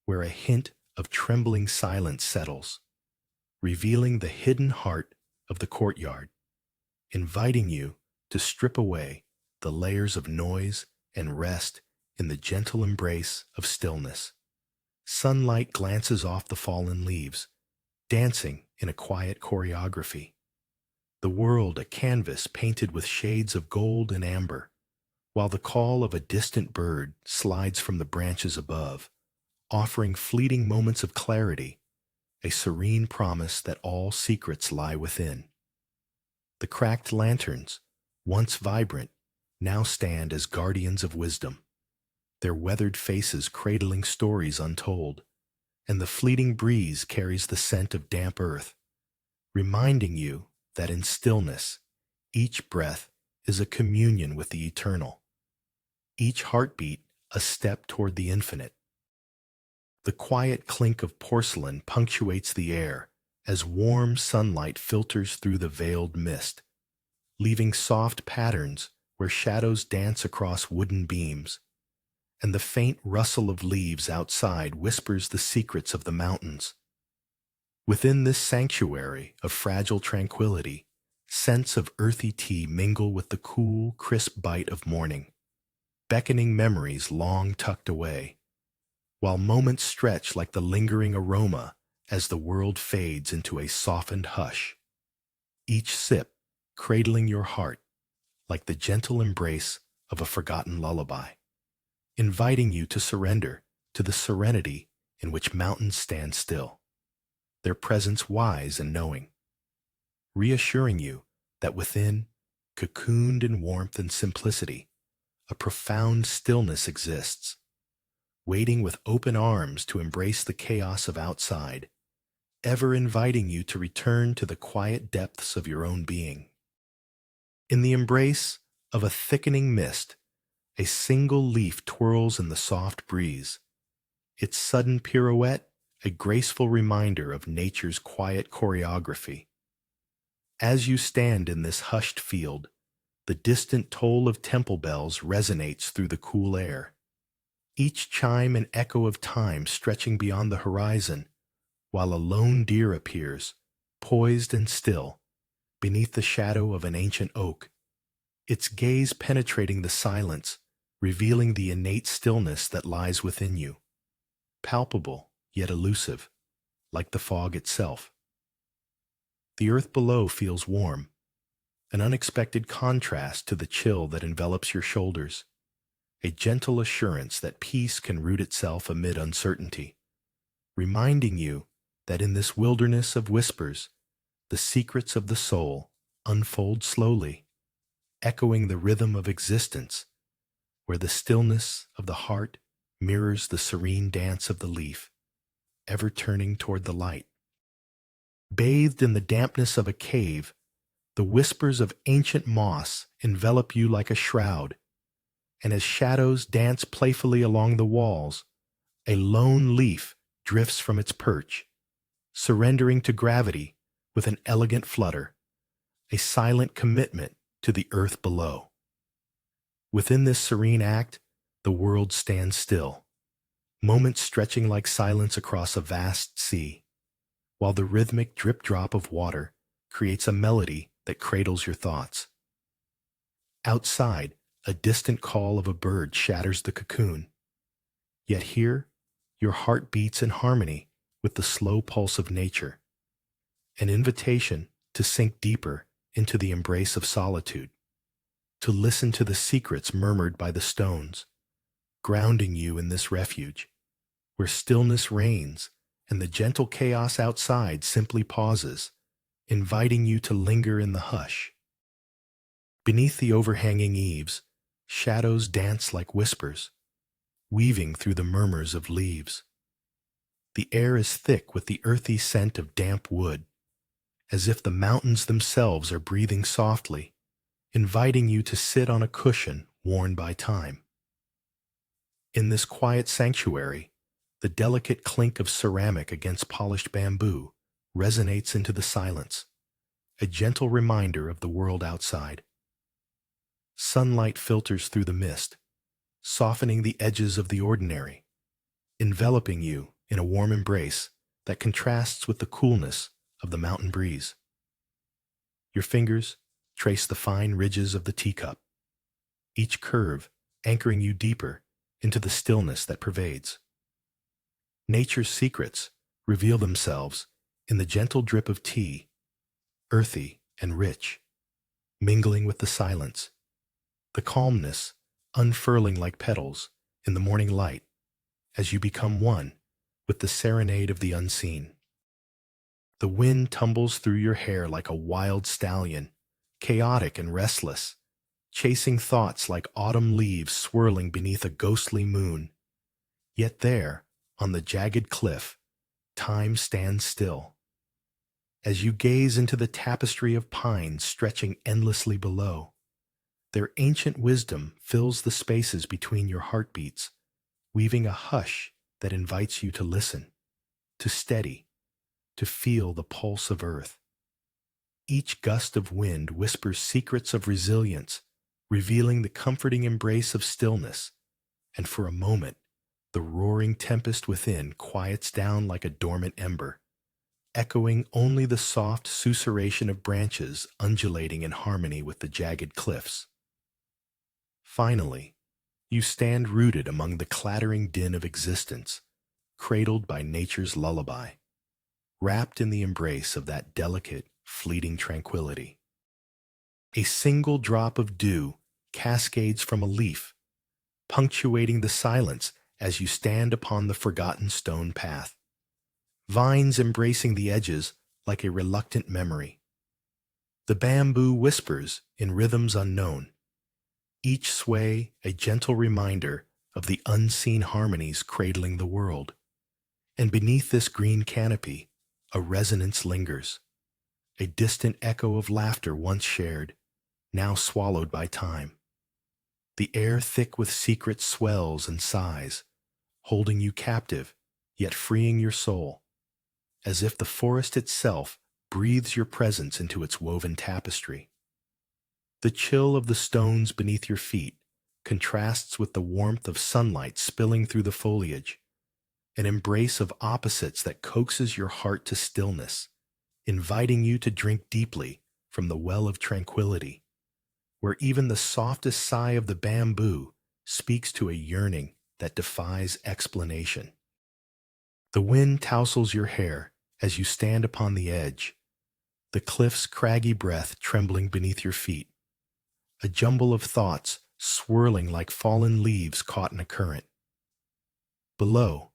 where a hint of trembling silence settles, revealing the hidden heart of the courtyard, inviting you to strip away the layers of noise and rest in the gentle embrace of stillness. Sunlight glances off the fallen leaves, dancing in a quiet choreography. The world a canvas painted with shades of gold and amber, while the call of a distant bird slides from the branches above, offering fleeting moments of clarity a serene promise that all secrets lie within. The cracked lanterns, once vibrant, now stand as guardians of wisdom, their weathered faces cradling stories untold, and the fleeting breeze carries the scent of damp earth, reminding you that in stillness, each breath is a communion with the eternal, each heartbeat a step toward the infinite. The quiet clink of porcelain punctuates the air as warm sunlight filters through the veiled mist, leaving soft patterns where shadows dance across wooden beams, and the faint rustle of leaves outside whispers the secrets of the mountains. Within this sanctuary of fragile tranquility, scents of earthy tea mingle with the cool, crisp bite of morning, beckoning memories long tucked away, while moments stretch like the lingering aroma as the world fades into a softened hush, each sip cradling your heart like the gentle embrace of a forgotten lullaby, inviting you to surrender to the serenity in which mountains stand still, their presence wise and knowing, reassuring you that within, cocooned in warmth and simplicity, a profound stillness exists, waiting with open arms to embrace the chaos of outside, ever inviting you to return to the quiet depths of your own being. In the embrace of a thickening mist, a single leaf twirls in the soft breeze, its sudden pirouette a graceful reminder of nature's quiet choreography. As you stand in this hushed field, the distant toll of temple bells resonates through the cool air, each chime an echo of time stretching beyond the horizon, while a lone deer appears, poised and still, beneath the shadow of an ancient oak, its gaze penetrating the silence, revealing the innate stillness that lies within you, palpable yet elusive, like the fog itself. The earth below feels warm, an unexpected contrast to the chill that envelops your shoulders, a gentle assurance that peace can root itself amid uncertainty, reminding you that in this wilderness of whispers, the secrets of the soul unfold slowly, echoing the rhythm of existence, where the stillness of the heart mirrors the serene dance of the leaf, ever turning toward the light. Bathed in the dampness of a cave, the whispers of ancient moss envelop you like a shroud, and as shadows dance playfully along the walls, a lone leaf drifts from its perch, surrendering to gravity with an elegant flutter, a silent commitment to the earth below. Within this serene act, the world stands still, moments stretching like silence across a vast sea, while the rhythmic drip-drop of water creates a melody that cradles your thoughts. Outside, a distant call of a bird shatters the cocoon. Yet here, your heart beats in harmony with the slow pulse of nature, an invitation to sink deeper into the embrace of solitude, to listen to the secrets murmured by the stones, grounding you in this refuge, where stillness reigns and the gentle chaos outside simply pauses, inviting you to linger in the hush. Beneath the overhanging eaves, shadows dance like whispers, weaving through the murmurs of leaves. The air is thick with the earthy scent of damp wood, as if the mountains themselves are breathing softly, inviting you to sit on a cushion worn by time. In this quiet sanctuary, the delicate clink of ceramic against polished bamboo resonates into the silence, a gentle reminder of the world outside. Sunlight filters through the mist, softening the edges of the ordinary, enveloping you in a warm embrace that contrasts with the coolness of the mountain breeze. Your fingers trace the fine ridges of the teacup, each curve anchoring you deeper into the stillness that pervades. Nature's secrets reveal themselves in the gentle drip of tea, earthy and rich, mingling with the silence, the calmness unfurling like petals in the morning light as you become one with the serenade of the unseen. The wind tumbles through your hair like a wild stallion, chaotic and restless, chasing thoughts like autumn leaves swirling beneath a ghostly moon. Yet there, on the jagged cliff, time stands still. As you gaze into the tapestry of pines stretching endlessly below, their ancient wisdom fills the spaces between your heartbeats, weaving a hush that invites you to listen, to steady, to feel the pulse of earth. Each gust of wind whispers secrets of resilience, revealing the comforting embrace of stillness, and for a moment, the roaring tempest within quiets down like a dormant ember, echoing only the soft susurration of branches undulating in harmony with the jagged cliffs. Finally, you stand rooted among the clattering din of existence, cradled by nature's lullaby, wrapped in the embrace of that delicate, fleeting tranquility. A single drop of dew cascades from a leaf, punctuating the silence as you stand upon the forgotten stone path, vines embracing the edges like a reluctant memory. The bamboo whispers in rhythms unknown, each sway a gentle reminder of the unseen harmonies cradling the world. And beneath this green canopy, a resonance lingers, a distant echo of laughter once shared, now swallowed by time. The air thick with secret swells and sighs, holding you captive, yet freeing your soul, as if the forest itself breathes your presence into its woven tapestry. The chill of the stones beneath your feet contrasts with the warmth of sunlight spilling through the foliage, an embrace of opposites that coaxes your heart to stillness, inviting you to drink deeply from the well of tranquility, where even the softest sigh of the bamboo speaks to a yearning that defies explanation. The wind tousles your hair as you stand upon the edge, the cliff's craggy breath trembling beneath your feet, a jumble of thoughts swirling like fallen leaves caught in a current. Below,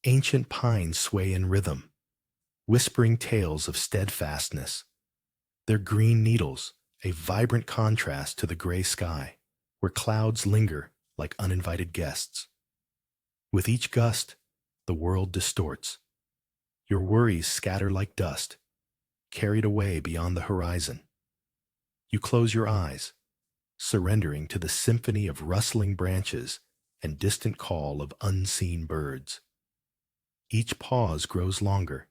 ancient pines sway in rhythm, whispering tales of steadfastness, their green needles a vibrant contrast to the gray sky, where clouds linger like uninvited guests. With each gust, the world distorts. Your worries scatter like dust, carried away beyond the horizon. You close your eyes, surrendering to the symphony of rustling branches and distant call of unseen birds. Each pause grows longer,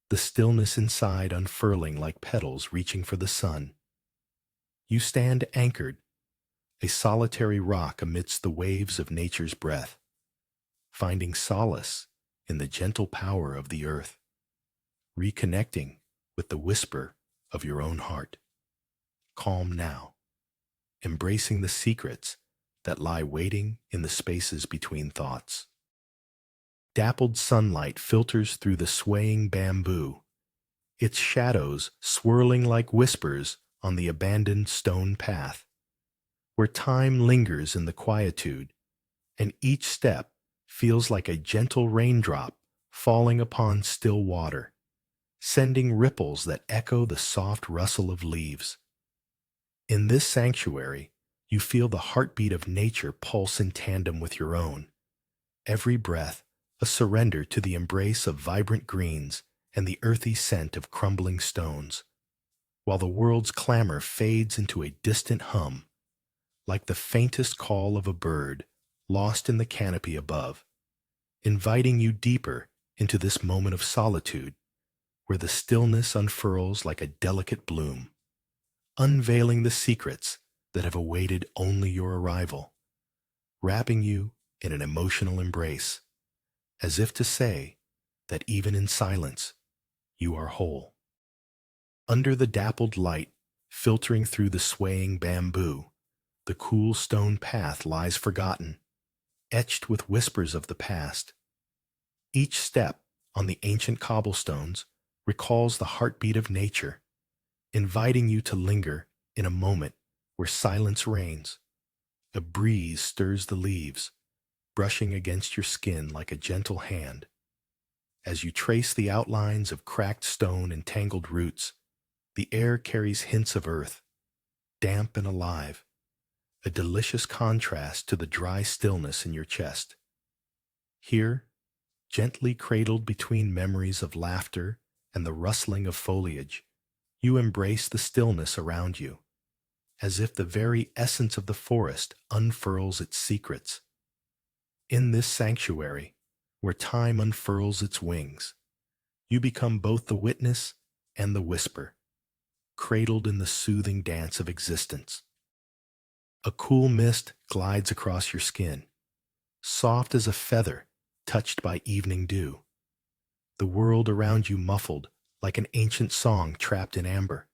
the stillness inside unfurling like petals reaching for the sun. You stand anchored, a solitary rock amidst the waves of nature's breath, finding solace in the gentle power of the earth, reconnecting with the whisper of your own heart. Calm now, embracing the secrets that lie waiting in the spaces between thoughts. Dappled sunlight filters through the swaying bamboo, its shadows swirling like whispers on the abandoned stone path, where time lingers in the quietude, and each step feels like a gentle raindrop falling upon still water, sending ripples that echo the soft rustle of leaves. In this sanctuary, you feel the heartbeat of nature pulse in tandem with your own, every breath a surrender to the embrace of vibrant greens and the earthy scent of crumbling stones, while the world's clamor fades into a distant hum, like the faintest call of a bird lost in the canopy above, inviting you deeper into this moment of solitude, where the stillness unfurls like a delicate bloom, unveiling the secrets that have awaited only your arrival, wrapping you in an emotional embrace, as if to say that even in silence, you are whole. Under the dappled light filtering through the swaying bamboo, the cool stone path lies forgotten, etched with whispers of the past. Each step on the ancient cobblestones recalls the heartbeat of nature, inviting you to linger in a moment where silence reigns. A breeze stirs the leaves, brushing against your skin like a gentle hand. As you trace the outlines of cracked stone and tangled roots, the air carries hints of earth, damp and alive, a delicious contrast to the dry stillness in your chest. Here, gently cradled between memories of laughter and the rustling of foliage, you embrace the stillness around you, as if the very essence of the forest unfurls its secrets. In this sanctuary, where time unfurls its wings, you become both the witness and the whisper, cradled in the soothing dance of existence. A cool mist glides across your skin, soft as a feather touched by evening dew, the world around you muffled like an ancient song trapped in amber.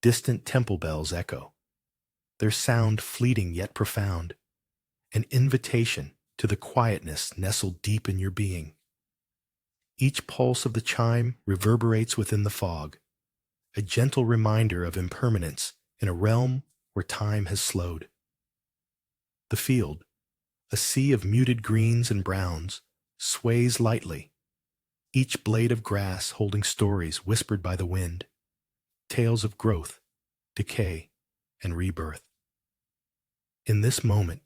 Distant temple bells echo, their sound fleeting yet profound, an invitation to the quietness nestled deep in your being. Each pulse of the chime reverberates within the fog, a gentle reminder of impermanence in a realm where time has slowed. The field, a sea of muted greens and browns, sways lightly, each blade of grass holding stories whispered by the wind, tales of growth, decay, and rebirth. In this moment,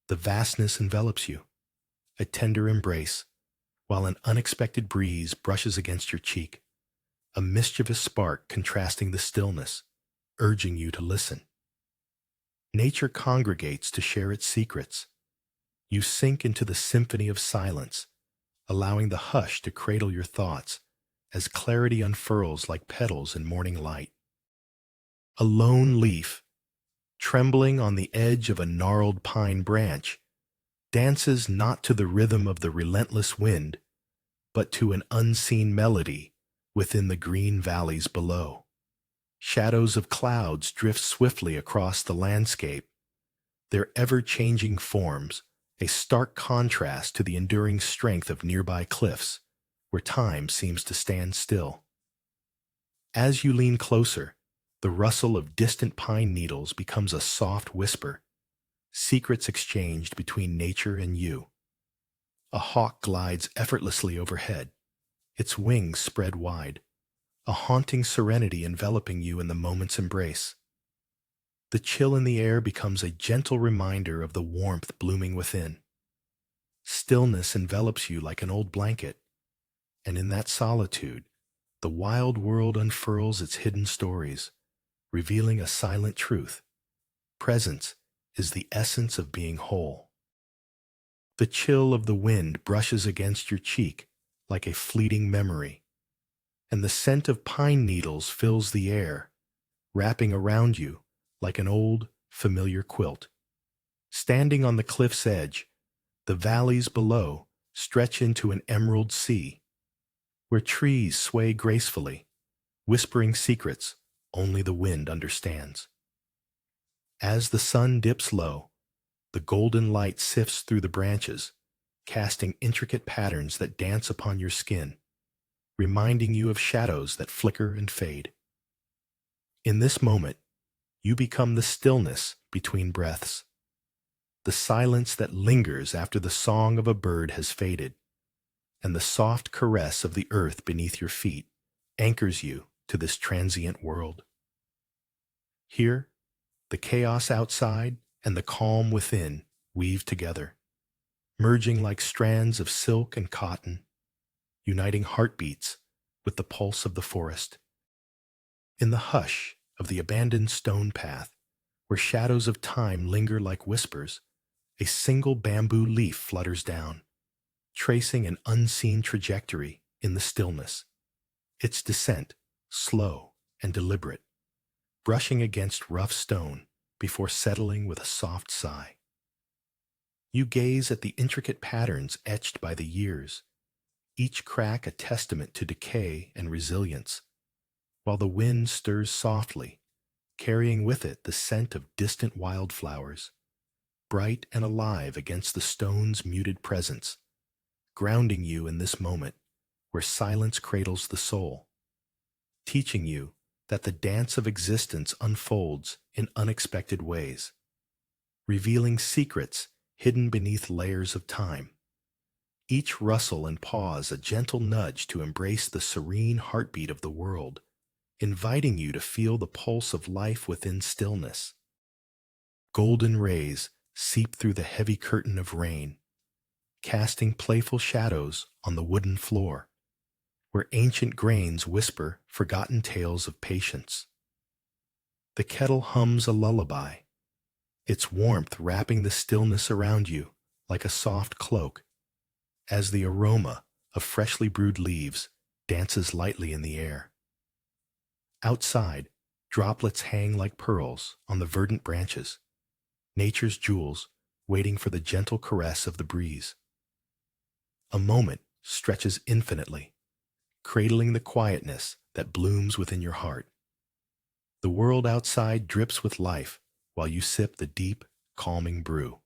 the vastness envelops you, a tender embrace, while an unexpected breeze brushes against your cheek, a mischievous spark contrasting the stillness, urging you to listen. Nature congregates to share its secrets. You sink into the symphony of silence, allowing the hush to cradle your thoughts as clarity unfurls like petals in morning light. A lone leaf, trembling on the edge of a gnarled pine branch, dances not to the rhythm of the relentless wind, but to an unseen melody within the green valleys below. Shadows of clouds drift swiftly across the landscape, their ever-changing forms a stark contrast to the enduring strength of nearby cliffs, where time seems to stand still. As you lean closer, the rustle of distant pine needles becomes a soft whisper, secrets exchanged between nature and you. A hawk glides effortlessly overhead, its wings spread wide, a haunting serenity enveloping you in the moment's embrace. The chill in the air becomes a gentle reminder of the warmth blooming within. Stillness envelops you like an old blanket, and in that solitude, the wild world unfurls its hidden stories, revealing a silent truth. Presence is the essence of being whole. The chill of the wind brushes against your cheek like a fleeting memory, and the scent of pine needles fills the air, wrapping around you like an old, familiar quilt. Standing on the cliff's edge, the valleys below stretch into an emerald sea, where trees sway gracefully, whispering secrets only the wind understands. As the sun dips low, the golden light sifts through the branches, casting intricate patterns that dance upon your skin, reminding you of shadows that flicker and fade. In this moment, you become the stillness between breaths, the silence that lingers after the song of a bird has faded, and the soft caress of the earth beneath your feet anchors you to this transient world. Here, the chaos outside and the calm within weave together, merging like strands of silk and cotton, uniting heartbeats with the pulse of the forest. In the hush of the abandoned stone path, where shadows of time linger like whispers, a single bamboo leaf flutters down, tracing an unseen trajectory in the stillness, its descent slow and deliberate, brushing against rough stone before settling with a soft sigh. You gaze at the intricate patterns etched by the years, each crack a testament to decay and resilience, while the wind stirs softly, carrying with it the scent of distant wildflowers, bright and alive against the stone's muted presence, grounding you in this moment where silence cradles the soul, teaching you that the dance of existence unfolds in unexpected ways, revealing secrets hidden beneath layers of time. each rustle and pause a gentle nudge to embrace the serene heartbeat of the world, inviting you to feel the pulse of life within stillness. Golden rays seep through the heavy curtain of rain, casting playful shadows on the wooden floor, where ancient grains whisper forgotten tales of patience. The kettle hums a lullaby, its warmth wrapping the stillness around you like a soft cloak, as the aroma of freshly brewed leaves dances lightly in the air. Outside, droplets hang like pearls on the verdant branches, nature's jewels waiting for the gentle caress of the breeze. A moment stretches infinitely, cradling the quietness that blooms within your heart. The world outside drips with life while you sip the deep, calming brew.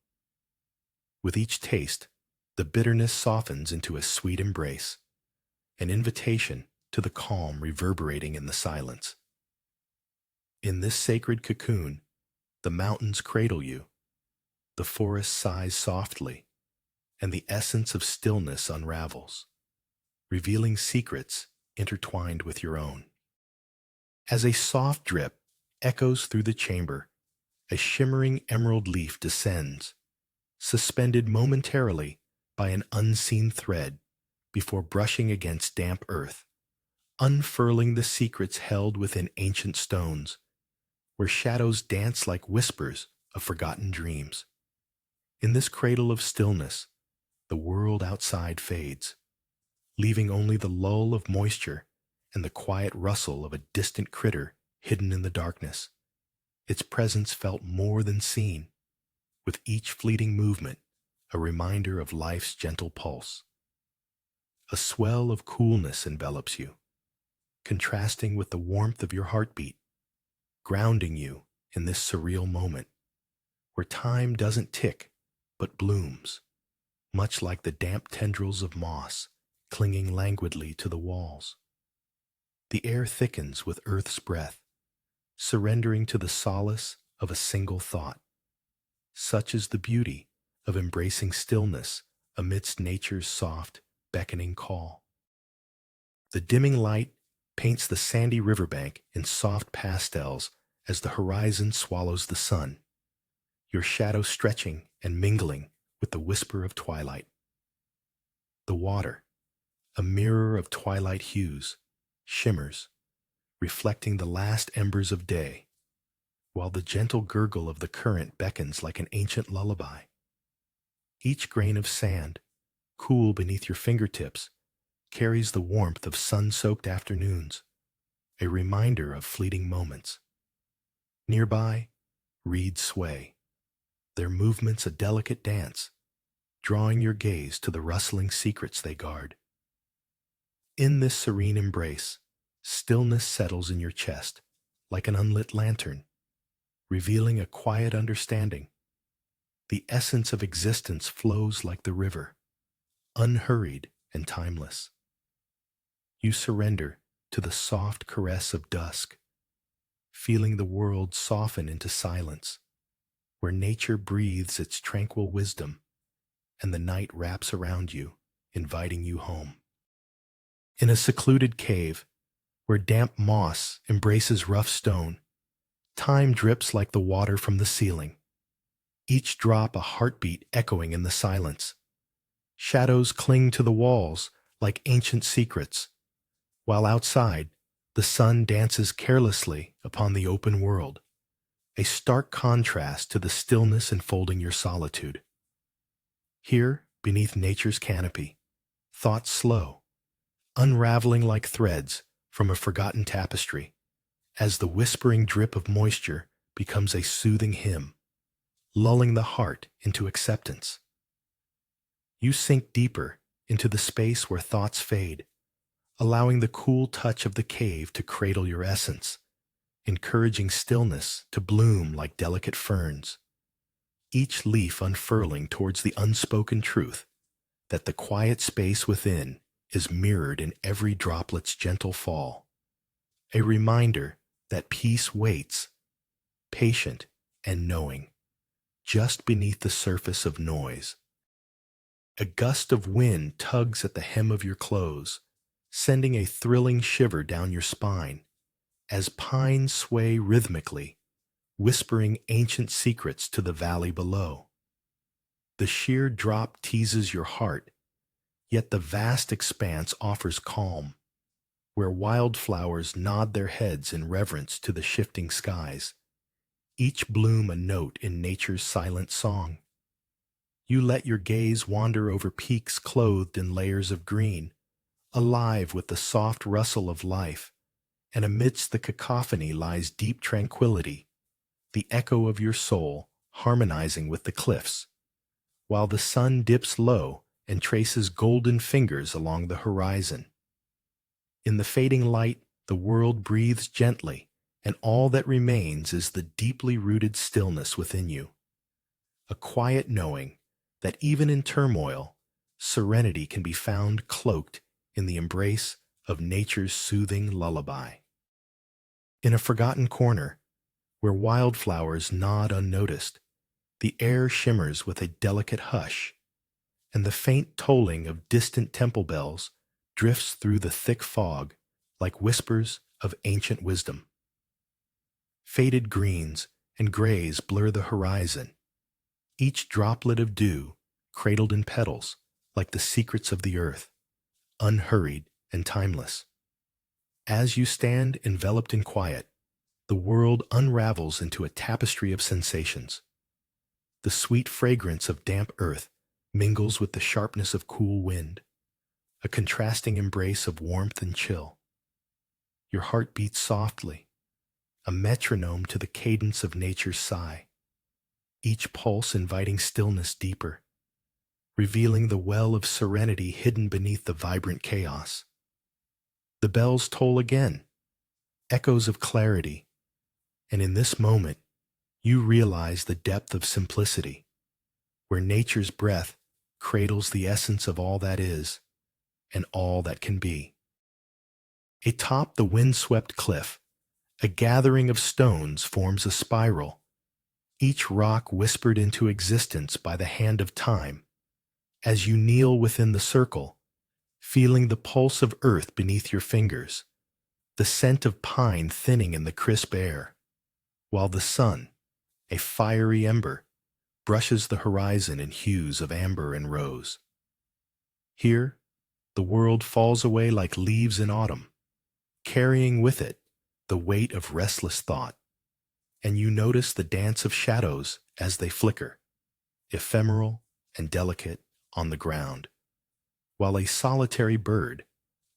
With each taste, the bitterness softens into a sweet embrace, an invitation to the calm reverberating in the silence. In this sacred cocoon, the mountains cradle you, the forest sighs softly, and the essence of stillness unravels, revealing secrets intertwined with your own. As a soft drip echoes through the chamber, a shimmering emerald leaf descends, suspended momentarily by an unseen thread before brushing against damp earth, unfurling the secrets held within ancient stones, where shadows dance like whispers of forgotten dreams. In this cradle of stillness, the world outside fades, leaving only the lull of moisture and the quiet rustle of a distant critter hidden in the darkness, its presence felt more than seen, with each fleeting movement a reminder of life's gentle pulse. A swell of coolness envelops you, contrasting with the warmth of your heartbeat, grounding you in this surreal moment, where time doesn't tick but blooms, much like the damp tendrils of moss clinging languidly to the walls. The air thickens with earth's breath, surrendering to the solace of a single thought. Such is the beauty of embracing stillness amidst nature's soft, beckoning call. The dimming light paints the sandy riverbank in soft pastels as the horizon swallows the sun, your shadow stretching and mingling with the whisper of twilight. The water, a mirror of twilight hues, shimmers, reflecting the last embers of day, while the gentle gurgle of the current beckons like an ancient lullaby. Each grain of sand, cool beneath your fingertips, carries the warmth of sun-soaked afternoons, a reminder of fleeting moments. Nearby, reeds sway, their movements a delicate dance, drawing your gaze to the rustling secrets they guard. In this serene embrace, stillness settles in your chest like an unlit lantern, revealing a quiet understanding. The essence of existence flows like the river, unhurried and timeless. You surrender to the soft caress of dusk, feeling the world soften into silence, where nature breathes its tranquil wisdom and the night wraps around you, inviting you home. In a secluded cave, where damp moss embraces rough stone, time drips like the water from the ceiling, each drop a heartbeat echoing in the silence. Shadows cling to the walls like ancient secrets, while outside, the sun dances carelessly upon the open world, a stark contrast to the stillness enfolding your solitude. Here, beneath nature's canopy, thoughts slow, unraveling like threads from a forgotten tapestry, as the whispering drip of moisture becomes a soothing hymn, lulling the heart into acceptance. You sink deeper into the space where thoughts fade, allowing the cool touch of the cave to cradle your essence, encouraging stillness to bloom like delicate ferns, each leaf unfurling towards the unspoken truth that the quiet space within is mirrored in every droplet's gentle fall, a reminder that peace waits, patient and knowing, just beneath the surface of noise. A gust of wind tugs at the hem of your clothes, sending a thrilling shiver down your spine as pines sway rhythmically, whispering ancient secrets to the valley below. The sheer drop teases your heart, yet the vast expanse offers calm, where wildflowers nod their heads in reverence to the shifting skies, each bloom a note in nature's silent song. You let your gaze wander over peaks clothed in layers of green, alive with the soft rustle of life, and amidst the cacophony lies deep tranquility, the echo of your soul harmonizing with the cliffs, while the sun dips low and traces golden fingers along the horizon. In the fading light, the world breathes gently, and all that remains is the deeply rooted stillness within you, a quiet knowing that even in turmoil, serenity can be found cloaked in the embrace of nature's soothing lullaby. In a forgotten corner, where wildflowers nod unnoticed, the air shimmers with a delicate hush, and the faint tolling of distant temple bells drifts through the thick fog like whispers of ancient wisdom. Faded greens and grays blur the horizon, each droplet of dew cradled in petals like the secrets of the earth, unhurried and timeless. As you stand enveloped in quiet, the world unravels into a tapestry of sensations. The sweet fragrance of damp earth mingles with the sharpness of cool wind, a contrasting embrace of warmth and chill. Your heart beats softly, a metronome to the cadence of nature's sigh, each pulse inviting stillness deeper, revealing the well of serenity hidden beneath the vibrant chaos. The bells toll again, echoes of clarity, and in this moment, you realize the depth of simplicity, where nature's breath cradles the essence of all that is and all that can be. Atop the wind-swept cliff, a gathering of stones forms a spiral, each rock whispered into existence by the hand of time. As you kneel within the circle, feeling the pulse of earth beneath your fingers, the scent of pine thinning in the crisp air, while the sun, a fiery ember, brushes the horizon in hues of amber and rose. Here, the world falls away like leaves in autumn, carrying with it the weight of restless thought, and you notice the dance of shadows as they flicker, ephemeral and delicate, on the ground, while a solitary bird,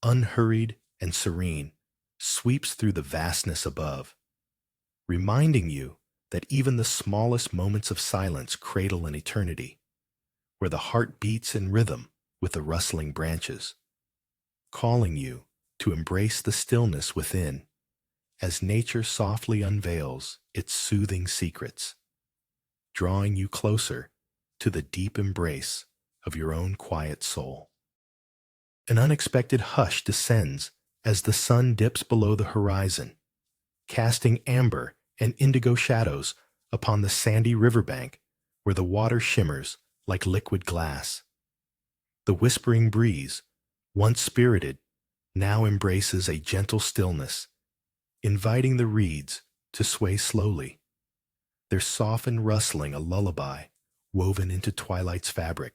unhurried and serene, sweeps through the vastness above, reminding you that even the smallest moments of silence cradle an eternity, where the heart beats in rhythm with the rustling branches, calling you to embrace the stillness within as nature softly unveils its soothing secrets, drawing you closer to the deep embrace of your own quiet soul. An unexpected hush descends as the sun dips below the horizon, casting amber and indigo shadows upon the sandy riverbank where the water shimmers like liquid glass. The whispering breeze, once spirited, now embraces a gentle stillness, inviting the reeds to sway slowly, their softened rustling a lullaby woven into twilight's fabric,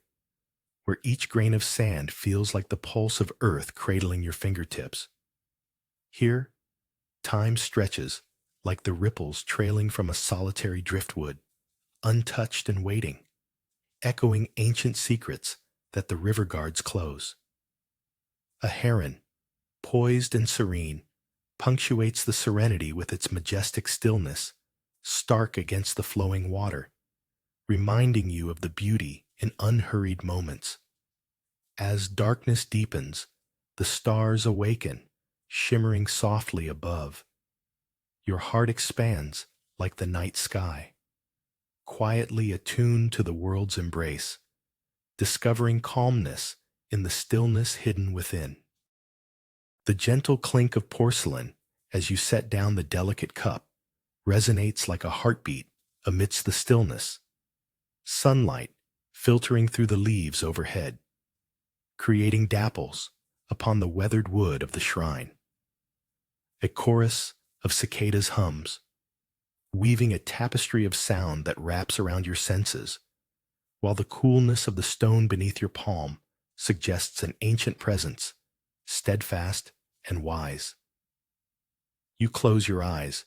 where each grain of sand feels like the pulse of earth cradling your fingertips. Here, time stretches like the ripples trailing from a solitary driftwood, untouched and waiting, echoing ancient secrets that the river guards close. A heron, poised and serene, punctuates the serenity with its majestic stillness, stark against the flowing water, reminding you of the beauty in unhurried moments. As darkness deepens, the stars awaken, shimmering softly above. Your heart expands like the night sky, quietly attuned to the world's embrace, discovering calmness in the stillness hidden within. The gentle clink of porcelain as you set down the delicate cup resonates like a heartbeat amidst the stillness. Sunlight, filtering through the leaves overhead, creating dapples upon the weathered wood of the shrine. A chorus of cicadas hums, weaving a tapestry of sound that wraps around your senses, while the coolness of the stone beneath your palm suggests an ancient presence, steadfast and wise. You close your eyes,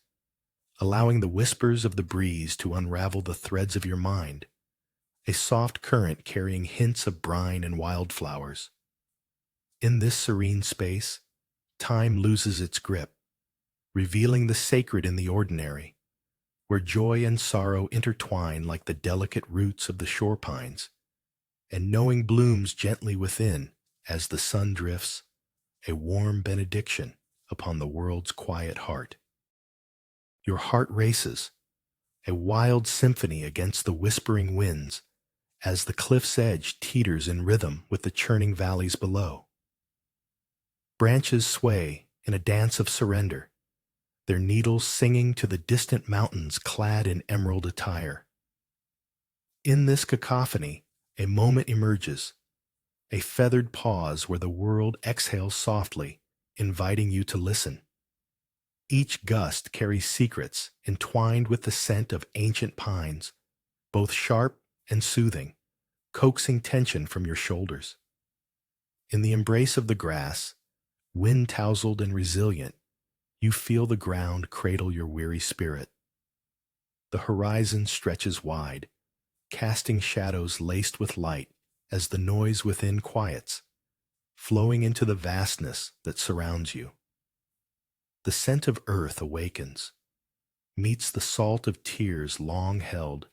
allowing the whispers of the breeze to unravel the threads of your mind, a soft current carrying hints of brine and wildflowers. In this serene space, time loses its grip, revealing the sacred in the ordinary, where joy and sorrow intertwine like the delicate roots of the shore pines, and knowing blooms gently within as the sun drifts, a warm benediction upon the world's quiet heart. Your heart races, a wild symphony against the whispering winds, as the cliff's edge teeters in rhythm with the churning valleys below. Branches sway in a dance of surrender, their needles singing to the distant mountains clad in emerald attire. In this cacophony, a moment emerges, a feathered pause where the world exhales softly, inviting you to listen. Each gust carries secrets entwined with the scent of ancient pines, both sharp and soothing, coaxing tension from your shoulders. In the embrace of the grass, wind-tousled and resilient, you feel the ground cradle your weary spirit. The horizon stretches wide, casting shadows laced with light as the noise within quiets, flowing into the vastness that surrounds you. The scent of earth awakens, meets the salt of tears long held,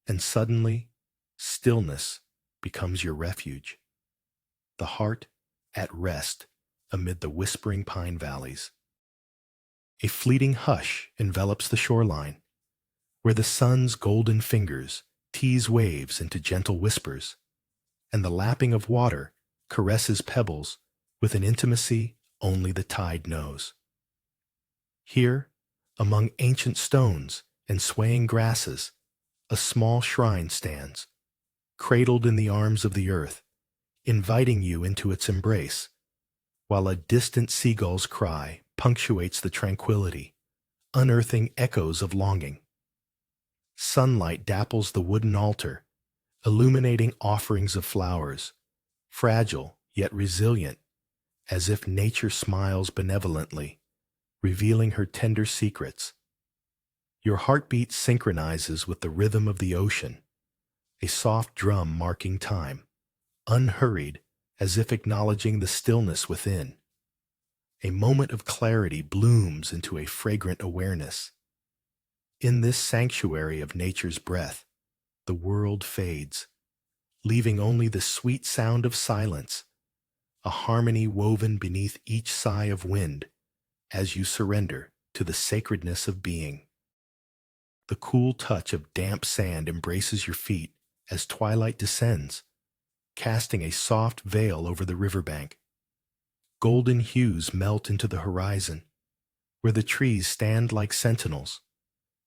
and suddenly, stillness becomes your refuge, the heart at rest amid the whispering pine valleys. A fleeting hush envelops the shoreline, where the sun's golden fingers tease waves into gentle whispers, and the lapping of water caresses pebbles with an intimacy only the tide knows. Here, among ancient stones and swaying grasses, a small shrine stands, cradled in the arms of the earth, inviting you into its embrace, while a distant seagull's cry punctuates the tranquility, unearthing echoes of longing. Sunlight dapples the wooden altar, illuminating offerings of flowers, fragile yet resilient, as if nature smiles benevolently, revealing her tender secrets. Your heartbeat synchronizes with the rhythm of the ocean, a soft drum marking time, unhurried as if acknowledging the stillness within. A moment of clarity blooms into a fragrant awareness. In this sanctuary of nature's breath, the world fades, leaving only the sweet sound of silence, a harmony woven beneath each sigh of wind as you surrender to the sacredness of being. The cool touch of damp sand embraces your feet as twilight descends, casting a soft veil over the riverbank. Golden hues melt into the horizon, where the trees stand like sentinels,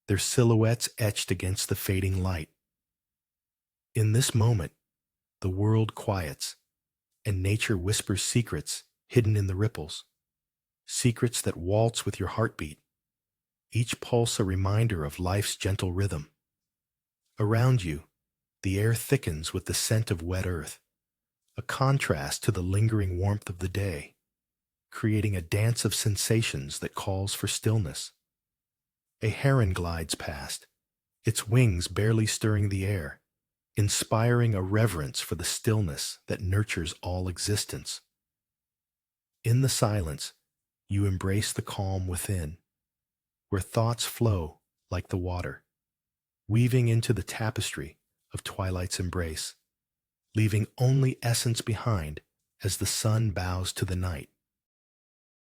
their silhouettes etched against the fading light. In this moment, the world quiets, and nature whispers secrets hidden in the ripples, secrets that waltz with your heartbeat, each pulse a reminder of life's gentle rhythm. Around you, the air thickens with the scent of wet earth, a contrast to the lingering warmth of the day, creating a dance of sensations that calls for stillness. A heron glides past, its wings barely stirring the air, inspiring a reverence for the stillness that nurtures all existence. In the silence, you embrace the calm within, where thoughts flow like the water, weaving into the tapestry of twilight's embrace, leaving only essence behind as the sun bows to the night.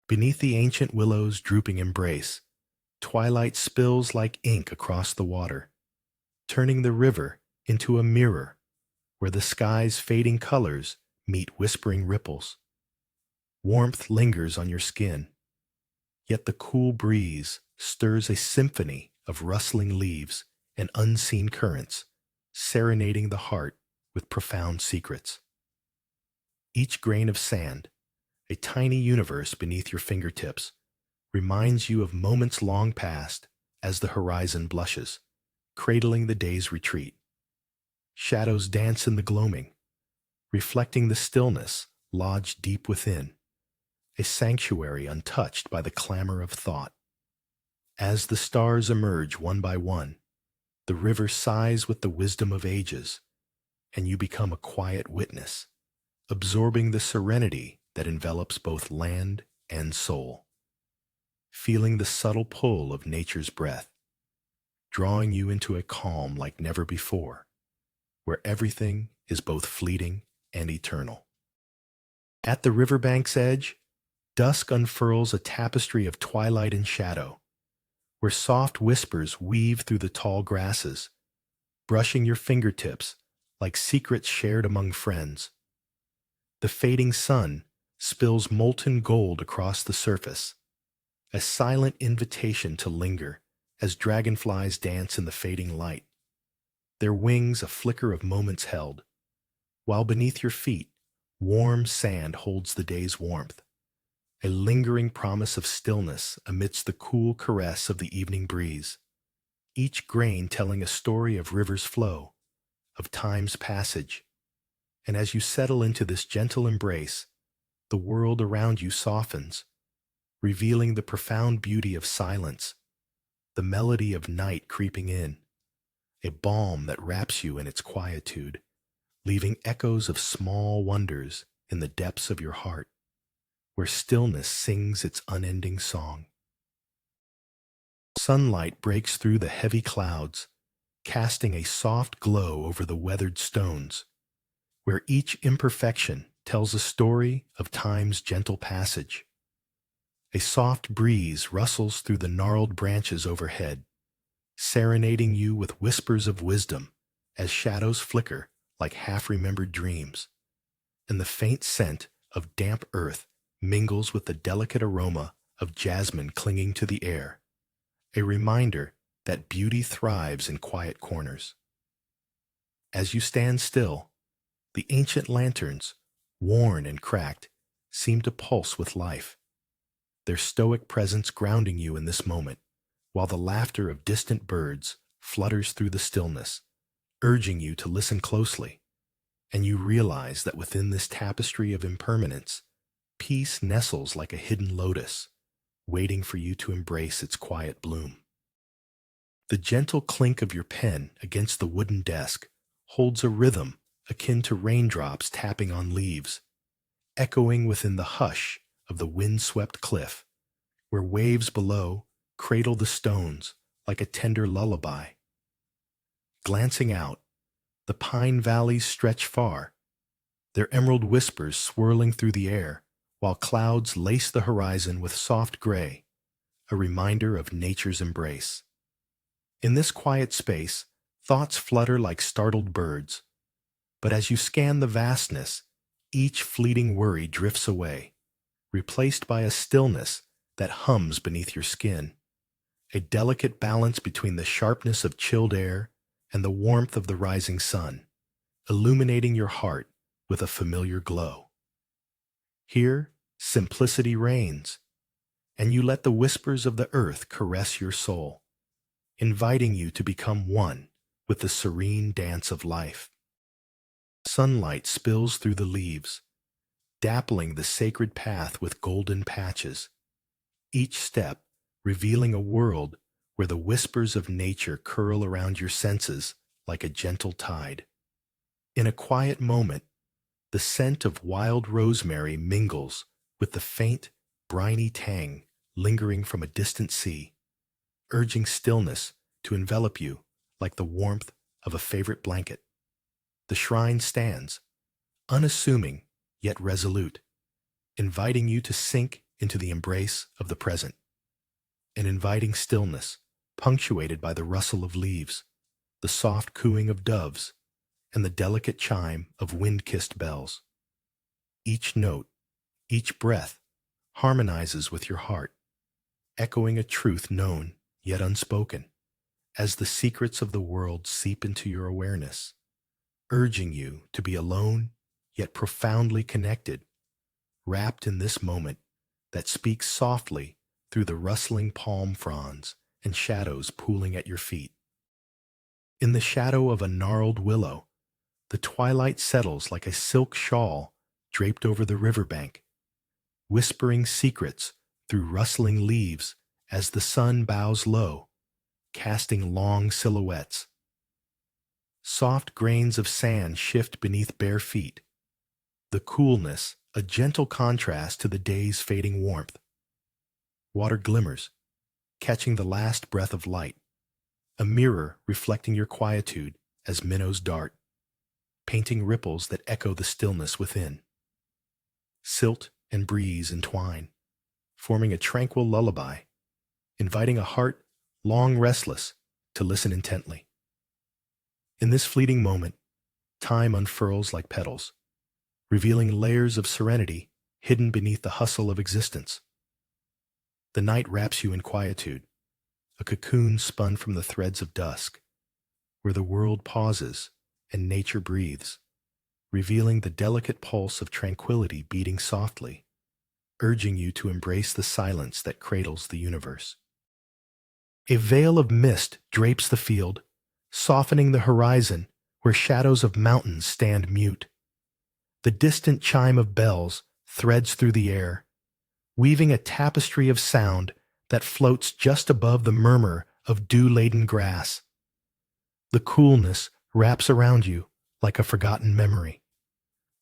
Beneath the ancient willow's drooping embrace, twilight spills like ink across the water, turning the river into a mirror where the sky's fading colors meet whispering ripples. Warmth lingers on your skin, yet the cool breeze stirs a symphony of rustling leaves and unseen currents, serenading the heart with profound secrets. Each grain of sand, a tiny universe beneath your fingertips, reminds you of moments long past as the horizon blushes, cradling the day's retreat. Shadows dance in the gloaming, reflecting the stillness lodged deep within, a sanctuary untouched by the clamor of thought. As the stars emerge one by one, the river sighs with the wisdom of ages, and you become a quiet witness, absorbing the serenity that envelops both land and soul, feeling the subtle pull of nature's breath, drawing you into a calm like never before, where everything is both fleeting and eternal. At the riverbank's edge, dusk unfurls a tapestry of twilight and shadow, where soft whispers weave through the tall grasses, brushing your fingertips like secrets shared among friends. The fading sun spills molten gold across the surface, a silent invitation to linger as dragonflies dance in the fading light, their wings a flicker of moments held, while beneath your feet, warm sand holds the day's warmth, a lingering promise of stillness amidst the cool caress of the evening breeze, each grain telling a story of river's flow, of time's passage. And as you settle into this gentle embrace, the world around you softens, revealing the profound beauty of silence, the melody of night creeping in, a balm that wraps you in its quietude, leaving echoes of small wonders in the depths of your heart, where stillness sings its unending song. Sunlight breaks through the heavy clouds, casting a soft glow over the weathered stones, where each imperfection tells a story of time's gentle passage. A soft breeze rustles through the gnarled branches overhead, serenading you with whispers of wisdom as shadows flicker like half-remembered dreams, and the faint scent of damp earth mingles with the delicate aroma of jasmine clinging to the air, a reminder that beauty thrives in quiet corners. As you stand still, the ancient lanterns, worn and cracked, seem to pulse with life, their stoic presence grounding you in this moment, while the laughter of distant birds flutters through the stillness, urging you to listen closely, and you realize that within this tapestry of impermanence, peace nestles like a hidden lotus, waiting for you to embrace its quiet bloom. The gentle clink of your pen against the wooden desk holds a rhythm akin to raindrops tapping on leaves, echoing within the hush of the wind-swept cliff, where waves below cradle the stones like a tender lullaby. Glancing out, the pine valleys stretch far, their emerald whispers swirling through the air, while clouds lace the horizon with soft gray, a reminder of nature's embrace. In this quiet space, thoughts flutter like startled birds, but as you scan the vastness, each fleeting worry drifts away, replaced by a stillness that hums beneath your skin, a delicate balance between the sharpness of chilled air and the warmth of the rising sun, illuminating your heart with a familiar glow. Here, simplicity reigns, and you let the whispers of the earth caress your soul, inviting you to become one with the serene dance of life. Sunlight spills through the leaves, dappling the sacred path with golden patches, each step revealing a world where the whispers of nature curl around your senses like a gentle tide. In a quiet moment, the scent of wild rosemary mingles with the faint, briny tang lingering from a distant sea, urging stillness to envelop you like the warmth of a favorite blanket. The shrine stands, unassuming yet resolute, inviting you to sink into the embrace of the present, an inviting stillness punctuated by the rustle of leaves, the soft cooing of doves, and the delicate chime of wind-kissed bells. Each note, each breath, harmonizes with your heart, echoing a truth known yet unspoken, as the secrets of the world seep into your awareness, urging you to be alone yet profoundly connected, wrapped in this moment that speaks softly through the rustling palm fronds and shadows pooling at your feet. In the shadow of a gnarled willow, the twilight settles like a silk shawl draped over the riverbank, whispering secrets through rustling leaves as the sun bows low, casting long silhouettes. Soft grains of sand shift beneath bare feet, the coolness a gentle contrast to the day's fading warmth. Water glimmers, catching the last breath of light, a mirror reflecting your quietude as minnows dart, painting ripples that echo the stillness within. Silt and breeze entwine, forming a tranquil lullaby, inviting a heart long restless to listen intently. In this fleeting moment, time unfurls like petals, revealing layers of serenity hidden beneath the hustle of existence. The night wraps you in quietude, a cocoon spun from the threads of dusk, where the world pauses and nature breathes, revealing the delicate pulse of tranquility beating softly, urging you to embrace the silence that cradles the universe. A veil of mist drapes the field, softening the horizon where shadows of mountains stand mute. The distant chime of bells threads through the air, weaving a tapestry of sound that floats just above the murmur of dew-laden grass. The coolness wraps around you like a forgotten memory,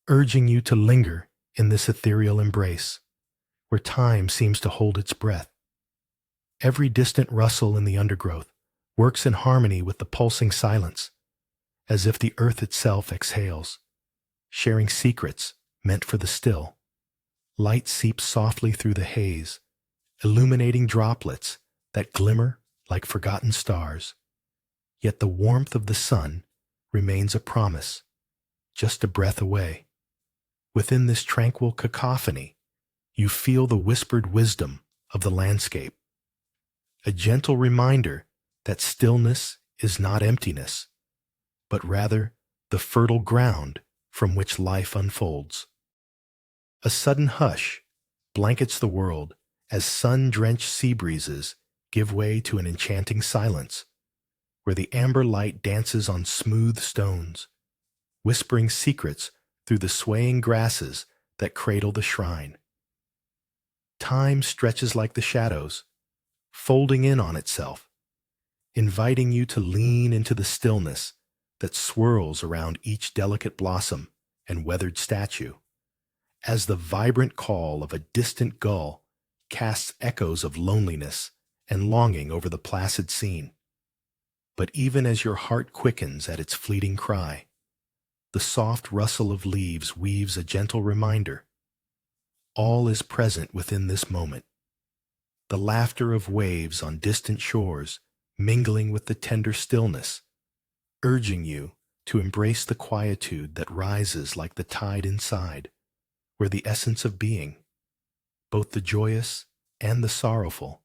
urging you to linger in this ethereal embrace, where time seems to hold its breath. Every distant rustle in the undergrowth works in harmony with the pulsing silence, as if the earth itself exhales, sharing secrets meant for the still. Light seeps softly through the haze, illuminating droplets that glimmer like forgotten stars. Yet the warmth of the sun remains a promise, just a breath away. Within this tranquil cacophony, you feel the whispered wisdom of the landscape, a gentle reminder that stillness is not emptiness, but rather the fertile ground from which life unfolds. A sudden hush blankets the world as sun-drenched sea breezes give way to an enchanting silence, where the amber light dances on smooth stones, whispering secrets through the swaying grasses that cradle the shrine. Time stretches like the shadows, folding in on itself, inviting you to lean into the stillness that swirls around each delicate blossom and weathered statue, as the vibrant call of a distant gull casts echoes of loneliness and longing over the placid scene. But even as your heart quickens at its fleeting cry, the soft rustle of leaves weaves a gentle reminder. All is present within this moment. The laughter of waves on distant shores mingling with the tender stillness, urging you to embrace the quietude that rises like the tide inside, where the essence of being, both the joyous and the sorrowful,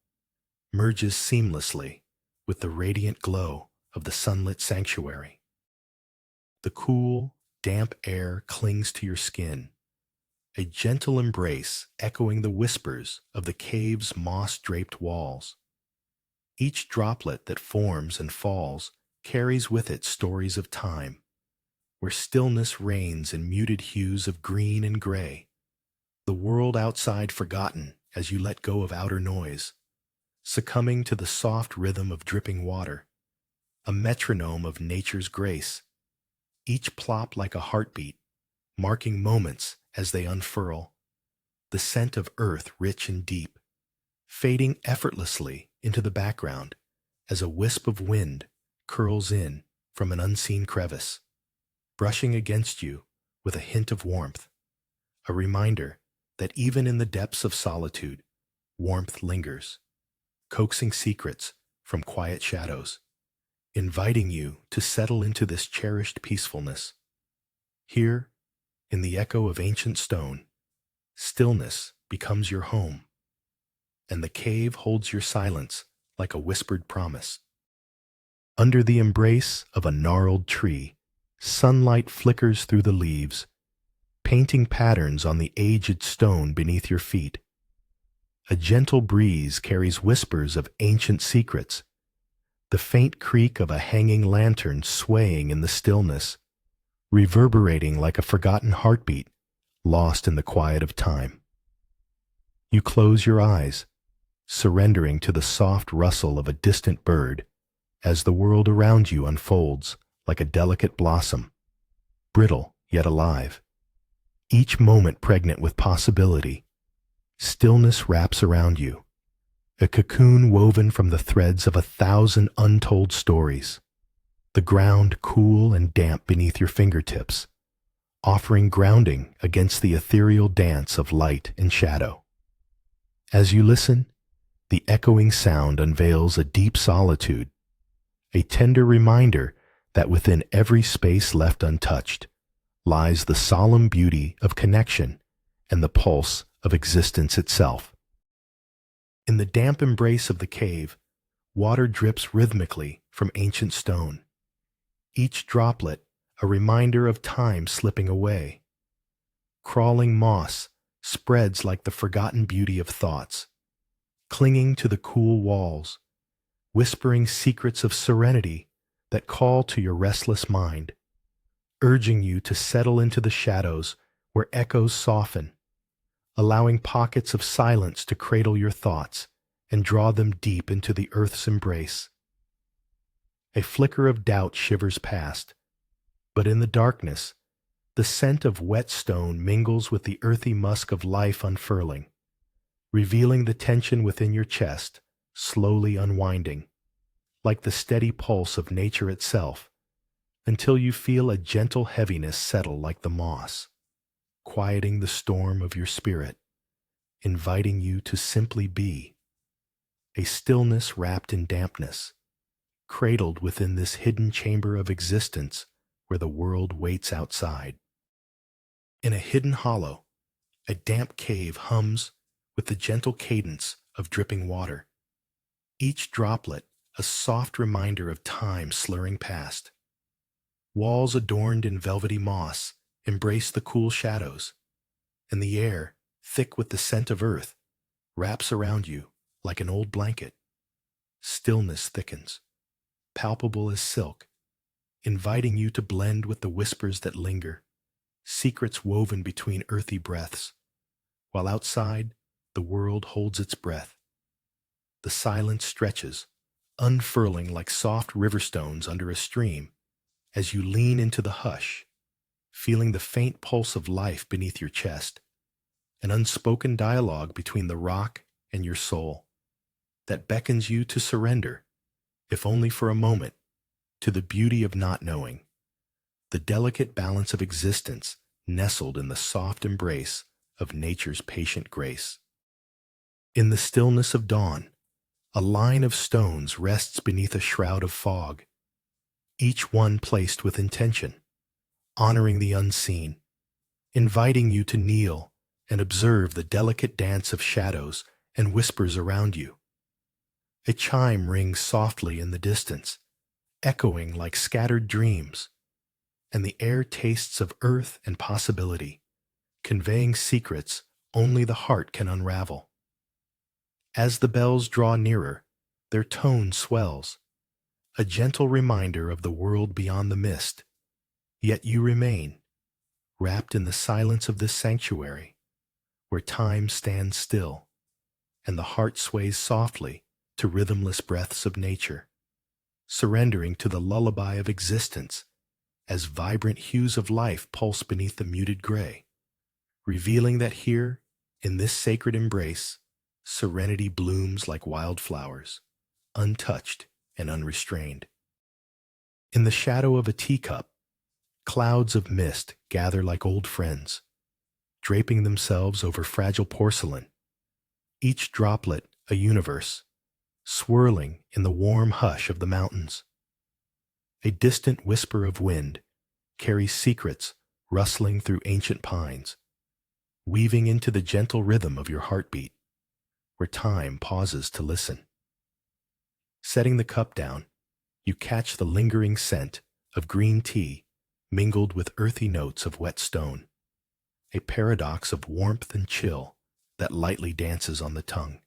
merges seamlessly with the radiant glow of the sunlit sanctuary. The cool, damp air clings to your skin, a gentle embrace echoing the whispers of the cave's moss-draped walls. Each droplet that forms and falls carries with it stories of time, where stillness reigns in muted hues of green and gray, the world outside forgotten as you let go of outer noise, succumbing to the soft rhythm of dripping water, a metronome of nature's grace, each plop like a heartbeat, marking moments as they unfurl, the scent of earth rich and deep, fading effortlessly into the background as a wisp of wind curls in from an unseen crevice, brushing against you with a hint of warmth, a reminder that even in the depths of solitude, warmth lingers, coaxing secrets from quiet shadows, inviting you to settle into this cherished peacefulness. Here, in the echo of ancient stone, stillness becomes your home, and the cave holds your silence like a whispered promise. Under the embrace of a gnarled tree, Sunlight flickers through the leaves, painting patterns on the aged stone beneath your feet. A gentle breeze carries whispers of ancient secrets, the faint creak of a hanging lantern swaying in the stillness, reverberating like a forgotten heartbeat lost in the quiet of time. You close your eyes, surrendering to the soft rustle of a distant bird as the world around you unfolds like a delicate blossom, brittle yet alive, each moment pregnant with possibility. Stillness wraps around you, a cocoon woven from the threads of 1,000 untold stories, the ground cool and damp beneath your fingertips, offering grounding against the ethereal dance of light and shadow. As you listen, the echoing sound unveils a deep solitude, a tender reminder that within every space left untouched lies the solemn beauty of connection and the pulse of existence itself. In the damp embrace of the cave, water drips rhythmically from ancient stone, each droplet a reminder of time slipping away. Crawling moss spreads like the forgotten beauty of thoughts, clinging to the cool walls, whispering secrets of serenity that call to your restless mind, urging you to settle into the shadows where echoes soften, allowing pockets of silence to cradle your thoughts and draw them deep into the earth's embrace. A flicker of doubt shivers past, but in the darkness, the scent of wet stone mingles with the earthy musk of life unfurling, revealing the tension within your chest, slowly unwinding, like the steady pulse of nature itself, until you feel a gentle heaviness settle like the moss, quieting the storm of your spirit, inviting you to simply be, a stillness wrapped in dampness, cradled within this hidden chamber of existence where the world waits outside. In a hidden hollow, a damp cave hums with the gentle cadence of dripping water, each droplet a soft reminder of time slurring past. Walls adorned in velvety moss embrace the cool shadows, and the air, thick with the scent of earth, wraps around you like an old blanket. Stillness thickens, palpable as silk, inviting you to blend with the whispers that linger, secrets woven between earthy breaths, while outside the world holds its breath. The silence stretches, unfurling like soft river stones under a stream, as you lean into the hush, feeling the faint pulse of life beneath your chest, an unspoken dialogue between the rock and your soul that beckons you to surrender, if only for a moment, to the beauty of not knowing, the delicate balance of existence nestled in the soft embrace of nature's patient grace. In the stillness of dawn, a line of stones rests beneath a shroud of fog, each one placed with intention, honoring the unseen, inviting you to kneel and observe the delicate dance of shadows and whispers around you. A chime rings softly in the distance, echoing like scattered dreams, and the air tastes of earth and possibility, conveying secrets only the heart can unravel. As the bells draw nearer, their tone swells, a gentle reminder of the world beyond the mist, yet you remain, wrapped in the silence of this sanctuary, where time stands still, and the heart sways softly to rhythmless breaths of nature, surrendering to the lullaby of existence as vibrant hues of life pulse beneath the muted gray, revealing that here, in this sacred embrace, serenity blooms like wildflowers, untouched and unrestrained. In the shadow of a teacup, clouds of mist gather like old friends, draping themselves over fragile porcelain, each droplet a universe, swirling in the warm hush of the mountains. A distant whisper of wind carries secrets rustling through ancient pines, weaving into the gentle rhythm of your heartbeat, where time pauses to listen. Setting the cup down, you catch the lingering scent of green tea mingled with earthy notes of wet stone, a paradox of warmth and chill that lightly dances on the tongue.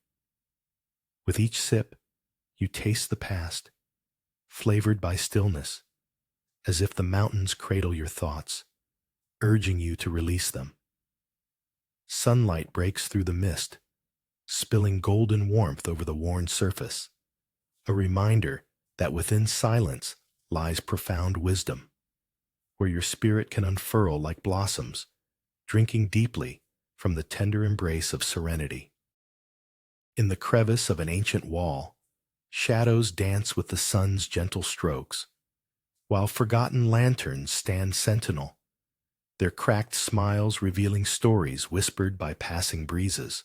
With each sip, you taste the past, flavored by stillness, as if the mountains cradle your thoughts, urging you to release them. Sunlight breaks through the mist, spilling golden warmth over the worn surface, a reminder that within silence lies profound wisdom, where your spirit can unfurl like blossoms, drinking deeply from the tender embrace of serenity. In the crevice of an ancient wall, shadows dance with the sun's gentle strokes, while forgotten lanterns stand sentinel, their cracked smiles revealing stories whispered by passing breezes.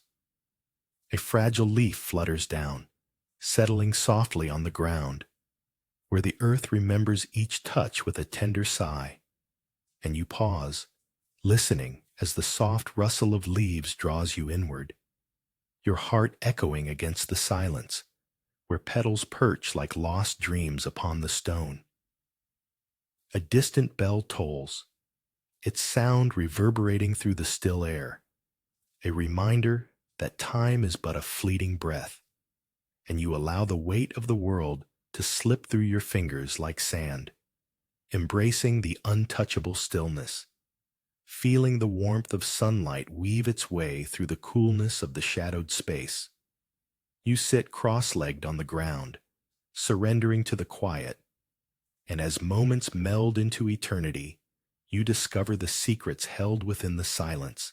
A fragile leaf flutters down, settling softly on the ground, where the earth remembers each touch with a tender sigh, and you pause, listening as the soft rustle of leaves draws you inward, your heart echoing against the silence, where petals perch like lost dreams upon the stone. A distant bell tolls, its sound reverberating through the still air, a reminder that time is but a fleeting breath, and you allow the weight of the world to slip through your fingers like sand, embracing the untouchable stillness, feeling the warmth of sunlight weave its way through the coolness of the shadowed space. You sit cross-legged on the ground, surrendering to the quiet, and as moments meld into eternity, you discover the secrets held within the silence,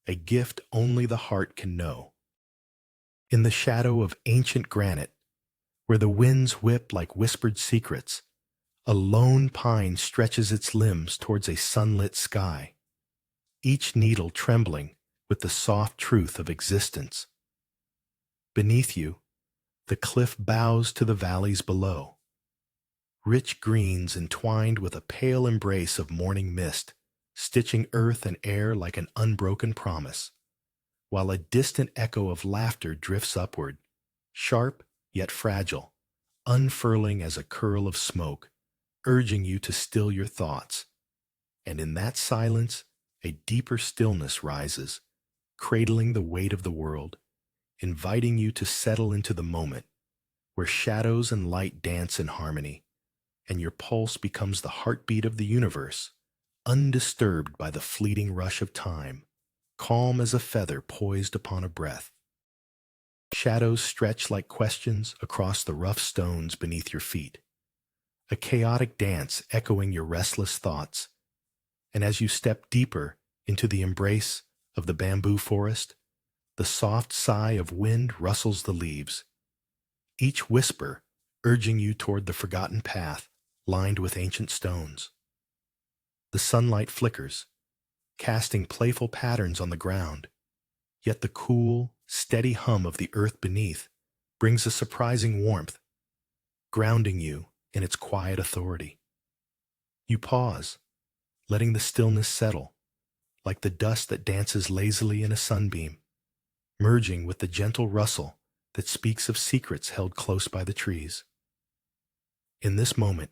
a gift only the heart can know. In the shadow of ancient granite, where the winds whip like whispered secrets, a lone pine stretches its limbs towards a sunlit sky, each needle trembling with the soft truth of existence. Beneath you, the cliff bows to the valleys below, rich greens entwined with a pale embrace of morning mist, stitching earth and air like an unbroken promise, while a distant echo of laughter drifts upward, sharp yet fragile, unfurling as a curl of smoke, urging you to still your thoughts. And in that silence, a deeper stillness rises, cradling the weight of the world, inviting you to settle into the moment, where shadows and light dance in harmony, and your pulse becomes the heartbeat of the universe, undisturbed by the fleeting rush of time, calm as a feather poised upon a breath. Shadows stretch like questions across the rough stones beneath your feet, a chaotic dance echoing your restless thoughts. And as you step deeper into the embrace of the bamboo forest, the soft sigh of wind rustles the leaves, each whisper urging you toward the forgotten path lined with ancient stones. The sunlight flickers, casting playful patterns on the ground, yet the cool, steady hum of the earth beneath brings a surprising warmth, grounding you in its quiet authority. You pause, letting the stillness settle, like the dust that dances lazily in a sunbeam, merging with the gentle rustle that speaks of secrets held close by the trees. In this moment,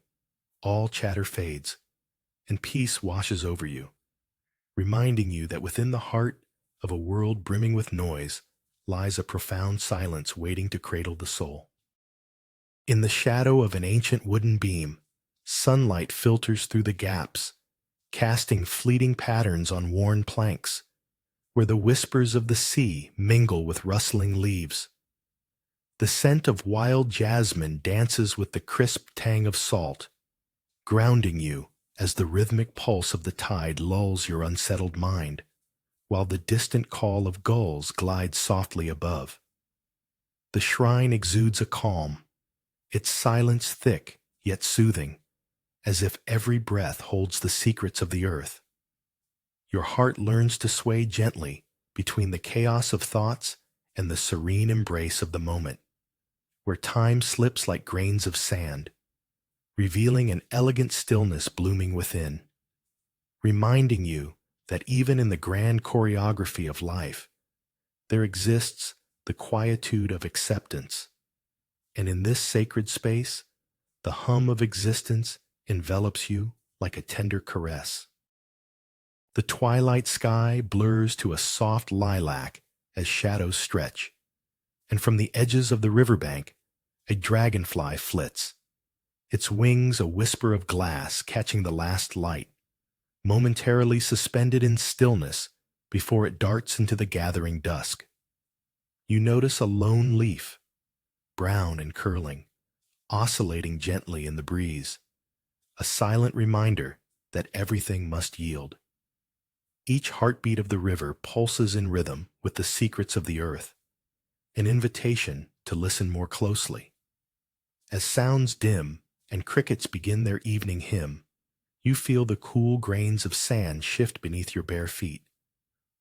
all chatter fades, and peace washes over you, reminding you that within the heart of a world brimming with noise lies a profound silence waiting to cradle the soul. In the shadow of an ancient wooden beam, sunlight filters through the gaps, casting fleeting patterns on worn planks, where the whispers of the sea mingle with rustling leaves. The scent of wild jasmine dances with the crisp tang of salt, grounding you as the rhythmic pulse of the tide lulls your unsettled mind, while the distant call of gulls glides softly above. The shrine exudes a calm, its silence thick yet soothing, as if every breath holds the secrets of the earth. Your heart learns to sway gently between the chaos of thoughts and the serene embrace of the moment, where time slips like grains of sand, revealing an elegant stillness blooming within, reminding you that even in the grand choreography of life, there exists the quietude of acceptance, and in this sacred space, the hum of existence envelops you like a tender caress. The twilight sky blurs to a soft lilac as shadows stretch, and from the edges of the riverbank, a dragonfly flits, its wings a whisper of glass catching the last light, momentarily suspended in stillness before it darts into the gathering dusk. You notice a lone leaf, brown and curling, oscillating gently in the breeze, a silent reminder that everything must yield. Each heartbeat of the river pulses in rhythm with the secrets of the earth, an invitation to listen more closely. As sounds dim and crickets begin their evening hymn, you feel the cool grains of sand shift beneath your bare feet,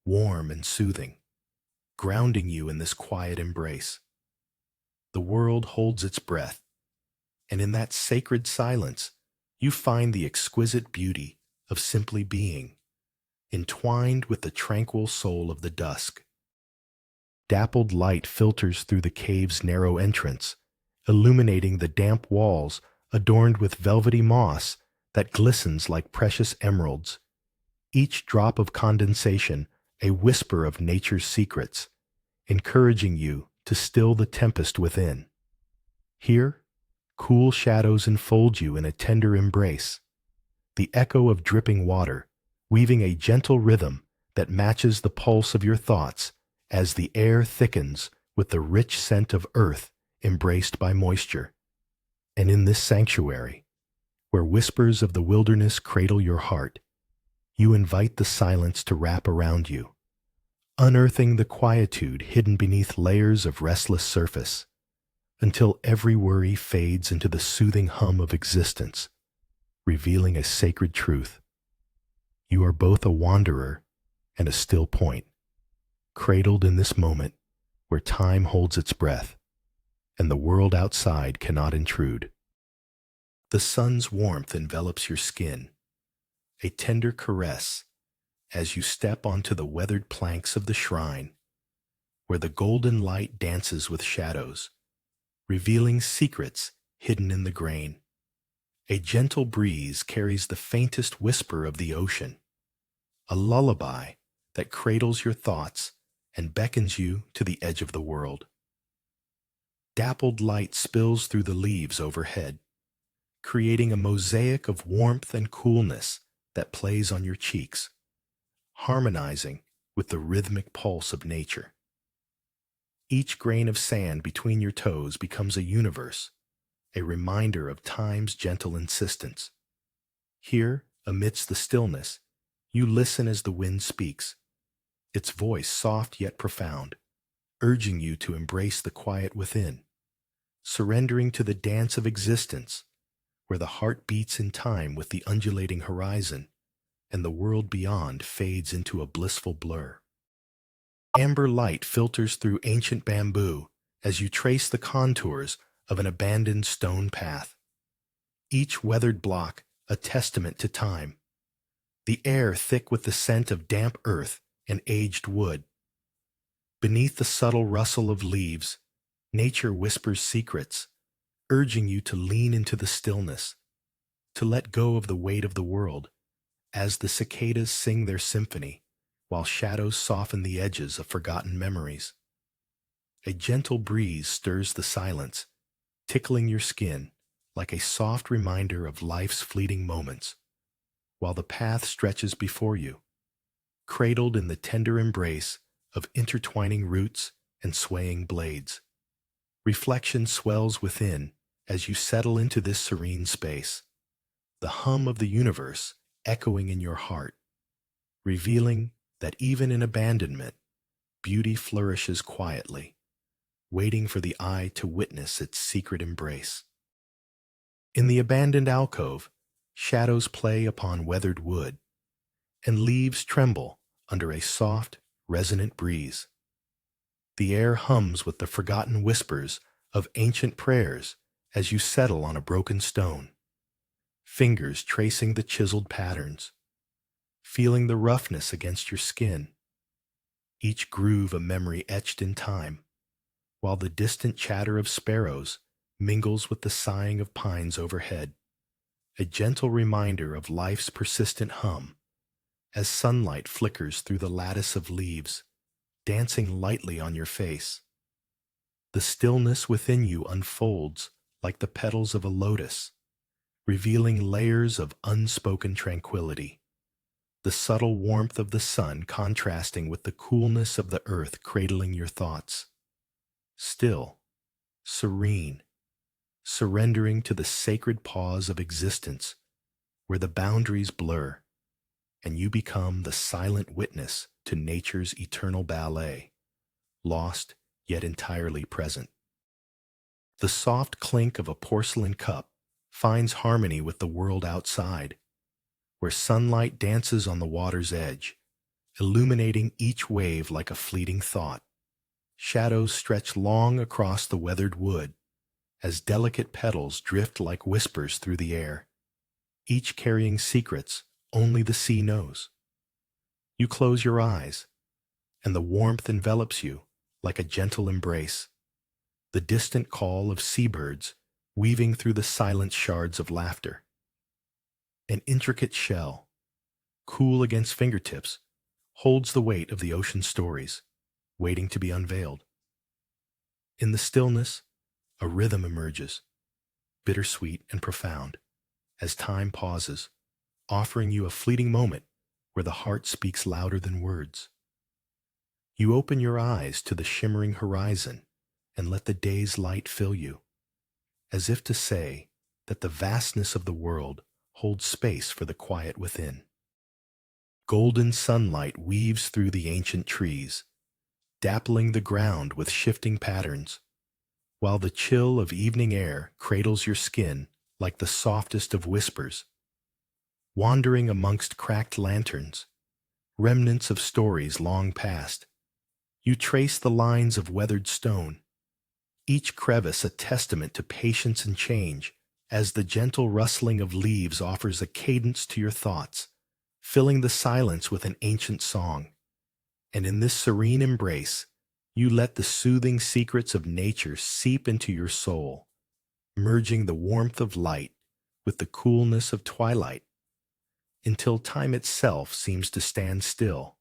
warm and soothing, grounding you in this quiet embrace. The world holds its breath, and in that sacred silence, you find the exquisite beauty of simply being, entwined with the tranquil soul of the dusk. Dappled light filters through the cave's narrow entrance, illuminating the damp walls adorned with velvety moss that glistens like precious emeralds, each drop of condensation a whisper of nature's secrets, encouraging you to still the tempest within. Here, cool shadows enfold you in a tender embrace, the echo of dripping water, weaving a gentle rhythm that matches the pulse of your thoughts as the air thickens with the rich scent of earth embraced by moisture. And in this sanctuary, where whispers of the wilderness cradle your heart, you invite the silence to wrap around you, unearthing the quietude hidden beneath layers of restless surface, until every worry fades into the soothing hum of existence, revealing a sacred truth. You are both a wanderer and a still point, cradled in this moment where time holds its breath and the world outside cannot intrude. The sun's warmth envelops your skin, a tender caress as you step onto the weathered planks of the shrine, where the golden light dances with shadows, revealing secrets hidden in the grain. A gentle breeze carries the faintest whisper of the ocean, a lullaby that cradles your thoughts and beckons you to the edge of the world. Dappled light spills through the leaves overhead, creating a mosaic of warmth and coolness that plays on your cheeks, harmonizing with the rhythmic pulse of nature. Each grain of sand between your toes becomes a universe, a reminder of time's gentle insistence. Here, amidst the stillness, you listen as the wind speaks, its voice soft yet profound, urging you to embrace the quiet within, surrendering to the dance of existence, where the heart beats in time with the undulating horizon, and the world beyond fades into a blissful blur. Amber light filters through ancient bamboo as you trace the contours of an abandoned stone path, each weathered block a testament to time, the air thick with the scent of damp earth and aged wood. Beneath the subtle rustle of leaves, nature whispers secrets, urging you to lean into the stillness, to let go of the weight of the world, as the cicadas sing their symphony, while shadows soften the edges of forgotten memories. A gentle breeze stirs the silence, tickling your skin like a soft reminder of life's fleeting moments, while the path stretches before you, cradled in the tender embrace of intertwining roots and swaying blades. Reflection swells within as you settle into this serene space, the hum of the universe echoing in your heart, revealing that even in abandonment, beauty flourishes quietly, waiting for the eye to witness its secret embrace. In the abandoned alcove, shadows play upon weathered wood, and leaves tremble under a soft, resonant breeze. The air hums with the forgotten whispers of ancient prayers as you settle on a broken stone, fingers tracing the chiseled patterns, feeling the roughness against your skin, each groove a memory etched in time, while the distant chatter of sparrows mingles with the sighing of pines overhead, a gentle reminder of life's persistent hum as sunlight flickers through the lattice of leaves, dancing lightly on your face. The stillness within you unfolds like the petals of a lotus, revealing layers of unspoken tranquility, the subtle warmth of the sun contrasting with the coolness of the earth cradling your thoughts. Still, serene, surrendering to the sacred pause of existence where the boundaries blur, and you become the silent witness to nature's eternal ballet, lost yet entirely present. The soft clink of a porcelain cup finds harmony with the world outside, where sunlight dances on the water's edge, illuminating each wave like a fleeting thought. Shadows stretch long across the weathered wood as delicate petals drift like whispers through the air, each carrying secrets only the sea knows. You close your eyes, and the warmth envelops you like a gentle embrace, the distant call of seabirds weaving through the silent shards of laughter. An intricate shell, cool against fingertips, holds the weight of the ocean's stories, waiting to be unveiled. In the stillness, a rhythm emerges, bittersweet and profound, as time pauses, offering you a fleeting moment where the heart speaks louder than words. You open your eyes to the shimmering horizon and let the day's light fill you, as if to say that the vastness of the world holds space for the quiet within. Golden sunlight weaves through the ancient trees, dappling the ground with shifting patterns, while the chill of evening air cradles your skin like the softest of whispers. Wandering amongst cracked lanterns, remnants of stories long past, you trace the lines of weathered stone, each crevice a testament to patience and change, as the gentle rustling of leaves offers a cadence to your thoughts, filling the silence with an ancient song. And in this serene embrace, you let the soothing secrets of nature seep into your soul, merging the warmth of light with the coolness of twilight, until time itself seems to stand still,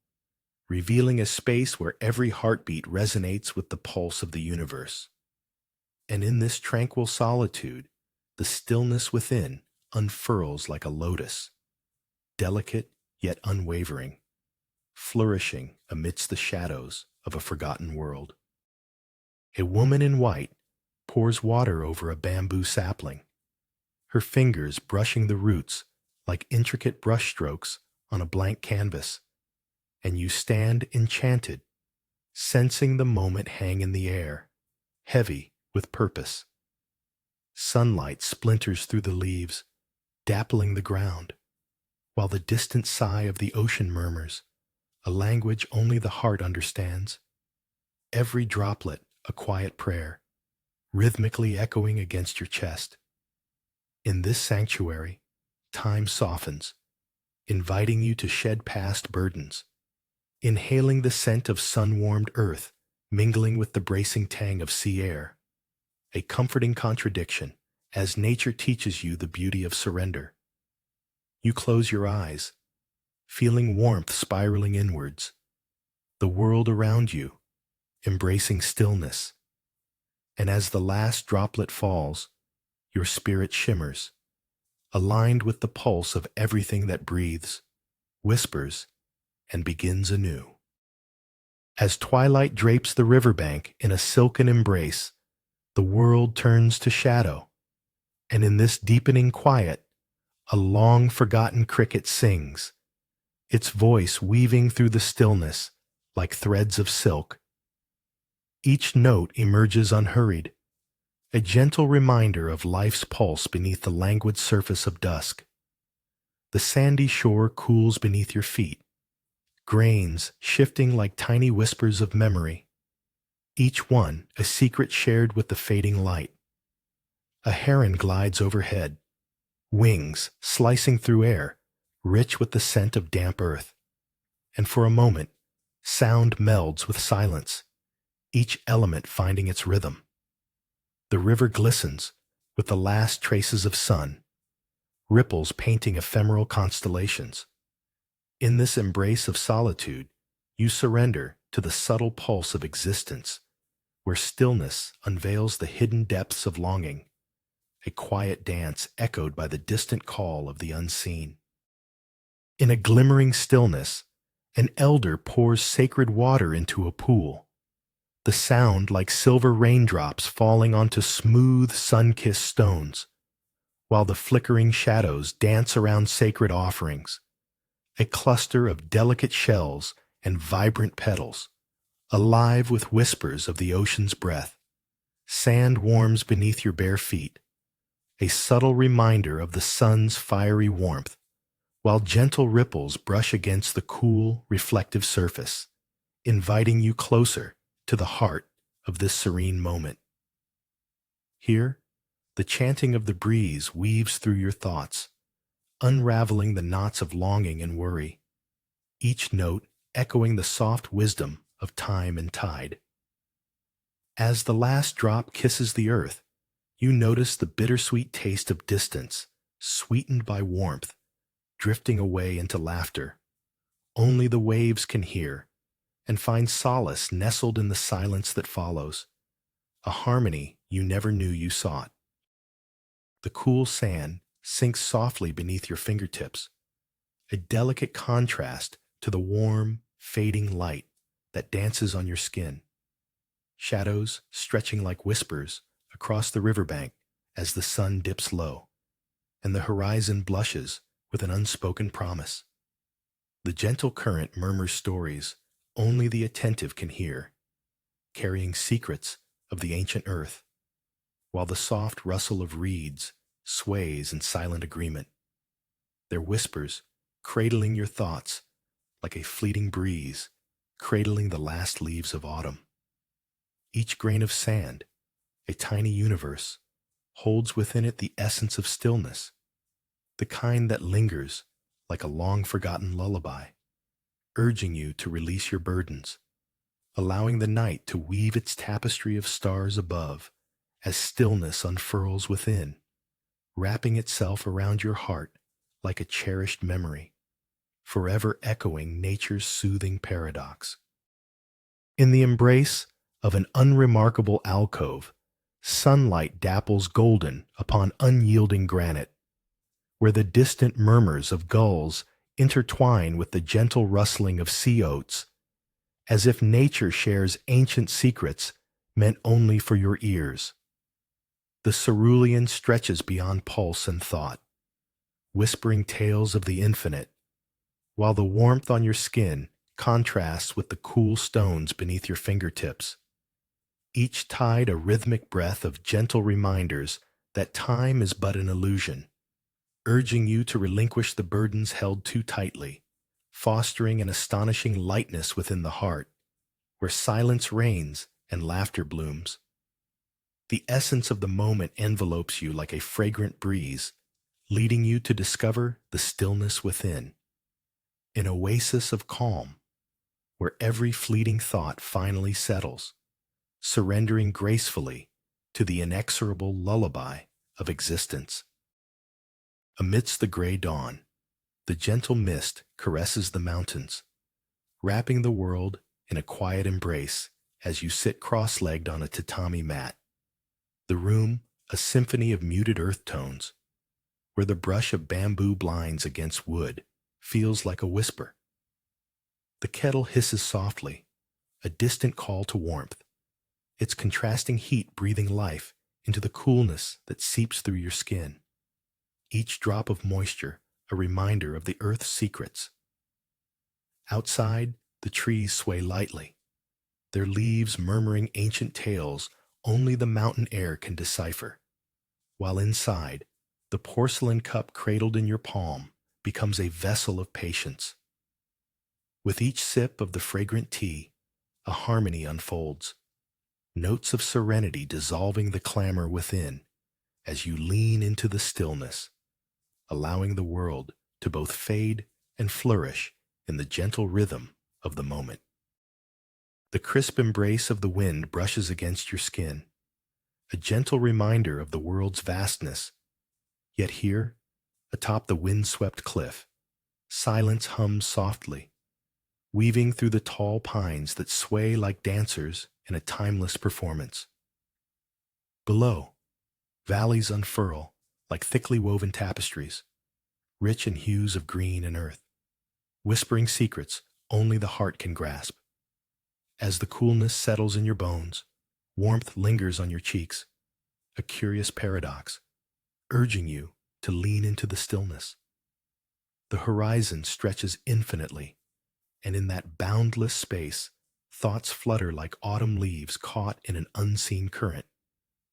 revealing a space where every heartbeat resonates with the pulse of the universe. And in this tranquil solitude, the stillness within unfurls like a lotus, delicate yet unwavering, flourishing amidst the shadows of a forgotten world. A woman in white pours water over a bamboo sapling, her fingers brushing the roots like intricate brushstrokes on a blank canvas, and you stand enchanted, sensing the moment hang in the air, heavy with purpose. Sunlight splinters through the leaves, dappling the ground, while the distant sigh of the ocean murmurs, a language only the heart understands. Every droplet a quiet prayer, rhythmically echoing against your chest. In this sanctuary, time softens, inviting you to shed past burdens, inhaling the scent of sun-warmed earth, mingling with the bracing tang of sea air. A comforting contradiction, as nature teaches you the beauty of surrender. You close your eyes, feeling warmth spiraling inwards, the world around you, embracing stillness. And as the last droplet falls, your spirit shimmers, aligned with the pulse of everything that breathes, whispers, and begins anew. As twilight drapes the riverbank in a silken embrace, the world turns to shadow, and in this deepening quiet, a long-forgotten cricket sings, its voice weaving through the stillness like threads of silk. Each note emerges unhurried, a gentle reminder of life's pulse beneath the languid surface of dusk. The sandy shore cools beneath your feet, grains shifting like tiny whispers of memory, each one a secret shared with the fading light. A heron glides overhead, wings slicing through air, rich with the scent of damp earth. And for a moment, sound melds with silence, each element finding its rhythm. The river glistens with the last traces of sun, ripples painting ephemeral constellations. In this embrace of solitude, you surrender to the subtle pulse of existence, where stillness unveils the hidden depths of longing, a quiet dance echoed by the distant call of the unseen. In a glimmering stillness, an elder pours sacred water into a pool, the sound like silver raindrops falling onto smooth, sun-kissed stones, while the flickering shadows dance around sacred offerings, a cluster of delicate shells and vibrant petals, alive with whispers of the ocean's breath. Sand warms beneath your bare feet, a subtle reminder of the sun's fiery warmth, while gentle ripples brush against the cool, reflective surface, inviting you closer to the heart of this serene moment. Here, the chanting of the breeze weaves through your thoughts, unraveling the knots of longing and worry, each note echoing the soft wisdom of time and tide. As the last drop kisses the earth, you notice the bittersweet taste of distance, sweetened by warmth, drifting away into laughter. Only the waves can hear, and find solace nestled in the silence that follows, a harmony you never knew you sought. The cool sand sinks softly beneath your fingertips, a delicate contrast to the warm, fading light that dances on your skin. Shadows stretching like whispers across the riverbank as the sun dips low, and the horizon blushes with an unspoken promise. The gentle current murmurs stories only the attentive can hear, carrying secrets of the ancient earth, while the soft rustle of reeds sways in silent agreement, their whispers cradling your thoughts like a fleeting breeze cradling the last leaves of autumn. Each grain of sand, a tiny universe, holds within it the essence of stillness, the kind that lingers like a long-forgotten lullaby, urging you to release your burdens, allowing the night to weave its tapestry of stars above as stillness unfurls within, wrapping itself around your heart like a cherished memory, forever echoing nature's soothing paradox. In the embrace of an unremarkable alcove, sunlight dapples golden upon unyielding granite, where the distant murmurs of gulls intertwine with the gentle rustling of sea oats, as if nature shares ancient secrets meant only for your ears. The cerulean stretches beyond pulse and thought, whispering tales of the infinite, while the warmth on your skin contrasts with the cool stones beneath your fingertips, each tide a rhythmic breath of gentle reminders that time is but an illusion, urging you to relinquish the burdens held too tightly, fostering an astonishing lightness within the heart, where silence reigns and laughter blooms. The essence of the moment envelopes you like a fragrant breeze, leading you to discover the stillness within, an oasis of calm, where every fleeting thought finally settles, surrendering gracefully to the inexorable lullaby of existence. Amidst the gray dawn, the gentle mist caresses the mountains, wrapping the world in a quiet embrace as you sit cross-legged on a tatami mat, the room a symphony of muted earth tones, where the brush of bamboo blinds against wood feels like a whisper. The kettle hisses softly, a distant call to warmth, its contrasting heat breathing life into the coolness that seeps through your skin, each drop of moisture a reminder of the earth's secrets. Outside, the trees sway lightly, their leaves murmuring ancient tales only the mountain air can decipher, while inside, the porcelain cup cradled in your palm becomes a vessel of patience. With each sip of the fragrant tea, a harmony unfolds, notes of serenity dissolving the clamor within as you lean into the stillness, allowing the world to both fade and flourish in the gentle rhythm of the moment. The crisp embrace of the wind brushes against your skin, a gentle reminder of the world's vastness, yet here, Atop the wind-swept cliff, silence hums softly, weaving through the tall pines that sway like dancers in a timeless performance. Below, valleys unfurl like thickly woven tapestries, rich in hues of green and earth, whispering secrets only the heart can grasp. As the coolness settles in your bones, warmth lingers on your cheeks, a curious paradox, urging you to lean into the stillness. The horizon stretches infinitely, and in that boundless space, thoughts flutter like autumn leaves caught in an unseen current,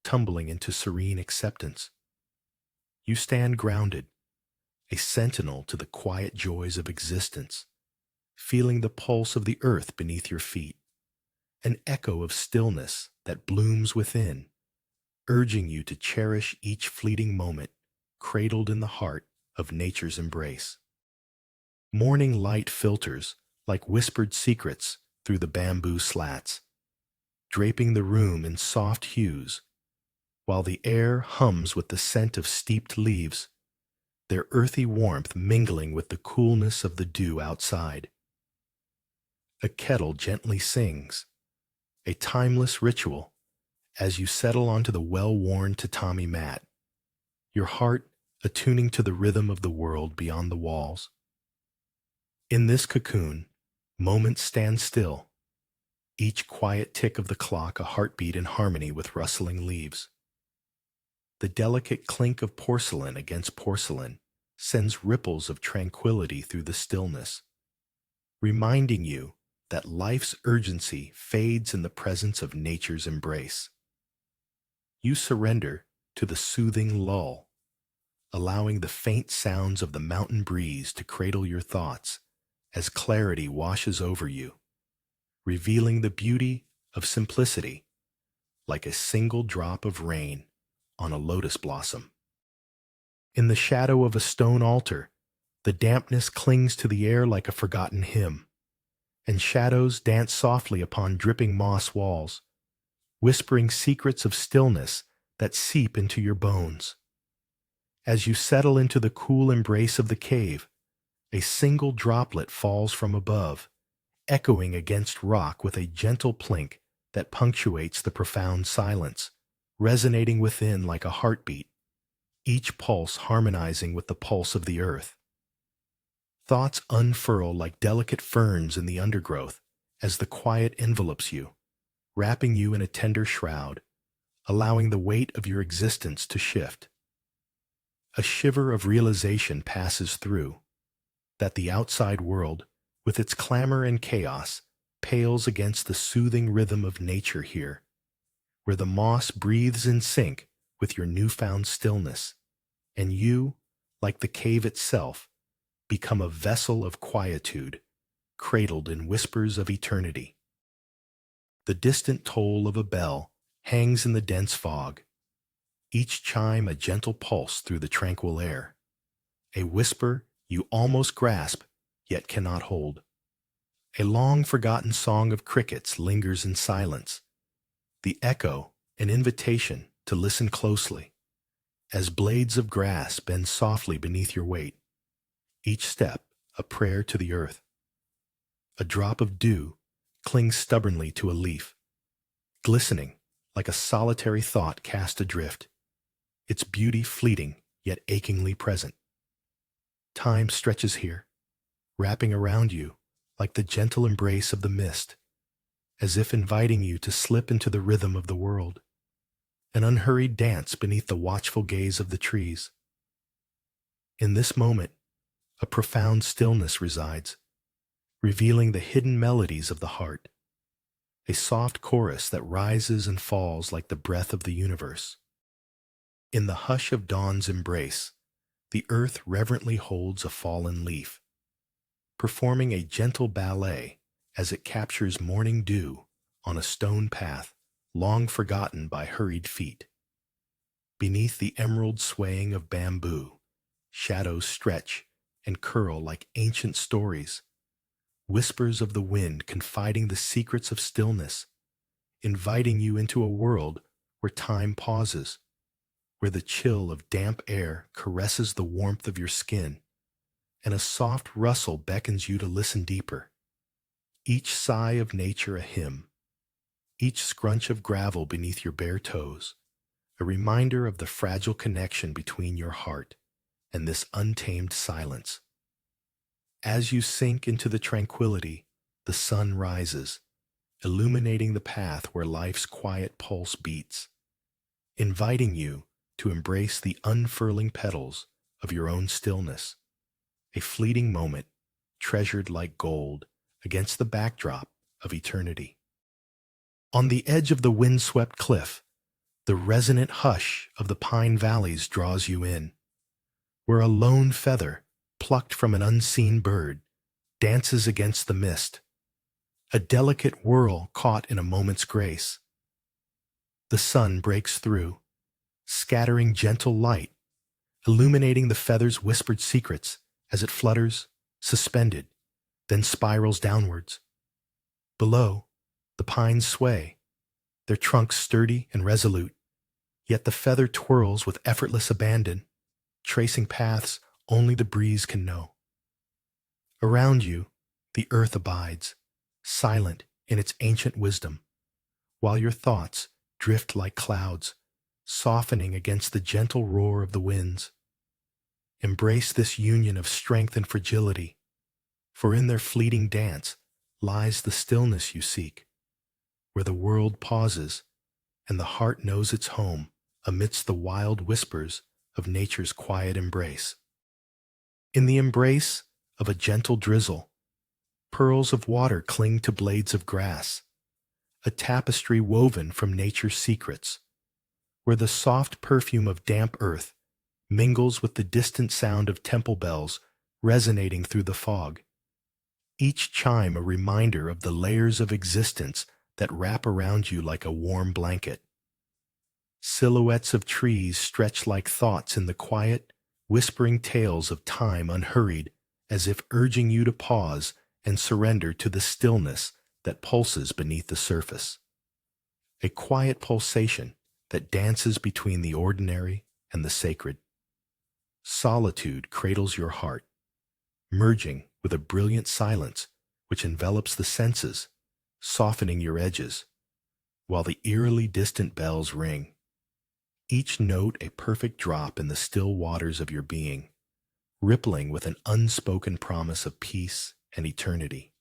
tumbling into serene acceptance. You stand grounded, a sentinel to the quiet joys of existence, feeling the pulse of the earth beneath your feet, an echo of stillness that blooms within, urging you to cherish each fleeting moment, cradled in the heart of nature's embrace. Morning light filters like whispered secrets through the bamboo slats, draping the room in soft hues, while the air hums with the scent of steeped leaves, their earthy warmth mingling with the coolness of the dew outside. A kettle gently sings, a timeless ritual, as you settle onto the well-worn tatami mat, your heart attuning to the rhythm of the world beyond the walls. In this cocoon, moments stand still, each quiet tick of the clock a heartbeat in harmony with rustling leaves. The delicate clink of porcelain against porcelain sends ripples of tranquility through the stillness, reminding you that life's urgency fades in the presence of nature's embrace. You surrender to the soothing lull, allowing the faint sounds of the mountain breeze to cradle your thoughts as clarity washes over you, revealing the beauty of simplicity like a single drop of rain on a lotus blossom. In the shadow of a stone altar, the dampness clings to the air like a forgotten hymn, and shadows dance softly upon dripping moss walls, whispering secrets of stillness that seep into your bones. As you settle into the cool embrace of the cave, a single droplet falls from above, echoing against rock with a gentle plink that punctuates the profound silence, resonating within like a heartbeat, each pulse harmonizing with the pulse of the earth. Thoughts unfurl like delicate ferns in the undergrowth as the quiet envelops you, wrapping you in a tender shroud, allowing the weight of your existence to shift. A shiver of realization passes through, that the outside world, with its clamor and chaos, pales against the soothing rhythm of nature here, where the moss breathes in sync with your newfound stillness, and you, like the cave itself, become a vessel of quietude, cradled in whispers of eternity. The distant toll of a bell hangs in the dense fog, each chime a gentle pulse through the tranquil air, a whisper you almost grasp yet cannot hold. A long-forgotten song of crickets lingers in silence, the echo an invitation to listen closely, as blades of grass bend softly beneath your weight, each step a prayer to the earth. A drop of dew clings stubbornly to a leaf, glistening like a solitary thought cast adrift, its beauty fleeting yet achingly present. Time stretches here, wrapping around you like the gentle embrace of the mist, as if inviting you to slip into the rhythm of the world, an unhurried dance beneath the watchful gaze of the trees. In this moment, a profound stillness resides, revealing the hidden melodies of the heart, a soft chorus that rises and falls like the breath of the universe. In the hush of dawn's embrace, the earth reverently holds a fallen leaf, performing a gentle ballet as it captures morning dew on a stone path long forgotten by hurried feet. Beneath the emerald swaying of bamboo, shadows stretch and curl like ancient stories, whispers of the wind confiding the secrets of stillness, inviting you into a world where time pauses, where the chill of damp air caresses the warmth of your skin, and a soft rustle beckons you to listen deeper. Each sigh of nature a hymn, each scrunch of gravel beneath your bare toes, a reminder of the fragile connection between your heart and this untamed silence. As you sink into the tranquility, the sun rises, illuminating the path where life's quiet pulse beats, inviting you to embrace the unfurling petals of your own stillness, a fleeting moment treasured like gold against the backdrop of eternity. On the edge of the windswept cliff, the resonant hush of the pine valleys draws you in, where a lone feather, plucked from an unseen bird, dances against the mist, a delicate whirl caught in a moment's grace. The sun breaks through, scattering gentle light, illuminating the feather's whispered secrets as it flutters, suspended, then spirals downwards. Below, the pines sway, their trunks sturdy and resolute, yet the feather twirls with effortless abandon, tracing paths only the breeze can know. Around you, the earth abides, silent in its ancient wisdom, while your thoughts drift like clouds, softening against the gentle roar of the winds. Embrace this union of strength and fragility, for in their fleeting dance lies the stillness you seek, where the world pauses and the heart knows its home amidst the wild whispers of nature's quiet embrace. In the embrace of a gentle drizzle, pearls of water cling to blades of grass, a tapestry woven from nature's secrets, where the soft perfume of damp earth mingles with the distant sound of temple bells resonating through the fog, each chime a reminder of the layers of existence that wrap around you like a warm blanket. Silhouettes of trees stretch like thoughts in the quiet, whispering tales of time unhurried, as if urging you to pause and surrender to the stillness that pulses beneath the surface. A quiet pulsation that dances between the ordinary and the sacred. Solitude cradles your heart, merging with a brilliant silence which envelops the senses, softening your edges, while the eerily distant bells ring, each note a perfect drop in the still waters of your being, rippling with an unspoken promise of peace and eternity.